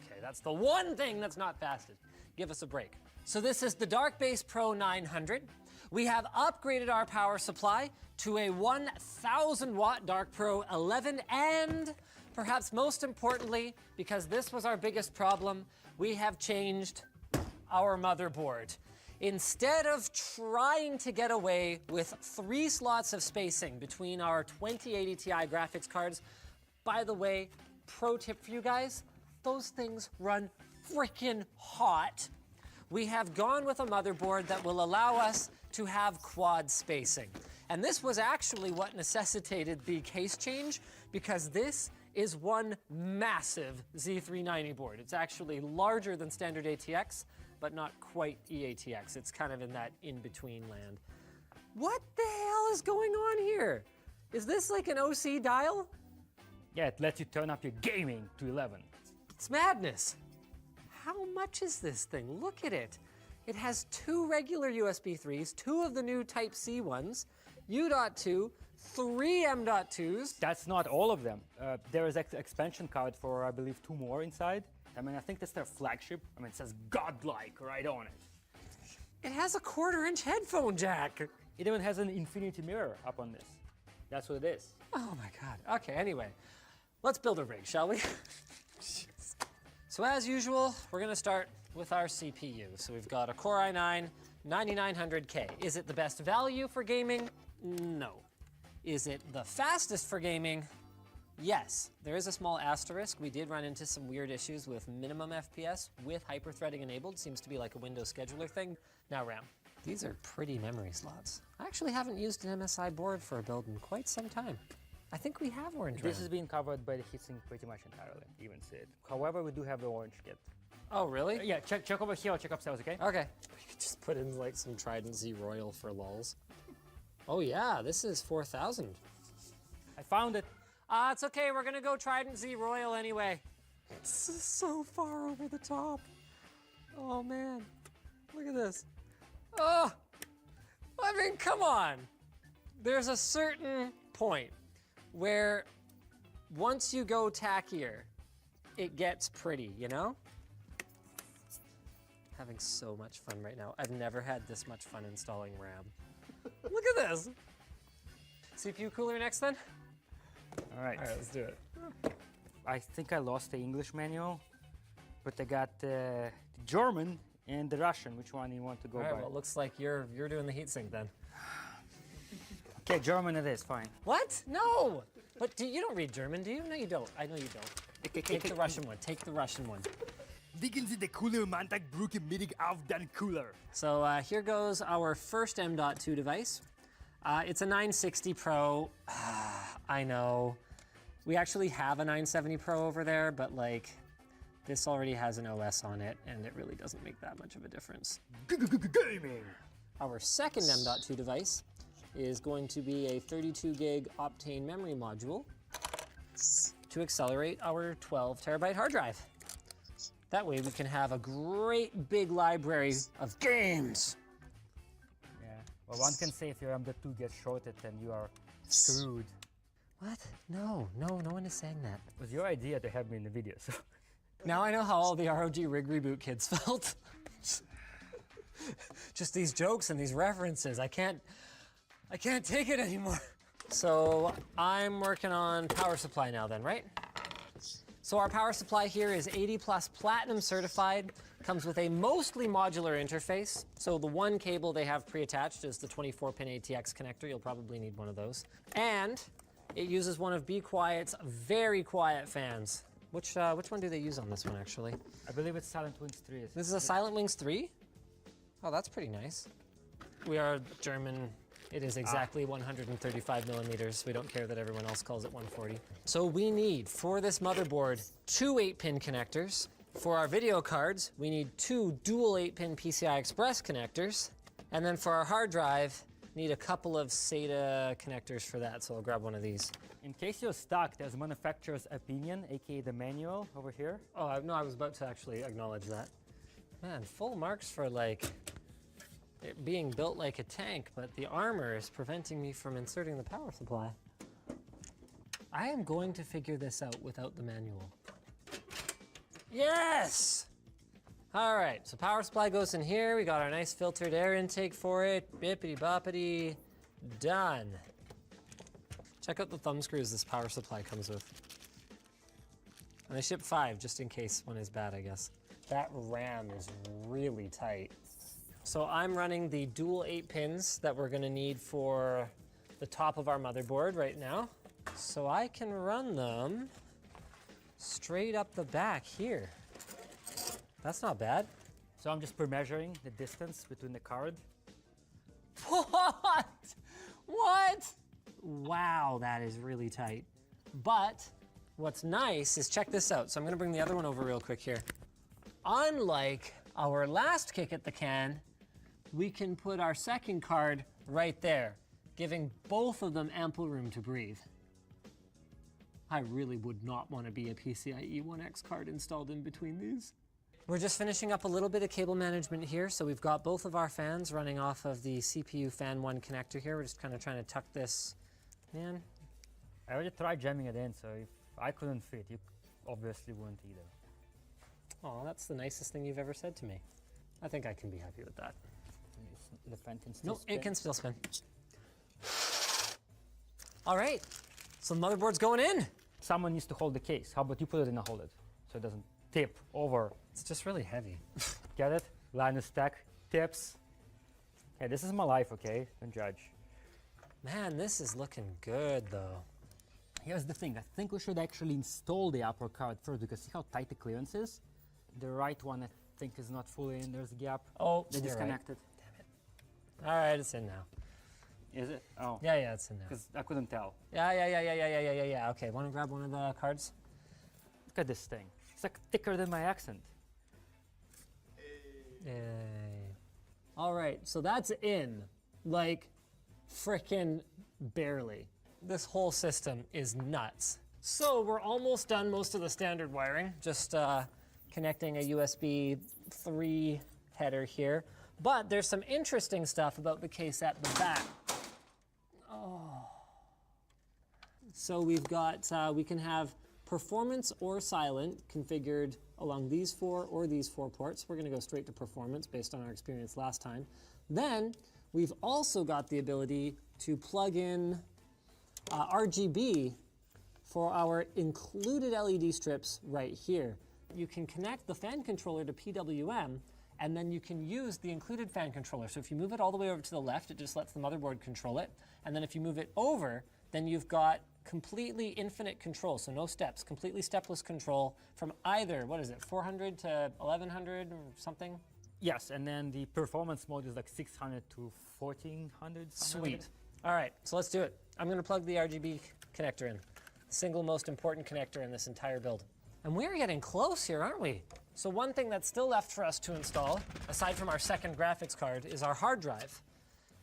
Speaker 21: okay, that's the one thing that's not fastest. Give us a break. So this is the Darkbase Pro 900. We have upgraded our power supply to a 1000 watt Dark Pro 11, and perhaps most importantly, because this was our biggest problem, we have changed our motherboard. Instead of trying to get away with 3 slots of spacing between our 2080 Ti graphics cards, by the way, pro tip for you guys, those things run freaking hot. We have gone with a motherboard that will allow us to have quad spacing. And this was actually what necessitated the case change, because this is one massive Z390 board. It's actually larger than standard ATX, but not quite EATX. It's kind of in that in-between land. What the hell is going on here? Is this like an OC dial?
Speaker 12: Yeah, it lets you turn up your gaming to 11.
Speaker 21: It's madness. How much is this thing? Look at it. It has 2 regular USB 3s, 2 of the new Type-C ones, U.2, 3 M.2s.
Speaker 12: That's not all of them. There is an expansion card for, I believe, 2 more inside. I mean, I think that's their flagship. I mean, it says godlike right on it.
Speaker 21: It has a 1/4-inch headphone jack.
Speaker 12: It even has an infinity mirror up on this. That's what it is.
Speaker 21: Oh my God. Okay, anyway, let's build a rig, shall we? So as usual, we're gonna start with our CPU. So we've got a Core i9-9900K. Is it the best value for gaming? No. Is it the fastest for gaming? Yes. There is a small asterisk. We did run into some weird issues with minimum FPS with hyperthreading enabled. Seems to be like a Windows scheduler thing. Now RAM. These are pretty memory slots. I actually haven't used an MSI board for a build in quite some time. I think we have orange RAM.
Speaker 12: This has been covered by the heatsink pretty much entirely, even said. However, we do have the orange kit.
Speaker 21: Oh, really?
Speaker 12: Yeah, check over here or check upstairs, okay?
Speaker 21: Okay. We could just put in like some Trident Z Royal for lulz. Oh yeah, this is 4000.
Speaker 12: I found it.
Speaker 21: It's okay, we're gonna go Trident Z Royal anyway. It's so far over the top. Oh man, look at this. Oh, I mean, come on. There's a certain point where once you go tackier, it gets pretty, you know? Having so much fun right now. I've never had this much fun installing RAM. Look at this. CPU cooler next then?
Speaker 12: All right,
Speaker 21: let's do it.
Speaker 12: I think I lost the English manual, but I got the German and the Russian. Which one do you want to go
Speaker 21: All right,
Speaker 12: by?
Speaker 21: well, it looks like you're doing the heatsink then.
Speaker 12: Okay, German it is, fine.
Speaker 21: What? No! But you don't read German, do you? No, you don't. I know you don't. Take the Russian one. Take the Russian one.
Speaker 12: Dicken Sie die Cooler im Alltag brücke mittig auf den Cooler.
Speaker 21: So here goes our first M.2 device. It's a 960 Pro. I know. We actually have a 970 Pro over there, but like, this already has an OS on it, and it really doesn't make that much of a difference.
Speaker 12: Gaming!
Speaker 21: Our second M.2 device is going to be a 32 gig Optane memory module to accelerate our 12 terabyte hard drive. That way we can have a great big library of games.
Speaker 12: Yeah, well, one can say if your M.2 gets shorted, then you are screwed.
Speaker 21: What? No one is saying that.
Speaker 12: It was your idea to have me in the video, so.
Speaker 21: Now I know how all the ROG Rig Reboot kids felt. Just these jokes and these references. I can't take it anymore. So I'm working on power supply now then, right? So our power supply here is 80+ platinum certified Comes with a mostly modular interface. So the one cable they have pre-attached is the 24-pin ATX connector. You'll probably need one of those. And it uses one of Be Quiet's very quiet fans. Which one do they use on this one, actually?
Speaker 12: I believe it's Silent Wings 3.
Speaker 21: This is a Silent Wings 3? Oh, that's pretty nice. We are German. It is exactly 135 millimeters. We don't care that everyone else calls it 140. So we need, for this motherboard, 2 8-pin connectors. For our video cards, we need 2 dual 8-pin PCI Express connectors. And then for our hard drive, need a couple of SATA connectors for that, so I'll grab one of these.
Speaker 12: In case you're stuck, there's manufacturer's opinion, aka the manual over here.
Speaker 21: Oh, no, I was about to actually acknowledge that. Man, full marks for like it being built like a tank, but the armor is preventing me from inserting the power supply. I am going to figure this out without the manual. Yes! All right, so power supply goes in here. We got our nice filtered air intake for it. Bippity boppity, done. Check out the thumb screws this power supply comes with. And they ship 5 just in case one is bad, I guess. That RAM is really tight. So I'm running the dual 8 pins that we're gonna need for the top of our motherboard right now. So I can run them straight up the back here. That's not bad.
Speaker 12: So I'm just pre-measuring the distance between the card.
Speaker 21: What? What? Wow, that is really tight. But what's nice is, check this out. So I'm gonna bring the other one over real quick here. Unlike our last kick at the can, we can put our second card right there, giving both of them ample room to breathe. I really would not want to be a PCIe 1X card installed in between these. We're just finishing up a little bit of cable management here. So we've got both of our fans running off of the CPU fan 1 connector here. We're just kind of trying to tuck this in.
Speaker 12: I already tried jamming it in, so if I couldn't fit, you obviously wouldn't either.
Speaker 21: Oh, that's the nicest thing you've ever said to me. I think I can be happy with that.
Speaker 12: The fan can still
Speaker 21: Nope,
Speaker 12: spin.
Speaker 21: it can still spin. All right, so the motherboard's going in.
Speaker 12: Someone needs to hold the case. How about you put it in a hold it, so it doesn't tip over.
Speaker 21: It's just really heavy.
Speaker 12: Get it? Linus Tech tips. Hey, this is my life, okay? Don't judge.
Speaker 21: Man, this is looking good though.
Speaker 12: Here's the thing, I think we should actually install the upper card first, because see how tight the clearance is? The right one I think is not fully in, there's a gap.
Speaker 21: Oh,
Speaker 12: they
Speaker 21: you're
Speaker 12: disconnected.
Speaker 21: All right, it's in now.
Speaker 12: Is it? Oh.
Speaker 21: Yeah, it's in now.
Speaker 12: Because I couldn't tell.
Speaker 21: Yeah. Okay, want to grab one of the cards?
Speaker 12: Look at this thing. It's like thicker than my accent.
Speaker 21: Yay. All right, so that's in, like, frickin' barely. This whole system is nuts. So we're almost done most of the standard wiring, just connecting a USB 3 header here. But there's some interesting stuff about the case at the back. Oh. So we've got, we can have performance or silent configured along these 4 or these 4 ports. We're gonna go straight to performance based on our experience last time. Then we've also got the ability to plug in RGB for our included LED strips right here. You can connect the fan controller to PWM, and then you can use the included fan controller. So if you move it all the way over to the left, it just lets the motherboard control it. And then if you move it over, then you've got completely infinite control, so no steps, completely stepless control from either, 400 to 1100 or something?
Speaker 12: Yes, and then the performance mode is like 600 to 1400.
Speaker 21: Sweet. All right, so let's do it. I'm gonna plug the RGB connector in. The single most important connector in this entire build. And we're getting close here, aren't we? So one thing that's still left for us to install, aside from our second graphics card, is our hard drive.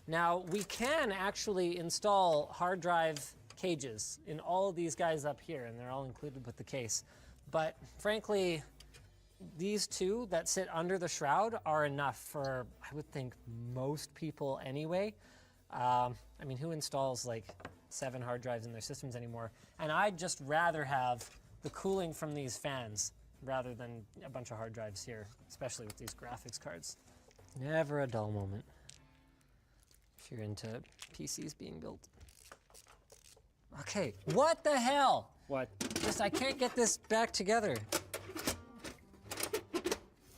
Speaker 21: Now, we can actually install hard drive cages in all of these guys up here, and they're all included with the case. But frankly, these 2 that sit under the shroud are enough for, I would think, most people anyway. I mean, who installs like 7 hard drives in their systems anymore? And I'd just rather have the cooling from these fans rather than a bunch of hard drives here, especially with these graphics cards. Never a dull moment if you're into PCs being built. Okay, what the hell?
Speaker 12: What?
Speaker 21: Just, I can't get this back together.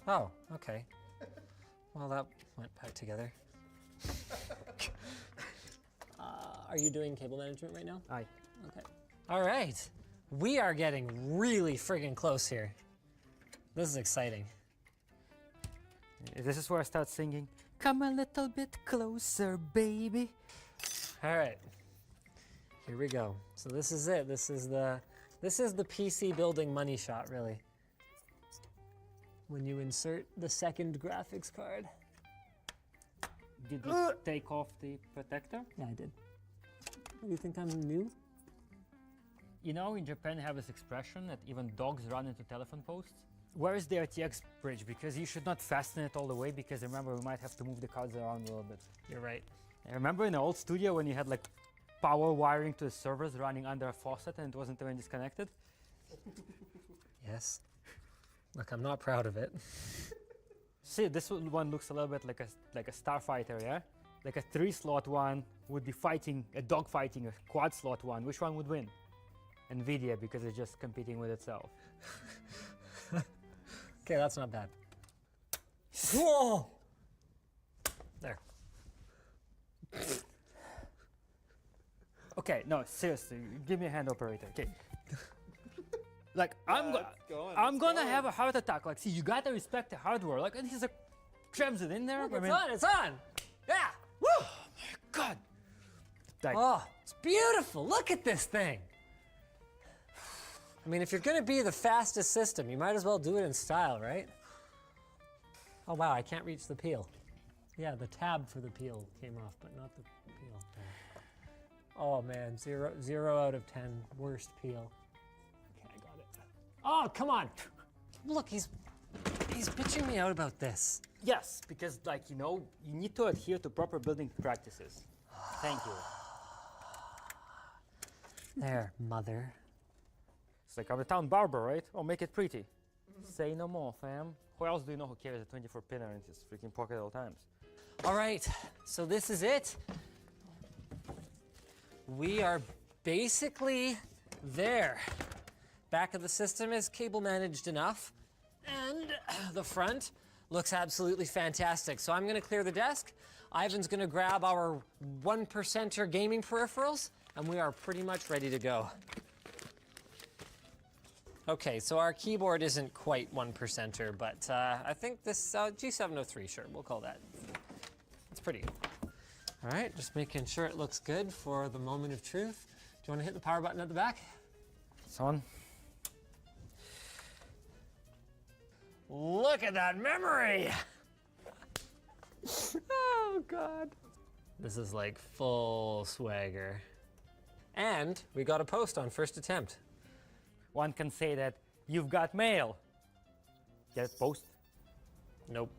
Speaker 9: Oh, okay. Well, that went back together. Are you doing cable management right now?
Speaker 12: Aye.
Speaker 9: Okay. All right. We are getting really friggin' close here. This is exciting.
Speaker 12: This is where I start singing. Come a little bit closer, baby.
Speaker 9: All right. Here we go. So this is it. This is the PC building money shot, really. When you insert the second graphics card.
Speaker 12: Did you take off the protector?
Speaker 9: Yeah, I did. Do you think I'm new?
Speaker 12: You know, in Japan, they have this expression that even dogs run into telephone posts. Where is the RTX bridge? Because you should not fasten it all the way, because remember, we might have to move the cards around a little bit.
Speaker 9: You're right.
Speaker 12: I remember in the old studio when you had like power wiring to the servers running under a faucet and it wasn't even disconnected?
Speaker 9: Yes. Look, I'm not proud of it.
Speaker 12: See, this one looks a little bit like a starfighter, yeah? Like a 3-slot one would be fighting, a dog fighting a quad-slot one. Which one would win? NVIDIA, because it's just competing with itself.
Speaker 9: Okay, that's not bad. Whoa! There.
Speaker 12: Okay, no, seriously, give me a hand, operator. Okay. Like, I'm gonna have a heart attack. Like, see, you gotta respect the hardware. Like, and he's like, jams it in there.
Speaker 9: Look, it's on! Yeah! Woo!
Speaker 12: Oh my God! Like,
Speaker 9: oh, it's beautiful. Look at this thing. I mean, if you're gonna be the fastest system, you might as well do it in style, right? Oh wow, I can't reach the peel. Yeah, the tab for the peel came off, but not the peel. Oh man, 0 out of 10, worst peel. Okay, I got it. Oh, come on. Look, he's bitching me out about this.
Speaker 12: yes, because like, you know, you need to adhere to proper building practices. Thank you.
Speaker 9: There, mother.
Speaker 12: It's like I'm a town barber, right? Oh, make it pretty. Say no more, fam. Who else do you know who carries a 24 pinner in his freaking pocket at all times?
Speaker 9: All right, so this is it. We are basically there. Back of the system is cable managed enough, and the front looks absolutely fantastic. So I'm gonna clear the desk. Ivan's gonna grab our 1%er gaming peripherals, and we are pretty much ready to go. Okay, so our keyboard isn't quite 1%er, but I think this G703, sure, we'll call that. It's pretty good. All right, just making sure it looks good for the moment of truth. Do you want to hit the power button at the back?
Speaker 12: It's on.
Speaker 9: Look at that memory! Oh, God. This is like full swagger. And we got a post on first attempt.
Speaker 12: One can say that you've got mail. Get it, post?
Speaker 9: Nope.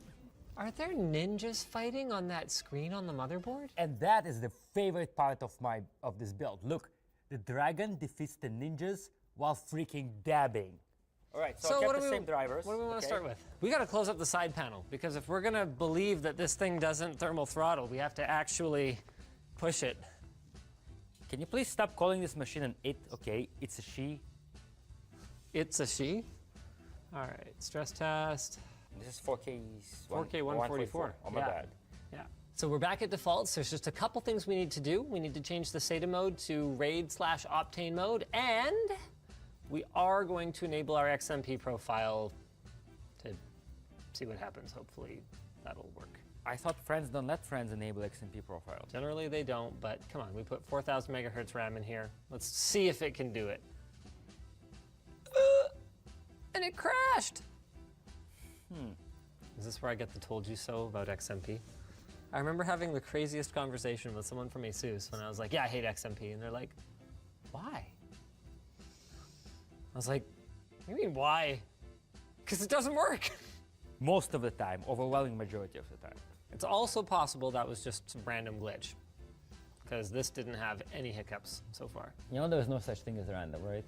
Speaker 9: Are there ninjas fighting on that screen on the motherboard?
Speaker 12: And that is the favorite part of this build. Look, the dragon defeats the ninjas while freaking dabbing. All right, so I kept the same drivers.
Speaker 9: What do we want to start with? We got to close up the side panel, because if we're gonna believe that this thing doesn't thermal throttle, we have to actually push it.
Speaker 12: Can you please stop calling this machine an it? Okay, it's a she.
Speaker 9: It's a she? All right, stress test.
Speaker 12: This is 4K
Speaker 9: 144.
Speaker 12: Oh my bad.
Speaker 9: Yeah. So we're back at defaults. There's just a couple things we need to do. We need to change the SATA mode to RAID/Optane mode, and we are going to enable our XMP profile to see what happens. Hopefully that'll work.
Speaker 12: I thought friends don't let friends enable XMP profile.
Speaker 9: Generally they don't, but come on, we put 4,000 megahertz RAM in here. Let's see if it can do it. And it crashed. Is this where I get the told you so about XMP? I remember having the craziest conversation with someone from ASUS when I was like, yeah, I hate XMP. And they're like, why? I was like, what do you mean why? Because it doesn't work.
Speaker 12: Most of the time, overwhelming majority of the time.
Speaker 9: It's also possible that was just some random glitch, because this didn't have any hiccups so far.
Speaker 12: You know there's no such thing as random, right?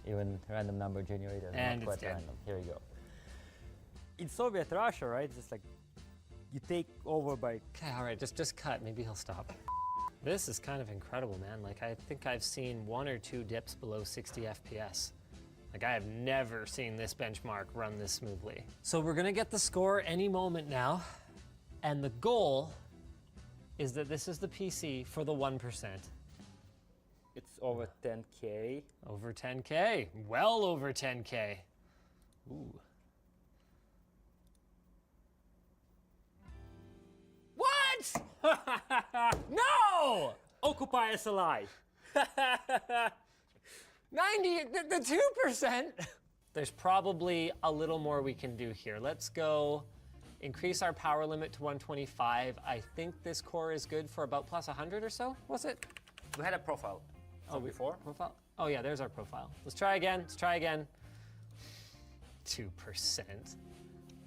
Speaker 12: Even random number generator is
Speaker 9: And
Speaker 12: not quite
Speaker 9: it's dead.
Speaker 12: random. Here you go. In Soviet Russia, right, it's just like you take over by...
Speaker 9: Okay, all right, just cut. Maybe he'll stop. This is kind of incredible, man. Like, I think I've seen 1 or 2 dips below 60 FPS.
Speaker 21: Like, I have never seen this benchmark run this smoothly. So we're gonna get the score any moment now. And the goal is that this is the PC for the 1%.
Speaker 12: It's over 10K.
Speaker 21: Over 10K, well over 10K. Ooh. What? No!
Speaker 12: Occupy SLI.
Speaker 21: 90, the 2%. There's probably a little more we can do here. Let's go increase our power limit to 125. I think this core is good for about plus 100 or so, was it?
Speaker 12: We had a profile. Before?
Speaker 21: Profile? Oh yeah, there's our profile. Let's try again, let's try again. 2%.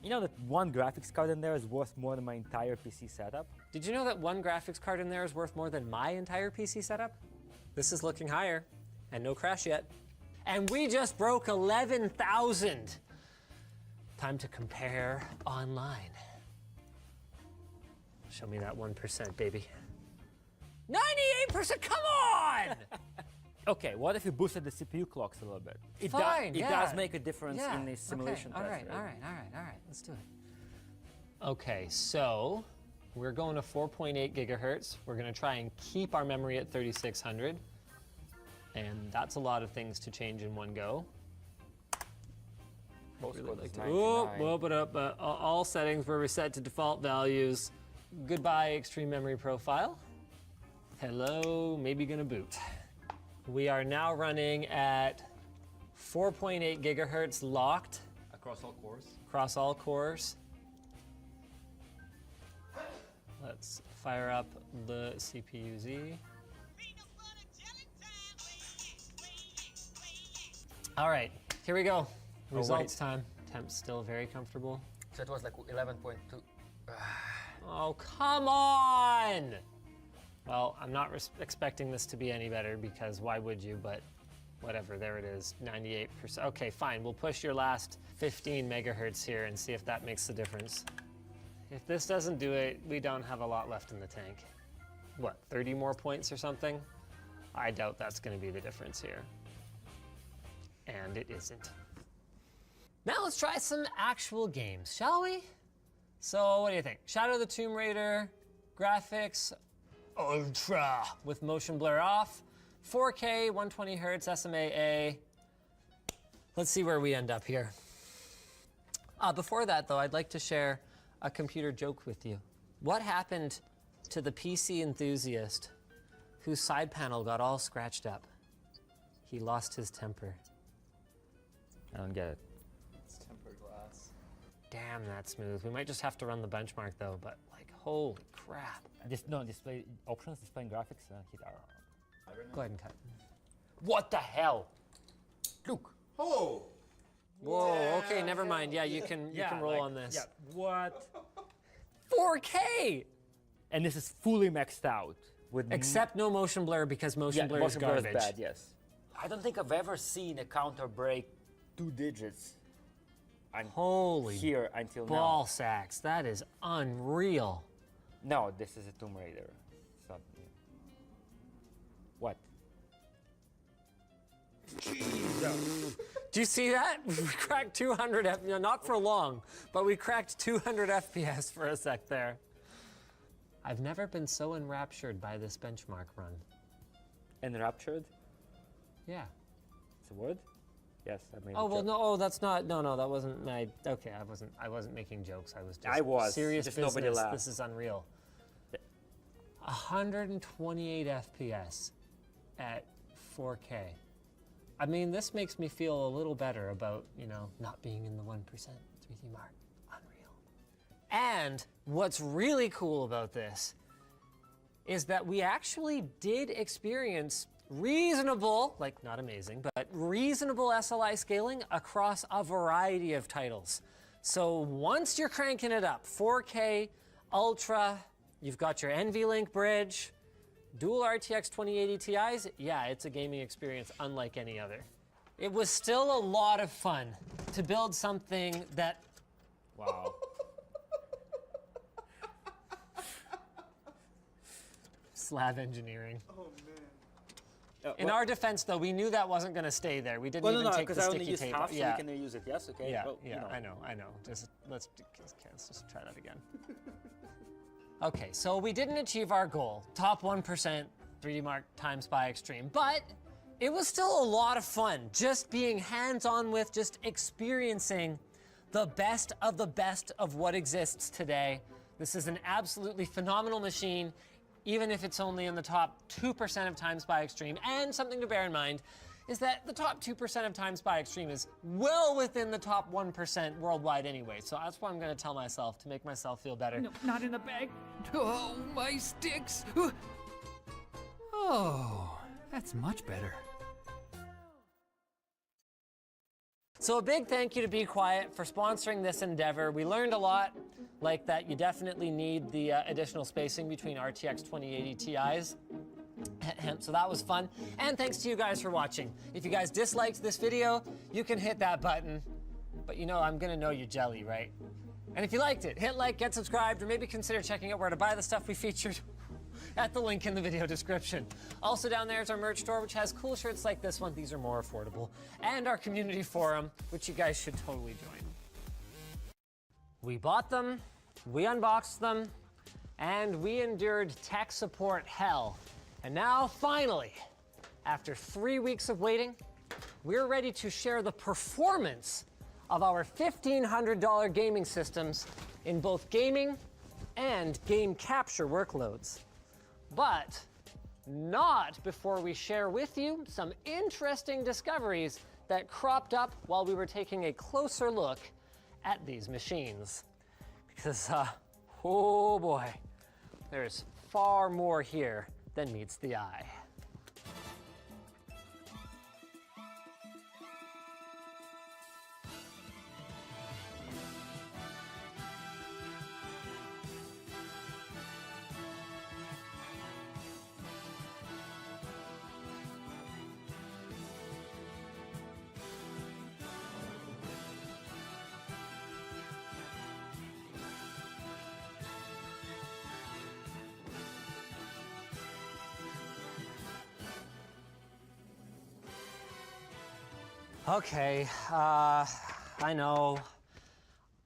Speaker 12: You know that one graphics card in there is worth more than my entire PC setup?
Speaker 21: Did you know that one graphics card in there is worth more than my entire PC setup? This is looking higher, and no crash yet. And we just broke 11,000. Time to compare online. Show me that 1%, baby. 98%, come on!
Speaker 12: Okay, what if you boosted the CPU clocks a little bit? It
Speaker 21: Fine,
Speaker 12: does make a difference in the simulation
Speaker 21: okay.
Speaker 12: test.
Speaker 21: All right, let's do it. Okay, so we're going to 4.8 gigahertz. We're gonna try and keep our memory at 3600. And that's a lot of things to change in one go. All settings were reset to default values. Goodbye, extreme memory profile. Hello, maybe gonna boot. We are now running at 4.8 gigahertz locked.
Speaker 17: Across all cores?
Speaker 21: Across all cores. Let's fire up the CPU-Z. All right, here we go. Results time. Temp's still very comfortable.
Speaker 17: So it was like 11.2.
Speaker 21: Oh, come on! Well, I'm not expecting this to be any better because why would you, but whatever, there it is, 98%. Okay, fine, we'll push your last 15 megahertz here and see if that makes the difference. If this doesn't do it, we don't have a lot left in the tank. What, 30 more points or something? I doubt that's gonna be the difference here. And it isn't. Now let's try some actual games, shall we? So what do you think? Shadow of the Tomb Raider, graphics, ultra with motion blur off, 4K, 120 hertz, SMAA. Let's see where we end up here. Before that though, I'd like to share a computer joke with you. What happened to the PC enthusiast whose side panel got all scratched up? He lost his temper.
Speaker 12: I don't get it.
Speaker 7: It's tempered glass.
Speaker 21: Damn, that's smooth. We might just have to run the benchmark though, but like, holy crap.
Speaker 12: Display options, display graphics, hit R.
Speaker 21: Go ahead and cut.
Speaker 12: What the hell? Look.
Speaker 5: Oh.
Speaker 21: Whoa, okay, never mind. Yeah, you can roll on this.
Speaker 12: Yeah, what?
Speaker 21: 4K!
Speaker 12: And this is fully maxed out.
Speaker 21: Except no motion blur because motion blur is
Speaker 12: motion
Speaker 21: garbage.
Speaker 12: blur is bad, yes. I don't think I've ever seen a counter break 2 digits.
Speaker 21: Holy
Speaker 12: here until
Speaker 21: ball
Speaker 12: now.
Speaker 21: sacks, that is unreal.
Speaker 12: No, this is a Tomb Raider. It's not, What?
Speaker 21: Do you see that? We cracked 200 FPS, not for long, but we cracked 200 FPS for a sec there. I've never been so enraptured by this benchmark run.
Speaker 12: Enraptured?
Speaker 21: Yeah.
Speaker 12: It's a word? Yes, I made
Speaker 21: Oh,
Speaker 12: a
Speaker 21: well,
Speaker 12: joke.
Speaker 21: no, that's not, no, that wasn't my, okay, I wasn't making jokes. I was just
Speaker 12: I was.
Speaker 21: serious
Speaker 12: Just
Speaker 21: business.
Speaker 12: nobody laughed.
Speaker 21: This is unreal. 128 FPS at 4K. I mean, this makes me feel a little better about, not being in the 1% 3D mark. Unreal. And what's really cool about this is that we actually did experience reasonable, like not amazing, but reasonable SLI scaling across a variety of titles. So once you're cranking it up, 4K, Ultra, you've got your NVLink bridge, dual RTX 2080 Ti's, yeah, it's a gaming experience unlike any other. It was still a lot of fun to build something that,
Speaker 12: wow.
Speaker 21: Slab engineering.
Speaker 5: Oh man.
Speaker 21: In our defense, though, we knew that wasn't going to stay there. We didn't
Speaker 12: Well,
Speaker 21: even
Speaker 12: no,
Speaker 21: take the
Speaker 12: because I only
Speaker 21: sticky
Speaker 12: used
Speaker 21: tape.
Speaker 12: half, so
Speaker 21: Yeah.
Speaker 12: we can use it. Yes, okay.
Speaker 21: Yeah,
Speaker 12: well,
Speaker 21: yeah,
Speaker 12: you know.
Speaker 21: I know. Let's just try that again. Okay, so we didn't achieve our goal, top 1% 3D Mark times by Extreme, but it was still a lot of fun just being hands-on with, just experiencing the best of what exists today. This is an absolutely phenomenal machine, even if it's only in the top 2% of times by Extreme. And something to bear in mind is that the top 2% of times by Extreme is well within the top 1% worldwide anyway. So that's what I'm gonna tell myself to make myself feel better.
Speaker 17: No, not in a bag. Oh, my sticks. Oh, that's much better.
Speaker 21: So a big thank you to Be Quiet for sponsoring this endeavor. We learned a lot, like that you definitely need the additional spacing between RTX 2080 Ti's. So that was fun. And thanks to you guys for watching. If you guys disliked this video, you can hit that button. But you know I'm gonna know you're jelly, right? And if you liked it, hit like, get subscribed, or maybe consider checking out where to buy the stuff we featured at the link in the video description. Also down there is our merch store, which has cool shirts like this one. These are more affordable. And our community forum, which you guys should totally join. We bought them, we unboxed them, and we endured tech support hell. And now, finally, after 3 weeks of waiting, we're ready to share the performance of our $1,500 gaming systems in both gaming and game capture workloads. But not before we share with you some interesting discoveries that cropped up while we were taking a closer look at these machines. Because, oh boy, there's far more here than meets the eye. Okay, I know.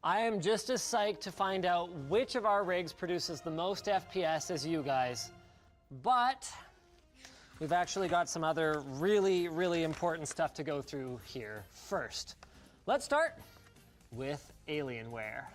Speaker 21: I am just as psyched to find out which of our rigs produces the most FPS as you guys, but we've actually got some other really, really important stuff to go through here first. Let's start with Alienware.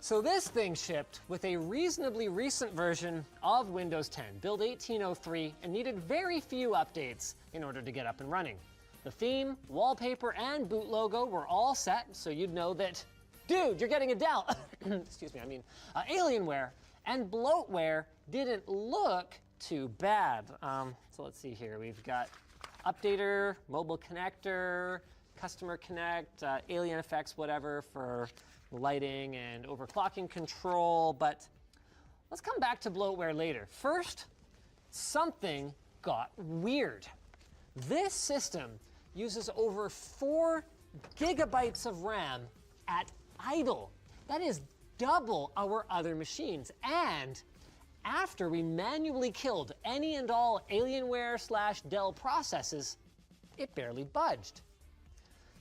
Speaker 21: So this thing shipped with a reasonably recent version of Windows 10, build 1803, and needed very few updates in order to get up and running. The theme, wallpaper, and boot logo were all set, so you'd know that, dude, you're getting a Dell. Excuse me, Alienware and bloatware didn't look too bad. So let's see here. We've got updater, mobile connector, customer connect, alien effects, whatever for lighting and overclocking control, but let's come back to bloatware later. First, something got weird. This system uses over 4 gigabytes of RAM at idle. That is double our other machines. And after we manually killed any and all Alienware/Dell processes, it barely budged.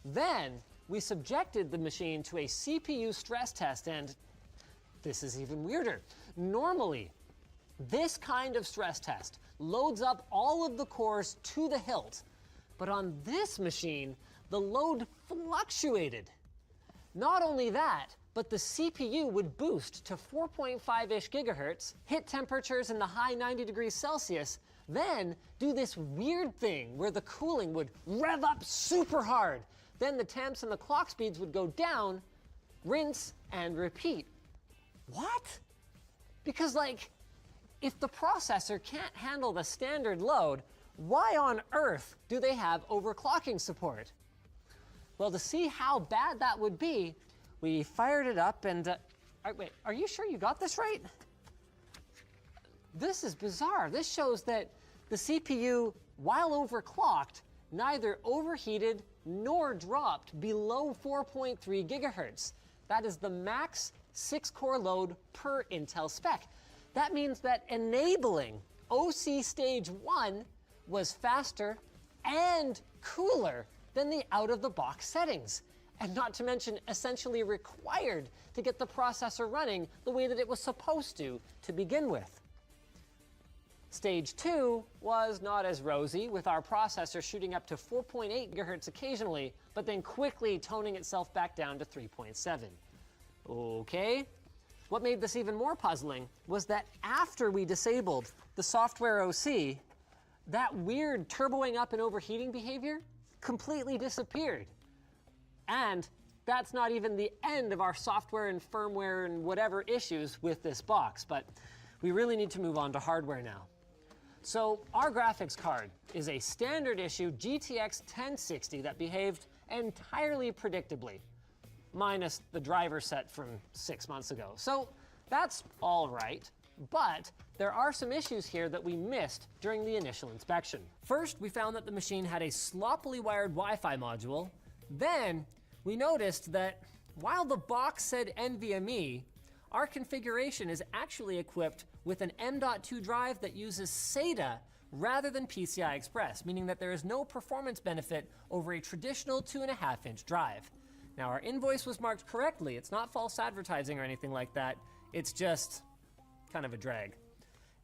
Speaker 21: Then we subjected the machine to a CPU stress test, and this is even weirder. Normally, this kind of stress test loads up all of the cores to the hilt, but on this machine, the load fluctuated. Not only that, but the CPU would boost to 4.5-ish gigahertz, hit temperatures in the high 90 degrees Celsius, then do this weird thing where the cooling would rev up super hard. Then the temps and the clock speeds would go down, rinse, and repeat. What? Because, like, if the processor can't handle the standard load, why on earth do they have overclocking support? Well, to see how bad that would be, we fired it up and, wait, are you sure you got this right? This is bizarre. This shows that the CPU, while overclocked, neither overheated nor dropped below 4.3 gigahertz. That is the max 6-core load per Intel spec. That means that enabling OC Stage 1 was faster and cooler than the out-of-the-box settings, and not to mention essentially required to get the processor running the way that it was supposed to begin with. Stage 2 was not as rosy, with our processor shooting up to 4.8 gigahertz occasionally, but then quickly toning itself back down to 3.7. Okay. What made this even more puzzling was that after we disabled the software OC, that weird turboing up and overheating behavior completely disappeared. And that's not even the end of our software and firmware and whatever issues with this box, but we really need to move on to hardware now. So our graphics card is a standard issue GTX 1060 that behaved entirely predictably, minus the driver set from 6 months ago. So that's all right, but there are some issues here that we missed during the initial inspection. First, we found that the machine had a sloppily wired Wi-Fi module. Then we noticed that while the box said NVMe, our configuration is actually equipped with an M.2 drive that uses SATA rather than PCI Express, meaning that there is no performance benefit over a traditional 2.5-inch drive. Now, our invoice was marked correctly. It's not false advertising or anything like that. It's just kind of a drag.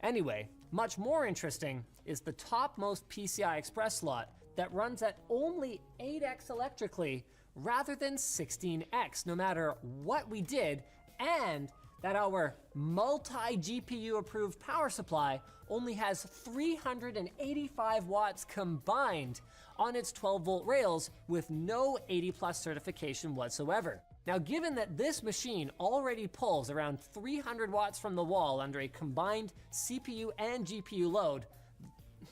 Speaker 21: Anyway, much more interesting is the topmost PCI Express slot that runs at only 8x electrically rather than 16x, no matter what we did, and that our multi-GPU approved power supply only has 385 watts combined on its 12-volt rails with no 80+ certification whatsoever. Now, given that this machine already pulls around 300 watts from the wall under a combined CPU and GPU load,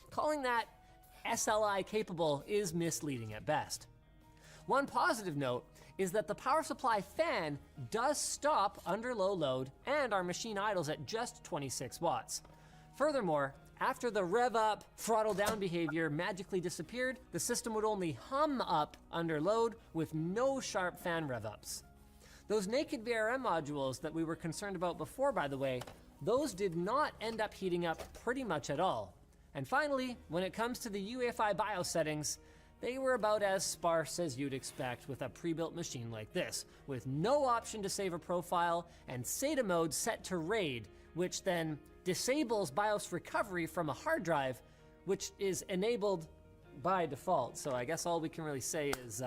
Speaker 21: calling that SLI capable is misleading at best. One positive note is that the power supply fan does stop under low load and our machine idles at just 26 watts. Furthermore, after the rev up, throttle down behavior magically disappeared, the system would only hum up under load with no sharp fan rev ups. Those naked VRM modules that we were concerned about before, by the way, those did not end up heating up pretty much at all. And finally, when it comes to the UEFI BIOS settings, they were about as sparse as you'd expect with a pre-built machine like this, with no option to save a profile and SATA mode set to RAID, which then disables BIOS recovery from a hard drive, which is enabled by default. So I guess all we can really say is,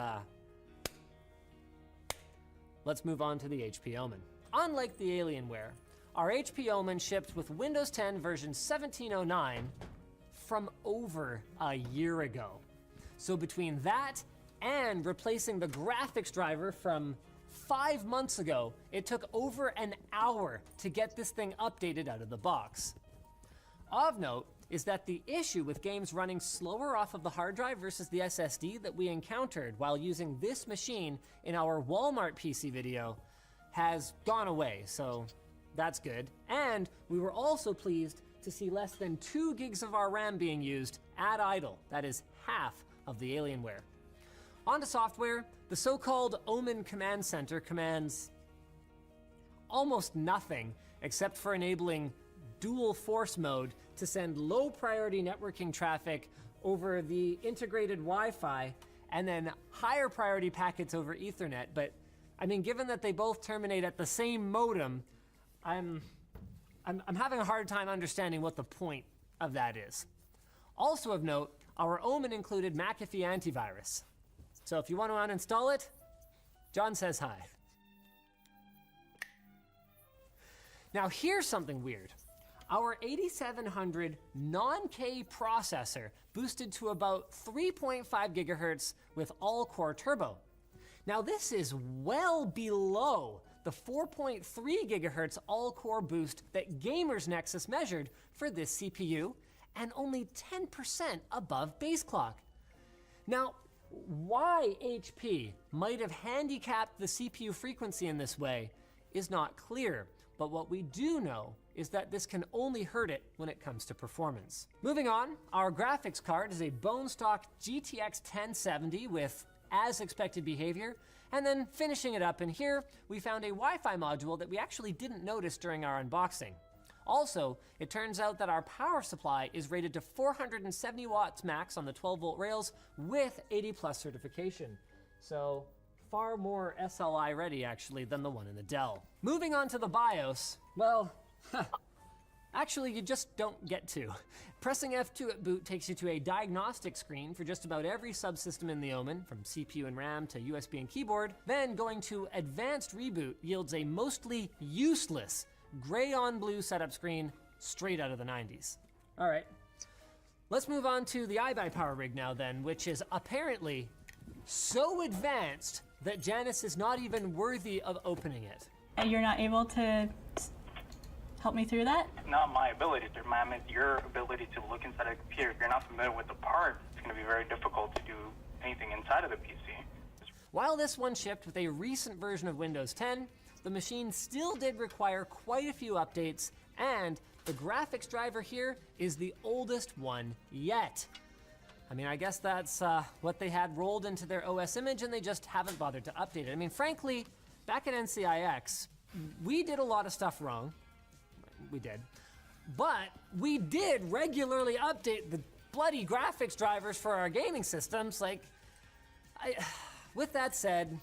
Speaker 21: let's move on to the HP Omen. Unlike the Alienware, our HP Omen shipped with Windows 10 version 1709 from over a year ago. So between that and replacing the graphics driver from 5 months ago, it took over an hour to get this thing updated out of the box. Of note is that the issue with games running slower off of the hard drive versus the SSD that we encountered while using this machine in our Walmart PC video has gone away, so that's good. And we were also pleased to see less than 2 gigs of our RAM being used at idle. That is half of the Alienware. On to software, the so-called Omen Command Center commands almost nothing except for enabling dual force mode to send low priority networking traffic over the integrated Wi-Fi and then higher priority packets over Ethernet. But I mean, given that they both terminate at the same modem, I'm having a hard time understanding what the point of that is. Also of note, our Omen included McAfee antivirus. So if you want to uninstall it, John says hi. Now here's something weird. Our 8700 non-K processor boosted to about 3.5 gigahertz with all-core turbo. Now this is well below the 4.3 gigahertz all-core boost that Gamers Nexus measured for this CPU, and only 10% above base clock. Now, why HP might have handicapped the CPU frequency in this way is not clear, but what we do know is that this can only hurt it when it comes to performance. Moving on, our graphics card is a bone stock GTX 1070 with as expected behavior, and then finishing it up in here, we found a Wi-Fi module that we actually didn't notice during our unboxing.
Speaker 9: Also, it turns out that our power supply is rated to 470 watts max on the 12-volt rails with 80+ certification. So far more SLI ready actually than the one in the Dell. Moving on to the BIOS, well, actually you just don't get to. Pressing F2 at boot takes you to a diagnostic screen for just about every subsystem in the Omen, from CPU and RAM to USB and keyboard. Then going to advanced reboot yields a mostly useless gray on blue setup screen straight out of the 90s. All right, let's move on to the iBuyPower rig now then, which is apparently so advanced that Janice is not even worthy of opening it.
Speaker 16: And you're not able to help me through that?
Speaker 20: Not my ability to, ma'am. It's your ability to look inside a computer. If you're not familiar with the parts, it's going to be very difficult to do anything inside of the PC.
Speaker 9: While this one shipped with a recent version of Windows 10, the machine still did require quite a few updates, and the graphics driver here is the oldest one yet. I mean, I guess that's what they had rolled into their OS image and they just haven't bothered to update it. I mean, frankly, back at NCIX, we did a lot of stuff wrong. We did. But we did regularly update the bloody graphics drivers for our gaming systems. Like, with that said,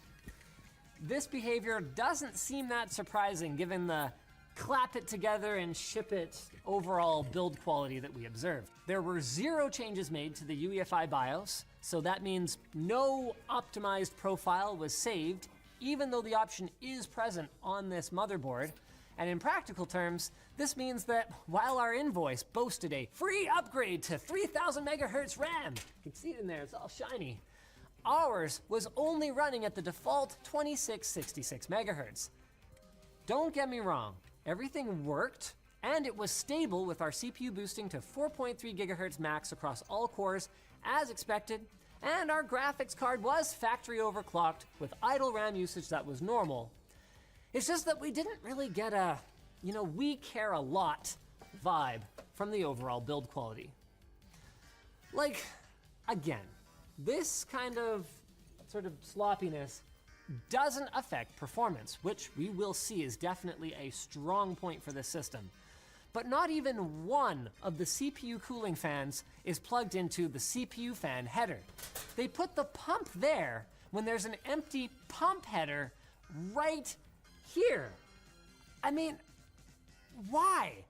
Speaker 9: this behavior doesn't seem that surprising given the clap it together and ship it overall build quality that we observed. There were 0 changes made to the UEFI BIOS, so that means no optimized profile was saved, even though the option is present on this motherboard. And in practical terms, this means that while our invoice boasted a free upgrade to 3000 megahertz RAM, you can see it in there, it's all shiny, ours was only running at the default 2666 megahertz. Don't get me wrong, everything worked, and it was stable with our CPU boosting to 4.3 gigahertz max across all cores as expected, and our graphics card was factory overclocked with idle RAM usage that was normal. It's just that we didn't really get a, we care a lot vibe from the overall build quality. Like, again, this kind of sort of sloppiness doesn't affect performance, which we will see is definitely a strong point for this system. But not even one of the CPU cooling fans is plugged into the CPU fan header. They put the pump there when there's an empty pump header right here. I mean, why?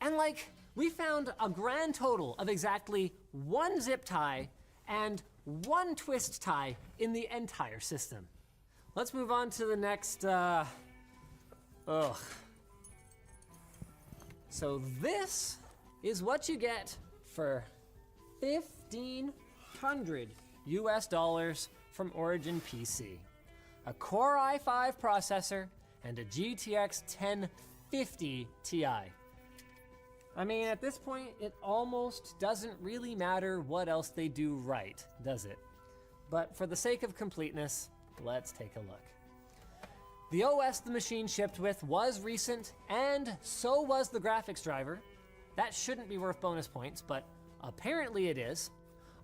Speaker 9: And like, we found a grand total of exactly 1 zip tie and 1 twist tie in the entire system. Let's move on to the next, So this is what you get for $1,500 US from Origin PC. A Core i5 processor and a GTX 1050 Ti. I mean, at this point, it almost doesn't really matter what else they do right, does it? But for the sake of completeness, let's take a look. The OS the machine shipped with was recent, and so was the graphics driver. That shouldn't be worth bonus points, but apparently it is.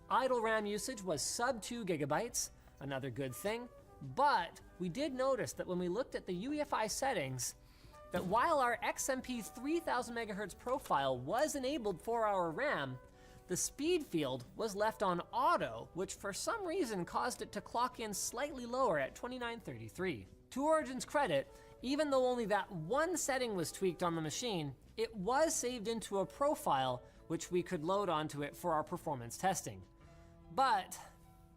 Speaker 9: Idle RAM usage was sub 2 gigabytes, another good thing. But we did notice that when we looked at the UEFI settings, that while our XMP 3000 megahertz profile was enabled for our RAM, the speed field was left on auto, which for some reason caused it to clock in slightly lower at 2933. To Origin's credit, even though only that one setting was tweaked on the machine, it was saved into a profile which we could load onto it for our performance testing. But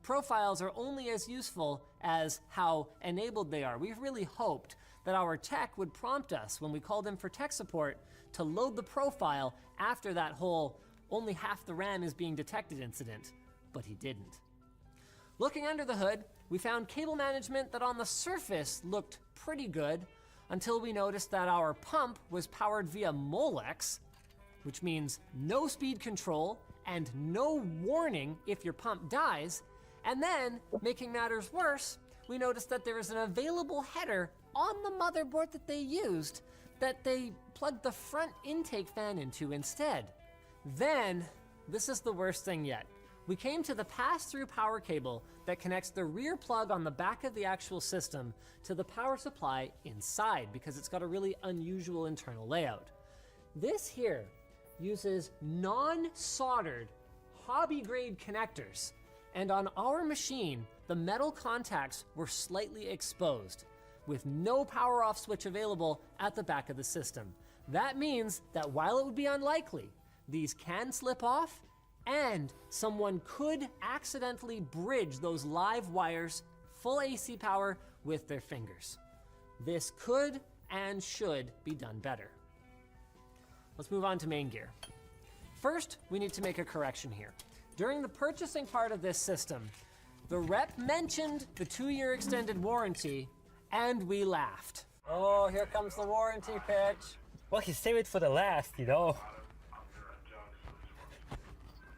Speaker 9: profiles are only as useful as how enabled they are. We've really hoped that our tech would prompt us when we called in for tech support to load the profile after that whole only half the RAM is being detected incident, but he didn't. Looking under the hood, we found cable management that on the surface looked pretty good until we noticed that our pump was powered via Molex, which means no speed control and no warning if your pump dies. And then, making matters worse, we noticed that there is an available header on the motherboard that they used that they plugged the front intake fan into instead. Then, this is the worst thing yet. We came to the pass-through power cable that connects the rear plug on the back of the actual system to the power supply inside because it's got a really unusual internal layout. This here uses non-soldered hobby-grade connectors, and on our machine, the metal contacts were slightly exposed, with no power-off switch available at the back of the system. That means that while it would be unlikely, these can slip off, and someone could accidentally bridge those live wires, full AC power, with their fingers. This could and should be done better. Let's move on to main gear. First, we need to make a correction here. During the purchasing part of this system, the rep mentioned the 2-year extended warranty, and we laughed. Oh, here comes the warranty pitch.
Speaker 12: Well, he saved it for the last, you know.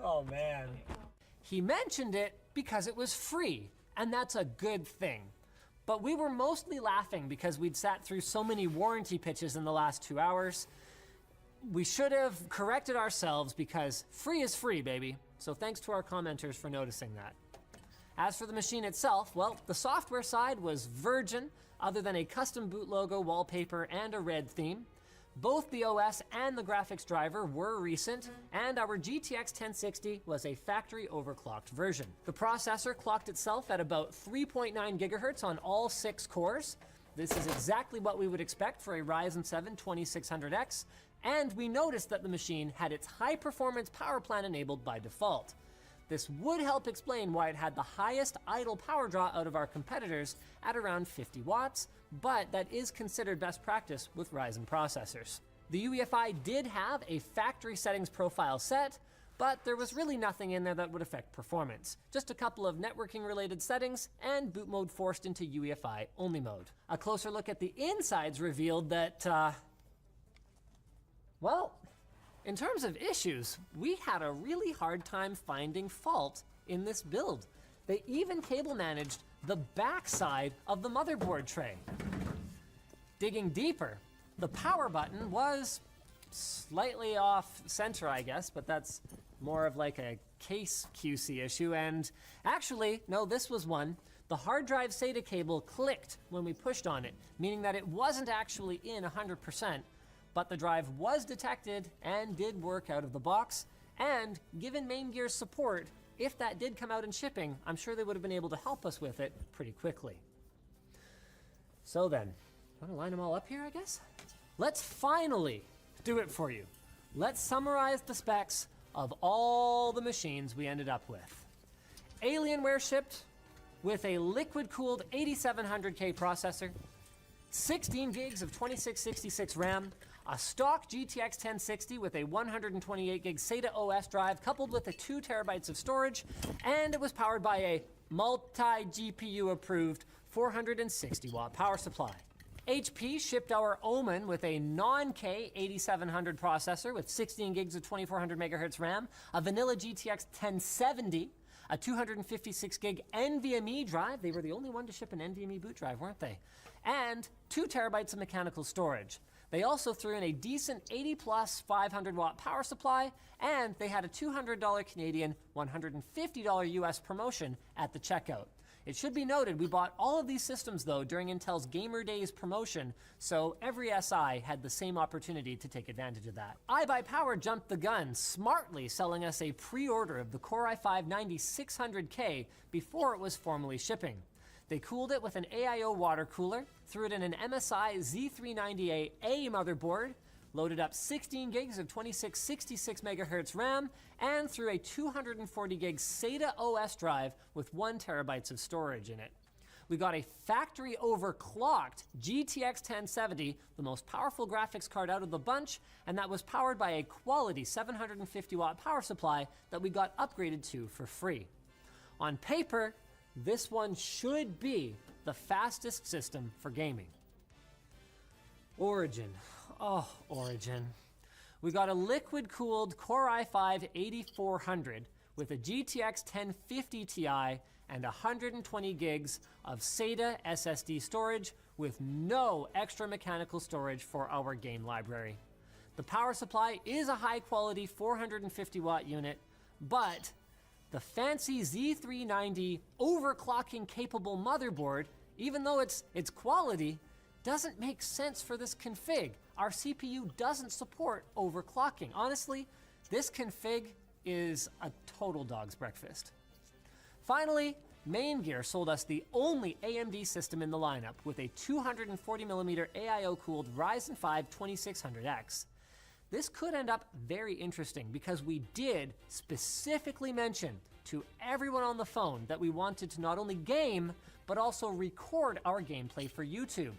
Speaker 9: Oh man. He mentioned it because it was free, and that's a good thing. But we were mostly laughing because we'd sat through so many warranty pitches in the last 2 hours. We should have corrected ourselves because free is free, baby. So thanks to our commenters for noticing that. As for the machine itself, well, the software side was virgin, other than a custom boot logo, wallpaper, and a red theme. Both the OS and the graphics driver were recent, and our GTX 1060 was a factory overclocked version. The processor clocked itself at about 3.9 gigahertz on all 6 cores. This is exactly what we would expect for a Ryzen 7 2600X, and we noticed that the machine had its high performance power plan enabled by default. This would help explain why it had the highest idle power draw out of our competitors at around 50 watts, but that is considered best practice with Ryzen processors. The UEFI did have a factory settings profile set, but there was really nothing in there that would affect performance. Just a couple of networking related settings and boot mode forced into UEFI only mode. A closer look at the insides revealed that, well, in terms of issues, we had a really hard time finding fault in this build. They even cable managed the backside of the motherboard tray. Digging deeper, the power button was slightly off center, I guess, but that's more of like a case QC issue. And actually, no, this was one. The hard drive SATA cable clicked when we pushed on it, meaning that it wasn't actually in 100%, but the drive was detected and did work out of the box. And given Main Gear's support, if that did come out in shipping, I'm sure they would have been able to help us with it pretty quickly. So then, want to line them all up here, I guess? Let's finally do it for you. Let's summarize the specs of all the machines we ended up with. Alienware shipped with a liquid-cooled 8700K processor, 16 gigs of 2666 RAM, a stock GTX 1060 with a 128 gig SATA OS drive coupled with a 2 terabytes of storage, and it was powered by a multi-GPU approved 460 watt power supply. HP shipped our Omen with a non-K 8700 processor with 16 gigs of 2400 megahertz RAM, a vanilla GTX 1070, a 256 gig NVMe drive. They were the only one to ship an NVMe boot drive, weren't they? And 2 terabytes of mechanical storage. They also threw in a decent 80 plus 500 watt power supply, and they had a $200 Canadian, $150 US promotion at the checkout. It should be noted we bought all of these systems though during Intel's Gamer Days promotion, so every SI had the same opportunity to take advantage of that. iBuyPower jumped the gun, smartly selling us a pre-order of the Core i5-9600K before it was formally shipping. They cooled it with an AIO water cooler, threw it in an MSI Z390A motherboard, loaded up 16 gigs of 2666 megahertz RAM, and threw a 240 gig SATA OS drive with 1 terabytes of storage in it. We got a factory overclocked GTX 1070, the most powerful graphics card out of the bunch, and that was powered by a quality 750 watt power supply that we got upgraded to for free. On paper, this one should be the fastest system for gaming. Origin. Oh, Origin. We got a liquid-cooled Core i5-8400 with a GTX 1050 Ti and 120 gigs of SATA SSD storage with no extra mechanical storage for our game library. The power supply is a high-quality 450 watt unit, but the fancy Z390 overclocking capable motherboard, even though it's quality, doesn't make sense for this config. our CPU doesn't support overclocking. Honestly, this config is a total dog's breakfast. Finally, Main Gear sold us the only AMD system in the lineup with a 240mm AIO-cooled Ryzen 5 2600X. This could end up very interesting because we did specifically mention to everyone on the phone that we wanted to not only game, but also record our gameplay for YouTube.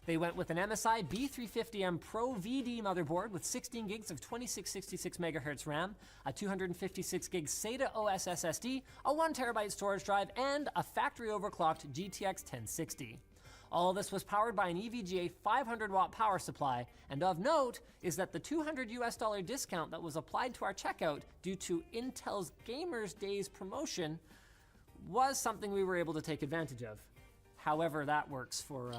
Speaker 9: They went with an MSI B350M Pro VD motherboard with 16 gigs of 2666 MHz RAM, a 256 gig SATA OS SSD, a 1 terabyte storage drive, and a factory overclocked GTX 1060. All this was powered by an EVGA 500 watt power supply, and of note is that the $200 discount that was applied to our checkout due to Intel's Gamers Days promotion was something we were able to take advantage of. However, that works for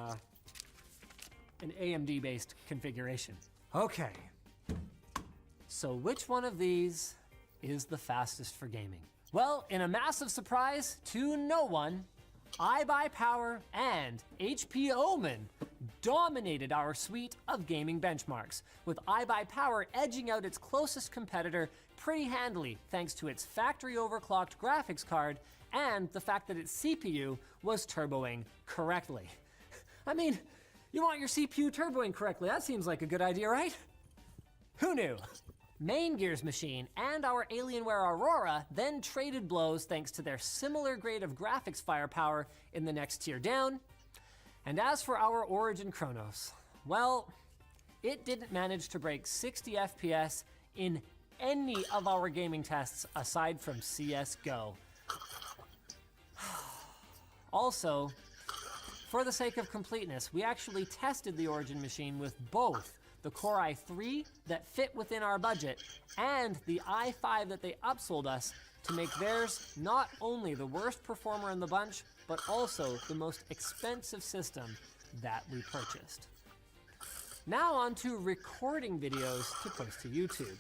Speaker 9: an AMD-based configuration. Okay, so which one of these is the fastest for gaming? Well, in a massive surprise to no one, iBuyPower and HP Omen dominated our suite of gaming benchmarks, with iBuyPower edging out its closest competitor pretty handily thanks to its factory overclocked graphics card and the fact that its CPU was turboing correctly. I mean, you want your CPU turboing correctly, that seems like a good idea, right? Who knew? Main Gear's machine and our Alienware Aurora then traded blows thanks to their similar grade of graphics firepower in the next tier down. And as for our Origin Chronos, well, it didn't manage to break 60 FPS in any of our gaming tests aside from CSGO. Also, for the sake of completeness, we actually tested the Origin machine with both the Core i3 that fit within our budget and the i5 that they upsold us to make theirs not only the worst performer in the bunch, but also the most expensive system that we purchased. Now on to recording videos to post to YouTube.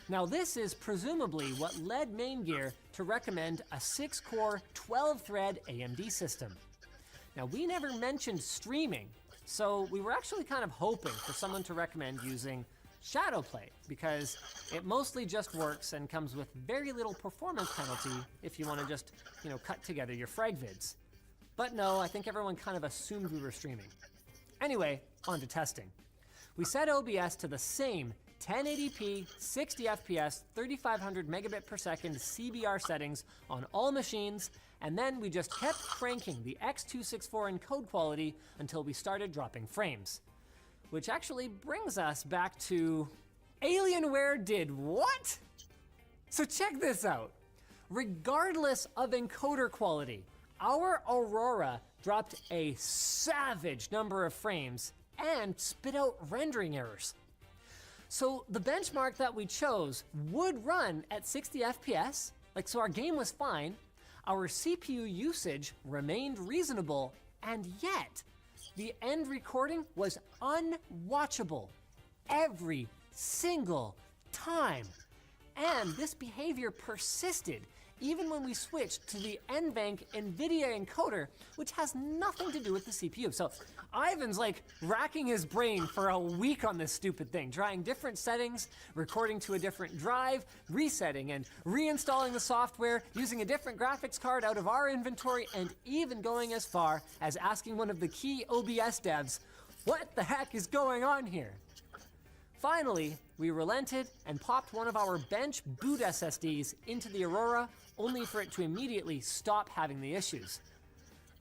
Speaker 9: Now this is presumably what led Main Gear to recommend a 6-core, 12-thread AMD system. Now we never mentioned streaming, so we were actually kind of hoping for someone to recommend using Shadowplay, because it mostly just works and comes with very little performance penalty if you want to just, cut together your frag vids. But no, I think everyone kind of assumed we were streaming. Anyway, on to testing. We set OBS to the same 1080p, 60 FPS, 3500 megabit per second CBR settings on all machines, and then we just kept cranking the X264 encode quality until we started dropping frames. Which actually brings us back to Alienware did what? So check this out. Regardless of encoder quality, our Aurora dropped a savage number of frames and spit out rendering errors. So the benchmark that we chose would run at 60 FPS, so our game was fine, our CPU usage remained reasonable, and yet the end recording was unwatchable every single time. And this behavior persisted even when we switched to the NVENC NVIDIA encoder, which has nothing to do with the CPU. So Ivan's racking his brain for a week on this stupid thing, trying different settings, recording to a different drive, resetting and reinstalling the software, using a different graphics card out of our inventory, and even going as far as asking one of the key OBS devs, what the heck is going on here? Finally, we relented and popped one of our bench boot SSDs into the Aurora, only for it to immediately stop having the issues.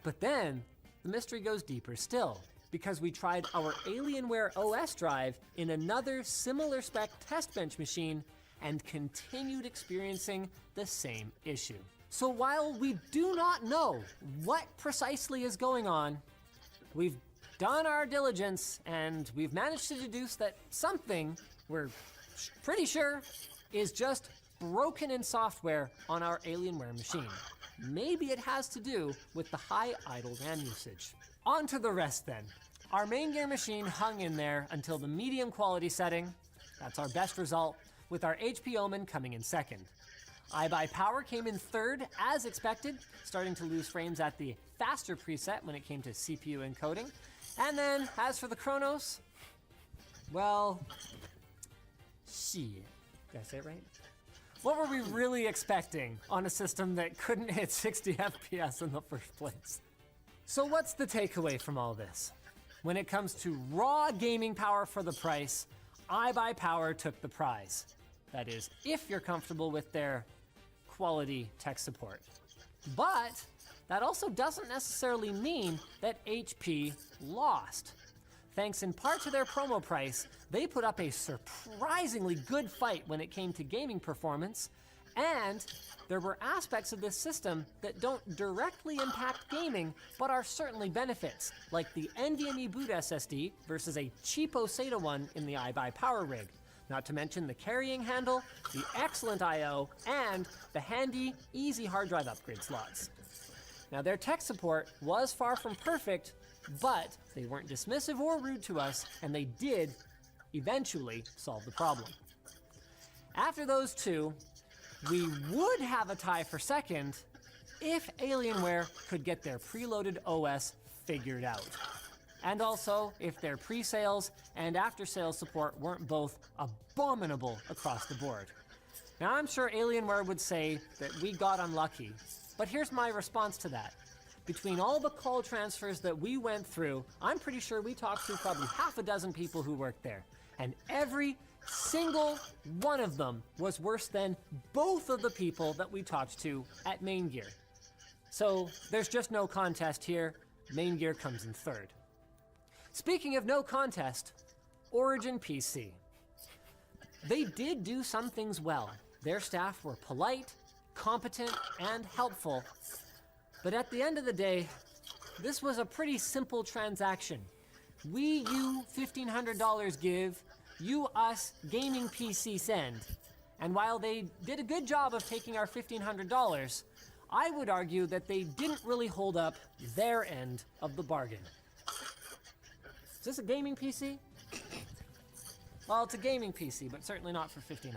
Speaker 9: But then, the mystery goes deeper still, because we tried our Alienware OS drive in another similar spec test bench machine and continued experiencing the same issue. So while we do not know what precisely is going on, we've done our diligence and we've managed to deduce that something, we're pretty sure, is just broken in software on our Alienware machine. Maybe it has to do with the high idle RAM usage. On to the rest then. Our Main Gear machine hung in there until the medium quality setting. That's our best result, with our HP Omen coming in second. iBuyPower came in third as expected, starting to lose frames at the faster preset when it came to CPU encoding. And then, as for the Chronos, well, shit. Did I say it right? What were we really expecting on a system that couldn't hit 60 FPS in the first place? So what's the takeaway from all this? When it comes to raw gaming power for the price, iBuyPower took the prize. That is, if you're comfortable with their quality tech support. But that also doesn't necessarily mean that HP lost. Thanks in part to their promo price, they put up a surprisingly good fight when it came to gaming performance, and there were aspects of this system that don't directly impact gaming, but are certainly benefits, like the NVMe boot SSD versus a cheapo SATA one in the iBuyPower rig. Not to mention the carrying handle, the excellent I/O, and the handy, easy hard drive upgrade slots. Now their tech support was far from perfect, but they weren't dismissive or rude to us, and they did eventually solve the problem. After those two, we would have a tie for second if Alienware could get their preloaded OS figured out. And also if their pre-sales and after-sales support weren't both abominable across the board. Now I'm sure Alienware would say that we got unlucky, but here's my response to that. Between all the call transfers that we went through, I'm pretty sure we talked to probably half a dozen people who worked there. And every single one of them was worse than both of the people that we talked to at Main Gear. So there's just no contest here. Main Gear comes in third. Speaking of no contest, Origin PC. They did do some things well. Their staff were polite, competent, and helpful. But at the end of the day, this was a pretty simple transaction. We you $1,500 give, you us gaming PC send. And while they did a good job of taking our $1,500, I would argue that they didn't really hold up their end of the bargain. Is this a gaming PC? Well, it's a gaming PC, but certainly not for $1,500.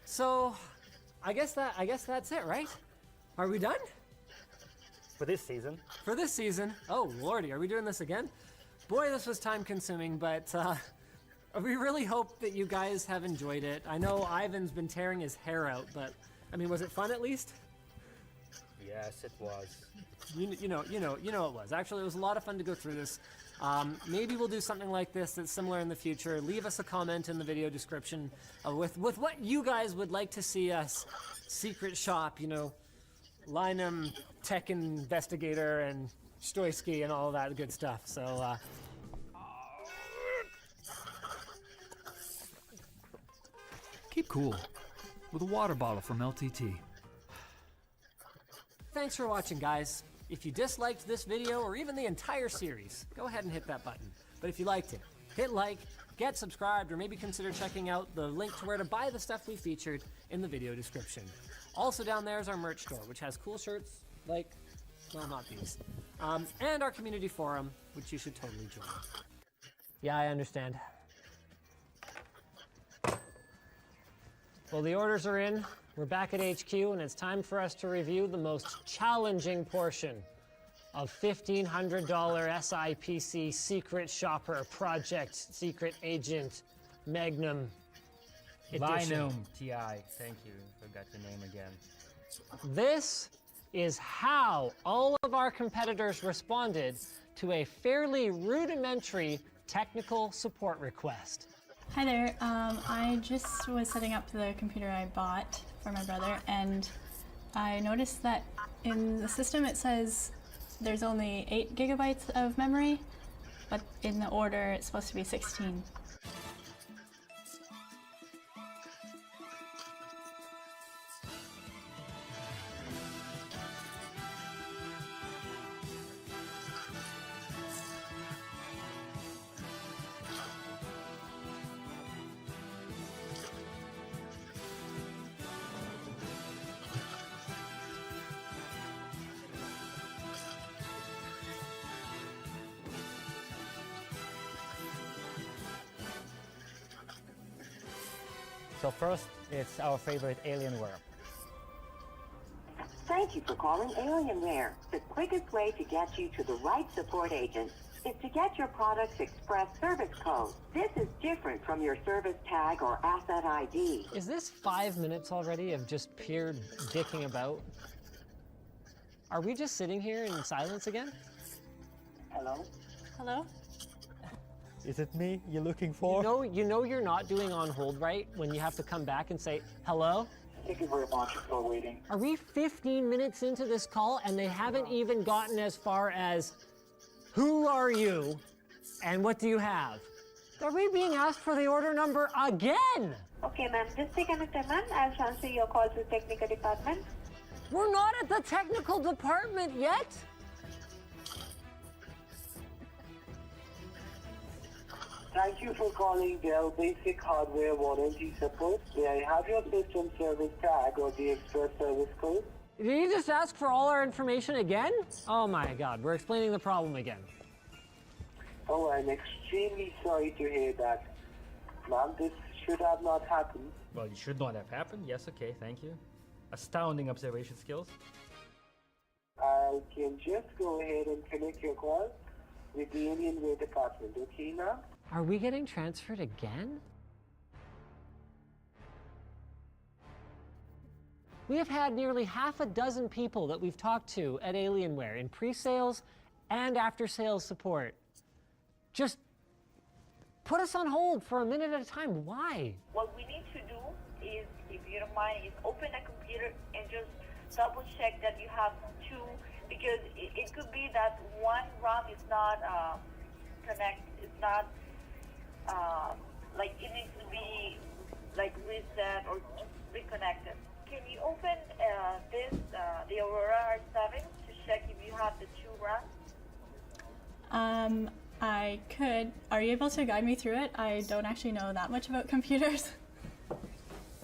Speaker 9: So, I guess that's it, right? Are we done?
Speaker 12: For this season.
Speaker 9: For this season. Oh, lordy, are we doing this again? Boy, this was time consuming, but we really hope that you guys have enjoyed it. I know Ivan's been tearing his hair out, but I mean, was it fun at least?
Speaker 12: Yes, it was.
Speaker 9: You know it was. Actually, it was a lot of fun to go through this. Maybe we'll do something like this that's similar in the future. Leave us a comment in the video description with what you guys would like to see us secret shop, you know, Linum, Tech Investigator, and Stoisky, and all that good stuff. So,
Speaker 17: Keep cool with a water bottle from LTT.
Speaker 9: Thanks for watching, guys. If you disliked this video or even the entire series, go ahead and hit that button. But if you liked it, hit like, get subscribed, or maybe consider checking out the link to where to buy the stuff we featured in the video description. Also down there is our merch store, which has cool shirts like, well, not these. And our community forum, which you should totally join. Yeah, I understand. Well, the orders are in. We're back at HQ, and it's time for us to review the most challenging portion of $1,500 SIPC Secret Shopper Project Secret Agent Magnum Edition.
Speaker 12: Vinum TI. Thank you. Forgot the name again.
Speaker 9: This is how all of our competitors responded to a fairly rudimentary technical support request.
Speaker 16: Hi there. I just was setting up the computer I bought for my brother, and I noticed that in the system it says there's only 8 gigabytes of memory, but in the order it's supposed to be 16.
Speaker 12: So first, it's our favorite Alienware.
Speaker 2: Thank you for calling Alienware, the quickest way to get you to the right support agent. is to get your product's express service code. This is different from your service tag or asset ID.
Speaker 21: Is this 5 minutes already of just pure dicking about? Are we just sitting here in silence again?
Speaker 2: Hello?
Speaker 16: Hello?
Speaker 12: Is it me you're looking for?
Speaker 21: You know you're not doing on hold right when you have to come back and say, hello?
Speaker 2: Thank you very much for waiting.
Speaker 21: Are we 15 minutes into this call and they haven't even gotten as far as, who are you and what do you have? Are we being asked for the order number again?
Speaker 2: Okay, ma'am. Just stay connected, ma'am. I'll transfer your call to the technical department.
Speaker 21: We're not at the technical department yet.
Speaker 2: Thank you for calling Dell Basic Hardware Warranty Support. May I have your system service tag or the express service code?
Speaker 21: Did you just ask for all our information again? Oh my God, we're explaining the problem again.
Speaker 2: Oh, I'm extremely sorry to hear that. Ma'am, this should have not happened.
Speaker 12: Well, it should not have happened. Yes, okay, thank you. Astounding observation skills.
Speaker 2: I can just go ahead and connect your call with the Alienware department, okay, ma'am?
Speaker 21: Are we getting transferred again? We have had nearly half a dozen people that we've talked to at Alienware in pre-sales and after-sales support. Just put us on hold for a minute at a time. Why?
Speaker 22: What we need to do is, if you don't mind, is open a computer and just double check that you have two, because it could be that one RAM is not like it needs to be like reset or reconnected. Can you open the Aurora R7 to check if you have the two RAMs?
Speaker 16: I could. Are you able to guide me through it? I don't actually know that much about computers.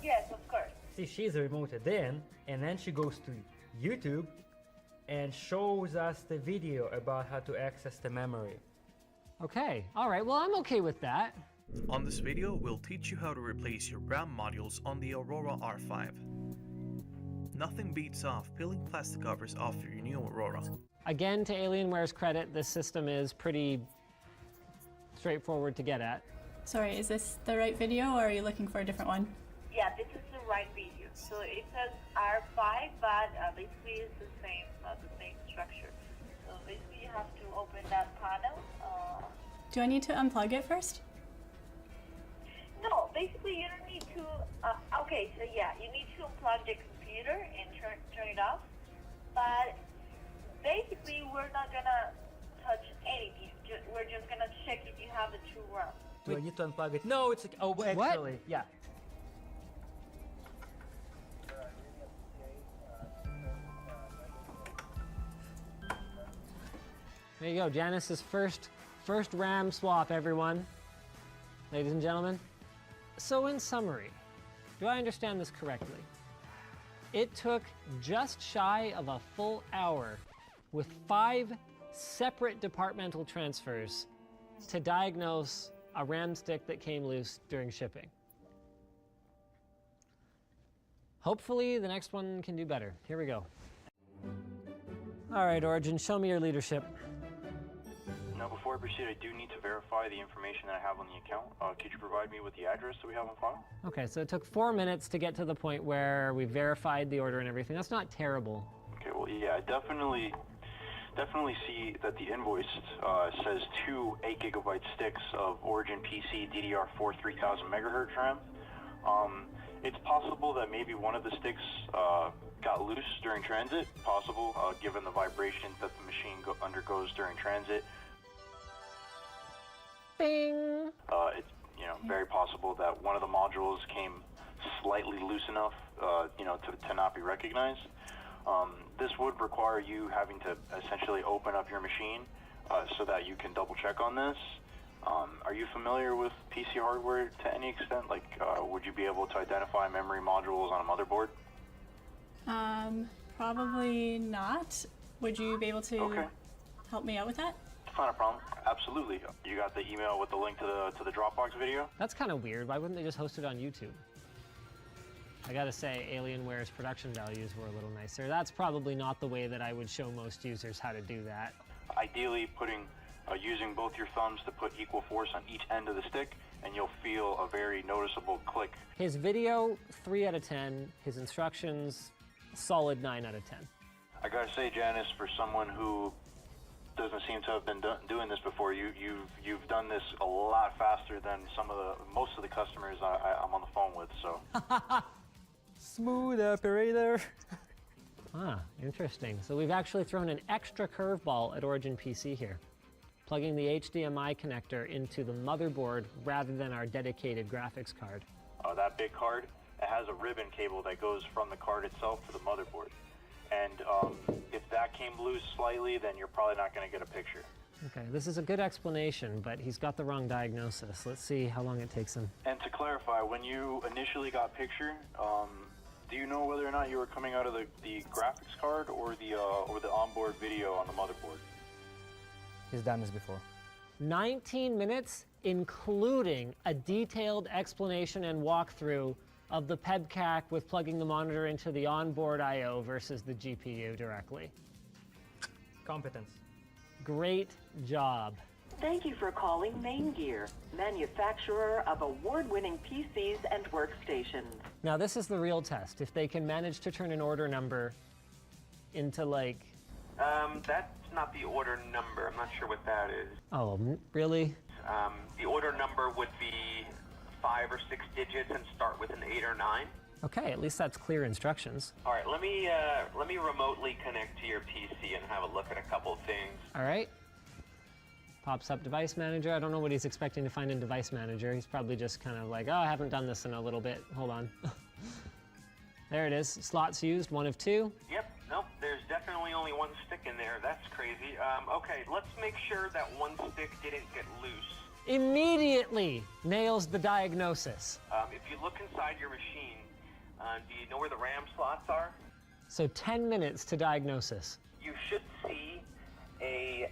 Speaker 22: Yes, of course.
Speaker 12: See, she's remoted in, and then she goes to YouTube and shows us the video about how to access the memory.
Speaker 21: Okay, all right, well, I'm okay with that.
Speaker 23: On this video, we'll teach you how to replace your RAM modules on the Aurora R5. Nothing beats off peeling plastic covers off your new Aurora.
Speaker 21: Again, to Alienware's credit, this system is pretty straightforward to get at.
Speaker 16: Sorry, is this the right video or are you looking for a different one?
Speaker 22: Yeah, this is the right video. So it says R5, but basically it's the same structure. So basically you have to open that panel.
Speaker 16: Do I need to unplug it first?
Speaker 22: No, basically you don't need to. Okay, so yeah, you need to unplug the computer and turn it off. But basically we're not gonna touch anything. We're just gonna check if you have the two RAMs.
Speaker 12: Do I need to unplug it? No, it's like, oh, actually, yeah.
Speaker 21: There you go, Janice's first RAM swap, everyone. Ladies and gentlemen. So in summary, do I understand this correctly? It took just shy of a full hour with 5 separate departmental transfers to diagnose a RAM stick that came loose during shipping. Hopefully the next one can do better. Here we go. All right, Origin, show me your leadership.
Speaker 24: Now, before I proceed, I do need to verify the information that I have on the account. Could you provide me with the address that we have on file?
Speaker 21: Okay, so it took 4 minutes to get to the point where we verified the order and everything. That's not terrible.
Speaker 24: Okay, well, yeah, I definitely see that the invoice says 2 8GB sticks of Origin PC DDR4 3000 megahertz RAM. It's possible that maybe one of the sticks got loose during transit. Possible, given the vibrations that the machine undergoes during transit.
Speaker 21: Bing!
Speaker 24: It's very possible that one of the modules came slightly loose enough, to not be recognized. This would require you having to essentially open up your machine so that you can double check on this. Are you familiar with PC hardware to any extent? Like, would you be able to identify memory modules on a motherboard?
Speaker 16: Probably not. Would you be able to help me out with that?
Speaker 24: It's not a problem. Absolutely. You got the email with the link to the Dropbox video?
Speaker 21: That's kind of weird. Why wouldn't they just host it on YouTube? I gotta say, Alienware's production values were a little nicer. That's probably not the way that I would show most users how to do that.
Speaker 24: Ideally, putting using both your thumbs to put equal force on each end of the stick, and you'll feel a very noticeable click.
Speaker 21: His video, 3 out of 10. His instructions, solid 9 out of 10.
Speaker 24: I gotta say, Janice, for someone who doesn't seem to have been doing this before, you've done this a lot faster than most of the customers I'm on the phone with. So.
Speaker 21: Smooth operator. Interesting. So we've actually thrown an extra curveball at Origin PC here, plugging the HDMI connector into the motherboard rather than our dedicated graphics card.
Speaker 24: That big card, it has a ribbon cable that goes from the card itself to the motherboard. And if that came loose slightly, then you're probably not going to get a picture.
Speaker 21: Okay, this is a good explanation, but he's got the wrong diagnosis. Let's see how long it takes him.
Speaker 24: And to clarify, when you initially got picture, do you know whether or not you were coming out of the graphics card or the onboard video on the motherboard?
Speaker 12: He's done this before.
Speaker 21: 19 minutes, including a detailed explanation and walkthrough of the PEBCAC with plugging the monitor into the onboard I/O versus the GPU directly.
Speaker 12: Competence.
Speaker 21: Great job.
Speaker 3: Thank you for calling Main Gear, manufacturer of award-winning PCs and workstations.
Speaker 21: Now this is the real test. If they can manage to turn an order number into like...
Speaker 4: That's not the order number. I'm not sure what that is.
Speaker 21: Oh, really?
Speaker 4: The order number would be 5 or 6 digits and start with an 8 or 9.
Speaker 21: Okay, at least that's clear instructions.
Speaker 4: All right, let me remotely connect to your PC and have a look at a couple of things.
Speaker 21: All right. Pops up Device Manager. I don't know what he's expecting to find in Device Manager. He's probably just kind of like, oh, I haven't done this in a little bit. Hold on. There it is. Slots used, 1 of 2.
Speaker 4: Yep, nope, there's definitely only 1 stick in there. That's crazy. Okay, let's make sure that 1 stick didn't get loose.
Speaker 21: Immediately nails the diagnosis.
Speaker 4: If you look inside your machine, do you know where the RAM slots are?
Speaker 21: So 10 minutes to diagnosis.
Speaker 4: You should see a,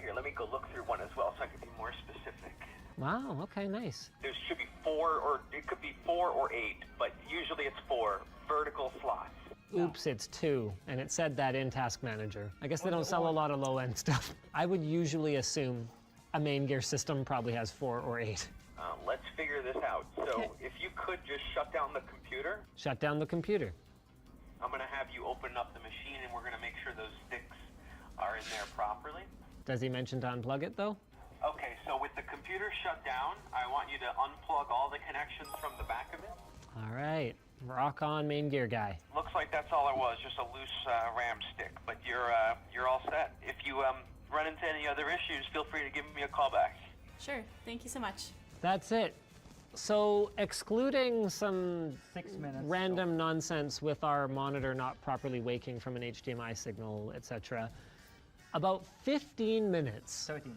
Speaker 4: here, let me go look through one as well so I can be more specific.
Speaker 21: Wow, okay, nice.
Speaker 4: There should be 4, or it could be 4 or 8, but usually it's 4 vertical slots.
Speaker 21: Oops, it's 2, and it said that in Task Manager. I guess they don't sell a lot of low-end stuff. I would usually assume a Main Gear system probably has 4 or 8.
Speaker 4: Let's figure this out. So if you could just shut down the computer.
Speaker 21: Shut down the computer.
Speaker 4: I'm going to have you open up the machine and we're going to make sure those sticks are in there properly.
Speaker 21: Does he mention to unplug it though?
Speaker 4: Okay, so with the computer shut down, I want you to unplug all the connections from the back of it.
Speaker 21: All right, rock on, Main Gear guy.
Speaker 4: Looks like that's all it was, just a loose RAM stick, but you're all set. If you run into any other issues, feel free to give me a call back.
Speaker 16: Sure, thank you so much.
Speaker 21: That's it. So excluding some
Speaker 12: 6 minutes,
Speaker 21: random nonsense with our monitor not properly waking from an HDMI signal, etc., about 15 minutes.
Speaker 12: 13.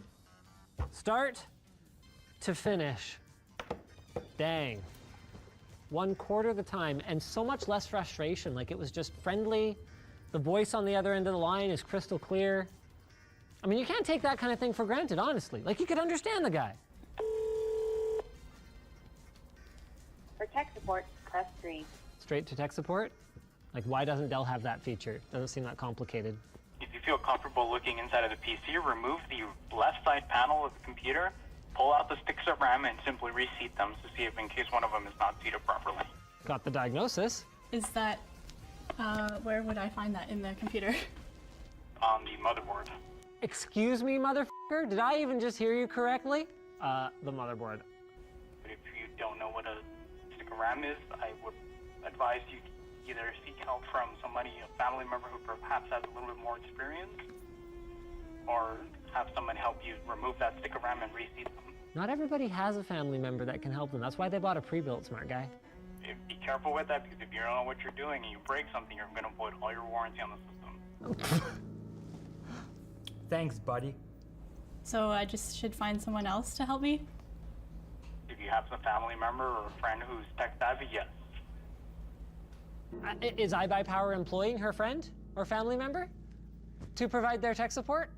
Speaker 21: Start to finish. Dang. 1/4 the time, and so much less frustration. Like, it was just friendly. The voice on the other end of the line is crystal clear. I mean, you can't take that kind of thing for granted, honestly. Like, you could understand the guy.
Speaker 22: For tech support, press 3.
Speaker 21: Straight to tech support? Like, why doesn't Dell have that feature? Doesn't seem that complicated.
Speaker 20: If you feel comfortable looking inside of the PC, remove the left side panel of the computer, pull out the sticks of RAM, and simply reseat them to see if in case one of them is not seated properly.
Speaker 21: Got the diagnosis.
Speaker 16: Is that, where would I find that in the computer?
Speaker 20: On the motherboard.
Speaker 21: Excuse me, motherfucker? Did I even just hear you correctly? The motherboard.
Speaker 20: But if you don't know what a stick of RAM is, I would advise you either seek help from somebody, a family member who perhaps has a little bit more experience, or have someone help you remove that stick of RAM and reseat them.
Speaker 21: Not everybody has a family member that can help them. That's why they bought a pre-built, smart guy.
Speaker 20: Be careful with that, because if you don't know what you're doing and you break something, you're going to void all your warranty on the system.
Speaker 12: Thanks, buddy.
Speaker 16: So I just should find someone else to help me?
Speaker 20: If you have a family member or a friend who's tech savvy, yes.
Speaker 21: Is iBuyPower employing her friend or family member to provide their tech support?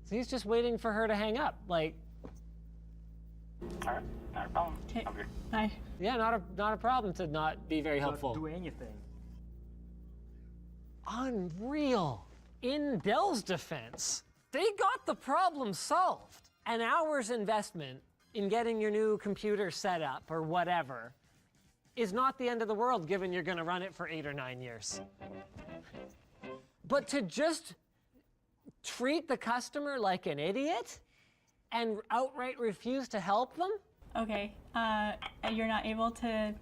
Speaker 21: So he's just waiting for her to hang up, like.
Speaker 20: All right, not a problem.
Speaker 16: Okay, bye.
Speaker 21: Yeah, not a problem to not be very helpful.
Speaker 12: Not do anything.
Speaker 21: Unreal.
Speaker 9: in Dell's defense, they got the problem solved. An hour's investment in getting your new computer set up or whatever is not the end of the world given you're gonna run it for 8 or 9 years. But to just treat the customer like an idiot and outright refuse to help them?
Speaker 16: Okay, you're not able to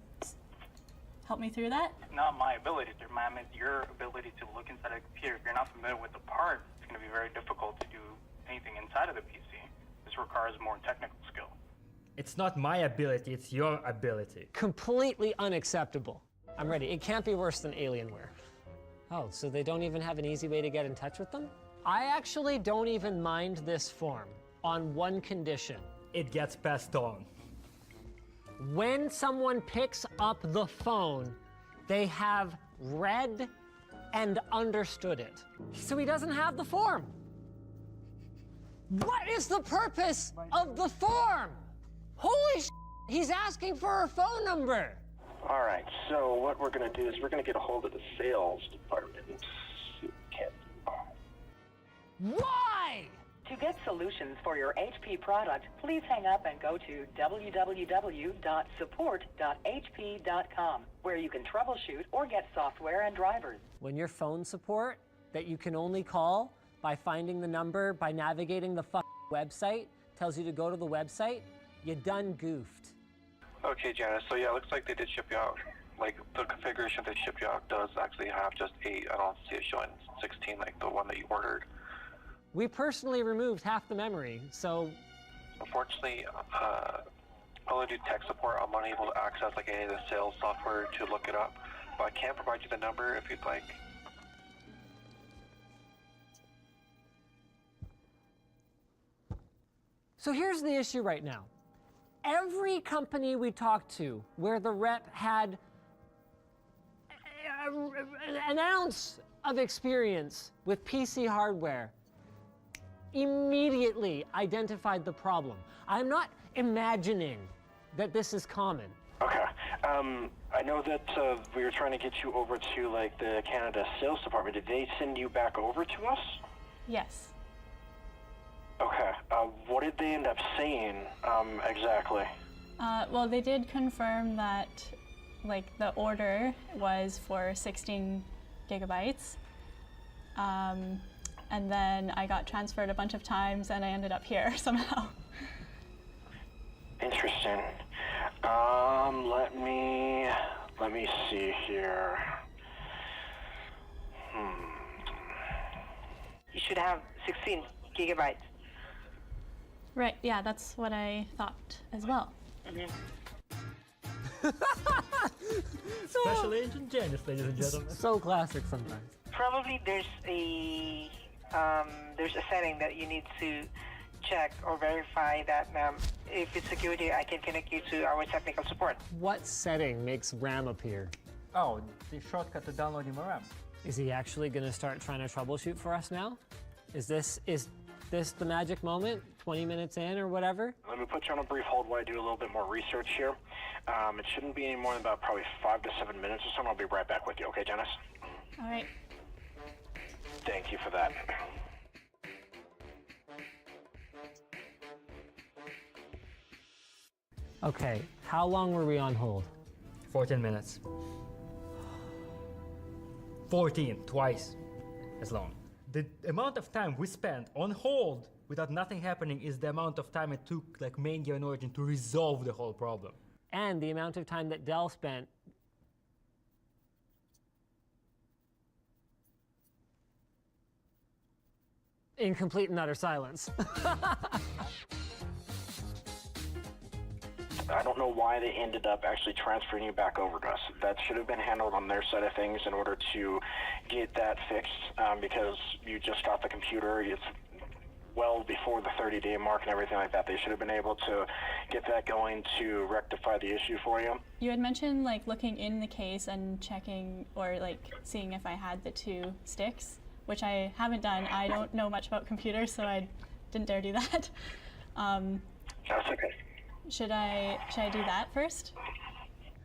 Speaker 16: help me through that?
Speaker 20: Not my ability to, ma'am. It's your ability to look inside a computer. If you're not familiar with the part, it's going to be very difficult to do anything inside of the PC. This requires more technical skill.
Speaker 12: It's not my ability, it's your ability.
Speaker 9: Completely unacceptable. I'm ready. It can't be worse than Alienware. Oh, so they don't even have an easy way to get in touch with them? I actually don't even mind this form on one condition.
Speaker 12: It gets passed on.
Speaker 9: When someone picks up the phone, they have read and understood it. So he doesn't have the form. What is the purpose of the form? Holy sh**, he's asking for a phone number.
Speaker 11: All right, so what we're going to do is we're going to get a hold of the sales department.
Speaker 9: Why?
Speaker 3: To get solutions for your HP product, please hang up and go to www.support.hp.com, where you can troubleshoot or get software and drivers.
Speaker 9: When your phone support that you can only call by finding the number by navigating the website tells you to go to the website, you done goofed.
Speaker 24: Okay, Janice, so yeah, it looks like they did ship you out. Like, the configuration they shipped you out does actually have just 8. I don't see it showing 16 like the one that you ordered.
Speaker 9: We personally removed half the memory, so...
Speaker 24: Unfortunately, I only do tech support. I'm unable to access like any of the sales software to look it up, but I can provide you the number if you'd like.
Speaker 9: So here's the issue right now. Every company we talked to where the rep had an ounce of experience with PC hardware immediately identified the problem. I'm not imagining that this is common.
Speaker 11: Okay. I know that we were trying to get you over to like the Canada sales department. Did they send you back over to us?
Speaker 16: Yes.
Speaker 11: Okay. What did they end up saying exactly?
Speaker 16: Well, they did confirm that like the order was for 16 gigabytes. And then I got transferred a bunch of times and I ended up here somehow.
Speaker 11: Interesting. Let me see here.
Speaker 13: You should have 16 gigabytes.
Speaker 16: Right, yeah, that's what I thought as well.
Speaker 12: Special Agent Janice, ladies and gentlemen.
Speaker 9: So classic sometimes.
Speaker 13: Probably there's a setting that you need to check or verify that if it's security, I can connect you to our technical support.
Speaker 9: What setting makes RAM appear?
Speaker 12: Oh, the shortcut to downloading more RAM.
Speaker 9: Is he actually going to start trying to troubleshoot for us now? Is this the magic moment? 20 minutes in or whatever?
Speaker 11: Let me put you on a brief hold while I do a little bit more research here. It shouldn't be any more than about probably 5 to 7 minutes or so, and I'll be right back with you, okay, Janice?
Speaker 16: All right.
Speaker 11: Thank you for that.
Speaker 9: Okay, how long were we on hold?
Speaker 12: 14 minutes. 14, twice as long. The amount of time we spent on hold without nothing happening is the amount of time it took like main gear and origin to resolve the whole problem.
Speaker 9: And the amount of time that Dell spent in complete and utter silence.
Speaker 11: I don't know why they ended up actually transferring you back over to us. That should have been handled on their side of things in order to get that fixed, because you just got the computer. It's well before the 30-day mark and everything like that. They should have been able to get that going to rectify the issue for you.
Speaker 16: You had mentioned like looking in the case and checking or like seeing if I had the 2 sticks, which I haven't done. I don't know much about computers, so I didn't dare do that.
Speaker 11: That's okay.
Speaker 16: Should I do that first?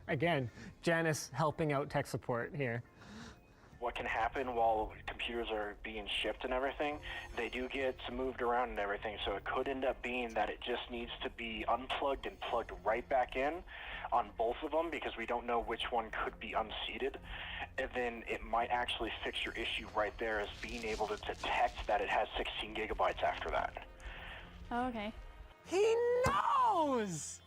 Speaker 9: Again, Janice helping out tech support here.
Speaker 11: what can happen while computers are being shipped and everything, they do get moved around and everything, so it could end up being that it just needs to be unplugged and plugged right back in on both of them, because we don't know which one could be unseated. And then it might actually fix your issue right there, as being able to detect that it has 16 gigabytes after that.
Speaker 16: Oh, okay.
Speaker 21: He knows!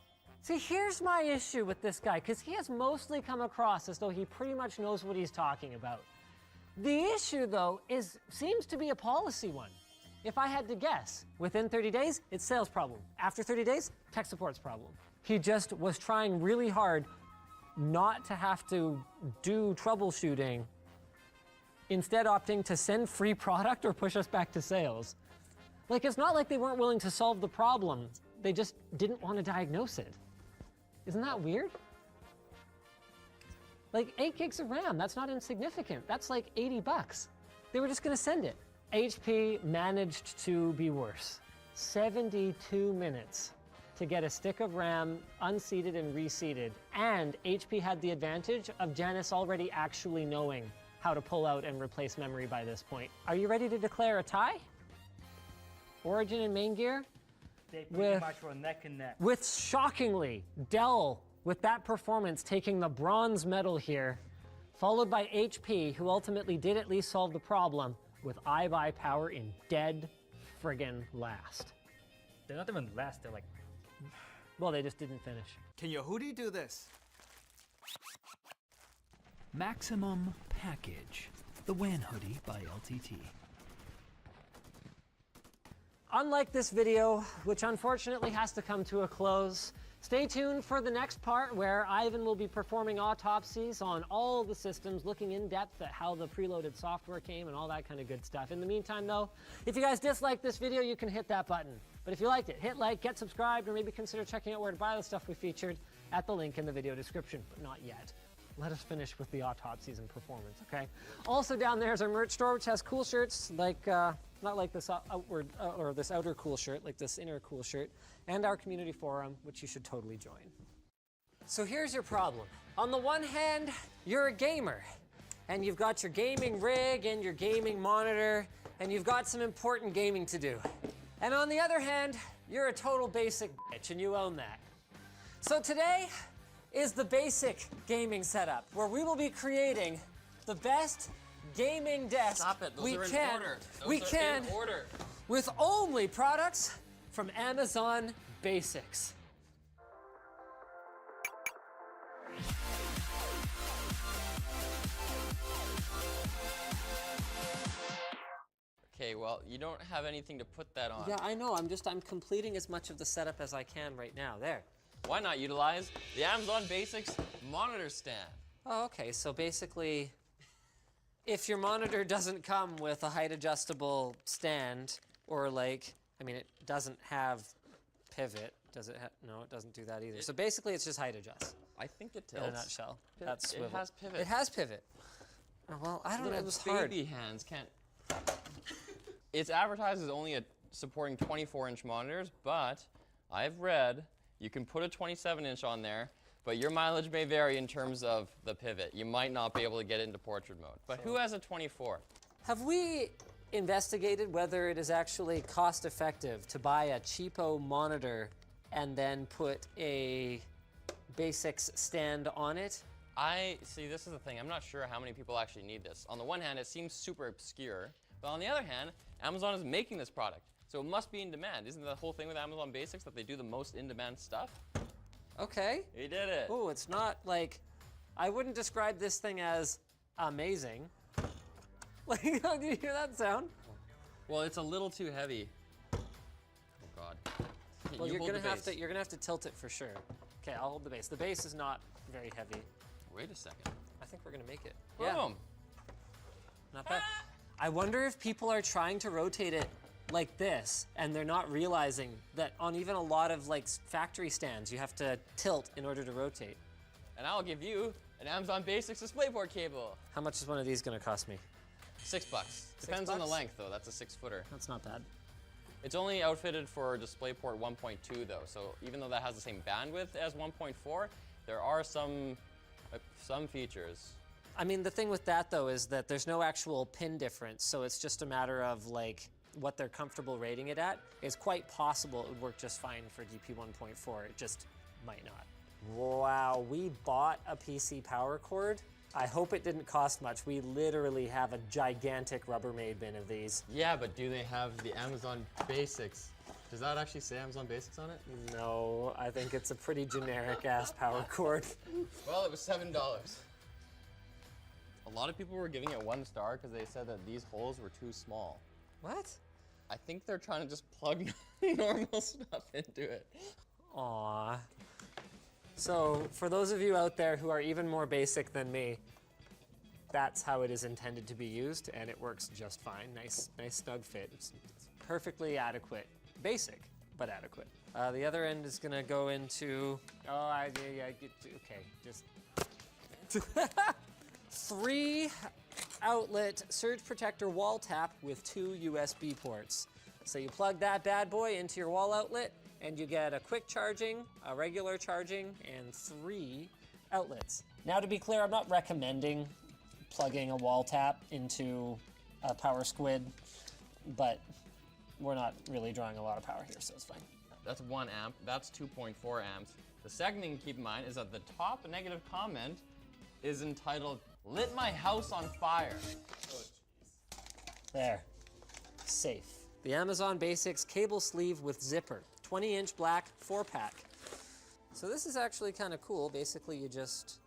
Speaker 21: See, here's my issue with this guy, because he has mostly come across as though he pretty much knows what he's talking about. The issue, though, seems to be a policy one. If I had to guess, within 30 days, it's sales problem. After 30 days, tech support's problem. He just was trying really hard not to have to do troubleshooting, instead opting to send free product or push us back to sales. Like, it's not like they weren't willing to solve the problem. They just didn't want to diagnose it. Isn't that weird? Like 8 gigs of RAM, that's not insignificant. That's like 80 bucks. They were just gonna send it. HP managed to be worse. 72 minutes to get a stick of RAM unseated and reseated. And HP had the advantage of Janice already actually knowing how to pull out and replace memory by this point. Are you ready to declare a tie? Origin and main gear?
Speaker 12: They pretty much were neck and neck.
Speaker 21: With shockingly, Dell, with that performance, taking the bronze medal here, followed by HP, who ultimately did at least solve the problem, with iBuyPower in dead friggin' last.
Speaker 12: They're not even last, they're like...
Speaker 21: Well, they just didn't finish.
Speaker 10: Can your hoodie do this?
Speaker 17: Maximum Package, the WAN hoodie by LTT.
Speaker 21: Unlike this video, which unfortunately has to come to a close, stay tuned for the next part where Ivan will be performing autopsies on all the systems, looking in depth at how the preloaded software came and all that kind of good stuff. In the meantime though, if you guys disliked this video, you can hit that button. But if you liked it, hit like, get subscribed, or maybe consider checking out where to buy the stuff we featured at the link in the video description, but not yet. Let us finish with the autopsies and performance, okay? Also down there is our merch store, which has cool shirts like, not like this outward, or this outer cool shirt, like this inner cool shirt, and our community forum, which you should totally join. So here's your problem. On the one hand, you're a gamer, and you've got your gaming rig and your gaming monitor, and you've got some important gaming to do. And on the other hand, you're a total basic bitch, and you own that. So today is the basic gaming setup, where we will be creating the best gaming desk
Speaker 1: Stop it. Those
Speaker 21: we
Speaker 1: are in
Speaker 21: can.
Speaker 1: order. Those
Speaker 21: We
Speaker 1: are
Speaker 21: can
Speaker 1: in order.
Speaker 21: with only products from Amazon Basics.
Speaker 1: Okay, well, you don't have anything to put that on.
Speaker 21: Yeah, I know. I'm completing as much of the setup as I can right now. There.
Speaker 1: Why not utilize the Amazon Basics monitor stand?
Speaker 21: Oh, okay. So basically, if your monitor doesn't come with a height adjustable stand, or like, I mean, it doesn't have pivot, does it? No, it doesn't do that either. So basically, it's just height adjust.
Speaker 1: I think it tilts.
Speaker 21: In a nutshell. That's
Speaker 1: it
Speaker 21: swivel.
Speaker 1: has pivot.
Speaker 21: It has pivot. Oh, well, I don't know. It was hard.
Speaker 1: Baby hands can't. It's advertised as only supporting 24-inch monitors, but I've read you can put a 27-inch on there, but your mileage may vary in terms of the pivot. You might not be able to get it into portrait mode. But who has a 24?
Speaker 21: Have we investigated whether it is actually cost effective to buy a cheapo monitor and then put a Basics stand on it?
Speaker 1: See, this is the thing. I'm not sure how many people actually need this. On the one hand, it seems super obscure, but on the other hand, Amazon is making this product, so it must be in demand. Isn't the whole thing with Amazon Basics that they do the most in-demand stuff?
Speaker 21: Okay.
Speaker 1: He did it.
Speaker 21: Oh, it's not like, I wouldn't describe this thing as amazing. Like, do you hear that sound?
Speaker 1: Well, it's a little too heavy. Oh God.
Speaker 21: Well, you're gonna have to tilt it for sure. Okay, I'll hold the base. The base is not very heavy.
Speaker 1: Wait a second.
Speaker 21: I think we're gonna make it.
Speaker 1: Boom.
Speaker 21: Yeah. Not bad. I wonder if people are trying to rotate it like this, and they're not realizing that on even a lot of like factory stands, you have to tilt in order to rotate.
Speaker 1: And I'll give you an Amazon Basics DisplayPort cable.
Speaker 21: How much is one of these gonna cost me?
Speaker 1: $6. Depends on the length though, that's a 6-footer.
Speaker 21: That's not bad.
Speaker 1: It's only outfitted for DisplayPort 1.2 though, so even though that has the same bandwidth as 1.4, there are some features.
Speaker 21: I mean, the thing with that though is that there's no actual pin difference, so it's just a matter of like what they're comfortable rating it at. It's quite possible it would work just fine for DP 1.4. It just might not. Wow, we bought a PC power cord. I hope it didn't cost much. We literally have a gigantic Rubbermaid bin of these.
Speaker 1: Yeah, but do they have the Amazon Basics? Does that actually say Amazon Basics on it?
Speaker 21: No, I think it's a pretty generic ass power cord.
Speaker 1: Well, it was $7. A lot of people were giving it 1 star because they said that these holes were too small.
Speaker 21: What?
Speaker 1: I think they're trying to just plug normal stuff into it.
Speaker 21: Aww. So, for those of you out there who are even more basic than me, that's how it is intended to be used, and it works just fine. Nice snug fit. It's perfectly adequate. Basic, but adequate. The other end is gonna go into, okay, just 3 outlet surge protector wall tap with 2 USB ports. So you plug that bad boy into your wall outlet and you get a quick charging, a regular charging, and 3 outlets. Now to be clear, I'm not recommending plugging a wall tap into a power squid, but we're not really drawing a lot of power here, so it's fine.
Speaker 1: That's 1 amp, that's 2.4 amps. The second thing to keep in mind is that the top negative comment is entitled, "Lit my house on fire."
Speaker 21: There, safe. The Amazon Basics cable sleeve with zipper, 20-inch black 4-pack. So this is actually kind of cool. Basically, you just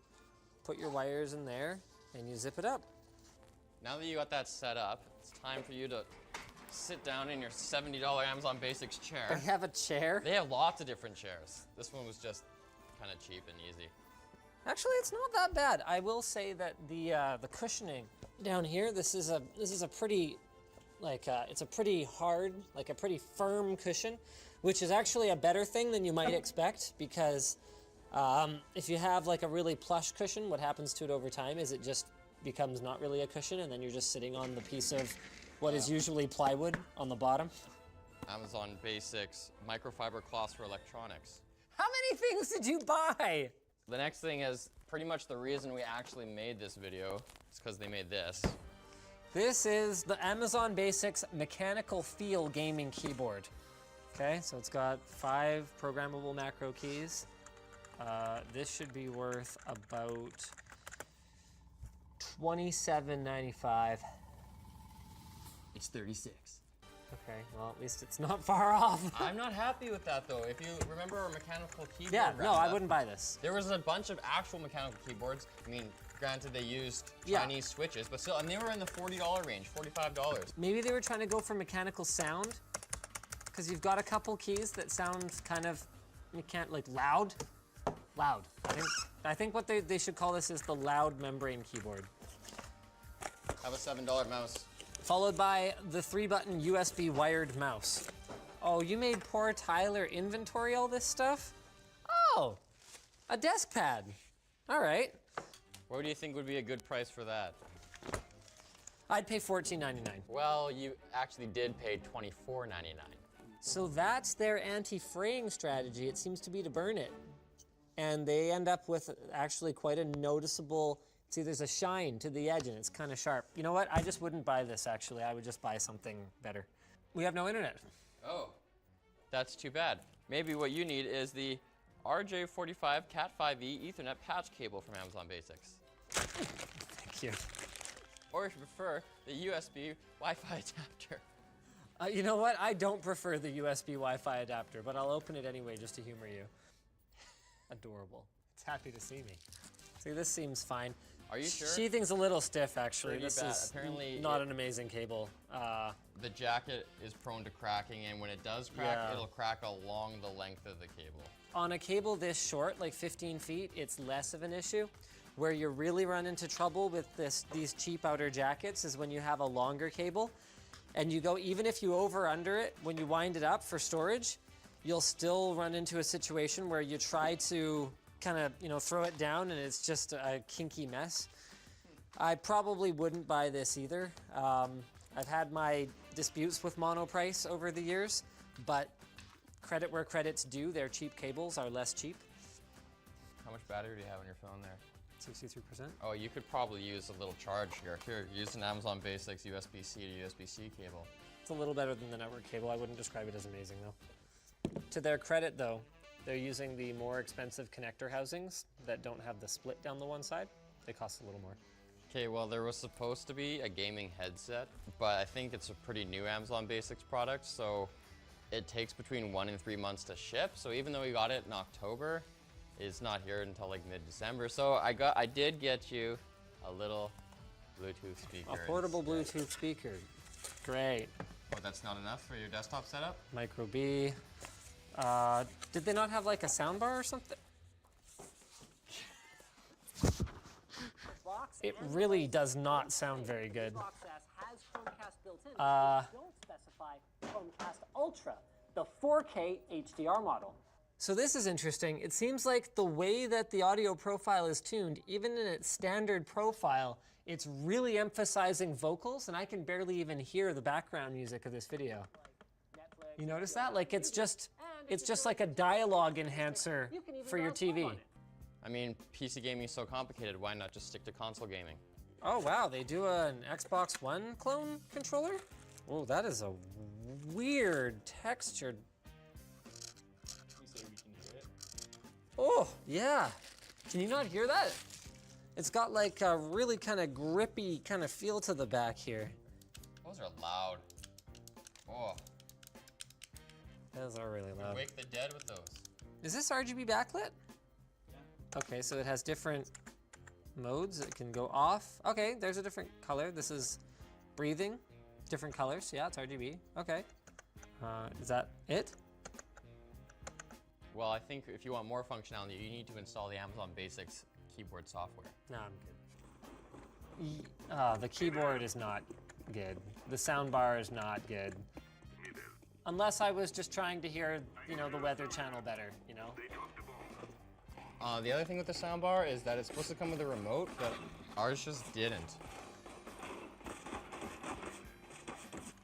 Speaker 21: put your wires in there and you zip it up.
Speaker 1: Now that you got that set up, it's time for you to sit down in your $70 Amazon Basics chair.
Speaker 21: They have a chair?
Speaker 1: They have lots of different chairs. This one was just kind of cheap and easy.
Speaker 21: Actually, it's not that bad. I will say that the cushioning down here, this is a pretty, it's a pretty hard, like a pretty firm cushion, which is actually a better thing than you might expect, because if you have like a really plush cushion, what happens to it over time is it just becomes not really a cushion, and then you're just sitting on the piece of what is usually plywood on the bottom.
Speaker 1: Amazon Basics microfiber cloths for electronics.
Speaker 21: How many things did you buy?
Speaker 1: The next thing is pretty much the reason we actually made this video. It's because they made this.
Speaker 21: This is the Amazon Basics mechanical feel gaming keyboard. Okay, so it's got 5 programmable macro keys. This should be worth about $27.95.
Speaker 1: It's 36.
Speaker 21: Okay, well, at least it's not far off.
Speaker 1: I'm not happy with that though. If you remember our mechanical keyboard
Speaker 21: Yeah, no, I
Speaker 1: roundup,
Speaker 21: wouldn't buy this.
Speaker 1: There was a bunch of actual mechanical keyboards. I mean, granted they used Chinese switches, but still, and they were in the $40 range, $45.
Speaker 21: Maybe they were trying to go for mechanical sound, because you've got a couple keys that sound kind of, like loud. Loud. I think what they should call this is the loud membrane keyboard.
Speaker 1: Have a $7 mouse.
Speaker 21: Followed by the 3-button USB wired mouse. Oh, you made poor Tyler inventory all this stuff? Oh, a desk pad. All right.
Speaker 1: What do you think would be a good price for that?
Speaker 21: I'd pay $14.99.
Speaker 1: Well, you actually did pay $24.99.
Speaker 21: So that's their anti-fraying strategy. It seems to be to burn it. And they end up with actually quite a noticeable, see, there's a shine to the edge and it's kind of sharp. You know what? I just wouldn't buy this, actually. I would just buy something better. We have no internet.
Speaker 1: Oh, that's too bad. Maybe what you need is the RJ45 Cat5e Ethernet patch cable from Amazon Basics.
Speaker 21: Thank you.
Speaker 1: Or if you prefer, the USB Wi-Fi adapter.
Speaker 21: You know what? I don't prefer the USB Wi-Fi adapter, but I'll open it anyway just to humor you. Adorable. It's happy to see me. See, this seems fine.
Speaker 1: Are you sure?
Speaker 21: Sheathing's a little stiff, actually.
Speaker 1: Pretty
Speaker 21: This
Speaker 1: bad.
Speaker 21: is
Speaker 1: Apparently
Speaker 21: not an amazing cable.
Speaker 1: The jacket is prone to cracking, and when it does crack, it'll crack along the length of the cable.
Speaker 21: On a cable this short, like 15 feet, it's less of an issue. Where you really run into trouble with these cheap outer jackets is when you have a longer cable, and you go, even if you over-under it, when you wind it up for storage, you'll still run into a situation where you try to kind of, throw it down and it's just a kinky mess. I probably wouldn't buy this either. I've had my disputes with Monoprice over the years, but credit where credit's due, their cheap cables are less cheap.
Speaker 1: How much battery do you have on your phone there?
Speaker 9: 63%.
Speaker 1: Oh, you could probably use a little charge here. Here, use an Amazon Basics USB-C to USB-C cable.
Speaker 9: It's a little better than the network cable. I wouldn't describe it as amazing though. To their credit though, they're using the more expensive connector housings that don't have the split down the one side. They cost a little more.
Speaker 1: Okay, well there was supposed to be a gaming headset, but I think it's a pretty new Amazon Basics product, so it takes between 1 and 3 months to ship. So even though we got it in October, it's not here until like mid-December. So I did get you a little Bluetooth speaker.
Speaker 9: A portable Bluetooth speaker. Great.
Speaker 1: Oh, that's not enough for your desktop setup?
Speaker 9: Micro B. Did they not have like a soundbar or something? It really does not sound very good.
Speaker 21: Don't specify Chromecast Ultra, the 4K HDR model.
Speaker 9: So this is interesting. It seems like the way that the audio profile is tuned, even in its standard profile, it's really emphasizing vocals, and I can barely even hear the background music of this video. You notice that? Like it's just like a dialogue enhancer for your TV.
Speaker 1: I mean, PC gaming is so complicated, why not just stick to console gaming?
Speaker 9: Oh wow, they do an Xbox One clone controller? Oh, that is a weird textured. Oh, yeah. Can you not hear that? It's got like a really kind of grippy kind of feel to the back here.
Speaker 1: Those are loud. Oh.
Speaker 9: Those are really loud.
Speaker 1: Wake the dead with those.
Speaker 9: Is this RGB backlit? Yeah. Okay, so it has different modes. It can go off. Okay, there's a different color. This is breathing. Different colors. Yeah, it's RGB. Okay. Is that it?
Speaker 1: Well, I think if you want more functionality, you need to install the Amazon Basics keyboard software.
Speaker 9: No, I'm good. The keyboard is not good. The soundbar is not good. Unless I was just trying to hear, you know, the weather channel better, you know?
Speaker 1: The other thing with the soundbar is that it's supposed to come with a remote, but ours just didn't.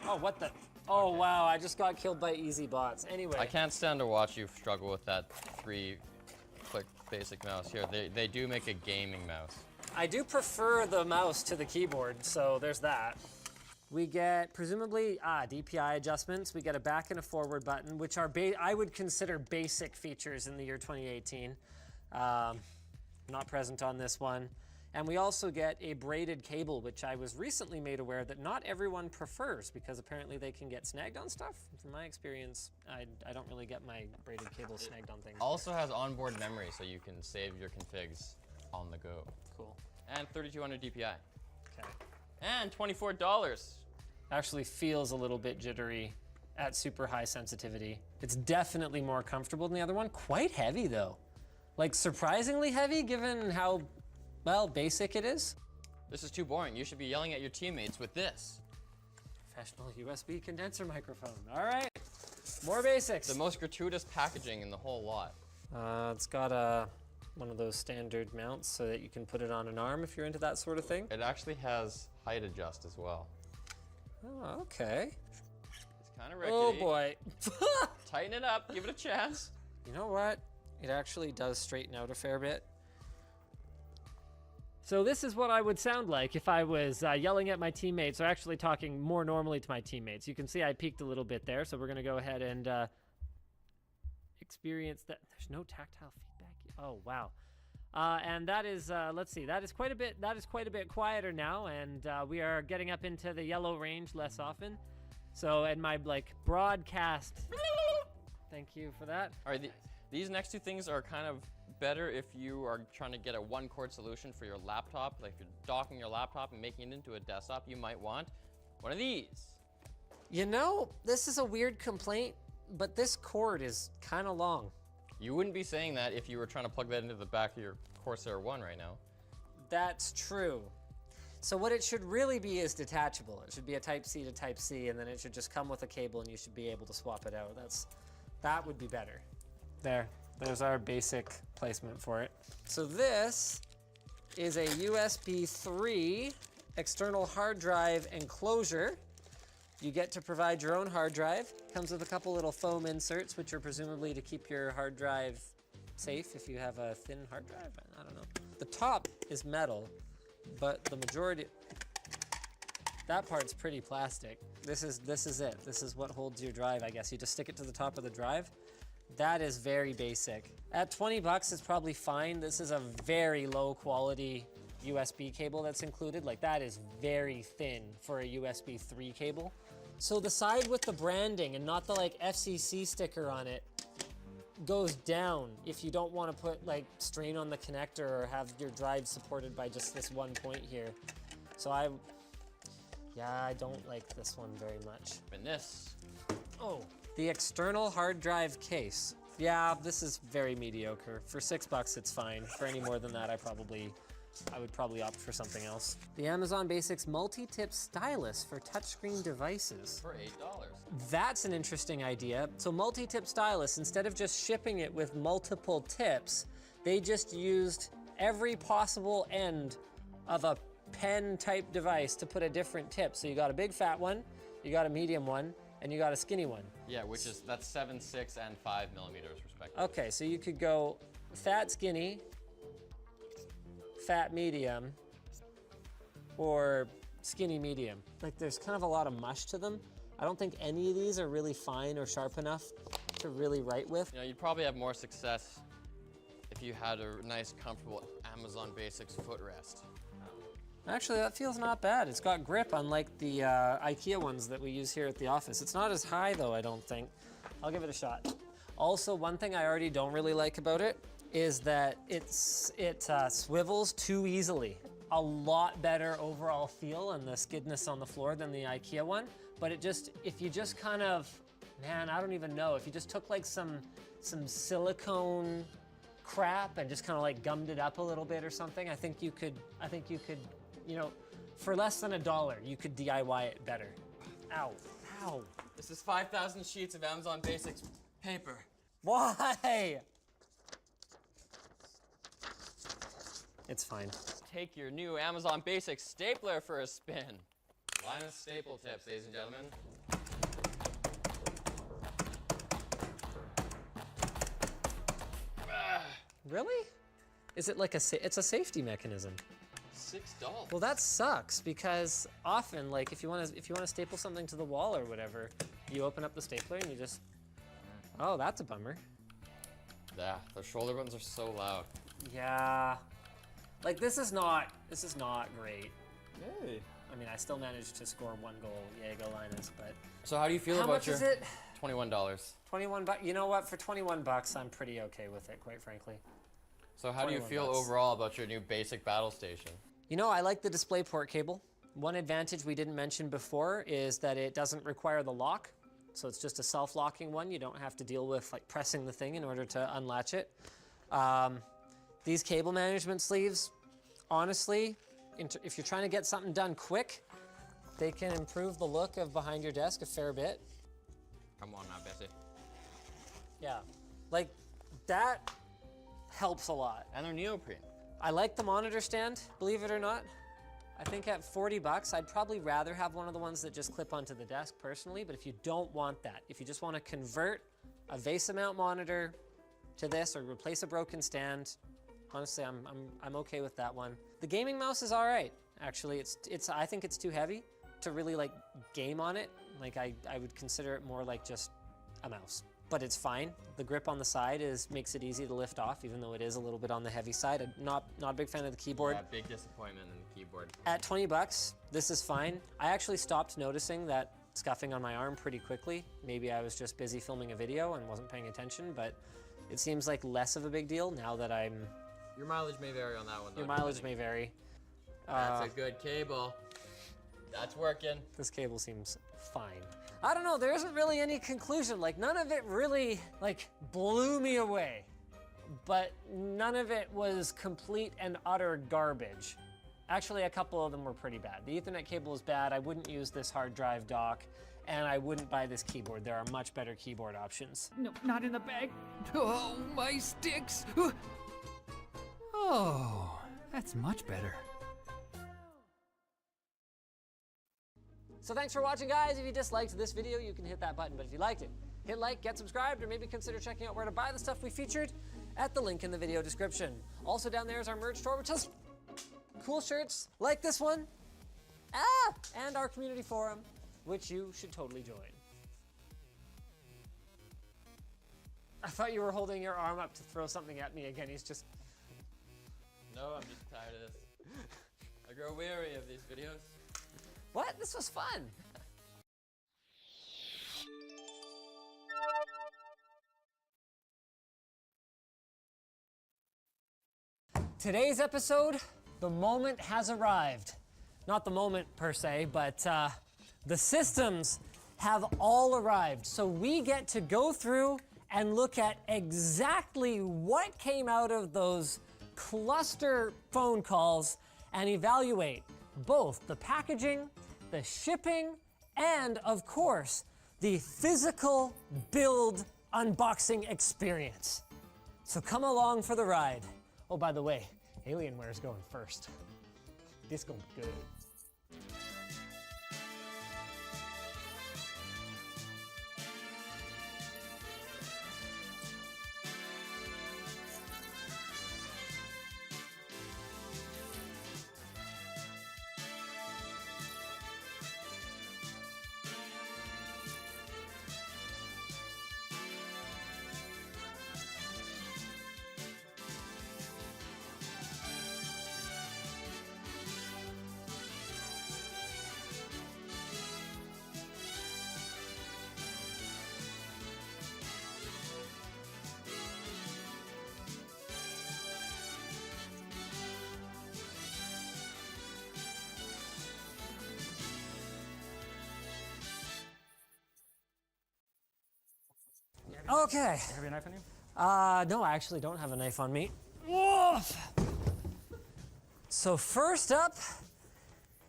Speaker 9: Oh, what the? Oh, okay. Wow, I just got killed by easy bots. Anyway.
Speaker 1: I can't stand to watch you struggle with that 3-click basic mouse here. They do make a gaming mouse.
Speaker 9: I do prefer the mouse to the keyboard, so there's that. We get, presumably, DPI adjustments. We get a back and a forward button, which are, I would consider basic features in the year 2018. Not present on this one. And we also get a braided cable, which I was recently made aware that not everyone prefers, because apparently they can get snagged on stuff. From my experience, I don't really get my braided cable snagged on things.
Speaker 1: Also has onboard memory, so you can save your configs on the go.
Speaker 9: Cool.
Speaker 1: And 3200 DPI.
Speaker 9: Okay.
Speaker 1: And $24.
Speaker 9: Actually feels a little bit jittery at super high sensitivity. It's definitely more comfortable than the other one. Quite heavy though. Like surprisingly heavy given how, well, basic it is.
Speaker 1: This is too boring. You should be yelling at your teammates with this.
Speaker 9: Professional USB condenser microphone. All right, more basics.
Speaker 1: The most gratuitous packaging in the whole lot.
Speaker 9: It's got one of those standard mounts so that you can put it on an arm if you're into that sort of thing.
Speaker 1: It actually has height adjust as well.
Speaker 9: Oh, okay.
Speaker 1: It's kind of rickety.
Speaker 9: Oh boy.
Speaker 1: Tighten it up, give it a chance.
Speaker 9: You know what? It actually does straighten out a fair bit. So this is what I would sound like if I was yelling at my teammates or actually talking more normally to my teammates. You can see I peaked a little bit there, so we're gonna go ahead and experience that. There's no tactile feedback. Oh, wow. And that is, let's see, that is quite a bit quieter now, and we are getting up into the yellow range less often. So, and my like broadcast, thank you for that.
Speaker 1: All right, these next two things are kind of better if you are trying to get a one-cord solution for your laptop. Like if you're docking your laptop and making it into a desktop, you might want one of these.
Speaker 9: You know, this is a weird complaint, but this cord is kind of long.
Speaker 1: You wouldn't be saying that if you were trying to plug that into the back of your Corsair One right now.
Speaker 9: That's true. So what it should really be is detachable. It should be a Type-C to Type-C, and then it should just come with a cable and you should be able to swap it out. That would be better. There's our basic placement for it. So this is a USB 3 external hard drive enclosure. You get to provide your own hard drive. Comes with a couple little foam inserts, which are presumably to keep your hard drive safe if you have a thin hard drive. I don't know.
Speaker 21: The top is metal, but the majority, that part's pretty plastic. This is it. This is what holds your drive, I guess. You just stick it to the top of the drive. That is very basic. At 20 bucks, it's probably fine. This is a very low quality USB cable that's included. Like, that is very thin for a USB 3 cable. So the side with the branding and not the like FCC sticker on it goes down if you don't want to put like strain on the connector or have your drive supported by just this one point here. So I don't like this one very much.
Speaker 1: And this.
Speaker 21: Oh, the external hard drive case. Yeah, this is very mediocre. For $6, it's fine. For any more than that, I would probably opt for something else. The Amazon Basics multi-tip stylus for touchscreen devices.
Speaker 1: For $8.
Speaker 21: That's an interesting idea. So multi-tip stylus, instead of just shipping it with multiple tips, they just used every possible end of a pen type device to put a different tip. So you got a big fat one, you got a medium one, and you got a skinny one.
Speaker 1: Yeah, that's 7, 6, and 5 millimeters respectively.
Speaker 21: Okay, so you could go fat skinny, fat medium, or skinny medium. Like, there's kind of a lot of mush to them. I don't think any of these are really fine or sharp enough to really write with.
Speaker 1: You know, you'd probably have more success if you had a nice, comfortable Amazon Basics footrest.
Speaker 21: Actually, that feels not bad. It's got grip, unlike the IKEA ones that we use here at the office. It's not as high, though, I don't think. I'll give it a shot. Also, one thing I already don't really like about it is that it swivels too easily. A lot better overall feel and the skidness on the floor than the IKEA one, but if you just kind of, man, I don't even know, if you just took like some silicone crap and just kind of like gummed it up a little bit or something, I think you could, you know, for less than $1, you could DIY it better. Ow, ow.
Speaker 1: This is 5,000 sheets of Amazon Basics paper.
Speaker 21: Why? It's fine.
Speaker 1: Take your new Amazon Basics stapler for a spin. Linus staple tips, ladies and gentlemen.
Speaker 21: Really? Is it like it's a safety mechanism?
Speaker 1: $6.
Speaker 21: Well, that sucks because often, like, if you want to staple something to the wall or whatever, you open up the stapler and you just, oh, that's a bummer.
Speaker 1: Yeah, the shoulder buttons are so loud.
Speaker 21: Yeah, like this is not great.
Speaker 1: Hey.
Speaker 21: I mean, I still managed to score 1 goal. Yay, go Linus! But
Speaker 1: so how do you feel
Speaker 21: how
Speaker 1: about
Speaker 21: much
Speaker 1: your
Speaker 21: is it?
Speaker 1: $21.
Speaker 21: 21 bucks. You know what? For 21 bucks, I'm pretty okay with it, quite frankly.
Speaker 1: So how do you feel
Speaker 21: bucks.
Speaker 1: overall about your new basic battle station?
Speaker 21: You know, I like the DisplayPort cable. One advantage we didn't mention before is that it doesn't require the lock. So it's just a self-locking one. You don't have to deal with like pressing the thing in order to unlatch it. These cable management sleeves, honestly, if you're trying to get something done quick, they can improve the look of behind your desk a fair bit.
Speaker 1: Come on now, Bessie.
Speaker 21: Yeah, like that helps a lot.
Speaker 1: And they're neoprene.
Speaker 21: I like the monitor stand, believe it or not. I think at 40 bucks, I'd probably rather have one of the ones that just clip onto the desk personally, but if you don't want that, if you just want to convert a VESA mount monitor to this or replace a broken stand, honestly, I'm okay with that one. The gaming mouse is all right, actually. I think it's too heavy to really like game on it. Like I would consider it more like just a mouse, but it's fine. The grip on the side makes it easy to lift off, even though it is a little bit on the heavy side. I'm not a big fan of the keyboard.
Speaker 1: Yeah, big disappointment in the keyboard.
Speaker 21: At 20 bucks, this is fine. I actually stopped noticing that scuffing on my arm pretty quickly. Maybe I was just busy filming a video and wasn't paying attention, but it seems like less of a big deal now that I'm...
Speaker 1: Your mileage may vary on that one, though.
Speaker 21: Your mileage may vary.
Speaker 1: That's a good cable. That's working.
Speaker 21: This cable seems fine. I don't know, there isn't really any conclusion. Like, none of it really, like, blew me away. But none of it was complete and utter garbage. Actually, a couple of them were pretty bad. The Ethernet cable is bad. I wouldn't use this hard drive dock, and I wouldn't buy this keyboard. There are much better keyboard options.
Speaker 17: No, not in the bag. Oh, my sticks. Oh, that's much better.
Speaker 21: So thanks for watching, guys. If you disliked this video, you can hit that button. But if you liked it, hit like, get subscribed, or maybe consider checking out where to buy the stuff we featured. at the link in the video description. Also down there is our merch store, which has cool shirts like this one, and our community forum, which you should totally join. I thought you were holding your arm up to throw something at me again. He's just...
Speaker 1: No, I'm just tired of this. I grow weary of these videos.
Speaker 21: What? This was fun. Today's episode, the moment has arrived. Not the moment per se, but the systems have all arrived. So we get to go through and look at exactly what came out of those cluster phone calls and evaluate both the packaging, the shipping, and of course, the physical build unboxing experience. So come along for the ride. Oh, by the way, Alienware is going first. This is going to be good. Okay.
Speaker 12: You have your knife on you?
Speaker 21: No, I actually don't have a knife on me. Woof! So first up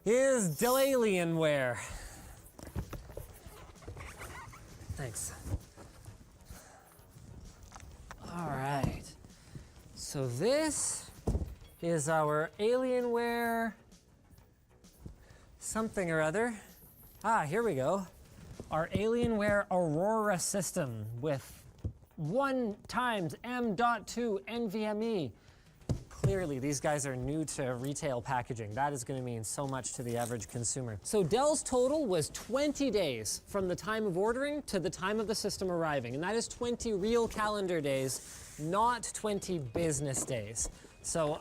Speaker 21: is Alienware. Thanks. All right. So this is our Alienware something or other. Here we go. Our Alienware Aurora system with 1 times M.2 NVMe. Clearly, these guys are new to retail packaging. That is going to mean so much to the average consumer. So Dell's total was 20 days from the time of ordering to the time of the system arriving. And that is 20 real calendar days, not 20 business days. So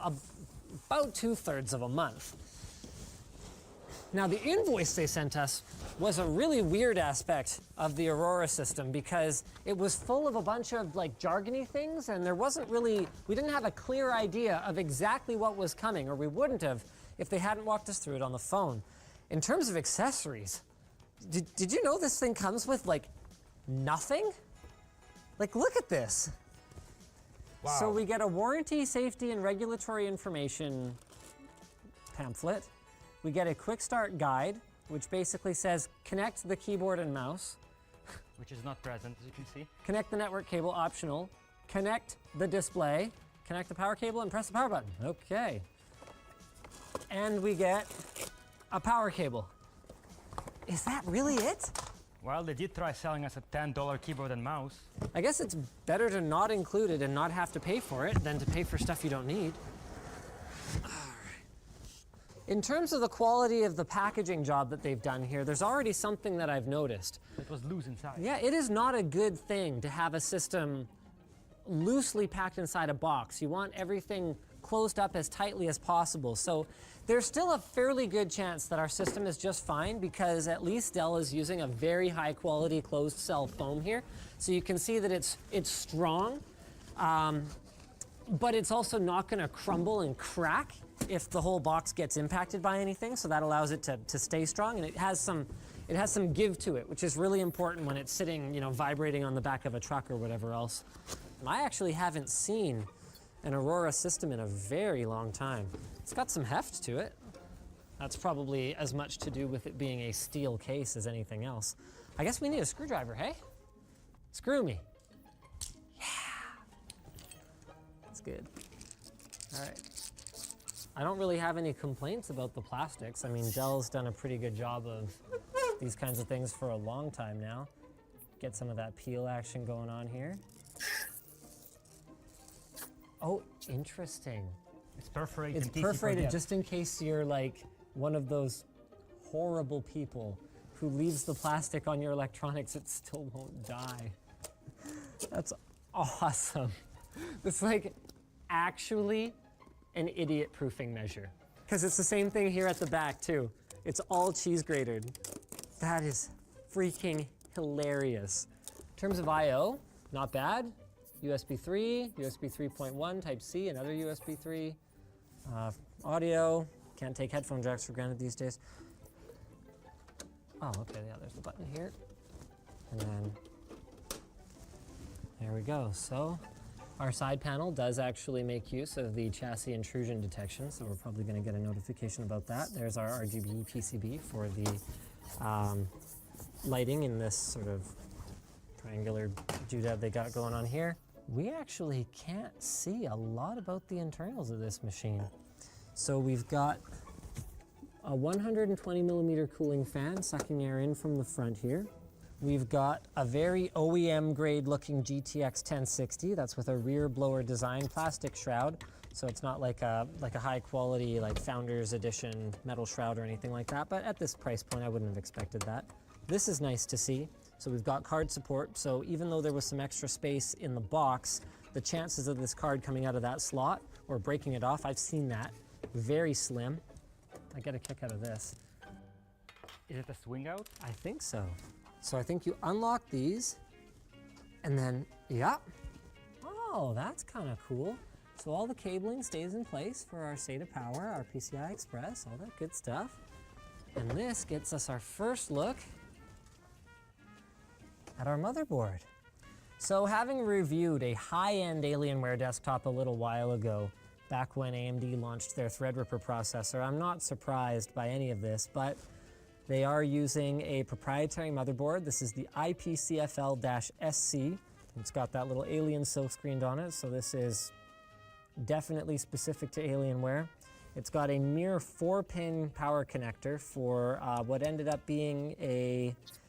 Speaker 21: about 2/3 of a month. Now, the invoice they sent us was a really weird aspect of the Aurora system because it was full of a bunch of like jargony things, and there wasn't really, we didn't have a clear idea of exactly what was coming, or we wouldn't have if they hadn't walked us through it on the phone. In terms of accessories, did you know this thing comes with like nothing? Like, look at this. Wow. So we get a warranty, safety, and regulatory information pamphlet. We get a quick start guide, which basically says connect the keyboard and mouse.
Speaker 12: Which is not present, as you can see.
Speaker 21: Connect the network cable, optional. Connect the display. Connect the power cable and press the power button. Okay. And we get a power cable. Is that really it?
Speaker 12: Well, they did try selling us a $10 keyboard and mouse.
Speaker 21: I guess it's better to not include it and not have to pay for it than to pay for stuff you don't need. In terms of the quality of the packaging job that they've done here, there's already something that I've noticed.
Speaker 12: It was loose inside.
Speaker 21: Yeah, it is not a good thing to have a system loosely packed inside a box. You want everything closed up as tightly as possible. So there's still a fairly good chance that our system is just fine because at least Dell is using a very high quality closed cell foam here. So you can see that it's strong, but it's also not gonna crumble and crack if the whole box gets impacted by anything, so that allows it to stay strong, and it has some give to it, which is really important when it's sitting, you know, vibrating on the back of a truck or whatever else. I actually haven't seen an Aurora system in a very long time. It's got some heft to it. That's probably as much to do with it being a steel case as anything else. I guess we need a screwdriver, hey? Screw me. Yeah. That's good. All right. I don't really have any complaints about the plastics. I mean, Dell's done a pretty good job of these kinds of things for a long time now. Get some of that peel action going on here. Oh, interesting.
Speaker 12: It's perforated.
Speaker 21: It's perforated just in case you're like one of those horrible people who leaves the plastic on your electronics, it still won't die. That's awesome. It's like actually an idiot proofing measure. Because it's the same thing here at the back too. It's all cheese grated. That is freaking hilarious. In terms of I/O, not bad. USB 3, USB 3.1, Type-C, another USB 3. Audio, can't take headphone jacks for granted these days. Oh, okay, yeah, there's the button here. And then, there we go. So, our side panel does actually make use of the chassis intrusion detection, so we're probably gonna get a notification about that. There's our RGB PCB for the lighting in this sort of triangular doodad they got going on here. We actually can't see a lot about the internals of this machine. So we've got a 120 millimeter cooling fan sucking air in from the front here. We've got a very OEM grade looking GTX 1060. That's with a rear blower design plastic shroud. So it's not like a high quality like Founders Edition metal shroud or anything like that. But at this price point, I wouldn't have expected that. This is nice to see. So we've got card support. So even though there was some extra space in the box, the chances of this card coming out of that slot or breaking it off, I've seen that, very slim. I get a kick out of this.
Speaker 12: Is it a swing out?
Speaker 21: I think so. So I think you unlock these and then, yeah. Oh, that's kind of cool. So all the cabling stays in place for our SATA power, our PCI Express, all that good stuff. And this gets us our first look at our motherboard. So having reviewed a high-end Alienware desktop a little while ago, back when AMD launched their Threadripper processor, I'm not surprised by any of this, but they are using a proprietary motherboard. This is the IPCFL-SC. It's got that little Alien silk screened on it, so this is definitely specific to Alienware. It's got a mere 4-pin power connector for what ended up being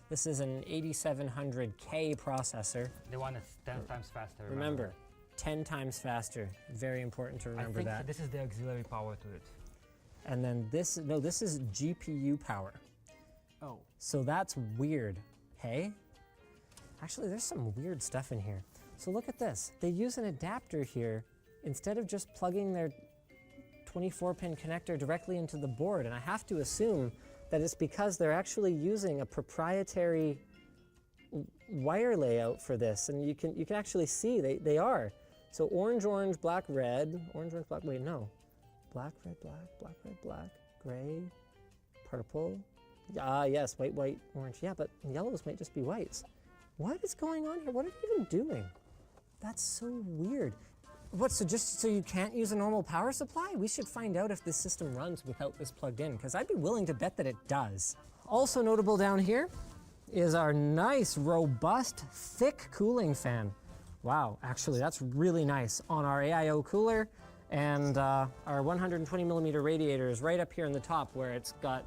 Speaker 21: this is an 8700K processor.
Speaker 12: The one that's 10 times faster.
Speaker 21: Remember, 10 times faster. Very important to remember
Speaker 12: I think
Speaker 21: that.
Speaker 12: this is the auxiliary power to it.
Speaker 21: And then this is GPU power.
Speaker 12: Oh.
Speaker 21: So that's weird, hey? Actually, there's some weird stuff in here. So look at this. They use an adapter here instead of just plugging their 24-pin connector directly into the board. And I have to assume that it's because they're actually using a proprietary wire layout for this. And you can actually see they are. So orange, orange, black, red, orange, orange, black, wait, no. Black, red, black, black, red, black, gray, purple. Ah, yes, white, white, orange. Yeah, but yellows might just be whites. What is going on here? What are you even doing? That's so weird. What, so just so you can't use a normal power supply? We should find out if this system runs without this plugged in, because I'd be willing to bet that it does. Also notable down here is our nice, robust, thick cooling fan. Wow, actually that's really nice on our AIO cooler, and our 120 millimeter radiator is right up here in the top where it's got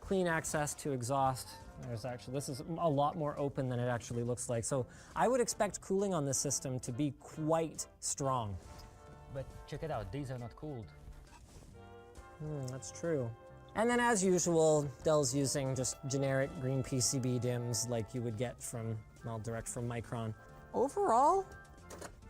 Speaker 21: clean access to exhaust. This is a lot more open than it actually looks like. So I would expect cooling on this system to be quite strong.
Speaker 12: But check it out, these are not cooled.
Speaker 21: That's true. And then as usual, Dell's using just generic green PCB DIMMs like you would get from, well, direct from Micron. Overall,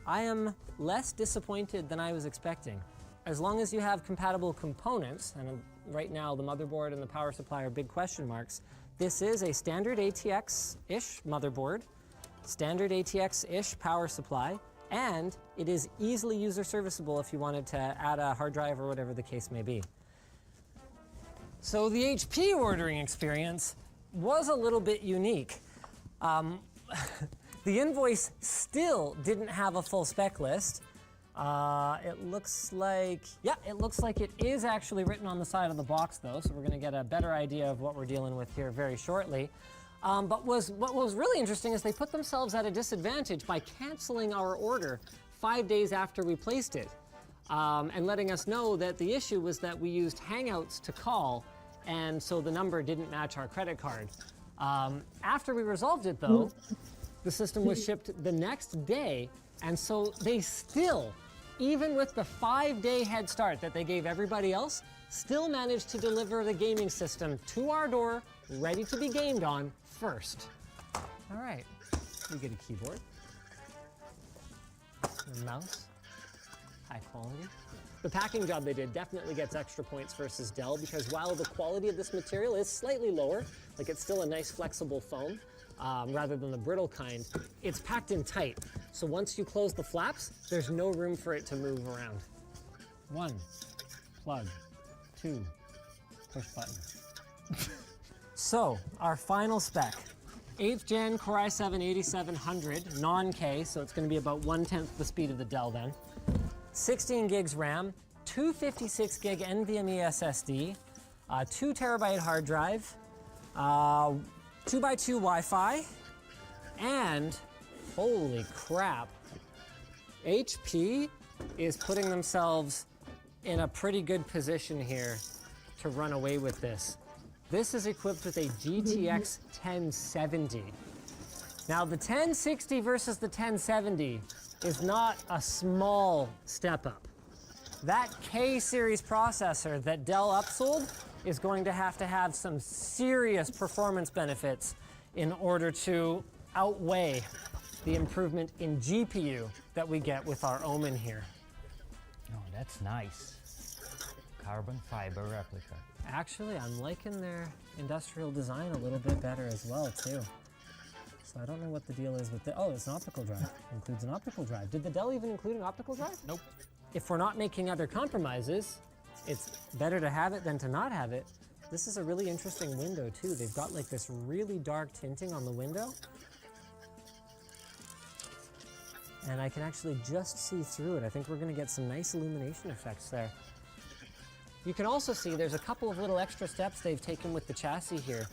Speaker 21: I am less disappointed than I was expecting. As long as you have compatible components, and right now the motherboard and the power supply are big question marks, this is a standard ATX-ish motherboard, standard ATX-ish power supply, and it is easily user serviceable if you wanted to add a hard drive or whatever the case may be. So the HP ordering experience was a little bit unique. The invoice still didn't have a full spec list. It looks like it is actually written on the side of the box though, so we're gonna get a better idea of what we're dealing with here very shortly. But what was really interesting is they put themselves at a disadvantage by canceling our order 5 days after we placed it, and letting us know that the issue was that we used Hangouts to call, and so the number didn't match our credit card. After we resolved it though, the system was shipped the next day, and so they still even with the 5-day head start that they gave everybody else, still managed to deliver the gaming system to our door, ready to be gamed on first. All right, we get a keyboard, a mouse, high quality. The packing job they did definitely gets extra points versus Dell, because while the quality of this material is slightly lower, like it's still a nice flexible foam, rather than the brittle kind, it's packed in tight. So once you close the flaps, there's no room for it to move around. 1, plug, 2, push button. So our final spec, 8th gen Core i7-8700, non-K, so it's gonna be about 1/10 the speed of the Dell then. 16 gigs RAM, 256 gig NVMe SSD, 2 terabyte hard drive, 2x2 Wi-Fi, and holy crap, HP is putting themselves in a pretty good position here to run away with this. This is equipped with a GTX 1070. Now the 1060 versus the 1070 is not a small step up. That K series processor that Dell upsold is going to have some serious performance benefits in order to outweigh the improvement in GPU that we get with our Omen here.
Speaker 12: Oh, that's nice. Carbon fiber replica.
Speaker 21: Actually, I'm liking their industrial design a little bit better as well, too. So I don't know what the deal is with the, oh, it's an optical drive. Includes an optical drive. Did the Dell even include an optical drive?
Speaker 6: Nope.
Speaker 21: If we're not making other compromises, it's better to have it than to not have it. This is a really interesting window too. They've got like this really dark tinting on the window. And I can actually just see through it. I think we're gonna get some nice illumination effects there. You can also see there's a couple of little extra steps they've taken with the chassis here.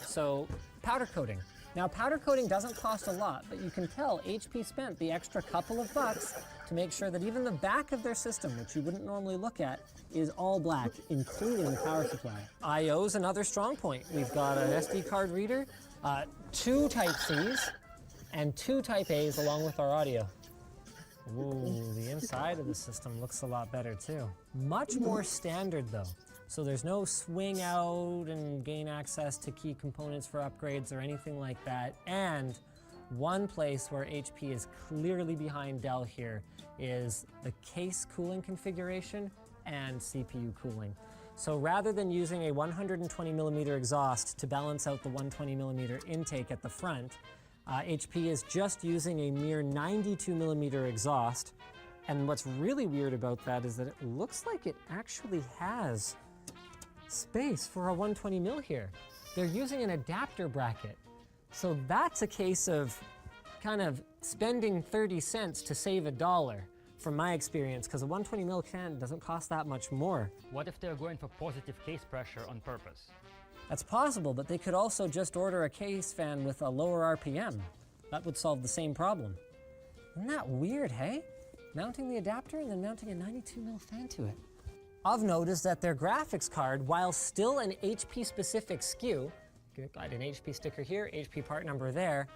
Speaker 21: So powder coating. Now powder coating doesn't cost a lot, but you can tell HP spent the extra couple of bucks to make sure that even the back of their system, which you wouldn't normally look at, is all black, including the power supply. I/O is another strong point. We've got an SD card reader, 2 Type-Cs, and 2 Type-As along with our audio. Ooh, the inside of the system looks a lot better too. Much more standard though. So there's no swing out and gain access to key components for upgrades or anything like that. And one place where HP is clearly behind Dell here is the case cooling configuration and CPU cooling. So rather than using a 120mm exhaust to balance out the 120mm intake at the front, HP is just using a mere 92mm exhaust. And what's really weird about that is that it looks like it actually has space for a 120mm here. They're using an adapter bracket. So that's a case of kind of spending 30 cents to save $1 from my experience, because a 120mm fan doesn't cost that much more.
Speaker 12: What if they're going for positive case pressure on purpose?
Speaker 21: That's possible, but they could also just order a case fan with a lower RPM. That would solve the same problem. Isn't that weird, hey? Mounting the adapter and then mounting a 92mm fan to it. Of note is that their graphics card, while still an HP-specific SKU, got an HP sticker here, HP part number there,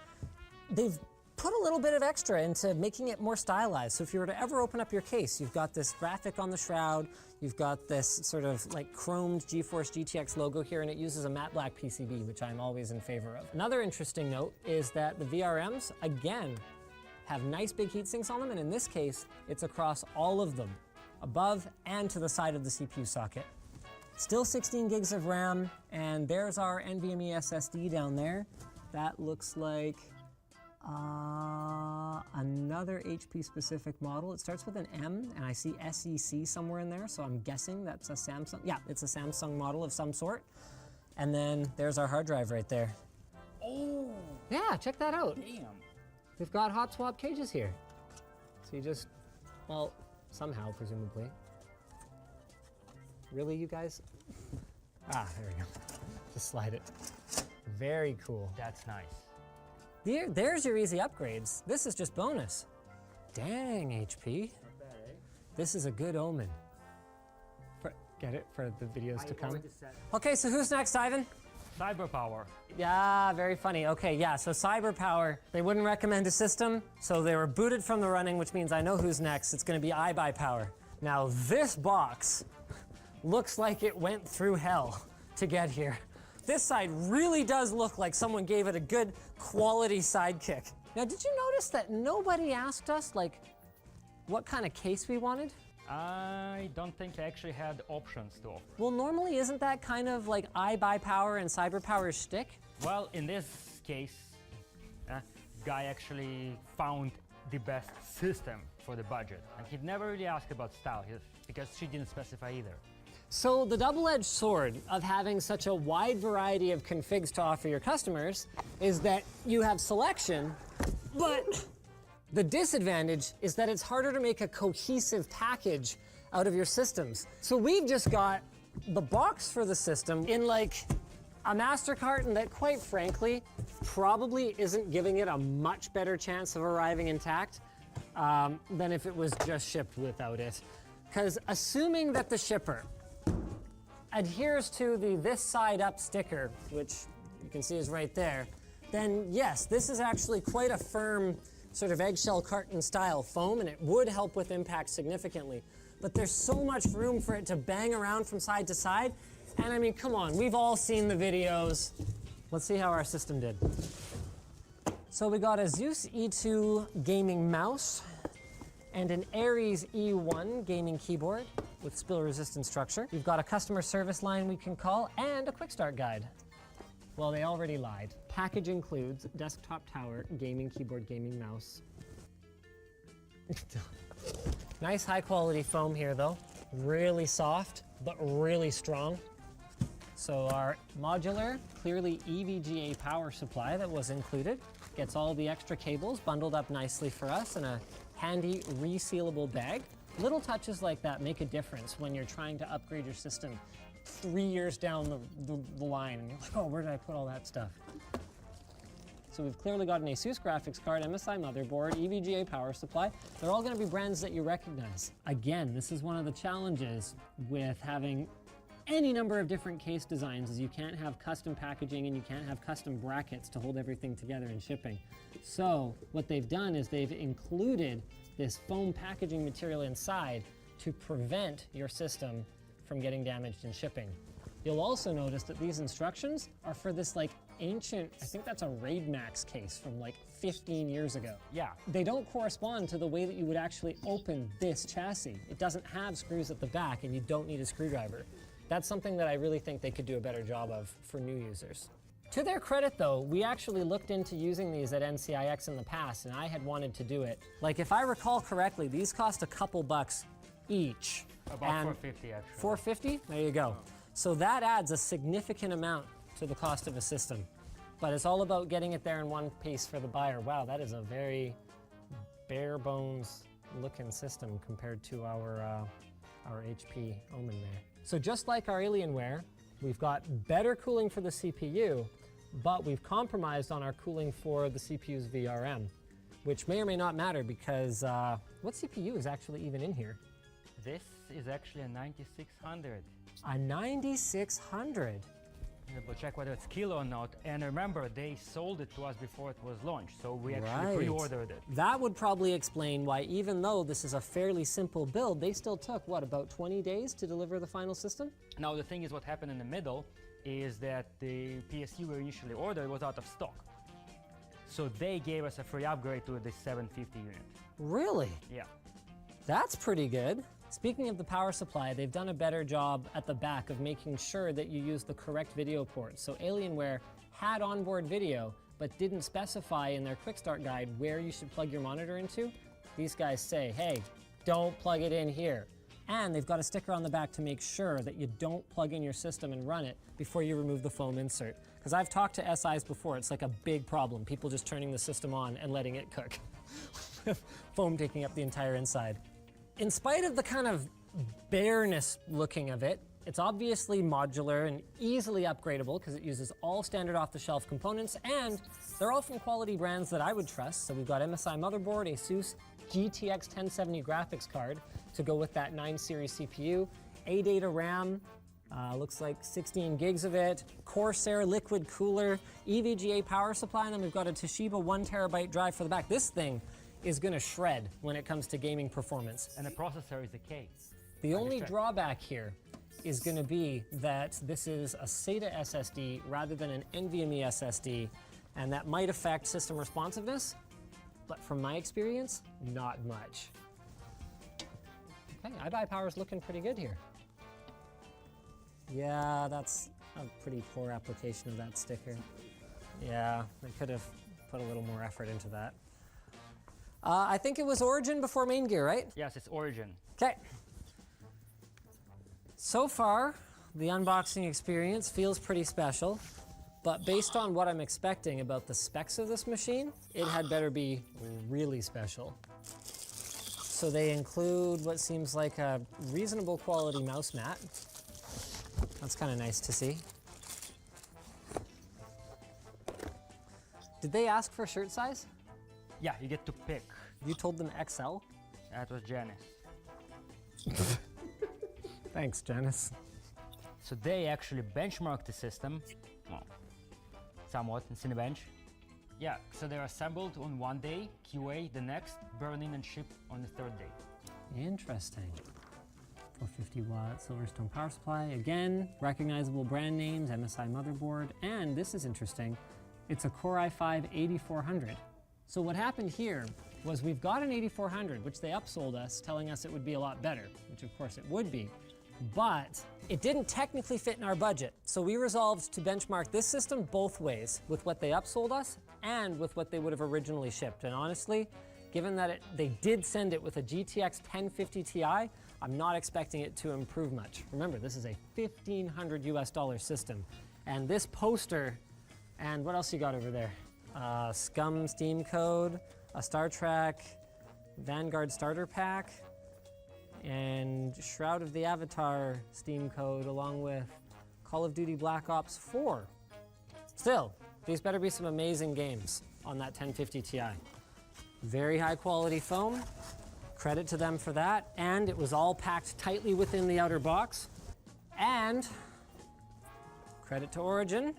Speaker 21: they've put a little bit of extra into making it more stylized. So if you were to ever open up your case, you've got this graphic on the shroud, you've got this sort of like chromed GeForce GTX logo here, and it uses a matte black PCB, which I'm always in favor of. Another interesting note is that the VRMs, again, have nice big heat sinks on them, and in this case, it's across all of them, above and to the side of the CPU socket. Still 16 gigs of RAM, and there's our NVMe SSD down there. That looks like another HP-specific model. It starts with an M, and I see SEC somewhere in there, so I'm guessing that's a Samsung. Yeah, it's a Samsung model of some sort. And then there's our hard drive right there.
Speaker 12: Oh!
Speaker 21: Yeah, check that out.
Speaker 12: Damn.
Speaker 21: We've got hot swap cages here. So you just, well, somehow, presumably. Really, you guys? Ah, there we go. Just slide it. Very cool.
Speaker 12: That's nice.
Speaker 21: There's your easy upgrades. This is just bonus. Dang, HP.
Speaker 12: Not bad, eh?
Speaker 21: This is a good omen. Get it? For the videos to come? Okay, so who's next, Ivan?
Speaker 12: Cyber power.
Speaker 21: Yeah, very funny. Okay, yeah, so cyber power, they wouldn't recommend a system, so they were booted from the running, which means I know who's next. It's gonna be iBuyPower. Now this box looks like it went through hell to get here. This side really does look like someone gave it a good quality sidekick. Now, did you notice that nobody asked us, like, what kind of case we wanted?
Speaker 12: I don't think they actually had options to offer.
Speaker 21: Well, normally isn't that kind of like iBuyPower and CyberPower's shtick?
Speaker 12: Well, in this case, guy actually found the best system for the budget. And he'd never really asked about style because she didn't specify either.
Speaker 21: So the double-edged sword of having such a wide variety of configs to offer your customers is that you have selection, but the disadvantage is that it's harder to make a cohesive package out of your systems. So we've just got the box for the system in like a master carton that, quite frankly, probably isn't giving it a much better chance of arriving intact than if it was just shipped without it. Because assuming that the shipper adheres to the this side up sticker, which you can see is right there, then yes, this is actually quite a firm sort of eggshell carton style foam, and it would help with impact significantly. But there's so much room for it to bang around from side to side. And I mean, come on, we've all seen the videos. Let's see how our system did. So we got a Zeus E2 gaming mouse and an Ares E1 gaming keyboard with spill-resistant structure. We've got a customer service line we can call and a quick start guide. Well, they already lied. Package includes desktop tower, gaming keyboard, gaming mouse. Nice high quality foam here though. Really soft, but really strong. So our modular, clearly EVGA power supply that was included gets all the extra cables bundled up nicely for us in a handy resealable bag. Little touches like that make a difference when you're trying to upgrade your system 3 years down the line, and you're like, oh, where did I put all that stuff? So we've clearly got an ASUS graphics card, MSI motherboard, EVGA power supply. They're all gonna be brands that you recognize. Again, this is one of the challenges with having any number of different case designs is you can't have custom packaging and you can't have custom brackets to hold everything together in shipping. So what they've done is they've included this foam packaging material inside to prevent your system from getting damaged in shipping. You'll also notice that these instructions are for this like ancient, I think that's a Raid Max case from like 15 years ago.
Speaker 12: Yeah.
Speaker 21: They don't correspond to the way that you would actually open this chassis. It doesn't have screws at the back and you don't need a screwdriver. That's something that I really think they could do a better job of for new users. To their credit though, we actually looked into using these at NCIX in the past and I had wanted to do it. Like if I recall correctly, these cost a couple bucks each.
Speaker 12: About $450 actually.
Speaker 21: $450? There you go. So that adds a significant amount to the cost of a system. But it's all about getting it there in one piece for the buyer. Wow, that is a very bare bones looking system compared to our HP Omen there. So just like our Alienware, we've got better cooling for the CPU, but we've compromised on our cooling for the CPU's VRM, which may or may not matter because what CPU is actually even in here?
Speaker 12: This is actually a 9600.
Speaker 21: A 9600?
Speaker 12: We'll check whether it's kilo or not. And remember, they sold it to us before it was launched, so we actually pre-ordered it.
Speaker 21: That would probably explain why, even though this is a fairly simple build, they still took, what, about 20 days to deliver the final system?
Speaker 12: Now, the thing is, what happened in the middle is that the PSU we initially ordered was out of stock. So they gave us a free upgrade to the 750 unit.
Speaker 21: Really?
Speaker 12: Yeah.
Speaker 21: That's pretty good. Speaking of the power supply, they've done a better job at the back of making sure that you use the correct video ports. So Alienware had onboard video, but didn't specify in their quick start guide where you should plug your monitor into. These guys say, hey, don't plug it in here. And they've got a sticker on the back to make sure that you don't plug in your system and run it before you remove the foam insert. Because I've talked to SIs before, it's like a big problem. People just turning the system on and letting it cook. Foam taking up the entire inside. In spite of the kind of bareness looking of it, it's obviously modular and easily upgradable because it uses all standard off-the-shelf components, and they're all from quality brands that I would trust. So we've got MSI motherboard, ASUS GTX 1070 graphics card to go with that 9 series CPU, A-Data RAM, Looks like 16 gigs of it. Corsair liquid cooler, EVGA power supply, and then we've got a Toshiba 1 terabyte drive for the back. This thing is gonna shred when it comes to gaming performance.
Speaker 12: And the processor is a K.
Speaker 21: The only drawback here is gonna be that this is a SATA SSD rather than an NVMe SSD, and that might affect system responsiveness, but from my experience, not much. Okay, iBuyPower's looking pretty good here. Yeah, that's a pretty poor application of that sticker. Yeah, they could have put a little more effort into that. I think it was Origin before Main Gear, right?
Speaker 12: Yes, it's Origin.
Speaker 21: Okay. So far, the unboxing experience feels pretty special, but based on what I'm expecting about the specs of this machine, it had better be really special. So they include what seems like a reasonable quality mouse mat. That's kind of nice to see. Did they ask for shirt size?
Speaker 12: Yeah, you get to pick.
Speaker 21: You told them XL?
Speaker 12: That was Janice.
Speaker 21: Thanks, Janice.
Speaker 12: So they actually benchmarked the system, well, somewhat in Cinebench. Yeah, so they're assembled on one day, QA the next, burn in and ship on the third day.
Speaker 21: Interesting. 450 watt Silverstone power supply. Again, recognizable brand names, MSI motherboard, and this is interesting. It's a Core i5-8400. So what happened here was we've got an 8400, which they upsold us, telling us it would be a lot better, which of course it would be, but it didn't technically fit in our budget. So we resolved to benchmark this system both ways, with what they upsold us and with what they would have originally shipped. And honestly, given that they did send it with a GTX 1050 Ti, I'm not expecting it to improve much. Remember, this is a $1,500 US system. And this poster, and what else you got over there? Scum Steam Code, a Star Trek Vanguard Starter Pack, and Shroud of the Avatar Steam Code, along with Call of Duty Black Ops 4. Still, these better be some amazing games on that 1050 Ti. Very high quality foam. Credit to them for that. And it was all packed tightly within the outer box. And credit to Origin.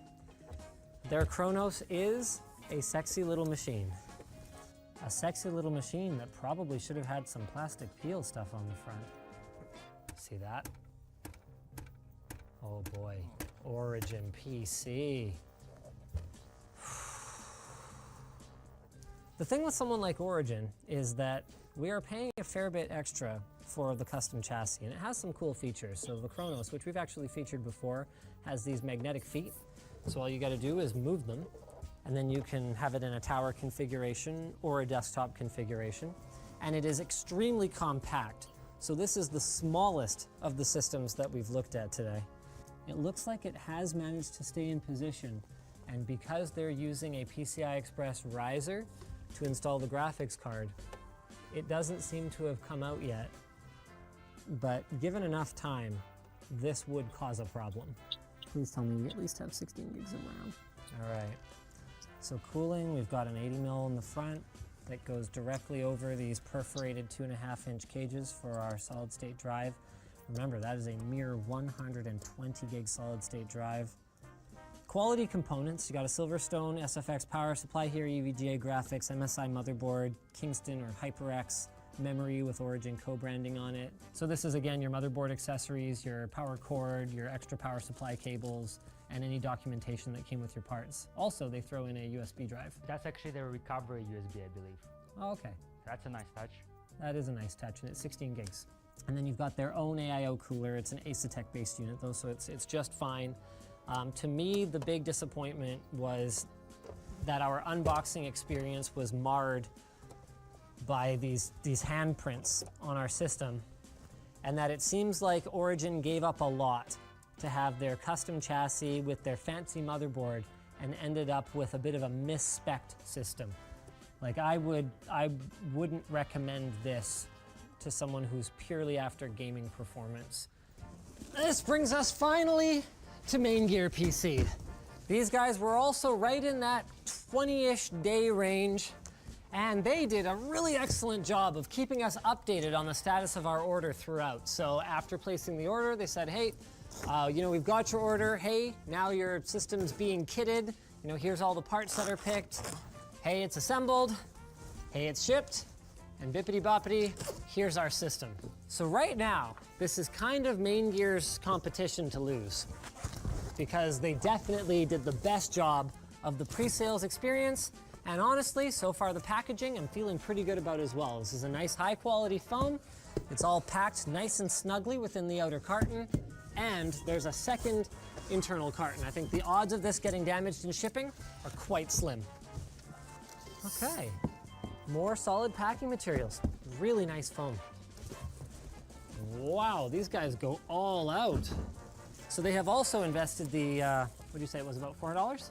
Speaker 21: Their Chronos is a sexy little machine. A sexy little machine that probably should have had some plastic peel stuff on the front. See that? Oh boy, Origin PC. The thing with someone like Origin is that we are paying a fair bit extra for the custom chassis, and it has some cool features. So the Chronos, which we've actually featured before, has these magnetic feet. So all you gotta do is move them, and then you can have it in a tower configuration or a desktop configuration. And it is extremely compact. So this is the smallest of the systems that we've looked at today. It looks like it has managed to stay in position, and because they're using a PCI Express riser to install the graphics card, it doesn't seem to have come out yet. But given enough time, this would cause a problem. Please tell me we at least have 16 gigs of RAM. All right. So cooling, we've got an 80 mil in the front that goes directly over these perforated 2.5-inch cages for our solid state drive. Remember, that is a mere 120 gig solid state drive. Quality components, you got a Silverstone SFX power supply here, EVGA graphics, MSI motherboard, Kingston or HyperX memory with Origin co-branding on it. So this is again your motherboard accessories, your power cord, your extra power supply cables, and any documentation that came with your parts. Also, they throw in a USB drive.
Speaker 12: That's actually their recovery USB, I believe.
Speaker 21: Oh, okay.
Speaker 12: That's a nice touch.
Speaker 21: That is a nice touch, and it's 16 gigs. And then you've got their own AIO cooler. It's an Asetek-based unit though, so it's just fine. To me, the big disappointment was that our unboxing experience was marred by these handprints on our system, and that it seems like Origin gave up a lot to have their custom chassis with their fancy motherboard and ended up with a bit of a mis-spec'd system. Like I wouldn't recommend this to someone who's purely after gaming performance. This brings us finally to Main Gear PC. These guys were also right in that 20-ish day range, and they did a really excellent job of keeping us updated on the status of our order throughout. So after placing the order, they said, hey, You know, we've got your order. Hey, now your system's being kitted. You know, here's all the parts that are picked. Hey, it's assembled. Hey, it's shipped. And bippity boppity, here's our system. So right now, this is kind of Main Gear's competition to lose, because they definitely did the best job of the pre-sales experience. And honestly, so far the packaging I'm feeling pretty good about as well. This is a nice high quality foam. It's all packed nice and snugly within the outer carton. And there's a second internal carton. I think the odds of this getting damaged in shipping are quite slim. Okay, more solid packing materials. Really nice foam. Wow, these guys go all out. So they have also invested the, what did you say it was, about $400?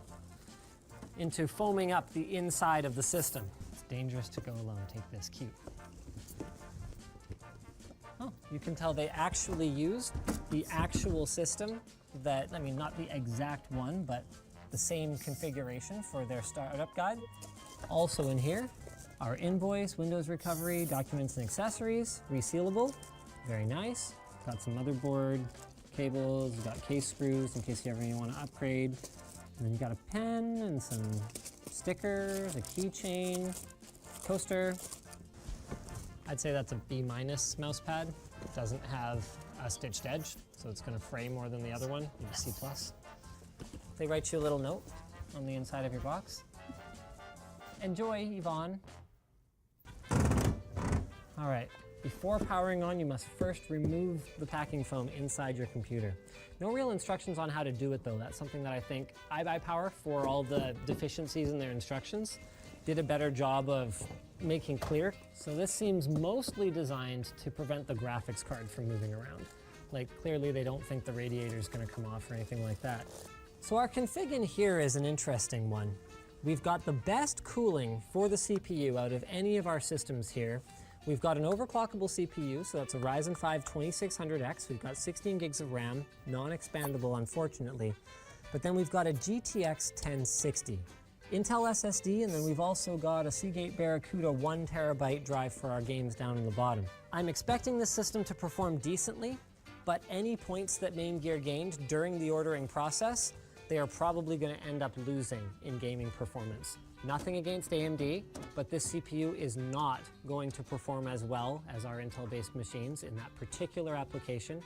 Speaker 21: Into foaming up the inside of the system. It's dangerous to go alone. Take this, cute. Oh, you can tell they actually used the actual system that, I mean, not the exact one, but the same configuration for their startup guide. Also in here, our invoice, Windows recovery, documents and accessories, resealable, very nice. Got some motherboard cables, we've got case screws in case you ever want to upgrade. And then you got a pen and some stickers, a keychain, coaster. I'd say that's a B- mouse pad. It doesn't have a stitched edge, so it's going to fray more than the other one. You have C+. They write you a little note on the inside of your box. Enjoy, Yvonne. All right, before powering on, you must first remove the packing foam inside your computer. No real instructions on how to do it though. That's something that I think iBuyPower, for all the deficiencies in their instructions, did a better job of making clear. So this seems mostly designed to prevent the graphics card from moving around. Like clearly they don't think the radiator is going to come off or anything like that. So our config in here is an interesting one. We've got the best cooling for the CPU out of any of our systems here. We've got an overclockable CPU, so that's a Ryzen 5 2600X. We've got 16 gigs of RAM, non-expandable unfortunately. But then we've got a GTX 1060, Intel SSD, and then we've also got a Seagate Barracuda 1 terabyte drive for our games down in the bottom. I'm expecting this system to perform decently, but any points that Main Gear gained during the ordering process, they are probably going to end up losing in gaming performance. Nothing against AMD, but this CPU is not going to perform as well as our Intel-based machines in that particular application.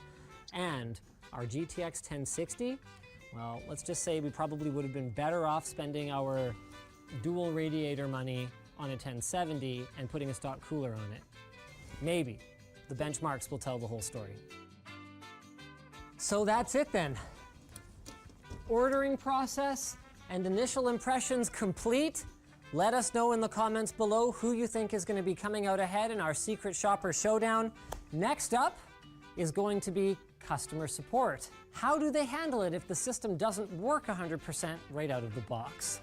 Speaker 21: And our GTX 1060, well, let's just say we probably would have been better off spending our dual radiator money on a 1070 and putting a stock cooler on it. Maybe. The benchmarks will tell the whole story. So that's it then. Ordering process and initial impressions complete. Let us know in the comments below who you think is going to be coming out ahead in our Secret Shopper Showdown. Next up is going to be customer support. How do they handle it if the system doesn't work 100% right out of the box?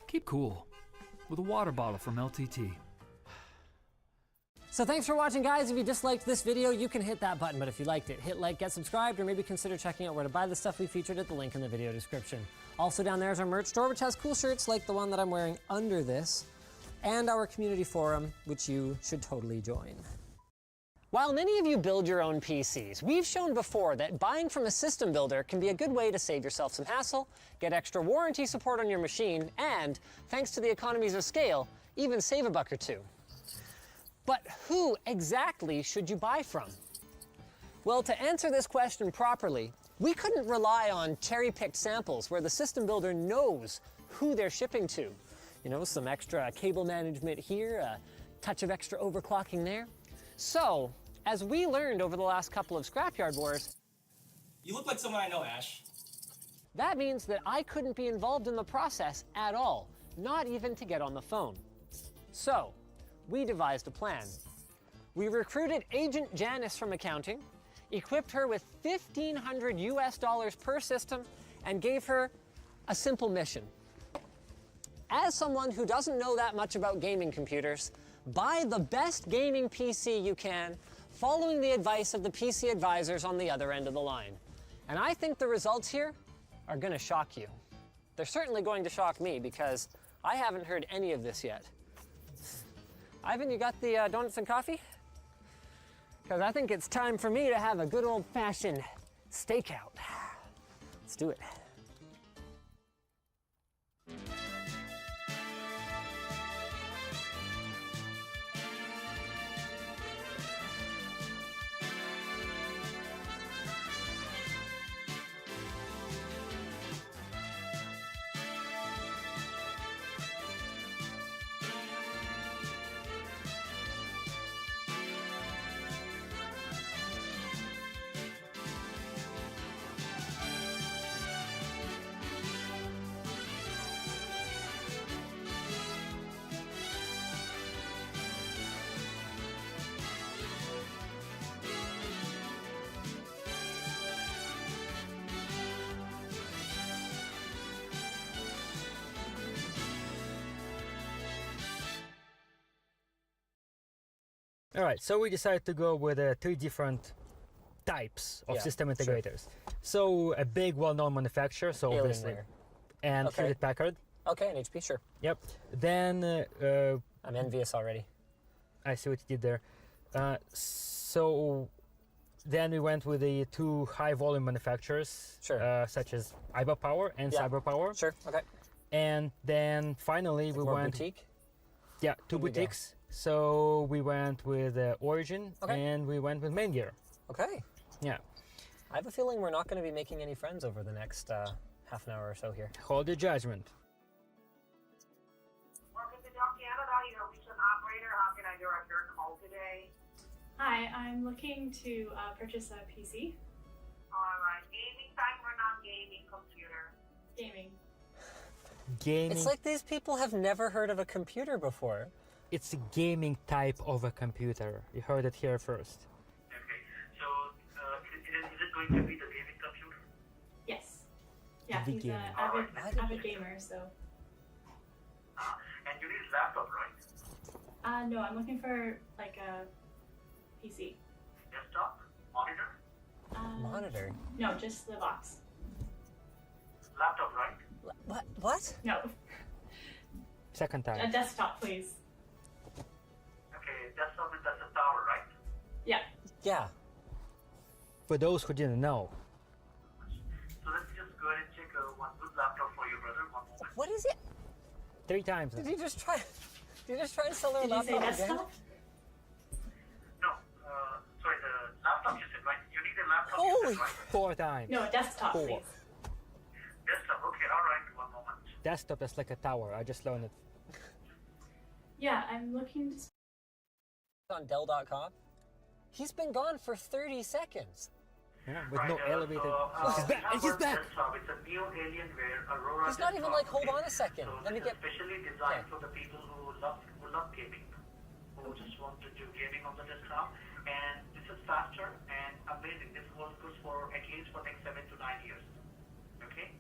Speaker 17: Keep cool with a water bottle from LTT.
Speaker 21: So thanks for watching, guys. If you disliked this video, you can hit that button, but if you liked it, hit like, get subscribed, or maybe consider checking out where to buy the stuff we featured at the link in the video description. Also down there is our merch store, which has cool shirts like the one that I'm wearing under this, and our community forum, which you should totally join. While many of you build your own PCs, we've shown before that buying from a system builder can be a good way to save yourself some hassle, get extra warranty support on your machine, and, thanks to the economies of scale, even save a buck or two. But who exactly should you buy from? Well, to answer this question properly, we couldn't rely on cherry-picked samples where the system builder knows who they're shipping to. You know, some extra cable management here, a touch of extra overclocking there. So, as we learned over the last couple of Scrapyard Wars,
Speaker 8: you look like someone I know, Ash.
Speaker 21: That means that I couldn't be involved in the process at all, not even to get on the phone. So, we devised a plan. We recruited Agent Janice from accounting, equipped her with $1,500 US per system, and gave her a simple mission. As someone who doesn't know that much about gaming computers, buy the best gaming PC you can, following the advice of the PC advisors on the other end of the line. And I think the results here are going to shock you. They're certainly going to shock me because I haven't heard any of this yet. Ivan, you got the donuts and coffee? Because I think it's time for me to have a good old-fashioned stakeout. Let's do it.
Speaker 12: All right, so we decided to go with 3 different types of system integrators.
Speaker 21: Sure.
Speaker 12: So a big, well-known manufacturer, so obviously,
Speaker 21: Alienware.
Speaker 12: and
Speaker 21: Okay.
Speaker 12: Hewlett Packard.
Speaker 21: Okay, and HP, sure.
Speaker 12: Yep. Then
Speaker 21: I'm envious already.
Speaker 12: I see what you did there. So then we went with the 2 high-volume manufacturers, such as IBA Power and Cyber Power.
Speaker 21: Sure. Okay.
Speaker 12: And then finally we
Speaker 21: more
Speaker 12: went.
Speaker 21: boutique?
Speaker 12: Yeah, 2
Speaker 21: Where'd we go?
Speaker 12: boutiques. So we went with Origin and we went with Main Gear.
Speaker 21: Okay.
Speaker 12: Yeah.
Speaker 21: I have a feeling we're not going to be making any friends over the next half an hour or so here.
Speaker 12: Hold your judgment.
Speaker 13: Welcome to Dock Canada. You know, reach an operator. How can I direct your call today?
Speaker 16: Hi, I'm looking to purchase a PC.
Speaker 13: All right. Gaming time or non-gaming computer?
Speaker 16: Gaming.
Speaker 12: Gaming.
Speaker 21: It's like these people have never heard of a computer before.
Speaker 12: It's a gaming type of a computer. You heard it here first.
Speaker 13: Okay. So, is it going to be the gaming computer?
Speaker 16: Yes. Yeah,
Speaker 12: The
Speaker 16: he's
Speaker 12: gamer.
Speaker 16: an avid gamer, so.
Speaker 13: And you need a laptop, right?
Speaker 16: No, I'm looking for like a PC.
Speaker 13: Desktop? Monitor?
Speaker 21: Monitor?
Speaker 16: No, just the box.
Speaker 13: Laptop, right?
Speaker 21: What?
Speaker 16: No,
Speaker 12: Second time.
Speaker 16: a desktop, please.
Speaker 13: Okay, desktop is that's a tower, right?
Speaker 16: Yeah.
Speaker 21: Yeah.
Speaker 12: For those who didn't know.
Speaker 13: So let's just go ahead and check one good laptop for your brother. One moment.
Speaker 21: What is it?
Speaker 12: 3 times.
Speaker 21: Did you just try? Did you just try and sell her a
Speaker 16: Did you say
Speaker 21: laptop again?
Speaker 16: desktop?
Speaker 13: No, sorry, the laptop you said, right? You need a laptop, you
Speaker 21: Holy!
Speaker 13: said, right?
Speaker 12: 4 times.
Speaker 16: No, a desktop,
Speaker 12: 4.
Speaker 16: please.
Speaker 13: Desktop, okay, all right, one moment.
Speaker 12: Desktop is like a tower. I just learned it.
Speaker 16: Yeah, I'm looking to.
Speaker 21: On Dell.com. He's been gone for 30 seconds.
Speaker 12: Yeah, with no elevated.
Speaker 13: So,
Speaker 12: He's back. And he's back.
Speaker 13: Desktop, it's a new Alienware Aurora.
Speaker 21: He's not even
Speaker 13: desktop,
Speaker 21: like, hold
Speaker 13: okay?
Speaker 21: on a second.
Speaker 13: So
Speaker 21: Let me
Speaker 13: it's
Speaker 21: get.
Speaker 13: specially designed for the people who love gaming, who just want to do gaming on the desktop. And this is faster and amazing. This holds good for at least for next 7 to 9 years. Okay.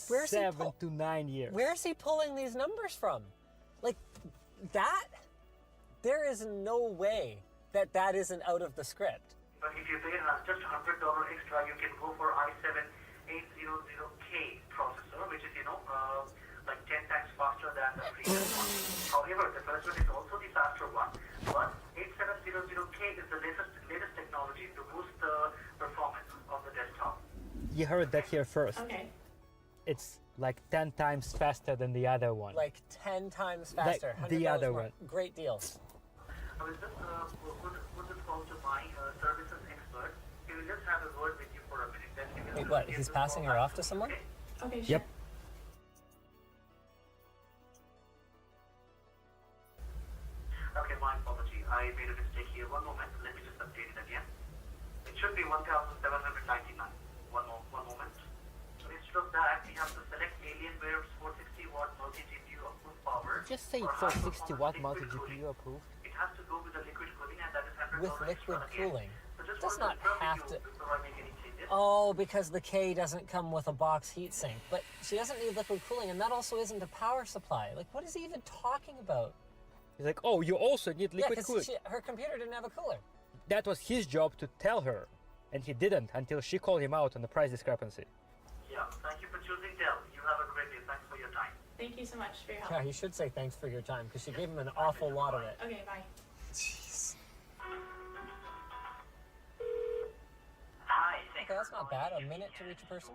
Speaker 21: Where's he
Speaker 12: 7 to 9 years.
Speaker 21: Where's he pulling these numbers from? Like, that? There is no way that that isn't out of the script.
Speaker 13: But if you pay just $100 extra, you can go for i7-800K processor, which is like 10 times faster than the previous one. However, the first one is also the faster one, but 8700K is the latest technology to boost the performance of the desktop.
Speaker 12: You heard that here first.
Speaker 16: Okay.
Speaker 12: It's like 10 times faster than the other one.
Speaker 21: Like 10 times
Speaker 12: Like
Speaker 21: faster.
Speaker 12: the
Speaker 21: $100
Speaker 12: other
Speaker 21: more.
Speaker 12: one.
Speaker 21: Great deals.
Speaker 13: I will just put this call to my services expert. He will just have a word with you for a minute. Then he will
Speaker 21: Wait, what? He's passing her off to someone?
Speaker 16: Okay, sure.
Speaker 12: Yep.
Speaker 13: Okay, my apology. I made a mistake here. One moment. Let me just update it again. It should be 1,799. One moment. So instead of that, we have to select Alienware's 460-watt multi-GPU approved power.
Speaker 12: Just say
Speaker 13: for
Speaker 12: 460 watt
Speaker 13: high-performance
Speaker 12: multi
Speaker 13: liquid cooling.
Speaker 12: GPU approved.
Speaker 13: It has to go with the liquid cooling, and that is $100
Speaker 21: With
Speaker 13: extra
Speaker 21: liquid
Speaker 13: again.
Speaker 21: cooling.
Speaker 13: So just
Speaker 21: Does
Speaker 13: want
Speaker 21: not
Speaker 13: confirm with
Speaker 21: have
Speaker 13: you
Speaker 21: to.
Speaker 13: before I make any changes.
Speaker 21: Oh, because the K doesn't come with a box heatsink. But she doesn't need liquid cooling, and that also isn't a power supply. Like, what is he even talking about?
Speaker 12: He's like, oh, you also need liquid
Speaker 21: yeah,
Speaker 12: cooling.
Speaker 21: because her computer didn't have a cooler.
Speaker 12: That was his job to tell her, and he didn't until she called him out on the price discrepancy.
Speaker 13: Yeah, thank you for choosing Dell. You have a great day. Thanks for your time.
Speaker 16: Thank you so much for your help.
Speaker 21: Yeah, you should say thanks for your time because she gave him an awful lot of it.
Speaker 16: Okay, bye.
Speaker 21: Jeez.
Speaker 13: Hi,
Speaker 21: Okay, that's not bad. A minute to reach a person.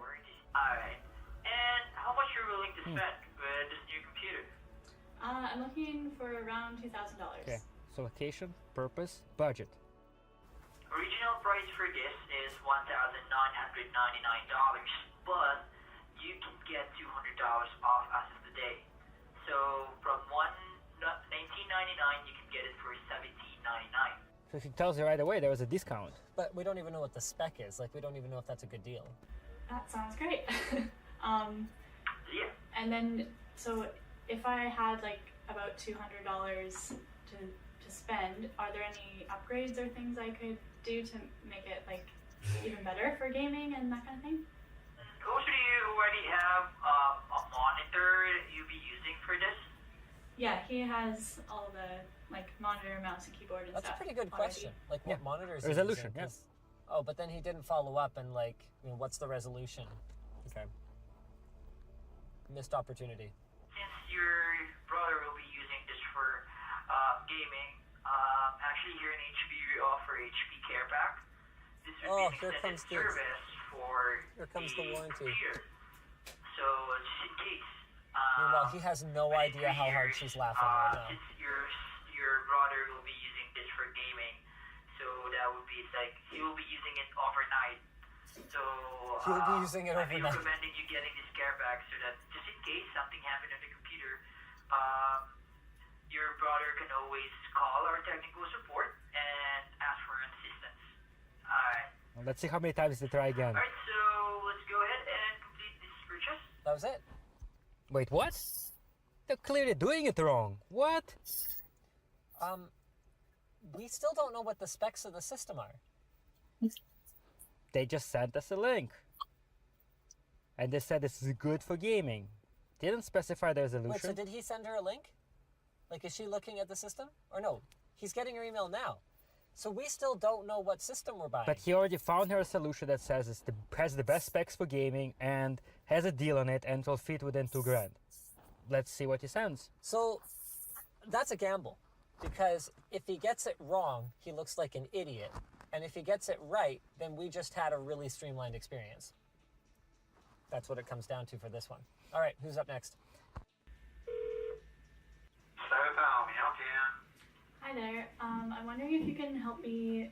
Speaker 13: Alright. And how much you're willing to spend with this new computer?
Speaker 16: I'm looking for around $2,000.
Speaker 12: Okay. So location, purpose, budget.
Speaker 13: Original price for this is $1,999, but you can get $200 off as of today. So from $19.99, you can get it for $17.99.
Speaker 12: So she tells you right away there was a discount.
Speaker 21: But we don't even know what the spec is. Like, we don't even know if that's a good deal.
Speaker 16: That sounds great.
Speaker 13: Yeah.
Speaker 16: And then, so if I had like about $200 to spend, are there any upgrades or things I could do to make it like even better for gaming and that kind of thing?
Speaker 13: Also, do you already have a monitor you'll be using for this?
Speaker 16: Yeah, he has all the like monitor, mouse, and keyboard and
Speaker 21: That's
Speaker 16: stuff.
Speaker 21: a pretty good
Speaker 16: already.
Speaker 21: question. Like, what monitors?
Speaker 12: Resolution,
Speaker 21: yeah.
Speaker 12: yes.
Speaker 21: Oh, but then he didn't follow up and like, you know, what's the resolution? Okay. Missed opportunity.
Speaker 13: Since your brother will be using this for gaming, actually here in HP we offer HP Care Pack. This would be
Speaker 21: here
Speaker 13: an
Speaker 21: comes
Speaker 13: extended service for
Speaker 21: Here comes the warranty.
Speaker 13: computer. So just in case.
Speaker 21: Meanwhile, he has no idea how hard she's laughing right now.
Speaker 13: Since your brother will be using this for gaming, so that would be like he will be using it overnight. So
Speaker 21: He'll be using it
Speaker 13: I'd be
Speaker 21: overnight.
Speaker 13: recommending you getting this care pack so that just in case something happened on the computer, your brother can always call our technical support and ask for assistance. Alright.
Speaker 12: Well, let's see how many times they try again.
Speaker 13: Alright, so let's go ahead and complete this purchase.
Speaker 21: That was it.
Speaker 12: Wait, what? They're clearly doing it wrong. What?
Speaker 21: We still don't know what the specs of the system are.
Speaker 12: They just sent us a link. And they said this is good for gaming. Didn't specify the resolution.
Speaker 21: Wait, so did he send her a link? Like, is she looking at the system? Or no, he's getting her email now. So we still don't know what system we're buying.
Speaker 12: But he already found her a solution that says has the best specs for gaming and has a deal on it and will fit within $2,000. Let's see what he sends.
Speaker 21: So that's a gamble. Because if he gets it wrong, he looks like an idiot. And if he gets it right, then we just had a really streamlined experience. That's what it comes down to for this one. All right, who's up next?
Speaker 16: Hi there. I'm wondering if you can help me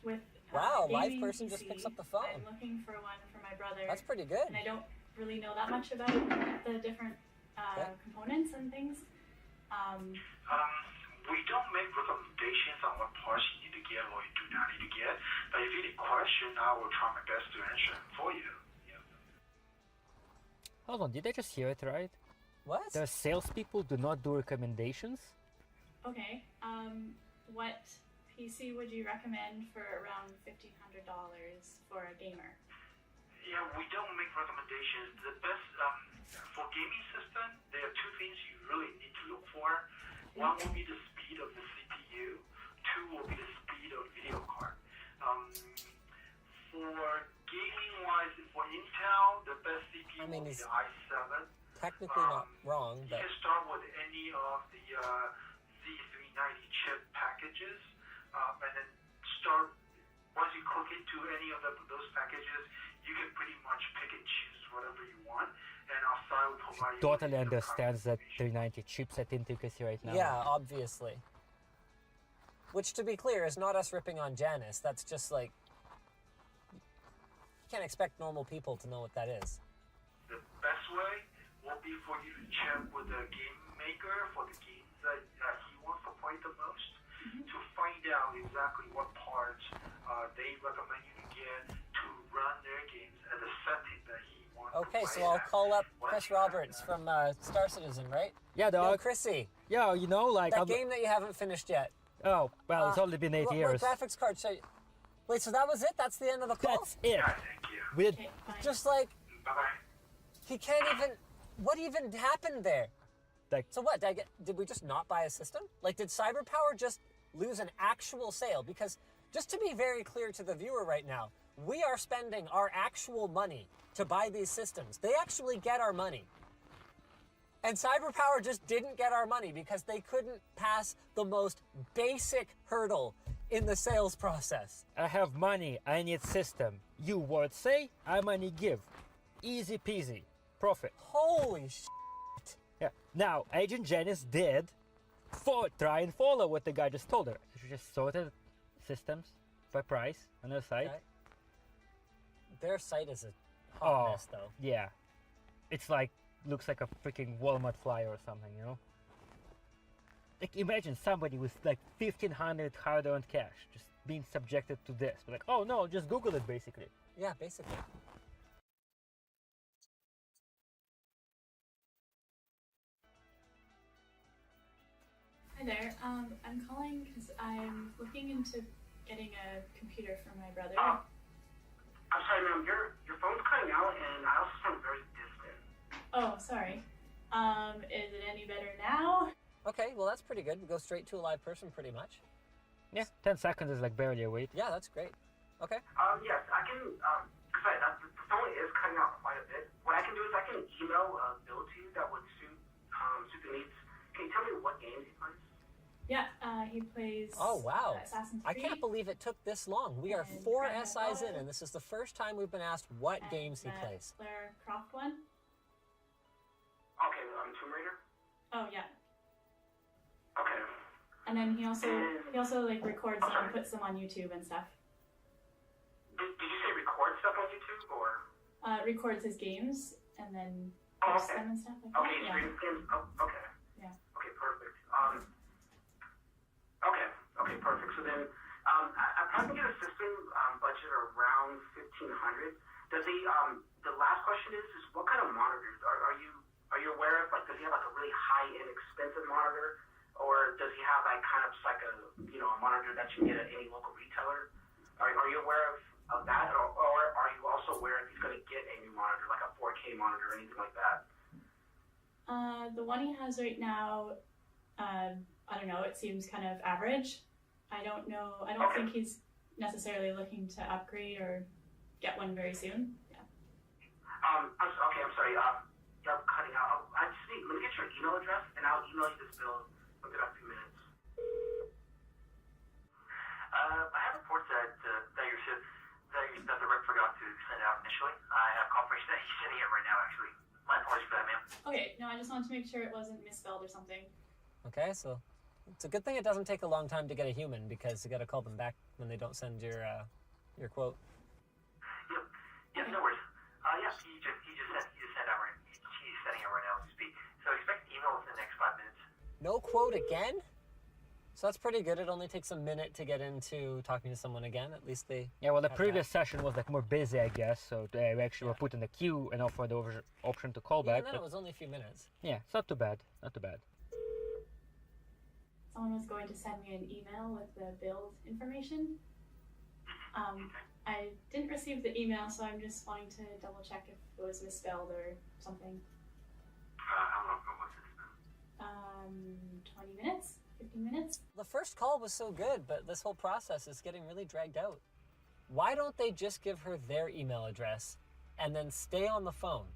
Speaker 16: with.
Speaker 21: Wow, live
Speaker 16: gaming
Speaker 21: person just
Speaker 16: PC.
Speaker 21: picks up the phone.
Speaker 16: I'm looking for one for my brother.
Speaker 21: That's pretty good.
Speaker 16: And I don't really know that much about the different components and things.
Speaker 14: We don't make recommendations on what parts you need to get or you do not need to get. But if you need a question, I will try my best to answer it for you.
Speaker 12: Hold on, did I just hear it right?
Speaker 21: What?
Speaker 12: The salespeople do not do recommendations?
Speaker 16: Okay. What PC would you recommend for around $1,500 for a gamer?
Speaker 14: Yeah, we don't make recommendations. The best for gaming system, there are two things you really need to look for. One will be the speed of the CPU. Two will be the speed of video card. For gaming-wise, for Intel, the best CPU will be the i7.
Speaker 21: Technically not wrong,
Speaker 14: You
Speaker 21: but
Speaker 14: can start with any of the Z390 chip packages, and then start. Once you click into any of those packages, you can pretty much pick and choose whatever you want, and our site will provide you.
Speaker 12: Totally understands that 390 chipset intricacy right now.
Speaker 21: yeah, obviously. Which, to be clear, is not us ripping on Janice. That's just like, you can't expect normal people to know what that is.
Speaker 14: The best way will be for you to check with the game maker for the games that he wants to play the most to find out exactly what parts they recommend you to get to run their games at the setting that he wants
Speaker 21: Okay,
Speaker 14: to
Speaker 21: so
Speaker 14: play
Speaker 21: I'll
Speaker 14: at.
Speaker 21: call up Chris Roberts from Star Citizen, right?
Speaker 12: Yeah,
Speaker 21: Yo,
Speaker 12: dog.
Speaker 21: Chrissy,
Speaker 12: Yeah, you know, like...
Speaker 21: that game that you haven't finished yet.
Speaker 12: Oh, well, it's only been 8
Speaker 21: what
Speaker 12: years.
Speaker 21: graphics card show you? Wait, so that was it? That's the end of the call?
Speaker 12: That's it. We did,
Speaker 21: Just like, he can't even, what even happened there?
Speaker 12: Like,
Speaker 21: so what, did we just not buy a system? Like, did CyberPower just lose an actual sale? Because just to be very clear to the viewer right now, we are spending our actual money to buy these systems. They actually get our money. And CyberPower just didn't get our money because they couldn't pass the most basic hurdle in the sales process.
Speaker 12: I have money, I need system. You word say, I money give. Easy peasy. Profit.
Speaker 21: Holy shit.
Speaker 12: Yeah. Now, Agent Janice did try and follow what the guy just told her. She just sorted systems by price on their site.
Speaker 21: Okay. Their site is a hot mess, though.
Speaker 12: Yeah. It's like, looks like a freaking Walmart flyer or something, you know? Like, imagine somebody with like 1,500 hard-earned cash just being subjected to this. Like, oh no, just Google it, basically.
Speaker 21: Yeah, basically.
Speaker 16: Hi there. I'm calling because I'm looking into getting a computer for my brother.
Speaker 13: I'm sorry, ma'am. Your phone's cutting out, and I also sound very distant.
Speaker 16: Oh, sorry. Is it any better now?
Speaker 21: Okay, well that's pretty good. We go straight to a live person pretty much.
Speaker 12: Yeah, 10 seconds is like barely a wait.
Speaker 21: Yeah, that's great. Okay.
Speaker 13: Yes, I can, because the phone is cutting out quite a bit. What I can do is I can email a bill to you that would suit the needs. Can you tell me what games he plays?
Speaker 16: Yeah, he plays
Speaker 21: Oh, wow.
Speaker 16: Assassin's
Speaker 21: I
Speaker 16: Creed.
Speaker 21: can't believe it took this long. We are
Speaker 16: And
Speaker 21: 4
Speaker 16: Grand Theft
Speaker 21: SIs in,
Speaker 16: Auto.
Speaker 21: and this is the first time we've been asked what
Speaker 16: And
Speaker 21: games he
Speaker 16: that
Speaker 21: plays.
Speaker 16: Lara Croft one.
Speaker 13: Okay, Tomb Raider?
Speaker 16: Oh yeah.
Speaker 13: Okay.
Speaker 16: And then he also like records them and puts them on YouTube and stuff.
Speaker 13: Did you say record stuff on YouTube, or?
Speaker 16: Records his games and then
Speaker 13: Oh,
Speaker 16: posts
Speaker 13: okay.
Speaker 16: them and stuff like
Speaker 13: Okay,
Speaker 16: that.
Speaker 13: stream games. Oh, okay.
Speaker 16: Yeah.
Speaker 13: Okay, perfect. Okay, perfect. So then, I probably get a system budget around 1,500. Does he? The last question is what kind of monitors are you aware of? Like, does he have like a really high-end, expensive monitor, or does he have like kind of just like a a monitor that you can get at any local retailer? Are you aware of that, or are you also aware if he's going to get a new monitor, like a 4K monitor or anything like that?
Speaker 16: The one he has right now, I don't know. It seems kind of average. I don't know. I don't think he's necessarily looking to upgrade or get one very soon. Yeah.
Speaker 13: I'm sorry. You're cutting out. I just need. Let me get your email address, and I'll email you this bill within a few minutes.
Speaker 4: I have reports that that the rep forgot to send out initially. I have confirmation that he's sending it right now, actually. My apologies for that, ma'am.
Speaker 16: Okay. No, I just wanted to make sure it wasn't misspelled or something.
Speaker 21: Okay, so it's a good thing it doesn't take a long time to get a human because you got to call them back when they don't send your quote.
Speaker 4: Yep, no worries. He just sent out right. He's sending it right now as we speak. So expect email within the next 5 minutes.
Speaker 21: No quote again? So that's pretty good. It only takes a minute to get into talking to someone again. At least they.
Speaker 12: Yeah, well, the
Speaker 21: have
Speaker 12: previous session was like more busy, I guess. So they actually were put in the queue and offered the option to call
Speaker 21: that. Yeah,
Speaker 12: back.
Speaker 21: and then
Speaker 12: but
Speaker 21: it was only a few minutes.
Speaker 12: yeah, it's not too bad. Not too bad.
Speaker 16: Someone was going to send me an email with the build information. I didn't receive the email, so I'm just wanting to double check if it was misspelled or something.
Speaker 4: How long ago was this?
Speaker 16: 20 minutes? 15 minutes?
Speaker 21: The first call was so good, but this whole process is getting really dragged out. Why don't they just give her their email address and then stay on the phone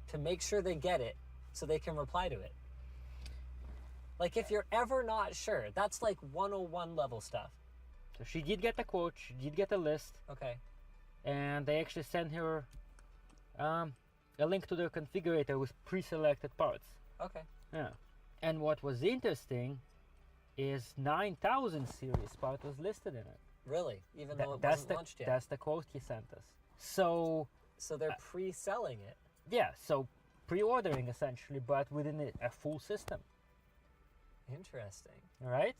Speaker 21: to make sure they get it so they can reply to it? Like, if you're ever not sure, that's like 101 level stuff.
Speaker 12: So she did get the quote, she did get a list.
Speaker 21: Okay.
Speaker 12: And they actually sent her a link to their configurator with pre-selected parts.
Speaker 21: Okay.
Speaker 12: Yeah. And what was interesting is 9000 series part was listed in it.
Speaker 21: Really? Even though it
Speaker 12: that's
Speaker 21: wasn't
Speaker 12: the,
Speaker 21: launched yet?
Speaker 12: That's the quote he sent us. So
Speaker 21: they're pre-selling it?
Speaker 12: Yeah, so pre-ordering essentially, but within a full system.
Speaker 21: Interesting.
Speaker 12: All right?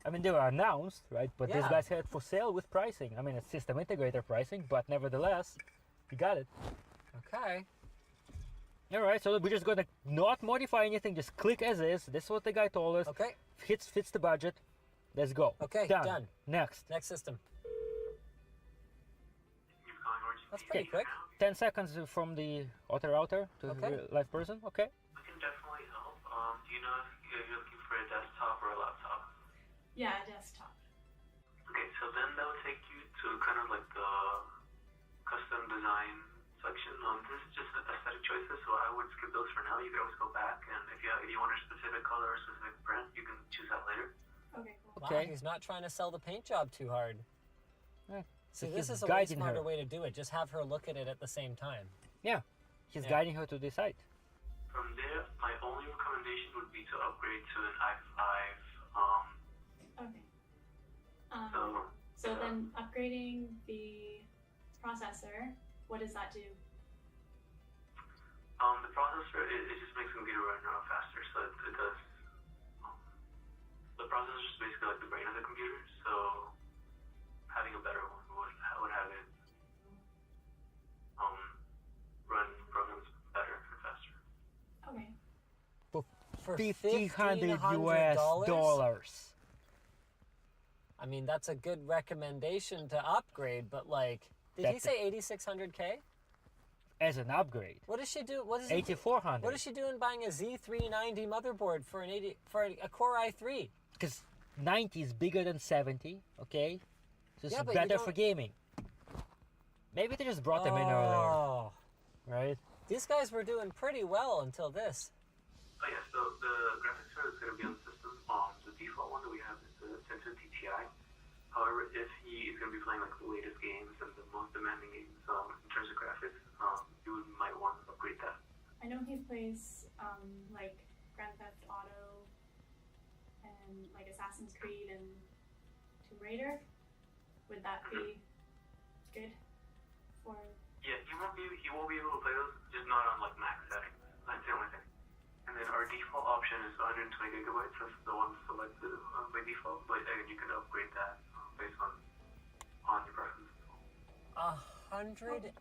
Speaker 12: I mean, they were announced, right? But these
Speaker 21: Yeah.
Speaker 12: guys had it for sale with pricing. I mean, it's system integrator pricing, but nevertheless, you got it.
Speaker 21: Okay.
Speaker 12: All right, so we're just going to not modify anything, just click as is. This is what the guy told us.
Speaker 21: Okay.
Speaker 12: Fits the budget. Let's go.
Speaker 21: Okay,
Speaker 12: done. Next.
Speaker 21: Next system. That's pretty quick.
Speaker 12: 10 seconds from the auto router to
Speaker 21: Okay.
Speaker 12: live person. Okay.
Speaker 4: We can definitely help. Do you know if you're looking for a desktop or a laptop?
Speaker 16: Yeah, desktop.
Speaker 4: Okay, so then that would take you to kind of like the custom design section. This is just aesthetic choices, so I would skip those for now. You could always go back and
Speaker 12: Okay.
Speaker 21: Wow, he's not trying to sell the paint job too hard.
Speaker 12: Yeah.
Speaker 21: See,
Speaker 12: So
Speaker 21: this
Speaker 12: he's
Speaker 21: is a way
Speaker 12: guiding
Speaker 21: smarter
Speaker 12: her.
Speaker 21: way to do it. Just have her look at it at the same time.
Speaker 12: Yeah, he's
Speaker 21: Yeah.
Speaker 12: guiding her to the site.
Speaker 4: From there, my only recommendation would be to upgrade to an i5.
Speaker 16: Okay.
Speaker 4: So
Speaker 16: Then upgrading the processor, what does that do?
Speaker 4: The processor, it just makes the computer run faster, so it does. The processor is just basically like the brain of the computer, so having a better one would have it run programs better and faster.
Speaker 16: Okay.
Speaker 21: For
Speaker 12: $1,500
Speaker 21: $1,500?
Speaker 12: US.
Speaker 21: I mean, that's a good recommendation to upgrade, but like, did he
Speaker 12: That's
Speaker 21: say 8,600K?
Speaker 12: As an upgrade.
Speaker 21: What does she do? What is
Speaker 12: 8,400.
Speaker 21: What is she doing buying a Z390 motherboard for a Core i3?
Speaker 12: Because 90 is bigger than 70, okay? So it's
Speaker 21: Yeah, but you
Speaker 12: better for
Speaker 21: don't-
Speaker 12: gaming. Maybe they just brought them in earlier, right?
Speaker 21: These guys were doing pretty well until this.
Speaker 4: Oh yeah, so the graphics card is going to be on the system. The default one that we have is the 1050 Ti. However, if he is going to be playing like the latest games and the most demanding games in terms of graphics, you might want to upgrade that.
Speaker 16: I know he plays like Grand Theft Auto and like Assassin's Creed and Tomb Raider. Would that be good for?
Speaker 4: Yeah, he won't be able to play those, just not on like max settings. That's the only thing. And then our default option is 120 gigabytes. That's the one selected by default, but you can upgrade that based on your preferences.
Speaker 21: 120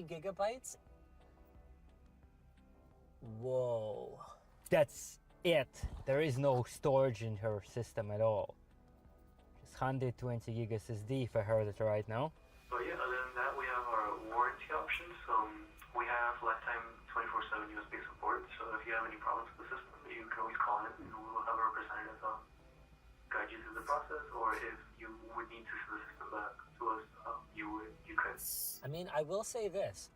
Speaker 21: gigabytes? Whoa.
Speaker 12: That's it. There is no storage in her system at all. Just 120 gig SSD if I heard it right now.
Speaker 4: But yeah, other than that, we have our warranty options. We have lifetime 24/7 USB support. So if you have any problems with the system, you can always call in, and we'll have a representative guide you through the process. Or if you would need to send the system back to us, you could.
Speaker 21: I mean, I will say this.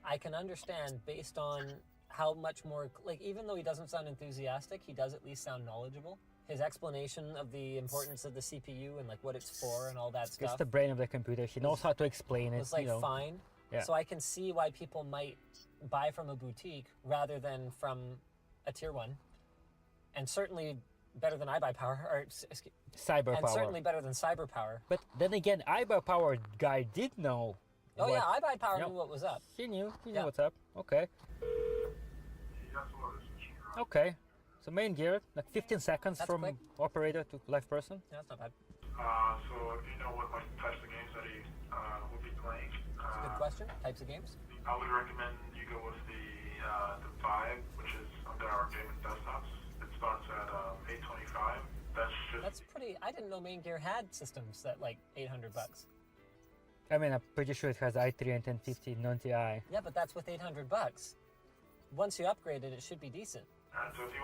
Speaker 21: I can understand based on how much more, like, even though he doesn't sound enthusiastic, he does at least sound knowledgeable. His explanation of the importance of the CPU and like what it's for and all that
Speaker 12: It's
Speaker 21: stuff
Speaker 12: the brain of the computer. He knows how to explain it.
Speaker 21: was like
Speaker 12: you know.
Speaker 21: fine.
Speaker 12: Yeah.
Speaker 21: So I can see why people might buy from a boutique rather than from a tier one, and certainly better than iBuyPower or
Speaker 12: Cyberpower.
Speaker 21: and certainly better than CyberPower.
Speaker 12: But then again, iBuyPower guy did know.
Speaker 21: Oh
Speaker 12: what-
Speaker 21: yeah, iBuyPower
Speaker 12: Yep.
Speaker 21: knew what was up.
Speaker 12: He knew
Speaker 21: Yeah.
Speaker 12: what's up. Okay. Okay. So main gear, like 15 seconds
Speaker 21: That's
Speaker 12: from
Speaker 21: quick.
Speaker 12: operator to live person.
Speaker 21: Yeah, that's not bad.
Speaker 14: So if you know what like types of games that he will be playing,
Speaker 21: That's a good question. Types of games.
Speaker 14: I would recommend you go with the Vive, which is under our gaming desktops. It starts at 825.
Speaker 21: That's pretty. I didn't know Main Gear had systems that like $800.
Speaker 12: I mean, I'm pretty sure it has i3 and 1050 non-TI.
Speaker 21: Yeah, but that's with $800. Once you upgrade it, it should be decent.
Speaker 14: So if you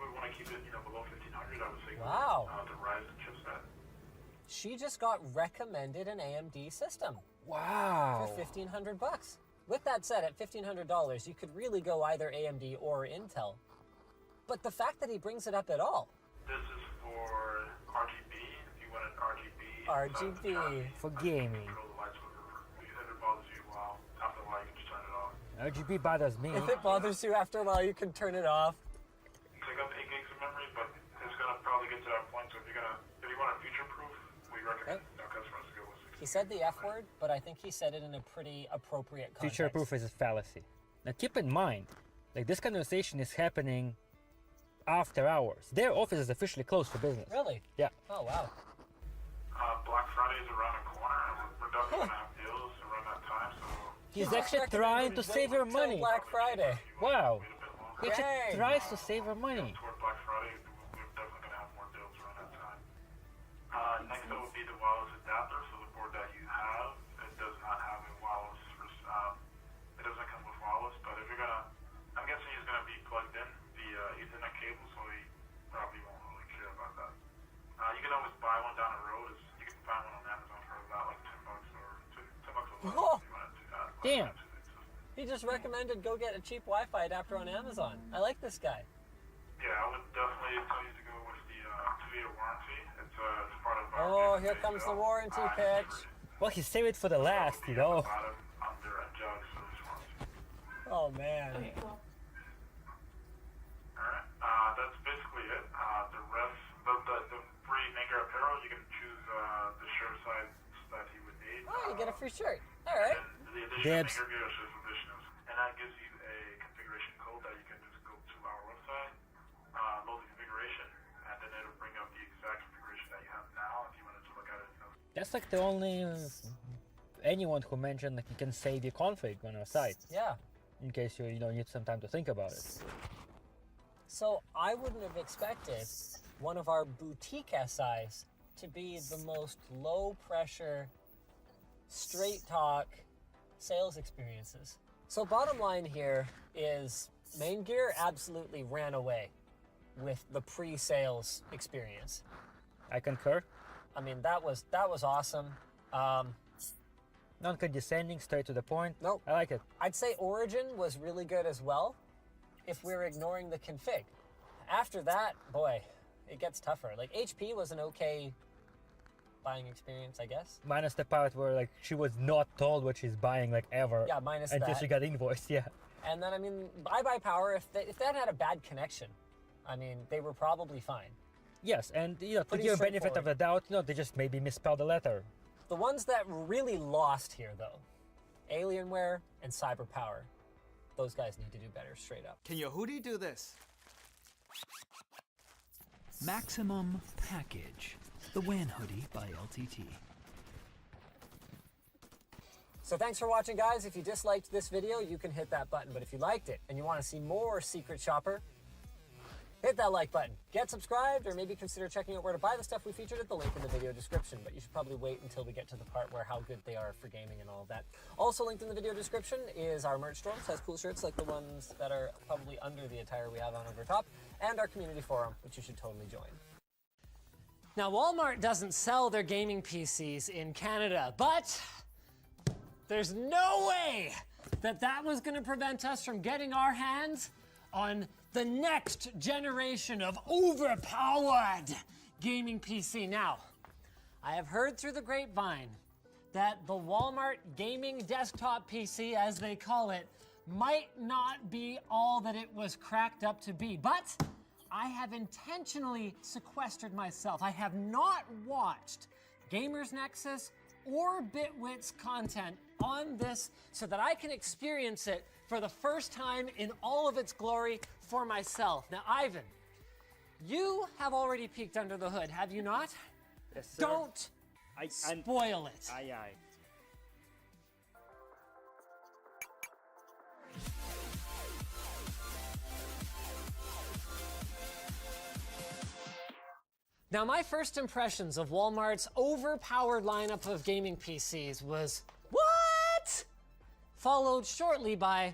Speaker 14: would want to keep it, below 1500, I would say
Speaker 21: Wow.
Speaker 14: go with the Ryzen chipset.
Speaker 21: She just got recommended an AMD system.
Speaker 12: Wow.
Speaker 21: For $1,500. With that said, at $1,500, you could really go either AMD or Intel. But the fact that he brings it up at all.
Speaker 14: This is for RGB. If you want an RGB.
Speaker 21: RGB.
Speaker 12: For gaming.
Speaker 14: Control the lights with it. If it bothers you, well, after a while you can just turn it off.
Speaker 12: RGB bothers me.
Speaker 21: If it bothers you after a while, you can turn it off.
Speaker 14: Take up 8 gigs of memory, but it's gonna probably get to that point. So if you want a future proof, we recommend customers to go with 16.
Speaker 21: He said the F word, but I think he said it in a pretty appropriate context.
Speaker 12: Future proof is a fallacy. Now keep in mind, like this conversation is happening after hours. Their office is officially closed for business.
Speaker 21: Really?
Speaker 12: Yeah.
Speaker 21: Oh, wow.
Speaker 14: Black Friday is around the corner, and we're definitely gonna have deals around that time. So
Speaker 12: He's actually trying to save her money.
Speaker 21: Black Friday.
Speaker 12: Wow. He actually
Speaker 21: Dang.
Speaker 12: tries to save her money.
Speaker 14: toward Black Friday, we're definitely gonna have more deals around that time. Next up would be the wireless adapter. So the board that you have, it does not have a wireless. It doesn't come with wireless, but if you're gonna, I'm guessing he's gonna be plugged in via Ethernet cable, so he probably won't really care about that. You can always buy one down the road. You can find one on Amazon for about like $10 or $10 a month.
Speaker 21: Oh.
Speaker 14: If you wanted to
Speaker 21: Damn. He just recommended go get a cheap Wi-Fi adapter on Amazon. I like this guy.
Speaker 14: Yeah, I would definitely tell you to go with the Via Worm.
Speaker 21: Oh, here comes the warranty pitch.
Speaker 12: Well, he saved it for the last, you know.
Speaker 21: Oh man.
Speaker 14: Alright, that's basically it. The rest, the free Maker apparel, you can choose the shirt size that he would need.
Speaker 21: Oh, you get a free shirt. All right.
Speaker 14: The additional
Speaker 12: Dibs.
Speaker 14: Maker gear is just additional. And that gives you a configuration code that you can just go to our website, load the configuration, and then it'll bring up the exact configuration that you have now if you wanted to look at it.
Speaker 12: That's like the only anyone who mentioned like you can save your config on our site.
Speaker 21: Yeah.
Speaker 12: In case you need some time to think about it.
Speaker 21: So I wouldn't have expected one of our boutique SIs to be the most low pressure, straight talk sales experiences. So bottom line here is Main Gear absolutely ran away with the pre-sales experience.
Speaker 12: I concur.
Speaker 21: I mean, that was awesome.
Speaker 12: Non-condescending, straight to the point.
Speaker 21: Nope.
Speaker 12: I like it.
Speaker 21: I'd say Origin was really good as well, if we're ignoring the config. After that, boy, it gets tougher. Like HP was an okay buying experience, I guess.
Speaker 12: Minus the part where like she was not told what she's buying like ever.
Speaker 21: Yeah, minus
Speaker 12: until
Speaker 21: that.
Speaker 12: she got invoiced. Yeah.
Speaker 21: And then I mean, iBuyPower, if that had a bad connection, I mean, they were probably fine.
Speaker 12: Yes, and to
Speaker 21: Pretty
Speaker 12: give benefit of
Speaker 21: straightforward.
Speaker 12: the doubt, they just maybe misspelled the letter.
Speaker 21: The ones that really lost here, though, Alienware and CyberPower. Those guys need to do better, straight up.
Speaker 10: Can your hoodie do this?
Speaker 17: Maximum Package, the WAN hoodie by LTT.
Speaker 21: So thanks for watching, guys. If you disliked this video, you can hit that button. But if you liked it and you want to see more Secret Shopper, hit that like button. Get subscribed, or maybe consider checking out where to buy the stuff we featured at the link in the video description. But you should probably wait until we get to the part where how good they are for gaming and all of that. Also linked in the video description is our merch store. It has cool shirts like the ones that are probably under the attire we have on over top, and our community forum, which you should totally join. Now, Walmart doesn't sell their gaming PCs in Canada, but there's no way that that was going to prevent us from getting our hands on the next generation of overpowered gaming PC. Now, I have heard through the grapevine that the Walmart gaming desktop PC, as they call it, might not be all that it was cracked up to be, but I have intentionally sequestered myself. I have not watched Gamers Nexus or Bitwit's content on this so that I can experience it for the first time in all of its glory for myself. Now, Ivan, you have already peeked under the hood, have you not?
Speaker 12: Yes, sir.
Speaker 21: Don't spoil it.
Speaker 12: Aye, aye.
Speaker 21: Now, my first impressions of Walmart's overpowered lineup of gaming PCs was, what? Followed shortly by,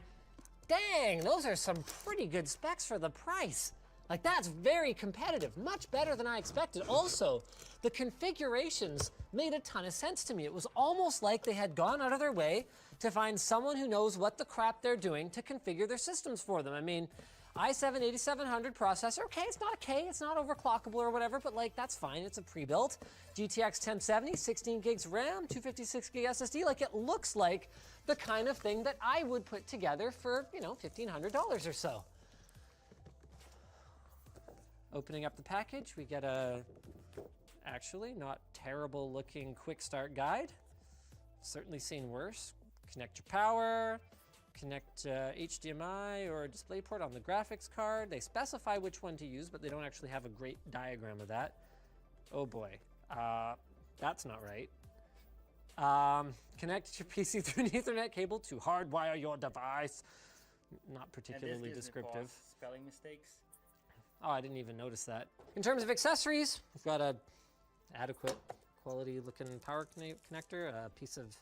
Speaker 21: dang, those are some pretty good specs for the price. Like, that's very competitive, much better than I expected. Also, the configurations made a ton of sense to me. It was almost like they had gone out of their way to find someone who knows what the crap they're doing to configure their systems for them. I mean, i7-8700 processor, okay, it's not a K, it's not overclockable or whatever, but like, that's fine, it's a pre-built. GTX 1070, 16 gigs RAM, 256 gig SSD, like, it looks like the kind of thing that I would put together for, $1,500 or so. Opening up the package, we get a, actually, not terrible looking quick start guide. Certainly seen worse. Connect your power, connect HDMI or DisplayPort on the graphics card. They specify which one to use, but they don't actually have a great diagram of that. Oh boy, that's not right. Connect your PC through an Ethernet cable to hardwire your device. Not particularly descriptive.
Speaker 12: Spelling mistakes.
Speaker 21: Oh, I didn't even notice that. In terms of accessories, we've got a adequate quality looking power connector, a piece of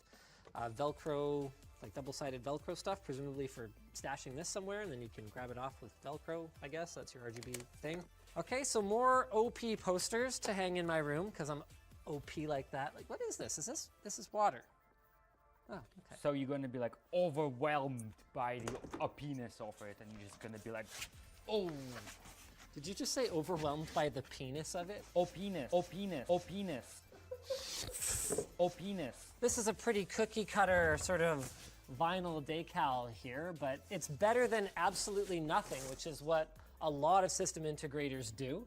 Speaker 21: Velcro, like double-sided Velcro stuff, presumably for stashing this somewhere, and then you can grab it off with Velcro, I guess. That's your RGB thing. Okay, so more OP posters to hang in my room, because I'm OP like that. Like, what is this? This is water. Oh, okay.
Speaker 12: So you're gonna be like overwhelmed by the OP-ness of it, and you're just gonna be like, oh.
Speaker 21: Did you just say overwhelmed by the penis of it?
Speaker 12: OP-ness, OP-ness, OP-ness. Oh, penis.
Speaker 21: This is a pretty cookie cutter sort of vinyl decal here, but it's better than absolutely nothing, which is what a lot of system integrators do.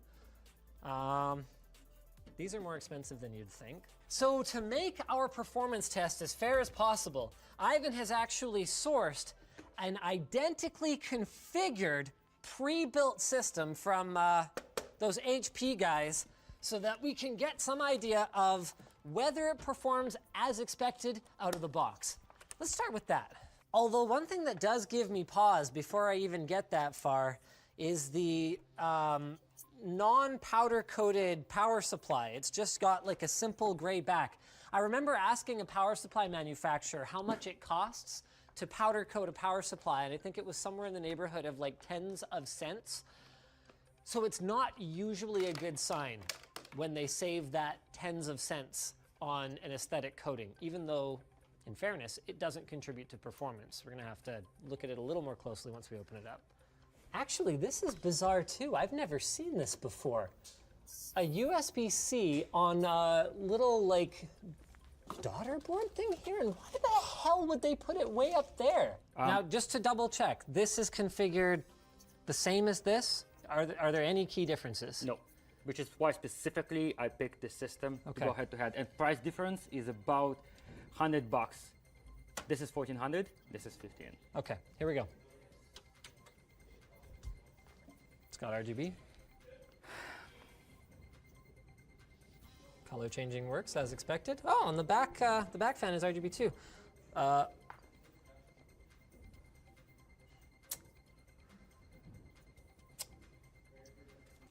Speaker 21: These are more expensive than you'd think. So to make our performance test as fair as possible, Ivan has actually sourced an identically configured pre-built system from those HP guys so that we can get some idea of whether it performs as expected out of the box. Let's start with that. Although one thing that does give me pause before I even get that far is the non-powder coated power supply. It's just got like a simple gray back. I remember asking a power supply manufacturer how much it costs to powder coat a power supply, and I think it was somewhere in the neighborhood of like tens of cents. So it's not usually a good sign when they save that tens of cents on an aesthetic coating, even though, in fairness, it doesn't contribute to performance. We're gonna have to look at it a little more closely once we open it up. Actually, this is bizarre too. I've never seen this before. A USB-C on a little like daughter board thing here, and why the hell would they put it way up there? Now, just to double check, this is configured the same as this? Are there any key differences?
Speaker 12: No, which is why specifically I picked this system to go head to head. And price difference is about $100. This is 1400, this is 15.
Speaker 21: Okay, here we go. It's got RGB. Color changing works as expected. Oh, and the back fan is RGB too.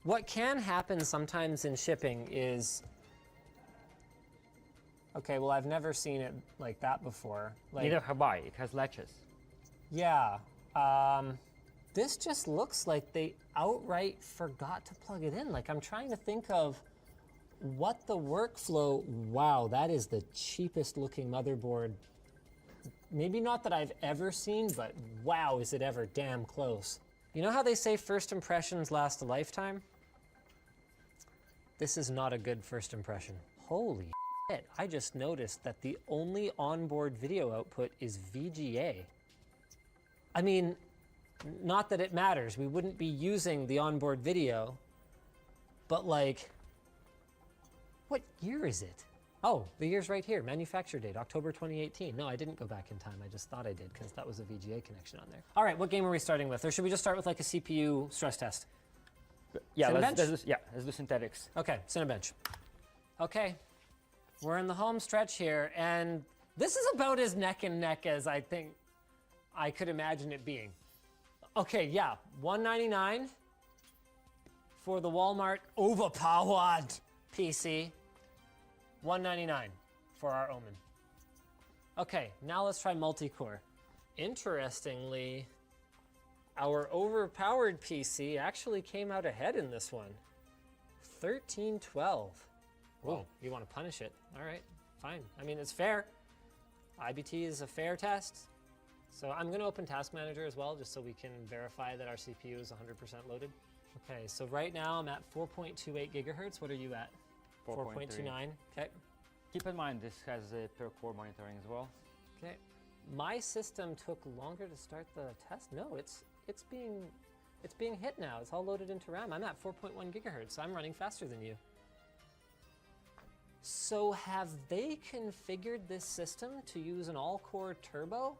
Speaker 21: What can happen sometimes in shipping is, okay, well, I've never seen it like that before. Like,
Speaker 12: neither have I. It has latches.
Speaker 21: Yeah. This just looks like they outright forgot to plug it in. Like, I'm trying to think of what the workflow. Wow, that is the cheapest looking motherboard. Maybe not that I've ever seen, but wow, is it ever damn close. You know how they say first impressions last a lifetime? This is not a good first impression. Holy shit, I just noticed that the only onboard video output is VGA. I mean, not that it matters, we wouldn't be using the onboard video, but like, what year is it? Oh, the year's right here, manufacture date, October 2018. No, I didn't go back in time, I just thought I did, because that was a VGA connection on there. All right, what game are we starting with? Or should we just start with like a CPU stress test?
Speaker 12: Yeah, let's do synthetics.
Speaker 21: Okay, Cinebench. Okay, we're in the home stretch here, and this is about as neck and neck as I think I could imagine it being. Okay, yeah, $199 for the Walmart overpowered PC. $199 for our Omen. Okay, now let's try multi-core. Interestingly, our overpowered PC actually came out ahead in this one. 1312. Whoa, you want to punish it? All right, fine. I mean, it's fair. IBT is a fair test. So I'm going to open Task Manager as well, just so we can verify that our CPU is 100% loaded. Okay, so right now I'm at 4.28 gigahertz. What are you at? 4.29. Okay.
Speaker 12: Keep in mind this has a per core monitoring as well.
Speaker 21: Okay. My system took longer to start the test. No, it's being hit now. It's all loaded into RAM. I'm at 4.1 gigahertz. So I'm running faster than you. So have they configured this system to use an all-core turbo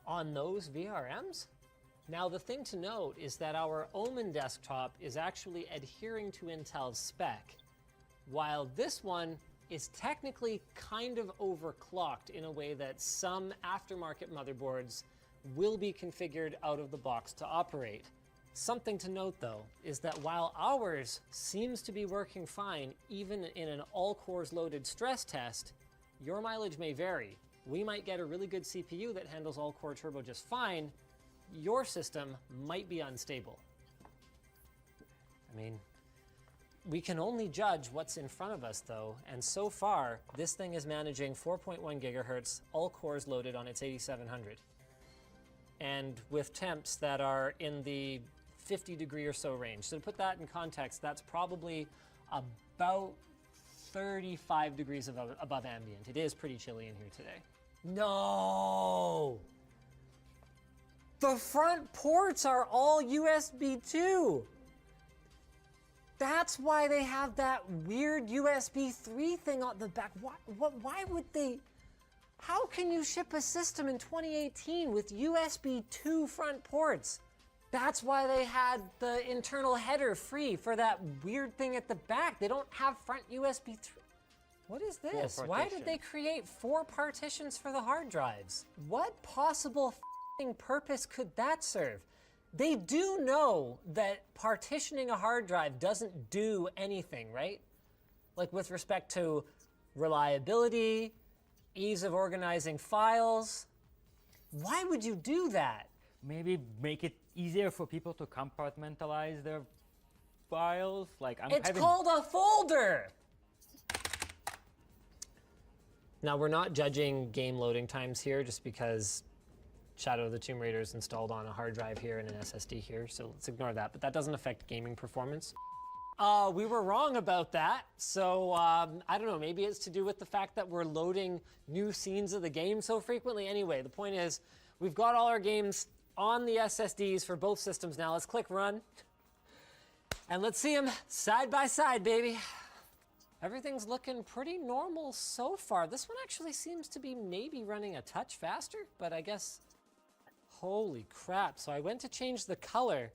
Speaker 21: on those VRMs? Now the thing to note is that our Omen desktop is actually adhering to Intel's spec, while this one is technically kind of overclocked in a way that some aftermarket motherboards will be configured out of the box to operate. Something to note though is that while ours seems to be working fine even in an all cores loaded stress test, your mileage may vary. We might get a really good CPU that handles all core turbo just fine. Your system might be unstable. I mean, we can only judge what's in front of us though, and so far, this thing is managing 4.1 gigahertz, all cores loaded on its 8700. And with temps that are in the 50 degree or so range. So to put that in context, that's probably about 35 degrees above ambient. It is pretty chilly in here today. No! The front ports are all USB 2. That's why they have that weird USB 3 thing on the back. Why would they? How can you ship a system in 2018 with USB 2 front ports? That's why they had the internal header free for that weird thing at the back. They don't have front USB 3. What is this? Why did they create 4 partitions for the hard drives? What possible purpose could that serve? They do know that partitioning a hard drive doesn't do anything, right? Like with respect to reliability, ease of organizing files. Why would you do that?
Speaker 12: Maybe make it easier for people to compartmentalize their files. Like
Speaker 21: it's called a folder. Now we're not judging game loading times here just because Shadow of the Tomb Raider is installed on a hard drive here and an SSD here, so let's ignore that, but that doesn't affect gaming performance. We were wrong about that, so I don't know, maybe it's to do with the fact that we're loading new scenes of the game so frequently. Anyway, the point is, we've got all our games on the SSDs for both systems now. Let's click run, and let's see them side by side, baby. Everything's looking pretty normal so far. This one actually seems to be maybe running a touch faster, but I guess, holy crap. So I went to change the color,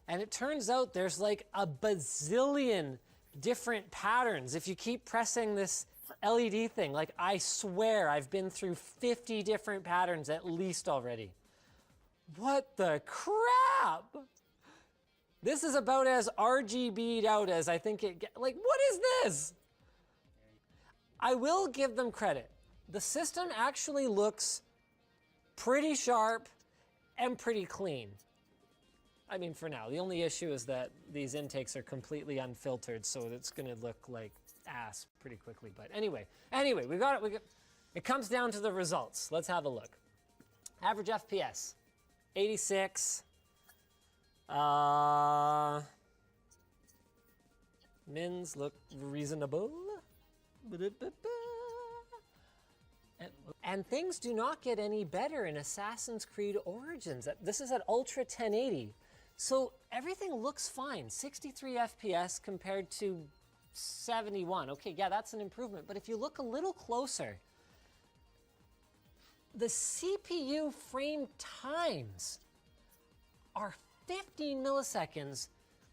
Speaker 21: and it turns out there's like a bazillion different patterns. If you keep pressing this LED thing, like I swear I've been through 50 different patterns at least already. What the crap? This is about as RGB'd out as I think it gets. Like, what is this? I will give them credit. The system actually looks pretty sharp and pretty clean. I mean, for now. The only issue is that these intakes are completely unfiltered, so it's gonna look like ass pretty quickly. But anyway, we got it. It comes down to the results. Let's have a look. Average FPS, 86. Mins look reasonable. And things do not get any better in Assassin's Creed Origins. This is at Ultra 1080. So everything looks fine. 63 FPS compared to 71. Okay, yeah, that's an improvement. But if you look a little closer, the CPU frame times are 15 milliseconds,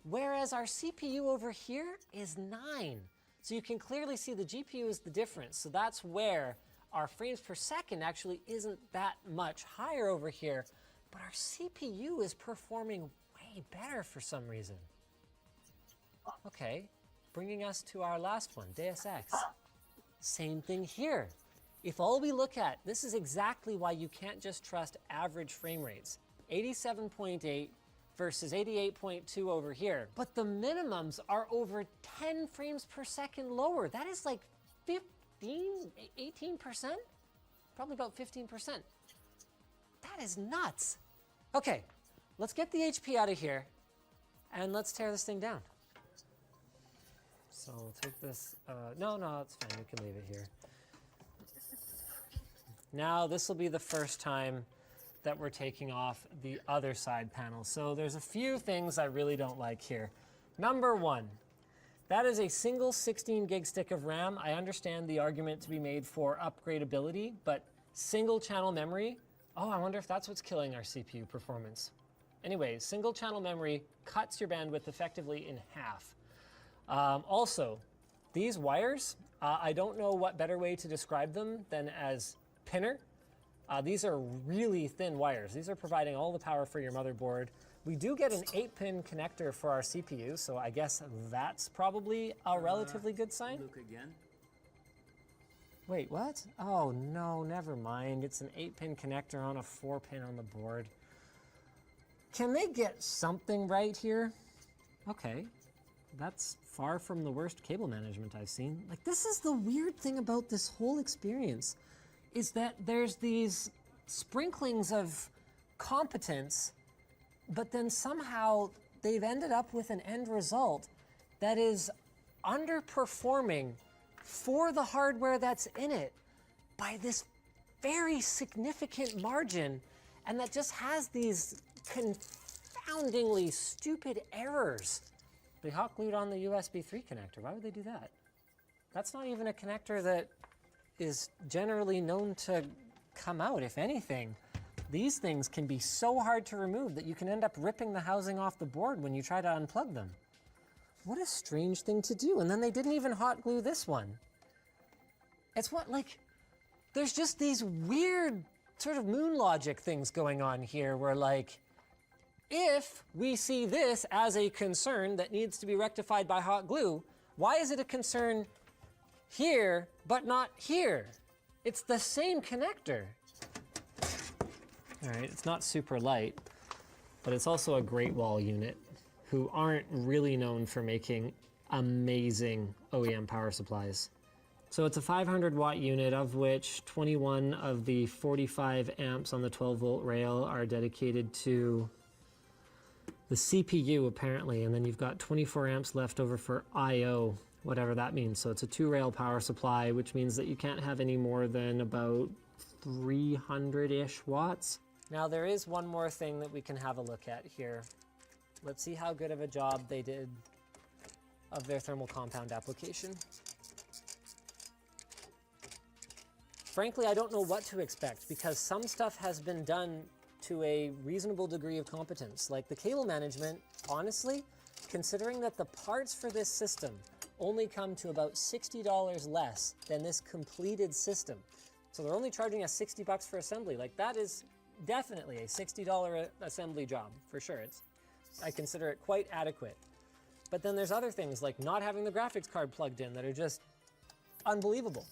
Speaker 21: whereas our CPU over here is 9. So you can clearly see the GPU is the difference. So that's where our frames per second actually isn't that much higher over here, but our CPU is performing way better for some reason. Okay, bringing us to our last one, Deus Ex. Same thing here. If all we look at, this is exactly why you can't just trust average frame rates. 87.8 versus 88.2 over here. But the minimums are over 10 frames per second lower. That is like 18%? Probably about 15%. That is nuts. Okay, let's get the HP out of here and let's tear this thing down. So we'll take this, no, it's fine, we can leave it here. Now this will be the first time that we're taking off the other side panel. So there's a few things I really don't like here. Number one, that is a single 16 gig stick of RAM. I understand the argument to be made for upgradability, but single channel memory, oh, I wonder if that's what's killing our CPU performance. Anyways, single channel memory cuts your bandwidth effectively in half. Also, these wires, I don't know what better way to describe them than as pinner. These are really thin wires. These are providing all the power for your motherboard. We do get an 8-pin connector for our CPU, so I guess that's probably a relatively good sign.
Speaker 17: Look again.
Speaker 21: Wait, what? Oh no, never mind. It's an 8-pin connector on a 4-pin on the board. Can they get something right here? Okay, that's far from the worst cable management I've seen. Like, this is the weird thing about this whole experience, is that there's these sprinklings of competence, but then somehow they've ended up with an end result that is underperforming for the hardware that's in it by this very significant margin, and that just has these confoundingly stupid errors. They hot glued on the USB 3 connector. Why would they do that? That's not even a connector that is generally known to come out. If anything, these things can be so hard to remove that you can end up ripping the housing off the board when you try to unplug them. What a strange thing to do. And then they didn't even hot glue this one. It's what, like, there's just these weird sort of moon logic things going on here where, like, if we see this as a concern that needs to be rectified by hot glue, why is it a concern here but not here? It's the same connector. All right, it's not super light, but it's also a Great Wall unit who aren't really known for making amazing OEM power supplies. So it's a 500 watt unit, of which 21 of the 45 amps on the 12 volt rail are dedicated to the CPU apparently, and then you've got 24 amps left over for IO, whatever that means. So it's a 2-rail power supply, which means that you can't have any more than about 300-ish watts. Now there is one more thing that we can have a look at here. Let's see how good of a job they did of their thermal compound application. Frankly, I don't know what to expect because some stuff has been done to a reasonable degree of competence. Like the cable management, honestly, considering that the parts for this system only come to about $60 less than this completed system. So they're only charging us $60 for assembly. Like that is definitely a $60 assembly job, for sure. I consider it quite adequate. But then there's other things like not having the graphics card plugged in that are just unbelievable.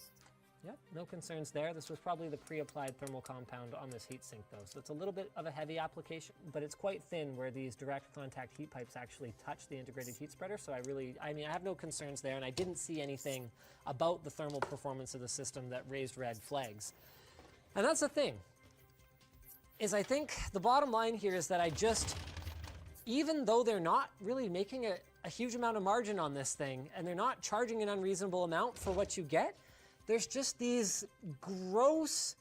Speaker 21: Yep, no concerns there. This was probably the pre-applied thermal compound on this heatsink though, so it's a little bit of a heavy application, but it's quite thin where these direct contact heat pipes actually touch the integrated heat spreader, so I have no concerns there, and I didn't see anything about the thermal performance of the system that raised red flags. And that's the thing, is I think the bottom line here is that even though they're not really making a huge amount of margin on this thing, and they're not charging an unreasonable amount for what you get, there's just these gross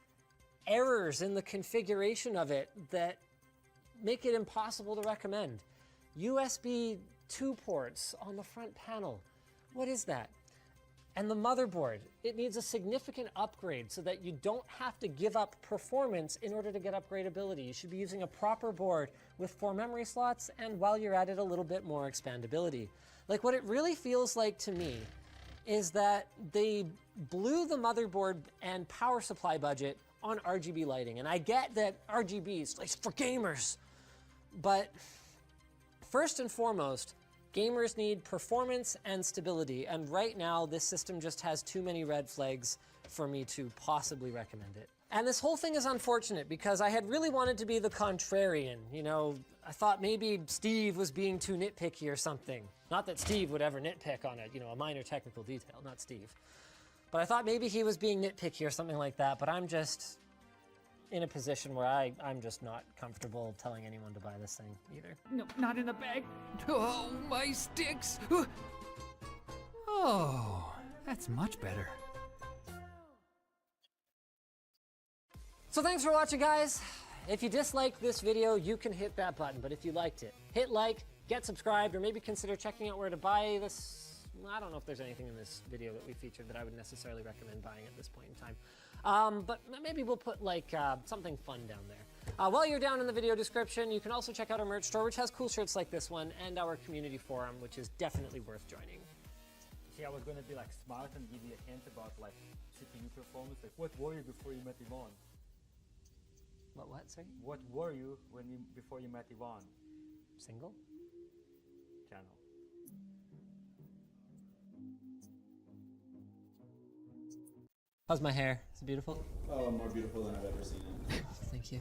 Speaker 21: errors in the configuration of it that make it impossible to recommend. USB 2 ports on the front panel. What is that? And the motherboard, it needs a significant upgrade so that you don't have to give up performance in order to get upgradability. You should be using a proper board with 4 memory slots, and while you're at it, a little bit more expandability. Like what it really feels like to me is that they blew the motherboard and power supply budget on RGB lighting. And I get that RGB is like for gamers, but first and foremost, gamers need performance and stability. And right now, this system just has too many red flags for me to possibly recommend it. And this whole thing is unfortunate because I had really wanted to be the contrarian. You know, I thought maybe Steve was being too nitpicky or something. Not that Steve would ever nitpick on a minor technical detail, not Steve. But I thought maybe he was being nitpicky or something like that, but I'm just in a position where I'm just not comfortable telling anyone to buy this thing either.
Speaker 17: No, not in the bag. Oh, my sticks. Oh, that's much better.
Speaker 21: So thanks for watching, guys. If you disliked this video, you can hit that button, but if you liked it, hit like, get subscribed, or maybe consider checking out where to buy this. I don't know if there's anything in this video that we featured that I would necessarily recommend buying at this point in time. But maybe we'll put like something fun down there. While you're down in the video description, you can also check out our merch store, which has cool shirts like this one, and our community forum, which is definitely worth joining.
Speaker 12: See, I was gonna be like smart and give you a hint about like CPU performance. Like, what were you before you met Yvonne?
Speaker 21: What, sorry?
Speaker 12: What were you before you met Yvonne?
Speaker 21: Single?
Speaker 12: Channel.
Speaker 21: How's my hair? Is it beautiful?
Speaker 5: Oh, more beautiful than I've ever seen it.
Speaker 21: Thank you.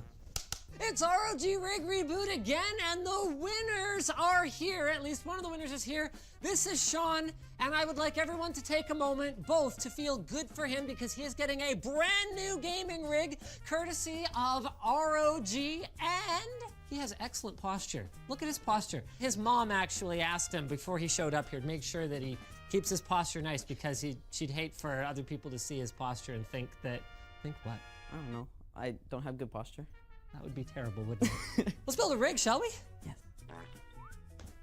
Speaker 21: It's ROG Rig Reboot again, and the winners are here. At least one of the winners is here. This is Sean, and I would like everyone to take a moment, both to feel good for him because he is getting a brand new gaming rig, courtesy of ROG, and he has excellent posture. Look at his posture. His mom actually asked him before he showed up here to make sure that he Keeps his posture nice because she'd hate for other people to see his posture and think that, think what?
Speaker 7: I don't know. I don't have good posture.
Speaker 21: That would be terrible, wouldn't it? Let's build a rig, shall we?
Speaker 7: Yes.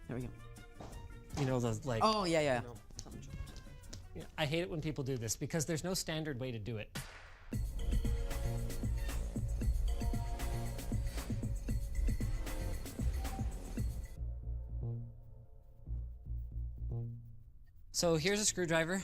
Speaker 7: There we go.
Speaker 21: You know, those like...
Speaker 7: Oh, yeah, yeah.
Speaker 21: Yeah, I hate it when people do this because there's no standard way to do it. So here's a screwdriver.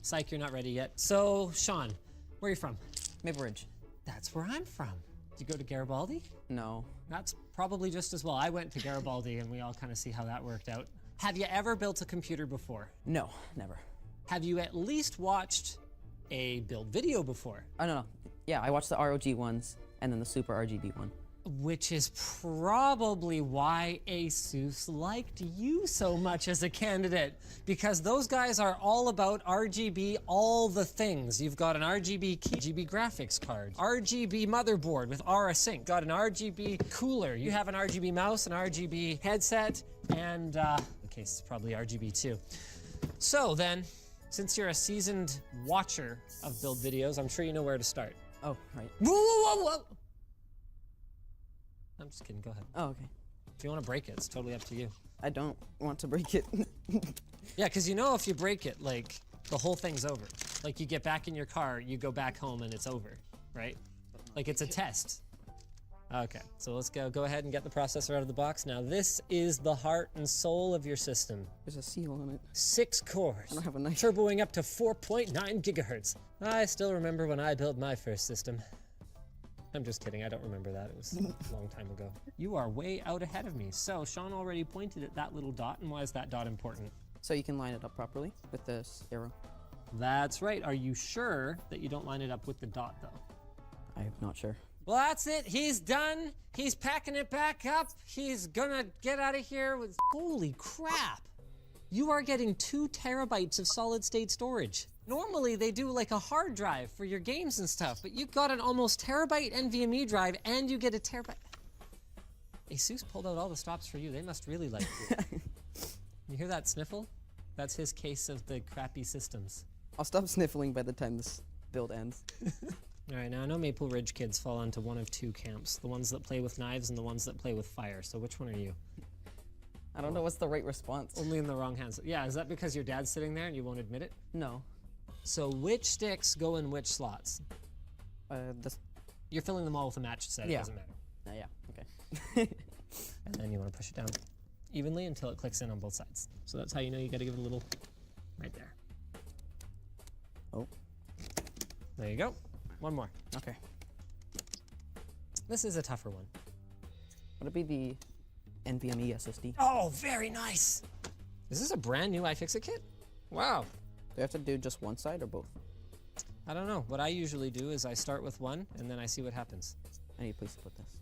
Speaker 21: Psych, you're not ready yet. So, Sean, where are you from?
Speaker 7: Maple Ridge.
Speaker 21: That's where I'm from. Did you go to Garibaldi?
Speaker 7: No.
Speaker 21: That's probably just as well. I went to Garibaldi and we all kind of see how that worked out. Have you ever built a computer before?
Speaker 7: No, never.
Speaker 21: Have you at least watched a build video before?
Speaker 7: Oh, no. Yeah, I watched the ROG ones and then the Super RGB one.
Speaker 21: Which is probably why ASUS liked you so much as a candidate, because those guys are all about RGB, all the things. You've got an RGB key, RGB graphics card, RGB motherboard with Aura Sync, got an RGB cooler, you have an RGB mouse, an RGB headset, and the case is probably RGB too. So then, since you're a seasoned watcher of build videos, I'm sure you know where to start.
Speaker 7: Oh, right.
Speaker 21: Whoa, whoa, whoa, whoa! I'm just kidding, go ahead.
Speaker 7: Oh, okay.
Speaker 21: If you want to break it, it's totally up to you.
Speaker 7: I don't want to break it.
Speaker 21: Yeah, because you know if you break it, like, the whole thing's over. Like, you get back in your car, you go back home, and it's over, right? Like, it's a test. Okay, so let's go ahead and get the processor out of the box. Now, this is the heart and soul of your system.
Speaker 7: There's a seal on it.
Speaker 21: 6 cores.
Speaker 7: I don't have a knife.
Speaker 21: Turboing up to 4.9 gigahertz. I still remember when I built my first system. I'm just kidding, I don't remember that. It was a long time ago. You are way out ahead of me. So Sean already pointed at that little dot, and why is that dot important?
Speaker 7: So you can line it up properly with this arrow.
Speaker 21: That's right. Are you sure that you don't line it up with the dot, though?
Speaker 7: I'm not sure.
Speaker 21: Well, that's it. He's done. He's packing it back up. He's gonna get out of here with... Holy crap! You are getting 2 terabytes of solid-state storage. Normally, they do like a hard drive for your games and stuff, but you've got an almost terabyte NVMe drive and you get a terabyte. ASUS pulled out all the stops for you. They must really like you. You hear that sniffle? That's his case of the crappy systems.
Speaker 7: I'll stop sniffling by the time this build ends.
Speaker 21: All right, now I know Maple Ridge kids fall into one of 2 camps, the ones that play with knives and the ones that play with fire. So which one are you?
Speaker 7: I don't know what's the right response.
Speaker 21: Only in the wrong hands. Yeah, is that because your dad's sitting there and you won't admit it?
Speaker 7: No.
Speaker 21: So which sticks go in which slots? You're filling them all with a matched set,
Speaker 7: yeah.
Speaker 21: It doesn't matter.
Speaker 7: Yeah, okay.
Speaker 21: And then you want to push it down evenly until it clicks in on both sides. So that's how you know you got to give it a little right there.
Speaker 7: Oh.
Speaker 21: There you go. One more.
Speaker 7: Okay.
Speaker 21: This is a tougher one.
Speaker 7: Would it be the NVMe SSD?
Speaker 21: Oh, very nice. Is this a brand new iFixit kit? Wow.
Speaker 7: Do I have to do just one side or both?
Speaker 21: I don't know. What I usually do is I start with one and then I see what happens.
Speaker 7: I need a place to put this.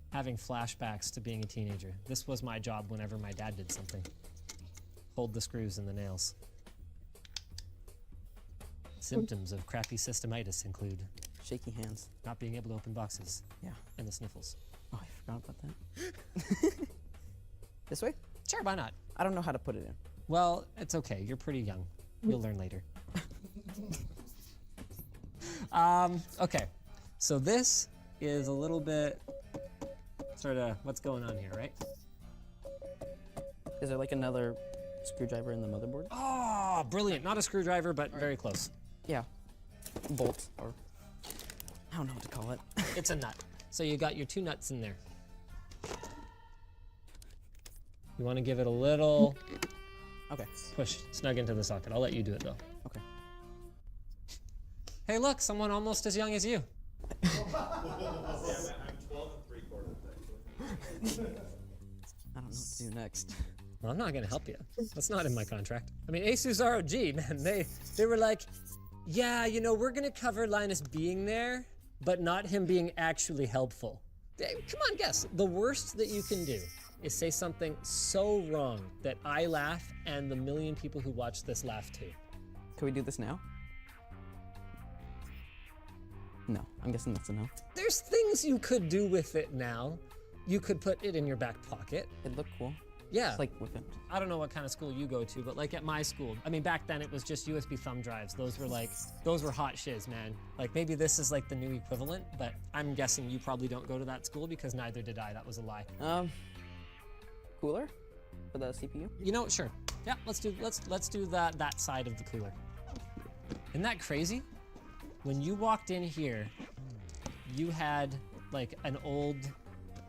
Speaker 21: Having flashbacks to being a teenager. This was my job whenever my dad did something. Hold the screws and the nails. Symptoms of crappy systemitis include
Speaker 7: shaky hands,
Speaker 21: not being able to open boxes,
Speaker 7: yeah,
Speaker 21: and the sniffles.
Speaker 7: Oh, I forgot about that. This way?
Speaker 21: Sure, why not?
Speaker 7: I don't know how to put it in.
Speaker 21: Well, it's okay. You're pretty young. You'll learn later. Okay, so this is a little bit sort of what's going on here, right?
Speaker 7: Is there like another screwdriver in the motherboard?
Speaker 21: Oh, brilliant. Not a screwdriver, but very close.
Speaker 7: Yeah. Bolt, or I don't know what to call it.
Speaker 21: It's a nut. So you got your 2 nuts in there. You want to give it a little push, snug into the socket. I'll let you do it though.
Speaker 7: Okay.
Speaker 21: Hey, look, someone almost as young as you.
Speaker 5: I'm 12 and 3/4.
Speaker 7: I don't know what to do next.
Speaker 21: Well, I'm not going to help you. That's not in my contract. I mean, ASUS ROG, man, they were like, yeah, you know, we're going to cover Linus being there, but not him being actually helpful. Hey, come on, guess. The worst that you can do is say something so wrong that I laugh and the million people who watch this laugh too.
Speaker 7: Can we do this now? No, I'm guessing that's a no.
Speaker 21: There's things you could do with it now. You could put it in your back pocket.
Speaker 7: It looked cool.
Speaker 21: Yeah.
Speaker 7: It's like with it.
Speaker 21: I don't know what kind of school you go to, but like at my school, I mean, back then it was just USB thumb drives. Those were hot shiz, man. Like maybe this is like the new equivalent, but I'm guessing you probably don't go to that school because neither did I. That was a lie.
Speaker 7: Cooler for the CPU?
Speaker 21: You know, sure. Yeah, let's do that side of the cooler. Isn't that crazy? When you walked in here, you had like an old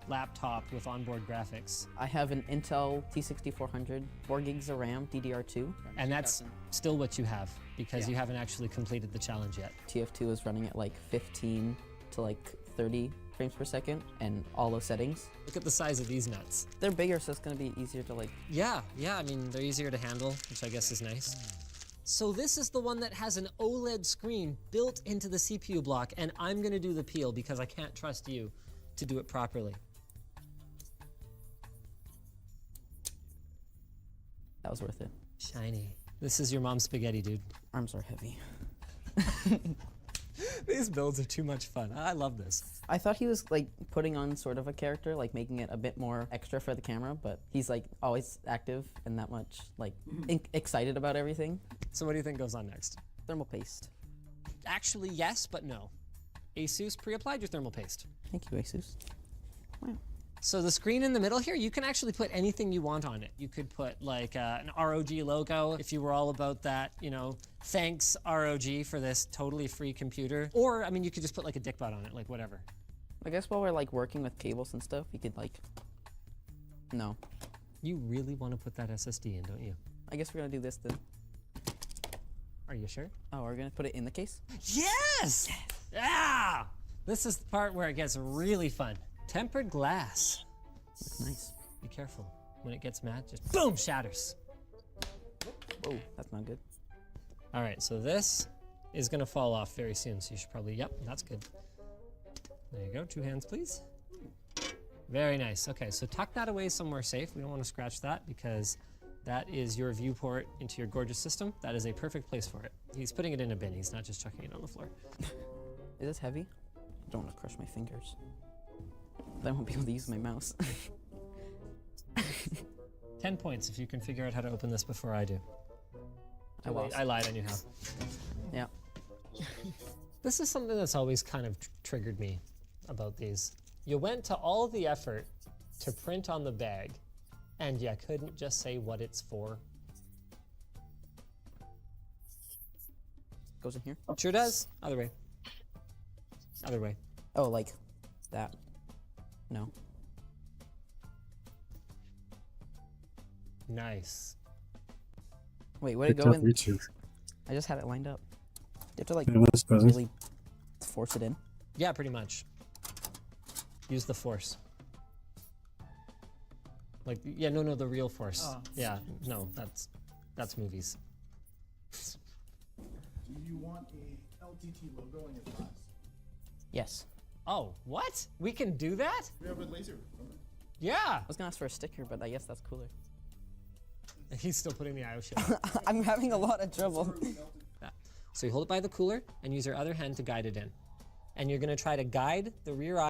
Speaker 21: laptop with onboard graphics.
Speaker 7: I have an Intel T6400, 4 gigs of RAM, DDR2.
Speaker 21: And that's still what you have because you haven't actually completed the challenge yet.
Speaker 7: TF2 is running at like 15 to like 30 frames per second and all those settings.
Speaker 21: Look at the size of these nuts.
Speaker 7: They're bigger, so it's gonna be easier to like...
Speaker 21: Yeah, I mean, they're easier to handle, which I guess is nice. So this is the one that has an OLED screen built into the CPU block, and I'm gonna do the peel because I can't trust you to do it properly.
Speaker 7: That was worth it.
Speaker 21: Shiny. This is your mom's spaghetti, dude.
Speaker 7: Arms are heavy.
Speaker 21: These builds are too much fun. I love this.
Speaker 7: I thought he was like putting on sort of a character, like making it a bit more extra for the camera, but he's like always active and that much like excited about everything.
Speaker 21: So what do you think goes on next?
Speaker 7: Thermal paste.
Speaker 21: Actually, yes, but no. ASUS pre-applied your thermal paste.
Speaker 7: Thank you, ASUS. Wow.
Speaker 21: So the screen in the middle here, you can actually put anything you want on it. You could put like an ROG logo if you were all about that, you know, thanks ROG for this totally free computer. Or, I mean, you could just put like a dick butt on it, like whatever.
Speaker 7: I guess while we're like working with cables and stuff, you could like, no.
Speaker 21: You really want to put that SSD in, don't you?
Speaker 7: I guess we're gonna do this then.
Speaker 21: Are you sure?
Speaker 7: Oh, we're gonna put it in the case?
Speaker 21: Yes! Yeah! This is the part where it gets really fun. Tempered glass.
Speaker 7: That's nice.
Speaker 21: Be careful. When it gets mad, just boom, shatters.
Speaker 7: Oh, that's not good.
Speaker 21: All right, so this is gonna fall off very soon, so you should probably, yep, that's good. There you go, 2 hands, please. Very nice. Okay, so tuck that away somewhere safe. We don't want to scratch that because that is your viewport into your gorgeous system. That is a perfect place for it. He's putting it in a bin. He's not just chucking it on the floor.
Speaker 7: Is this heavy? I don't want to crush my fingers. Then I won't be able to use my mouse.
Speaker 21: 10 points if you can figure out how to open this before I do.
Speaker 7: I lost.
Speaker 21: I lied, I knew how.
Speaker 7: Yeah.
Speaker 21: This is something that's always kind of triggered me about these. You went to all the effort to print on the bag, and you couldn't just say what it's for.
Speaker 7: Goes in here?
Speaker 21: Sure does. Other way. Other way.
Speaker 7: Oh, like that. No.
Speaker 21: Nice.
Speaker 7: Wait, where'd it go in? I just had it lined up. You have to like really force it in?
Speaker 21: Yeah, pretty much. Use the force. Like, yeah, no, the real force.
Speaker 6: Oh.
Speaker 21: Yeah, no, that's movies.
Speaker 6: Do you want a LTT logo on your glass?
Speaker 7: Yes.
Speaker 21: Oh, what? We can do that?
Speaker 6: We have a laser. Remember?
Speaker 21: Yeah.
Speaker 7: I was gonna ask for a sticker, but I guess that's cooler.
Speaker 21: He's still putting the IO shit.
Speaker 7: I'm having a lot of trouble.
Speaker 21: Yeah. So you hold it by the cooler and use your other hand to guide it in. And you're gonna try to guide the rear eye